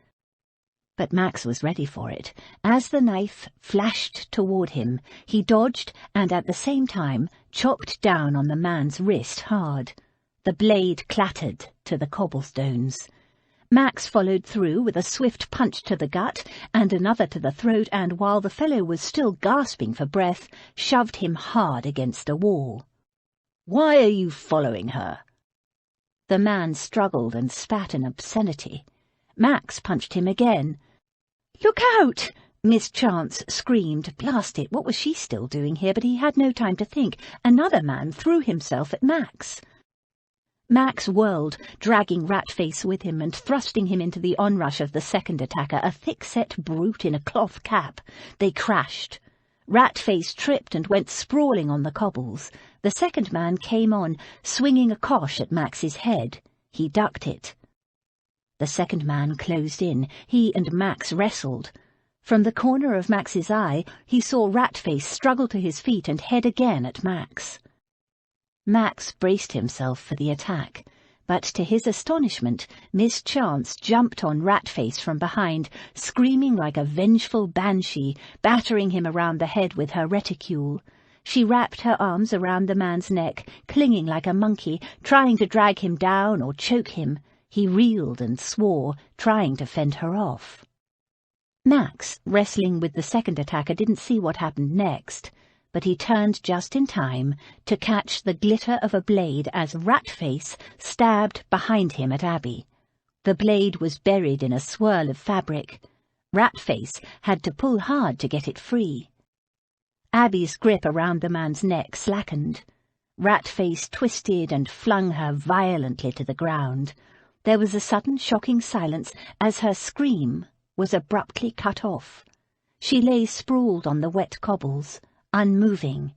But Max was ready for it. As the knife flashed toward him, he dodged and at the same time chopped down on the man's wrist hard. The blade clattered to the cobblestones. Max followed through with a swift punch to the gut and another to the throat, and while the fellow was still gasping for breath, shoved him hard against a wall. "Why are you following her?" The man struggled and spat an obscenity. Max punched him again. "Look out!" Miss Chance screamed. Blast it, what was she still doing here? But he had no time to think. Another man threw himself at Max. Max whirled, dragging Ratface with him and thrusting him into the onrush of the second attacker, a thick-set brute in a cloth cap. They crashed. Ratface tripped and went sprawling on the cobbles. The second man came on, swinging a cosh at Max's head. He ducked it. The second man closed in. He and Max wrestled. From the corner of Max's eye, he saw Ratface struggle to his feet and head again at Max. Max braced himself for the attack, but to his astonishment, Miss Chance jumped on Ratface from behind, screaming like a vengeful banshee, battering him around the head with her reticule. She wrapped her arms around the man's neck, clinging like a monkey, trying to drag him down or choke him. He reeled and swore, trying to fend her off. Max, wrestling with the second attacker, didn't see what happened next, but he turned just in time to catch the glitter of a blade as Ratface stabbed behind him at Abby. The blade was buried in a swirl of fabric. Ratface had to pull hard to get it free. Abby's grip around the man's neck slackened. Ratface twisted and flung her violently to the ground. There was a sudden shocking silence as her scream was abruptly cut off. She lay sprawled on the wet cobbles, unmoving.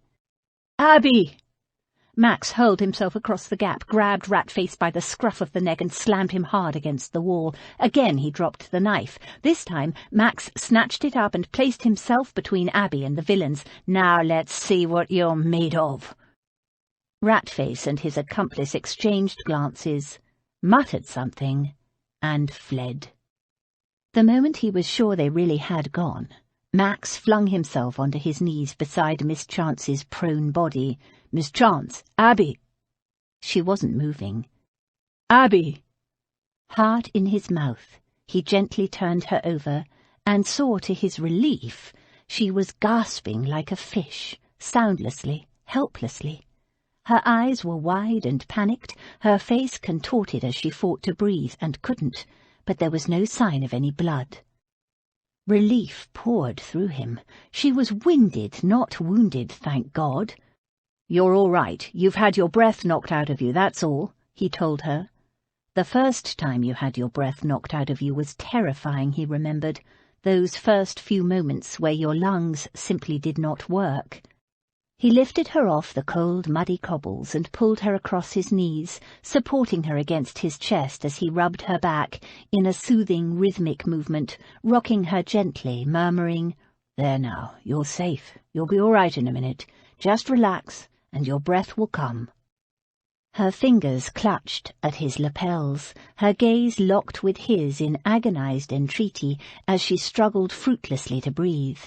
"Abby!" Max hurled himself across the gap, grabbed Ratface by the scruff of the neck and slammed him hard against the wall. Again he dropped the knife. This time Max snatched it up and placed himself between Abby and the villains. "Now let's see what you're made of." Ratface and his accomplice exchanged glances, muttered something, and fled. The moment he was sure they really had gone, Max flung himself onto his knees beside Miss Chance's prone body. "Miss Chance! Abby!" She wasn't moving. "Abby!" Heart in his mouth, he gently turned her over and saw to his relief she was gasping like a fish, soundlessly, helplessly. Her eyes were wide and panicked, her face contorted as she fought to breathe and couldn't, but there was no sign of any blood. Relief poured through him. She was winded, not wounded, thank God. "You're all right. You've had your breath knocked out of you, that's all," he told her. The first time you had your breath knocked out of you was terrifying, he remembered, those first few moments where your lungs simply did not work. He lifted her off the cold, muddy cobbles and pulled her across his knees, supporting her against his chest as he rubbed her back in a soothing, rhythmic movement, rocking her gently, murmuring, "There now, you're safe. You'll be all right in a minute. Just relax, and your breath will come." Her fingers clutched at his lapels, her gaze locked with his in agonized entreaty as she struggled fruitlessly to breathe.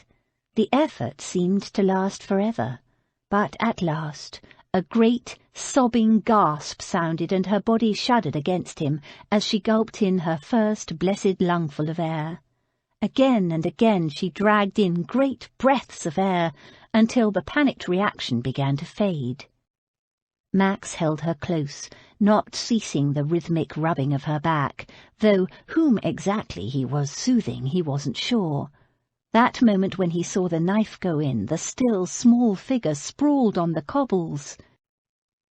The effort seemed to last forever. But at last, a great, sobbing gasp sounded and her body shuddered against him as she gulped in her first blessed lungful of air. Again and again she dragged in great breaths of air until the panicked reaction began to fade. Max held her close, not ceasing the rhythmic rubbing of her back, though whom exactly he was soothing he wasn't sure. That moment when he saw the knife go in, the still, small figure sprawled on the cobbles.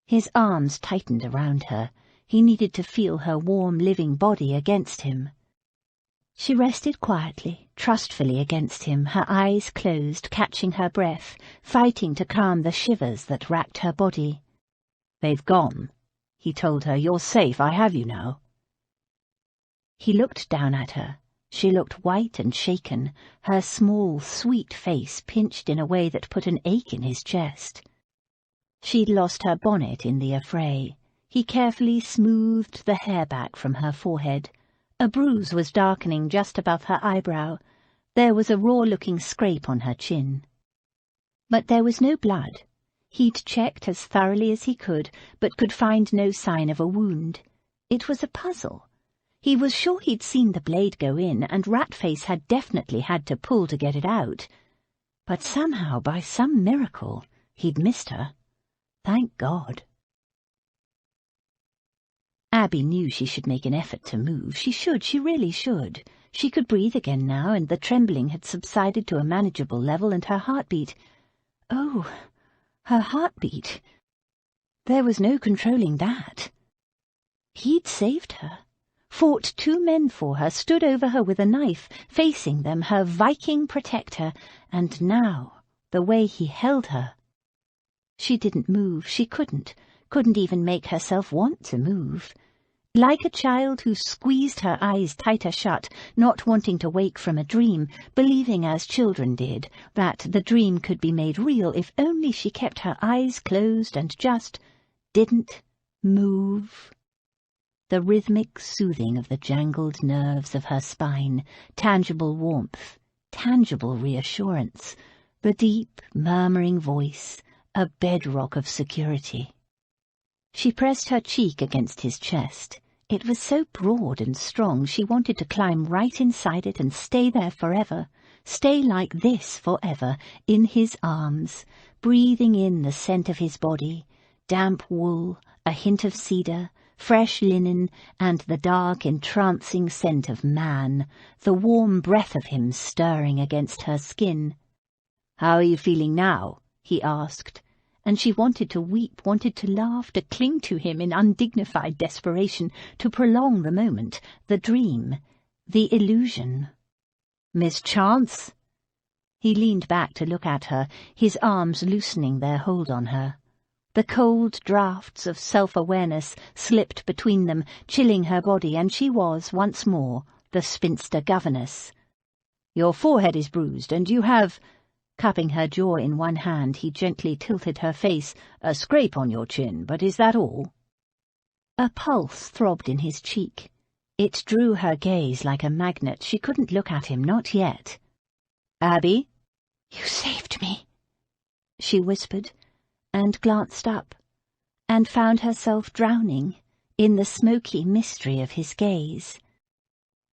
His arms tightened around her. He needed to feel her warm, living body against him. She rested quietly, trustfully against him, her eyes closed, catching her breath, fighting to calm the shivers that racked her body. "They've gone," he told her. "You're safe, I have you now." He looked down at her. She looked white and shaken, her small, sweet face pinched in a way that put an ache in his chest. She'd lost her bonnet in the affray. He carefully smoothed the hair back from her forehead. A bruise was darkening just above her eyebrow. There was a raw-looking scrape on her chin. But there was no blood. He'd checked as thoroughly as he could, but could find no sign of a wound. It was a puzzle. He was sure he'd seen the blade go in, and Ratface had definitely had to pull to get it out. But somehow, by some miracle, he'd missed her. Thank God. Abby knew she should make an effort to move. She really should. She could breathe again now, and the trembling had subsided to a manageable level, and her heartbeat... Oh, her heartbeat. There was no controlling that. He'd saved her, fought 2 men for her, stood over her with a knife, facing them, her Viking protector, and now, the way he held her. She didn't move, she couldn't even make herself want to move. Like a child who squeezed her eyes tighter shut, not wanting to wake from a dream, believing as children did that the dream could be made real if only she kept her eyes closed and just didn't move. The rhythmic soothing of the jangled nerves of her spine, tangible warmth, tangible reassurance, the deep, murmuring voice, a bedrock of security. She pressed her cheek against his chest. It was so broad and strong she wanted to climb right inside it and stay there forever, stay like this forever, in his arms, breathing in the scent of his body, damp wool, a hint of cedar, fresh linen, and the dark, entrancing scent of man, the warm breath of him stirring against her skin. "How are you feeling now?" he asked. And she wanted to weep, wanted to laugh, to cling to him in undignified desperation, to prolong the moment, the dream, the illusion. "Miss Chance?" He leaned back to look at her, his arms loosening their hold on her. The cold draughts of self-awareness slipped between them, chilling her body, and she was, once more, the spinster governess. "Your forehead is bruised, and you have..." Cupping her jaw in one hand, he gently tilted her face. "A scrape on your chin, but is that all?" A pulse throbbed in his cheek. It drew her gaze like a magnet. She couldn't look at him, not yet. "Abby?" "You saved me," she whispered, and glanced up, and found herself drowning in the smoky mystery of his gaze.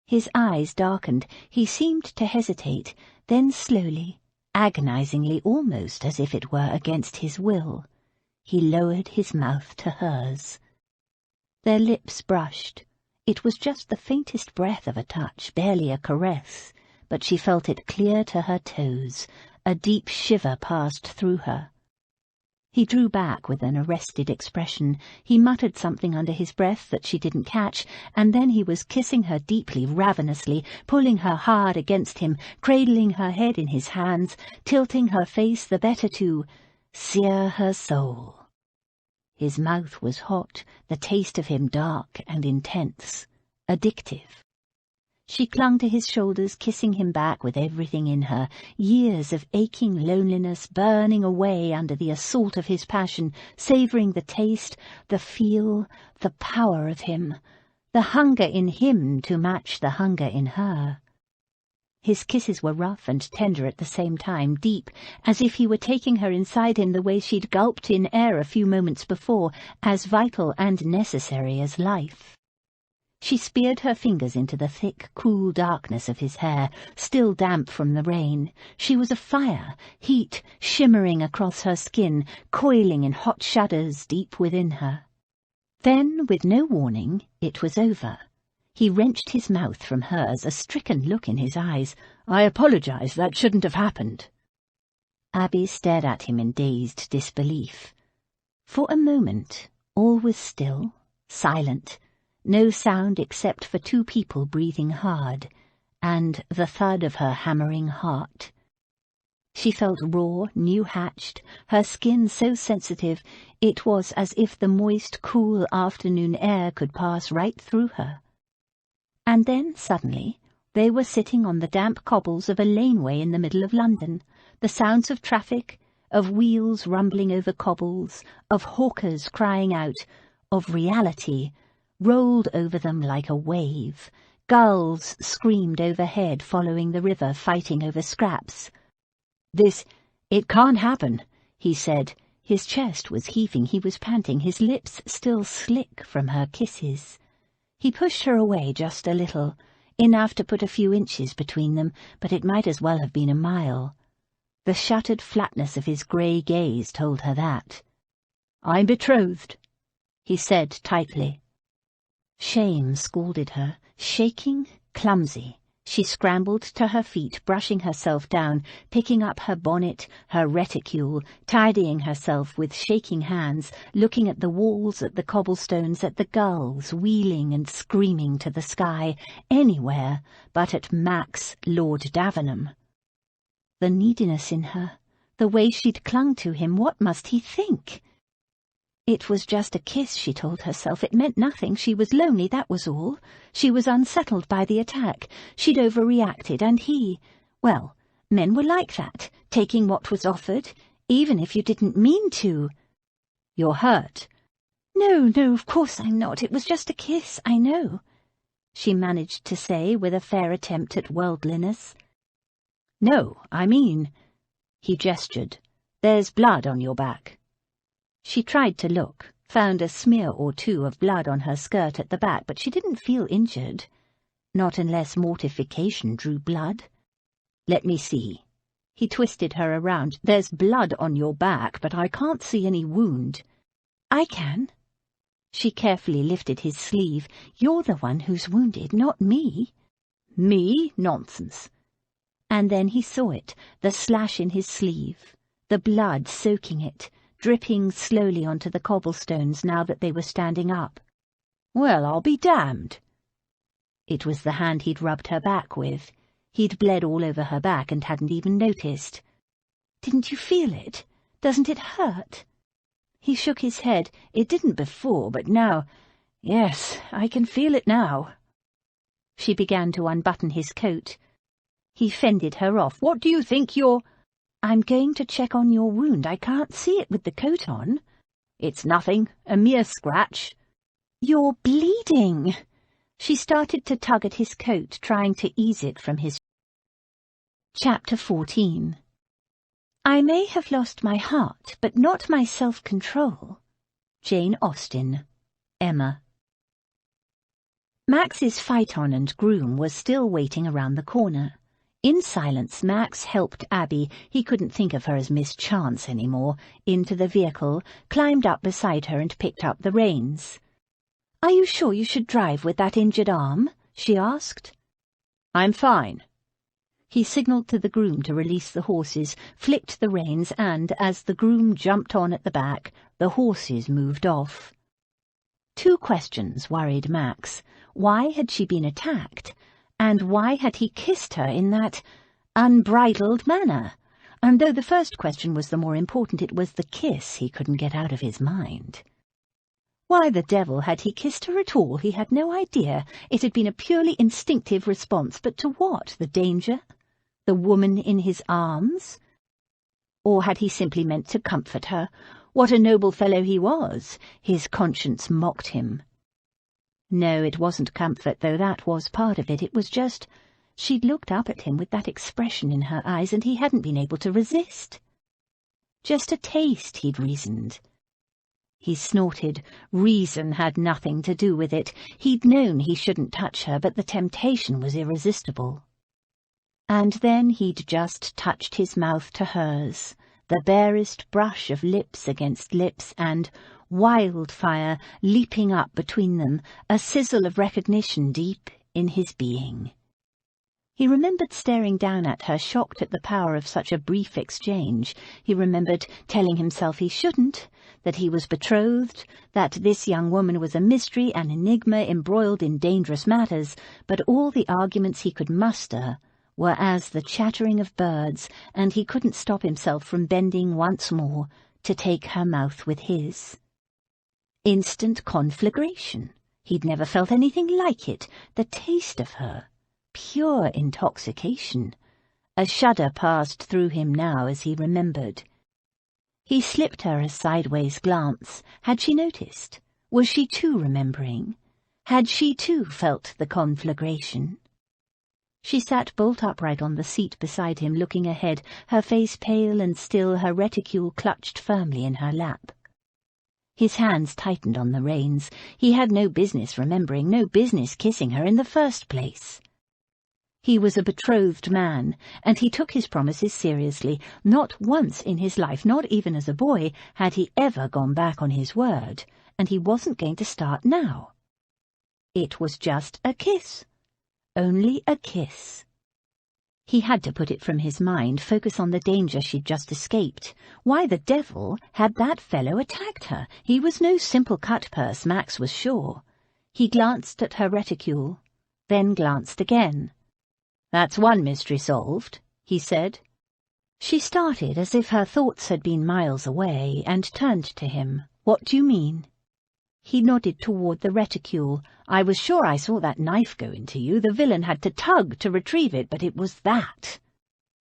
His eyes darkened. He seemed to hesitate, then slowly, agonizingly, almost as if it were against his will, he lowered his mouth to hers. Their lips brushed. It was just the faintest breath of a touch, barely a caress, but she felt it clear to her toes. A deep shiver passed through her. He drew back with an arrested expression. He muttered something under his breath that she didn't catch, and then he was kissing her deeply, ravenously, pulling her hard against him, cradling her head in his hands, tilting her face the better to sear her soul. His mouth was hot, the taste of him dark and intense, addictive. She clung to his shoulders, kissing him back with everything in her, years of aching loneliness burning away under the assault of his passion, savouring the taste, the feel, the power of him, the hunger in him to match the hunger in her. His kisses were rough and tender at the same time, deep, as if he were taking her inside him the way she'd gulped in air a few moments before, as vital and necessary as life. She speared her fingers into the thick, cool darkness of his hair, still damp from the rain. She was afire, heat shimmering across her skin, coiling in hot shudders deep within her. Then, with no warning, it was over. He wrenched his mouth from hers, a stricken look in his eyes. "I apologize, that shouldn't have happened." Abby stared at him in dazed disbelief. For a moment, all was still, silent. No sound except for two people breathing hard, and the thud of her hammering heart. She felt raw, new-hatched, her skin so sensitive it was as if the moist, cool afternoon air could pass right through her. And then, suddenly, they were sitting on the damp cobbles of a laneway in the middle of London, the sounds of traffic, of wheels rumbling over cobbles, of hawkers crying out, of reality, rolled over them like a wave. Gulls screamed overhead, following the river, fighting over scraps. It can't happen," he said. His chest was heaving, he was panting, his lips still slick from her kisses. He pushed her away just a little, enough to put a few inches between them, but it might as well have been a mile. The shuttered flatness of his grey gaze told her that. "I'm betrothed," he said tightly. Shame scalded her, shaking, clumsy. She scrambled to her feet, brushing herself down, picking up her bonnet, her reticule, tidying herself with shaking hands, looking at the walls, at the cobblestones, at the gulls wheeling and screaming to the sky, anywhere but at Max Lord Davenham. The neediness in her, the way she'd clung to him, what must he think? It was just a kiss, she told herself. It meant nothing. She was lonely, that was all. She was unsettled by the attack. She'd overreacted, and well, men were like that, taking what was offered, even if you didn't mean to. "You're hurt." No, of course I'm not. It was just a kiss, I know," she managed to say with a fair attempt at worldliness. "No, I mean," he gestured, "there's blood on your back." She tried to look, found a smear or two of blood on her skirt at the back, but she didn't feel injured. Not unless mortification drew blood. "Let me see." He twisted her around. "There's blood on your back, but I can't see any wound." "I can." She carefully lifted his sleeve. "You're the one who's wounded, not me." "Me? Nonsense." And then he saw it, the slash in his sleeve, the blood soaking it, dripping slowly onto the cobblestones now that they were standing up. "Well, I'll be damned." It was the hand he'd rubbed her back with. He'd bled all over her back and hadn't even noticed. "Didn't you feel it? Doesn't it hurt?" He shook his head. "It didn't before, but now— yes, I can feel it now." She began to unbutton his coat. He fended her off. "What do you think you're—" "I'm going to check on your wound. I can't see it with the coat on." "It's nothing, a mere scratch." "You're bleeding." She started to tug at his coat, trying to ease it from his. Chapter 14. I may have lost my heart, but not my self-control. Jane Austen, Emma. Max's phaeton and groom was still waiting around the corner. In silence, Max helped Abby, he couldn't think of her as Miss Chance any more, into the vehicle, climbed up beside her and picked up the reins. "Are you sure you should drive with that injured arm?" she asked. "I'm fine." He signalled to the groom to release the horses, flicked the reins, and, as the groom jumped on at the back, the horses moved off. Two questions worried Max. Why had she been attacked? And why had he kissed her in that unbridled manner? And though the first question was the more important, it was the kiss he couldn't get out of his mind. Why the devil had he kissed her at all? He had no idea. It had been a purely instinctive response, but to what? The danger? The woman in his arms? Or had he simply meant to comfort her? What a noble fellow he was! His conscience mocked him. No, it wasn't comfort, though that was part of it. It was just, she'd looked up at him with that expression in her eyes, and he hadn't been able to resist. Just a taste, he'd reasoned. He snorted. Reason had nothing to do with it. He'd known he shouldn't touch her, but the temptation was irresistible. And then he'd just touched his mouth to hers, the barest brush of lips against lips, and wildfire leaping up between them, a sizzle of recognition deep in his being. He remembered staring down at her, shocked at the power of such a brief exchange. He remembered telling himself he shouldn't, that he was betrothed, that this young woman was a mystery, an enigma embroiled in dangerous matters, but all the arguments he could muster were as the chattering of birds, and he couldn't stop himself from bending once more to take her mouth with his. Instant conflagration. He'd never felt anything like it. The taste of her. Pure intoxication. A shudder passed through him now as he remembered. He slipped her a sideways glance. Had she noticed? Was she too remembering? Had she too felt the conflagration? She sat bolt upright on the seat beside him, looking ahead, her face pale and still, her reticule clutched firmly in her lap. His hands tightened on the reins. He had no business remembering, no business kissing her in the first place. He was a betrothed man, and he took his promises seriously. Not once in his life, not even as a boy, had he ever gone back on his word, and he wasn't going to start now. It was just a kiss. Only a kiss. He had to put it from his mind, focus on the danger she'd just escaped. Why the devil had that fellow attacked her? He was no simple cut-purse, Max was sure. He glanced at her reticule, then glanced again. "That's one mystery solved," he said. She started as if her thoughts had been miles away, and turned to him. "What do you mean?" He nodded toward the reticule. "I was sure I saw that knife go into you. The villain had to tug to retrieve it, but it was that."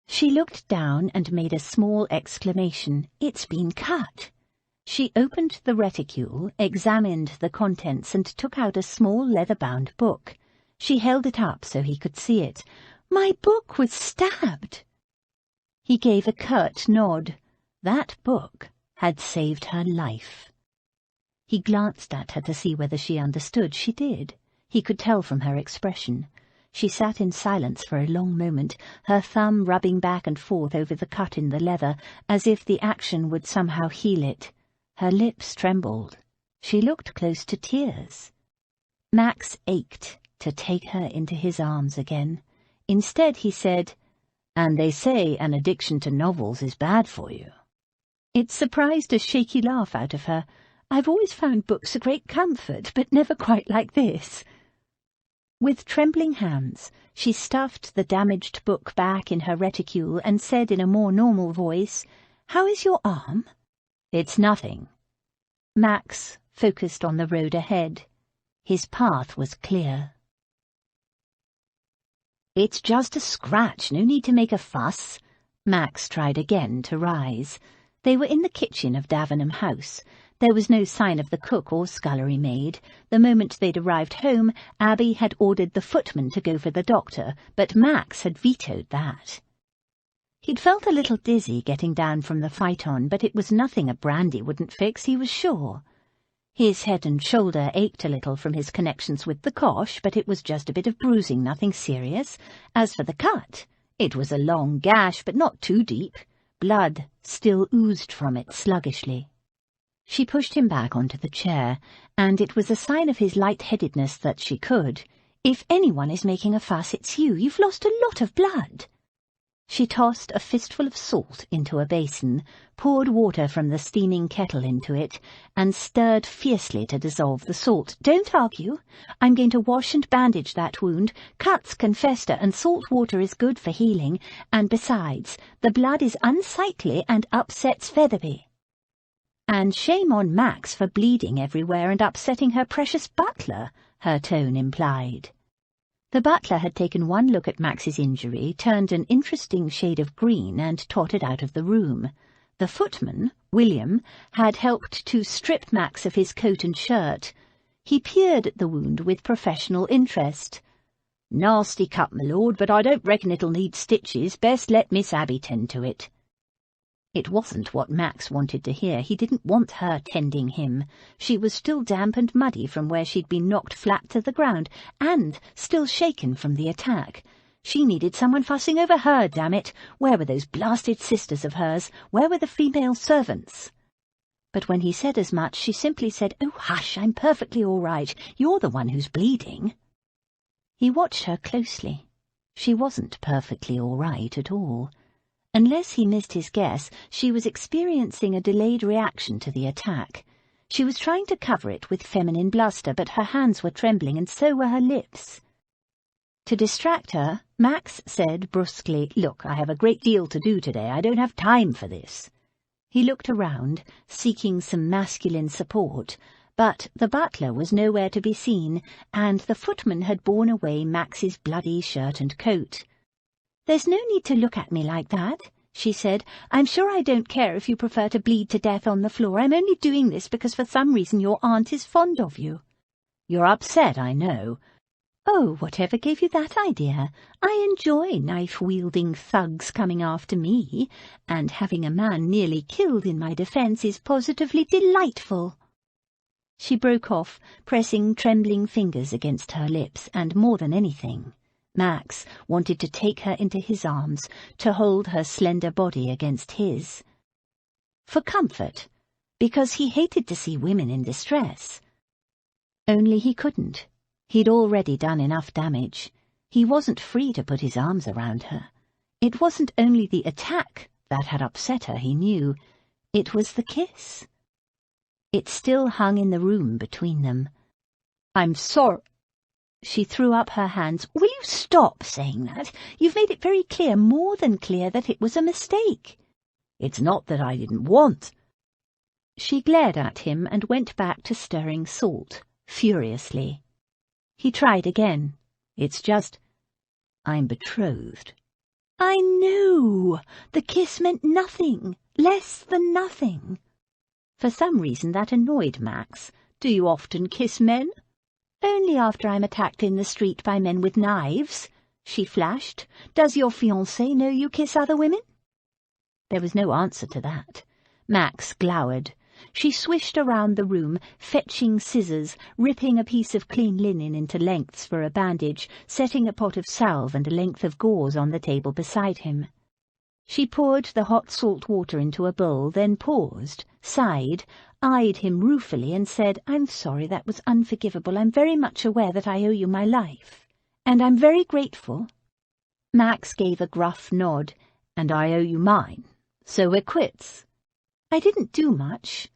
She looked down and made a small exclamation. "It's been cut." She opened the reticule, examined the contents, and took out a small leather-bound book. She held it up so he could see it. "My book was stabbed." He gave a curt nod. That book had saved her life. He glanced at her to see whether she understood. She did. He could tell from her expression. She sat in silence for a long moment, her thumb rubbing back and forth over the cut in the leather, as if the action would somehow heal it. Her lips trembled. She looked close to tears. Max ached to take her into his arms again. Instead he said, "And they say an addiction to novels is bad for you." It surprised a shaky laugh out of her. "I've always found books a great comfort, but never quite like this." With trembling hands, she stuffed the damaged book back in her reticule and said in a more normal voice, "How is your arm?" "It's nothing." Max focused on the road ahead. His path was clear. "It's just a scratch, no need to make a fuss." Max tried again to rise. They were in the kitchen of Davenham House. There was no sign of the cook or scullery maid. The moment they'd arrived home, Abby had ordered the footman to go for the doctor, but Max had vetoed that. He'd felt a little dizzy getting down from the phaeton, but it was nothing a brandy wouldn't fix, he was sure. His head and shoulder ached a little from his connections with the cosh, but it was just a bit of bruising, nothing serious. As for the cut, it was a long gash, but not too deep. Blood still oozed from it sluggishly. She pushed him back onto the chair, and it was a sign of his light-headedness that she could. "If anyone is making a fuss, it's you. You've lost a lot of blood." She tossed a fistful of salt into a basin, poured water from the steaming kettle into it, and stirred fiercely to dissolve the salt. "Don't argue. I'm going to wash and bandage that wound. Cuts can fester, and salt water is good for healing, and besides, the blood is unsightly and upsets Featherby. And shame on Max for bleeding everywhere and upsetting her precious butler," her tone implied. The butler had taken one look at Max's injury, turned an interesting shade of green, and tottered out of the room. The footman, William, had helped to strip Max of his coat and shirt. He peered at the wound with professional interest. "Nasty cut, my lord, but I don't reckon it'll need stitches. Best let Miss Abby tend to it." It wasn't what Max wanted to hear. He didn't want her tending him. She was still damp and muddy from where she'd been knocked flat to the ground, and still shaken from the attack. She needed someone fussing over her, damn it. Where were those blasted sisters of hers? Where were the female servants? But when he said as much, she simply said, "Oh, hush, I'm perfectly all right. You're the one who's bleeding." He watched her closely. She wasn't perfectly all right at all. Unless he missed his guess, she was experiencing a delayed reaction to the attack. She was trying to cover it with feminine bluster, but her hands were trembling and so were her lips. To distract her, Max said brusquely, "Look, I have a great deal to do today. I don't have time for this." He looked around, seeking some masculine support, but the butler was nowhere to be seen, and the footman had borne away Max's bloody shirt and coat. "There's no need to look at me like that," she said. "I'm sure I don't care if you prefer to bleed to death on the floor. I'm only doing this because for some reason your aunt is fond of you." "You're upset, I know." "Oh, whatever gave you that idea? I enjoy knife-wielding thugs coming after me, and having a man nearly killed in my defence is positively delightful." She broke off, pressing trembling fingers against her lips, and more than anything, Max wanted to take her into his arms, to hold her slender body against his. For comfort, because he hated to see women in distress. Only he couldn't. He'd already done enough damage. He wasn't free to put his arms around her. It wasn't only the attack that had upset her, he knew. It was the kiss. It still hung in the room between them. "I'm sorry." She threw up her hands. "Will you stop saying that? You've made it very clear, more than clear, that it was a mistake." "It's not that I didn't want." She glared at him and went back to stirring salt, furiously. He tried again. "It's just, I'm betrothed." "I know. The kiss meant nothing, less than nothing." For some reason that annoyed Max. "Do you often kiss men?" "Only after I'm attacked in the street by men with knives," she flashed. "Does your fiancé know you kiss other women?" There was no answer to that. Max glowered. She swished around the room, fetching scissors, ripping a piece of clean linen into lengths for a bandage, setting a pot of salve and a length of gauze on the table beside him. She poured the hot salt water into a bowl, then paused, sighed, eyed him ruefully and said, "I'm sorry, that was unforgivable. I'm very much aware that I owe you my life, and I'm very grateful." Max gave a gruff nod. "And I owe you mine, so we're quits." "I didn't do much."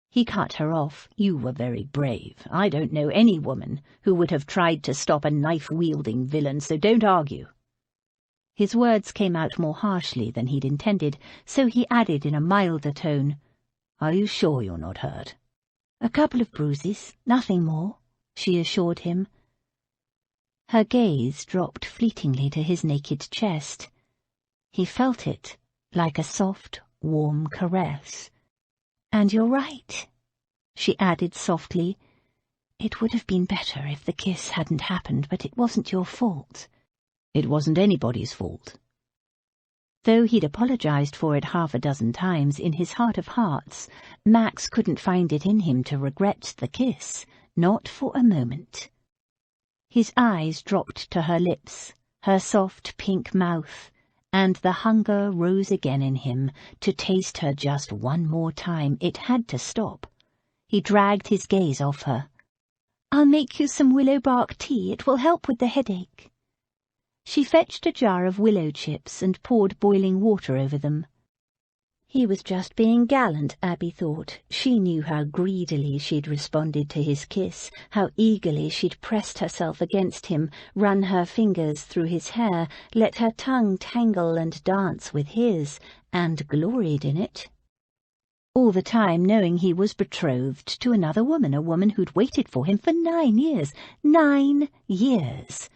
He cut her off. "You were very brave. I don't know any woman who would have tried to stop a knife-wielding villain, so don't argue." His words came out more harshly than he'd intended, so he added in a milder tone, "Are you sure you're not hurt?" "A couple of bruises, nothing more," she assured him. Her gaze dropped fleetingly to his naked chest. He felt it, like a soft, warm caress. "And you're right," she added softly. "It would have been better if the kiss hadn't happened, but it wasn't your fault." "It wasn't anybody's fault." Though he'd apologized for it half a dozen times, in his heart of hearts, Max couldn't find it in him to regret the kiss, not for a moment. His eyes dropped to her lips, her soft pink mouth, and the hunger rose again in him to taste her just one more time. It had to stop. He dragged his gaze off her. "I'll make you some willow bark tea. It will help with the headache." She fetched a jar of willow chips and poured boiling water over them. He was just being gallant, Abby thought. She knew how greedily she'd responded to his kiss, how eagerly she'd pressed herself against him, run her fingers through his hair, let her tongue tangle and dance with his, and gloried in it. All the time knowing he was betrothed to another woman, a woman who'd waited for him for 9 years. 9 years!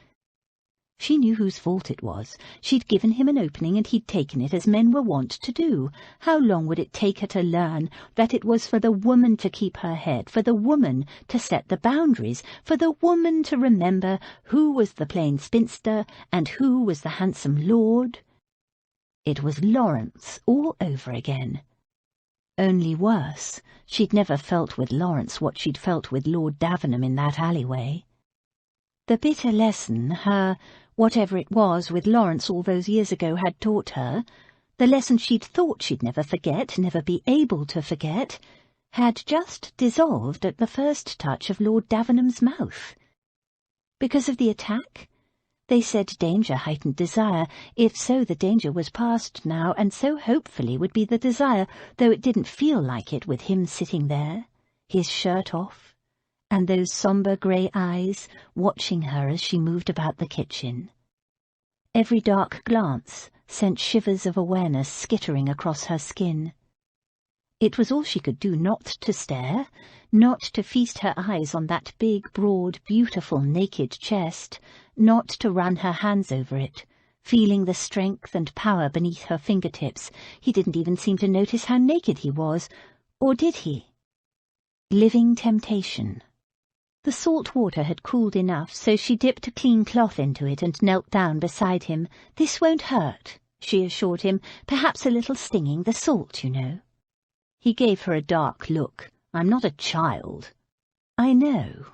She knew whose fault it was. She'd given him an opening and he'd taken it, as men were wont to do. How long would it take her to learn that it was for the woman to keep her head, for the woman to set the boundaries, for the woman to remember who was the plain spinster and who was the handsome lord? It was Lawrence all over again. Only worse. She'd never felt with Lawrence what she'd felt with Lord Davenham in that alleyway. The bitter lesson whatever it was with Lawrence all those years ago had taught her, the lesson she'd thought she'd never forget, never be able to forget, had just dissolved at the first touch of Lord Davenham's mouth. Because of the attack? They said danger heightened desire. If so, the danger was past now, and so hopefully would be the desire, though it didn't feel like it with him sitting there, his shirt off, and those sombre grey eyes watching her as she moved about the kitchen. Every dark glance sent shivers of awareness skittering across her skin. It was all she could do not to stare, not to feast her eyes on that big, broad, beautiful, naked chest, not to run her hands over it, feeling the strength and power beneath her fingertips. He didn't even seem to notice how naked he was, or did he? Living temptation. The salt water had cooled enough, so she dipped a clean cloth into it and knelt down beside him. "This won't hurt," she assured him, "perhaps a little stinging, the salt, you know." He gave her a dark look. "I'm not a child." "I know."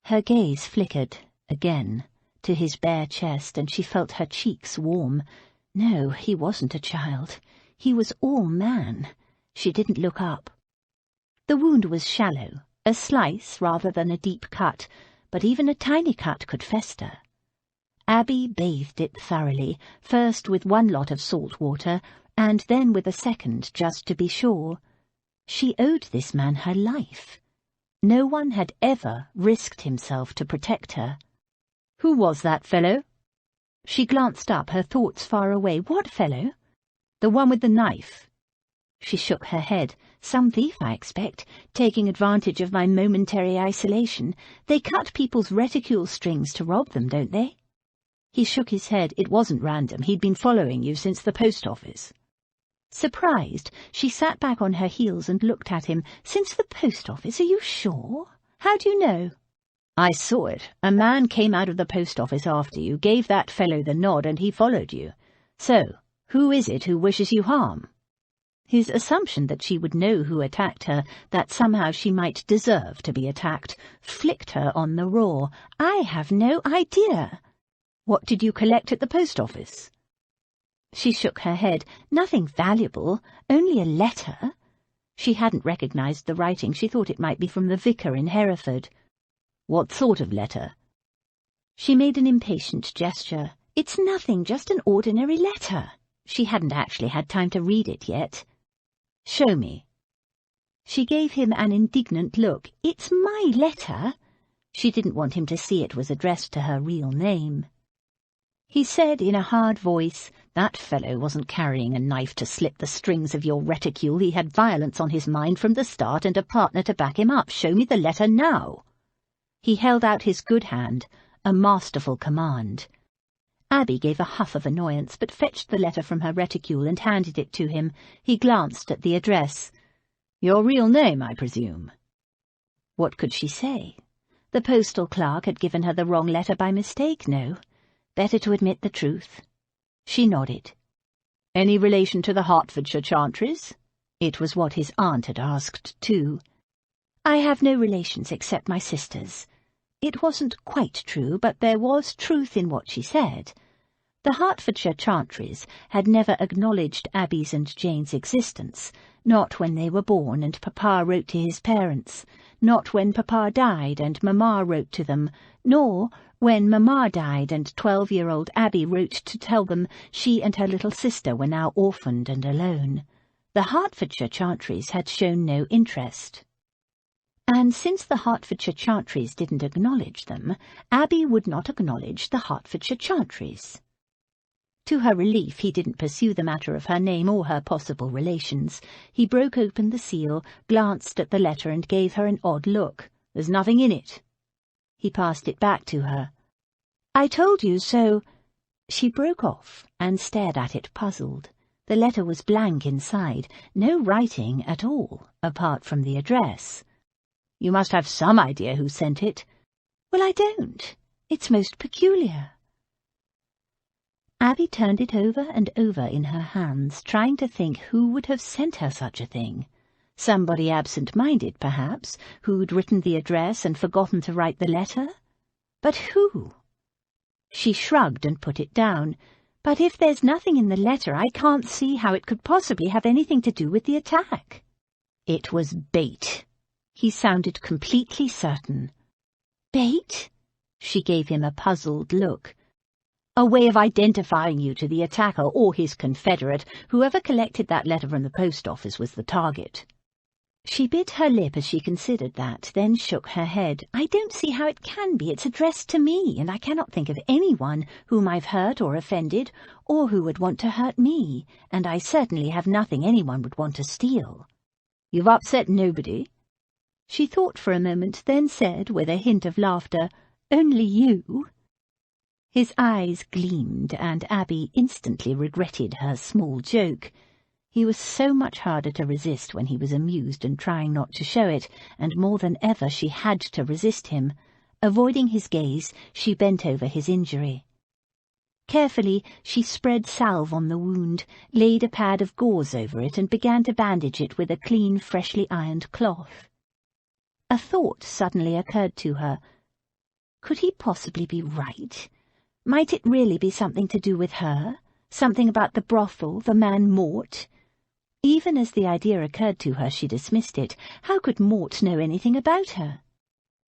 Her gaze flickered, again, to his bare chest, and she felt her cheeks warm. No, he wasn't a child. He was all man. She didn't look up. The wound was shallow, a slice rather than a deep cut, but even a tiny cut could fester. Abby bathed it thoroughly, first with one lot of salt water, and then with a second, just to be sure. She owed this man her life. No one had ever risked himself to protect her. "Who was that fellow?" She glanced up, her thoughts far away. "What fellow?" "The one with the knife." She shook her head. "Some thief, I expect, taking advantage of my momentary isolation. They cut people's reticule strings to rob them, don't they?" He shook his head. "It wasn't random. He'd been following you since the post office." Surprised, she sat back on her heels and looked at him. "Since the post office? Are you sure? How do you know?" "I saw it. A man came out of the post office after you, gave that fellow the nod, and he followed you. So, who is it who wishes you harm?" His assumption that she would know who attacked her, that somehow she might deserve to be attacked, flicked her on the raw. "I have no idea." "What did you collect at the post office?" She shook her head. "Nothing valuable, only a letter." She hadn't recognized the writing. She thought it might be from the vicar in Hereford. "What sort of letter?" She made an impatient gesture. "It's nothing, just an ordinary letter." She hadn't actually had time to read it yet. "Show me." She gave him an indignant look. "It's my letter." She didn't want him to see it was addressed to her real name. He said in a hard voice, "That fellow wasn't carrying a knife to slit the strings of your reticule. He had violence on his mind from the start and a partner to back him up. Show me the letter now." He held out his good hand, a masterful command. Abby gave a huff of annoyance, but fetched the letter from her reticule and handed it to him. He glanced at the address. "Your real name, I presume?" What could she say? The postal clerk had given her the wrong letter by mistake, no. Better to admit the truth. She nodded. "Any relation to the Hertfordshire Chantries?" It was what his aunt had asked, too. "I have no relations except my sisters." It wasn't quite true, but there was truth in what she said. The Hertfordshire Chantries had never acknowledged Abby's and Jane's existence, not when they were born and Papa wrote to his parents, not when Papa died and Mamma wrote to them, nor when Mamma died and 12-year-old Abby wrote to tell them she and her little sister were now orphaned and alone. The Hertfordshire Chantries had shown no interest. And since the Hertfordshire Chantries didn't acknowledge them, Abby would not acknowledge the Hertfordshire Chantries. To her relief, he didn't pursue the matter of her name or her possible relations. He broke open the seal, glanced at the letter, and gave her an odd look. "There's nothing in it." He passed it back to her. "I told you so." She broke off and stared at it, puzzled. The letter was blank inside, no writing at all, apart from the address. "You must have some idea who sent it." "Well, I don't. It's most peculiar." Abby turned it over and over in her hands, trying to think who would have sent her such a thing. Somebody absent-minded, perhaps, who'd written the address and forgotten to write the letter. But who? She shrugged and put it down. But if there's nothing in the letter, I can't see how it could possibly have anything to do with the attack. It was bait. He sounded completely certain. Bait? She gave him a puzzled look. A way of identifying you to the attacker or his confederate. Whoever collected that letter from the post office was the target. She bit her lip as she considered that, then shook her head. I don't see how it can be. It's addressed to me, and I cannot think of anyone whom I've hurt or offended, or who would want to hurt me, and I certainly have nothing anyone would want to steal. You've upset nobody? She thought for a moment, then said, with a hint of laughter, Only you? His eyes gleamed, and Abby instantly regretted her small joke. He was so much harder to resist when he was amused and trying not to show it, and more than ever she had to resist him. Avoiding his gaze, she bent over his injury. Carefully, she spread salve on the wound, laid a pad of gauze over it, and began to bandage it with a clean, freshly ironed cloth. A thought suddenly occurred to her. Could he possibly be right? Might it really be something to do with her? Something about the brothel, the man Mort? Even as the idea occurred to her, she dismissed it. How could Mort know anything about her?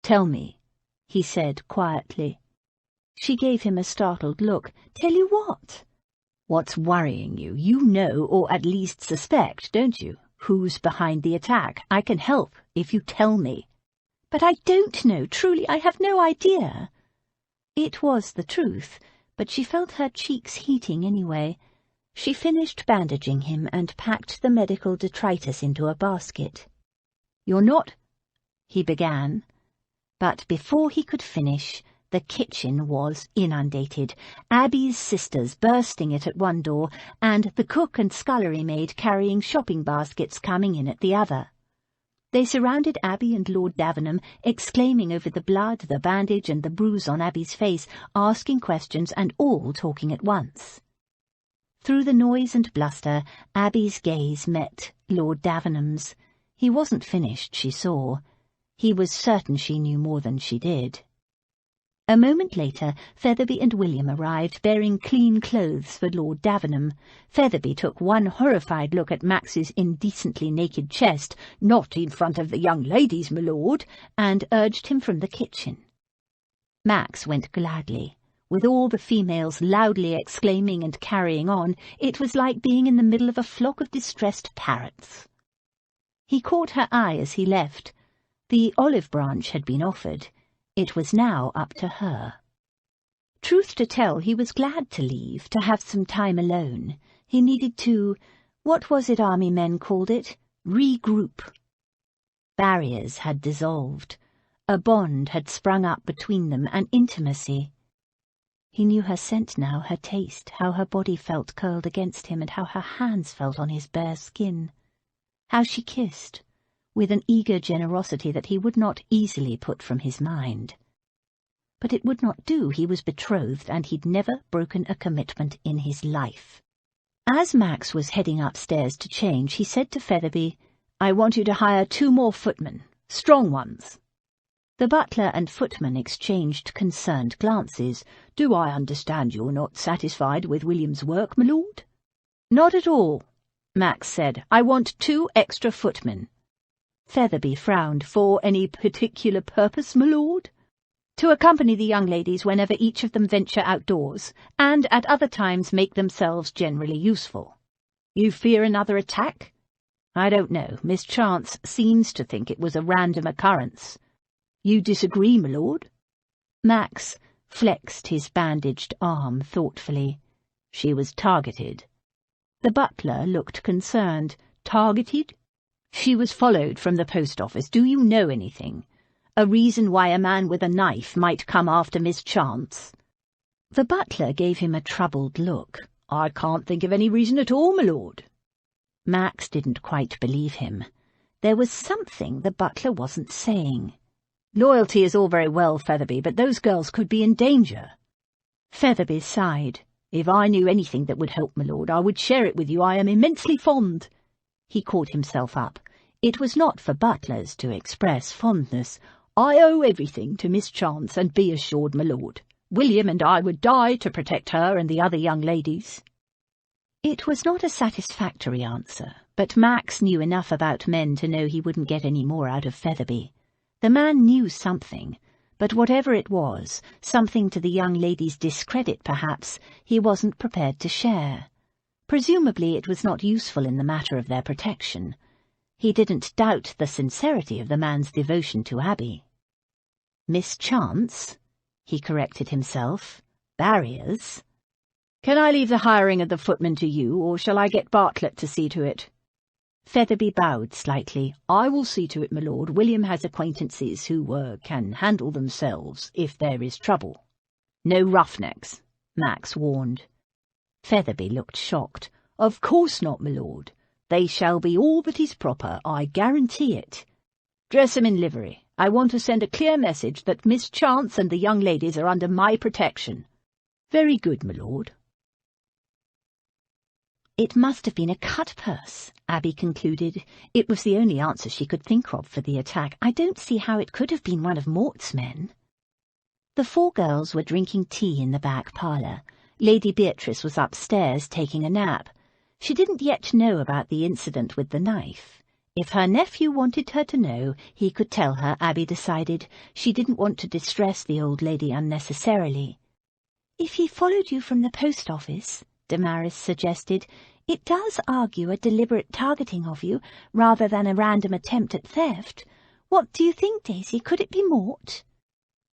Tell me, he said quietly. She gave him a startled look. Tell you what? What's worrying you? You know, or at least suspect, don't you? Who's behind the attack? I can help if you tell me. But I don't know. Truly, I have no idea. It was the truth, but she felt her cheeks heating anyway. She finished bandaging him and packed the medical detritus into a basket. You're not... he began. But before he could finish, the kitchen was inundated, Abby's sisters bursting it at one door, and the cook and scullery maid carrying shopping baskets coming in at the other. They surrounded Abby and Lord Davenham, exclaiming over the blood, the bandage, and the bruise on Abby's face, asking questions and all talking at once. Through the noise and bluster, Abby's gaze met Lord Davenham's. He wasn't finished, she saw. He was certain she knew more than she did. A moment later, Featherby and William arrived, bearing clean clothes for Lord Davenham. Featherby took one horrified look at Max's indecently naked chest, not in front of the young ladies, my lord, and urged him from the kitchen. Max went gladly. With all the females loudly exclaiming and carrying on, it was like being in the middle of a flock of distressed parrots. He caught her eye as he left. The olive branch had been offered. It was now up to her. Truth to tell, he was glad to leave, to have some time alone. He needed to, what was it army men called it? Regroup. Barriers had dissolved. A bond had sprung up between them, an intimacy. He knew her scent now, her taste, how her body felt curled against him, and how her hands felt on his bare skin. How she kissed, with an eager generosity that he would not easily put from his mind. But it would not do. He was betrothed, and he'd never broken a commitment in his life. As Max was heading upstairs to change, he said to Featherby, I want you to hire 2 more footmen, strong ones. The butler and footman exchanged concerned glances. Do I understand you're not satisfied with William's work, my lord? Not at all, Max said. I want 2 extra footmen. Featherby frowned. For any particular purpose, my lord? To accompany the young ladies whenever each of them venture outdoors, and at other times make themselves generally useful. You fear another attack? I don't know. Miss Chance seems to think it was a random occurrence. You disagree, my lord? Max flexed his bandaged arm thoughtfully. She was targeted. The butler looked concerned. Targeted? She was followed from the post office. Do you know anything? A reason why a man with a knife might come after Miss Chance? The butler gave him a troubled look. I can't think of any reason at all, my lord. Max didn't quite believe him. There was something the butler wasn't saying. Loyalty is all very well, Featherby, but those girls could be in danger. Featherby sighed. If I knew anything that would help, my lord, I would share it with you. I am immensely fond—" He caught himself up. It was not for butlers to express fondness. "I owe everything to Miss Chance, and be assured, my lord, William and I would die to protect her and the other young ladies." It was not a satisfactory answer, but Max knew enough about men to know he wouldn't get any more out of Featherby. The man knew something, but whatever it was, something to the young lady's discredit perhaps, he wasn't prepared to share. Presumably it was not useful in the matter of their protection. He didn't doubt the sincerity of the man's devotion to Abby. "Miss Chance," he corrected himself. "Barriers. Can I leave the hiring of the footman to you, or shall I get Bartlett to see to it?" Featherby bowed slightly. "I will see to it, my lord. William has acquaintances who can handle themselves if there is trouble." "No roughnecks," Max warned. Featherby looked shocked. "Of course not, my lord. They shall be all that is proper, I guarantee it. Dress 'em in livery. I want to send a clear message that Miss Chance and the young ladies are under my protection." "Very good, my lord." "It must have been a cut-purse," Abby concluded. It was the only answer she could think of for the attack. "I don't see how it could have been one of Mort's men." The four girls were drinking tea in the back parlour. Lady Beatrice was upstairs taking a nap. She didn't yet know about the incident with the knife. If her nephew wanted her to know, he could tell her, Abby decided. She didn't want to distress the old lady unnecessarily. "If he followed you from the post office," Damaris suggested, "it does argue a deliberate targeting of you, rather than a random attempt at theft. What do you think, Daisy? Could it be Mort?"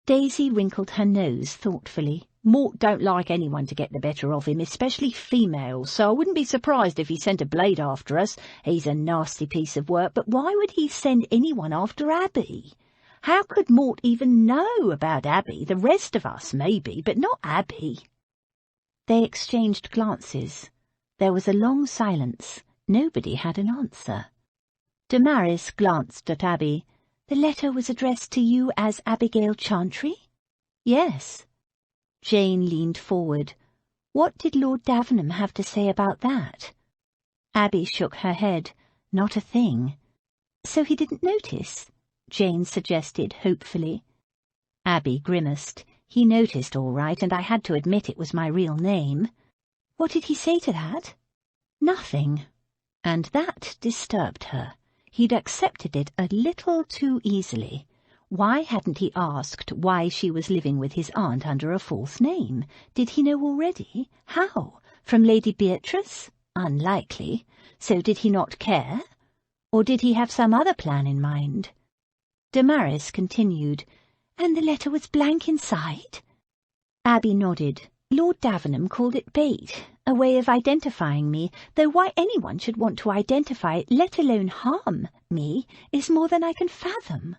Daisy wrinkled her nose thoughtfully. "Mort don't like anyone to get the better of him, especially females, so I wouldn't be surprised if he sent a blade after us. He's a nasty piece of work, but why would he send anyone after Abby? How could Mort even know about Abby? The rest of us, maybe, but not Abby." They exchanged glances. There was a long silence. Nobody had an answer. Damaris glanced at Abby. "The letter was addressed to you as Abigail Chantry?" "Yes." Jane leaned forward. "What did Lord Davenham have to say about that?" Abby shook her head. "Not a thing." "So he didn't notice?" Jane suggested hopefully. Abby grimaced. "He noticed all right, and I had to admit it was my real name." "What did he say to that?" "Nothing." And that disturbed her. He'd accepted it a little too easily. Why hadn't he asked why she was living with his aunt under a false name? Did he know already? How? From Lady Beatrice? Unlikely. So did he not care? Or did he have some other plan in mind? Damaris continued. "And the letter was blank inside?" Abby nodded. "Lord Davenham called it bait, a way of identifying me, though why anyone should want to identify, let alone harm, me, is more than I can fathom."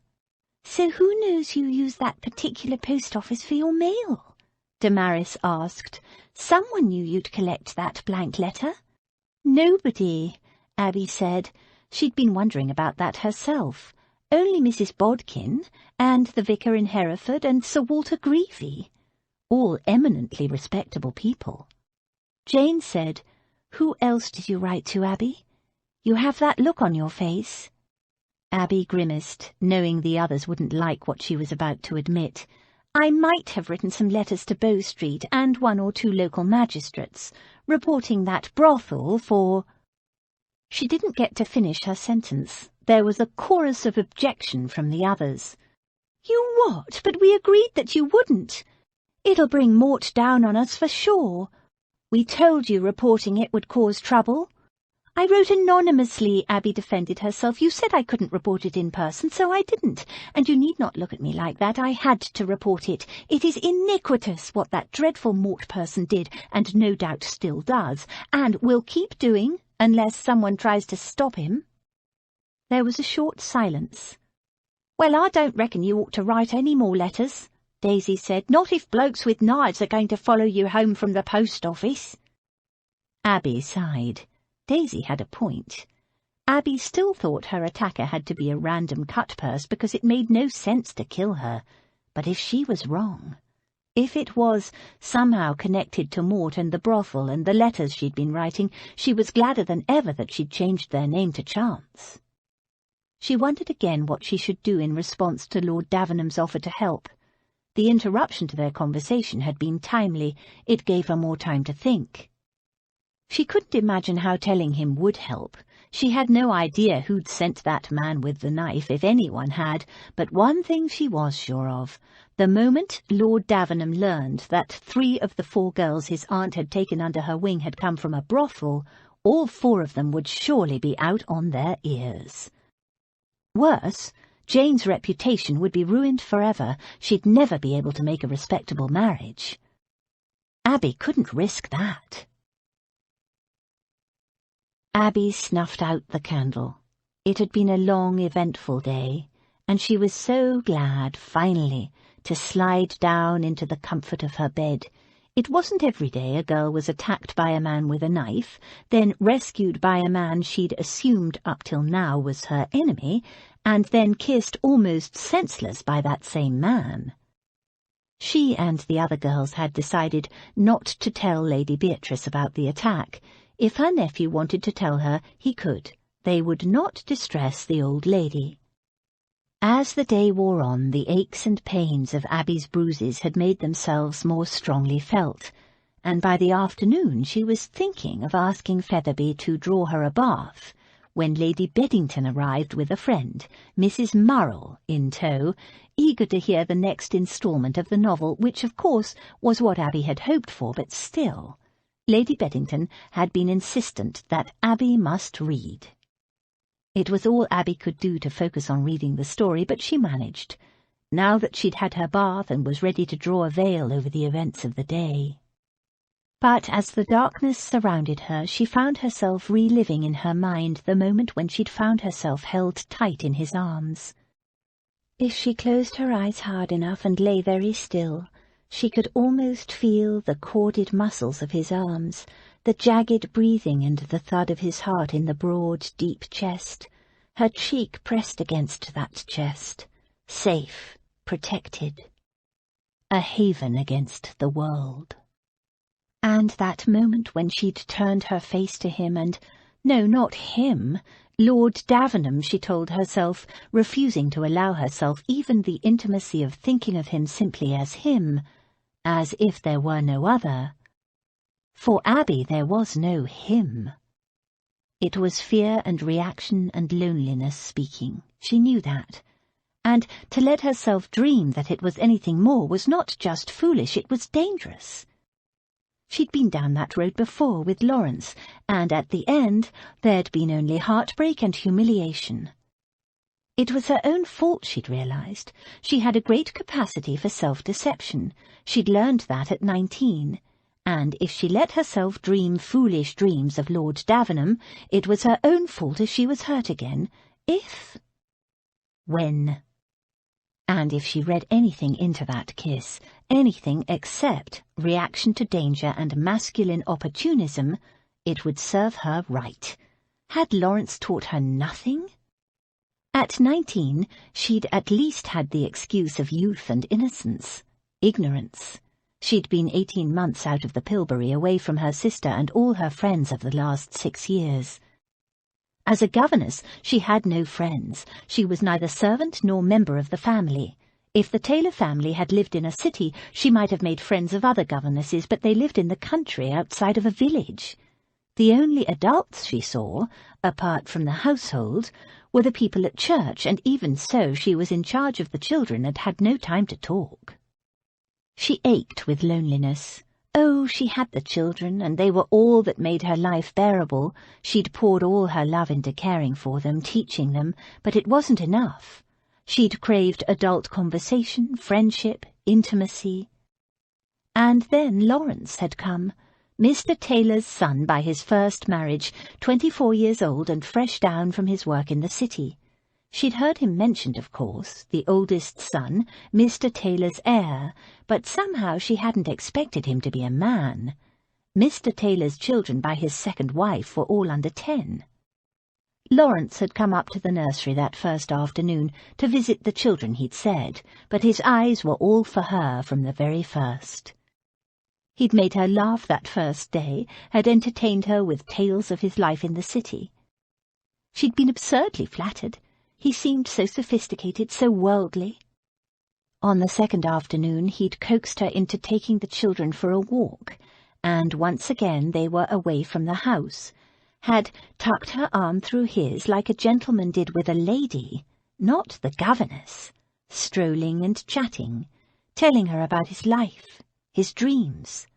"So who knows you use that particular post office for your mail?" Damaris asked. "Someone knew you'd collect that blank letter." "Nobody," Abby said. She'd been wondering about that herself. Only Mrs. Bodkin, and the vicar in Hereford, and Sir Walter Greevy. All eminently respectable people. Jane said, "Who else did you write to, Abby? You have that look on your face." Abby grimaced, knowing the others wouldn't like what she was about to admit. "I might have written some letters to Bow Street and one or two local magistrates, reporting that brothel for—" She didn't get to finish her sentence. There was a chorus of objection from the others. "You what? But we agreed that you wouldn't. It'll bring Mort down on us for sure. We told you reporting it would cause trouble." "I wrote anonymously," Abby defended herself. "You said I couldn't report it in person, so I didn't. And you need not look at me like that. I had to report it. It is iniquitous what that dreadful Mort person did, and no doubt still does, and will keep doing, unless someone tries to stop him." There was a short silence. "Well, I don't reckon you ought to write any more letters," Daisy said. "Not if blokes with knives are going to follow you home from the post office." Abby sighed. Daisy had a point. Abby still thought her attacker had to be a random cut-purse because it made no sense to kill her. But if she was wrong... If it was somehow connected to Mort and the brothel and the letters she'd been writing, she was gladder than ever that she'd changed their name to Chance. She wondered again what she should do in response to Lord Davenham's offer to help. The interruption to their conversation had been timely. It gave her more time to think. She couldn't imagine how telling him would help. She had no idea who'd sent that man with the knife, if anyone had, but one thing she was sure of. The moment Lord Davenham learned that 3 of the 4 girls his aunt had taken under her wing had come from a brothel, all 4 of them would surely be out on their ears. Worse, Jane's reputation would be ruined forever. She'd never be able to make a respectable marriage. Abby couldn't risk that. Abby snuffed out the candle. It had been a long, eventful day, and she was so glad, finally, to slide down into the comfort of her bed. It wasn't every day a girl was attacked by a man with a knife, then rescued by a man she'd assumed up till now was her enemy, and then kissed almost senseless by that same man. She and the other girls had decided not to tell Lady Beatrice about the attack. If her nephew wanted to tell her, he could. They would not distress the old lady. As the day wore on, the aches and pains of Abby's bruises had made themselves more strongly felt, and by the afternoon she was thinking of asking Featherby to draw her a bath, when Lady Beddington arrived with a friend, Mrs. Murrell, in tow, eager to hear the next instalment of the novel, which, of course, was what Abby had hoped for, but still, Lady Beddington had been insistent that Abby must read. It was all Abby could do to focus on reading the story, but she managed, now that she'd had her bath and was ready to draw a veil over the events of the day. But as the darkness surrounded her, she found herself reliving in her mind the moment when she'd found herself held tight in his arms. If she closed her eyes hard enough and lay very still, she could almost feel the corded muscles of his arms, the jagged breathing and the thud of his heart in the broad, deep chest, her cheek pressed against that chest, safe, protected, a haven against the world. And that moment when she'd turned her face to him and, no, not him, Lord Davenham, she told herself, refusing to allow herself even the intimacy of thinking of him simply as him, as if there were no other. For Abby there was no him. It was fear and reaction and loneliness speaking. She knew that. And to let herself dream that it was anything more was not just foolish, it was dangerous. She'd been down that road before with Lawrence, and at the end there'd been only heartbreak and humiliation. It was her own fault, she'd realized. She had a great capacity for self-deception. She'd learned that at 19. And if she let herself dream foolish dreams of Lord Davenham, it was her own fault if she was hurt again. When? And if she read anything into that kiss, anything except reaction to danger and masculine opportunism, it would serve her right. Had Lawrence taught her nothing? At 19, she'd at least had the excuse of youth and innocence, ignorance. She'd been 18 months out of the Pilbury, away from her sister and all her friends of the last 6 years. As a governess, she had no friends. She was neither servant nor member of the family. If the Taylor family had lived in a city, she might have made friends of other governesses, but they lived in the country outside of a village. The only adults she saw, apart from the household, were the people at church, and even so she was in charge of the children and had no time to talk. She ached with loneliness. Oh, she had the children, and they were all that made her life bearable. She'd poured all her love into caring for them, teaching them, but it wasn't enough. She'd craved adult conversation, friendship, intimacy. And then Lawrence had come. Mr. Taylor's son by his first marriage, 24 years old and fresh down from his work in the city. She'd heard him mentioned, of course, the oldest son, Mr. Taylor's heir, but somehow she hadn't expected him to be a man. Mr. Taylor's children by his second wife were all under 10. Lawrence had come up to the nursery that first afternoon to visit the children, he'd said, but his eyes were all for her from the very first. He'd made her laugh that first day, had entertained her with tales of his life in the city. She'd been absurdly flattered. He seemed so sophisticated, so worldly. On the second afternoon he'd coaxed her into taking the children for a walk, and once again they were away from the house, had tucked her arm through his like a gentleman did with a lady, not the governess, strolling and chatting, telling her about his life, his dreams.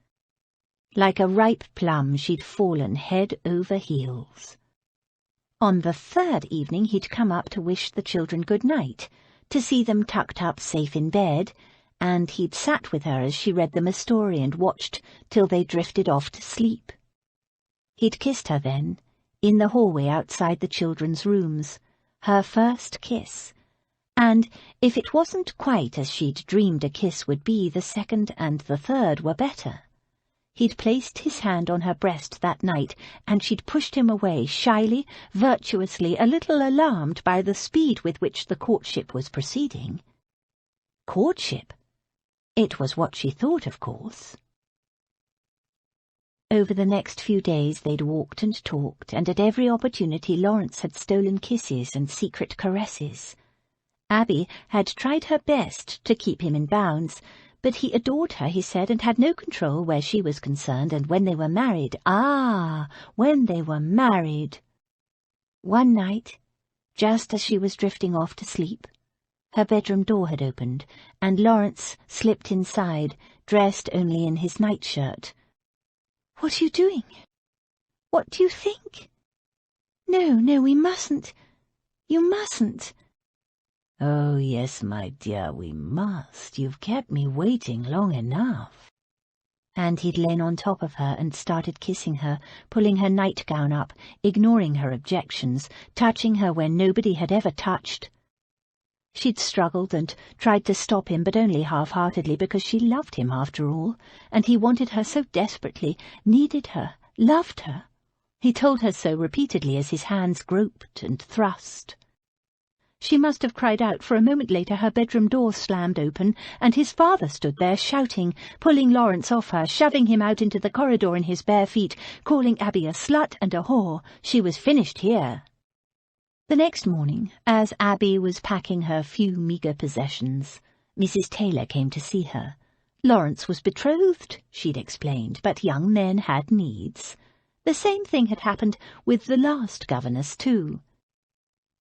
Like a ripe plum she'd fallen head over heels. On the third evening he'd come up to wish the children good night, to see them tucked up safe in bed, and he'd sat with her as she read them a story and watched till they drifted off to sleep. He'd kissed her then, in the hallway outside the children's rooms, her first kiss, and if it wasn't quite as she'd dreamed a kiss would be, the second and the third were better. He'd placed his hand on her breast that night, and she'd pushed him away, shyly, virtuously, a little alarmed by the speed with which the courtship was proceeding. Courtship? It was what she thought, of course. Over the next few days they'd walked and talked, and at every opportunity Lawrence had stolen kisses and secret caresses. Abby had tried her best to keep him in bounds, but he adored her, he said, and had no control where she was concerned, and when they were married, when they were married. One night, just as she was drifting off to sleep, her bedroom door had opened, and Lawrence slipped inside, dressed only in his nightshirt. "What are you doing? What do you think? No, we mustn't. You mustn't." "Oh, yes, my dear, we must. You've kept me waiting long enough." And he'd lain on top of her and started kissing her, pulling her nightgown up, ignoring her objections, touching her where nobody had ever touched. She'd struggled and tried to stop him, but only half-heartedly, because she loved him after all, and he wanted her so desperately, needed her, loved her. He told her so repeatedly as his hands groped and thrust. She must have cried out, for a moment later her bedroom door slammed open, and his father stood there shouting, pulling Lawrence off her, shoving him out into the corridor in his bare feet, calling Abby a slut and a whore. She was finished here. The next morning, as Abby was packing her few meagre possessions, Mrs. Taylor came to see her. Lawrence was betrothed, she'd explained, but young men had needs. The same thing had happened with the last governess, too.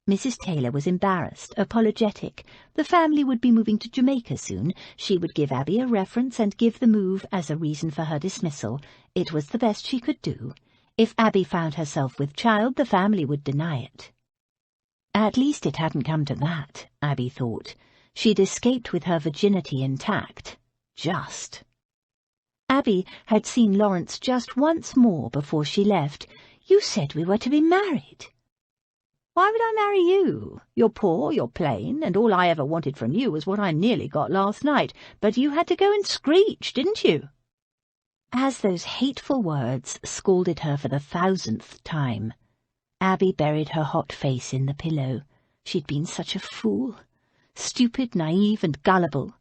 Mrs. Taylor was embarrassed, apologetic. The family would be moving to Jamaica soon. She would give Abby a reference and give the move as a reason for her dismissal. It was the best she could do. If Abby found herself with child, the family would deny it. At least it hadn't come to that, Abby thought. She'd escaped with her virginity intact. Just. Abby had seen Lawrence just once more before she left. "You said we were to be married." "Why would I marry you? You're poor, you're plain, and all I ever wanted from you was what I nearly got last night, but you had to go and screech, didn't you?" As those hateful words scalded her for the 1,000th time, Abby buried her hot face in the pillow. She'd been such a fool. Stupid, naive, and gullible.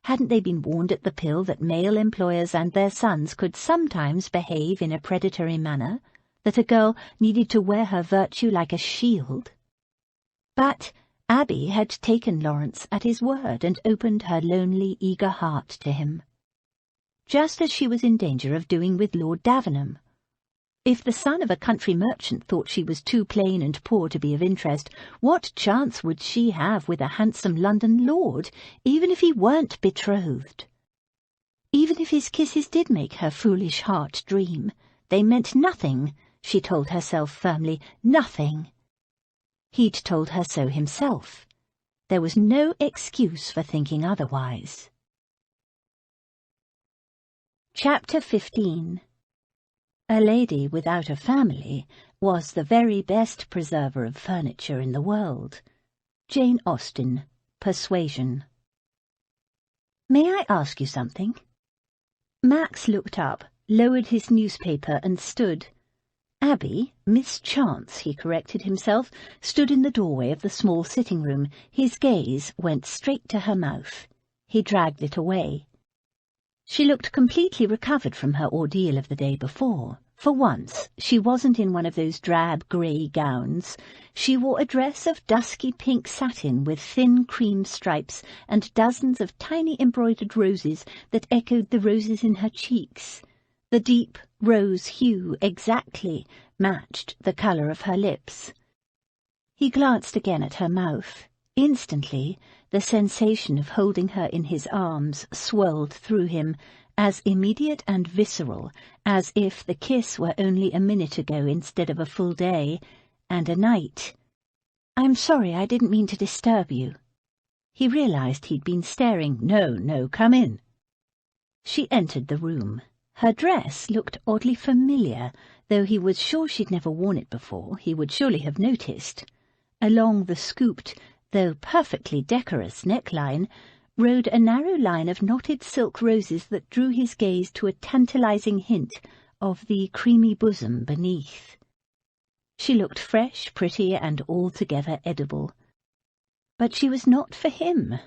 Hadn't they been warned at the Pill that male employers and their sons could sometimes behave in a predatory manner, that a girl needed to wear her virtue like a shield? But Abby had taken Lawrence at his word and opened her lonely, eager heart to him, just as she was in danger of doing with Lord Davenham. If the son of a country merchant thought she was too plain and poor to be of interest, what chance would she have with a handsome London lord, even if he weren't betrothed? Even if his kisses did make her foolish heart dream, they meant nothing, she told herself firmly, nothing. He'd told her so himself. There was no excuse for thinking otherwise. Chapter 15. A lady without a family was the very best preserver of furniture in the world. Jane Austen, Persuasion. "May I ask you something?" Max looked up, lowered his newspaper and stood. Abby, Miss Chance, he corrected himself, stood in the doorway of the small sitting-room. His gaze went straight to her mouth. He dragged it away. She looked completely recovered from her ordeal of the day before. For once, she wasn't in one of those drab grey gowns. She wore a dress of dusky pink satin with thin cream stripes and dozens of tiny embroidered roses that echoed the roses in her cheeks. The deep rose hue exactly matched the colour of her lips. He glanced again at her mouth. Instantly, the sensation of holding her in his arms swirled through him, as immediate and visceral as if the kiss were only a minute ago instead of a full day, and a night. "I'm sorry, I didn't mean to disturb you." He realized he'd been staring. No, come in." She entered the room. Her dress looked oddly familiar, though he was sure she'd never worn it before. He would surely have noticed. Along the scooped, though perfectly decorous neckline, rode a narrow line of knotted silk roses that drew his gaze to a tantalizing hint of the creamy bosom beneath. She looked fresh, pretty, and altogether edible. But she was not for him.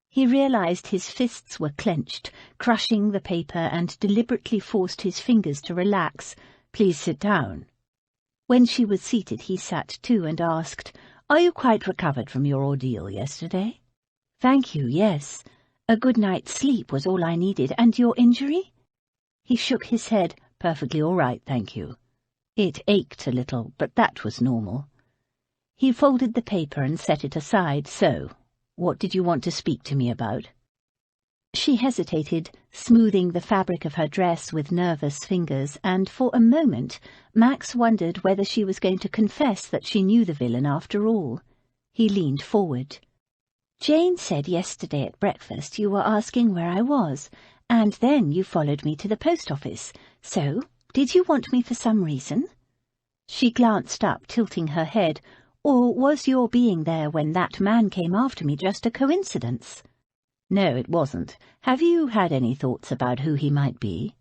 He realized his fists were clenched, crushing the paper, and deliberately forced his fingers to relax. "Please sit down." When she was seated, he sat too and asked, "Are you quite recovered from your ordeal yesterday?" "Thank you, yes. A good night's sleep was all I needed. And your injury?" He shook his head. "Perfectly all right, thank you. It ached a little, but that was normal." He folded the paper and set it aside. "So, what did you want to speak to me about?" She hesitated, smoothing the fabric of her dress with nervous fingers, and for a moment Max wondered whether she was going to confess that she knew the villain after all. He leaned forward. "Jane said yesterday at breakfast you were asking where I was, and then you followed me to the post office. So, did you want me for some reason?" She glanced up, tilting her head. "Or was your being there when that man came after me just a coincidence?" "No, it wasn't. Have you had any thoughts about who he might be?"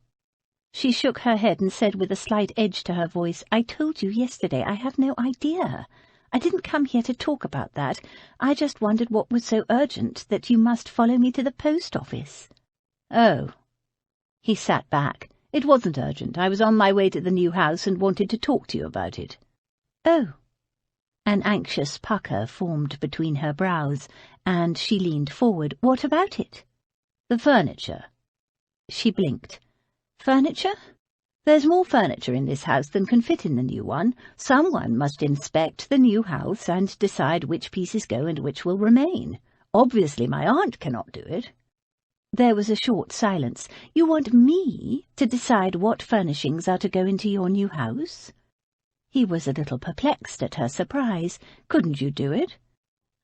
She shook her head and said with a slight edge to her voice, "I told you yesterday I have no idea. I didn't come here to talk about that. I just wondered what was so urgent that you must follow me to the post office." "Oh." He sat back. "It wasn't urgent. I was on my way to the new house and wanted to talk to you about it." "Oh." An anxious pucker formed between her brows, and she leaned forward. "What about it?" "The furniture." She blinked. "Furniture? There's more furniture in this house than can fit in the new one. Someone must inspect the new house and decide which pieces go and which will remain. Obviously my aunt cannot do it." There was a short silence. "You want me to decide what furnishings are to go into your new house?" He was a little perplexed at her surprise. "Couldn't you do it?"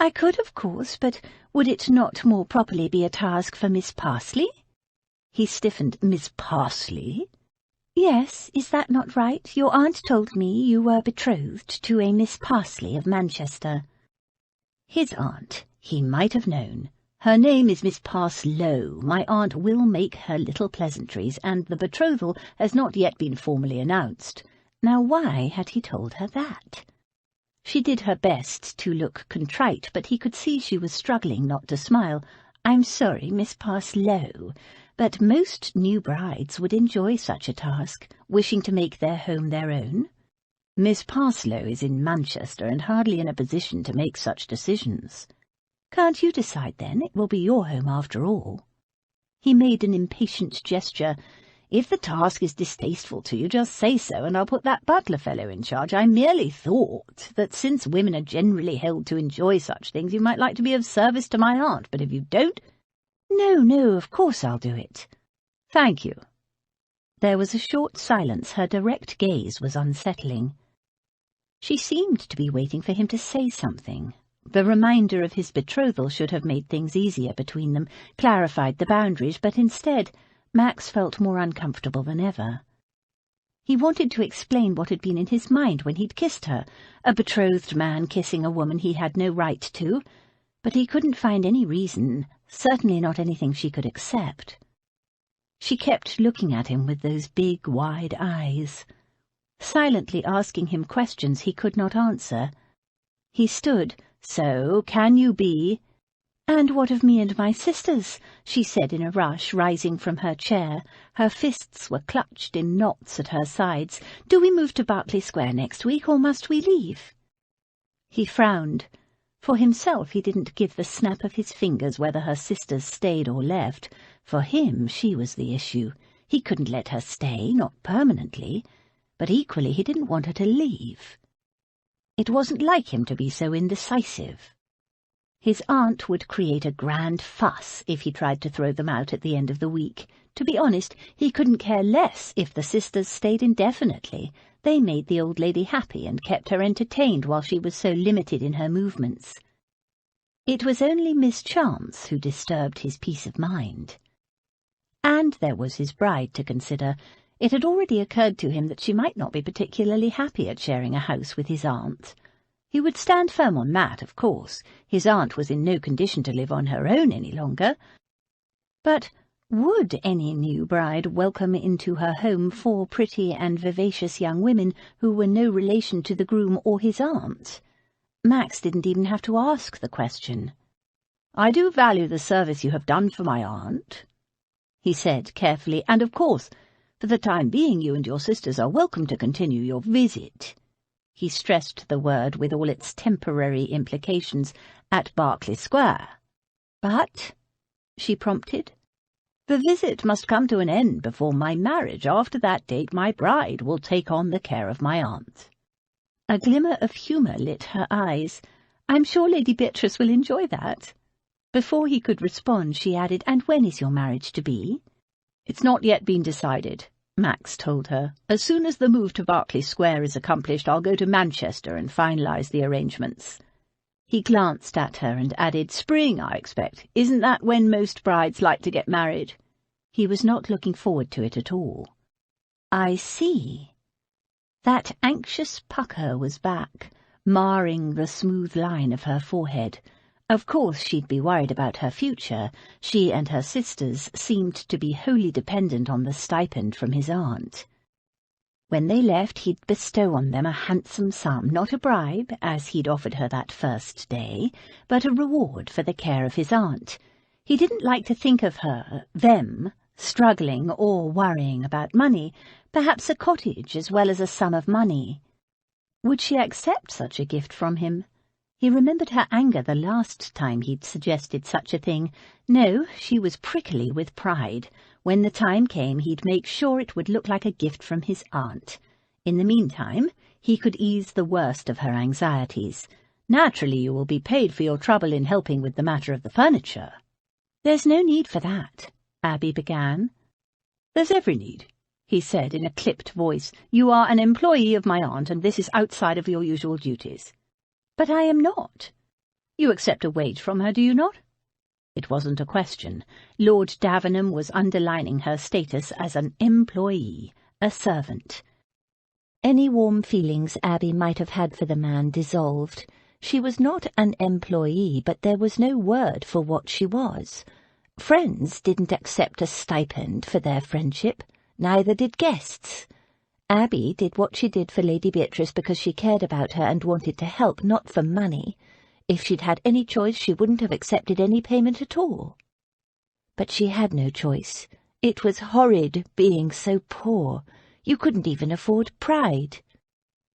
"I could, of course, but would it not more properly be a task for Miss Parsley?" He stiffened. "Miss Parsley?" "Yes, is that not right? Your aunt told me you were betrothed to a Miss Parsley of Manchester." His aunt, he might have known. "Her name is Miss Parslow. My aunt will make her little pleasantries, and the betrothal has not yet been formally announced." Now why had he told her that? She did her best to look contrite, but he could see she was struggling not to smile. "I'm sorry, Miss Parslow, but most new brides would enjoy such a task, wishing to make their home their own." "Miss Parslow is in Manchester and hardly in a position to make such decisions." "Can't you decide, then? It will be your home after all." He made an impatient gesture. "If the task is distasteful to you, just say so, and I'll put that butler fellow in charge. I merely thought that since women are generally held to enjoy such things, you might like to be of service to my aunt, but if you don't—" No, of course I'll do it." "Thank you." There was a short silence. Her direct gaze was unsettling. She seemed to be waiting for him to say something. The reminder of his betrothal should have made things easier between them, clarified the boundaries, but instead Max felt more uncomfortable than ever. He wanted to explain what had been in his mind when he'd kissed her, a betrothed man kissing a woman he had no right to, but he couldn't find any reason, certainly not anything she could accept. She kept looking at him with those big, wide eyes. silently asking him questions he could not answer. He stood. "So, can you be—" "And what of me and my sisters?" she said in a rush, rising from her chair. Her fists were clutched in knots at her sides. "Do we move to Berkeley Square next week, or must we leave?" He frowned. For himself, he didn't give the snap of his fingers whether her sisters stayed or left. For him, she was the issue. He couldn't let her stay, not permanently, but equally he didn't want her to leave. It wasn't like him to be so indecisive. His aunt would create a grand fuss if he tried to throw them out at the end of the week. To be honest, he couldn't care less if the sisters stayed indefinitely. They made the old lady happy and kept her entertained while she was so limited in her movements. It was only mischance who disturbed his peace of mind. And there was his bride to consider. It had already occurred to him that she might not be particularly happy at sharing a house with his aunt. He would stand firm on that, of course. His aunt was in no condition to live on her own any longer. But would any new bride welcome into her home 4 pretty and vivacious young women who were no relation to the groom or his aunt? Max didn't even have to ask the question. "I do value the service you have done for my aunt," he said carefully, "and of course, for the time being you and your sisters are welcome to continue your visit." He stressed the word with all its temporary implications, "at Berkeley Square." "But," she prompted, "the visit must come to an end before my marriage. After that date my bride will take on the care of my aunt." A glimmer of humour lit her eyes. "I'm sure Lady Beatrice will enjoy that." Before he could respond, she added, "And when is your marriage to be?" "It's not yet been decided," Max told her. "As soon as the move to Berkeley Square is accomplished, I'll go to Manchester and finalise the arrangements." He glanced at her and added, "Spring, I expect. Isn't that when most brides like to get married?" He was not looking forward to it at all. "I see." That anxious pucker was back, marring the smooth line of her forehead. Of course she'd be worried about her future. She and her sisters seemed to be wholly dependent on the stipend from his aunt. When they left, he'd bestow on them a handsome sum, not a bribe, as he'd offered her that first day, but a reward for the care of his aunt. He didn't like to think of them, struggling or worrying about money, perhaps a cottage as well as a sum of money. Would she accept such a gift from him? He remembered her anger the last time he'd suggested such a thing. No, she was prickly with pride. When the time came, he'd make sure it would look like a gift from his aunt. In the meantime, he could ease the worst of her anxieties. "Naturally you will be paid for your trouble in helping with the matter of the furniture." "There's no need for that," Abby began. "There's every need," he said in a clipped voice. "You are an employee of my aunt, and this is outside of your usual duties." "But I am not." "You accept a wage from her, do you not?" It wasn't a question. Lord Davenham was underlining her status as an employee, a servant. Any warm feelings Abby might have had for the man dissolved. She was not an employee, but there was no word for what she was. Friends didn't accept a stipend for their friendship, neither did guests. Abby did what she did for Lady Beatrice because she cared about her and wanted to help, not for money. If she'd had any choice, she wouldn't have accepted any payment at all. But she had no choice. It was horrid being so poor. You couldn't even afford pride.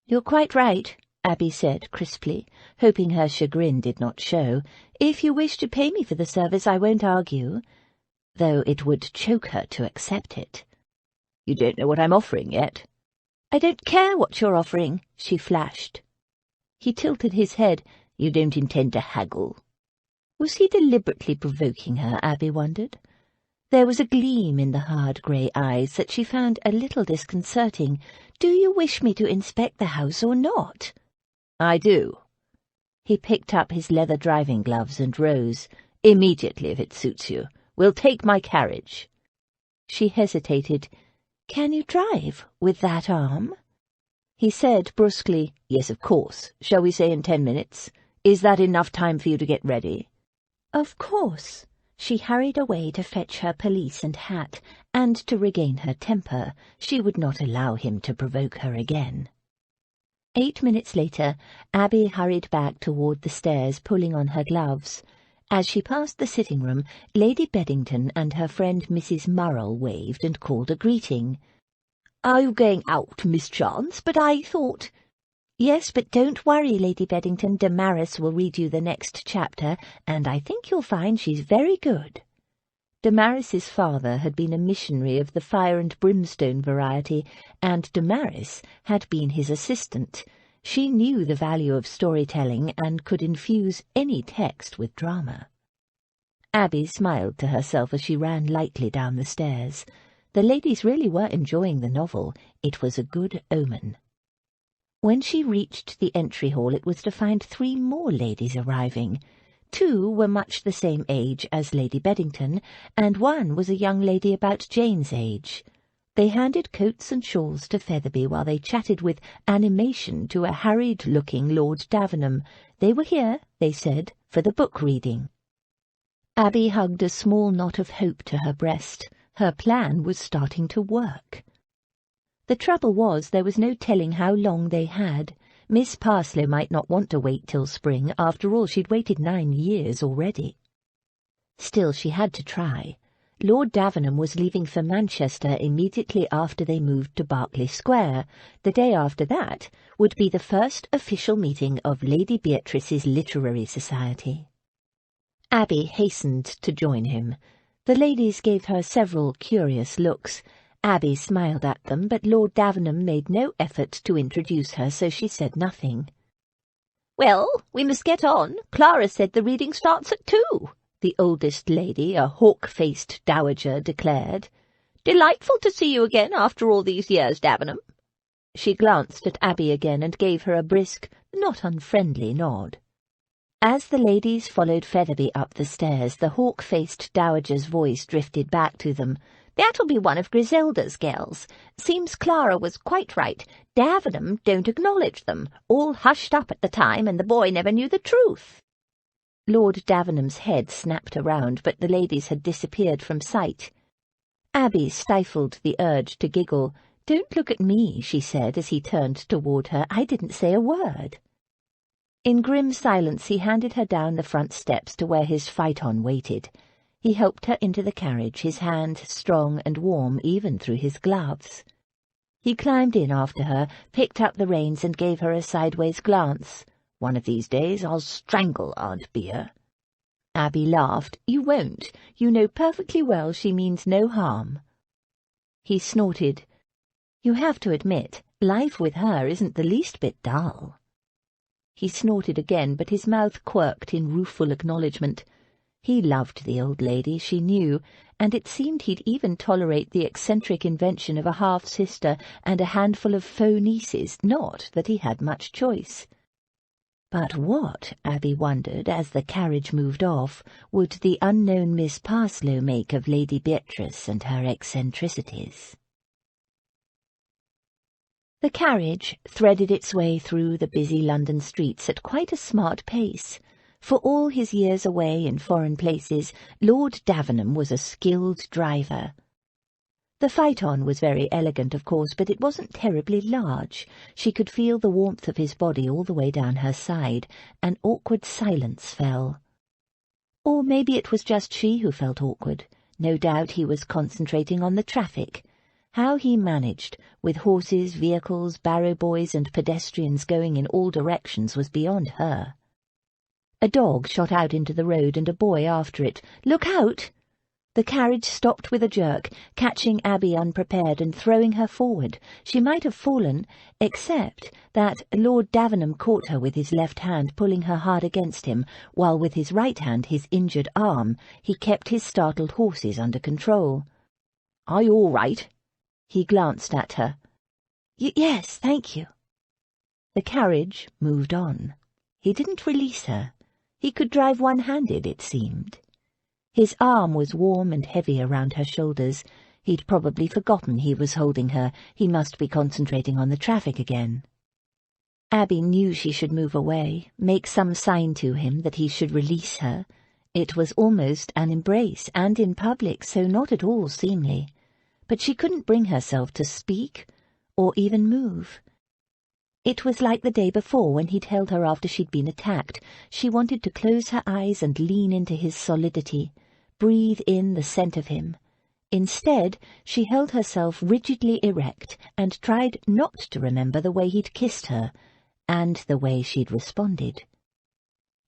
"You're quite right," Abby said crisply, hoping her chagrin did not show. "If you wish to pay me for the service, I won't argue," though it would choke her to accept it. "You don't know what I'm offering yet." "I don't care what you're offering," she flashed. He tilted his head. "You don't intend to haggle?" Was he deliberately provoking her, Abby wondered. There was a gleam in the hard grey eyes that she found a little disconcerting. "Do you wish me to inspect the house or not?" "I do." He picked up his leather driving gloves and rose. "Immediately, if it suits you. We'll take my carriage." She hesitated. "Can you drive with that arm?" He said brusquely, "Yes, of course. Shall we say in 10 minutes? Is that enough time for you to get ready?" "Of course." She hurried away to fetch her pelisse and hat, and to regain her temper. She would not allow him to provoke her again. 8 minutes later, Abby hurried back toward the stairs, pulling on her gloves. As she passed the sitting-room, Lady Beddington and her friend Mrs. Murrell waved and called a greeting. "Are you going out, Miss Chance? But I thought—" "Yes, but don't worry, Lady Beddington. Damaris will read you the next chapter, and I think you'll find she's very good." Damaris's father had been a missionary of the fire and brimstone variety, and Damaris had been his assistant. She knew the value of storytelling and could infuse any text with drama. Abby smiled to herself as she ran lightly down the stairs. The ladies really were enjoying the novel. It was a good omen. When she reached the entry hall, it was to find 3 more ladies arriving. 2 were much the same age as Lady Beddington, and 1 was a young lady about Jane's age. They handed coats and shawls to Featherby while they chatted with animation to a harried-looking Lord Davenham. They were here, they said, for the book reading. Abby hugged a small knot of hope to her breast. Her plan was starting to work. The trouble was there was no telling how long they had. Miss Parslow might not want to wait till spring. After all, she'd waited 9 years already. Still, she had to try. Lord Davenham was leaving for Manchester immediately after they moved to Berkeley Square. The day after that would be the first official meeting of Lady Beatrice's Literary Society. Abby hastened to join him. The ladies gave her several curious looks. Abby smiled at them, but Lord Davenham made no effort to introduce her, so she said nothing. "Well, we must get on. Clara said the reading starts at 2, the oldest lady, a hawk-faced dowager, declared. "Delightful to see you again after all these years, Davenham." She glanced at Abby again and gave her a brisk, not unfriendly nod. As the ladies followed Featherby up the stairs, the hawk-faced dowager's voice drifted back to them. "That'll be one of Griselda's girls. Seems Clara was quite right. Davenham don't acknowledge them. All hushed up at the time, and the boy never knew the truth." Lord Davenham's head snapped around, but the ladies had disappeared from sight. Abby stifled the urge to giggle. "Don't look at me," she said as he turned toward her. "I didn't say a word." In grim silence he handed her down the front steps to where his phaeton waited. He helped her into the carriage, his hand strong and warm even through his gloves. He climbed in after her, picked up the reins and gave her a sideways glance. "One of these days I'll strangle Aunt Bea." Abby laughed. "You won't. You know perfectly well she means no harm." He snorted. "You have to admit, life with her isn't the least bit dull." He snorted again, but his mouth quirked in rueful acknowledgment. He loved the old lady, she knew, and it seemed he'd even tolerate the eccentric invention of a half-sister and a handful of faux nieces, not that he had much choice. But what, Abby wondered, as the carriage moved off, would the unknown Miss Parslow make of Lady Beatrice and her eccentricities? The carriage threaded its way through the busy London streets at quite a smart pace. For all his years away in foreign places, Lord Davenham was a skilled driver. The phaeton was very elegant, of course, but it wasn't terribly large. She could feel the warmth of his body all the way down her side. An awkward silence fell. Or maybe it was just she who felt awkward. No doubt he was concentrating on the traffic. How he managed, with horses, vehicles, barrow boys and pedestrians going in all directions, was beyond her. A dog shot out into the road and a boy after it. "Look out!" The carriage stopped with a jerk, catching Abby unprepared and throwing her forward. She might have fallen, except that Lord Davenham caught her with his left hand, pulling her hard against him, while with his right hand, his injured arm, he kept his startled horses under control. "Are you all right?" He glanced at her. Yes, thank you." The carriage moved on. He didn't release her. He could drive one-handed, it seemed. His arm was warm and heavy around her shoulders. He'd probably forgotten he was holding her. He must be concentrating on the traffic again. Abby knew she should move away, make some sign to him that he should release her. It was almost an embrace, and in public, so not at all seemly. But she couldn't bring herself to speak, or even move. It was like the day before when he'd held her after she'd been attacked. She wanted to close her eyes and lean into his solidity, breathe in the scent of him. Instead, she held herself rigidly erect and tried not to remember the way he'd kissed her, and the way she'd responded.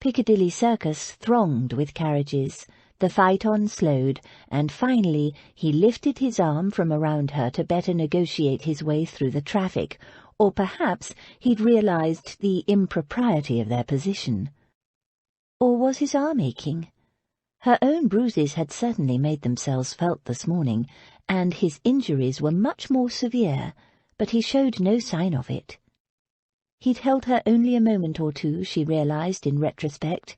Piccadilly Circus thronged with carriages. The phaeton slowed, and finally he lifted his arm from around her to better negotiate his way through the traffic, or perhaps he'd realized the impropriety of their position. Or was his arm aching? Her own bruises had certainly made themselves felt this morning, and his injuries were much more severe, but he showed no sign of it. He'd held her only a moment or two, she realized in retrospect.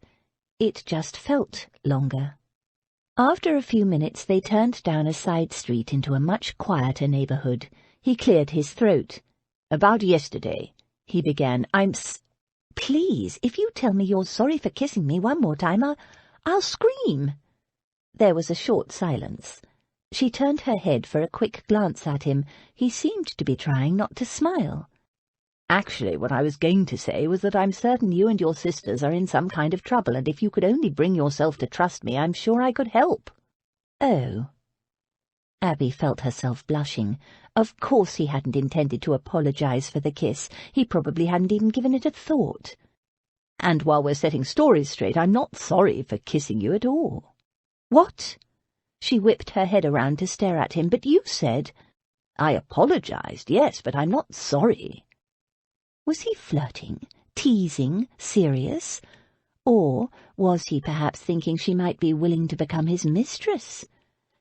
It just felt longer. After a few minutes they turned down a side street into a much quieter neighborhood. He cleared his throat. "About yesterday," he began, "Please, if you tell me you're sorry for kissing me one more time, I'll scream." There was a short silence. She turned her head for a quick glance at him. He seemed to be trying not to smile. "Actually, what I was going to say was that I'm certain you and your sisters are in some kind of trouble, and if you could only bring yourself to trust me, I'm sure I could help." "Oh." Abby felt herself blushing. Of course he hadn't intended to apologize for the kiss. He probably hadn't even given it a thought. "And while we're setting stories straight, I'm not sorry for kissing you at all." "What?" She whipped her head around to stare at him. "But you said—" "I apologized, yes, but I'm not sorry." Was he flirting, teasing, serious? Or was he perhaps thinking she might be willing to become his mistress?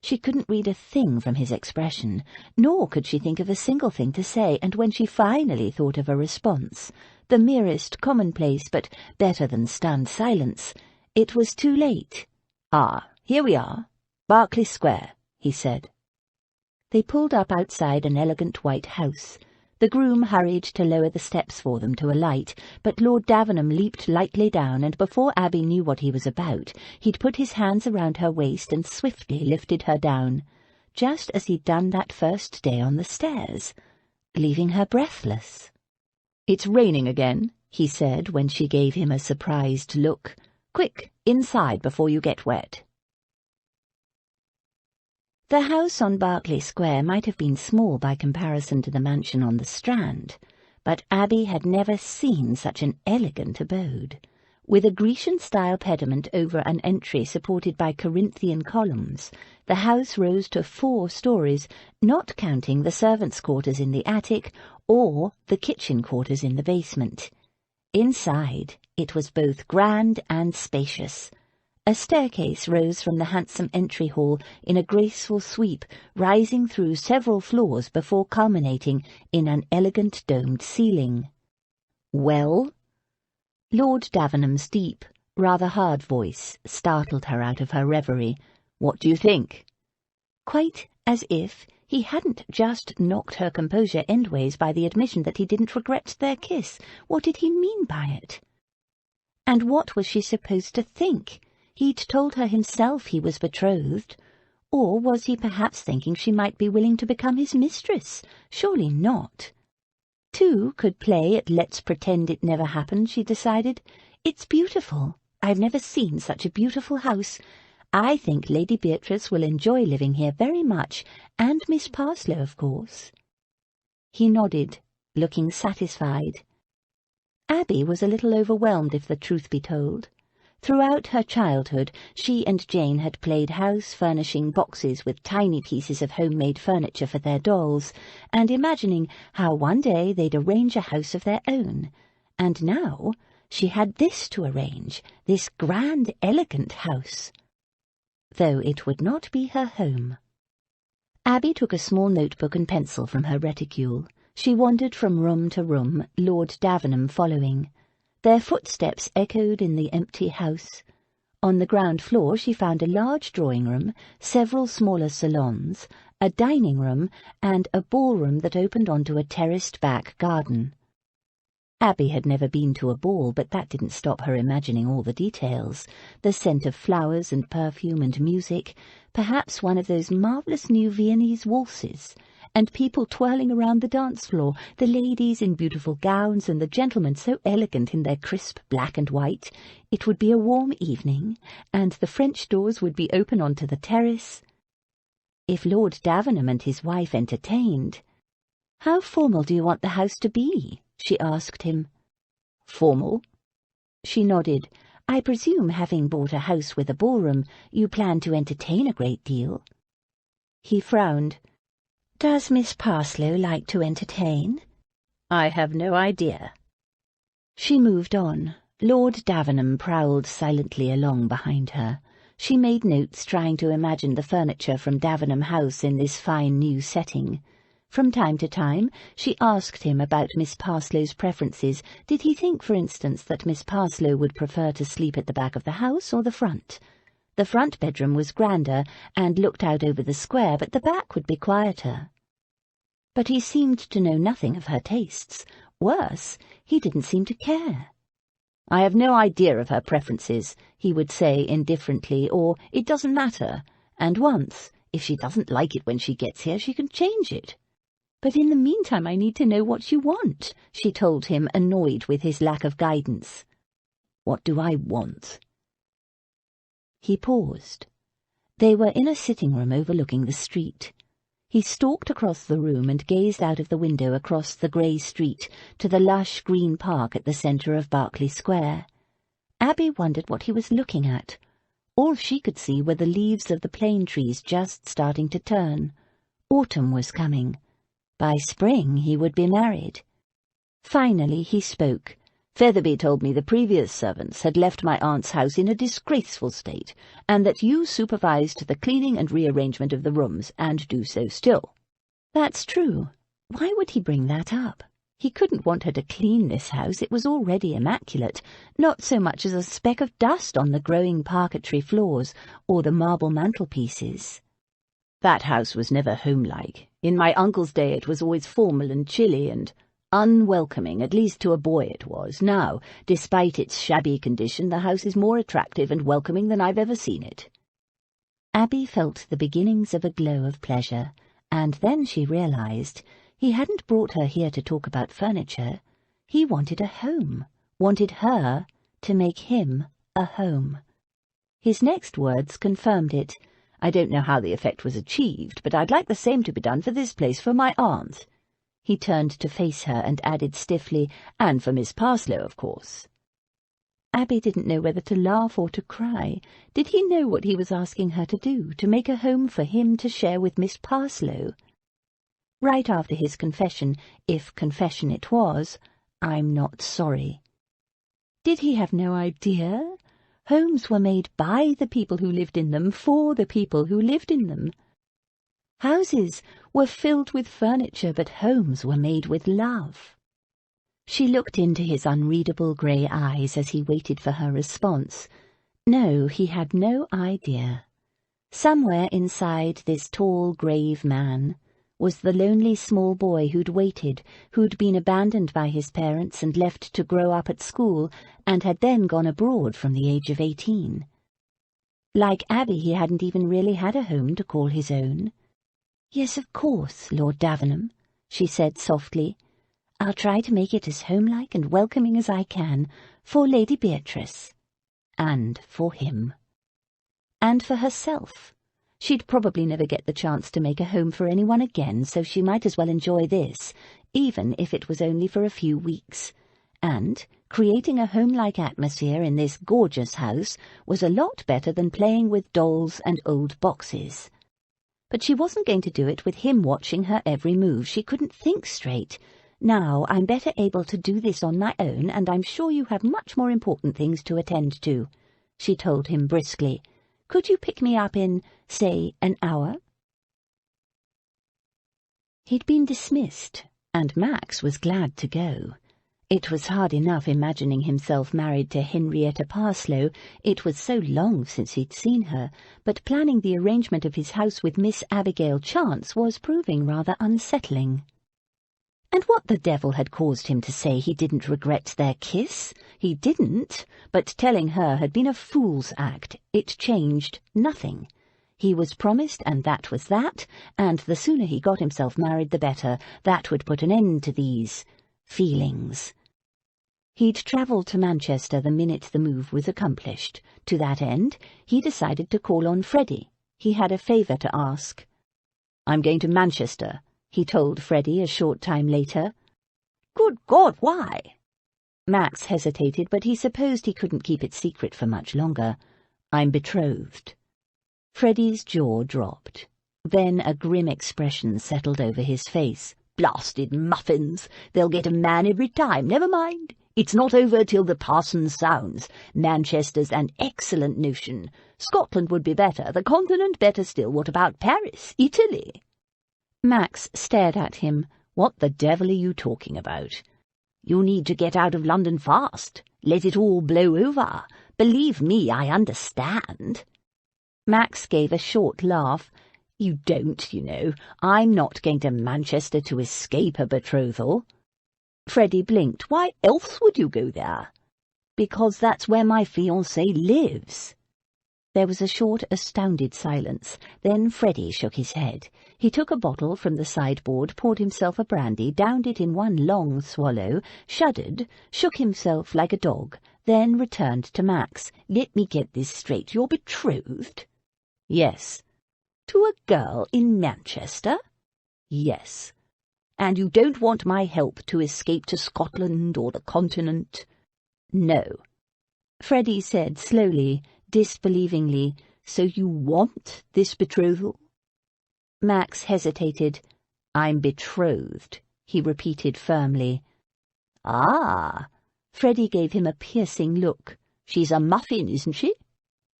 She couldn't read a thing from his expression, nor could she think of a single thing to say, and when she finally thought of a response, the merest commonplace but better than stunned silence, it was too late. "Ah, here we are. Berkeley Square," he said. They pulled up outside an elegant white house. The groom hurried to lower the steps for them to alight, but Lord Davenham leaped lightly down, and before Abby knew what he was about, he'd put his hands around her waist and swiftly lifted her down, just as he'd done that first day on the stairs, leaving her breathless. "It's raining again," he said when she gave him a surprised look. "Quick, inside before you get wet." The house on Berkeley Square might have been small by comparison to the mansion on the Strand, but Abby had never seen such an elegant abode. With a Grecian-style pediment over an entry supported by Corinthian columns, the house rose to 4 stories, not counting the servants' quarters in the attic or the kitchen quarters in the basement. Inside, it was both grand and spacious. A staircase rose from the handsome entry hall in a graceful sweep, rising through several floors before culminating in an elegant domed ceiling. "Well?" Lord Davenham's deep, rather hard voice startled her out of her reverie. "What do you think?" Quite as if he hadn't just knocked her composure endways by the admission that he didn't regret their kiss. What did he mean by it? And what was she supposed to think? He'd told her himself he was betrothed. Or was he perhaps thinking she might be willing to become his mistress? Surely not. 2 could play at let's pretend it never happened, she decided. It's beautiful. I've never seen such a beautiful house. I think Lady Beatrice will enjoy living here very much, and Miss Parslow, of course. He nodded, looking satisfied. Abby was a little overwhelmed, if the truth be told. Throughout her childhood, she and Jane had played house furnishing boxes with tiny pieces of homemade furniture for their dolls, and imagining how one day they'd arrange a house of their own. And now she had this to arrange, this grand, elegant house. Though it would not be her home. Abby took a small notebook and pencil from her reticule. She wandered from room to room, Lord Davenham following. Their footsteps echoed in the empty house. On the ground floor she found a large drawing-room, several smaller salons, a dining-room, and a ballroom that opened onto a terraced back garden. Abby had never been to a ball, but that didn't stop her imagining all the details. The scent of flowers and perfume and music, perhaps one of those marvellous new Viennese waltzes, and people twirling around the dance floor, the ladies in beautiful gowns and the gentlemen so elegant in their crisp black and white. It would be a warm evening, and the French doors would be open onto the terrace. If Lord Davenham and his wife entertained— "How formal do you want the house to be?" she asked him. "Formal?" She nodded. "I presume, having bought a house with a ballroom, you plan to entertain a great deal." He frowned. "Does Miss Parslow like to entertain?" "I have no idea." She moved on. Lord Davenham prowled silently along behind her. She made notes, trying to imagine the furniture from Davenham House in this fine new setting. From time to time, she asked him about Miss Parslow's preferences. Did he think, for instance, that Miss Parslow would prefer to sleep at the back of the house or the front? The front bedroom was grander and looked out over the square, but the back would be quieter. But he seemed to know nothing of her tastes. Worse, he didn't seem to care. "I have no idea of her preferences," he would say indifferently, or "it doesn't matter," and once, "if she doesn't like it when she gets here, she can change it." "But in the meantime I need to know what you want," she told him, annoyed with his lack of guidance. "What do I want?" He paused. They were in a sitting-room overlooking the street. He stalked across the room and gazed out of the window across the grey street to the lush green park at the centre of Berkeley Square. Abby wondered what he was looking at. All she could see were the leaves of the plane trees just starting to turn. Autumn was coming. By spring he would be married. Finally he spoke. "Featherby told me the previous servants had left my aunt's house in a disgraceful state, and that you supervised the cleaning and rearrangement of the rooms, and do so still." "That's true. Why would he bring that up? He couldn't want her to clean this house. It was already immaculate, not so much as a speck of dust on the growing parquetry floors or the marble mantelpieces. "That house was never homelike. In my uncle's day it was always formal and chilly and unwelcoming, at least to a boy it was. Now, despite its shabby condition, the house is more attractive and welcoming than I've ever seen it." Abby felt the beginnings of a glow of pleasure, and then she realized he hadn't brought her here to talk about furniture. He wanted a home, wanted her to make him a home. His next words confirmed it. "I don't know how the effect was achieved, but I'd like the same to be done for this place for my aunt." He turned to face her and added stiffly, "And for Miss Parslow, of course." Abby didn't know whether to laugh or to cry. Did he know what he was asking her to do, to make a home for him to share with Miss Parslow? Right after his confession, if confession it was, "I'm not sorry." Did he have no idea? Homes were made by the people who lived in them, for the people who lived in them. Houses were filled with furniture, but homes were made with love. She looked into his unreadable grey eyes as he waited for her response. No, he had no idea. Somewhere inside this tall, grave man was the lonely small boy who'd waited, who'd been abandoned by his parents and left to grow up at school, and had then gone abroad from the age of 18. Like Abby, he hadn't even really had a home to call his own. "Yes, of course, Lord Davenham," she said softly. "I'll try to make it as homelike and welcoming as I can, for Lady Beatrice. And for him. And for herself. She'd probably never get the chance to make a home for anyone again, so she might as well enjoy this, even if it was only for a few weeks. And creating a home-like atmosphere in this gorgeous house was a lot better than playing with dolls and old boxes. But she wasn't going to do it with him watching her every move. She couldn't think straight. "Now, I'm better able to do this on my own, and I'm sure you have much more important things to attend to," she told him briskly. "Could you pick me up in, say, an hour?" He'd been dismissed, and Max was glad to go. It was hard enough imagining himself married to Henrietta Parslow. It was so long since he'd seen her, but planning the arrangement of his house with Miss Abigail Chance was proving rather unsettling. And what the devil had caused him to say he didn't regret their kiss? He didn't, but telling her had been a fool's act. It changed nothing. He was promised, and that was that, and the sooner he got himself married the better. That would put an end to these feelings. He'd travelled to Manchester the minute the move was accomplished. To that end, he decided to call on Freddie. He had a favour to ask. "I'm going to Manchester," he told Freddie a short time later. "Good God, why?" Max hesitated, but he supposed he couldn't keep it secret for much longer. "I'm betrothed." Freddie's jaw dropped. Then a grim expression settled over his face. "Blasted muffins! They'll get a man every time. Never mind. It's not over till the parson sounds. Manchester's an excellent notion. Scotland would be better. The continent better still. What about Paris? Italy?" Max stared at him. "What the devil are you talking about?" "You need to get out of London fast. Let it all blow over. Believe me, I understand." Max gave a short laugh. "You don't, you know. I'm not going to Manchester to escape a betrothal." Freddie blinked. "Why else would you go there?" "Because that's where my fiancé lives." There was a short, astounded silence. Then Freddie shook his head. He took a bottle from the sideboard, poured himself a brandy, downed it in one long swallow, shuddered, shook himself like a dog, then returned to Max. "Let me get this straight. You're betrothed?" "Yes." "To a girl in Manchester?" "Yes." "And you don't want my help to escape to Scotland or the continent?" "No." Freddie said slowly, disbelievingly, "So you want this betrothal?" Max hesitated. "I'm betrothed," he repeated firmly. "Ah!" Freddie gave him a piercing look. "She's a muffin, isn't she?"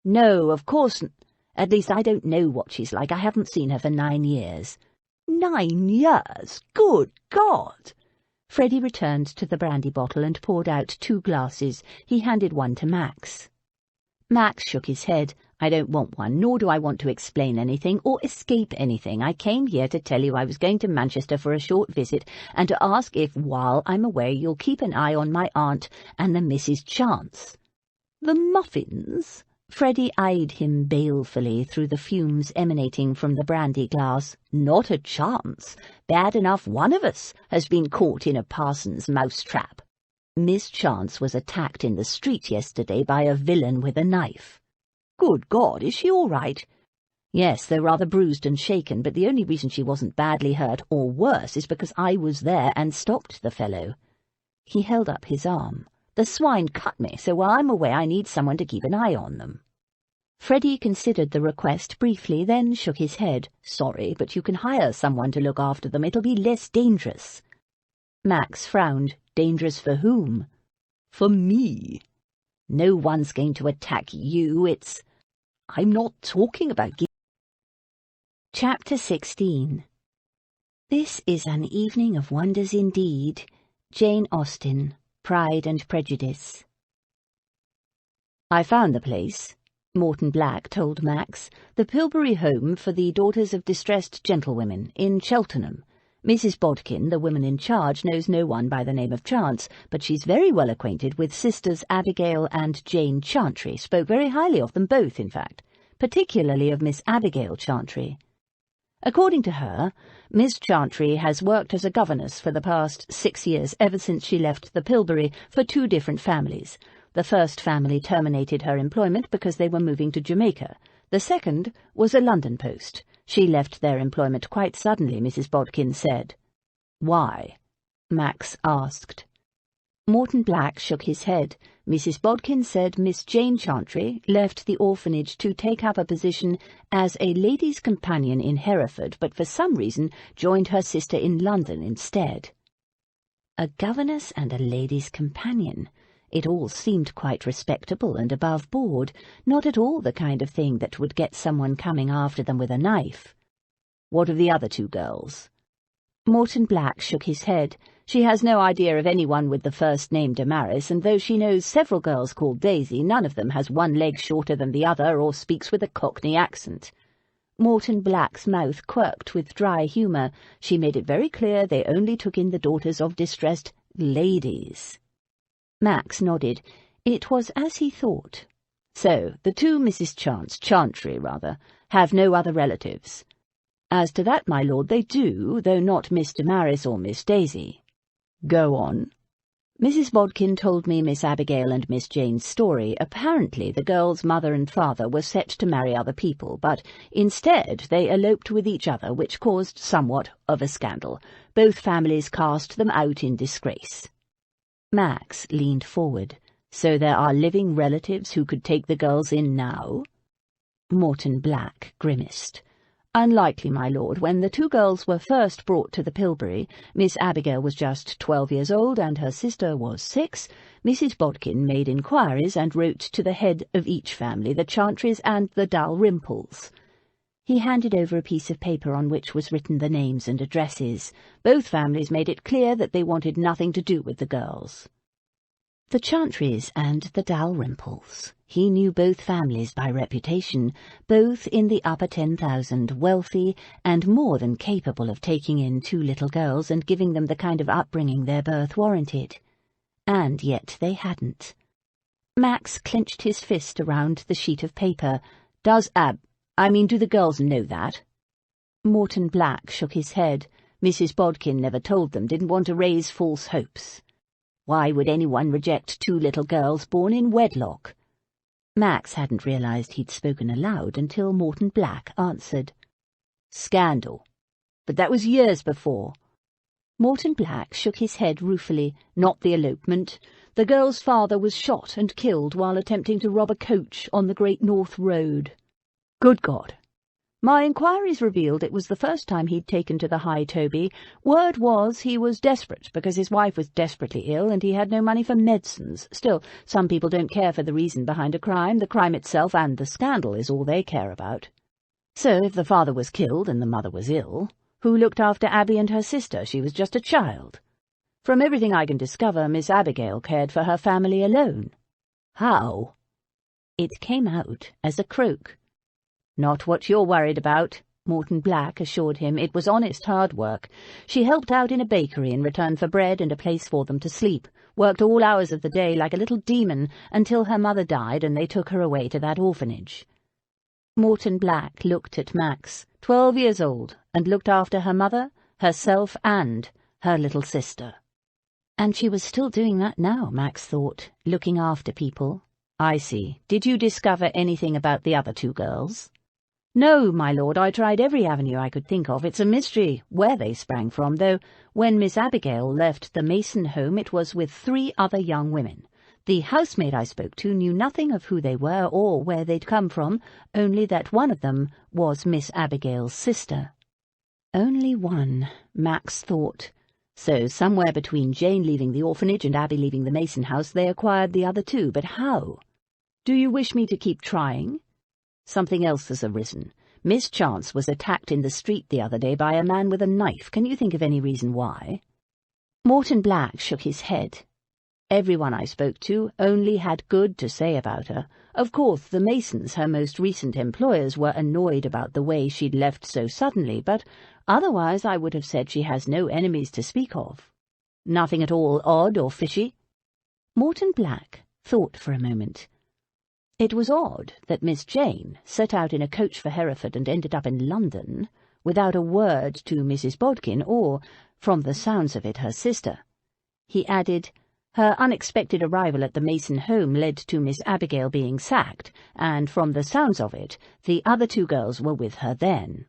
"No, of course not. At least I don't know what she's like. I haven't seen her for 9 years. 9 years? Good God!" Freddie returned to the brandy bottle and poured out 2 glasses. He handed one to Max. Max shook his head. "I don't want one, nor do I want to explain anything or escape anything. I came here to tell you I was going to Manchester for a short visit and to ask if, while I'm away, you'll keep an eye on my aunt and the Mrs. Chance." "The muffins?" Freddie eyed him balefully through the fumes emanating from the brandy glass. "Not a chance. Bad enough one of us has been caught in a parson's mousetrap. Miss Chance was attacked in the street yesterday by a villain with a knife." "Good God, is she all right?" "Yes, though rather bruised and shaken, but the only reason she wasn't badly hurt, or worse, is because I was there and stopped the fellow." He held up his arm. "The swine cut me, so while I'm away I need someone to keep an eye on them." Freddie considered the request briefly, then shook his head. "Sorry, but you can hire someone to look after them. It'll be less dangerous." Max frowned. "Dangerous for whom?" "For me." "No one's going to attack you. I'm not talking about..." Chapter 16. This is an evening of wonders indeed. Jane Austen, Pride and Prejudice. "I found the place," Morton Black told Max, "the Pilbury Home for the Daughters of Distressed Gentlewomen, in Cheltenham. Mrs. Bodkin, the woman in charge, knows no one by the name of Chance, but she's very well acquainted with Sisters Abigail and Jane Chantry, spoke very highly of them both, in fact, particularly of Miss Abigail Chantry. According to her, Miss Chantry has worked as a governess for the past 6 years, ever since she left the Pilbury, for 2 different families. The first family terminated her employment because they were moving to Jamaica. The second was a London post. She left their employment quite suddenly, Mrs. Bodkin said." "Why?" Max asked. Morton Black shook his head. "Mrs. Bodkin said Miss Jane Chantry left the orphanage to take up a position as a lady's companion in Hereford, but for some reason joined her sister in London instead." A governess and a lady's companion. It all seemed quite respectable and above board, not at all the kind of thing that would get someone coming after them with a knife. "What of the other 2 girls?" Morton Black shook his head. "She has no idea of anyone with the first name Damaris, and though she knows several girls called Daisy, none of them has one leg shorter than the other or speaks with a Cockney accent." Morton Black's mouth quirked with dry humour. She made it very clear they only took in the daughters of distressed ladies. Max nodded. It was as he thought. So, the two Mrs. Chantry, have no other relatives. As to that, my lord, they do, though not Miss Damaris or Miss Daisy. Go on. Mrs. Bodkin told me Miss Abigail and Miss Jane's story. Apparently the girls' mother and father were set to marry other people, but instead they eloped with each other, which caused somewhat of a scandal. Both families cast them out in disgrace. Max leaned forward. So there are living relatives who could take the girls in now? Morton Black grimaced. Unlikely, my lord. When the two girls were first brought to the Pilbury, Miss Abigail was just 12 years old and her sister was 6. Mrs. Bodkin made inquiries and wrote to the head of each family, the Chantrys and the Dalrymples. He handed over a piece of paper on which was written the names and addresses. Both families made it clear that they wanted nothing to do with the girls. The Chantrys and the Dalrymples. He knew both families by reputation, both in the upper 10,000, wealthy and more than capable of taking in two little girls and giving them the kind of upbringing their birth warranted. And yet they hadn't. Max clenched his fist around the sheet of paper. Do the girls know that? Morton Black shook his head. Mrs. Bodkin never told them, didn't want to raise false hopes. Why would anyone reject two little girls born in wedlock? Max hadn't realized he'd spoken aloud until Morton Black answered. Scandal. But that was years before. Morton Black shook his head ruefully. Not the elopement. The girl's father was shot and killed while attempting to rob a coach on the Great North Road. Good God. My inquiries revealed it was the first time he'd taken to the High Toby. Word was he was desperate because his wife was desperately ill and he had no money for medicines. Still, some people don't care for the reason behind a crime. The crime itself and the scandal is all they care about. So if the father was killed and the mother was ill, who looked after Abby and her sister? She was just a child. From everything I can discover, Miss Abigail cared for her family alone. How? It came out as a croak. Not what you're worried about, Morton Black assured him. It was honest hard work. She helped out in a bakery in return for bread and a place for them to sleep, worked all hours of the day like a little demon until her mother died and they took her away to that orphanage. Morton Black looked at Max, 12 years old, and looked after her mother, herself and her little sister. And she was still doing that now, Max thought, looking after people. I see. Did you discover anything about the other two girls? No, my lord, I tried every avenue I could think of. It's a mystery where they sprang from, though when Miss Abigail left the Mason home it was with 3 other young women. The housemaid I spoke to knew nothing of who they were or where they'd come from, only that one of them was Miss Abigail's sister. Only one, Max thought. So somewhere between Jane leaving the orphanage and Abby leaving the Mason house they acquired the other 2, but how? Do you wish me to keep trying? Something else has arisen. Miss Chance was attacked in the street the other day by a man with a knife. Can you think of any reason why? Morton Black shook his head. Everyone I spoke to only had good to say about her. Of course, the Masons, her most recent employers, were annoyed about the way she'd left so suddenly, but otherwise I would have said she has no enemies to speak of. Nothing at all odd or fishy? Morton Black thought for a moment. It was odd that Miss Jane set out in a coach for Hereford and ended up in London without a word to Mrs. Bodkin or, from the sounds of it, her sister. He added, her unexpected arrival at the Mason home led to Miss Abigail being sacked, and from the sounds of it, the other 2 girls were with her then.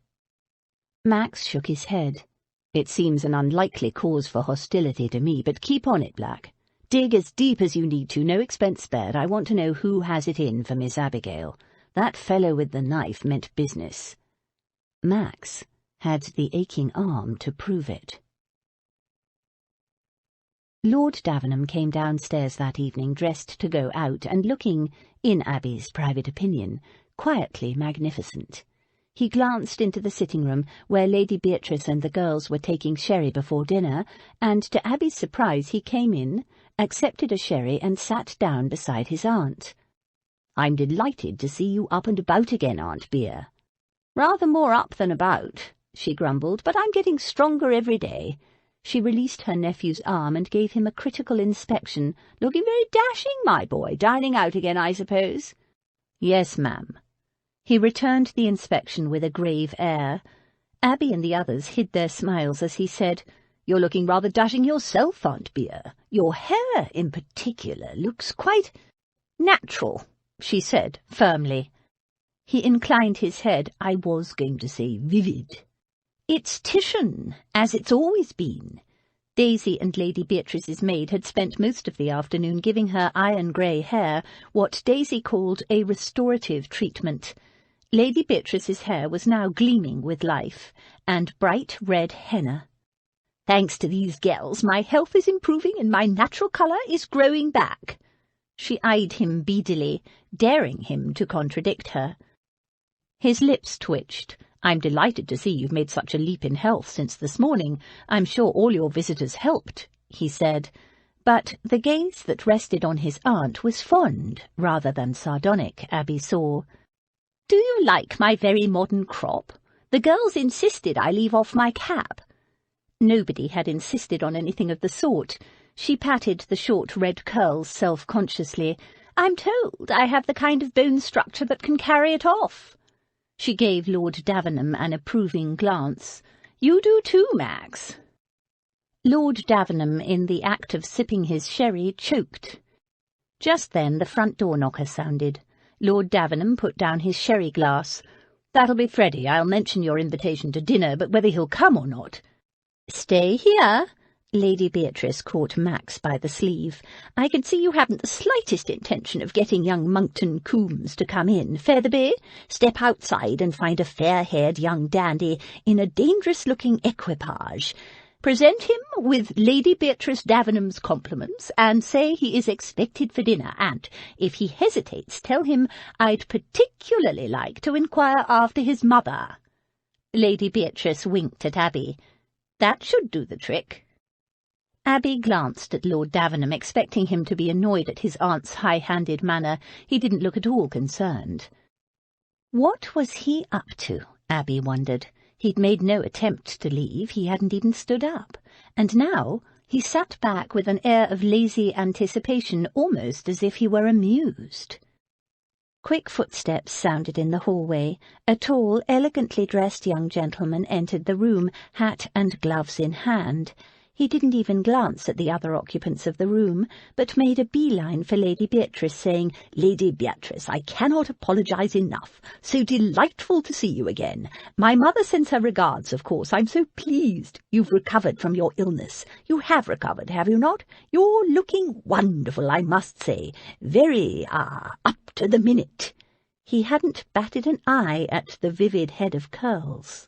Max shook his head. It seems an unlikely cause for hostility to me, but keep on it, Black. Dig as deep as you need to, no expense spared. I want to know who has it in for Miss Abigail. That fellow with the knife meant business. Max had the aching arm to prove it. Lord Davenham came downstairs that evening dressed to go out and looking, in Abby's private opinion, quietly magnificent. He glanced into the sitting-room where Lady Beatrice and the girls were taking sherry before dinner, and to Abby's surprise he came in, accepted a sherry and sat down beside his aunt. "I'm delighted to see you up and about again, Aunt Beer." "Rather more up than about," she grumbled, "but I'm getting stronger every day." She released her nephew's arm and gave him a critical inspection. "Looking very dashing, my boy. Dining out again, I suppose?" "Yes, ma'am." He returned the inspection with a grave air. Abby and the others hid their smiles as he said, "You're looking rather dashing yourself, Aunt Beer. Your hair, in particular, looks quite natural," she said firmly. He inclined his head. "I was going to say vivid." "It's Titian, as it's always been." Daisy and Lady Beatrice's maid had spent most of the afternoon giving her iron-grey hair what Daisy called a restorative treatment. Lady Beatrice's hair was now gleaming with life, and bright red henna. "Thanks to these gels, my health is improving and my natural colour is growing back." She eyed him beadily, daring him to contradict her. His lips twitched. "I'm delighted to see you've made such a leap in health since this morning. I'm sure all your visitors helped," he said. But the gaze that rested on his aunt was fond rather than sardonic, Abby saw. "Do you like my very modern crop? The girls insisted I leave off my cap." Nobody had insisted on anything of the sort. She patted the short red curls self-consciously. "I'm told I have the kind of bone structure that can carry it off." She gave Lord Davenham an approving glance. "You do too, Max." Lord Davenham, in the act of sipping his sherry, choked. Just then the front door knocker sounded. Lord Davenham put down his sherry glass. "That'll be Freddie. I'll mention your invitation to dinner, but whether he'll come or not—" "Stay here." Lady Beatrice caught Max by the sleeve. "I can see you haven't the slightest intention of getting young Monckton Coombs to come in. Featherby, step outside and find a fair-haired young dandy in a dangerous-looking equipage. Present him with Lady Beatrice Davenham's compliments, and say he is expected for dinner, and, if he hesitates, tell him I'd particularly like to inquire after his mother." Lady Beatrice winked at Abby. "That should do the trick." Abby glanced at Lord Davenham, expecting him to be annoyed at his aunt's high-handed manner. He didn't look at all concerned. What was he up to, Abby wondered. He'd made no attempt to leave, he hadn't even stood up, and now he sat back with an air of lazy anticipation, almost as if he were amused. Quick footsteps sounded in the hallway. A tall, elegantly dressed young gentleman entered the room, hat and gloves in hand. He didn't even glance at the other occupants of the room, but made a beeline for Lady Beatrice, saying, "Lady Beatrice, I cannot apologize enough. So delightful to see you again. My mother sends her regards, of course. I'm so pleased you've recovered from your illness. You have recovered, have you not? You're looking wonderful, I must say. Very, up to the minute." He hadn't batted an eye at the vivid head of curls.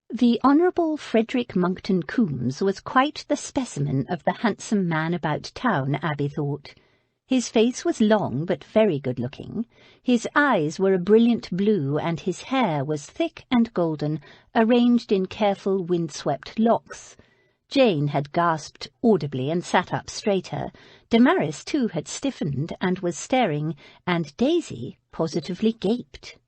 The Honourable Frederick Monckton Coombs was quite the specimen of the handsome man about town, Abby thought. His face was long but very good-looking. His eyes were a brilliant blue, and his hair was thick and golden, arranged in careful wind-swept locks. Jane had gasped audibly and sat up straighter. Damaris, too, had stiffened and was staring, and Daisy positively gaped.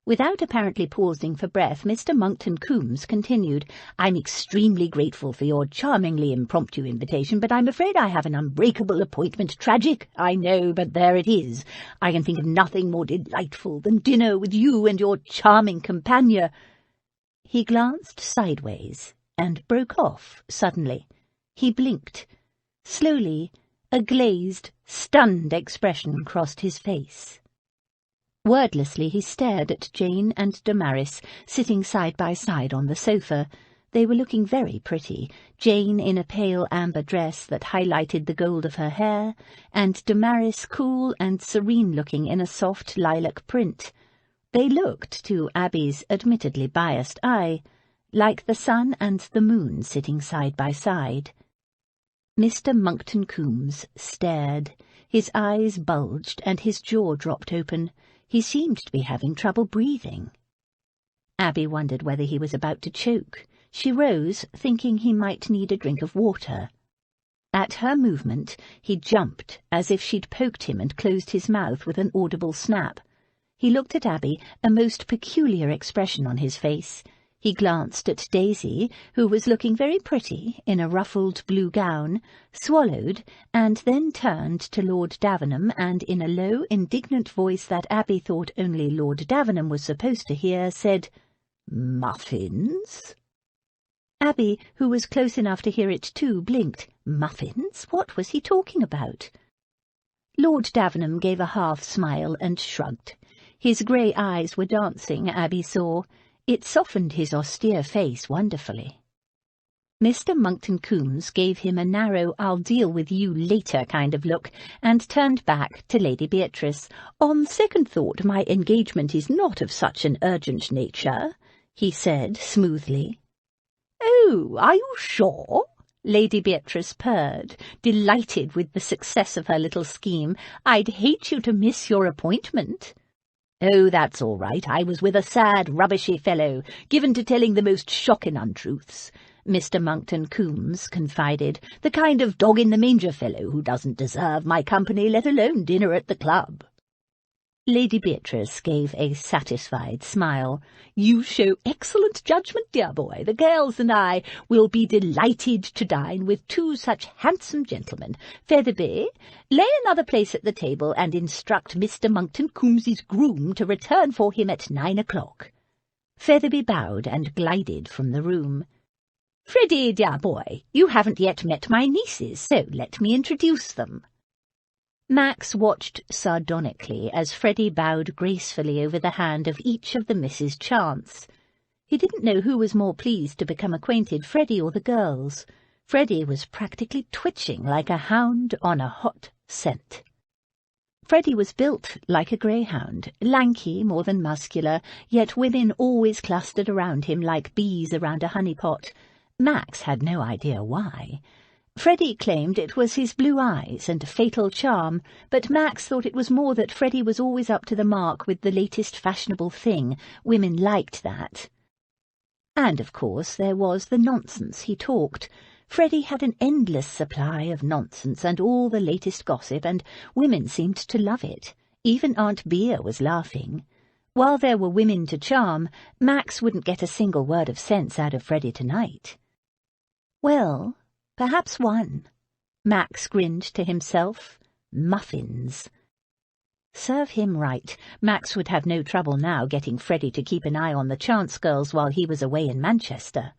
Without apparently pausing for breath, Mr. Monckton Coombs continued, "I'm extremely grateful for your charmingly impromptu invitation, but I'm afraid I have an unbreakable appointment. Tragic, I know, but there it is. I can think of nothing more delightful than dinner with you and your charming companion." He glanced sideways and broke off suddenly. He blinked. Slowly, a glazed, stunned expression crossed his face. Wordlessly he stared at Jane and Damaris, sitting side by side on the sofa. They were looking very pretty, Jane in a pale amber dress that highlighted the gold of her hair, and Damaris cool and serene-looking in a soft lilac print. They looked, to Abby's admittedly biased eye, like the sun and the moon sitting side by side. Mr. Monckton Coombs stared. His eyes bulged and his jaw dropped open. He seemed to be having trouble breathing. Abby wondered whether he was about to choke. She rose, thinking he might need a drink of water. At her movement, he jumped, as if she'd poked him and closed his mouth with an audible snap. He looked at Abby, a most peculiar expression on his face. He glanced at Daisy, who was looking very pretty in a ruffled blue gown, swallowed, and then turned to Lord Davenham, and in a low, indignant voice that Abby thought only Lord Davenham was supposed to hear, said, "Muffins?" Abby, who was close enough to hear it too, blinked. Muffins? What was he talking about? Lord Davenham gave a half-smile and shrugged. His grey eyes were dancing, Abby saw. It softened his austere face wonderfully. Mr. Monckton Coombes gave him a narrow I'll-deal-with-you-later kind of look, and turned back to Lady Beatrice. "On second thought, my engagement is not of such an urgent nature," he said smoothly. "Oh, are you sure?" Lady Beatrice purred, delighted with the success of her little scheme. "I'd hate you to miss your appointment." "Oh, that's all right. I was with a sad, rubbishy fellow, given to telling the most shocking untruths," Mr. Monckton Coombes confided, "the kind of dog-in-the-manger fellow who doesn't deserve my company, let alone dinner at the club." Lady Beatrice gave a satisfied smile. "You show excellent judgment, dear boy. The girls and I will be delighted to dine with two such handsome gentlemen. Featherby, lay another place at the table and instruct Mr. Monckton Coombes's groom to return for him at 9 o'clock. Featherby bowed and glided from the room. "Freddie, dear boy, you haven't yet met my nieces, so let me introduce them." Max watched sardonically as Freddie bowed gracefully over the hand of each of the Misses Chance. He didn't know who was more pleased to become acquainted, Freddie or the girls. Freddie was practically twitching like a hound on a hot scent. Freddie was built like a greyhound, lanky more than muscular, yet women always clustered around him like bees around a honey-pot. Max had no idea why. Freddie claimed it was his blue eyes and fatal charm, but Max thought it was more that Freddie was always up to the mark with the latest fashionable thing. Women liked that. And, of course, there was the nonsense he talked. Freddie had an endless supply of nonsense and all the latest gossip, and women seemed to love it. Even Aunt Bea was laughing. While there were women to charm, Max wouldn't get a single word of sense out of Freddie tonight. Well, perhaps one. Max grinned to himself. Muffins. Serve him right. Max would have no trouble now getting Freddie to keep an eye on the Chance girls while he was away in Manchester.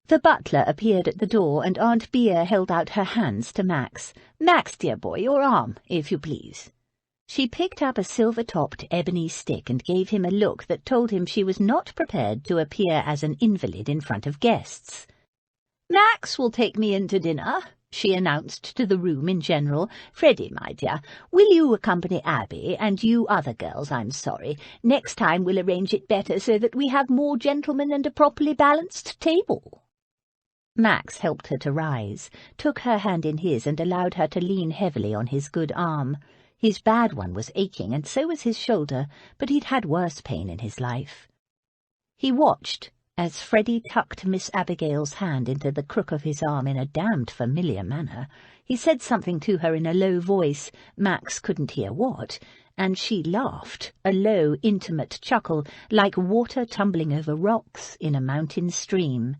The butler appeared at the door, and Aunt Bea held out her hands to Max. "Max, dear boy, your arm, if you please." She picked up a silver-topped ebony stick and gave him a look that told him she was not prepared to appear as an invalid in front of guests. "Max will take me in to dinner," she announced to the room in general. "Freddie, my dear, will you accompany Abby, and you other girls, I'm sorry. Next time we'll arrange it better so that we have more gentlemen and a properly balanced table." Max helped her to rise, took her hand in his and allowed her to lean heavily on his good arm. His bad one was aching, and so was his shoulder, but he'd had worse pain in his life. He watched as Freddie tucked Miss Abigail's hand into the crook of his arm in a damned familiar manner. He said something to her in a low voice, Max couldn't hear what, and she laughed, a low, intimate chuckle, like water tumbling over rocks in a mountain stream.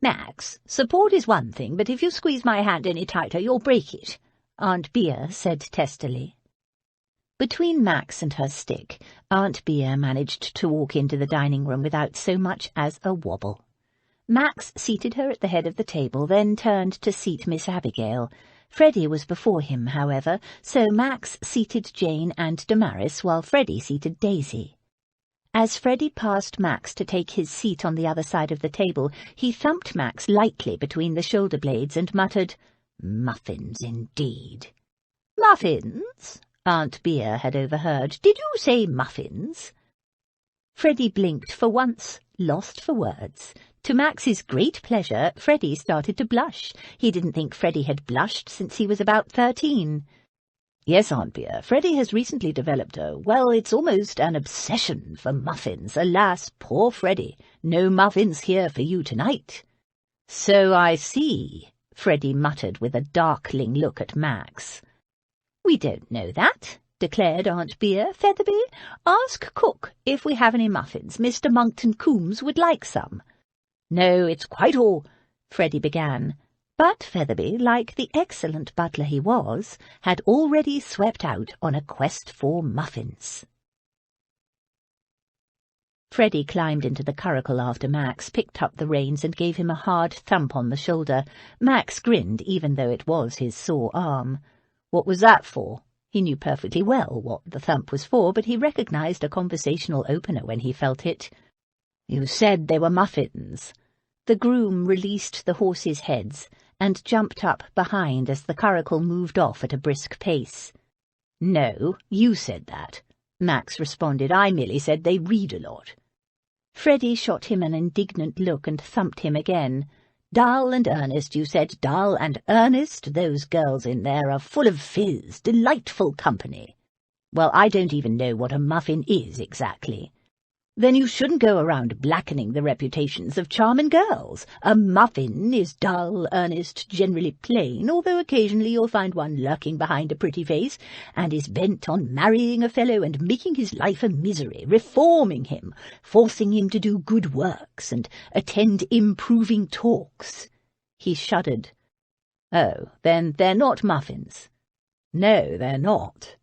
"Max, support is one thing, but if you squeeze my hand any tighter, you'll break it," Aunt Bea said testily. Between Max and her stick, Aunt Bea managed to walk into the dining room without so much as a wobble. Max seated her at the head of the table, then turned to seat Miss Abigail. Freddie was before him, however, so Max seated Jane and Damaris, while Freddie seated Daisy. As Freddie passed Max to take his seat on the other side of the table, he thumped Max lightly between the shoulder blades and muttered, "Muffins, indeed." "Muffins?" Aunt Bea had overheard. "Did you say muffins?" Freddie blinked for once, lost for words. To Max's great pleasure, Freddie started to blush. He didn't think Freddie had blushed since he was about 13. "Yes, Aunt Bea, Freddie has recently developed it's almost an obsession for muffins. Alas, poor Freddie, no muffins here for you tonight." "So I see," Freddie muttered with a darkling look at Max. "We don't know that," declared Aunt Bea. "Featherby, ask cook if we have any muffins. Mr. Monkton Coombs would like some." "No, it's quite all," Freddie began. But Featherby, like the excellent butler he was, had already swept out on a quest for muffins. Freddie climbed into the curricle after Max, picked up the reins and gave him a hard thump on the shoulder. Max grinned, even though it was his sore arm. What was that for? He knew perfectly well what the thump was for, but he recognized a conversational opener when he felt it. "You said they were muffins." The groom released the horses' heads and jumped up behind as the curricle moved off at a brisk pace. "No, you said that," Max responded. "I merely said they read a lot." Freddie shot him an indignant look and thumped him again. "Dull and earnest, you said. Dull and earnest. Those girls in there are full of fizz. Delightful company." "Well, I don't even know what a muffin is exactly." "Then you shouldn't go around blackening the reputations of charming girls. A muffin is dull, earnest, generally plain, although occasionally you'll find one lurking behind a pretty face, and is bent on marrying a fellow and making his life a misery, reforming him, forcing him to do good works and attend improving talks." He shuddered. "Oh, then they're not muffins." "No, they're not."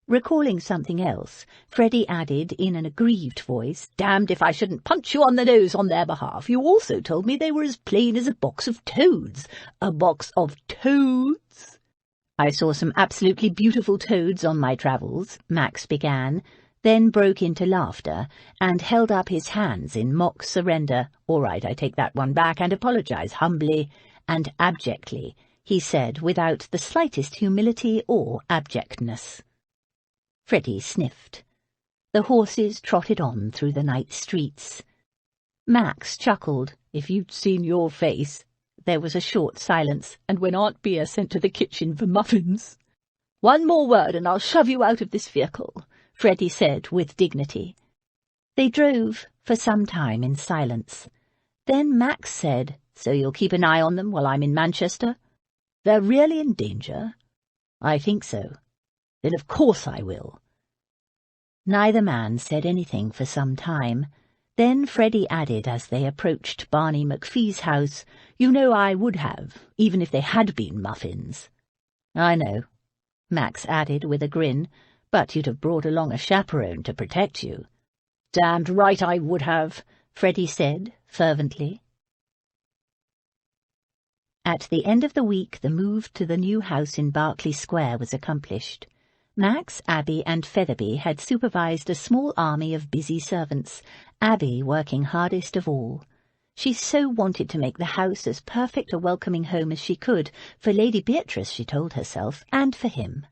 Recalling something else, Freddie added in an aggrieved voice, "Damned if I shouldn't punch you on the nose on their behalf. You also told me they were as plain as a box of toads." "A box of toads?" "I saw some absolutely beautiful toads on my travels," Max began, then broke into laughter and held up his hands in mock surrender. "All right, I take that one back and apologize humbly and abjectly," he said, without the slightest humility or abjectness. Freddie sniffed. The horses trotted on through the night streets. Max chuckled. "If you'd seen your face." There was a short silence, and when Aunt Bea sent to the kitchen for muffins. "One more word and I'll shove you out of this vehicle," Freddie said with dignity. They drove for some time in silence. Then Max said, "So you'll keep an eye on them while I'm in Manchester?" "They're really in danger?" "I think so." "Then of course I will." Neither man said anything for some time. Then Freddie added as they approached Barney McPhee's house, "You know I would have, even if they had been muffins." "I know," Max added with a grin, "but you'd have brought along a chaperone to protect you." "Damned right I would have," Freddie said fervently. At the end of the week the move to the new house in Berkeley Square was accomplished. Max, Abby, and Featherby had supervised a small army of busy servants, Abby working hardest of all. She so wanted to make the house as perfect a welcoming home as she could, for Lady Beatrice, she told herself, and for him.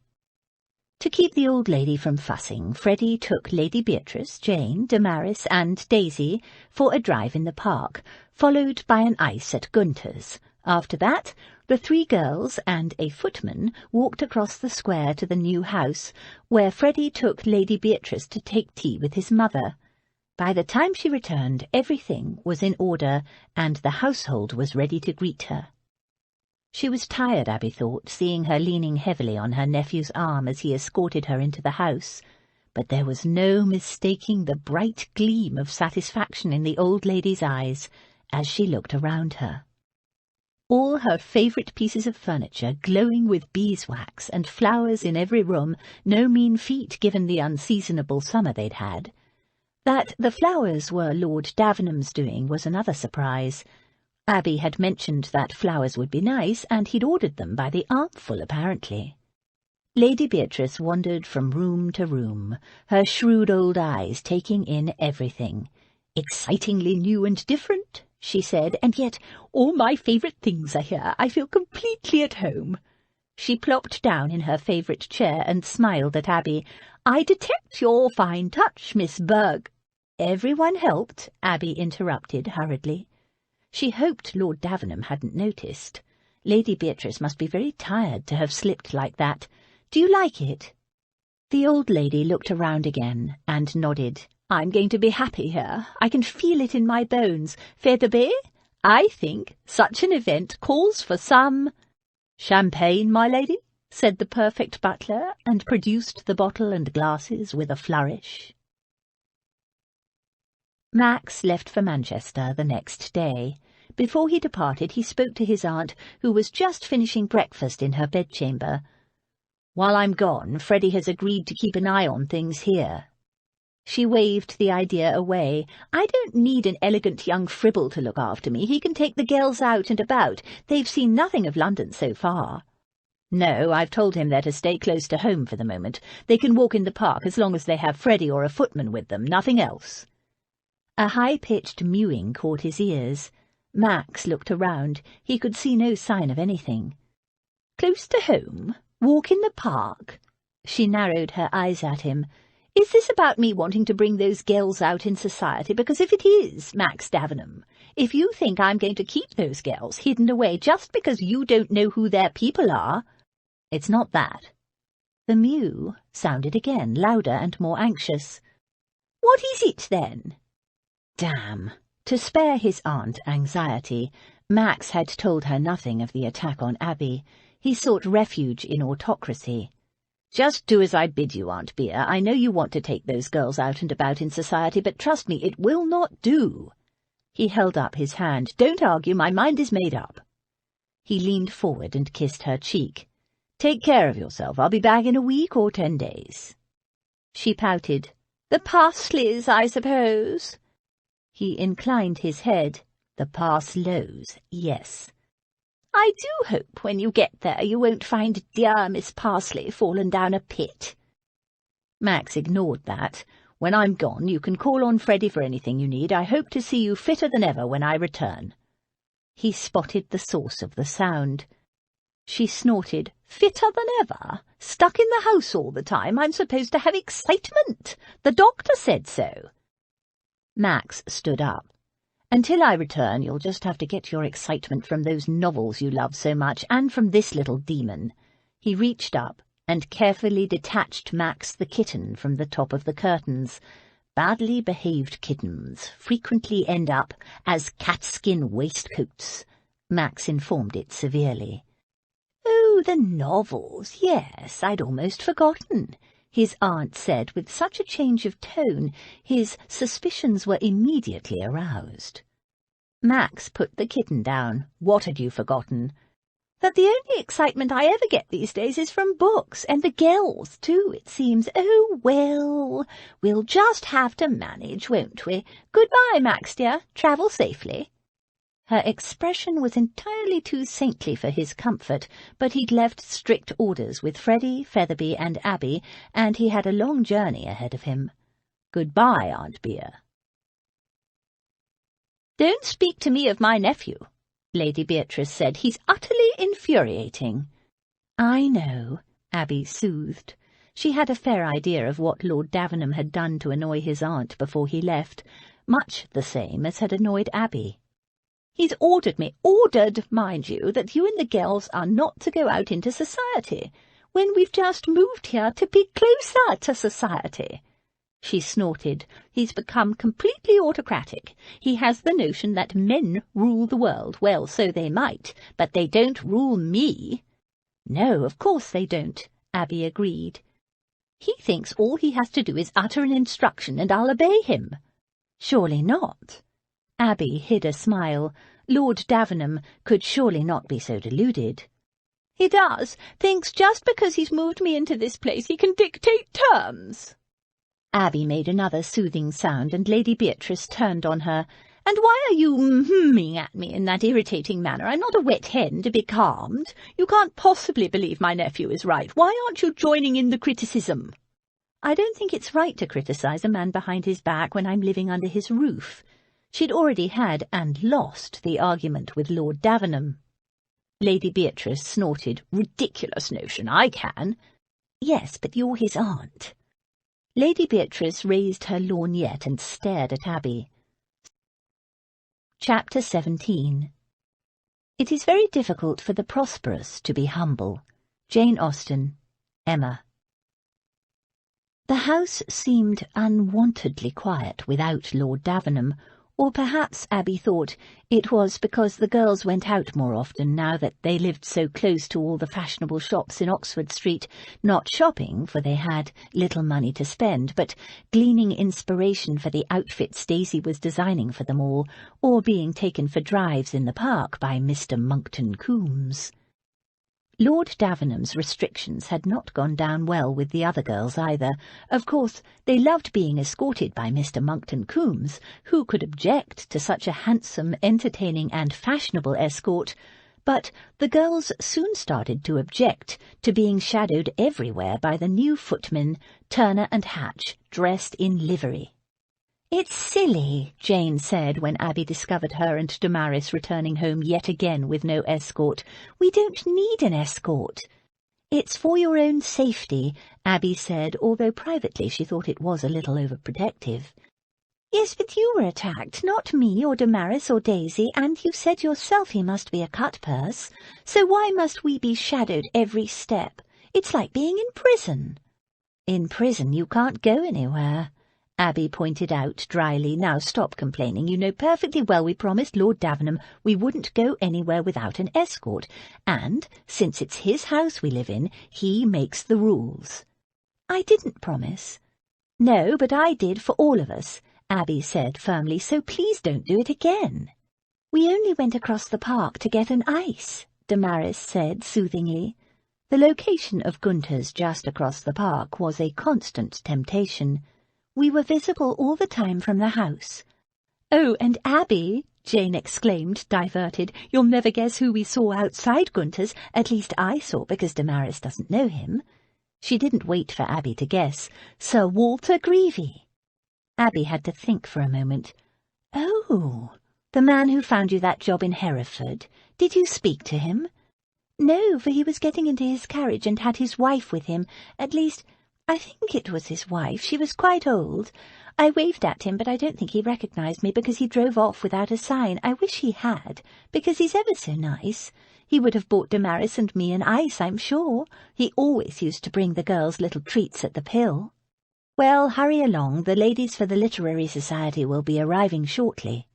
To keep the old lady from fussing, Freddie took Lady Beatrice, Jane, Damaris, and Daisy for a drive in the park, followed by an ice at Gunter's. After that, the three girls and a footman walked across the square to the new house, where Freddie took Lady Beatrice to take tea with his mother. By the time she returned, everything was in order, and the household was ready to greet her. She was tired, Abby thought, seeing her leaning heavily on her nephew's arm as he escorted her into the house, but there was no mistaking the bright gleam of satisfaction in the old lady's eyes as she looked around her. All her favourite pieces of furniture glowing with beeswax and flowers in every room, no mean feat given the unseasonable summer they'd had. That the flowers were Lord Davenham's doing was another surprise. Abby had mentioned that flowers would be nice, and he'd ordered them by the armful, apparently. Lady Beatrice wandered from room to room, her shrewd old eyes taking in everything. "Excitingly new and different," she said, "and yet all my favourite things are here. I feel completely at home." She plopped down in her favourite chair and smiled at Abby. "I detect your fine touch, Miss Berg." "Everyone helped," Abby interrupted hurriedly. She hoped Lord Davenham hadn't noticed. Lady Beatrice must be very tired to have slipped like that. "Do you like it?" The old lady looked around again and nodded. "I'm going to be happy here. I can feel it in my bones. Featherby, I think such an event calls for some—" "Champagne, my lady?" said the perfect butler, and produced the bottle and glasses with a flourish. Max left for Manchester the next day. Before he departed, he spoke to his aunt, who was just finishing breakfast in her bedchamber. "While I'm gone, Freddie has agreed to keep an eye on things here." She waved the idea away. "I don't need an elegant young fribble to look after me. He can take the girls out and about. They've seen nothing of London so far." "No, I've told him they're to stay close to home for the moment. They can walk in the park as long as they have Freddie or a footman with them, nothing else." A high-pitched mewing caught his ears. Max looked around. He could see no sign of anything. "Close to home? Walk in the park?" She narrowed her eyes at him. "Is this about me wanting to bring those girls out in society? Because if it is, Max Davenham, if you think I'm going to keep those girls hidden away just because you don't know who their people are—" "It's not that." The mew sounded again, louder and more anxious. "What is it, then?" Damn! To spare his aunt anxiety, Max had told her nothing of the attack on Abby. He sought refuge in autocracy. "Just do as I bid you, Aunt Bea. I know you want to take those girls out and about in society, but trust me, it will not do." He held up his hand. "Don't argue, my mind is made up." He leaned forward and kissed her cheek. "Take care of yourself. I'll be back in a week or 10 days. She pouted. "The Parsleys, I suppose?" He inclined his head. "The Parslows, yes." "I do hope when you get there you won't find dear Miss Parsley fallen down a pit." Max ignored that. "When I'm gone, you can call on Freddie for anything you need. I hope to see you fitter than ever when I return." He spotted the source of the sound. She snorted. "Fitter than ever? Stuck in the house all the time? I'm supposed to have excitement. The doctor said so." Max stood up. "Until I return, you'll just have to get your excitement from those novels you love so much, and from this little demon." He reached up and carefully detached Max the kitten from the top of the curtains. Badly behaved kittens frequently end up as catskin waistcoats, Max informed it severely. "Oh, the novels, yes, I'd almost forgotten," his aunt said with such a change of tone his suspicions were immediately aroused. Max put the kitten down. "What had you forgotten?" "That the only excitement I ever get these days is from books, and the girls, too, it seems. Oh, well, we'll just have to manage, won't we? Goodbye, Max, dear. Travel safely." Her expression was entirely too saintly for his comfort, but he'd left strict orders with Freddie, Featherby, and Abby, and he had a long journey ahead of him. "Goodbye, Aunt Bea." "Don't speak to me of my nephew," Lady Beatrice said. "He's utterly infuriating." "I know," Abby soothed. She had a fair idea of what Lord Davenham had done to annoy his aunt before he left, much the same as had annoyed Abby. "He's ordered me, mind you, that you and the girls are not to go out into society, when we've just moved here to be closer to society." She snorted. "He's become completely autocratic. He has the notion that men rule the world. Well, so they might, but they don't rule me." "No, of course they don't," Abby agreed. "He thinks all he has to do is utter an instruction and I'll obey him." "Surely not." Abby hid a smile. Lord Davenham could surely not be so deluded. "He does. Thinks just because he's moved me into this place he can dictate terms." Abby made another soothing sound, and Lady Beatrice turned on her. "And why are you mmming at me in that irritating manner? I'm not a wet hen to be calmed. You can't possibly believe my nephew is right. Why aren't you joining in the criticism?" "I don't think it's right to criticize a man behind his back when I'm living under his roof." She'd already had and lost the argument with Lord Davenham. Lady Beatrice snorted. "Ridiculous notion, I can." "Yes, but you're his aunt." Lady Beatrice raised her lorgnette and stared at Abby. Chapter 17. It is very difficult for the prosperous to be humble. Jane Austen, Emma. The house seemed unwontedly quiet without Lord Davenham, Or perhaps, Abby thought, it was because the girls went out more often now that they lived so close to all the fashionable shops in Oxford Street, not shopping, for they had little money to spend, but gleaning inspiration for the outfits Daisy was designing for them all, or being taken for drives in the park by Mr. Monckton Coombs. Lord Davenham's restrictions had not gone down well with the other girls either. Of course, they loved being escorted by Mr. Monckton Coombs. Who could object to such a handsome, entertaining and fashionable escort? But the girls soon started to object to being shadowed everywhere by the new footmen, Turner and Hatch, dressed in livery. "It's silly," Jane said when Abby discovered her and Damaris returning home yet again with no escort. "We don't need an escort." "It's for your own safety," Abby said, although privately she thought it was a little overprotective. "Yes, but you were attacked, not me or Damaris or Daisy, and you said yourself he must be a cut-purse. So why must we be shadowed every step? It's like being in prison." "In prison you can't go anywhere," Abby pointed out dryly. "Now stop complaining. You know perfectly well we promised Lord Davenham we wouldn't go anywhere without an escort, and, since it's his house we live in, he makes the rules." "I didn't promise." "No, but I did for all of us," Abby said firmly, "so please don't do it again." "We only went across the park to get an ice," Damaris said soothingly. The location of Gunther's just across the park was a constant temptation. We were visible all the time from the house. "Oh, and Abby," Jane exclaimed, diverted, "you'll never guess who we saw outside Gunther's. At least I saw, because Damaris doesn't know him." She didn't wait for Abby to guess. "Sir Walter Greevy." Abby had to think for a moment. "Oh, the man who found you that job in Hereford. Did you speak to him?" "No, for he was getting into his carriage and had his wife with him. At least, I think it was his wife. She was quite old. I waved at him, but I don't think he recognised me because he drove off without a sign. I wish he had, because he's ever so nice. He would have bought Damaris and me an ice, I'm sure. He always used to bring the girls little treats at the Pill." "Well, hurry along. The ladies for the Literary Society will be arriving shortly."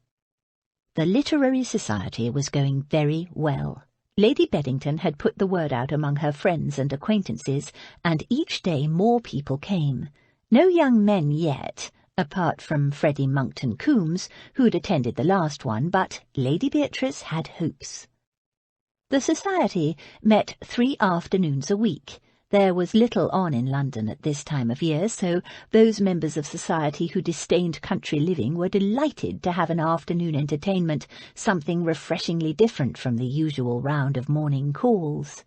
The Literary Society was going very well. Lady Beddington had put the word out among her friends and acquaintances, and each day more people came. No young men yet, apart from Freddie Monckton Coombs, who'd attended the last one, but Lady Beatrice had hopes. The Society met 3 afternoons a week. There was little on in London at this time of year, so those members of society who disdained country living were delighted to have an afternoon entertainment, something refreshingly different from the usual round of morning calls.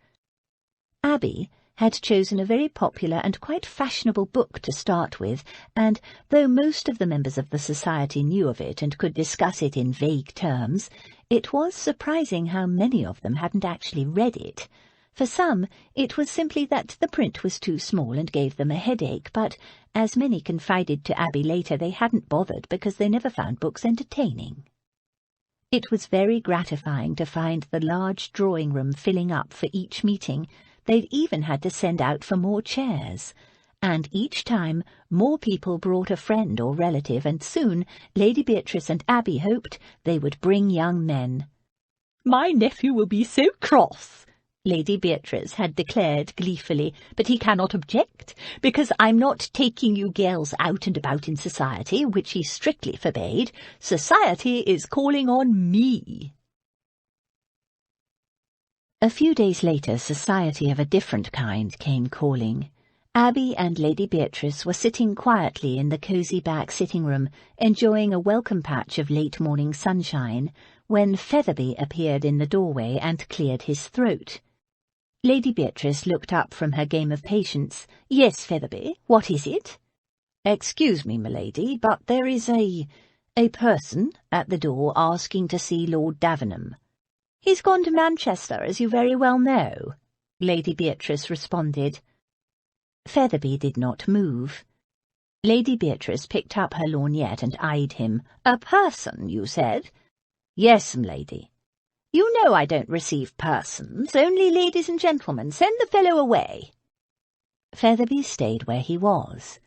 Abby had chosen a very popular and quite fashionable book to start with, and though most of the members of the society knew of it and could discuss it in vague terms, it was surprising how many of them hadn't actually read it. For some, it was simply that the print was too small and gave them a headache, but, as many confided to Abby later, they hadn't bothered because they never found books entertaining. It was very gratifying to find the large drawing-room filling up for each meeting. They'd even had to send out for more chairs. And each time, more people brought a friend or relative, and soon Lady Beatrice and Abby hoped they would bring young men. "My nephew will be so cross," Lady Beatrice had declared gleefully, "but he cannot object, because I'm not taking you girls out and about in society, which he strictly forbade. Society is calling on me." A few days later, society of a different kind came calling. Abby and Lady Beatrice were sitting quietly in the cosy back sitting-room, enjoying a welcome patch of late-morning sunshine, when Featherby appeared in the doorway and cleared his throat. Lady Beatrice looked up from her game of patience. "Yes, Featherby, what is it?" "Excuse me, m'lady, but there is a person at the door asking to see Lord Davenham." "He's gone to Manchester, as you very well know," Lady Beatrice responded. Featherby did not move. Lady Beatrice picked up her lorgnette and eyed him. "A person, you said?" "Yes, m'lady." "You know I don't receive persons, only ladies and gentlemen. Send the fellow away." Featherby stayed where he was.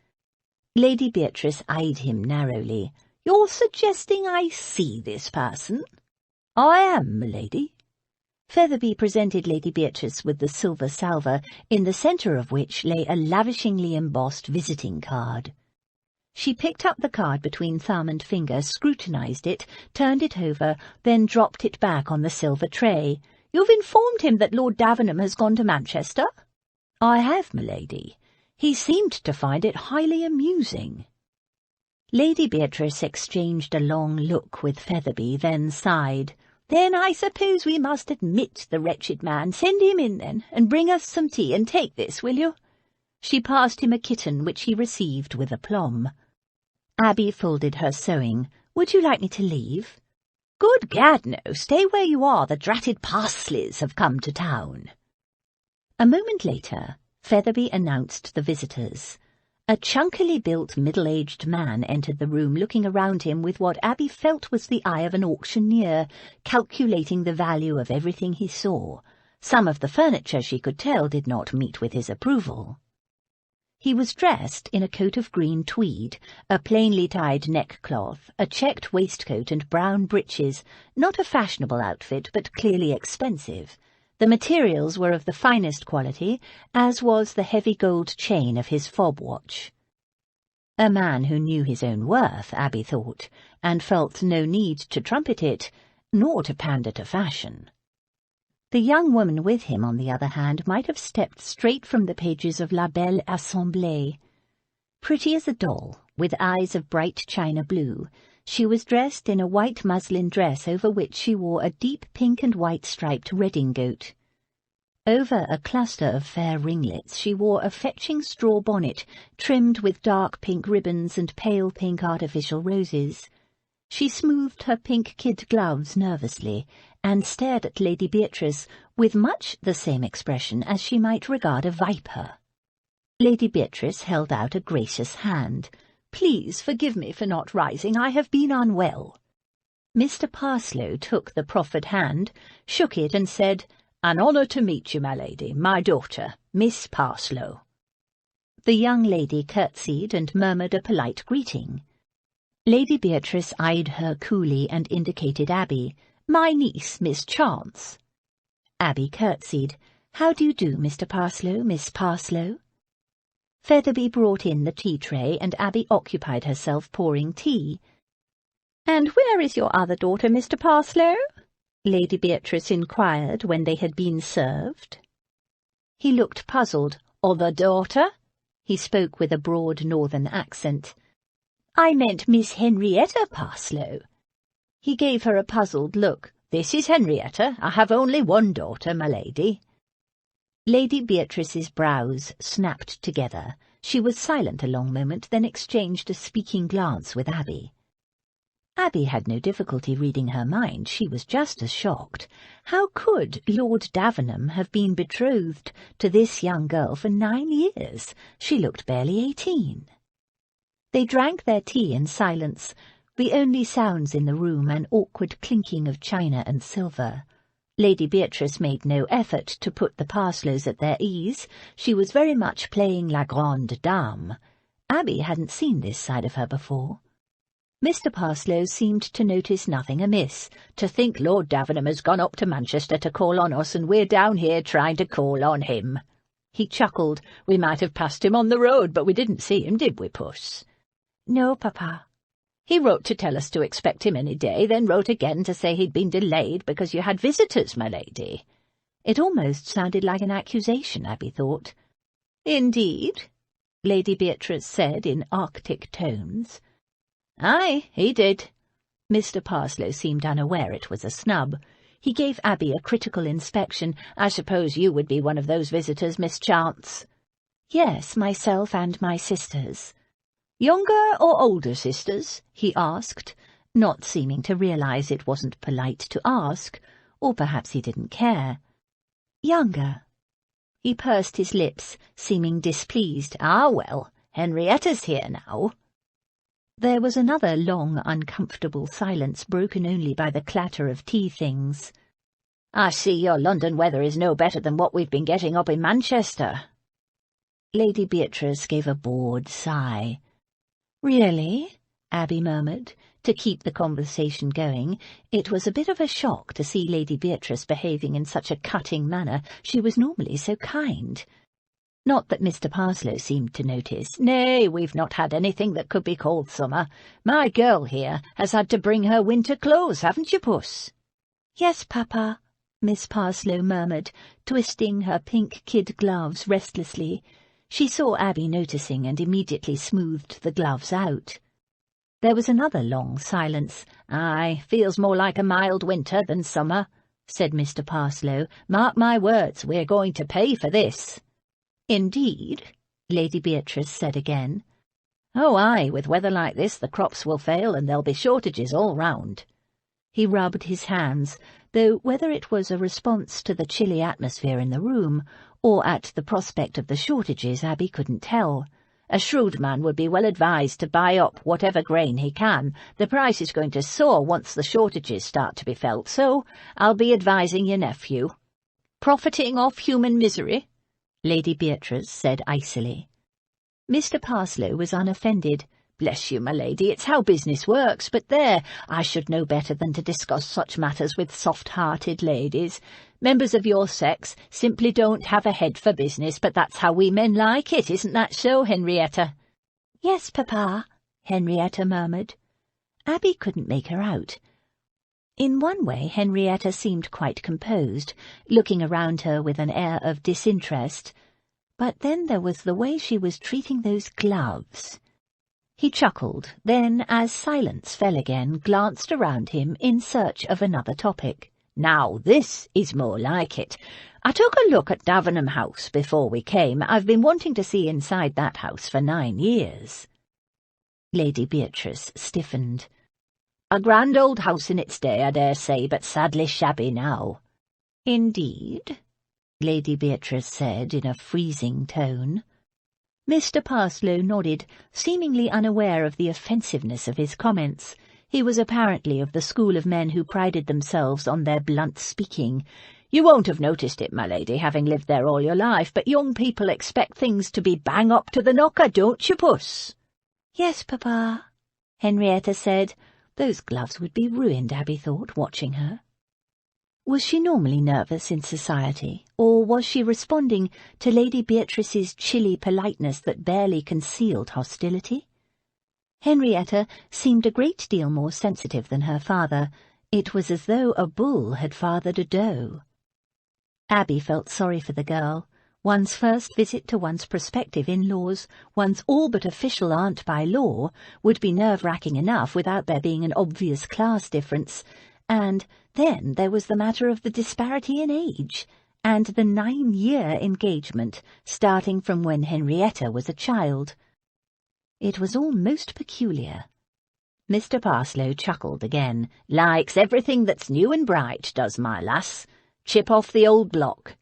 Lady Beatrice eyed him narrowly. You're suggesting I see this person? I am, m'lady. Featherby presented Lady Beatrice with the silver salver, in the centre of which lay a lavishingly embossed visiting card. She picked up the card between thumb and finger, scrutinised it, turned it over, then dropped it back on the silver tray. You've informed him that Lord Davenham has gone to Manchester? I have, m'lady. He seemed to find it highly amusing. Lady Beatrice exchanged a long look with Featherby, then sighed. Then I suppose we must admit the wretched man. Send him in, then, and bring us some tea, and take this, will you? She passed him a kitten, which he received with aplomb. Abby folded her sewing. Would you like me to leave? Good gad, no. Stay where you are. The dratted parsleys have come to town. A moment later, Featherby announced the visitors. A chunkily built middle-aged man entered the room, looking around him with what Abby felt was the eye of an auctioneer, calculating the value of everything he saw. Some of the furniture, she could tell, did not meet with his approval. He was dressed in a coat of green tweed, a plainly tied neckcloth, a checked waistcoat and brown breeches, not a fashionable outfit, but clearly expensive. The materials were of the finest quality, as was the heavy gold chain of his fob watch. A man who knew his own worth, Abby thought, and felt no need to trumpet it, nor to pander to fashion. The young woman with him, on the other hand, might have stepped straight from the pages of La Belle Assemblée. Pretty as a doll, with eyes of bright china blue, she was dressed in a white muslin dress over which she wore a deep pink and white striped redingote. Over a cluster of fair ringlets she wore a fetching straw bonnet trimmed with dark pink ribbons and pale pink artificial roses. She smoothed her pink kid gloves nervously and stared at Lady Beatrice with much the same expression as she might regard a viper. Lady Beatrice held out a gracious hand. "Please forgive me for not rising. I have been unwell." Mr. Parslow took the proffered hand, shook it, and said, "An honour to meet you, my lady. My daughter, Miss Parslow." The young lady curtsied and murmured a polite greeting. Lady Beatrice eyed her coolly and indicated Abby. "My niece, Miss Chance." Abby curtsied. "How do you do, Mr. Parslow, Miss Parslow?" Featherby brought in the tea tray, and Abby occupied herself pouring tea. "And where is your other daughter, Mr. Parslow?" Lady Beatrice inquired when they had been served. He looked puzzled. "Other daughter?" He spoke with a broad northern accent. "I meant Miss Henrietta Parslow." He gave her a puzzled look. "This is Henrietta. I have only one daughter, my lady." Lady Beatrice's brows snapped together. She was silent a long moment, then exchanged a speaking glance with Abby. Abby had no difficulty reading her mind. She was just as shocked. How could Lord Davenham have been betrothed to this young girl for 9 years? She looked barely 18. They drank their tea in silence, the only sounds in the room an awkward clinking of china and silver. Lady Beatrice made no effort to put the Parslows at their ease. She was very much playing la grande dame. Abby hadn't seen this side of her before. Mr. Parslow seemed to notice nothing amiss. "To think Lord Davenham has gone up to Manchester to call on us, and we're down here trying to call on him." He chuckled. "We might have passed him on the road, but we didn't see him, did we, Puss?" "No, Papa." "He wrote to tell us to expect him any day, then wrote again to say he'd been delayed because you had visitors, my lady." It almost sounded like an accusation, Abby thought. "Indeed?" Lady Beatrice said in arctic tones. "Aye, he did." Mr. Parslow seemed unaware it was a snub. He gave Abby a critical inspection. "I suppose you would be one of those visitors, Miss Chance?" "Yes, myself and my sisters." "Younger or older sisters?" he asked, not seeming to realize it wasn't polite to ask, or perhaps he didn't care. "Younger." He pursed his lips, seeming displeased. "Ah, well, Henrietta's here now." There was another long, uncomfortable silence, broken only by the clatter of tea things. "I see your London weather is no better than what we've been getting up in Manchester." Lady Beatrice gave a bored sigh. "Really?" Abby murmured. To keep the conversation going, it was a bit of a shock to see Lady Beatrice behaving in such a cutting manner. She was normally so kind. Not that Mr. Parslow seemed to notice. "Nay, we've not had anything that could be called summer. My girl here has had to bring her winter clothes, haven't you, Puss?" "Yes, Papa," Miss Parslow murmured, twisting her pink kid gloves restlessly. She saw Abby noticing and immediately smoothed the gloves out. There was another long silence. "Aye, feels more like a mild winter than summer," said Mr. Parslow. "Mark my words, we're going to pay for this." "Indeed?" Lady Beatrice said again. "Oh, aye, with weather like this the crops will fail and there'll be shortages all round." He rubbed his hands, though whether it was a response to the chilly atmosphere in the room or at the prospect of the shortages, Abby couldn't tell. "A shrewd man would be well advised to buy up whatever grain he can. The price is going to soar once the shortages start to be felt, so I'll be advising your nephew." "Profiting off human misery?" Lady Beatrice said icily. Mr. Parslow was unoffended. "Bless you, my lady, it's how business works, but there, I should know better than to discuss such matters with soft-hearted ladies. Members of your sex simply don't have a head for business, but that's how we men like it, isn't that so, Henrietta?" "Yes, Papa," Henrietta murmured. Abby couldn't make her out. In one way, Henrietta seemed quite composed, looking around her with an air of disinterest. But then there was the way she was treating those gloves. He chuckled, then, as silence fell again, glanced around him in search of another topic. "Now this is more like it. I took a look at Davenham House before we came. I've been wanting to see inside that house for 9 years. Lady Beatrice stiffened. "A grand old house in its day, I dare say, but sadly shabby now." "Indeed?" Lady Beatrice said in a freezing tone. Mr. Parslow nodded, seemingly unaware of the offensiveness of his comments. He was apparently of the school of men who prided themselves on their blunt speaking. "You won't have noticed it, my lady, having lived there all your life, but young people expect things to be bang up to the knocker, don't you, Puss?" "Yes, Papa," Henrietta said. Those gloves would be ruined, Abby thought, watching her. Was she normally nervous in society, or was she responding to Lady Beatrice's chilly politeness that barely concealed hostility? Henrietta seemed a great deal more sensitive than her father. It was as though a bull had fathered a doe. Abby felt sorry for the girl. One's first visit to one's prospective in-laws, one's all but official aunt by law, would be nerve-wracking enough without there being an obvious class difference. And then there was the matter of the disparity in age, and the 9-year engagement, starting from when Henrietta was a child. It was all most peculiar. Mr. Parslow chuckled again. "Likes everything that's new and bright, does my lass. Chip off the old block."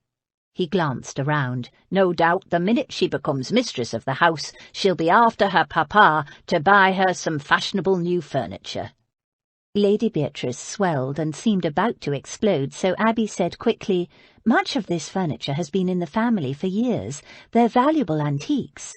He glanced around. "No doubt the minute she becomes mistress of the house, she'll be after her papa to buy her some fashionable new furniture." Lady Beatrice swelled and seemed about to explode, so Abby said quickly, "Much of this furniture has been in the family for years. They're valuable antiques."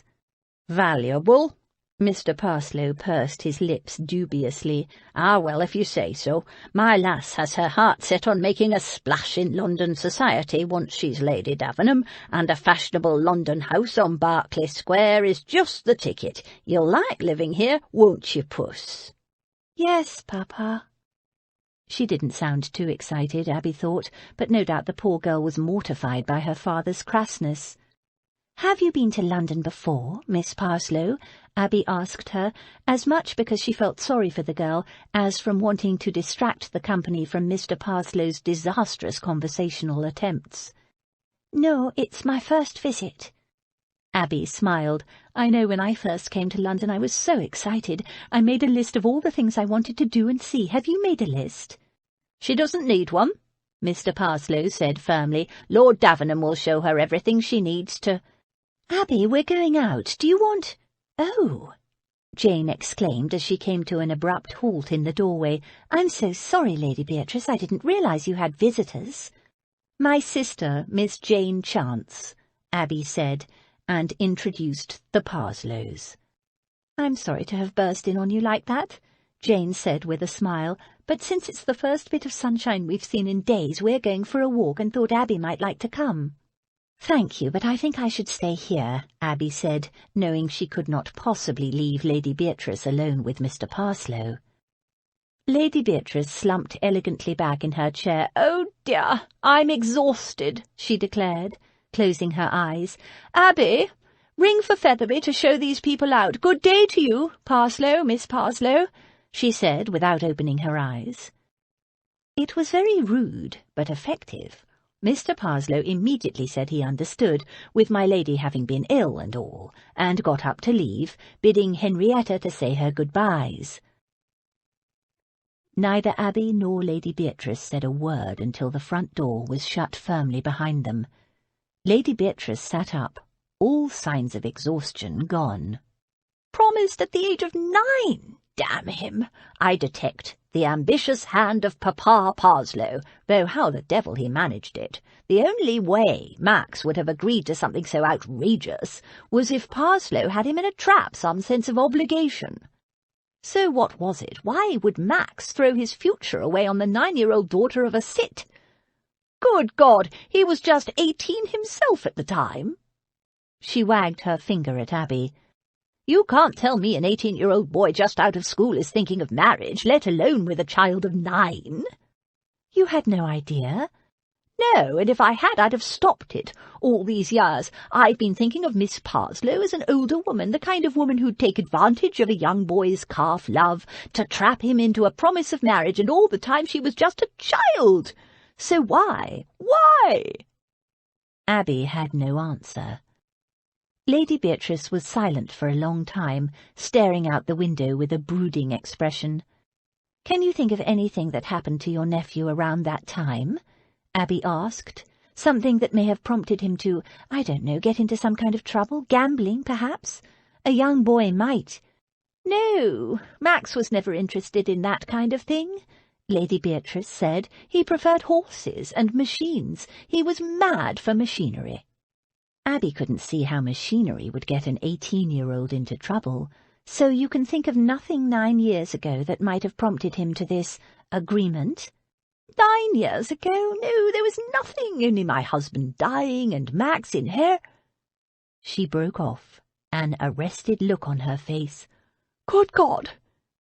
"Valuable?" Mr. Parslow pursed his lips dubiously. "Ah, well, if you say so. My lass has her heart set on making a splash in London society once she's Lady Davenham, and a fashionable London house on Berkeley Square is just the ticket. You'll like living here, won't you, Puss?" "Yes, Papa." She didn't sound too excited, Abby thought, but no doubt the poor girl was mortified by her father's crassness. "Have you been to London before, Miss Parslow?" Abby asked her, as much because she felt sorry for the girl as from wanting to distract the company from Mr. Parslow's disastrous conversational attempts. "No, it's my first visit." Abby smiled. "I know when I first came to London I was so excited. I made a list of all the things I wanted to do and see. Have you made a list?" "She doesn't need one," Mr. Parslow said firmly. "Lord Davenham will show her everything she needs to—" "Abby, we're going out. Do you want—" "Oh!" Jane exclaimed as she came to an abrupt halt in the doorway. "I'm so sorry, Lady Beatrice. I didn't realize you had visitors." "My sister, Miss Jane Chance," Abby said, and introduced the Parslows. "I'm sorry to have burst in on you like that." Jane said with a smile, but since it's the first bit of sunshine we've seen in days, we're going for a walk and thought Abby might like to come. Thank you, but I think I should stay here, Abby said, knowing she could not possibly leave Lady Beatrice alone with Mr. Parslow. Lady Beatrice slumped elegantly back in her chair. "Oh dear, I'm exhausted," she declared, closing her eyes. "Abby, ring for Featherby to show these people out. Good day to you, Parslow, Miss Parslow," she said without opening her eyes. It was very rude, but effective. Mr. Parslow immediately said he understood, with my lady having been ill and all, and got up to leave, bidding Henrietta to say her goodbyes. Neither Abby nor Lady Beatrice said a word until the front door was shut firmly behind them. Lady Beatrice sat up, all signs of exhaustion gone. "Promised at the age of 9! Damn him! I detect the ambitious hand of Papa Parslow, though how the devil he managed it. The only way Max would have agreed to something so outrageous was if Parslow had him in a trap, some sense of obligation. So what was it? Why would Max throw his future away on the 9-year-old daughter of a cit? Good God, he was just 18 himself at the time." She wagged her finger at Abby. "You can't tell me an 18-year-old boy just out of school is thinking of marriage, let alone with a child of 9. "You had no idea?" "No, and if I had, I'd have stopped it. All these years I've been thinking of Miss Parslow as an older woman, the kind of woman who'd take advantage of a young boy's calf-love to trap him into a promise of marriage, and all the time she was just a child. So why? Abby had no answer. Lady Beatrice was silent for a long time, staring out the window with a brooding expression. "Can you think of anything that happened to your nephew around that time?" Abby asked. "Something that may have prompted him to, I don't know, get into some kind of trouble? Gambling, perhaps? A young boy might—" "No, Max was never interested in that kind of thing," Lady Beatrice said. "He preferred horses and machines. He was mad for machinery." Abby couldn't see how machinery would get an 18-year-old into trouble, so you can think of nothing 9 years ago that might have prompted him to this agreement? 9 years ago? No, there was nothing, only my husband dying and Max in her—" She broke off, an arrested look on her face. "Good God!"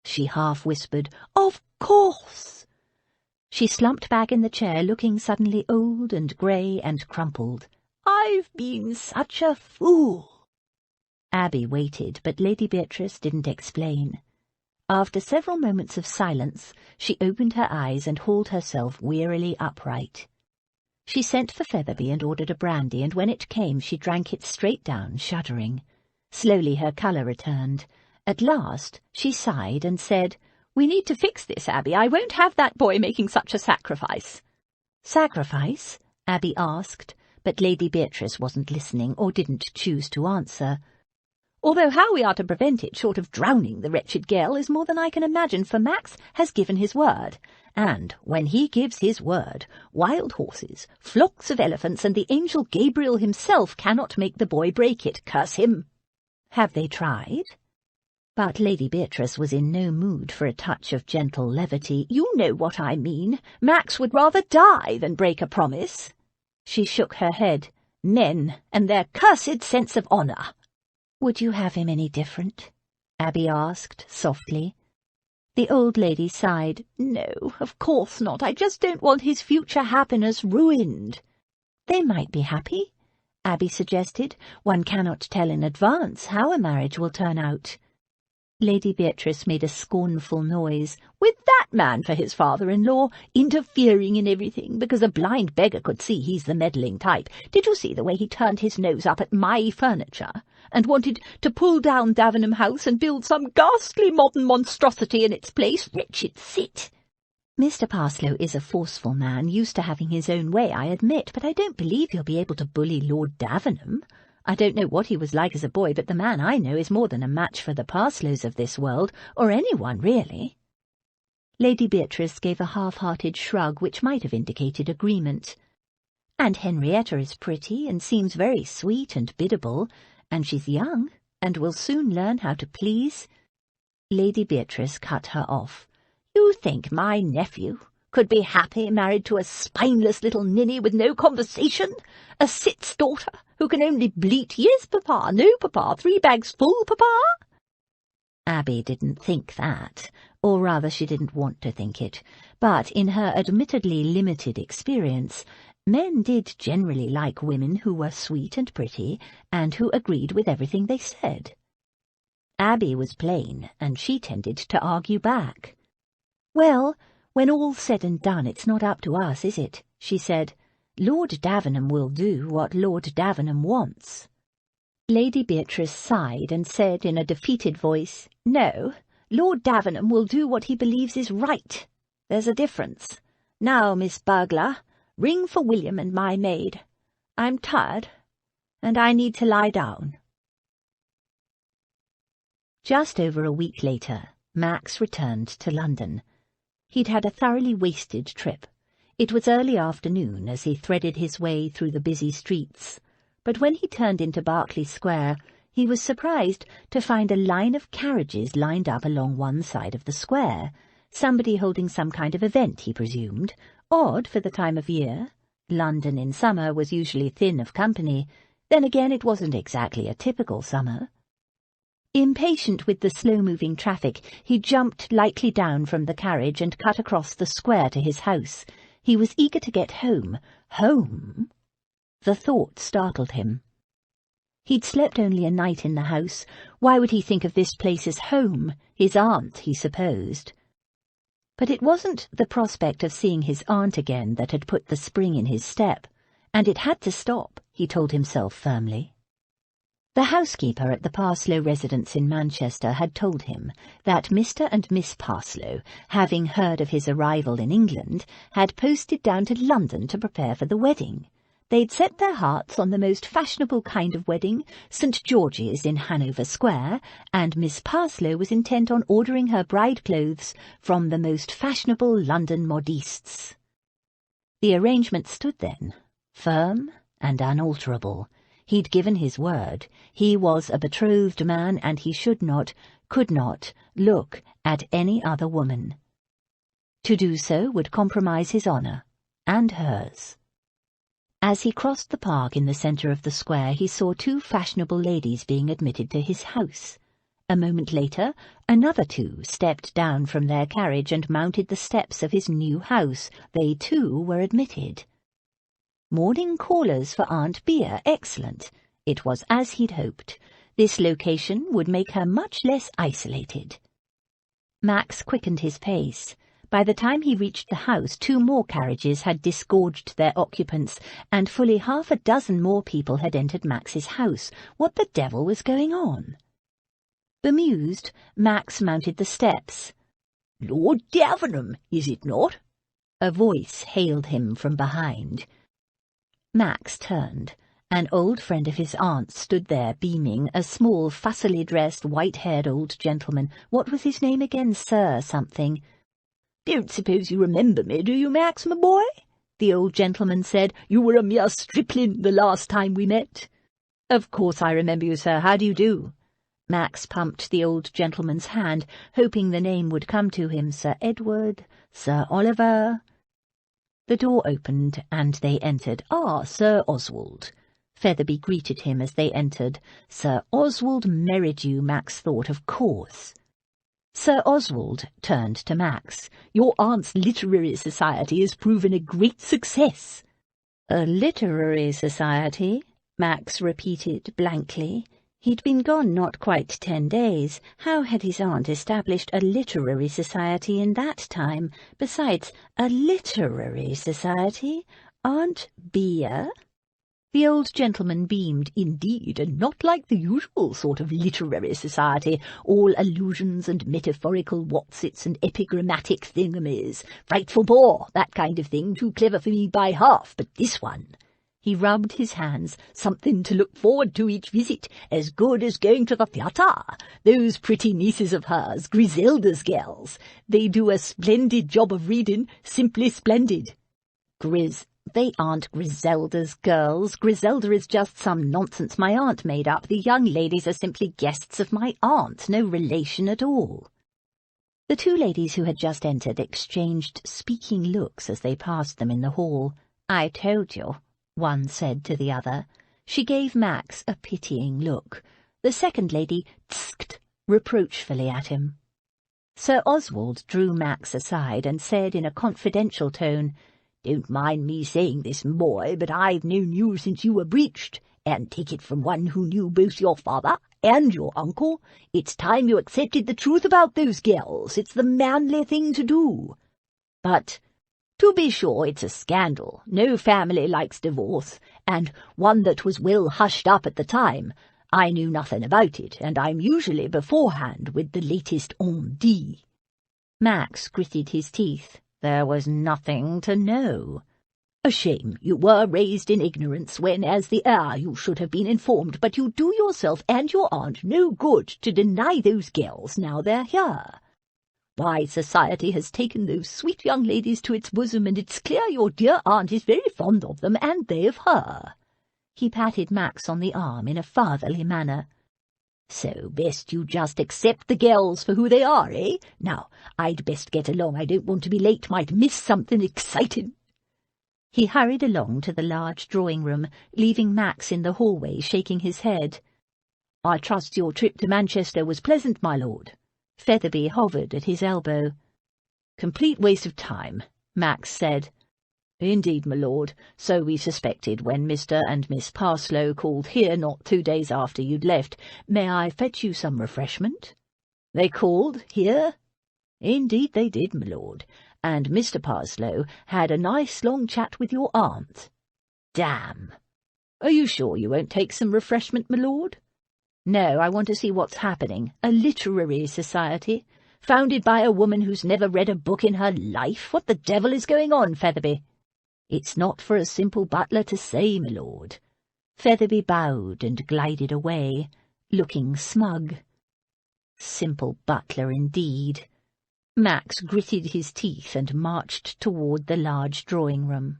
she half-whispered. "Of course!" She slumped back in the chair, looking suddenly old and grey and crumpled. "I've been such a fool." Abby waited, but Lady Beatrice didn't explain. After several moments of silence, she opened her eyes and hauled herself wearily upright. She sent for Featherby and ordered a brandy, and when it came she drank it straight down, shuddering. Slowly her colour returned. At last she sighed and said, "We need to fix this, Abby. I won't have that boy making such a sacrifice." "Sacrifice?" Abby asked, but Lady Beatrice wasn't listening or didn't choose to answer. "Although how we are to prevent it, short of drowning the wretched girl, is more than I can imagine, for Max has given his word. And when he gives his word, wild horses, flocks of elephants, and the angel Gabriel himself cannot make the boy break it, curse him." "Have they tried?" But Lady Beatrice was in no mood for a touch of gentle levity. "You know what I mean. Max would rather die than break a promise." She shook her head. "Men and their cursed sense of honour." "Would you have him any different?" Abby asked, softly. The old lady sighed. "No, of course not. I just don't want his future happiness ruined." "They might be happy," Abby suggested. "One cannot tell in advance how a marriage will turn out." Lady Beatrice made a scornful noise. "With that man for his father-in-law, interfering in everything, because a blind beggar could see he's the meddling type. Did you see the way he turned his nose up at my furniture, and wanted to pull down Davenham House and build some ghastly modern monstrosity in its place? Wretched cit!" "Mr. Parslow is a forceful man, used to having his own way, I admit, but I don't believe he'll be able to bully Lord Davenham. I don't know what he was like as a boy, but the man I know is more than a match for the Parslows of this world, or anyone, really." Lady Beatrice gave a half-hearted shrug which might have indicated agreement. "And Henrietta is pretty, and seems very sweet and biddable, and she's young, and will soon learn how to please." Lady Beatrice cut her off. "You think my nephew could be happy married to a spineless little ninny with no conversation? A cit's daughter who can only bleat, 'Yes, papa, no, papa, 3 bags full, papa'?" Abby didn't think that, or rather she didn't want to think it, but in her admittedly limited experience, men did generally like women who were sweet and pretty, and who agreed with everything they said. Abby was plain, and she tended to argue back. "Well, when all's said and done, it's not up to us, is it?" she said. "Lord Davenham will do what Lord Davenham wants." Lady Beatrice sighed and said in a defeated voice, "No, Lord Davenham will do what he believes is right. There's a difference. Now, Miss Burglar, ring for William and my maid. I'm tired, and I need to lie down." Just over a week later, Max returned to London. He'd had a thoroughly wasted trip. It was early afternoon as he threaded his way through the busy streets, but when he turned into Berkeley Square, he was surprised to find a line of carriages lined up along one side of the square. Somebody holding some kind of event, he presumed. Odd for the time of year. London in summer was usually thin of company. Then again, it wasn't exactly a typical summer. Impatient with the slow-moving traffic, he jumped lightly down from the carriage and cut across the square to his house. He was eager to get home. Home? The thought startled him. He'd slept only a night in the house. Why would he think of this place as home? His aunt, he supposed. But it wasn't the prospect of seeing his aunt again that had put the spring in his step, and it had to stop, he told himself firmly. The housekeeper at the Parslow residence in Manchester had told him that Mr. and Miss Parslow, having heard of his arrival in England, had posted down to London to prepare for the wedding. They'd set their hearts on the most fashionable kind of wedding, St. George's in Hanover Square, and Miss Parslow was intent on ordering her bride clothes from the most fashionable London modistes. The arrangement stood then, firm and unalterable. He'd given his word. He was a betrothed man, and he should not, could not, look at any other woman. To do so would compromise his honour, and hers. As he crossed the park in the centre of the square, he saw 2 fashionable ladies being admitted to his house. A moment later, another 2 stepped down from their carriage and mounted the steps of his new house. They, too, were admitted. Morning callers for Aunt Bea, excellent. It was as he'd hoped. This location would make her much less isolated. Max quickened his pace. By the time he reached the house, 2 more carriages had disgorged their occupants, and fully half a dozen more people had entered Max's house. What the devil was going on? Bemused, Max mounted the steps. "Lord Davenham, is it not?" A voice hailed him from behind. Max turned. An old friend of his aunt's stood there beaming, a small, fussily dressed, white-haired old gentleman. What was his name again? Sir something. "Don't suppose you remember me, do you, Max, my boy?" the old gentleman said. "You were a mere stripling the last time we met." "Of course I remember you, sir. How do you do?" Max pumped the old gentleman's hand, hoping the name would come to him. Sir Edward, Sir Oliver. The door opened, and they entered. "Ah, Sir Oswald." Featherby greeted him as they entered. Sir Oswald Merridew, Max thought, of course. Sir Oswald turned to Max. "Your aunt's literary society has proven a great success." "A literary society?" Max repeated blankly. He'd been gone not quite 10 days. How had his aunt established a literary society in that time? Besides, a literary society? Aunt Bea? The old gentleman beamed. "Indeed, and not like the usual sort of literary society, all allusions and metaphorical whatsits and epigrammatic thingamies. Frightful bore, that kind of thing, too clever for me by half, but this one." He rubbed his hands. "Something to look forward to each visit, as good as going to the theatre. Those pretty nieces of hers, Griselda's girls, they do a splendid job of reading, simply splendid." They aren't Griselda's girls. Griselda is just some nonsense my aunt made up. The young ladies are simply guests of my aunt, no relation at all." The two ladies who had just entered exchanged speaking looks as they passed them in the hall. "I told you," one said to the other. She gave Max a pitying look. The second lady tsked reproachfully at him. Sir Oswald drew Max aside and said in a confidential tone, "Don't mind me saying this, boy, but I've known you since you were breeched, and take it from one who knew both your father and your uncle. It's time you accepted the truth about those girls. It's the manly thing to do. But, to be sure, it's a scandal. No family likes divorce, and one that was well hushed up at the time. I knew nothing about it, and I'm usually beforehand with the latest on D." Max gritted his teeth. There was nothing to know. "A shame you were raised in ignorance when, as the heir, you should have been informed, but you do yourself and your aunt no good to deny those girls now they're here. Why, society has taken those sweet young ladies to its bosom, and it's clear your dear aunt is very fond of them, and they of her." He patted Max on the arm in a fatherly manner. "So best you just accept the girls for who they are, eh? Now, I'd best get along. I don't want to be late, might miss something exciting." He hurried along to the large drawing-room, leaving Max in the hallway shaking his head. "I trust your trip to Manchester was pleasant, my lord." Featherby hovered at his elbow. "Complete waste of time," Max said. "Indeed, my lord, so we suspected when Mr. and Miss Parslow called here not 2 days after you'd left. May I fetch you some refreshment?" "They called here?" "Indeed they did, my lord, and Mr. Parslow had a nice long chat with your aunt." "Damn! Are you sure you won't take some refreshment, my lord?" "No, I want to see what's happening. A literary society, founded by a woman who's never read a book in her life. What the devil is going on, Featherby?" "It's not for a simple butler to say, my lord." Featherby bowed and glided away, looking smug. Simple butler indeed. Max gritted his teeth and marched toward the large drawing-room.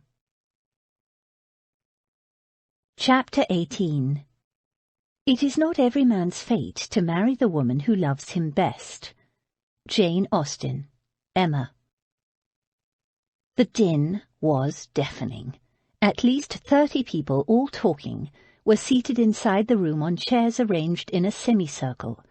Chapter 18. It is not every man's fate to marry the woman who loves him best. Jane Austen, Emma. The din was deafening. At least 30 people, all talking, were seated inside the room on chairs arranged in a semicircle.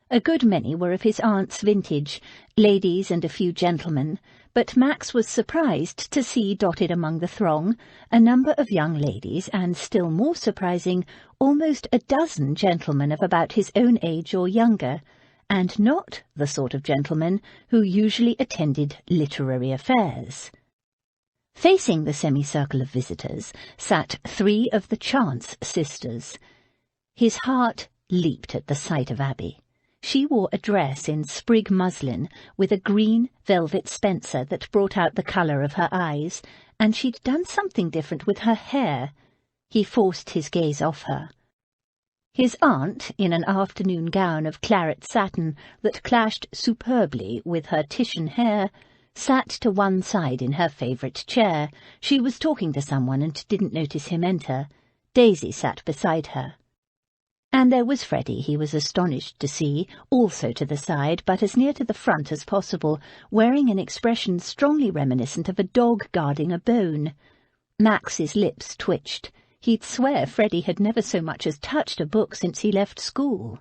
A good many were of his aunt's vintage, ladies and a few gentlemen, but Max was surprised to see dotted among the throng a number of young ladies, and still more surprising, almost a dozen gentlemen of about his own age or younger, and not the sort of gentlemen who usually attended literary affairs. Facing the semicircle of visitors sat 3 of the Chance sisters. His heart leaped at the sight of Abby. She wore a dress in sprig muslin with a green velvet spencer that brought out the colour of her eyes, and she'd done something different with her hair. He forced his gaze off her. His aunt, in an afternoon gown of claret satin that clashed superbly with her Titian hair, sat to one side in her favourite chair. She was talking to someone and didn't notice him enter. Daisy sat beside her. And there was Freddie, he was astonished to see, also to the side, but as near to the front as possible, wearing an expression strongly reminiscent of a dog guarding a bone. Max's lips twitched. He'd swear Freddie had never so much as touched a book since he left school.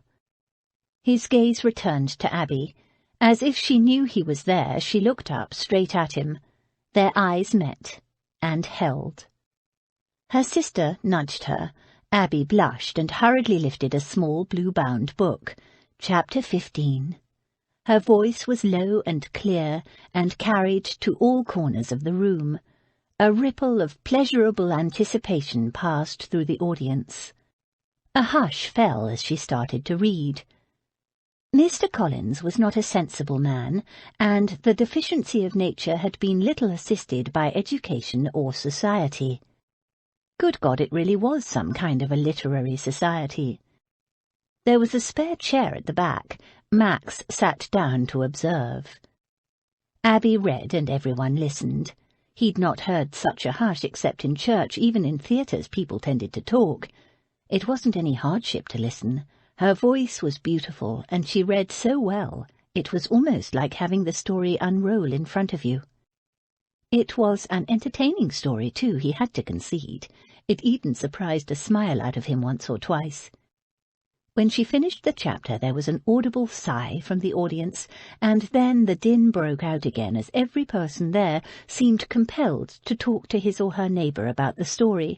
His gaze returned to Abby. As if she knew he was there, she looked up straight at him. Their eyes met, and held. Her sister nudged her. Abby blushed and hurriedly lifted a small blue-bound book. Chapter 15. Her voice was low and clear, and carried to all corners of the room. A ripple of pleasurable anticipation passed through the audience. A hush fell as she started to read. Mr. Collins was not a sensible man, and the deficiency of nature had been little assisted by education or society. Good God, it really was some kind of a literary society. There was a spare chair at the back. Max sat down to observe. Abby read, and everyone listened. He'd not heard such a hush except in church. Even in theatres people tended to talk. It wasn't any hardship to listen. Her voice was beautiful, and she read so well, It was almost like having the story unroll in front of you. It was an entertaining story, too, he had to concede. It even surprised a smile out of him once or twice. When she finished the chapter, there was an audible sigh from the audience, and then the din broke out again as every person there seemed compelled to talk to his or her neighbour about the story.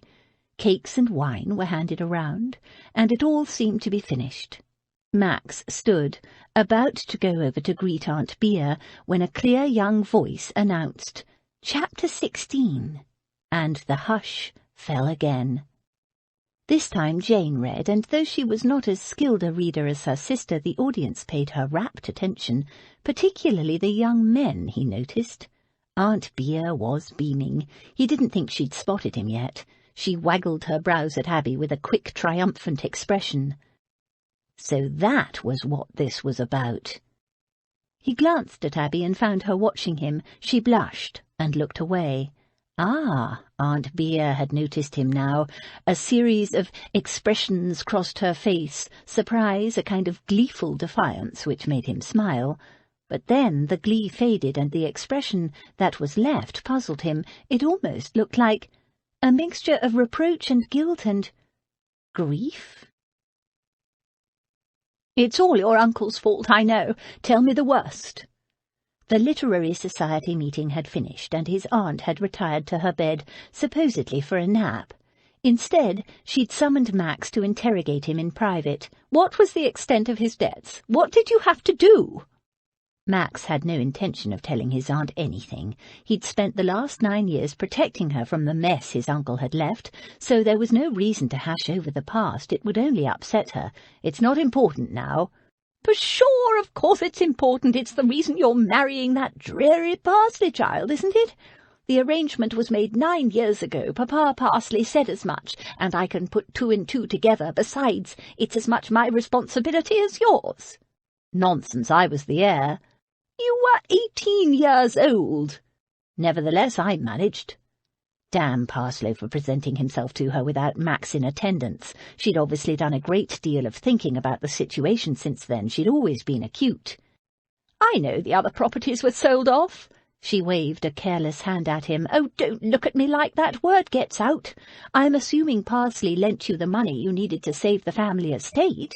Cakes and wine were handed around, and it all seemed to be finished. Max stood, about to go over to greet Aunt Bea, when a clear young voice announced, "Chapter 16, and the hush fell again. This time Jane read, and though she was not as skilled a reader as her sister, the audience paid her rapt attention, particularly the young men, he noticed. Aunt Bea was beaming. He didn't think she'd spotted him yet. She waggled her brows at Abby with a quick, triumphant expression. So that was what this was about. He glanced at Abby and found her watching him. She blushed and looked away. Ah, Aunt Bea had noticed him now. A series of expressions crossed her face, surprise, a kind of gleeful defiance, which made him smile. But then the glee faded, and the expression that was left puzzled him. It almost looked like a mixture of reproach and guilt and grief. "It's all your uncle's fault, I know. Tell me the worst." The Literary Society meeting had finished, and his aunt had retired to her bed, supposedly for a nap. Instead, she'd summoned Max to interrogate him in private. What was the extent of his debts? What did you have to do? Max had no intention of telling his aunt anything. He'd spent the last 9 years protecting her from the mess his uncle had left, so there was no reason to hash over the past. It would only upset her. It's not important now. "For sure, of course it's important. It's the reason you're marrying that dreary Parsley child, isn't it? The arrangement was made 9 years ago. Papa Parsley said as much, and I can put 2 and 2 together. Besides, it's as much my responsibility as yours." "Nonsense, I was the heir." "You were 18 years old." "Nevertheless, I managed." Damn Parslow for presenting himself to her without Max in attendance. She'd obviously done a great deal of thinking about the situation since then. She'd always been acute. "I know the other properties were sold off." She waved a careless hand at him. "Oh, don't look at me like that. Word gets out. I'm assuming Parsley lent you the money you needed to save the family estate."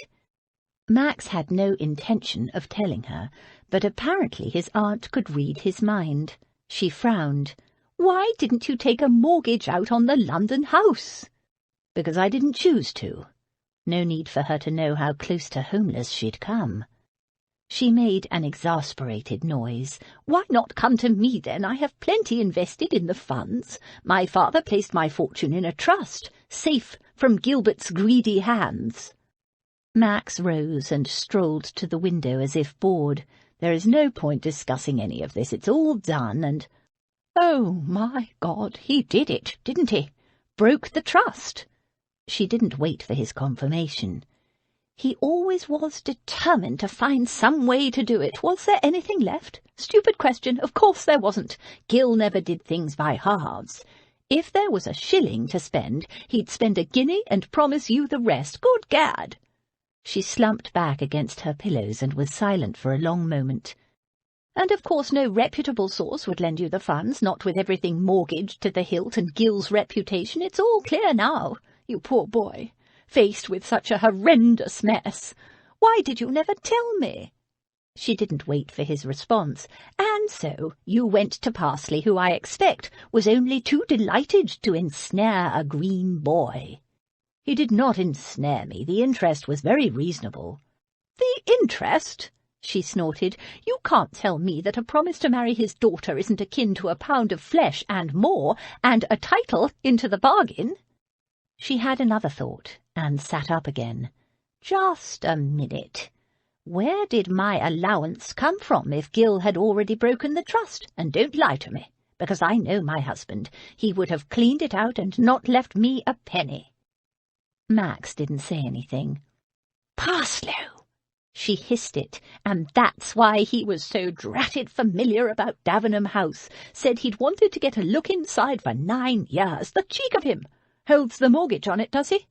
Max had no intention of telling her, but apparently his aunt could read his mind. She frowned. "Why didn't you take a mortgage out on the London house?" "Because I didn't choose to." No need for her to know how close to homeless she'd come. She made an exasperated noise. "Why not come to me, then? I have plenty invested in the funds. My father placed my fortune in a trust, safe from Gilbert's greedy hands." Max rose and strolled to the window as if bored. "There is no point discussing any of this. It's all done, and—" "Oh, my God, he did it, didn't he? Broke the trust." She didn't wait for his confirmation. "He always was determined to find some way to do it. Was there anything left? Stupid question. Of course there wasn't. Gil never did things by halves. If there was a shilling to spend, he'd spend a guinea and promise you the rest. Good gad!" She slumped back against her pillows and was silent for a long moment. "And of course no reputable source would lend you the funds, not with everything mortgaged to the hilt and Gil's reputation. It's all clear now, you poor boy, faced with such a horrendous mess. Why did you never tell me?" She didn't wait for his response. "And so you went to Parsley, who I expect was only too delighted to ensnare a green boy." "He did not ensnare me. The interest was very reasonable." "The interest?" she snorted. "You can't tell me that a promise to marry his daughter isn't akin to a pound of flesh and more, and a title into the bargain." She had another thought, and sat up again. "Just a minute. Where did my allowance come from if Gil had already broken the trust? And don't lie to me, because I know my husband. He would have cleaned it out and not left me a penny." Max didn't say anything. "Parslow!" She hissed it, "and that's why he was so dratted familiar about Davenham House. Said he'd wanted to get a look inside for 9 years. The cheek of him! Holds the mortgage on it, does he?"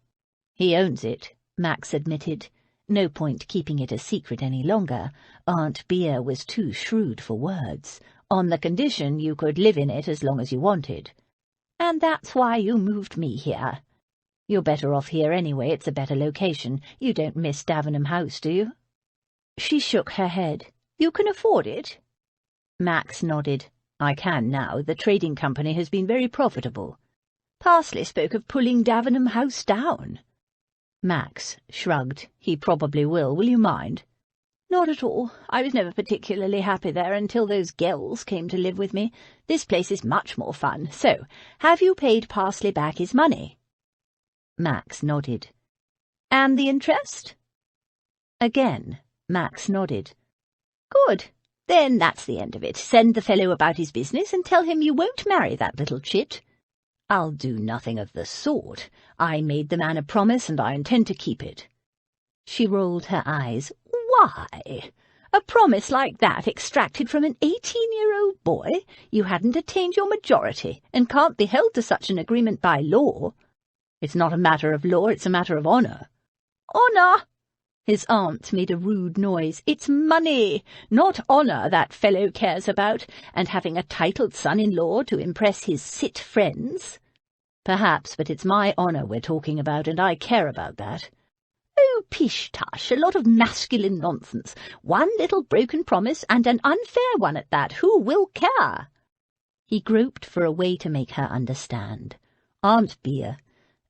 "He owns it," Max admitted. No point keeping it a secret any longer. Aunt Bea was too shrewd for words. On the condition you could live in it as long as you wanted. And that's why you moved me here. You're better off here anyway, it's a better location. You don't miss Davenham House, do you? She shook her head. You can afford it? Max nodded. I can now. The trading company has been very profitable. Parsley spoke of pulling Davenham House down. Max shrugged. He probably will. Will you mind? Not at all. I was never particularly happy there until those girls came to live with me. This place is much more fun. So, have you paid Parsley back his money? Max nodded. And the interest? Again, Max nodded. Good. Then that's the end of it. Send the fellow about his business and tell him you won't marry that little chit. I'll do nothing of the sort. I made the man a promise and I intend to keep it. She rolled her eyes. Why? A promise like that extracted from an 18-year-old boy? You hadn't attained your majority and can't be held to such an agreement by law. It's not a matter of law, it's a matter of honour. Honour? His aunt made a rude noise. It's money, not honour that fellow cares about, and having a titled son-in-law to impress his cit friends. Perhaps, but it's my honour we're talking about, and I care about that. Oh, pish-tush, a lot of masculine nonsense. One little broken promise, and an unfair one at that. Who will care? He groped for a way to make her understand. Aunt Bea,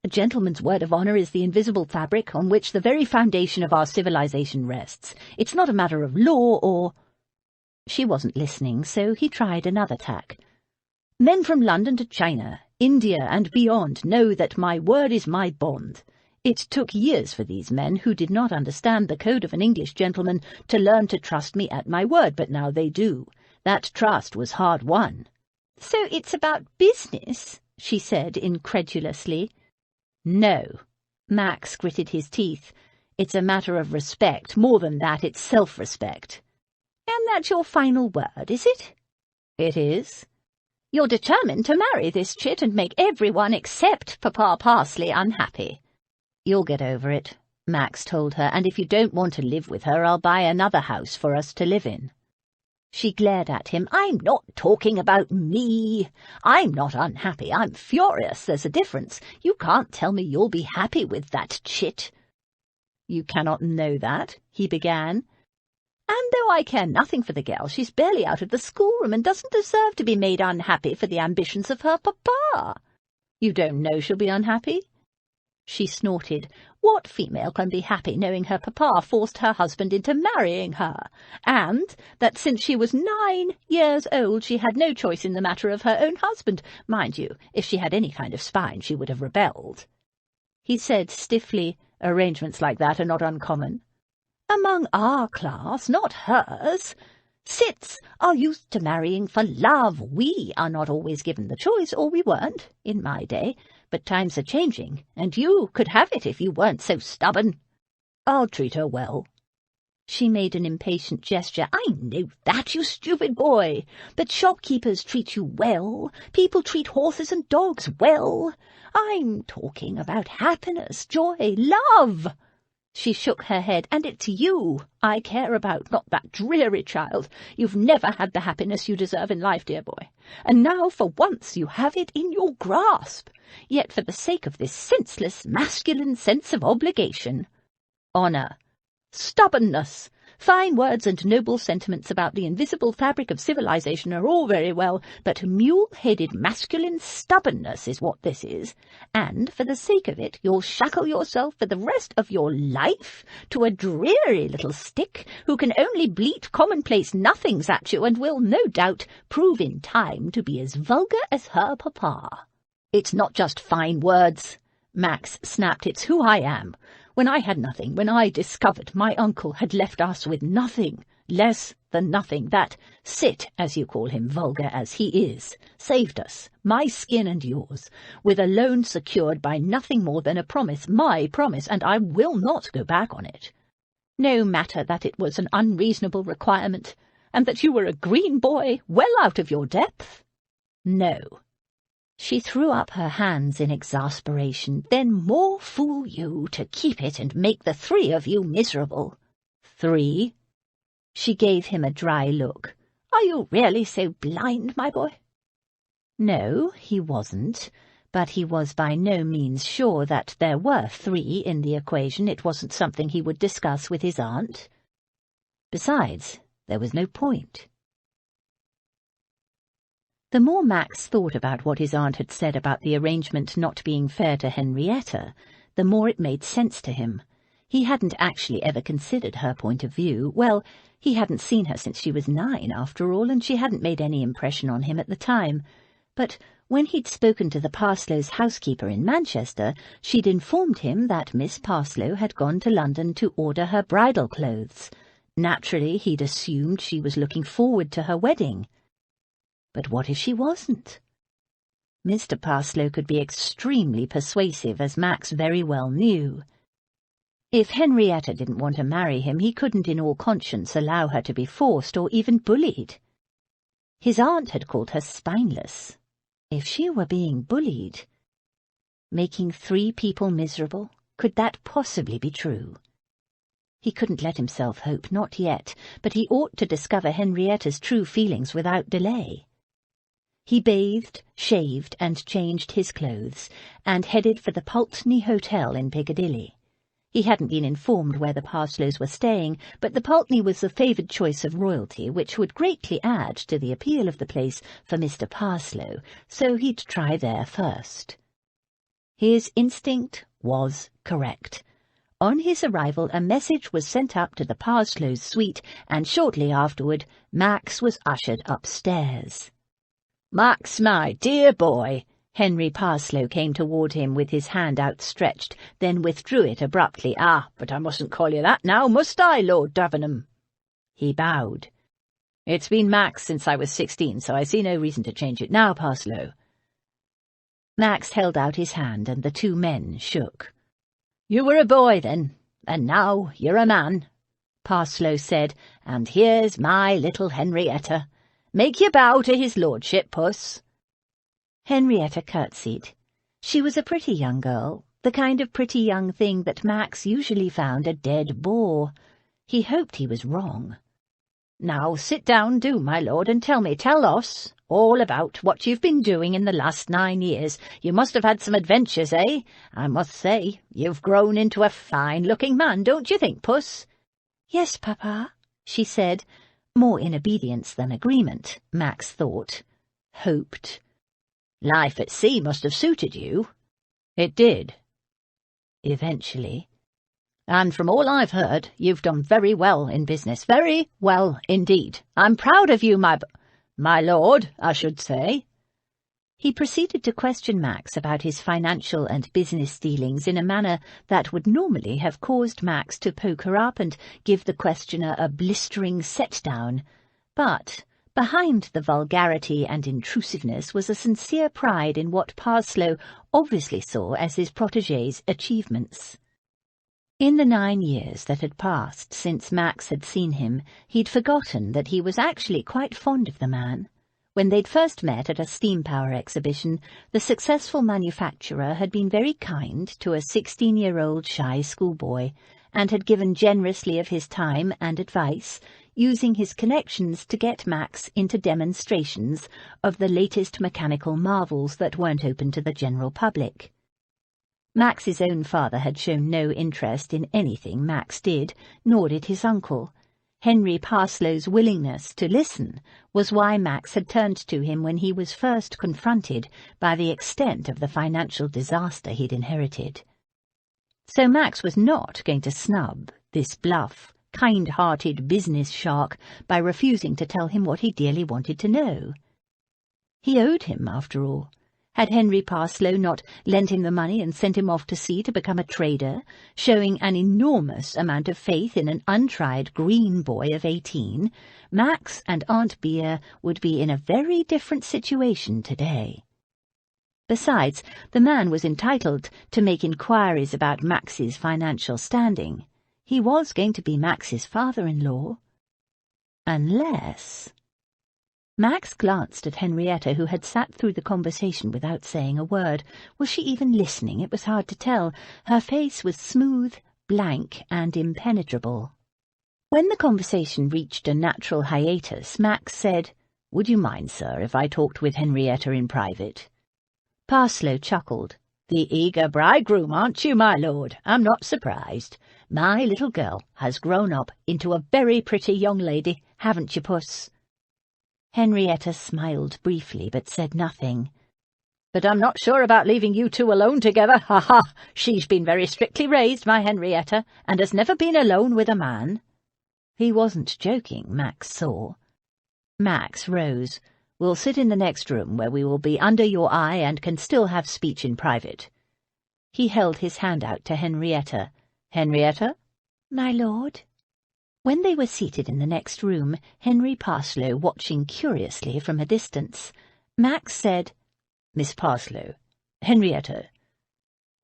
a gentleman's word of honour is the invisible fabric on which the very foundation of our civilization rests. It's not a matter of law or— She wasn't listening, so he tried another tack. Men from London to China, India and beyond know that my word is my bond. It took years for these men, who did not understand the code of an English gentleman, to learn to trust me at my word, but now they do. That trust was hard won. So it's about business, she said incredulously. No. Max gritted his teeth. It's a matter of respect. More than that, it's self-respect. And that's your final word, is it? It is. You're determined to marry this chit and make everyone except Papa Parsley unhappy. You'll get over it, Max told her, and if you don't want to live with her, I'll buy another house for us to live in. She glared at him. I'm not talking about me. I'm not unhappy. I'm furious. There's a difference. You can't tell me you'll be happy with that chit. You cannot know that, he began. And though I care nothing for the girl, she's barely out of the schoolroom and doesn't deserve to be made unhappy for the ambitions of her papa. You don't know she'll be unhappy? She snorted. What female can be happy knowing her papa forced her husband into marrying her, and that since she was 9 years old she had no choice in the matter of her own husband? Mind you, if she had any kind of spine she would have rebelled. He said stiffly, arrangements like that are not uncommon. Among our class, not hers. Cits are used to marrying for love. We are not always given the choice, or we weren't, in my day. But times are changing, and you could have it if you weren't so stubborn. I'll treat her well. She made an impatient gesture. I know that, you stupid boy. But shopkeepers treat you well. People treat horses and dogs well. I'm talking about happiness, joy, love. She shook her head. And it's you I care about, not that dreary child. You've never had the happiness you deserve in life, dear boy. And now, for once, you have it in your grasp. Yet for the sake of this senseless, masculine sense of obligation. Honour. Stubbornness. Fine words and noble sentiments about the invisible fabric of civilization are all very well, but mule-headed masculine stubbornness is what this is. And, for the sake of it, you'll shackle yourself for the rest of your life to a dreary little stick who can only bleat commonplace nothings at you and will, no doubt, prove in time to be as vulgar as her papa. It's not just fine words, Max snapped. It's who I am. When I had nothing, when I discovered my uncle had left us with nothing, less than nothing, that Cit, as you call him, vulgar as he is, saved us, my skin and yours, with a loan secured by nothing more than a promise, my promise, and I will not go back on it. No matter that it was an unreasonable requirement, and that you were a green boy, well out of your depth. No. She threw up her hands in exasperation. "Then more fool you to keep it and make the three of you miserable." "Three?" She gave him a dry look. "Are you really so blind, my boy?" No, he wasn't, but he was by no means sure that there were three in the equation. It wasn't something he would discuss with his aunt. Besides, there was no point. The more Max thought about what his aunt had said about the arrangement not being fair to Henrietta, the more it made sense to him. He hadn't actually ever considered her point of view. Well, he hadn't seen her since she was 9, after all, and she hadn't made any impression on him at the time. But when he'd spoken to the Parslow's housekeeper in Manchester, she'd informed him that Miss Parslow had gone to London to order her bridal clothes. Naturally, he'd assumed she was looking forward to her wedding. But what if she wasn't? Mr. Parslow could be extremely persuasive, as Max very well knew. If Henrietta didn't want to marry him, he couldn't in all conscience allow her to be forced or even bullied. His aunt had called her spineless. If she were being bullied, making 3 people miserable, could that possibly be true? He couldn't let himself hope, not yet, but he ought to discover Henrietta's true feelings without delay. He bathed, shaved, and changed his clothes, and headed for the Pulteney Hotel in Piccadilly. He hadn't been informed where the Parslows were staying, but the Pulteney was the favoured choice of royalty, which would greatly add to the appeal of the place for Mr. Parslow, so he'd try there first. His instinct was correct. On his arrival, a message was sent up to the Parslows' suite, and shortly afterward, Max was ushered upstairs. "Max, my dear boy," Henry Parslow came toward him with his hand outstretched, then withdrew it abruptly. "Ah, but I mustn't call you that now, must I, Lord Davenham?" He bowed. "It's been Max since I was 16, so I see no reason to change it now, Parslow." Max held out his hand, and the 2 men shook. "You were a boy then, and now you're a man," Parslow said, "and here's my little Henrietta. Make your bow to his lordship, Puss." Henrietta curtsied. She was a pretty young girl, the kind of pretty young thing that Max usually found a dead bore. He hoped he was wrong. "Now sit down, do, my lord, and tell us all about what you've been doing in the last 9 years. You must have had some adventures, eh? I must say, you've grown into a fine-looking man, don't you think, Puss?" "Yes, Papa," she said, more in obedience than agreement, Max thought. Hoped. "Life at sea must have suited you." "It did." Eventually. "And from all I've heard, you've done very well in business. Very well indeed. I'm proud of you, my lord, I should say." He proceeded to question Max about his financial and business dealings in a manner that would normally have caused Max to poke her up and give the questioner a blistering set-down. But behind the vulgarity and intrusiveness was a sincere pride in what Parslow obviously saw as his protégé's achievements. In the 9 years that had passed since Max had seen him, he'd forgotten that he was actually quite fond of the man. When they'd first met at a steam power exhibition, the successful manufacturer had been very kind to a 16-year-old shy schoolboy, and had given generously of his time and advice, using his connections to get Max into demonstrations of the latest mechanical marvels that weren't open to the general public. Max's own father had shown no interest in anything Max did, nor did his uncle. Henry Parslow's willingness to listen was why Max had turned to him when he was first confronted by the extent of the financial disaster he'd inherited. So Max was not going to snub this bluff, kind-hearted business shark by refusing to tell him what he dearly wanted to know. He owed him, after all. Had Henry Parslow not lent him the money and sent him off to sea to become a trader, showing an enormous amount of faith in an untried green boy of 18, Max and Aunt Beer would be in a very different situation today. Besides, the man was entitled to make inquiries about Max's financial standing. He was going to be Max's father-in-law. Unless... Max glanced at Henrietta, who had sat through the conversation without saying a word. Was she even listening? It was hard to tell. Her face was smooth, blank, and impenetrable. When the conversation reached a natural hiatus, Max said, "Would you mind, sir, if I talked with Henrietta in private?" Parslow chuckled. "The eager bridegroom, aren't you, my lord? I'm not surprised. My little girl has grown up into a very pretty young lady, haven't you, puss?" Henrietta smiled briefly, but said nothing. "But I'm not sure about leaving you two alone together. Ha-ha! She's been very strictly raised, my Henrietta, and has never been alone with a man." He wasn't joking, Max saw. Max rose. "We'll sit in the next room, where we will be under your eye and can still have speech in private." He held his hand out to Henrietta. "Henrietta?" "My lord?" When they were seated in the next room, Henry Parslow watching curiously from a distance, Max said, "Miss Parslow, Henrietta,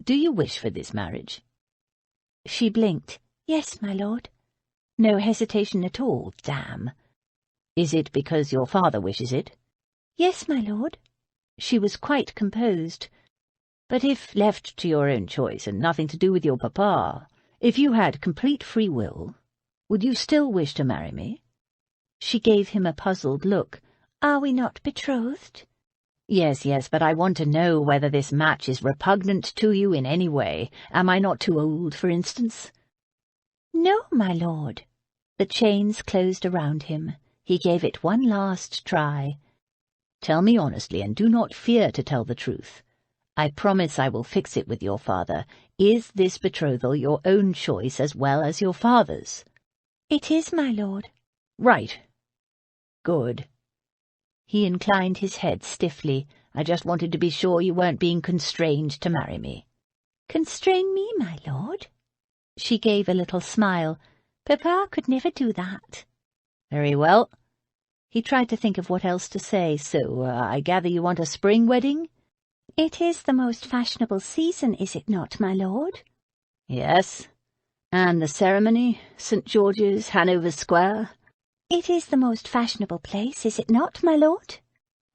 do you wish for this marriage?" She blinked. "Yes, my lord." No hesitation at all, damn. "Is it because your father wishes it?" "Yes, my lord." She was quite composed. "But if left to your own choice and nothing to do with your papa, if you had complete free will, would you still wish to marry me?" She gave him a puzzled look. "Are we not betrothed?" Yes, but I want to know whether this match is repugnant to you in any way. Am I not too old, for instance?" "No, my lord." The chains closed around him. He gave it one last try. "Tell me honestly, and do not fear to tell the truth. I promise I will fix it with your father. Is this betrothal your own choice as well as your father's?" "It is, my lord." "Right. Good." He inclined his head stiffly. "I just wanted to be sure you weren't being constrained to marry me." "Constrain me, my lord?" She gave a little smile. "Papa could never do that." "Very well." He tried to think of what else to say. "So, I gather you want a spring wedding?" "It is the most fashionable season, is it not, my lord?" "Yes. And the ceremony? St. George's, Hanover Square?" "It is the most fashionable place, is it not, my lord?"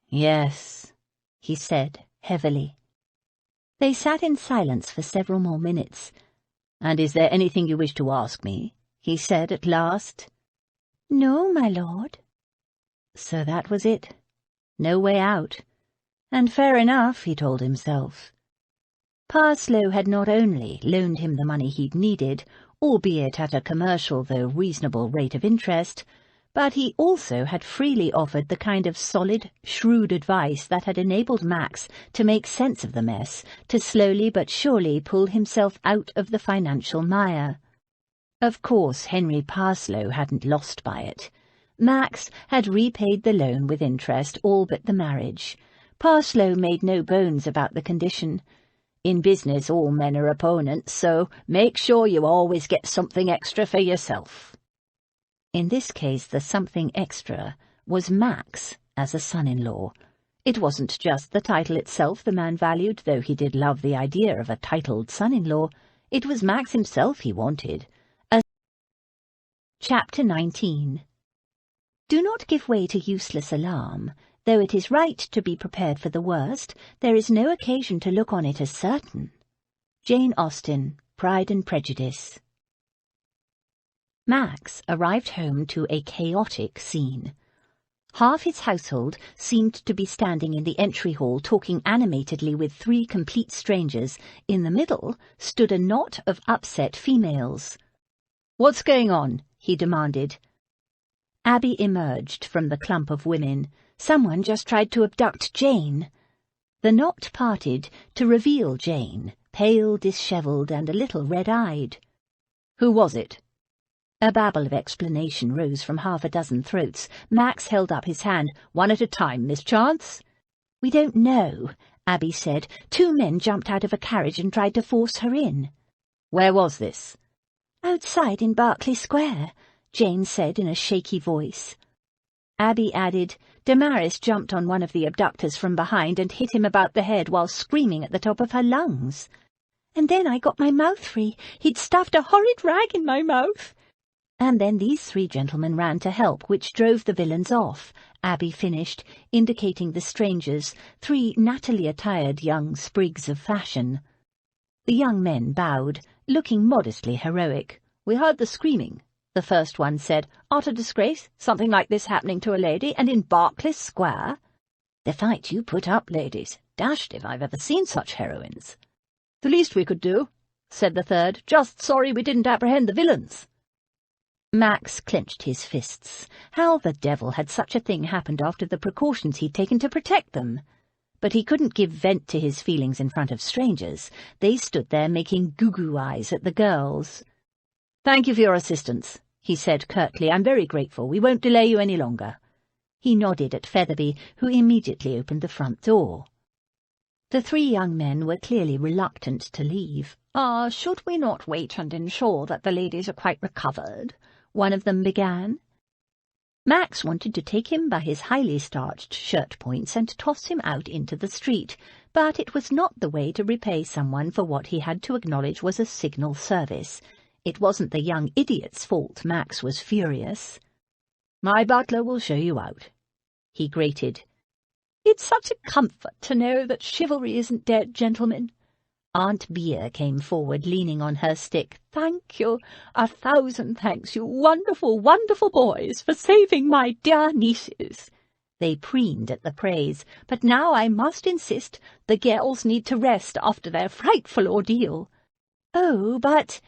"Yes," he said heavily. They sat in silence for several more minutes. "And is there anything you wish to ask me?" he said at last. "No, my lord." So that was it. No way out. And fair enough, he told himself. Parslow had not only loaned him the money he'd needed, albeit at a commercial though reasonable rate of interest, but he also had freely offered the kind of solid, shrewd advice that had enabled Max to make sense of the mess, to slowly but surely pull himself out of the financial mire. Of course, Henry Parslow hadn't lost by it. Max had repaid the loan with interest, all but the marriage. Parslow made no bones about the condition. In business, all men are opponents, so make sure you always get something extra for yourself. In this case, the something extra was Max as a son-in-law. It wasn't just the title itself the man valued, though he did love the idea of a titled son-in-law. It was Max himself he wanted. Chapter 19. Do not give way to useless alarm. Though it is right to be prepared for the worst, there is no occasion to look on it as certain. Jane Austen, Pride and Prejudice. Max arrived home to a chaotic scene. Half his household seemed to be standing in the entry hall talking animatedly with 3 complete strangers. In the middle stood a knot of upset females. "What's going on?" he demanded. Abby emerged from the clump of women. Someone just tried to abduct Jane. The knot parted to reveal Jane, pale, dishevelled, and a little red-eyed. "Who was it?" A babble of explanation rose from half a dozen throats. Max held up his hand. "One at a time, Miss Chance." "We don't know," Abby said. "2 men jumped out of a carriage and tried to force her in." "Where was this?" "Outside in Berkeley Square," Jane said in a shaky voice. Abby added, "Damaris jumped on one of the abductors from behind and hit him about the head while screaming at the top of her lungs. And then I got my mouth free. He'd stuffed a horrid rag in my mouth." And then these 3 gentlemen ran to help, which drove the villains off, Abby finished, indicating the strangers, 3 nattily attired young sprigs of fashion. The young men bowed, looking modestly heroic. "We heard the screaming," the first one said. "Utter disgrace, something like this happening to a lady, and in Berkeley Square." "The fight you put up, ladies. Dashed if I've ever seen such heroines." "The least we could do," said the third. "Just sorry we didn't apprehend the villains." Max clenched his fists. How the devil had such a thing happened after the precautions he'd taken to protect them? But he couldn't give vent to his feelings in front of strangers. They stood there making goo-goo eyes at the girls. "Thank you for your assistance," he said curtly. "I'm very grateful. We won't delay you any longer." He nodded at Featherby, who immediately opened the front door. The 3 young men were clearly reluctant to leave. "Should we not wait and ensure that the ladies are quite recovered?" one of them began. Max wanted to take him by his highly starched shirt-points and toss him out into the street, but it was not the way to repay someone for what he had to acknowledge was a signal service. It wasn't the young idiot's fault. Max was furious. "My butler will show you out," he grated. "It's such a comfort to know that chivalry isn't dead, gentlemen." Aunt Beer came forward, leaning on her stick. "Thank you, 1,000 thanks, you wonderful, wonderful boys, for saving my dear nieces." They preened at the praise. "But now I must insist, the girls need to rest after their frightful ordeal." "Oh, but—"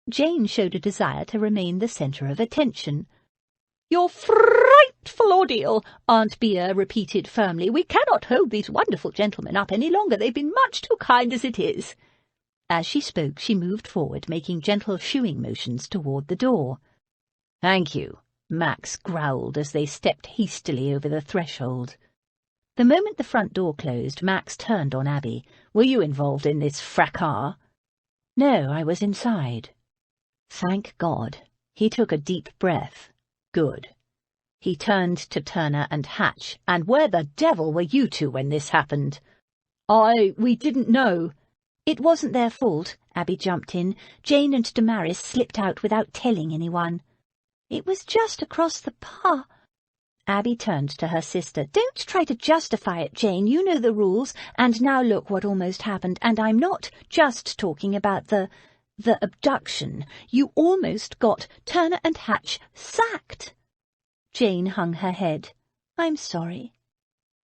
Jane showed a desire to remain the centre of attention. "Your frightful ordeal," Aunt Beer repeated firmly. "We cannot hold these wonderful gentlemen up any longer. They've been much too kind as it is." As she spoke, she moved forward, making gentle shooing motions toward the door. "Thank you," Max growled as they stepped hastily over the threshold. The moment the front door closed, Max turned on Abby. "Were you involved in this fracas?" "No, I was inside." "Thank God." He took a deep breath. "Good." He turned to Turner and Hatch. "And where the devil were you 2 when this happened?" We didn't know." "It wasn't their fault," Abby jumped in. "Jane and Damaris slipped out without telling anyone." "It was just across the Abby turned to her sister. "Don't try to justify it, Jane. You know the rules, and now look what almost happened. And I'm not just talking about the abduction. You almost got Turner and Hatch sacked." Jane hung her head. "I'm sorry."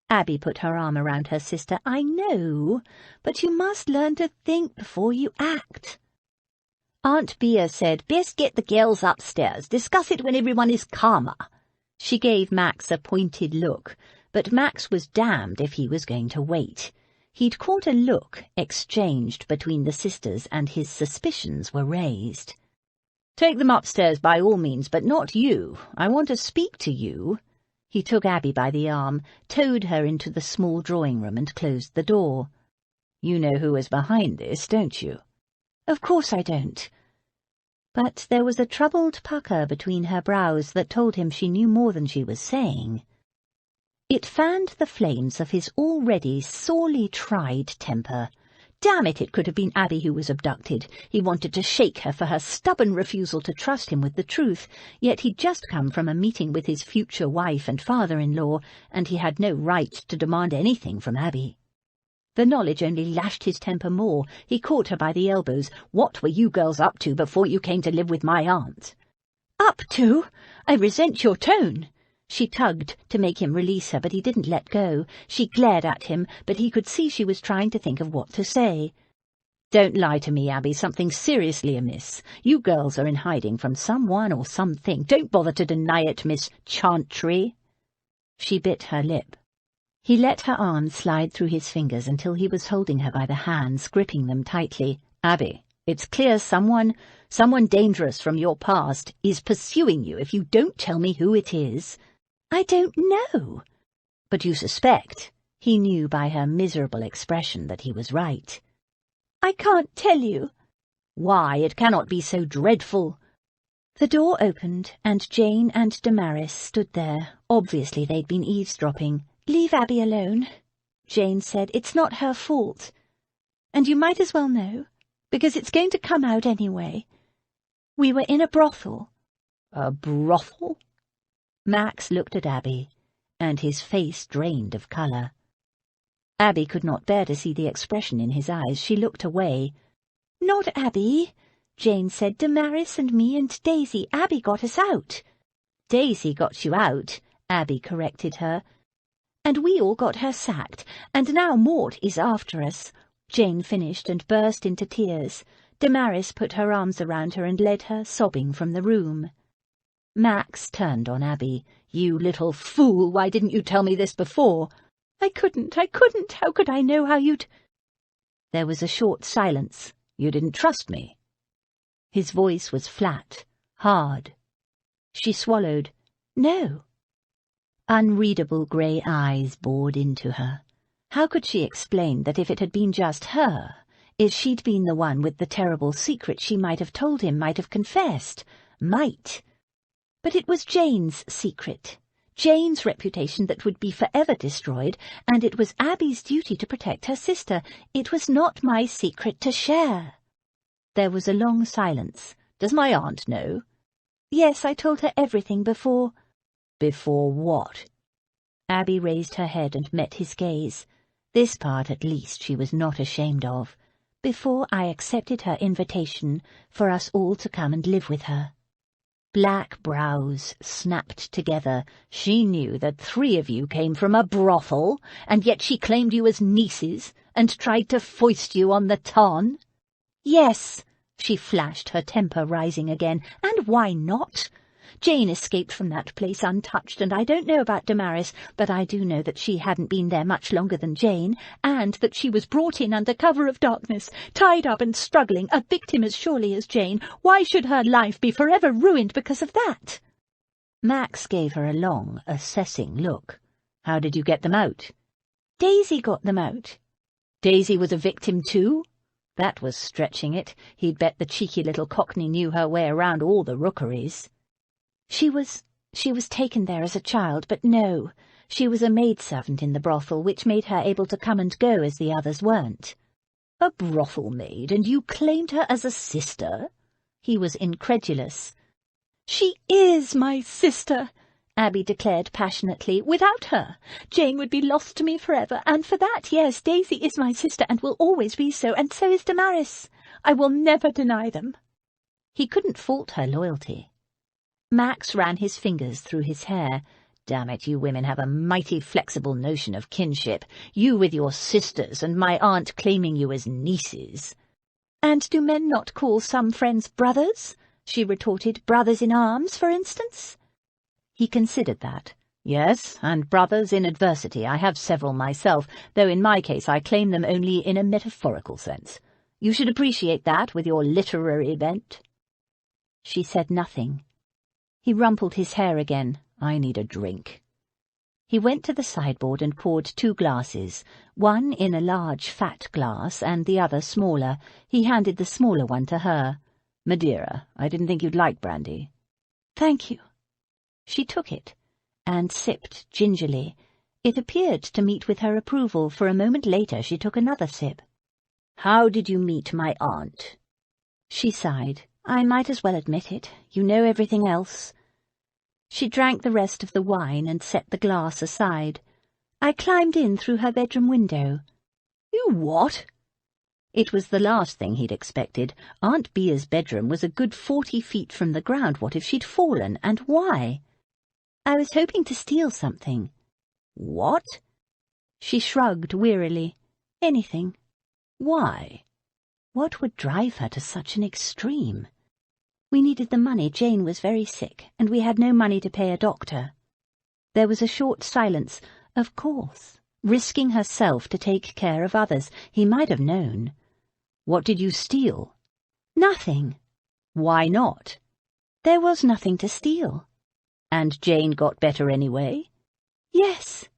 Abby put her arm around her sister. "I know, but you must learn to think before you act." Aunt Beer said, "Best get the girls upstairs. Discuss it when everyone is calmer." She gave Max a pointed look, but Max was damned if he was going to wait. He'd caught a look exchanged between the sisters, and his suspicions were raised. "Take them upstairs by all means, but not you. I want to speak to you." He took Abby by the arm, towed her into the small drawing-room and closed the door. "You know who is behind this, don't you?" "Of course I don't." But there was a troubled pucker between her brows that told him she knew more than she was saying. It fanned the flames of his already sorely tried temper. Damn it, it could have been Abby who was abducted. He wanted to shake her for her stubborn refusal to trust him with the truth, yet he'd just come from a meeting with his future wife and father-in-law, and he had no right to demand anything from Abby. The knowledge only lashed his temper more. He caught her by the elbows. "What were you girls up to before you came to live with my aunt?" "Up to? I resent your tone." She tugged to make him release her, but he didn't let go. She glared at him, but he could see she was trying to think of what to say. "Don't lie to me, Abby. Something's seriously amiss. You girls are in hiding from someone or something. Don't bother to deny it, Miss Chantry." She bit her lip. He let her arm slide through his fingers until he was holding her by the hands, gripping them tightly. "Abby, it's clear someone dangerous from your past is pursuing you if you don't tell me who it is." "I don't know." "But you suspect." He knew by her miserable expression that he was right. "I can't tell you." "Why, it cannot be so dreadful." The door opened, and Jane and Damaris stood there. Obviously they'd been eavesdropping. "Leave Abby alone," Jane said. "It's not her fault. And you might as well know, because it's going to come out anyway. We were in a brothel." A brothel? Max looked at Abby, and his face drained of colour. Abby could not bear to see the expression in his eyes. She looked away. "Not Abby," Jane said. "Damaris and me and Daisy. Abby got us out." "Daisy got you out," Abby corrected her. "And we all got her sacked, and now Mort is after us," Jane finished and burst into tears. Damaris put her arms around her and led her, sobbing, from the room. Max turned on Abby. "You little fool, why didn't you tell me this before?" I couldn't. How could I know how you'd—" There was a short silence. "You didn't trust me?" His voice was flat, hard. She swallowed. "No." Unreadable grey eyes bored into her. How could she explain that if it had been just her, if she'd been the one with the terrible secret, she might have told him, might have confessed, might. But it was Jane's secret, Jane's reputation that would be forever destroyed, and it was Abby's duty to protect her sister. It was not my secret to share. There was a long silence. "Does my aunt know?" "Yes, I told her everything before—" "Before what?" Abby raised her head and met his gaze. This part, at least, she was not ashamed of. "Before I accepted her invitation for us all to come and live with her." Black brows snapped together. "She knew that 3 of you came from a brothel, and yet she claimed you as nieces, and tried to foist you on the Tarn?" "Yes," she flashed, her temper rising again. "And why not? Jane escaped from that place untouched, and I don't know about Damaris, but I do know that she hadn't been there much longer than Jane, and that she was brought in under cover of darkness, tied up and struggling, a victim as surely as Jane. Why should her life be forever ruined because of that?" Max gave her a long, assessing look. "How did you get them out?" "Daisy got them out." "Daisy was a victim too?" That was stretching it. He'd bet the cheeky little Cockney knew her way around all the rookeries. She was taken there as a child, but no, she was a maidservant in the brothel, which made her able to come and go as the others weren't." "A brothel maid, and you claimed her as a sister?" He was incredulous. "She is my sister," Abby declared passionately. "Without her, Jane would be lost to me forever, and for that, yes, Daisy is my sister and will always be so, and so is Damaris. I will never deny them." He couldn't fault her loyalty. Max ran his fingers through his hair. "Damn it, you women have a mighty flexible notion of kinship. You with your sisters, and my aunt claiming you as nieces." "And do men not call some friends brothers?" she retorted. "Brothers in arms, for instance?" He considered that. "Yes, and brothers in adversity. I have several myself, though in my case I claim them only in a metaphorical sense. You should appreciate that with your literary bent." She said nothing. He rumpled his hair again. "I need a drink." He went to the sideboard and poured 2 glasses, one in a large fat glass and the other smaller. He handed the smaller one to her. "Madeira, I didn't think you'd like brandy." "Thank you." She took it and sipped gingerly. It appeared to meet with her approval, for a moment later she took another sip. "How did you meet my aunt?" She sighed. "I might as well admit it. You know everything else." She drank the rest of the wine and set the glass aside. "I climbed in through her bedroom window." "You what?" It was the last thing he'd expected. Aunt Bea's bedroom was a good 40 feet from the ground. What if she'd fallen, and why? "I was hoping to steal something." "What?" She shrugged wearily. "Anything." "Why?" What would drive her to such an extreme? "We needed the money. Jane was very sick, and we had no money to pay a doctor." There was a short silence. Of course, risking herself to take care of others. He might have known. "What did you steal?" "Nothing." "Why not?" "There was nothing to steal." "And Jane got better anyway?" "Yes."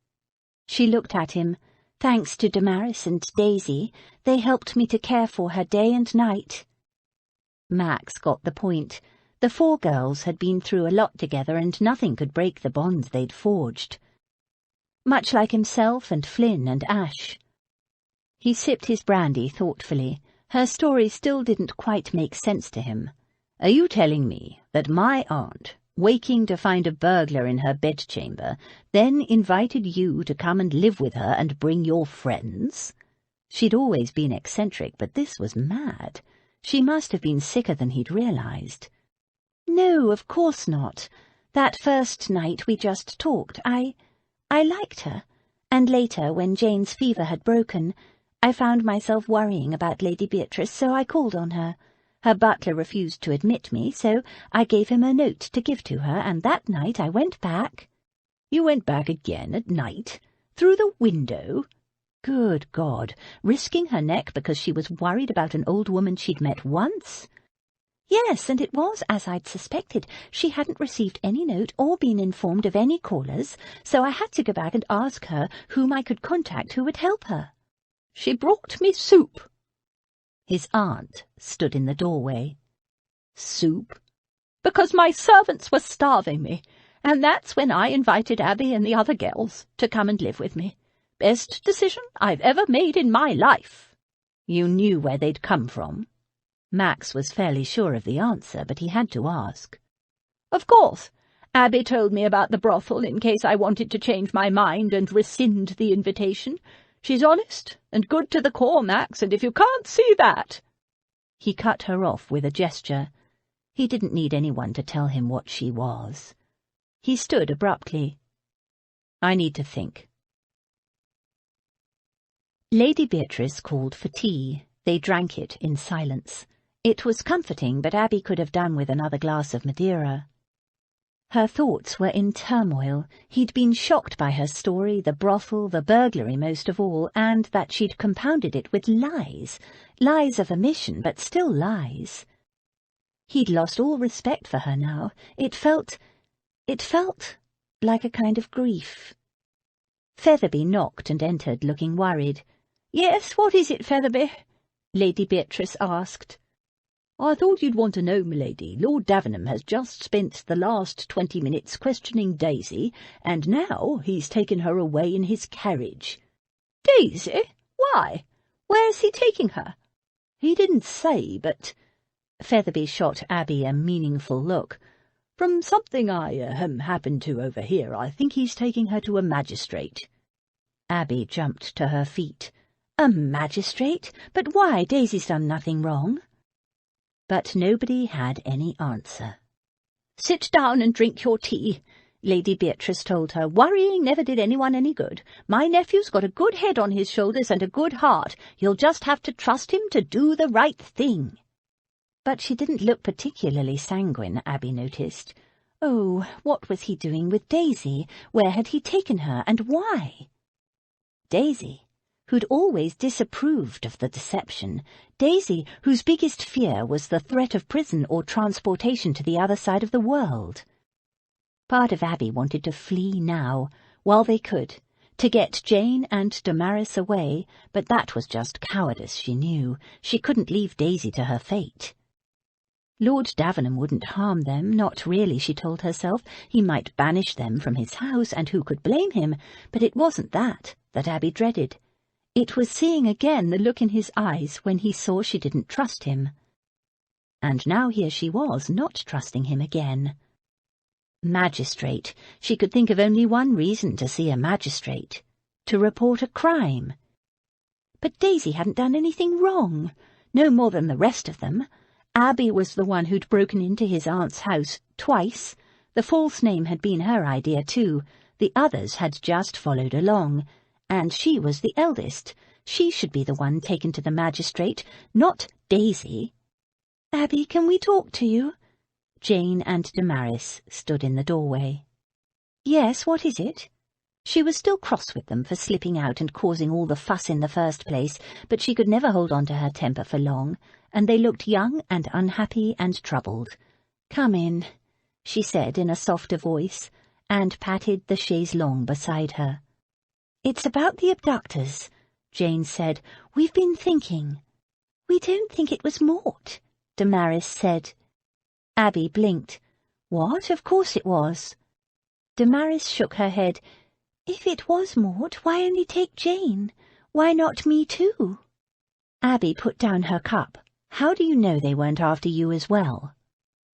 She looked at him. "Thanks to Damaris and Daisy, they helped me to care for her day and night." Max got the point. The 4 girls had been through a lot together, and nothing could break the bonds they'd forged. Much like himself and Flynn and Ash. He sipped his brandy thoughtfully. Her story still didn't quite make sense to him. "Are you telling me that my aunt, waking to find a burglar in her bedchamber, then invited you to come and live with her and bring your friends? She'd always been eccentric, but this was mad. She must have been sicker than he'd realized. No, of course not. That first night we just talked. I liked her, and later, when Jane's fever had broken, I found myself worrying about Lady Beatrice, so I called on her. Her butler refused to admit me, so I gave him a note to give to her, and that night I went back. You went back again at night? Through the window? Good God, risking her neck because she was worried about an old woman she'd met once? Yes, and it was as I'd suspected. She hadn't received any note or been informed of any callers, so I had to go back and ask her whom I could contact who would help her. She brought me soup. His aunt stood in the doorway. Soup? Because my servants were starving me, and that's when I invited Abby and the other girls to come and live with me. Best decision I've ever made in my life. You knew where they'd come from? Max was fairly sure of the answer, but he had to ask. Of course. Abby told me about the brothel in case I wanted to change my mind and rescind the invitation. She's honest and good to the core, Max, and if you can't see that— He cut her off with a gesture. He didn't need anyone to tell him what she was. He stood abruptly. I need to think. Lady Beatrice called for tea. They drank it in silence. It was comforting, but Abby could have done with another glass of Madeira. Her thoughts were in turmoil. He'd been shocked by her story, the brothel, the burglary most of all, and that she'd compounded it with lies. Lies of omission, but still lies. He'd lost all respect for her now. It felt like a kind of grief. Featherby knocked and entered, looking worried. "Yes, what is it, Featherby?" Lady Beatrice asked. "I thought you'd want to know, milady. Lord Davenham has just spent the last 20 minutes questioning Daisy, and now he's taken her away in his carriage." "Daisy? Why? Where's he taking her?" "He didn't say, but—" Featherby shot Abby a meaningful look. "From something I happened to overhear, I think he's taking her to a magistrate." Abby jumped to her feet. "A magistrate? But why? Daisy's done nothing wrong." But nobody had any answer. "Sit down and drink your tea," Lady Beatrice told her. "Worrying never did anyone any good. My nephew's got a good head on his shoulders and a good heart. You'll just have to trust him to do the right thing." But she didn't look particularly sanguine, Abby noticed. Oh, what was he doing with Daisy? Where had he taken her, and why? Daisy, who'd always disapproved of the deception. Daisy, whose biggest fear was the threat of prison or transportation to the other side of the world. Part of Abby wanted to flee now, while they could, to get Jane and Damaris away, but that was just cowardice, she knew. She couldn't leave Daisy to her fate. Lord Davenham wouldn't harm them, not really, she told herself. He might banish them from his house, and who could blame him? But it wasn't that Abby dreaded. It was seeing again the look in his eyes when he saw she didn't trust him. And now here she was, not trusting him again. Magistrate. She could think of only one reason to see a magistrate. To report a crime. But Daisy hadn't done anything wrong. No more than the rest of them. Abby was the one who'd broken into his aunt's house twice. The false name had been her idea too. The others had just followed along. And she was the eldest. She should be the one taken to the magistrate, not Daisy. "Abby, can we talk to you?" Jane and Damaris stood in the doorway. "Yes, what is it?" She was still cross with them for slipping out and causing all the fuss in the first place, but she could never hold on to her temper for long, and they looked young and unhappy and troubled. "Come in," she said in a softer voice, and patted the chaise longue beside her. "It's about the abductors," Jane said. "We've been thinking." "We don't think it was Mort," Damaris said. Abby blinked. "What? Of course it was." Damaris shook her head. "If it was Mort, why only take Jane? Why not me too?" Abby put down her cup. "How do you know they weren't after you as well?"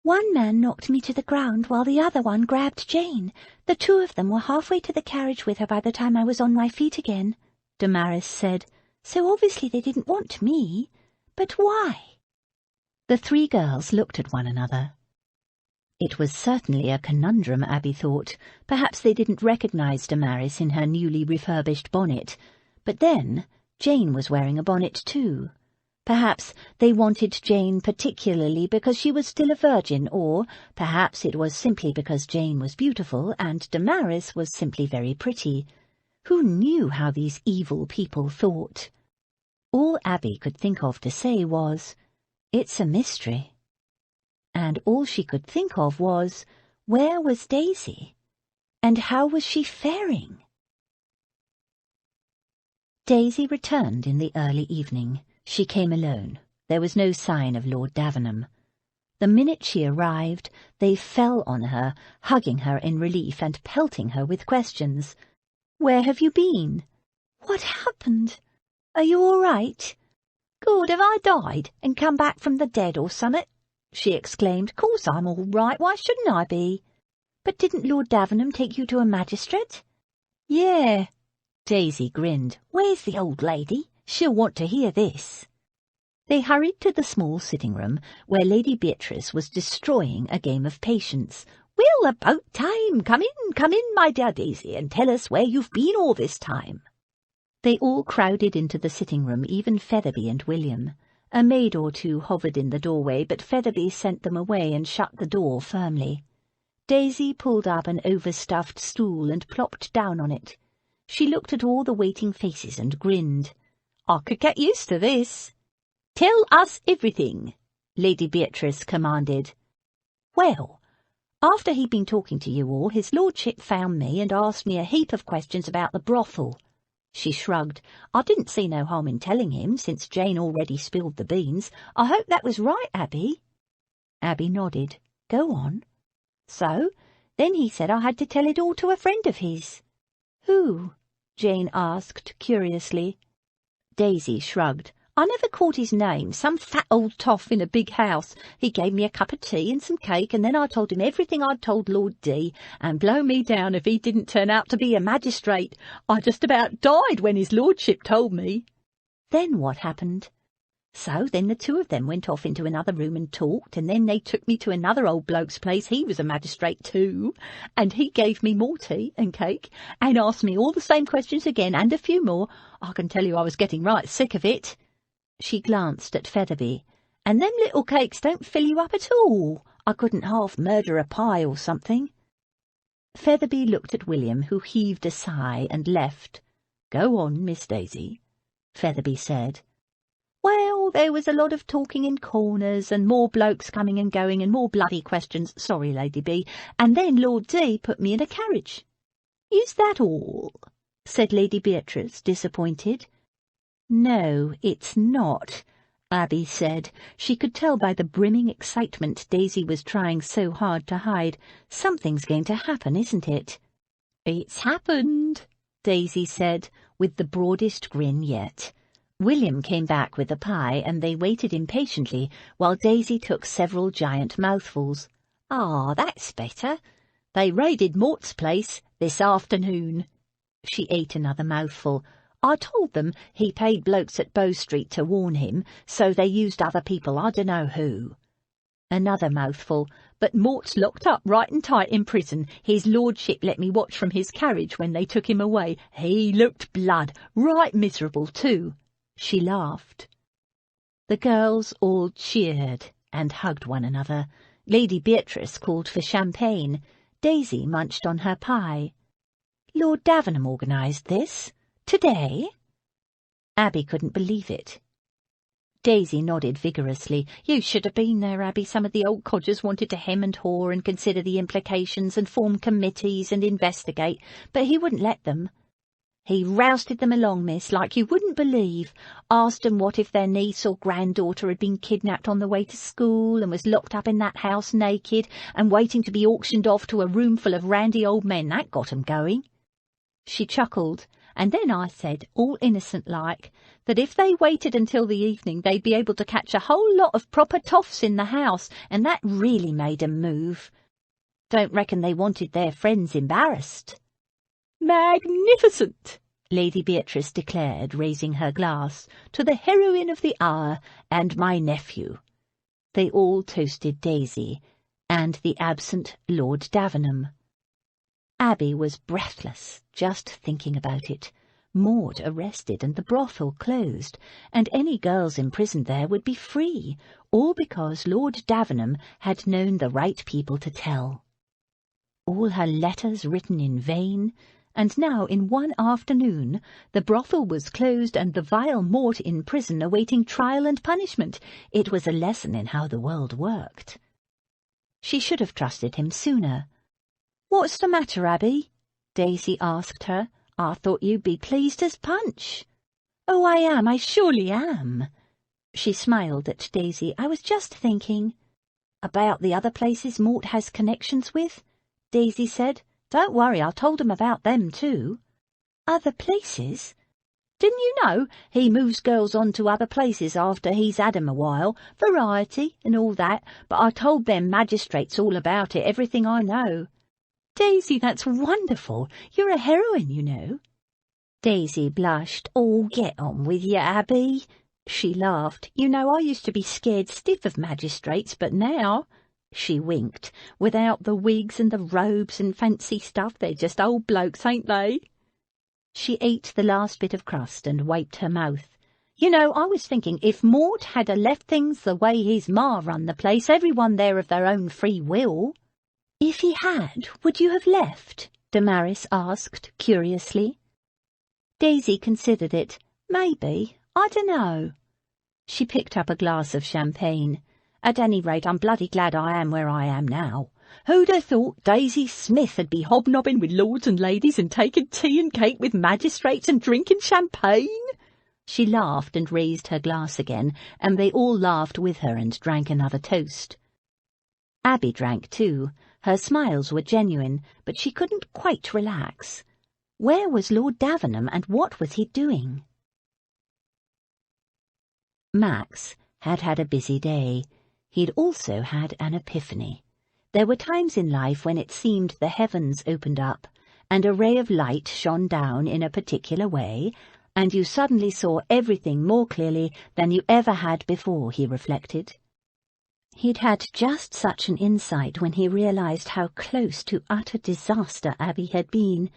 One man knocked me to the ground while the other one grabbed Jane. The two of them were halfway to the carriage with her by the time I was on my feet again," Damaris said. "So obviously they didn't want me. But why?" The three girls looked at one another. It was certainly a conundrum, Abby thought. Perhaps they didn't recognise Damaris in her newly refurbished bonnet. But then Jane was wearing a bonnet too. Perhaps they wanted Jane particularly because she was still a virgin, or perhaps it was simply because Jane was beautiful and Damaris was simply very pretty. Who knew how these evil people thought? All Abby could think of to say was, "It's a mystery." And all she could think of was, where was Daisy? And how was she faring? Daisy returned in the early evening. She came alone. There was no sign of Lord Davenham. The minute she arrived, they fell on her, hugging her in relief and pelting her with questions. "Where have you been?" "What happened? Are you all right?" "Good, have I died and come back from the dead or summat?" she exclaimed. "Course I'm all right, why shouldn't I be?" "But didn't Lord Davenham take you to a magistrate?" "Yeah." Daisy grinned. "Where's the old lady? She'll want to hear this." They hurried to the small sitting-room where Lady Beatrice was destroying a game of patience. "Well, about time. Come in, my dear Daisy, and tell us where you've been all this time." They all crowded into the sitting-room, even Featherby and William. A maid or two hovered in the doorway, but Featherby sent them away and shut the door firmly. Daisy pulled up an overstuffed stool and plopped down on it. She looked at all the waiting faces and grinned. "I could get used to this." "Tell us everything," Lady Beatrice commanded. "Well, after he'd been talking to you all, his lordship found me and asked me a heap of questions about the brothel." She shrugged. "I didn't see no harm in telling him, since Jane already spilled the beans. I hope that was right, Abby?" Abby nodded. "Go on." "So, then he said I had to tell it all to a friend of his." "Who?" Jane asked curiously. Daisy shrugged. "I never caught his name, some fat old toff in a big house. He gave me a cup of tea and some cake, and then I told him everything I'd told Lord D, and blow me down if he didn't turn out to be a magistrate. I just about died when his lordship told me." "Then what happened?" "So then the two of them went off into another room and talked, and then they took me to another old bloke's place. He was a magistrate too, and he gave me more tea and cake, and asked me all the same questions again, and a few more. I can tell you I was getting right sick of it." She glanced at Featherby. "And them little cakes don't fill you up at all. I couldn't half murder a pie or something." Featherby looked at William, who heaved a sigh and left. "Go on, Miss Daisy," Featherby said. "Well, there was a lot of talking in corners, and more blokes coming and going, and more bloody questions, sorry, Lady B, and then Lord D put me in a carriage." "Is that all?" said Lady Beatrice, disappointed. "No, it's not," Abby said. She could tell by the brimming excitement Daisy was trying so hard to hide. "Something's going to happen, isn't it?" "It's happened," Daisy said, with the broadest grin yet. William came back with the pie, and they waited impatiently while Daisy took several giant mouthfuls. "Ah, that's better. They raided Mort's place this afternoon." She ate another mouthful. "I told them he paid blokes at Bow Street to warn him, so they used other people, I dunno who." Another mouthful. "But Mort's locked up right and tight in prison. His lordship let me watch from his carriage when they took him away. He looked blood, right miserable too." She laughed. The girls all cheered and hugged one another. Lady Beatrice called for champagne. Daisy munched on her pie. "Lord Davenham organised this? Today?" Abby couldn't believe it. Daisy nodded vigorously. "You should have been there, Abby. Some of the old codgers wanted to hem and haw and consider the implications and form committees and investigate, but he wouldn't let them. He rousted them along, miss, like you wouldn't believe. Asked them what if their niece or granddaughter had been kidnapped on the way to school and was locked up in that house naked and waiting to be auctioned off to a room full of randy old men. That got 'em going." She chuckled, and then I said, all innocent-like, that if they waited until the evening they'd be able to catch a whole lot of proper toffs in the house, and that really made 'em move. Don't reckon they wanted their friends embarrassed." "Magnificent!" Lady Beatrice declared, raising her glass, "to the heroine of the hour and my nephew." They all toasted Daisy and the absent Lord Davenham. Abby was breathless just thinking about it. Maud arrested and the brothel closed, and any girls imprisoned there would be free, all because Lord Davenham had known the right people to tell. All her letters written in vain, and now in one afternoon the brothel was closed and the vile Mort in prison awaiting trial and punishment. It was a lesson in how the world worked. She should have trusted him sooner. "What's the matter, Abby?" Daisy asked her. "I thought you'd be pleased as punch." "Oh, I am, I surely am." She smiled at Daisy. "I was just thinking." "About the other places Mort has connections with?" Daisy said. "Don't worry, I told him about them too." "Other places?" "Didn't you know he moves girls on to other places after he's had 'em a while? Variety and all that, but I told them magistrates all about it, everything I know." "Daisy, that's wonderful. You're a heroine, you know." Daisy blushed. "Oh, get on with you, Abby." She laughed. "You know, I used to be scared stiff of magistrates, but now—" She winked. "Without the wigs and the robes and fancy stuff, they're just old blokes, ain't they?" She ate the last bit of crust and wiped her mouth. "You know, I was thinking, if Mort had left things the way his ma run the place, everyone there of their own free will—" "If he had, would you have left?" Damaris asked, curiously. Daisy considered it. "Maybe. I dunno." She picked up a glass of champagne. "At any rate, I'm bloody glad I am where I am now. Who'd have thought Daisy Smith'd be hobnobbing with lords and ladies and taking tea and cake with magistrates and drinking champagne?" She laughed and raised her glass again, and they all laughed with her and drank another toast. Abby drank too. Her smiles were genuine, but she couldn't quite relax. Where was Lord Davenham, and what was he doing? Max had had a busy day. He'd also had an epiphany. There were times in life when it seemed the heavens opened up, and a ray of light shone down in a particular way, and you suddenly saw everything more clearly than you ever had before, he reflected. He'd had just such an insight when he realized how close to utter disaster Abby had been,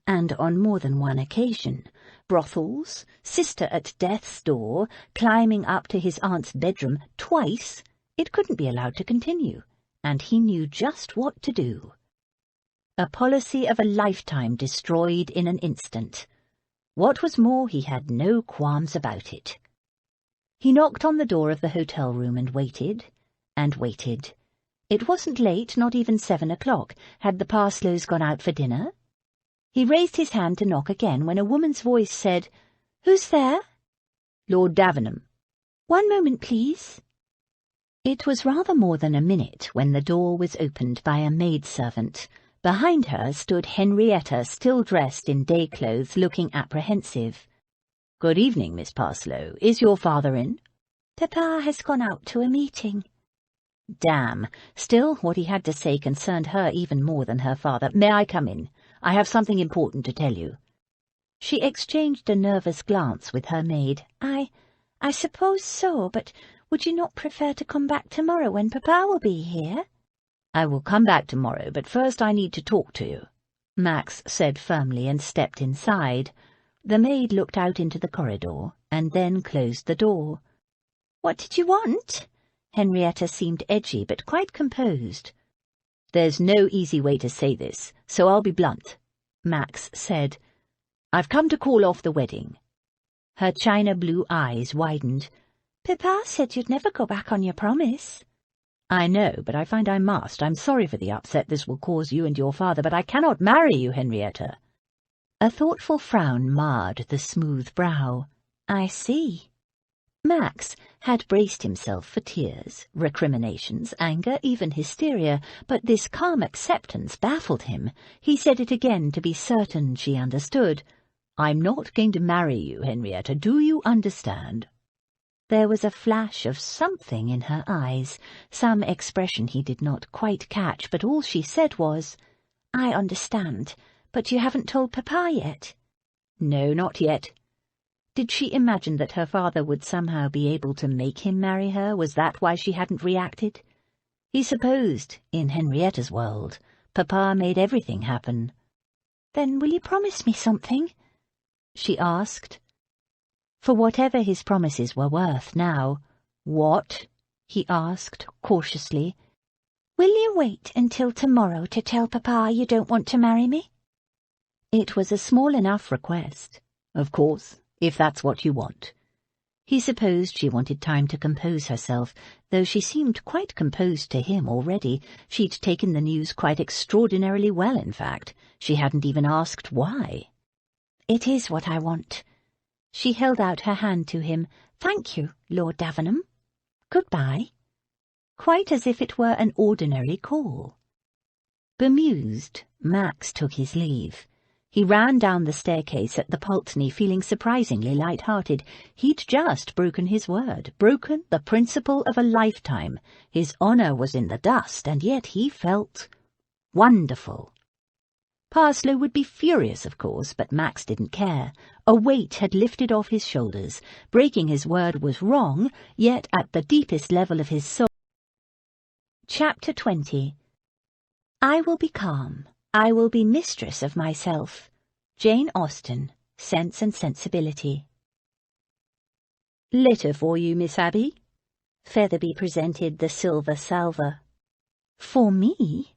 and on more than one occasion. Brothels, sister at death's door, climbing up to his aunt's bedroom twice. It couldn't be allowed to continue, and he knew just what to do. A policy of a lifetime destroyed in an instant. What was more, he had no qualms about it. He knocked on the door of the hotel room and waited. And waited. It wasn't late, not even 7 o'clock. Had the Parslows gone out for dinner? He raised his hand to knock again when a woman's voice said, "Who's there?" "Lord Davenham." "One moment, please." It was rather more than a minute when the door was opened by a maidservant. Behind her stood Henrietta, still dressed in day clothes, looking apprehensive. "Good evening, Miss Parslow. Is your father in?" "Papa has gone out to a meeting." Damn. Still, what he had to say concerned her even more than her father. "May I come in? I have something important to tell you." She exchanged a nervous glance with her maid. I suppose so, but would you not prefer to come back tomorrow when Papa will be here?" "I will come back tomorrow, but first I need to talk to you," Max said firmly and stepped inside. The maid looked out into the corridor and then closed the door. "What did you want?" Henrietta seemed edgy, but quite composed. "There's no easy way to say this, so I'll be blunt," Max said. "I've come to call off the wedding." Her china blue eyes widened. "Papa said you'd never go back on your promise." "I know, but I find I must. I'm sorry for the upset this will cause you and your father, but I cannot marry you, Henrietta." A thoughtful frown marred the smooth brow. "I see." Max had braced himself for tears, recriminations, anger, even hysteria, but this calm acceptance baffled him. He said it again to be certain she understood. I'm not going to marry you, Henrietta, do you understand?" There was a flash of something in her eyes, some expression he did not quite catch, but all she said was, "I understand, but you haven't told Papa yet." "No, not yet." Did she imagine that her father would somehow be able to make him marry her? Was that why she hadn't reacted? He supposed, in Henrietta's world, Papa made everything happen. "Then will you promise me something?" she asked. For whatever his promises were worth now. "What?" he asked, cautiously. "Will you wait until tomorrow to tell Papa you don't want to marry me?" It was a small enough request. Of course, if that's what you want. He supposed she wanted time to compose herself, though she seemed quite composed to him already. She'd taken the news quite extraordinarily well, in fact. She hadn't even asked why. "It is what I want." She held out her hand to him. "Thank you, Lord Davenham. Goodbye." Quite as if it were an ordinary call. Bemused, Max took his leave. He ran down the staircase at the Pulteney feeling surprisingly light-hearted. He'd just broken his word, broken the principle of a lifetime. His honour was in the dust, and yet he felt wonderful. Parslow would be furious, of course, but Max didn't care. A weight had lifted off his shoulders. Breaking his word was wrong, yet at the deepest level of his soul. Chapter 20. I will be calm. I will be mistress of myself. Jane Austen, Sense and Sensibility. "Letter for you, Miss Abby." Featherby presented the silver salver. "For me?"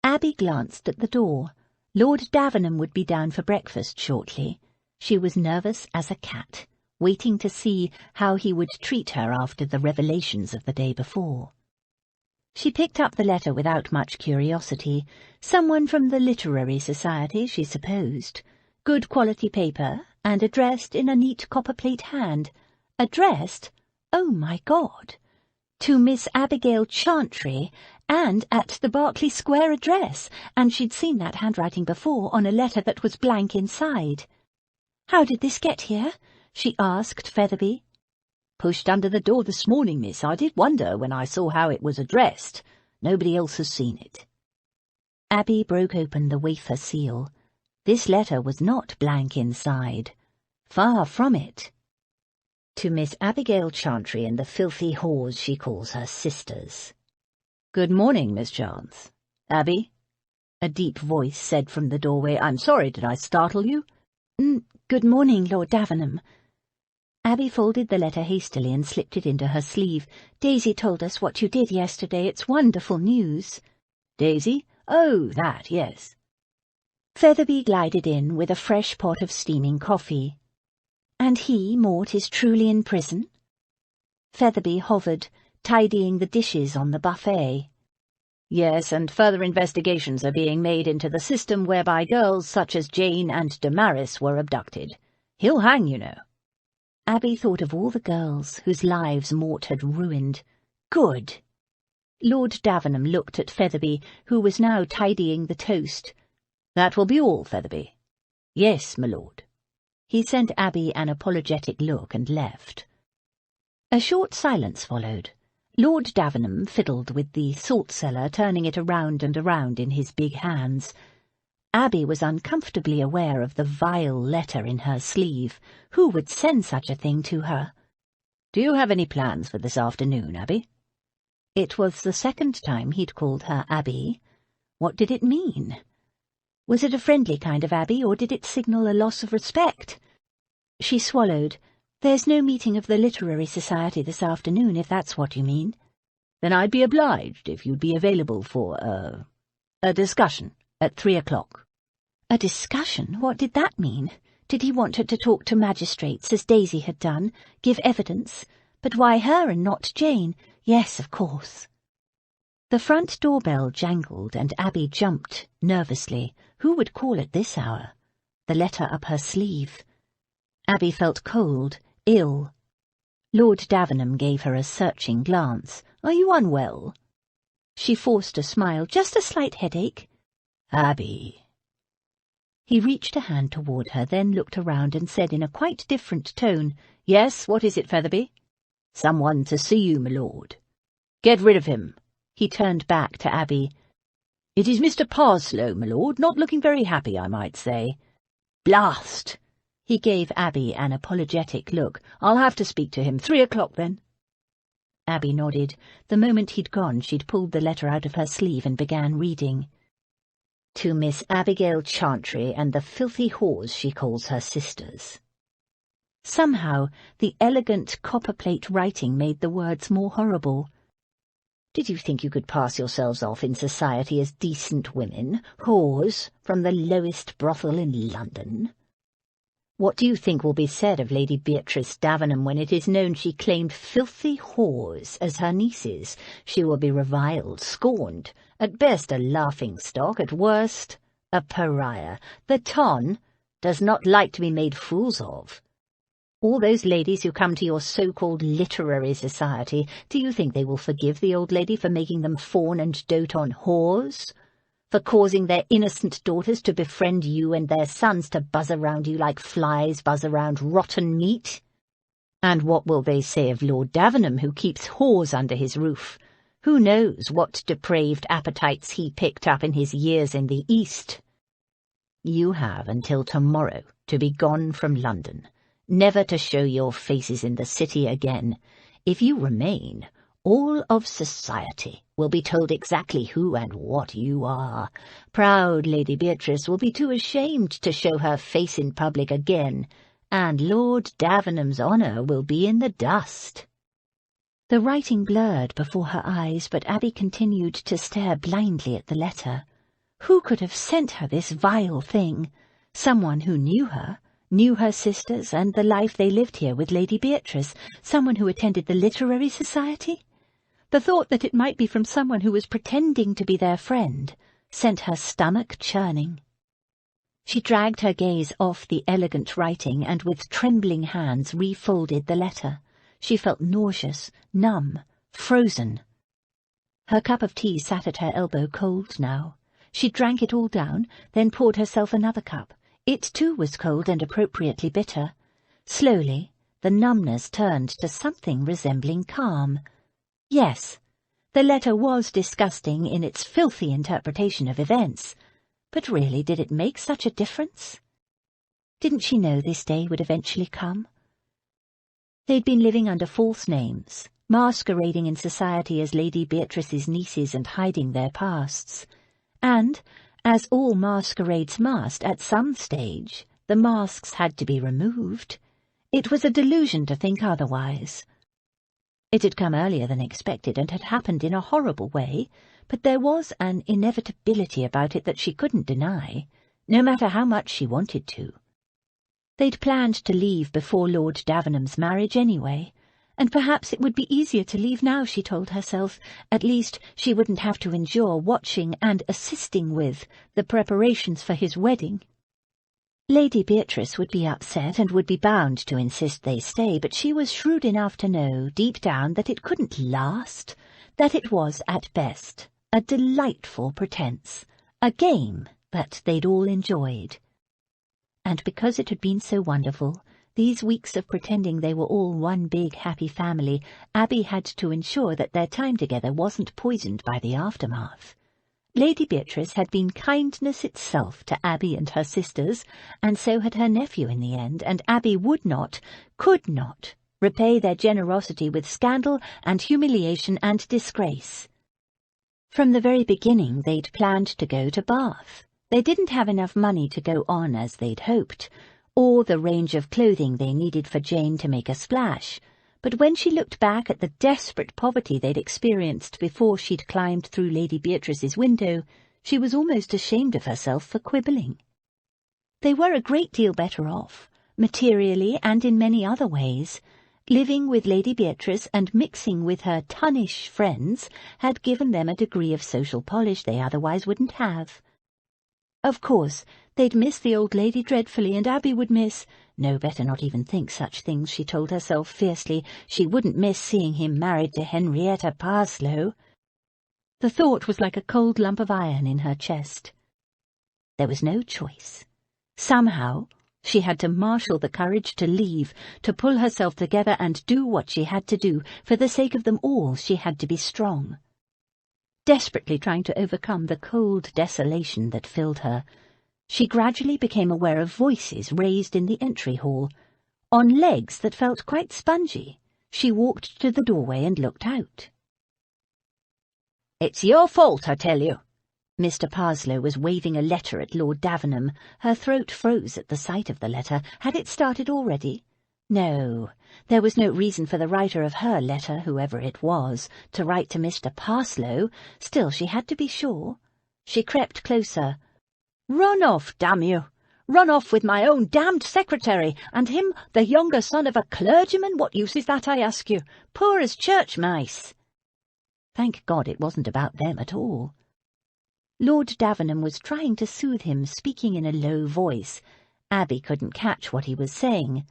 Abby glanced at the door. Lord Davenham would be down for breakfast shortly. She was nervous as a cat, waiting to see how he would treat her after the revelations of the day before. She picked up the letter without much curiosity. Someone from the Literary Society, she supposed. Good quality paper, and addressed in a neat copperplate hand. Addressed? Oh, my God! To Miss Abigail Chantry, and at the Berkeley Square address, and she'd seen that handwriting before on a letter that was blank inside. "How did this get here?" she asked Featherby. "Pushed under the door this morning, miss. I did wonder when I saw how it was addressed. Nobody else has seen it." Abby broke open the wafer seal. This letter was not blank inside. Far from it. To Miss Abigail Chantry and the filthy whores she calls her sisters. "Good morning, Miss Chance." "Abby?" a deep voice said from the doorway. "I'm sorry, did I startle you?" Good morning, Lord Davenham." Abby folded the letter hastily and slipped it into her sleeve. "Daisy told us what you did yesterday. It's wonderful news." "Daisy? Oh, that, yes." Featherby glided in with a fresh pot of steaming coffee. "And he, Mort, is truly in prison?" Featherby hovered, tidying the dishes on the buffet. "Yes, and further investigations are being made into the system whereby girls such as Jane and Damaris were abducted. He'll hang, you know." Abby thought of all the girls whose lives Mort had ruined. Good! Lord Davenham looked at Featherby, who was now tidying the toast. "That will be all, Featherby." "Yes, my lord." He sent Abby an apologetic look and left. A short silence followed. Lord Davenham fiddled with the salt-cellar, turning it around and around in his big hands. Abby was uncomfortably aware of the vile letter in her sleeve. Who would send such a thing to her? "Do you have any plans for this afternoon, Abby?" It was the second time he'd called her Abby. What did it mean? Was it a friendly kind of Abby, or did it signal a loss of respect? She swallowed. "There's no meeting of the Literary Society this afternoon, if that's what you mean." "Then I'd be obliged if you'd be available for a discussion at 3 o'clock. A discussion? What did that mean? Did he want her to talk to magistrates, as Daisy had done, give evidence? But why her and not Jane? Yes, of course. The front doorbell jangled, and Abby jumped, nervously. Who would call at this hour? The letter up her sleeve. Abby felt cold, ill. Lord Davenham gave her a searching glance. "Are you unwell?" She forced a smile. "Just a slight headache." "Abby." He reached a hand toward her, then looked around and said in a quite different tone, "Yes, what is it, Featherby?" "Someone to see you, my lord." "Get rid of him." He turned back to Abby. "It is Mr. Parslow, my lord, not looking very happy, I might say." "Blast!" He gave Abby an apologetic look. "I'll have to speak to him. 3 o'clock, then." Abby nodded. The moment he'd gone, she'd pulled the letter out of her sleeve and began reading. "To Miss Abigail Chantry and the filthy whores she calls her sisters." Somehow, the elegant copperplate writing made the words more horrible. "Did you think you could pass yourselves off in society as decent women, whores, from the lowest brothel in London? What do you think will be said of Lady Beatrice Davenham when it is known she claimed filthy whores as her nieces? She will be reviled, scorned, at best a laughing-stock, at worst a pariah. The ton does not like to be made fools of. All those ladies who come to your so-called literary society, do you think they will forgive the old lady for making them fawn and dote on whores? For causing their innocent daughters to befriend you and their sons to buzz around you like flies buzz around rotten meat? And what will they say of Lord Davenham, who keeps whores under his roof? Who knows what depraved appetites he picked up in his years in the East? You have until tomorrow to be gone from London, never to show your faces in the city again. If you remain, all of society will be told exactly who and what you are. Proud Lady Beatrice will be too ashamed to show her face in public again, and Lord Davenham's honour will be in the dust." The writing blurred before her eyes, but Abby continued to stare blindly at the letter. Who could have sent her this vile thing? Someone who knew her sisters, and the life they lived here with Lady Beatrice, someone who attended the literary society? The thought that it might be from someone who was pretending to be their friend sent her stomach churning. She dragged her gaze off the elegant writing and with trembling hands refolded the letter. She felt nauseous, numb, frozen. Her cup of tea sat at her elbow cold now. She drank it all down, then poured herself another cup. It too was cold and appropriately bitter. Slowly, the numbness turned to something resembling calm. Yes, the letter was disgusting in its filthy interpretation of events, but really did it make such a difference? Didn't she know this day would eventually come? They'd been living under false names, masquerading in society as Lady Beatrice's nieces and hiding their pasts. And, as all masquerades must, at some stage, the masks had to be removed. It was a delusion to think otherwise. It had come earlier than expected and had happened in a horrible way, but there was an inevitability about it that she couldn't deny, no matter how much she wanted to. They'd planned to leave before Lord Davenham's marriage anyway, and perhaps it would be easier to leave now, she told herself. At least she wouldn't have to endure watching and assisting with the preparations for his wedding. Lady Beatrice would be upset and would be bound to insist they stay, but she was shrewd enough to know, deep down, that it couldn't last, that it was, at best, a delightful pretence, a game that they'd all enjoyed. And because it had been so wonderful, these weeks of pretending they were all one big happy family, Abby had to ensure that their time together wasn't poisoned by the aftermath. Lady Beatrice had been kindness itself to Abby and her sisters, and so had her nephew in the end, and Abby would not, could not, repay their generosity with scandal and humiliation and disgrace. From the very beginning they'd planned to go to Bath. They didn't have enough money to go on as they'd hoped, or the range of clothing they needed for Jane to make a splash. But when she looked back at the desperate poverty they'd experienced before she'd climbed through Lady Beatrice's window, she was almost ashamed of herself for quibbling. They were a great deal better off, materially and in many other ways. Living with Lady Beatrice and mixing with her tunnish friends had given them a degree of social polish they otherwise wouldn't have. Of course, they'd miss the old lady dreadfully, and Abby would miss— no, better not even think such things, she told herself fiercely. She wouldn't miss seeing him married to Henrietta Parslow. The thought was like a cold lump of iron in her chest. There was no choice. Somehow, she had to marshal the courage to leave, to pull herself together and do what she had to do. For the sake of them all, she had to be strong. Desperately trying to overcome the cold desolation that filled her, she gradually became aware of voices raised in the entry hall. On legs that felt quite spongy, she walked to the doorway and looked out. "It's your fault, I tell you." Mr. Parslow was waving a letter at Lord Davenham. Her throat froze at the sight of the letter. Had it started already? No, there was no reason for the writer of her letter, whoever it was, to write to Mr. Parslow. Still, she had to be sure. She crept closer. "Run off, damn you! Run off with my own damned secretary, and him the younger son of a clergyman? What use is that, I ask you? Poor as church mice." Thank God it wasn't about them at all. Lord Davenham was trying to soothe him, speaking in a low voice. Abby couldn't catch what he was saying.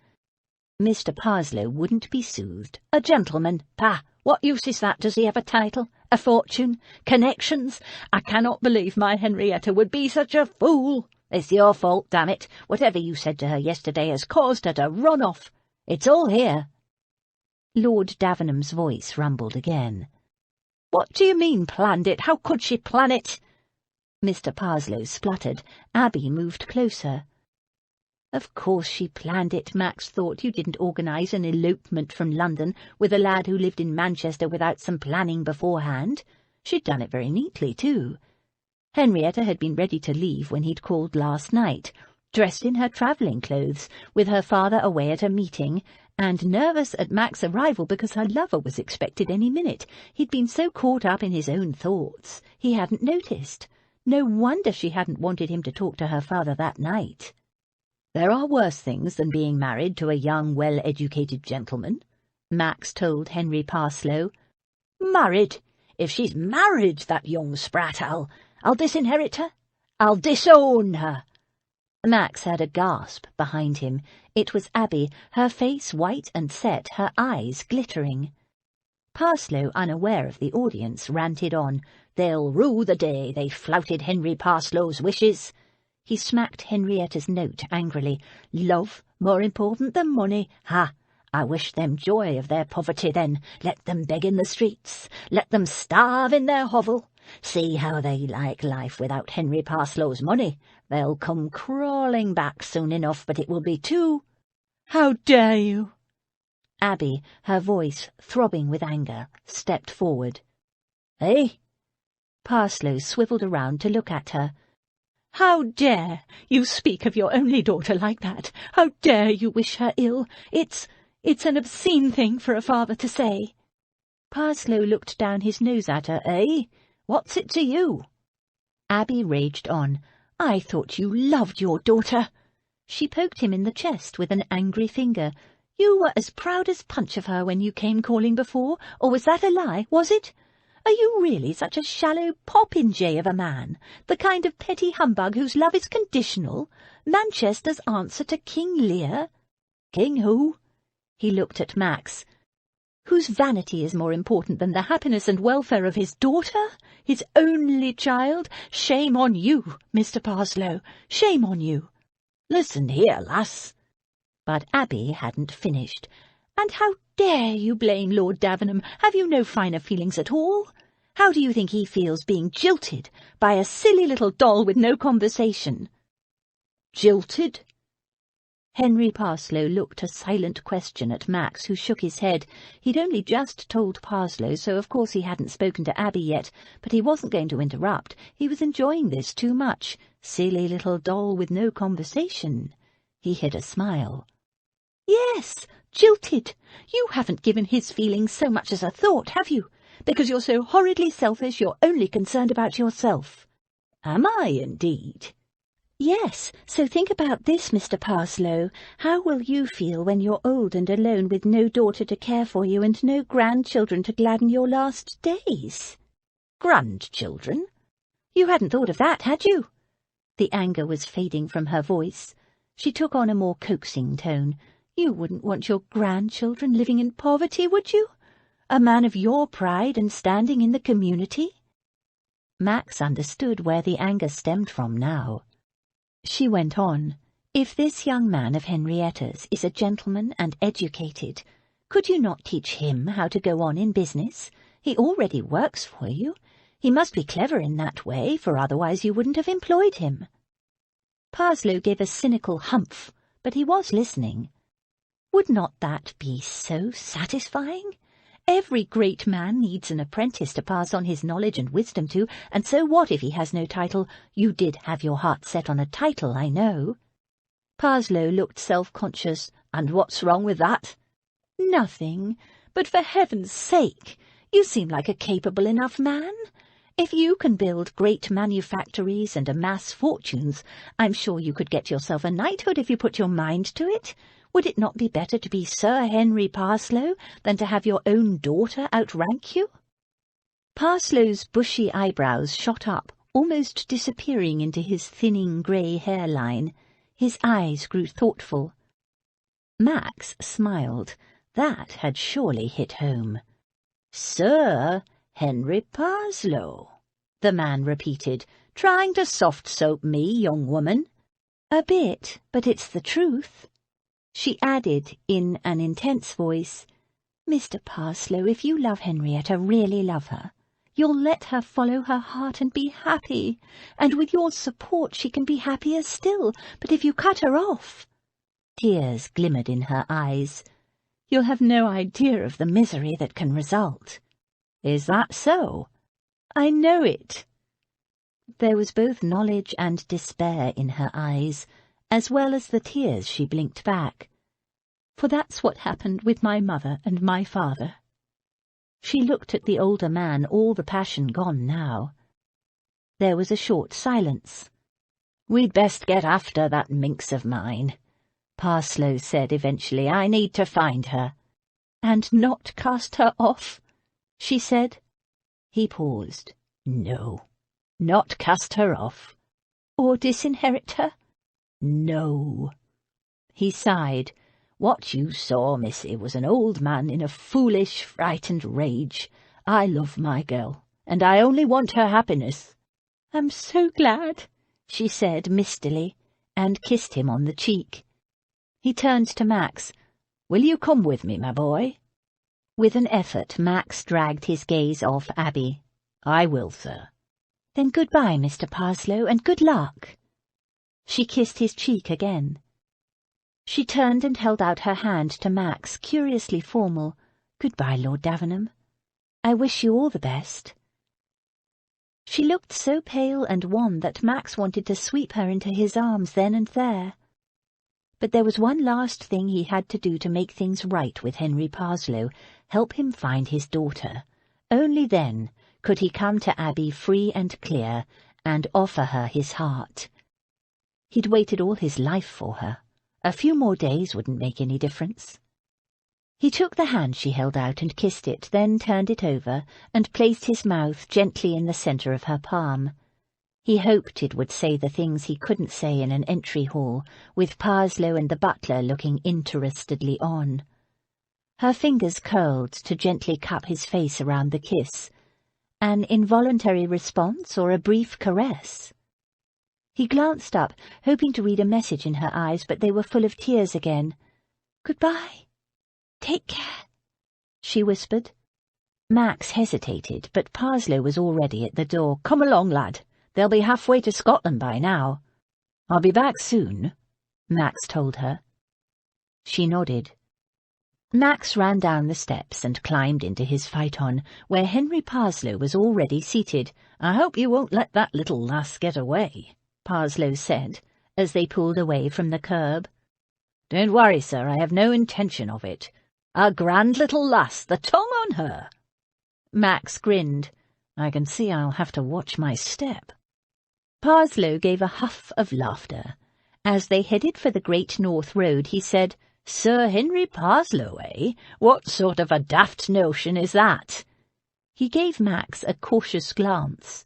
Mr. Parslow wouldn't be soothed. "A gentleman? Pah! What use is that? Does he have a title? A fortune? Connections? I cannot believe my Henrietta would be such a fool. It's your fault, damn it. Whatever you said to her yesterday has caused her to run off. It's all here." Lord Davenham's voice rumbled again. "What do you mean, planned it? How could she plan it?" Mr. Parslow spluttered. Abby moved closer. "Of course she planned it," Max thought. "You didn't organise an elopement from London with a lad who lived in Manchester without some planning beforehand. She'd done it very neatly, too. Henrietta had been ready to leave when he'd called last night, dressed in her travelling clothes, with her father away at a meeting, and nervous at Max's arrival because her lover was expected any minute. He'd been so caught up in his own thoughts, he hadn't noticed. No wonder she hadn't wanted him to talk to her father that night. "There are worse things than being married to a young, well-educated gentleman," Max told Henry Parslow. "Married? If she's married, that young sprat, I'll disinherit her. I'll disown her." Max heard a gasp behind him. It was Abby, her face white and set, her eyes glittering. Parslow, unaware of the audience, ranted on. "They'll rue the day they flouted Henry Parslow's wishes." He smacked Henrietta's note angrily. "Love more important than money? Ha! I wish them joy of their poverty then. Let them beg in the streets. Let them starve in their hovel. See how they like life without Henry Parslow's money. They'll come crawling back soon enough, but it will be too—" "How dare you!" Abby, her voice throbbing with anger, stepped forward. "Eh?" Parslow swivelled around to look at her. "How dare you speak of your only daughter like that? How dare you wish her ill? It's an obscene thing for a father to say." Parslow looked down his nose at her. "Eh? What's it to you?" Abby raged on. "I thought you loved your daughter." She poked him in the chest with an angry finger. "You were as proud as Punch of her when you came calling before, or was that a lie, was it? Are you really such a shallow popinjay of a man, the kind of petty humbug whose love is conditional? Manchester's answer to King Lear?" "King who?" He looked at Max. "Whose vanity is more important than the happiness and welfare of his daughter? His only child? Shame on you, Mr. Parslow, shame on you." "Listen here, lass." But Abby hadn't finished. "And how dare you blame Lord Davenham? Have you no finer feelings at all? How do you think he feels being jilted by a silly little doll with no conversation?" "Jilted?" Henry Parslow looked a silent question at Max, who shook his head. He'd only just told Parslow, so of course he hadn't spoken to Abby yet, but he wasn't going to interrupt. He was enjoying this too much. Silly little doll with no conversation. He hid a smile. "Yes, jilted. You haven't given his feelings so much as a thought, have you? Because you're so horridly selfish, you're only concerned about yourself." "Am I, indeed?" "Yes, so think about this, Mr. Parslow. How will you feel when you're old and alone with no daughter to care for you and no grandchildren to gladden your last days?" "Grandchildren? You hadn't thought of that, had you?" The anger was fading from her voice. She took on a more coaxing tone. "You wouldn't want your grandchildren living in poverty, would you? A man of your pride and standing in the community?" Max understood where the anger stemmed from now. She went on. If this young man of Henrietta's is a gentleman and educated, could you not teach him how to go on in business? He already works for you. He must be clever in that way, for otherwise you wouldn't have employed him. Parslow gave a cynical humph, but he was listening. Would not that be so satisfying? Every great man needs an apprentice to pass on his knowledge and wisdom to, and so what if he has no title? You did have your heart set on a title, I know. Parslow looked self-conscious. And what's wrong with that? Nothing, but for heaven's sake, you seem like a capable enough man. If you can build great manufactories and amass fortunes, I'm sure you could get yourself a knighthood if you put your mind to it. Would it not be better to be Sir Henry Parslow than to have your own daughter outrank you? Parslow's bushy eyebrows shot up, almost disappearing into his thinning grey hairline. His eyes grew thoughtful. Max smiled. That had surely hit home. Sir Henry Parslow, the man repeated, trying to soft-soap me, young woman. A bit, but it's the truth. She added in an intense voice, Mr. Parslow, if you love Henrietta, really love her, you'll let her follow her heart and be happy, and with your support she can be happier still, but if you cut her off— Tears glimmered in her eyes. You'll have no idea of the misery that can result. Is that so? I know it. There was both knowledge and despair in her eyes, as well as the tears she blinked back. For that's what happened with my mother and my father. She looked at the older man, all the passion gone now. There was a short silence. We'd best get after that minx of mine, Parslow said eventually. I need to find her. And not cast her off, she said. He paused. No, not cast her off. Or disinherit her? No. He sighed. What you saw, missy, was an old man in a foolish, frightened rage. I love my girl, and I only want her happiness. I'm so glad, she said mistily, and kissed him on the cheek. He turned to Max. Will you come with me, my boy? With an effort, Max dragged his gaze off Abby. I will, sir. Then goodbye, Mr. Parslow, and good luck. She kissed his cheek again. She turned and held out her hand to Max, curiously formal. Goodbye, Lord Davenham. I wish you all the best. She looked so pale and wan that Max wanted to sweep her into his arms then and there. But there was one last thing he had to do to make things right with Henry Parslow, help him find his daughter. Only then could he come to Abby free and clear and offer her his heart. He'd waited all his life for her. A few more days wouldn't make any difference. He took the hand she held out and kissed it, then turned it over and placed his mouth gently in the centre of her palm. He hoped it would say the things he couldn't say in an entry hall, with Parslow and the butler looking interestedly on. Her fingers curled to gently cup his face around the kiss. An involuntary response or a brief caress? He glanced up, hoping to read a message in her eyes, but they were full of tears again. Goodbye. Take care, she whispered. Max hesitated, but Parslow was already at the door. Come along, lad. They'll be halfway to Scotland by now. I'll be back soon, Max told her. She nodded. Max ran down the steps and climbed into his phaeton, where Henry Parslow was already seated. I hope you won't let that little lass get away, Parslow said, as they pulled away from the curb. Don't worry, sir, I have no intention of it. A grand little lass, the tongue on her. Max grinned. I can see I'll have to watch my step. Parslow gave a huff of laughter. As they headed for the Great North Road, he said, Sir Henry Parslow, eh? What sort of a daft notion is that? He gave Max a cautious glance.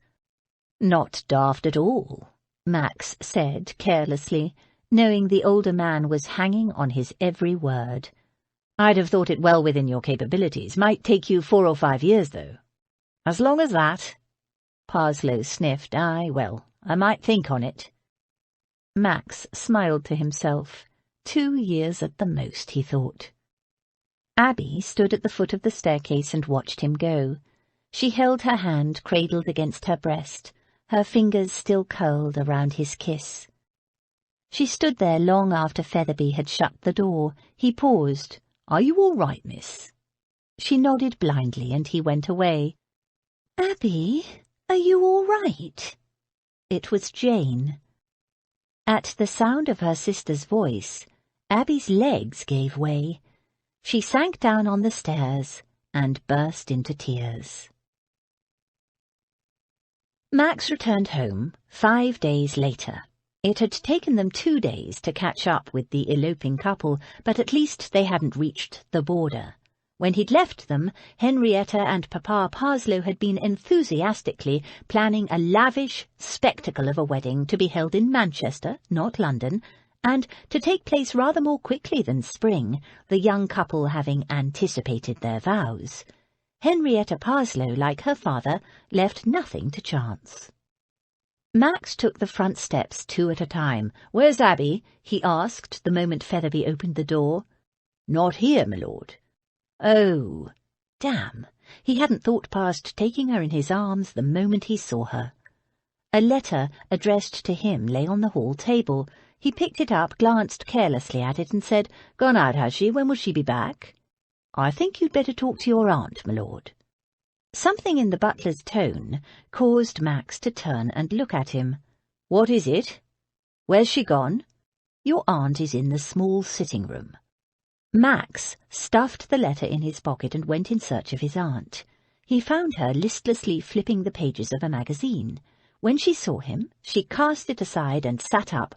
Not daft at all, Max said carelessly, knowing the older man was hanging on his every word. I'd have thought it well within your capabilities. Might take you 4 or 5 years, though. As long as that? Parslow sniffed. Aye, well, I might think on it. Max smiled to himself. 2 years at the most, he thought. Abby stood at the foot of the staircase and watched him go. She held her hand cradled against her breast, her fingers still curled around his kiss. She stood there long after Featherby had shut the door. He paused. "Are you all right, miss?" She nodded blindly, and he went away. "Abby, are you all right?" It was Jane. At the sound of her sister's voice, Abby's legs gave way. She sank down on the stairs and burst into tears. Max returned home 5 days later. It had taken them 2 days to catch up with the eloping couple, but at least they hadn't reached the border. When he'd left them, Henrietta and Papa Parslow had been enthusiastically planning a lavish spectacle of a wedding to be held in Manchester, not London, and to take place rather more quickly than spring, the young couple having anticipated their vows. Henrietta Parslow, like her father, left nothing to chance. Max took the front steps 2 at a time. "Where's Abby?" he asked the moment Featherby opened the door. "Not here, my lord." Oh, damn! He hadn't thought past taking her in his arms the moment he saw her. A letter addressed to him lay on the hall table. He picked it up, glanced carelessly at it, and said, "Gone out, has she? When will she be back?" "I think you'd better talk to your aunt, my lord." Something in the butler's tone caused Max to turn and look at him. "What is it? Where's she gone?" "Your aunt is in the small sitting-room." Max stuffed the letter in his pocket and went in search of his aunt. He found her listlessly flipping the pages of a magazine. When she saw him, she cast it aside and sat up.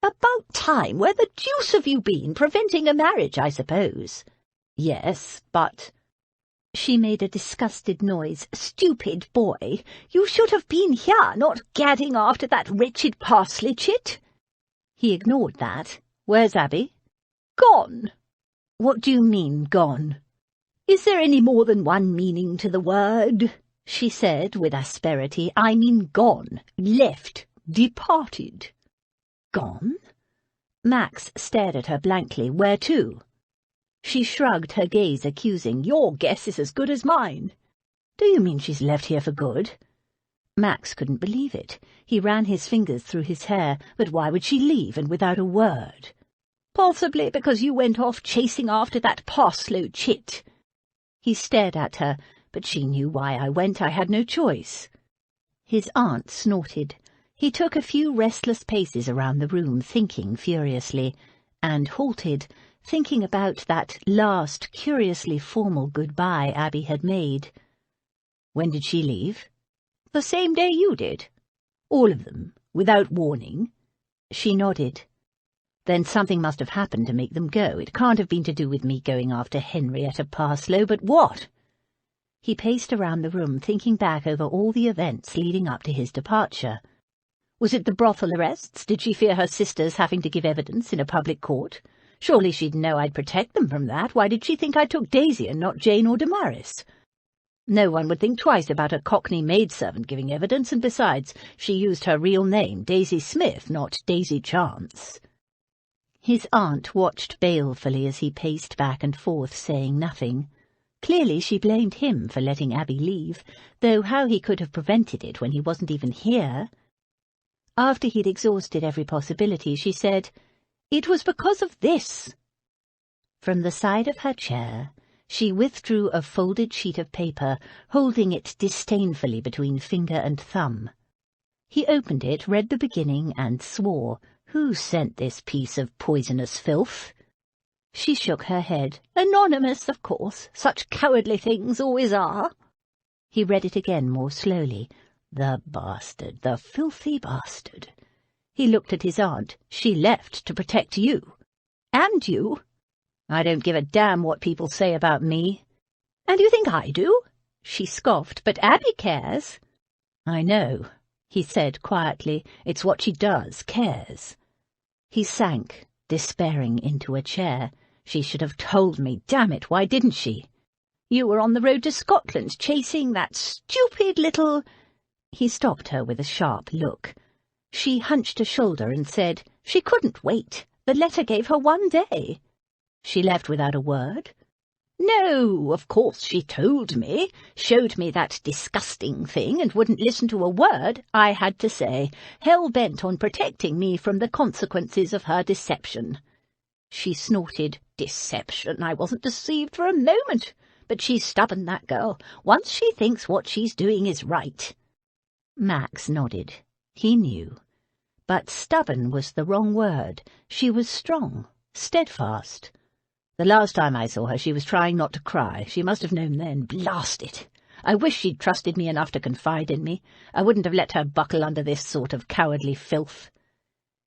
"About time! Where the deuce have you been? Preventing a marriage, I suppose." "Yes, but—" She made a disgusted noise. "Stupid boy! You should have been here, not gadding after that wretched parsley chit." He ignored that. "Where's Abby?" "Gone." "What do you mean, gone?" "Is there any more than one meaning to the word?" she said with asperity. "I mean gone, left, departed." "Gone?" Max stared at her blankly. "Where to?" She shrugged, her gaze accusing. "Your guess is as good as mine." "Do you mean she's left here for good?" Max couldn't believe it. He ran his fingers through his hair. "But why would she leave, and without a word?" "Possibly because you went off chasing after that Parslow chit." He stared at her, but she knew why I went. I had no choice. His aunt snorted. He took a few restless paces around the room, thinking furiously, and halted, thinking about that last curiously formal goodbye Abby had made. "When did she leave?" "The same day you did." "All of them, without warning?" She nodded. "Then something must have happened to make them go. It can't have been to do with me going after Henrietta Parslow, but what?" He paced around the room, thinking back over all the events leading up to his departure. Was it the brothel arrests? Did she fear her sisters having to give evidence in a public court? Surely she'd know I'd protect them from that. Why did she think I took Daisy and not Jane or Damaris? No one would think twice about a Cockney maidservant giving evidence, and besides, she used her real name, Daisy Smith, not Daisy Chance. His aunt watched balefully as he paced back and forth, saying nothing. Clearly she blamed him for letting Abby leave, though how he could have prevented it when he wasn't even here. After he'd exhausted every possibility, she said, "It was because of this." From the side of her chair, she withdrew a folded sheet of paper, holding it disdainfully between finger and thumb. He opened it, read the beginning, and swore. Who sent this piece of poisonous filth? She shook her head. Anonymous, of course. Such cowardly things always are. He read it again more slowly. The bastard, the filthy bastard. He looked at his aunt. She left to protect you. And you. I don't give a damn what people say about me. And you think I do? She scoffed. But Abby cares. I know, he said quietly. It's what she does, cares. He sank, despairing, into a chair. She should have told me. Damn it, why didn't she? You were on the road to Scotland, chasing that stupid little... He stopped her with a sharp look. She hunched a shoulder and said she couldn't wait. The letter gave her 1 day. She left without a word. No, of course she told me, showed me that disgusting thing, and wouldn't listen to a word I had to say, hell-bent on protecting me from the consequences of her deception. She snorted. Deception! I wasn't deceived for a moment. But she's stubborn, that girl. Once she thinks what she's doing is right. Max nodded. He knew. But stubborn was the wrong word. She was strong, steadfast. The last time I saw her, she was trying not to cry. She must have known then. Blast it! I wish she'd trusted me enough to confide in me. I wouldn't have let her buckle under this sort of cowardly filth.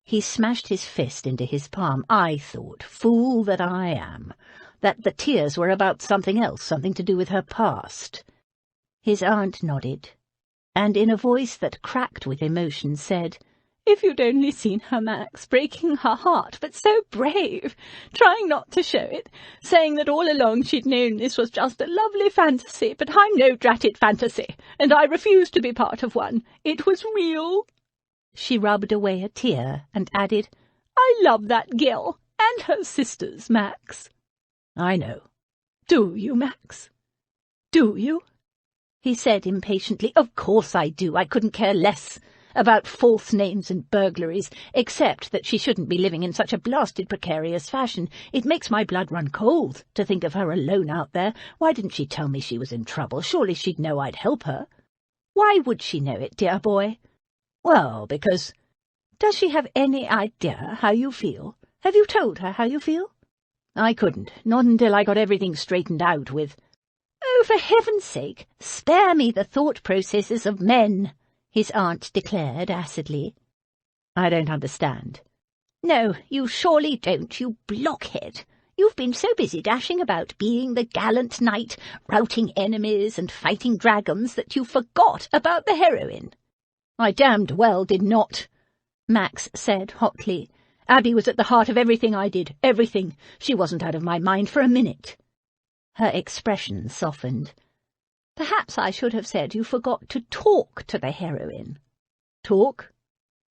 He smashed his fist into his palm. I thought, fool that I am, that the tears were about something else, something to do with her past. His aunt nodded, and in a voice that cracked with emotion said, "If you'd only seen her, Max, breaking her heart, but so brave, trying not to show it, saying that all along she'd known this was just a lovely fantasy, but I'm no dratted fantasy, and I refuse to be part of one. It was real." She rubbed away a tear and added, "I love that girl, and her sisters, Max." "I know." "Do you, Max? Do you?" He said impatiently. "Of course I do. I couldn't care less about false names and burglaries, except that she shouldn't be living in such a blasted precarious fashion. It makes my blood run cold to think of her alone out there. Why didn't she tell me she was in trouble? Surely she'd know I'd help her." "Why would she know it, dear boy?" "Well, because—" "Does she have any idea how you feel? Have you told her how you feel?" "I couldn't, not until I got everything straightened out with—" "Oh, for heaven's sake, spare me the thought processes of men," his aunt declared acidly. "I don't understand." "No, you surely don't, you blockhead. You've been so busy dashing about being the gallant knight, routing enemies and fighting dragons, that you forgot about the heroine." "I damned well did not," Max said hotly. "Abby was at the heart of everything I did, everything. She wasn't out of my mind for a minute." Her expression softened. "Perhaps I should have said you forgot to talk to the heroine." "Talk?"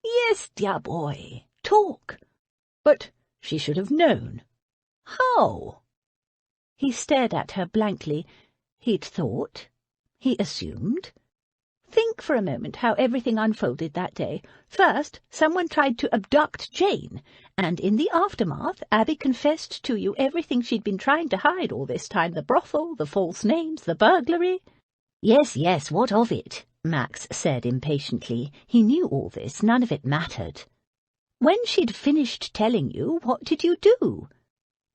"Yes, dear boy, talk." "But she should have known." "How?" He stared at her blankly. He'd thought. He assumed. Think for a moment how everything unfolded that day. First, someone tried to abduct Jane, and in the aftermath, Abby confessed to you everything she'd been trying to hide all this time, the brothel, the false names, the burglary. "Yes, yes, what of it?" Max said impatiently. He knew all this, none of it mattered. "When she'd finished telling you, what did you do?"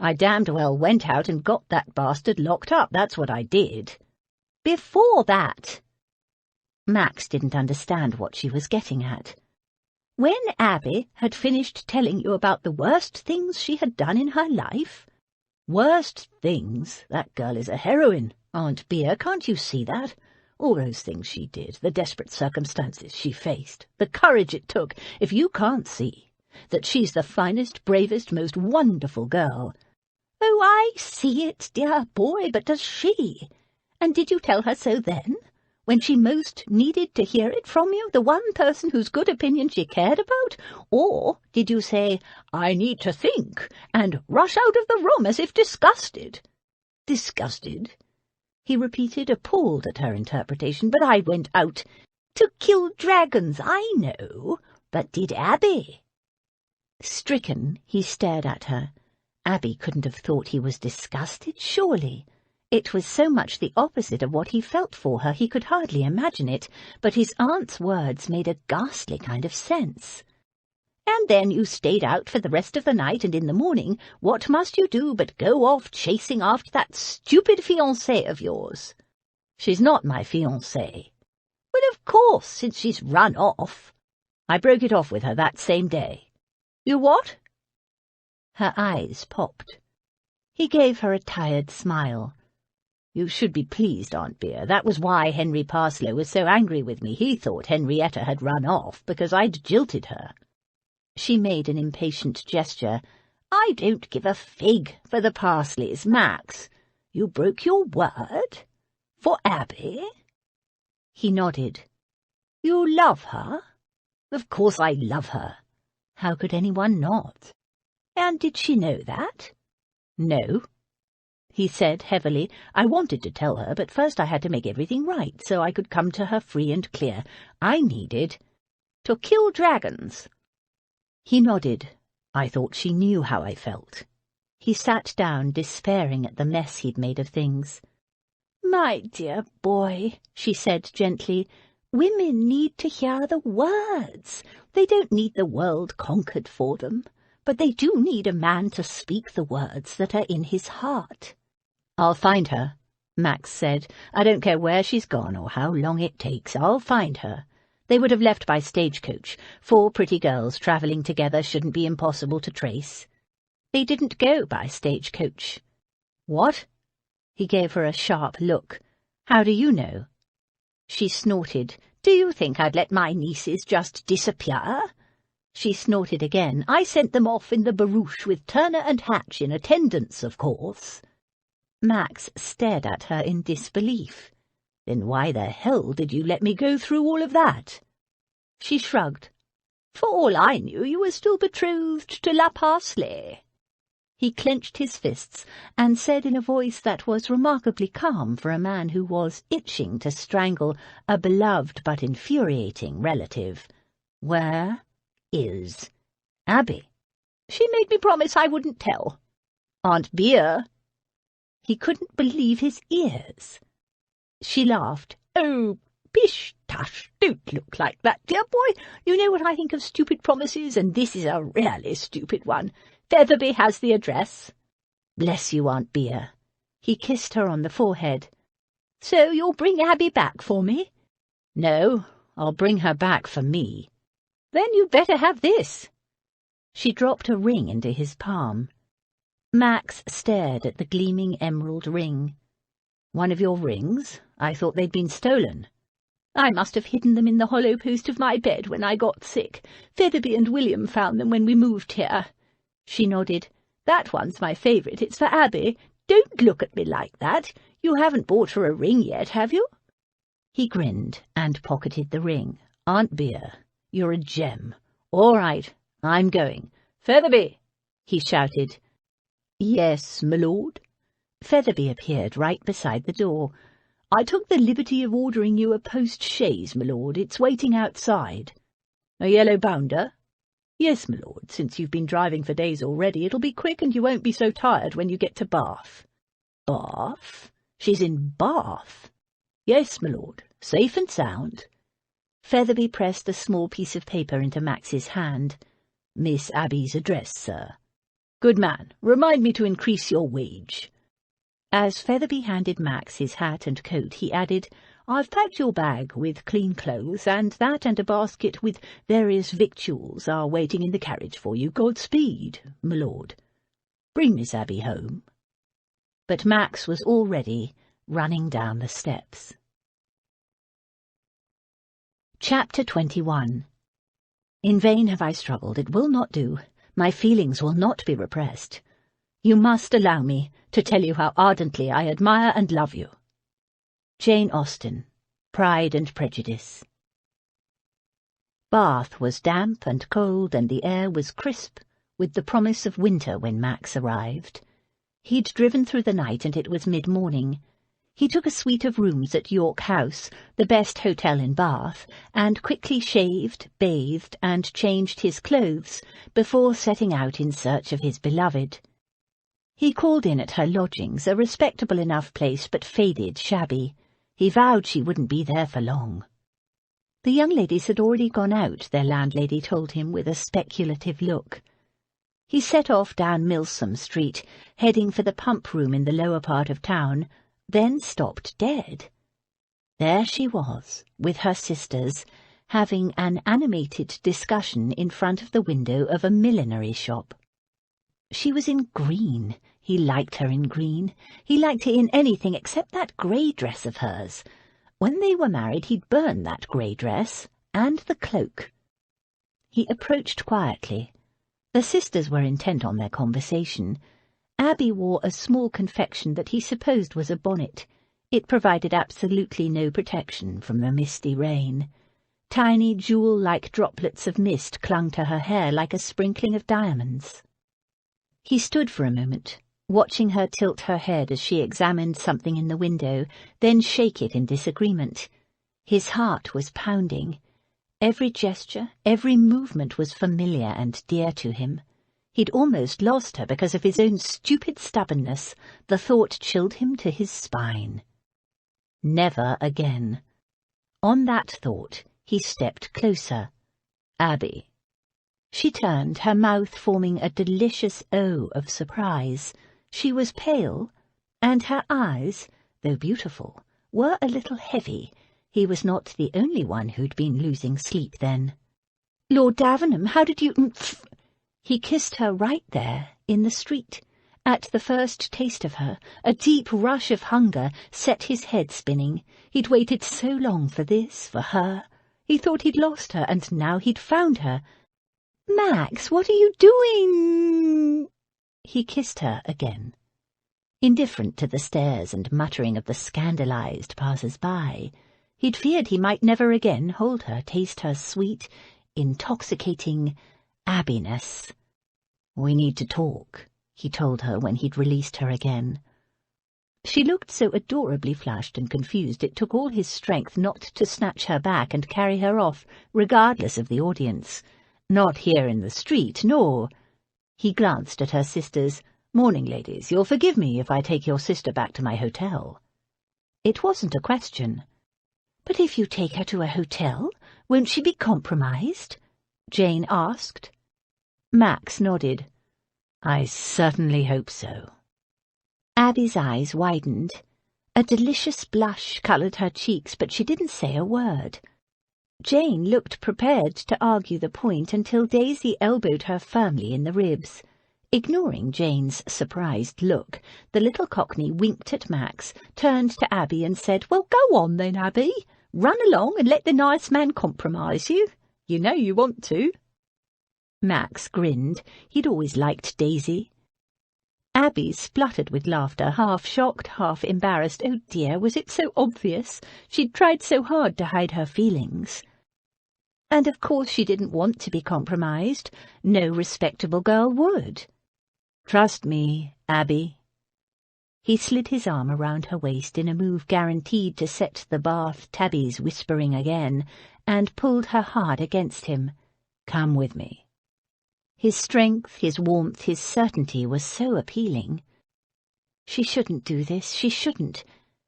"I damned well went out and got that bastard locked up, that's what I did." "Before that?" Max didn't understand what she was getting at. "When Abby had finished telling you about the worst things she had done in her life?" "Worst things? That girl is a heroine, Aunt Beer, can't you see that? All those things she did, the desperate circumstances she faced, the courage it took. If you can't see that she's the finest, bravest, most wonderful girl—" "Oh, I see it, dear boy, but does she? And did you tell her so then? When she most needed to hear it from you, the one person whose good opinion she cared about? Or did you say, 'I need to think,' and rush out of the room as if disgusted?" "Disgusted?" he repeated, appalled at her interpretation. "But I went out—" "To kill dragons, I know. But did Abby?" Stricken, he stared at her. Abby couldn't have thought he was disgusted, surely. It was so much the opposite of what he felt for her, he could hardly imagine it, but his aunt's words made a ghastly kind of sense. "And then you stayed out for the rest of the night, and in the morning, what must you do but go off chasing after that stupid fiancée of yours?" "She's not my fiancée." "Well, of course, since she's run off." "I broke it off with her that same day." "You what?" Her eyes popped. He gave her a tired smile. "You should be pleased, Aunt Beer. That was why Henry Parslow was so angry with me. He thought Henrietta had run off because I'd jilted her." She made an impatient gesture. "I don't give a fig for the Parsleys, Max. You broke your word? For Abby?" He nodded. "You love her?" Of course I love her. How could anyone not? And did she know that? No, he said heavily. I wanted to tell her, but first I had to make everything right so I could come to her free and clear. I needed to kill dragons. He nodded. I thought she knew how I felt. He sat down, despairing at the mess he'd made of things. My dear boy, she said gently, women need to hear the words. They don't need the world conquered for them, but they do need a man to speak the words that are in his heart. I'll find her, Max said. I don't care where she's gone or how long it takes. I'll find her. They would have left by stagecoach. 4 pretty girls travelling together shouldn't be impossible to trace. They didn't go by stagecoach. What? He gave her a sharp look. How do you know? She snorted. Do you think I'd let my nieces just disappear? She snorted again. I sent them off in the barouche with Turner and Hatch in attendance, of course. Max stared at her in disbelief. Then why the hell did you let me go through all of that? She shrugged. For all I knew, you were still betrothed to La Parsley. He clenched his fists and said in a voice that was remarkably calm for a man who was itching to strangle a beloved but infuriating relative, Where is Abby? She made me promise I wouldn't tell. Aunt Beer? He couldn't believe his ears. She laughed. Oh, pish, tush, don't look like that, dear boy. You know what I think of stupid promises, and this is a really stupid one. Featherby has the address. Bless you, Aunt Beer. He kissed her on the forehead. So you'll bring Abby back for me? No, I'll bring her back for me. Then you'd better have this. She dropped a ring into his palm. Max stared at the gleaming emerald ring. One of your rings? I thought they'd been stolen. I must have hidden them in the hollow post of my bed when I got sick. Featherby and William found them when we moved here. She nodded. That one's my favourite. It's for Abby. Don't look at me like that. You haven't bought her a ring yet, have you? He grinned and pocketed the ring. Aunt Beer, you're a gem. All right, I'm going. Featherby, he shouted. Yes, my lord. Featherby appeared right beside the door. I took the liberty of ordering you a post-chaise, my lord. It's waiting outside. A yellow bounder? Yes, my lord. Since you've been driving for days already, it'll be quick and you won't be so tired when you get to Bath. Bath? She's in Bath? Yes, my lord. Safe and sound. Featherby pressed a small piece of paper into Max's hand. Miss Abby's address, sir. Good man. Remind me to increase your wage. As Featherby handed Max his hat and coat, he added, I've packed your bag with clean clothes, and that and a basket with various victuals are waiting in the carriage for you. Godspeed, my lord. Bring Miss Abby home. But Max was already running down the steps. Chapter 21. In vain have I struggled. It will not do. My feelings will not be repressed. You must allow me to tell you how ardently I admire and love you. Jane Austen, Pride and Prejudice. Bath was damp and cold, and the air was crisp, with the promise of winter when Max arrived. He'd driven through the night, and it was mid-morning. He took a suite of rooms at York House, the best hotel in Bath, and quickly shaved, bathed, and changed his clothes before setting out in search of his beloved. He called in at her lodgings, a respectable enough place but faded, shabby. He vowed she wouldn't be there for long. The young ladies had already gone out, their landlady told him with a speculative look. He set off down Milsom Street, heading for the pump room in the lower part of town, then stopped dead. There she was, with her sisters, having an animated discussion in front of the window of a millinery shop. She was in green. He liked her in green. He liked her in anything except that grey dress of hers. When they were married, he'd burn that grey dress, and the cloak. He approached quietly. The sisters were intent on their conversation. Abby wore a small confection that he supposed was a bonnet. It provided absolutely no protection from the misty rain. Tiny jewel-like droplets of mist clung to her hair like a sprinkling of diamonds. He stood for a moment, watching her tilt her head as she examined something in the window, then shake it in disagreement. His heart was pounding. Every gesture, every movement was familiar and dear to him. He'd almost lost her because of his own stupid stubbornness. The thought chilled him to his spine. Never again. On that thought, he stepped closer. Abby. She turned, her mouth forming a delicious O of surprise. She was pale, and her eyes, though beautiful, were a little heavy. He was not the only one who'd been losing sleep then. "Lord Davenham, how did you—" He kissed her right there, in the street. At the first taste of her, a deep rush of hunger set his head spinning. He'd waited so long for this, for her. He thought he'd lost her, and now he'd found her. "Max, what are you doing?" He kissed her again. Indifferent to the stares and muttering of the scandalized passers-by, he'd feared he might never again hold her, taste her sweet, intoxicating Abbiness. "We need to talk," he told her when he'd released her again. She looked so adorably flushed and confused it took all his strength not to snatch her back and carry her off, regardless of the audience. Not here in the street, nor— He glanced at her sisters. "Morning, ladies. You'll forgive me if I take your sister back to my hotel." It wasn't a question. "But if you take her to a hotel, won't she be compromised?" Jane asked. Max nodded. "I certainly hope so." Abby's eyes widened. A delicious blush coloured her cheeks, but she didn't say a word. Jane looked prepared to argue the point until Daisy elbowed her firmly in the ribs. Ignoring Jane's surprised look, the little Cockney winked at Max, turned to Abby and said, "Well, go on then, Abby. Run along and let the nice man compromise you. You know you want to." Max grinned. He'd always liked Daisy. Abby spluttered with laughter, half shocked, half embarrassed. Oh dear, was it so obvious? She'd tried so hard to hide her feelings. And of course she didn't want to be compromised. No respectable girl would. "Trust me, Abby." He slid his arm around her waist in a move guaranteed to set the Bath tabbies whispering again, and pulled her hard against him. "Come with me." His strength, his warmth, his certainty was so appealing. She shouldn't do this, she shouldn't.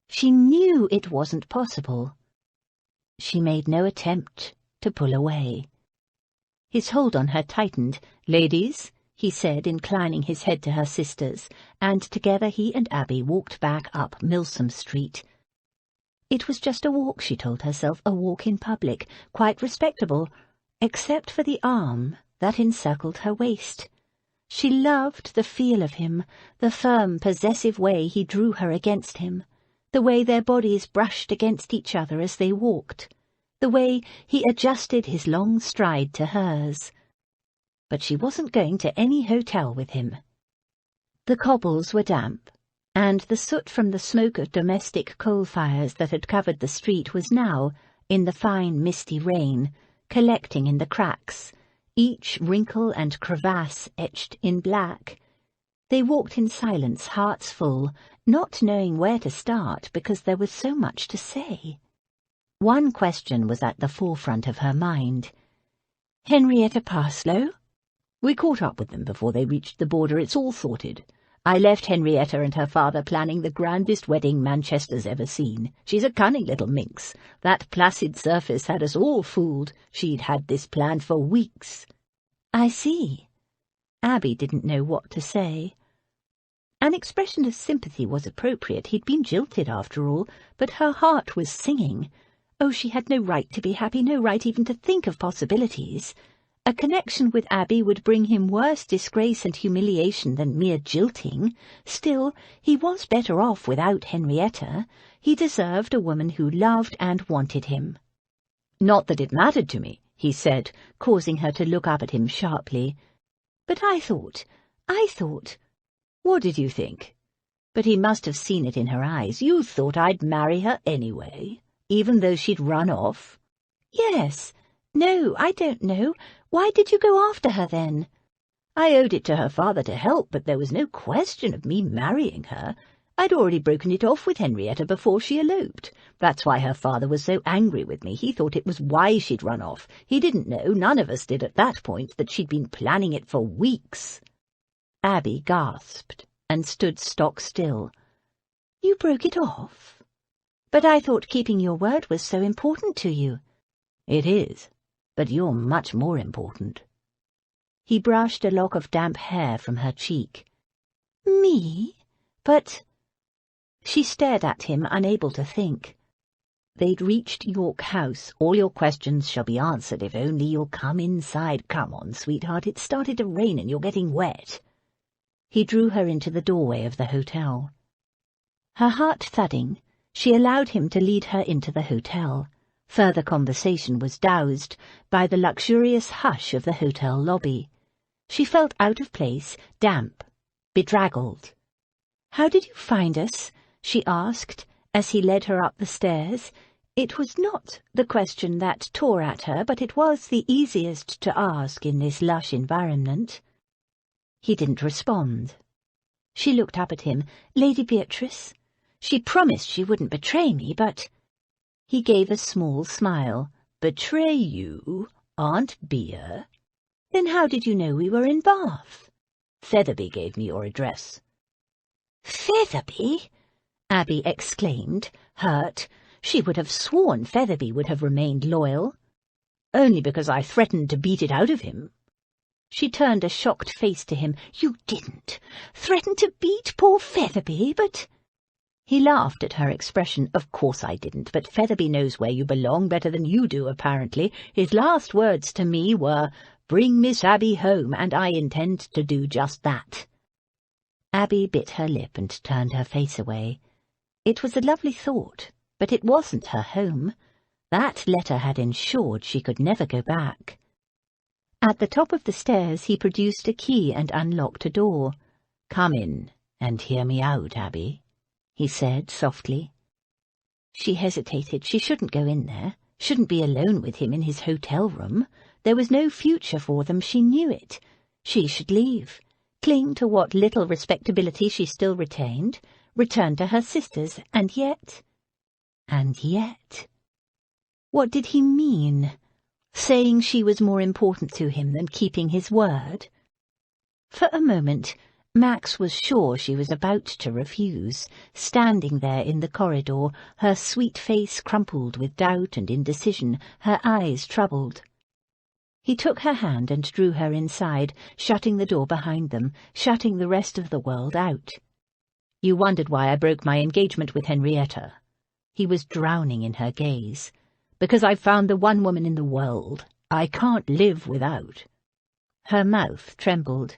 She knew it wasn't possible. She made no attempt to pull away. His hold on her tightened. "Ladies," he said, inclining his head to her sisters, and together he and Abby walked back up Milsom Street. It was just a walk, she told herself, a walk in public, quite respectable, except for the arm that encircled her waist. She loved the feel of him, the firm, possessive way he drew her against him, the way their bodies brushed against each other as they walked, the way he adjusted his long stride to hers. But she wasn't going to any hotel with him. The cobbles were damp, and the soot from the smoke of domestic coal fires that had covered the street was now, in the fine misty rain, collecting in the cracks, each wrinkle and crevasse etched in black. They walked in silence, hearts full, not knowing where to start because there was so much to say. One question was at the forefront of her mind. "Henrietta Parslow?" "We caught up with them before they reached the border. It's all sorted. I left Henrietta and her father planning the grandest wedding Manchester's ever seen. She's a cunning little minx. That placid surface had us all fooled. She'd had this planned for weeks." "I see." Abby didn't know what to say. An expression of sympathy was appropriate. He'd been jilted after all, but her heart was singing. Oh, she had no right to be happy, no right even to think of possibilities. A connection with Abby would bring him worse disgrace and humiliation than mere jilting. Still, he was better off without Henrietta. He deserved a woman who loved and wanted him. "Not that it mattered to me," he said, causing her to look up at him sharply. "But I thought... What did you think?" But he must have seen it in her eyes. "You thought I'd marry her anyway, even though she'd run off?" Yes. No, I don't know. Why did you go after her then? I owed it to her father to help, but there was no question of me marrying her. I'd already broken it off with Henrietta before she eloped. That's why her father was so angry with me. He thought it was wise she'd run off. He didn't know, none of us did at that point, that she'd been planning it for weeks. Abby gasped and stood stock still. You broke it off? But I thought keeping your word was so important to you. It is, but you're much more important. He brushed a lock of damp hair from her cheek. Me? But... She stared at him, unable to think. They'd reached York House. All your questions shall be answered if only you'll come inside. Come on, sweetheart, it's started to rain and you're getting wet. He drew her into the doorway of the hotel. Her heart thudding, she allowed him to lead her into the hotel. Further conversation was doused by the luxurious hush of the hotel lobby. She felt out of place, damp, bedraggled. "How did you find us?" she asked, as he led her up the stairs. It was not the question that tore at her, but it was the easiest to ask in this lush environment. He didn't respond. She looked up at him. "Lady Beatrice? She promised she wouldn't betray me, but—" He gave a small smile. "Betray you, Aunt Bea? Then how did you know we were in Bath?" Featherby gave me your address." "Featherby?" Abby exclaimed, hurt. She would have sworn Featherby would have remained loyal. "Only because I threatened to beat it out of him." She turned a shocked face to him. "You didn't threaten to beat poor Featherby, but—" He laughed at her expression. "Of course I didn't, but Featherby knows where you belong better than you do, apparently. His last words to me were, 'Bring Miss Abby home,' and I intend to do just that." Abby bit her lip and turned her face away. It was a lovely thought, but it wasn't her home. That letter had ensured she could never go back. At the top of the stairs he produced a key and unlocked a door. "Come in and hear me out, Abby," he said softly. She hesitated. She shouldn't go in there, shouldn't be alone with him in his hotel room. There was no future for them, she knew it. She should leave, cling to what little respectability she still retained, return to her sisters, and yet... What did he mean? Saying she was more important to him than keeping his word? For a moment, Max was sure she was about to refuse, standing there in the corridor, her sweet face crumpled with doubt and indecision, her eyes troubled. He took her hand and drew her inside, shutting the door behind them, shutting the rest of the world out. "You wondered why I broke my engagement with Henrietta." He was drowning in her gaze. "Because I've found the one woman in the world I can't live without." Her mouth trembled.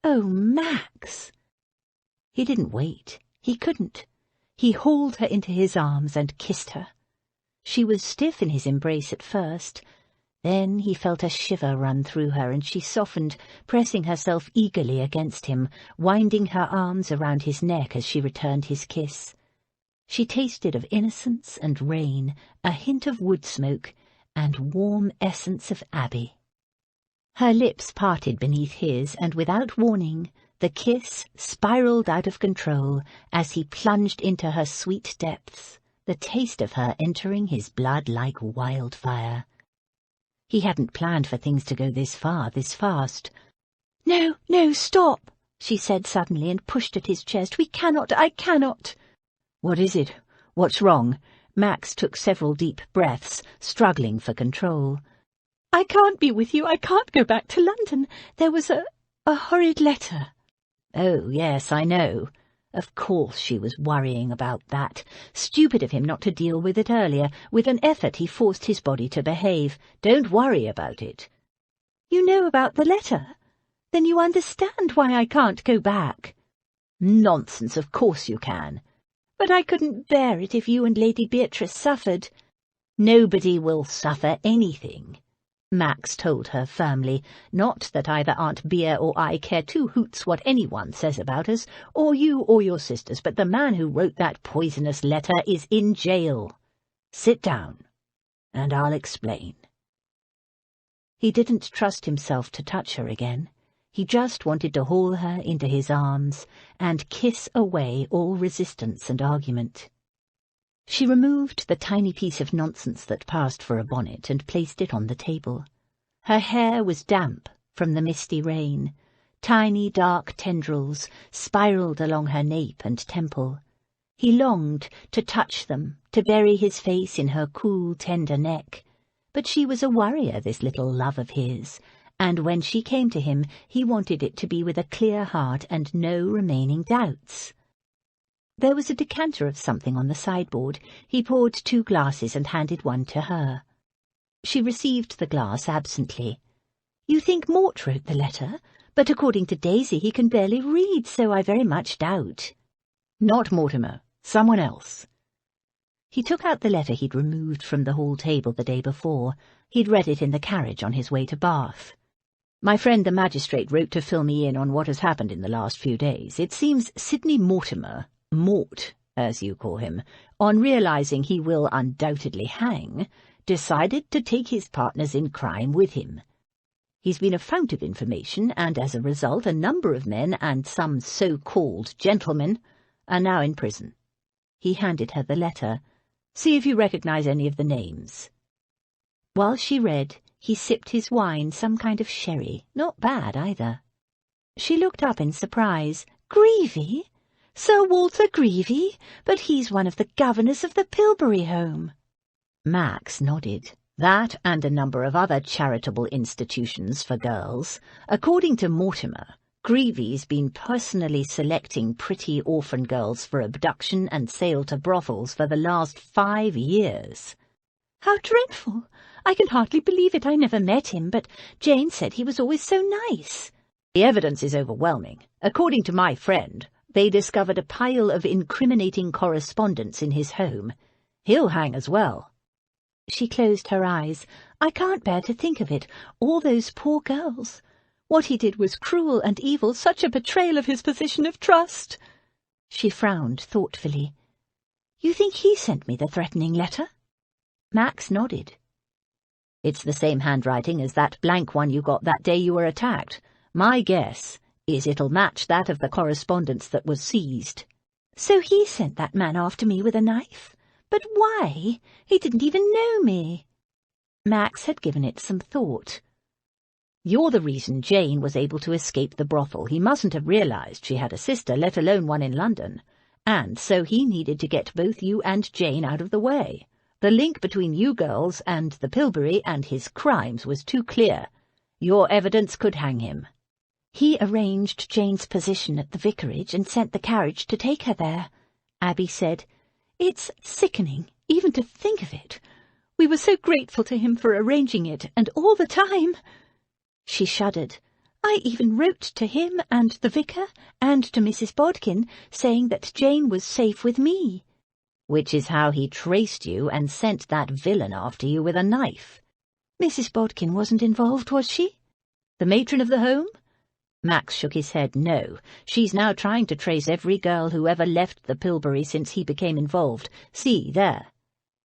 "Oh, Max!" He didn't wait. He couldn't. He hauled her into his arms and kissed her. She was stiff in his embrace at first. Then he felt a shiver run through her, and she softened, pressing herself eagerly against him, winding her arms around his neck as she returned his kiss. She tasted of innocence and rain, a hint of wood smoke, and warm essence of Abby. Her lips parted beneath his, and without warning, the kiss spiraled out of control as he plunged into her sweet depths, the taste of her entering his blood like wildfire. He hadn't planned for things to go this far, this fast. "No, no, stop," she said suddenly and pushed at his chest. I cannot." "What is it? What's wrong?" Max took several deep breaths, struggling for control. "I can't be with you. I can't go back to London. There was a horrid letter." "Oh, yes, I know." Of course she was worrying about that. Stupid of him not to deal with it earlier. With an effort he forced his body to behave. "Don't worry about it." "You know about the letter? Then you understand why I can't go back." "Nonsense, of course you can." "But I couldn't bear it if you and Lady Beatrice suffered." "Nobody will suffer anything," Max told her firmly. "Not that either Aunt Bea or I care two hoots what anyone says about us, or you or your sisters, but the man who wrote that poisonous letter is in jail. Sit down." and I'll explain." He didn't trust himself to touch her again. He just wanted to haul her into his arms and kiss away all resistance and argument. She removed the tiny piece of nonsense that passed for a bonnet and placed it on the table. Her hair was damp from the misty rain. Tiny dark tendrils spiraled along her nape and temple. He longed to touch them, to bury his face in her cool, tender neck. But she was a worrier, this little love of his, and when she came to him he wanted it to be with a clear heart and no remaining doubts. There was a decanter of something on the sideboard. He poured 2 glasses and handed one to her. She received the glass absently. "You think Mort wrote the letter, but according to Daisy he can barely read, so I very much doubt." "Not Mortimer, someone else." He took out the letter he'd removed from the hall table the day before. He'd read it in the carriage on his way to Bath. "My friend the magistrate wrote to fill me in on what has happened in the last few days. It seems Sidney Mortimer, Mort, as you call him, on realizing he will undoubtedly hang, decided to take his partners in crime with him. He's been a fount of information, and as a result a number of men and some so-called gentlemen are now in prison." He handed her the letter. "See if you recognize any of the names." While she read, he sipped his wine, some kind of sherry, not bad either. She looked up in surprise. "Greevy? Sir Walter Greevy? But he's one of the governors of the Pilbury Home." Max nodded. "That and a number of other charitable institutions for girls. According to Mortimer, Greevy's been personally selecting pretty orphan girls for abduction and sale to brothels for the last 5 years. "How dreadful! I can hardly believe it. I never met him, but Jane said he was always so nice." "The evidence is overwhelming. According to my friend, they discovered a pile of incriminating correspondence in his home. He'll hang as well." She closed her eyes. "I can't bear to think of it. All those poor girls. What he did was cruel and evil, such a betrayal of his position of trust." She frowned thoughtfully. "You think he sent me the threatening letter?" Max nodded. "It's the same handwriting as that blank one you got that day you were attacked. My guess is it'll match that of the correspondence that was seized." "So he sent that man after me with a knife? But why? He didn't even know me." Max had given it some thought. "You're the reason Jane was able to escape the brothel. He mustn't have realized she had a sister, let alone one in London. And so he needed to get both you and Jane out of the way. The link between you girls and the Pilbury and his crimes was too clear. Your evidence could hang him." "He arranged Jane's position at the vicarage and sent the carriage to take her there," Abby said. "It's sickening, even to think of it. We were so grateful to him for arranging it, and all the time—" She shuddered. "I even wrote to him and the vicar and to Mrs. Bodkin, saying that Jane was safe with me." "Which is how he traced you and sent that villain after you with a knife." "Mrs. Bodkin wasn't involved, was she?" "The matron of the home?" Max shook his head. "No. She's now trying to trace every girl who ever left the Pilbury since he became involved. See, there."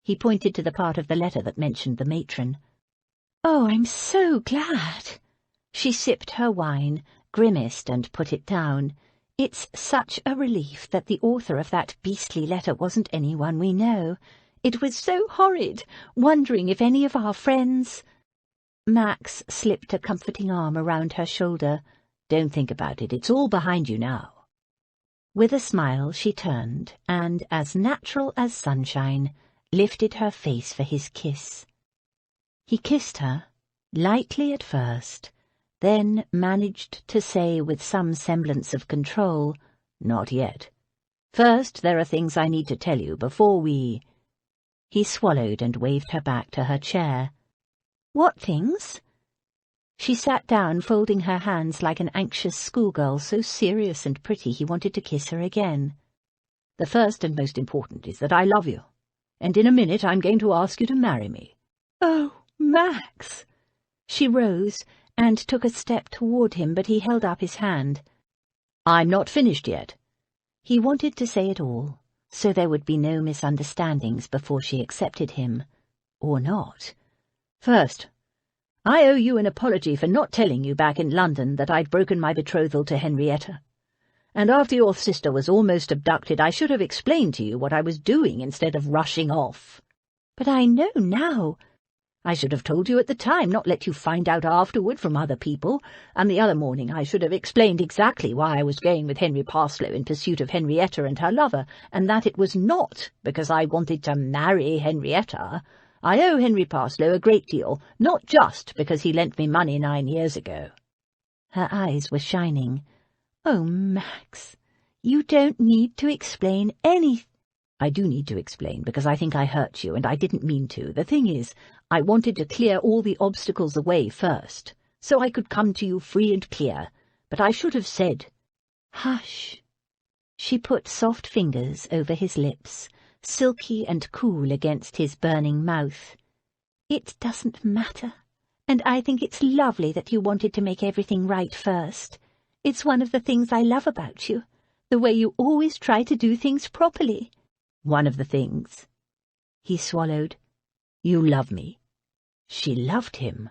He pointed to the part of the letter that mentioned the matron. "Oh, I'm so glad." She sipped her wine, grimaced and put it down. "It's such a relief that the author of that beastly letter wasn't anyone we know. It was so horrid, wondering if any of our friends—" Max slipped a comforting arm around her shoulder. "Don't think about it. It's all behind you now." With a smile she turned and, as natural as sunshine, lifted her face for his kiss. He kissed her, lightly at first, then managed to say with some semblance of control, "Not yet. First, there are things I need to tell you before we—" He swallowed and waved her back to her chair. "What things?" She sat down, folding her hands like an anxious schoolgirl, so serious and pretty he wanted to kiss her again. "The first and most important is that I love you, and in a minute I'm going to ask you to marry me." "Oh, Max!" She rose and took a step toward him, but he held up his hand. "I'm not finished yet." He wanted to say it all, so there would be no misunderstandings before she accepted him. Or not. First, I owe you an apology for not telling you back in London that I'd broken my betrothal to Henrietta. And after your sister was almost abducted, I should have explained to you what I was doing instead of rushing off. But I know now. I should have told you at the time, not let you find out afterward from other people, and the other morning I should have explained exactly why I was going with Henry Parslow in pursuit of Henrietta and her lover, and that it was not because I wanted to marry Henrietta. I owe Henry Parslow a great deal, not just because he lent me money 9 years ago. Her eyes were shining. Oh, Max, you don't need to explain anything. I do need to explain, because I think I hurt you, and I didn't mean to. The thing is, I wanted to clear all the obstacles away first, so I could come to you free and clear, but I should have said, Hush. She put soft fingers over his lips, silky and cool against his burning mouth. It doesn't matter, and I think it's lovely that you wanted to make everything right first. It's one of the things I love about you, the way you always try to do things properly. One of the things. He swallowed. You love me. She loved him.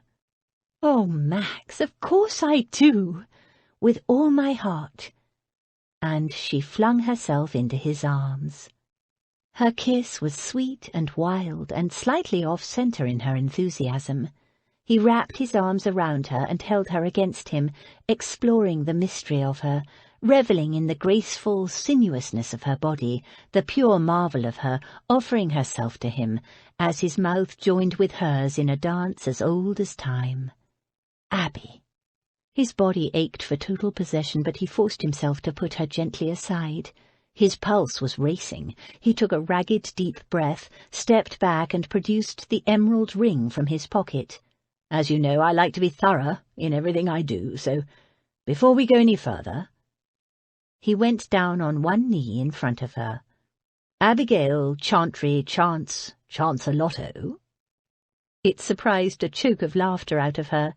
Oh, Max, of course I do, with all my heart. And she flung herself into his arms. Her kiss was sweet and wild and slightly off-centre in her enthusiasm. He wrapped his arms around her and held her against him, exploring the mystery of her, revelling in the graceful sinuousness of her body, the pure marvel of her, offering herself to him, as his mouth joined with hers in a dance as old as time. Abby. His body ached for total possession, but he forced himself to put her gently aside. His pulse was racing. He took a ragged, deep breath, stepped back and produced the emerald ring from his pocket. As you know, I like to be thorough in everything I do, so before we go any further... He went down on one knee in front of her. Abigail Chantry Chancelotto. It surprised a choke of laughter out of her.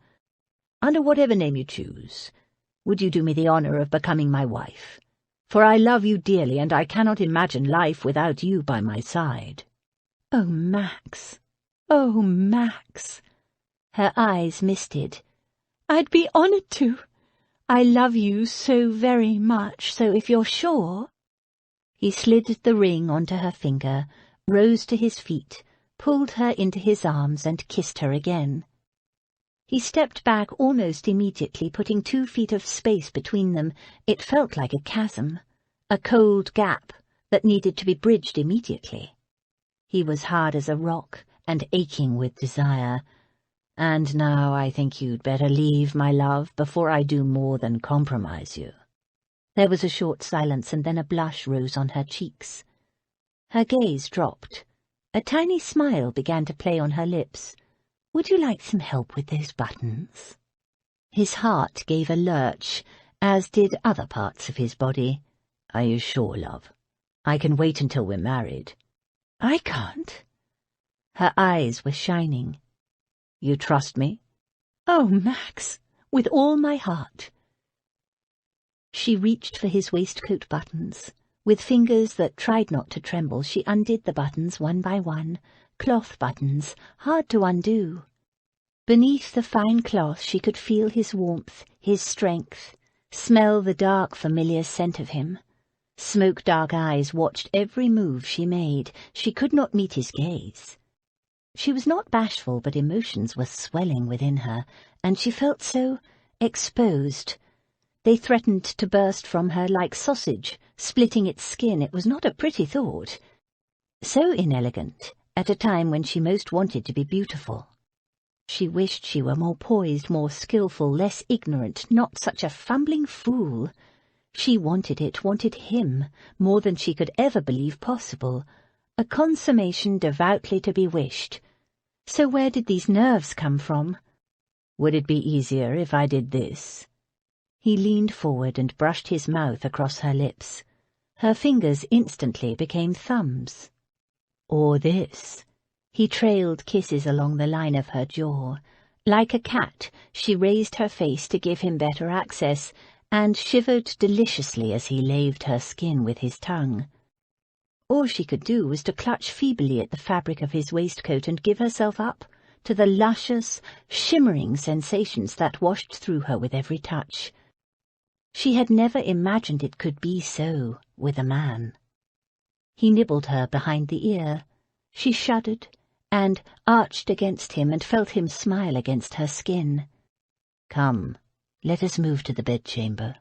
Under whatever name you choose, would you do me the honour of becoming my wife? For I love you dearly, and I cannot imagine life without you by my side. Oh, Max. Oh, Max. Her eyes misted. I'd be honoured to. I love you so very much, so if you're sure... He slid the ring onto her finger, rose to his feet, pulled her into his arms and kissed her again. He stepped back almost immediately, putting 2 feet of space between them. It felt like a chasm, a cold gap that needed to be bridged immediately. He was hard as a rock and aching with desire. And now I think you'd better leave, my love, before I do more than compromise you. There was a short silence, and then a blush rose on her cheeks. Her gaze dropped. A tiny smile began to play on her lips. Would you like some help with those buttons? His heart gave a lurch, as did other parts of his body. Are you sure, love? I can wait until we're married. I can't. Her eyes were shining. You trust me? Oh, Max, with all my heart. She reached for his waistcoat buttons. With fingers that tried not to tremble, she undid the buttons one by one, cloth buttons, hard to undo. Beneath the fine cloth she could feel his warmth, his strength, smell the dark, familiar scent of him. Smoke-dark eyes watched every move she made. She could not meet his gaze. She was not bashful, but emotions were swelling within her, and she felt so exposed. They threatened to burst from her like sausage, splitting its skin. It was not a pretty thought. So inelegant, at a time when she most wanted to be beautiful. She wished she were more poised, more skilful, less ignorant, not such a fumbling fool. She wanted it, wanted him, more than she could ever believe possible. A consummation devoutly to be wished. So where did these nerves come from? Would it be easier if I did this? He leaned forward and brushed his mouth across her lips. Her fingers instantly became thumbs. Or this. He trailed kisses along the line of her jaw. Like a cat, she raised her face to give him better access, and shivered deliciously as he laved her skin with his tongue. All she could do was to clutch feebly at the fabric of his waistcoat and give herself up to the luscious, shimmering sensations that washed through her with every touch. She had never imagined it could be so with a man. He nibbled her behind the ear. She shuddered and arched against him and felt him smile against her skin. "Come, let us move to the bedchamber."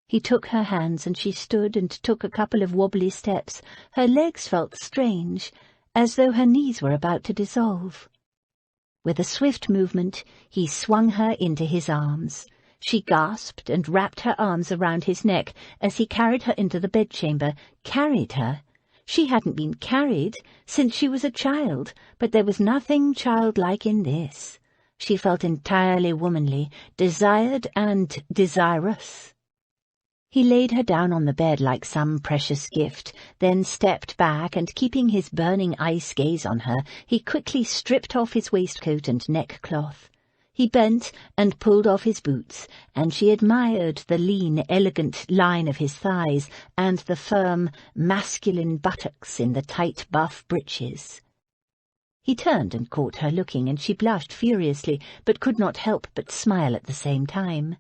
He took her hands and she stood and took a couple of wobbly steps. Her legs felt strange, as though her knees were about to dissolve. With a swift movement, he swung her into his arms. She gasped and wrapped her arms around his neck as he carried her into the bedchamber, carried her. She hadn't been carried since she was a child, but there was nothing childlike in this. She felt entirely womanly, desired and desirous. He laid her down on the bed like some precious gift, then stepped back and, keeping his burning ice gaze on her, he quickly stripped off his waistcoat and neckcloth. He bent and pulled off his boots, and she admired the lean, elegant line of his thighs and the firm, masculine buttocks in the tight buff breeches. He turned and caught her looking, and she blushed furiously, but could not help but smile at the same time.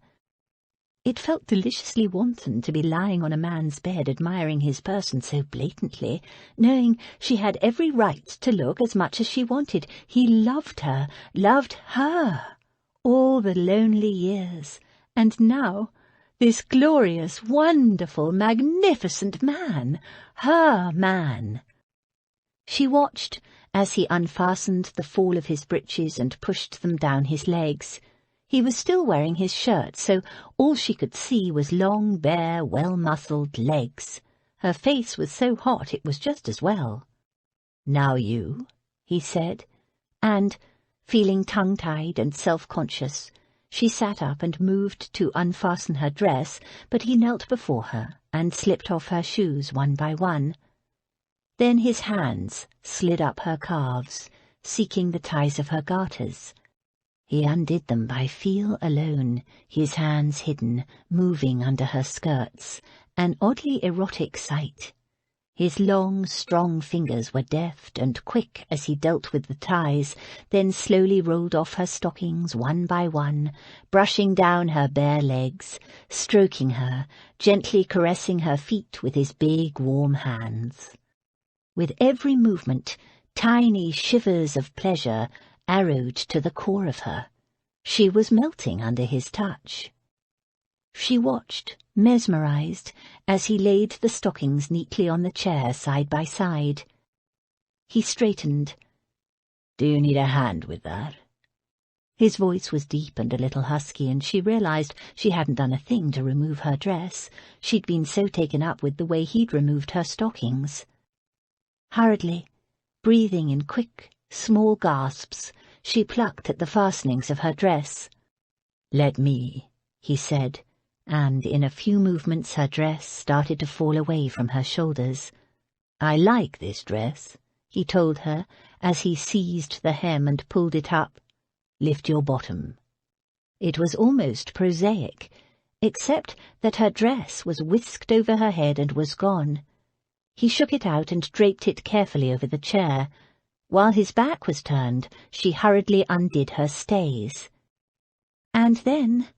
It felt deliciously wanton to be lying on a man's bed admiring his person so blatantly, knowing she had every right to look as much as she wanted. He loved her, all the lonely years, and now this glorious, wonderful, magnificent man, her man. She watched as he unfastened the fall of his breeches and pushed them down his legs. He was still wearing his shirt, so all she could see was long, bare, well-muscled legs. Her face was so hot it was just as well. "Now you," he said, and, feeling tongue-tied and self-conscious, she sat up and moved to unfasten her dress, but he knelt before her and slipped off her shoes one by one. Then his hands slid up her calves, seeking the ties of her garters. He undid them by feel alone, his hands hidden, moving under her skirts, an oddly erotic sight. His long, strong fingers were deft and quick as he dealt with the ties, then slowly rolled off her stockings one by one, brushing down her bare legs, stroking her, gently caressing her feet with his big, warm hands. With every movement, tiny shivers of pleasure arrowed to the core of her. She was melting under his touch. She watched, mesmerized, as he laid the stockings neatly on the chair side by side. He straightened. "Do you need a hand with that?" His voice was deep and a little husky, and she realized she hadn't done a thing to remove her dress. She'd been so taken up with the way he'd removed her stockings. Hurriedly, breathing in quick, small gasps, she plucked at the fastenings of her dress. "Let me," he said, and in a few movements her dress started to fall away from her shoulders. "I like this dress," he told her, as he seized the hem and pulled it up. "Lift your bottom." It was almost prosaic, except that her dress was whisked over her head and was gone. He shook it out and draped it carefully over the chair. While his back was turned, she hurriedly undid her stays. And then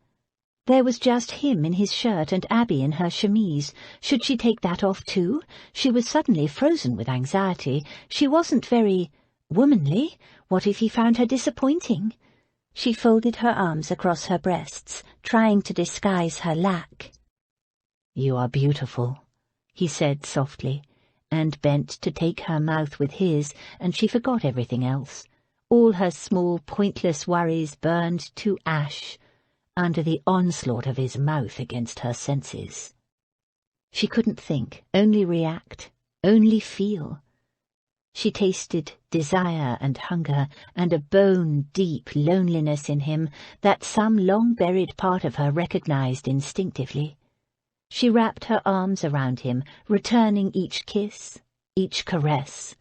there was just him in his shirt and Abby in her chemise. Should she take that off too? She was suddenly frozen with anxiety. She wasn't very womanly. What if he found her disappointing? She folded her arms across her breasts, trying to disguise her lack. "You are beautiful," he said softly, and bent to take her mouth with his, and she forgot everything else. All her small, pointless worries burned to ash under the onslaught of his mouth against her senses. She couldn't think, only react, only feel. She tasted desire and hunger and a bone-deep loneliness in him that some long-buried part of her recognized instinctively. She wrapped her arms around him, returning each kiss, each caress.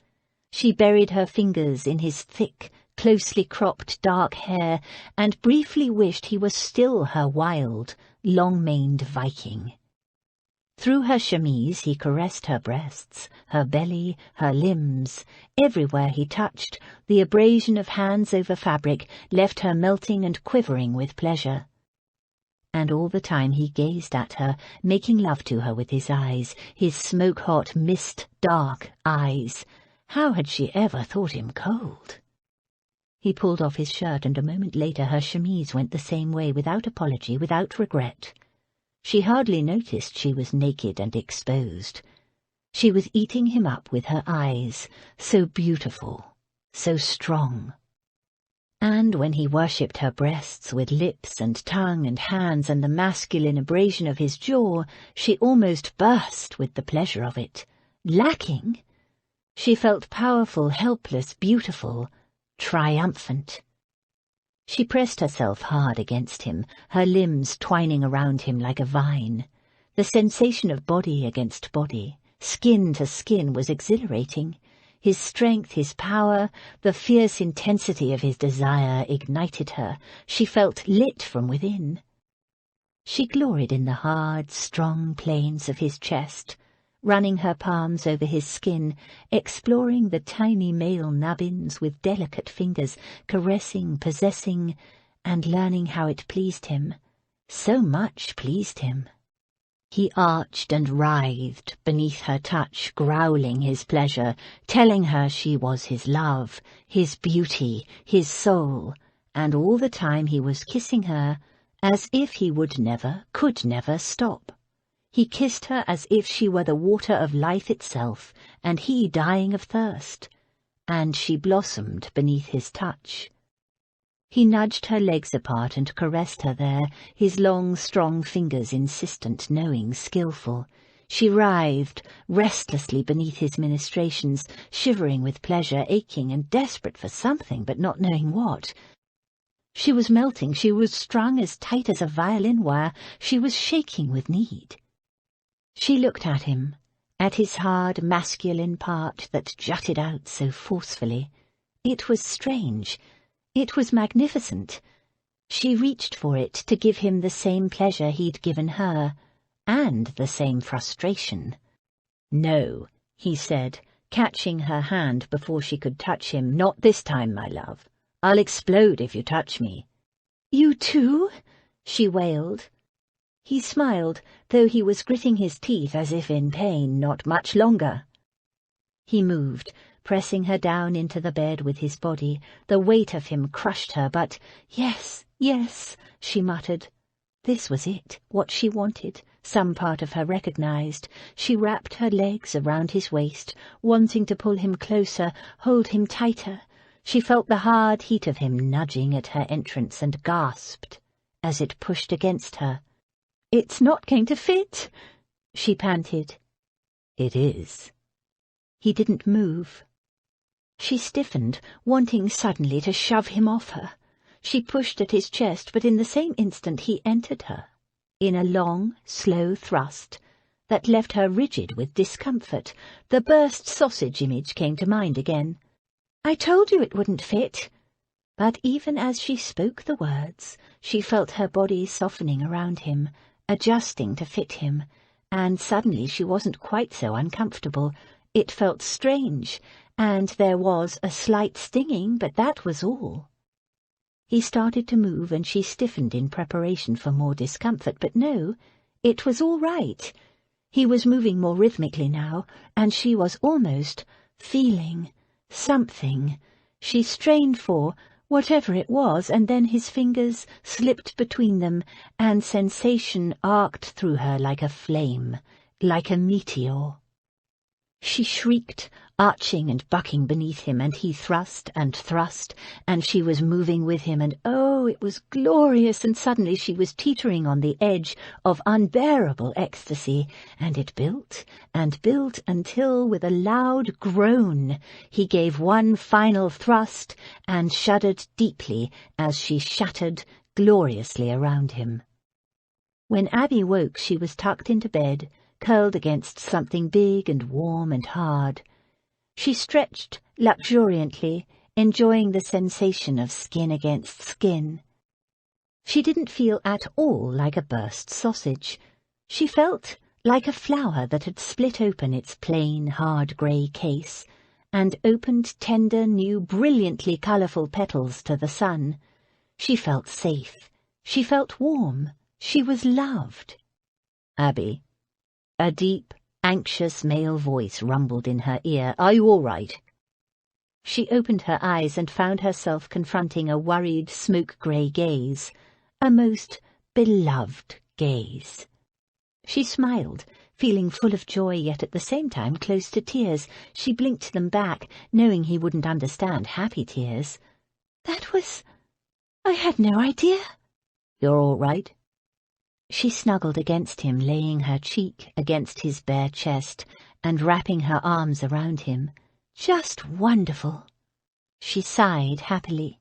She buried her fingers in his thick, closely cropped dark hair, and briefly wished he was still her wild, long-maned Viking. Through her chemise he caressed her breasts, her belly, her limbs. Everywhere he touched, the abrasion of hands over fabric left her melting and quivering with pleasure. And all the time he gazed at her, making love to her with his eyes, his smoke-hot, mist-dark eyes. How had she ever thought him cold? He pulled off his shirt, and a moment later her chemise went the same way, without apology, without regret. She hardly noticed she was naked and exposed. She was eating him up with her eyes, so beautiful, so strong. And when he worshipped her breasts with lips and tongue and hands and the masculine abrasion of his jaw, she almost burst with the pleasure of it. Lacking? She felt powerful, helpless, beautiful, triumphant. She pressed herself hard against him, her limbs twining around him like a vine. The sensation of body against body, skin to skin, was exhilarating. His strength, his power, the fierce intensity of his desire ignited her. She felt lit from within. She gloried in the hard, strong planes of his chest, running her palms over his skin, exploring the tiny male nubbins with delicate fingers, caressing, possessing, and learning how it pleased him. So much pleased him. He arched and writhed beneath her touch, growling his pleasure, telling her she was his love, his beauty, his soul, and all the time he was kissing her as if he would never, could never stop. He kissed her as if she were the water of life itself, and he dying of thirst, and she blossomed beneath his touch. He nudged her legs apart and caressed her there, his long, strong fingers insistent, knowing, skillful. She writhed restlessly beneath his ministrations, shivering with pleasure, aching and desperate for something, but not knowing what. She was melting, she was strung as tight as a violin wire, she was shaking with need. She looked at him, at his hard, masculine part that jutted out so forcefully. It was strange. It was magnificent. She reached for it to give him the same pleasure he'd given her, and the same frustration. "No," he said, catching her hand before she could touch him. "Not this time, my love. I'll explode if you touch me." "You too?" she wailed. He smiled, though he was gritting his teeth as if in pain. "Not much longer." He moved, pressing her down into the bed with his body. The weight of him crushed her, but "Yes, yes," she muttered. This was it, what she wanted, some part of her recognized. She wrapped her legs around his waist, wanting to pull him closer, hold him tighter. She felt the hard heat of him nudging at her entrance and gasped as it pushed against her. "It's not going to fit," she panted. "It is." He didn't move. She stiffened, wanting suddenly to shove him off her. She pushed at his chest, but in the same instant he entered her, in a long, slow thrust that left her rigid with discomfort. The burst sausage image came to mind again. "I told you it wouldn't fit." But even as she spoke the words, she felt her body softening around him, adjusting to fit him, and suddenly she wasn't quite so uncomfortable. It felt strange, and there was a slight stinging, but that was all. He started to move, and she stiffened in preparation for more discomfort, but no, it was all right. He was moving more rhythmically now, and she was almost feeling something she strained for, whatever it was, and then his fingers slipped between them, and sensation arced through her like a flame, like a meteor. She shrieked, arching and bucking beneath him, and he thrust, and she was moving with him, and oh, it was glorious, and suddenly she was teetering on the edge of unbearable ecstasy, and it built and built until, with a loud groan, he gave one final thrust and shuddered deeply as she shattered gloriously around him. When Abby woke, she was tucked into bed, curled against something big and warm and hard. She stretched luxuriantly, enjoying the sensation of skin against skin. She didn't feel at all like a burst sausage. She felt like a flower that had split open its plain, hard grey case, and opened tender, new, brilliantly colourful petals to the sun. She felt safe. She felt warm. She was loved. Abby. A deep, anxious male voice rumbled in her ear. Are you all right? She opened her eyes and found herself confronting a worried, smoke-grey gaze, a most beloved gaze. She smiled, feeling full of joy, yet at the same time close to tears. She blinked them back, knowing he wouldn't understand happy tears. I had no idea. You're all right? She snuggled against him, laying her cheek against his bare chest and wrapping her arms around him. Just wonderful. She sighed happily.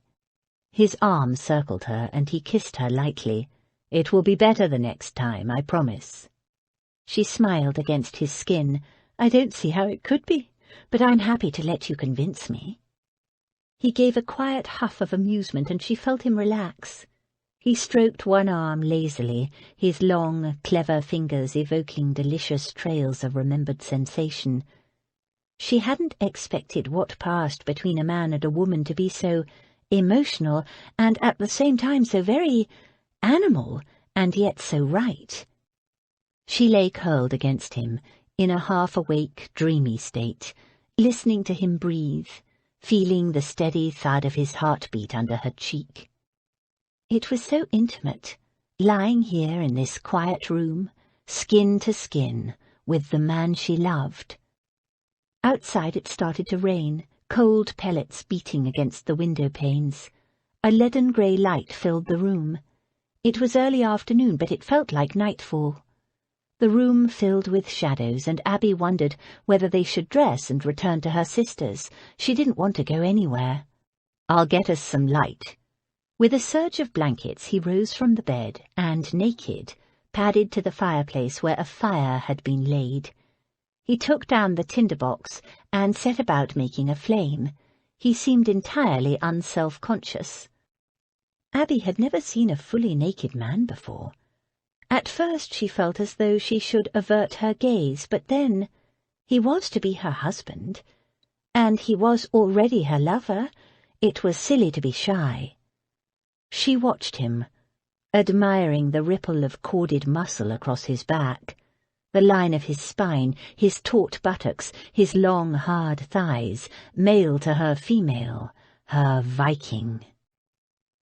His arm circled her, and he kissed her lightly. It will be better the next time, I promise. She smiled against his skin. I don't see how it could be, but I'm happy to let you convince me. He gave a quiet huff of amusement, and she felt him relax. He stroked one arm lazily, his long, clever fingers evoking delicious trails of remembered sensation. She hadn't expected what passed between a man and a woman to be so emotional, and at the same time so very animal, and yet so right. She lay curled against him, in a half-awake, dreamy state, listening to him breathe, feeling the steady thud of his heartbeat under her cheek. It was so intimate, lying here in this quiet room, skin to skin, with the man she loved. Outside it started to rain, cold pellets beating against the window panes. A leaden-grey light filled the room. It was early afternoon, but it felt like nightfall. The room filled with shadows, and Abby wondered whether they should dress and return to her sisters. She didn't want to go anywhere. I'll get us some light. With a surge of blankets, he rose from the bed and, naked, padded to the fireplace where a fire had been laid. He took down the tinder-box and set about making a flame. He seemed entirely unself-conscious. Abby had never seen a fully naked man before. At first she felt as though she should avert her gaze, but then he was to be her husband, and he was already her lover. It was silly to be shy. She watched him, admiring the ripple of corded muscle across his back, the line of his spine, his taut buttocks, his long, hard thighs, male to her female, her Viking.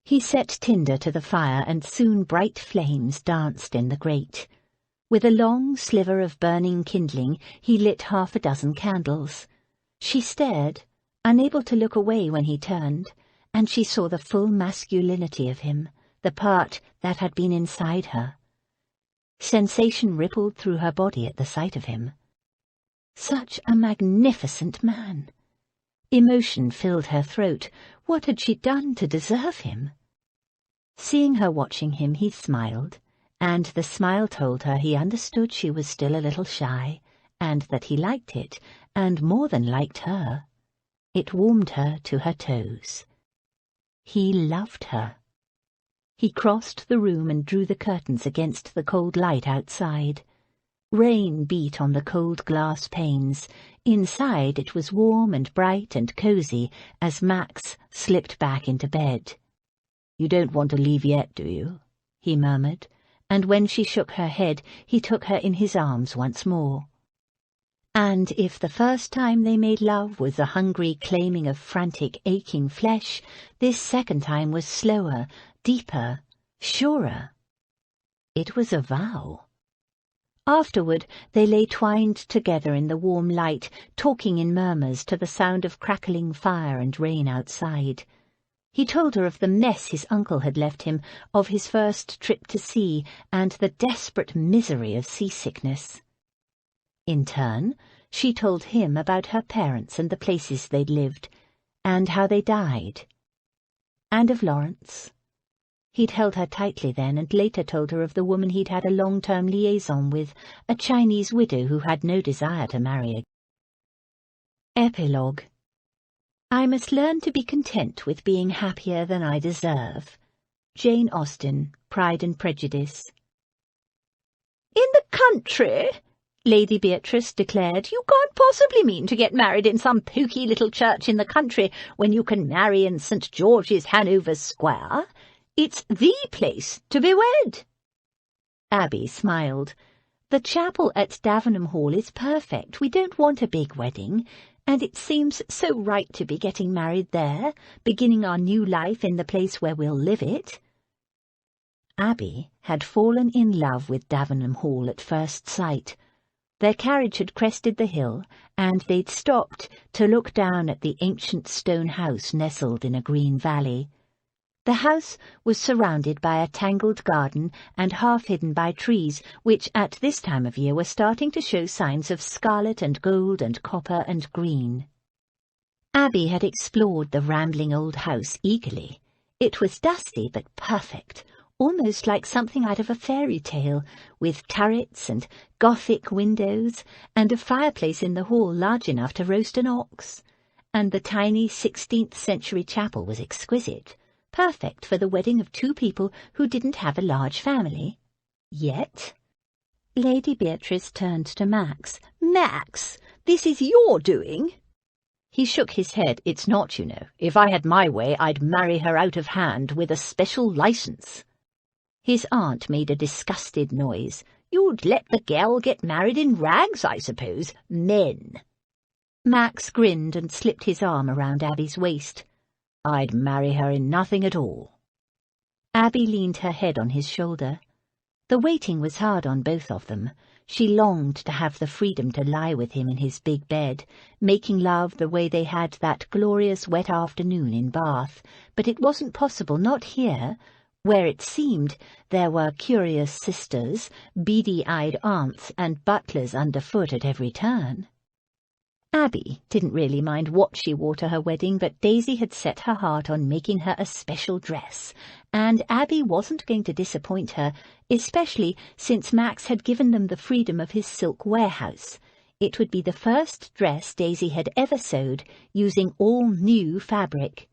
He set tinder to the fire, and soon bright flames danced in the grate. With a long sliver of burning kindling, he lit 6 candles. She stared, unable to look away when he turned, and she saw the full masculinity of him, the part that had been inside her. Sensation rippled through her body at the sight of him. Such a magnificent man! Emotion filled her throat. What had she done to deserve him? Seeing her watching him, he smiled, and the smile told her he understood she was still a little shy, and that he liked it, and more than liked her. It warmed her to her toes. He loved her. He crossed the room and drew the curtains against the cold light outside. Rain beat on the cold glass panes. Inside it was warm and bright and cosy as Max slipped back into bed. You don't want to leave yet, do you? He murmured, and when she shook her head, he took her in his arms once more. And if the first time they made love was a hungry claiming of frantic, aching flesh, this second time was slower, deeper, surer. It was a vow. Afterward, they lay twined together in the warm light, talking in murmurs to the sound of crackling fire and rain outside. He told her of the mess his uncle had left him, of his first trip to sea, and the desperate misery of seasickness. In turn, she told him about her parents and the places they'd lived, and how they died. And of Lawrence. He'd held her tightly then, and later told her of the woman he'd had a long-term liaison with, a Chinese widow who had no desire to marry again. Epilogue. I must learn to be content with being happier than I deserve. Jane Austen, Pride and Prejudice. In the country, Lady Beatrice declared. "You can't possibly mean to get married in some poky little church in the country when you can marry in St. George's, Hanover Square. It's the place to be wed." Abby smiled. "The chapel at Davenham Hall is perfect. We don't want a big wedding, and it seems so right to be getting married there, beginning our new life in the place where we'll live it." Abby had fallen in love with Davenham Hall at first sight. Their carriage had crested the hill, and they'd stopped to look down at the ancient stone house nestled in a green valley. The house was surrounded by a tangled garden and half hidden by trees, which at this time of year were starting to show signs of scarlet and gold and copper and green. Abby had explored the rambling old house eagerly. It was dusty but perfect, almost like something out of a fairy tale, with turrets and Gothic windows, and a fireplace in the hall large enough to roast an ox. And the tiny 16th-century chapel was exquisite, perfect for the wedding of two people who didn't have a large family. Yet Lady Beatrice turned to Max. "Max, this is your doing." He shook his head. "It's not, you know. If I had my way, I'd marry her out of hand with a special licence." His aunt made a disgusted noise. "You'd let the girl get married in rags, I suppose. Men." Max grinned and slipped his arm around Abby's waist. "I'd marry her in nothing at all." Abby leaned her head on his shoulder. The waiting was hard on both of them. She longed to have the freedom to lie with him in his big bed, making love the way they had that glorious wet afternoon in Bath, but it wasn't possible, not here, where it seemed there were curious sisters, beady-eyed aunts, and butlers underfoot at every turn. Abby didn't really mind what she wore to her wedding, but Daisy had set her heart on making her a special dress, and Abby wasn't going to disappoint her, especially since Max had given them the freedom of his silk warehouse. It would be the first dress Daisy had ever sewed, using all new fabric.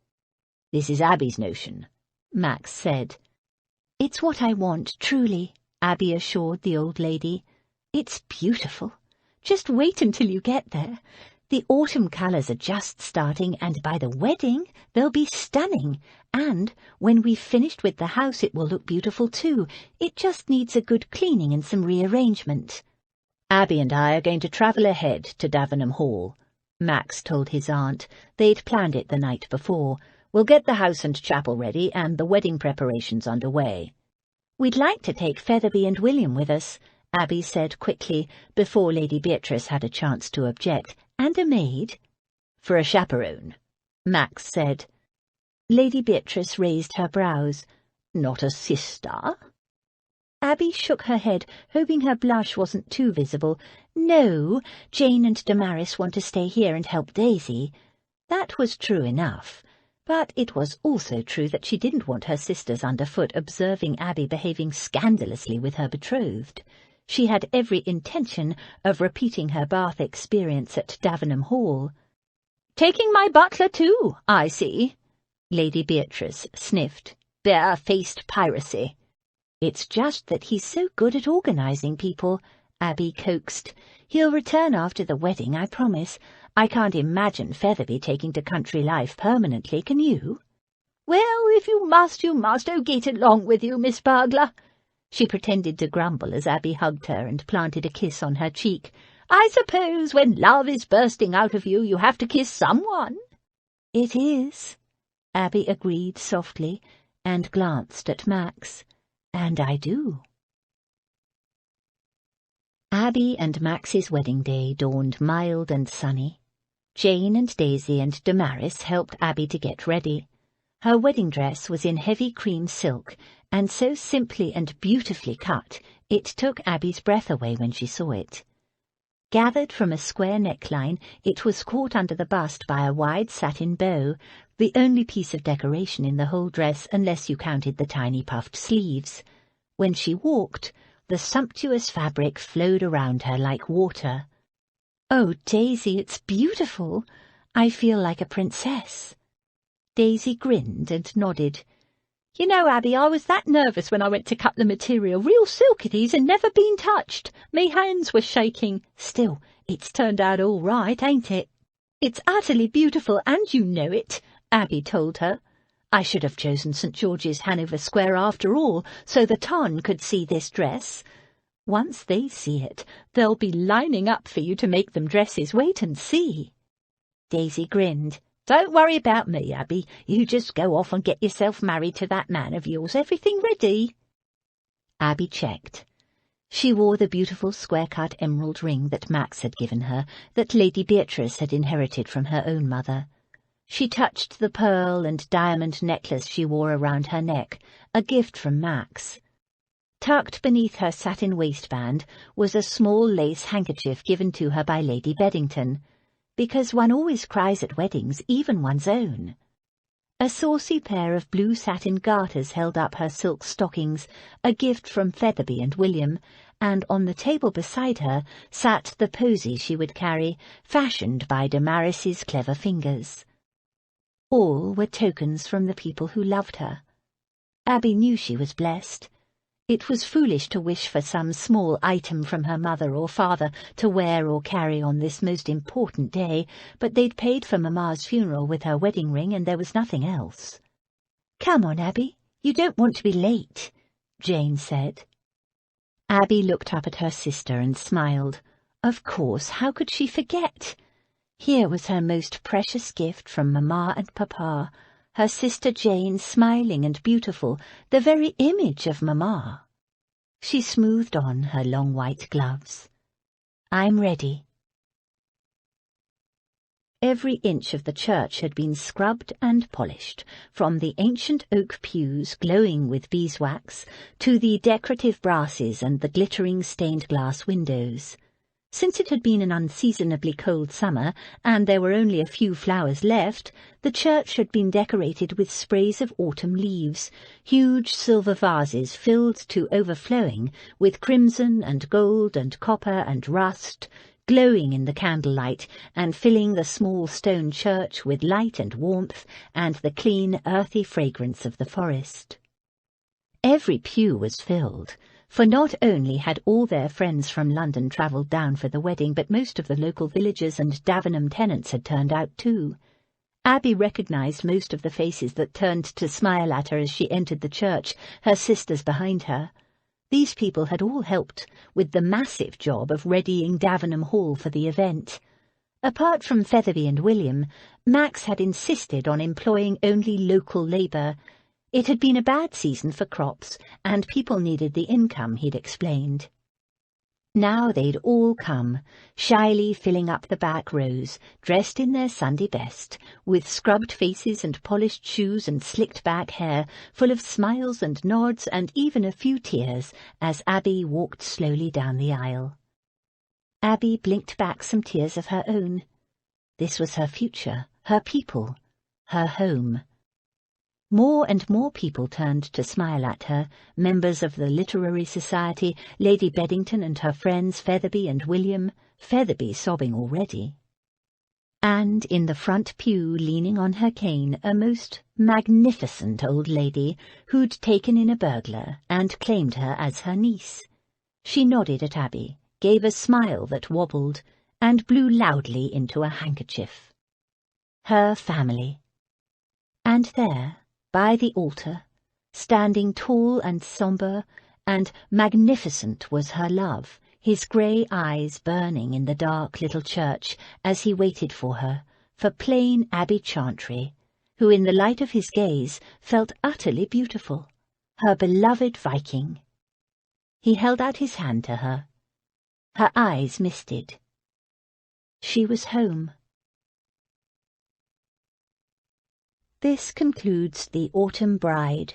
"This is Abby's notion," Max said. "It's what I want, truly," Abby assured the old lady. "It's beautiful. Just wait until you get there. The autumn colours are just starting, and by the wedding they'll be stunning. And when we've finished with the house it will look beautiful too. It just needs a good cleaning and some rearrangement." "Abby and I are going to travel ahead to Davenham Hall," Max told his aunt. They'd planned it the night before. "We'll get the house and chapel ready and the wedding preparations underway." "We'd like to take Featherby and William with us," Abby said quickly, before Lady Beatrice had a chance to object. "And a maid." "For a chaperone," Max said. Lady Beatrice raised her brows. "Not a sister?" Abby shook her head, hoping her blush wasn't too visible. "No, Jane and Damaris want to stay here and help Daisy." That was true enough, but it was also true that she didn't want her sisters underfoot observing Abby behaving scandalously with her betrothed. She had every intention of repeating her Bath experience at Davenham Hall. "Taking my butler too, I see," Lady Beatrice sniffed. "Bare-faced piracy." "It's just that he's so good at organising people," Abby coaxed. "He'll return after the wedding, I promise. I can't imagine Featherby taking to country life permanently, can you?" "Well, if you must, you must. Oh, get along with you, Miss Burglar." She pretended to grumble as Abby hugged her and planted a kiss on her cheek. "I suppose when love is bursting out of you, you have to kiss someone." "It is," Abby agreed softly, and glanced at Max. "And I do." Abby and Max's wedding day dawned mild and sunny. Jane and Daisy and Damaris helped Abby to get ready. Her wedding dress was in heavy cream silk, and so simply and beautifully cut it took Abby's breath away when she saw it. Gathered from a square neckline, it was caught under the bust by a wide satin bow, the only piece of decoration in the whole dress unless you counted the tiny puffed sleeves. When she walked, the sumptuous fabric flowed around her like water. "Oh, Daisy, it's beautiful. I feel like a princess." Daisy grinned and nodded. You know, Abby, I was that nervous when I went to cut the material. Real silky these and never been touched. Me hands were shaking. Still, it's turned out all right, ain't it? It's utterly beautiful, and you know it, Abby told her. I should have chosen St. George's, Hanover Square after all, so the ton could see this dress. Once they see it, they'll be lining up for you to make them dresses. Wait and see. Daisy grinned. Don't worry about me, Abby. You just go off and get yourself married to that man of yours. Everything ready? Abby checked. She wore the beautiful square-cut emerald ring that Max had given her, that Lady Beatrice had inherited from her own mother. She touched the pearl and diamond necklace she wore around her neck, a gift from Max. Tucked beneath her satin waistband was a small lace handkerchief given to her by Lady Beddington, because one always cries at weddings, even one's own. A saucy pair of blue satin garters held up her silk stockings, a gift from Featherby and William, and on the table beside her sat the posy she would carry, fashioned by Damaris's clever fingers. All were tokens from the people who loved her. Abby knew she was blessed. It was foolish to wish for some small item from her mother or father to wear or carry on this most important day, but they'd paid for Mamma's funeral with her wedding ring, and there was nothing else. "Come on, Abby, you don't want to be late," Jane said. Abby looked up at her sister and smiled. Of course, how could she forget? Here was her most precious gift from Mamma and Papa, her sister Jane, smiling and beautiful, the very image of Mamma. She smoothed on her long white gloves. "I'm ready." Every inch of the church had been scrubbed and polished, from the ancient oak pews glowing with beeswax to the decorative brasses and the glittering stained-glass windows. Since it had been an unseasonably cold summer, and there were only a few flowers left, the church had been decorated with sprays of autumn leaves, huge silver vases filled to overflowing with crimson and gold and copper and rust, glowing in the candlelight and filling the small stone church with light and warmth and the clean, earthy fragrance of the forest. Every pew was filled, for not only had all their friends from London travelled down for the wedding, but most of the local villagers and Davenham tenants had turned out too. Abby recognised most of the faces that turned to smile at her as she entered the church, her sisters behind her. These people had all helped with the massive job of readying Davenham Hall for the event. Apart from Featherby and William, Max had insisted on employing only local labour. It had been a bad season for crops, and people needed the income, he'd explained. Now they'd all come, shyly filling up the back rows, dressed in their Sunday best, with scrubbed faces and polished shoes and slicked-back hair, full of smiles and nods and even a few tears, as Abby walked slowly down the aisle. Abby blinked back some tears of her own. This was her future, her people, her home. More and more people turned to smile at her, members of the Literary Society, Lady Beddington and her friends Featherby and William, Featherby sobbing already. And in the front pew, leaning on her cane, a most magnificent old lady who'd taken in a burglar and claimed her as her niece. She nodded at Abby, gave a smile that wobbled, and blew loudly into a handkerchief. Her family. And there, by the altar, standing tall and sombre and magnificent, was her love, his grey eyes burning in the dark little church as he waited for her, for plain Abby Chantry, who in the light of his gaze felt utterly beautiful, her beloved Viking. He held out his hand to her. Her eyes misted. She was home. This concludes The Autumn Bride,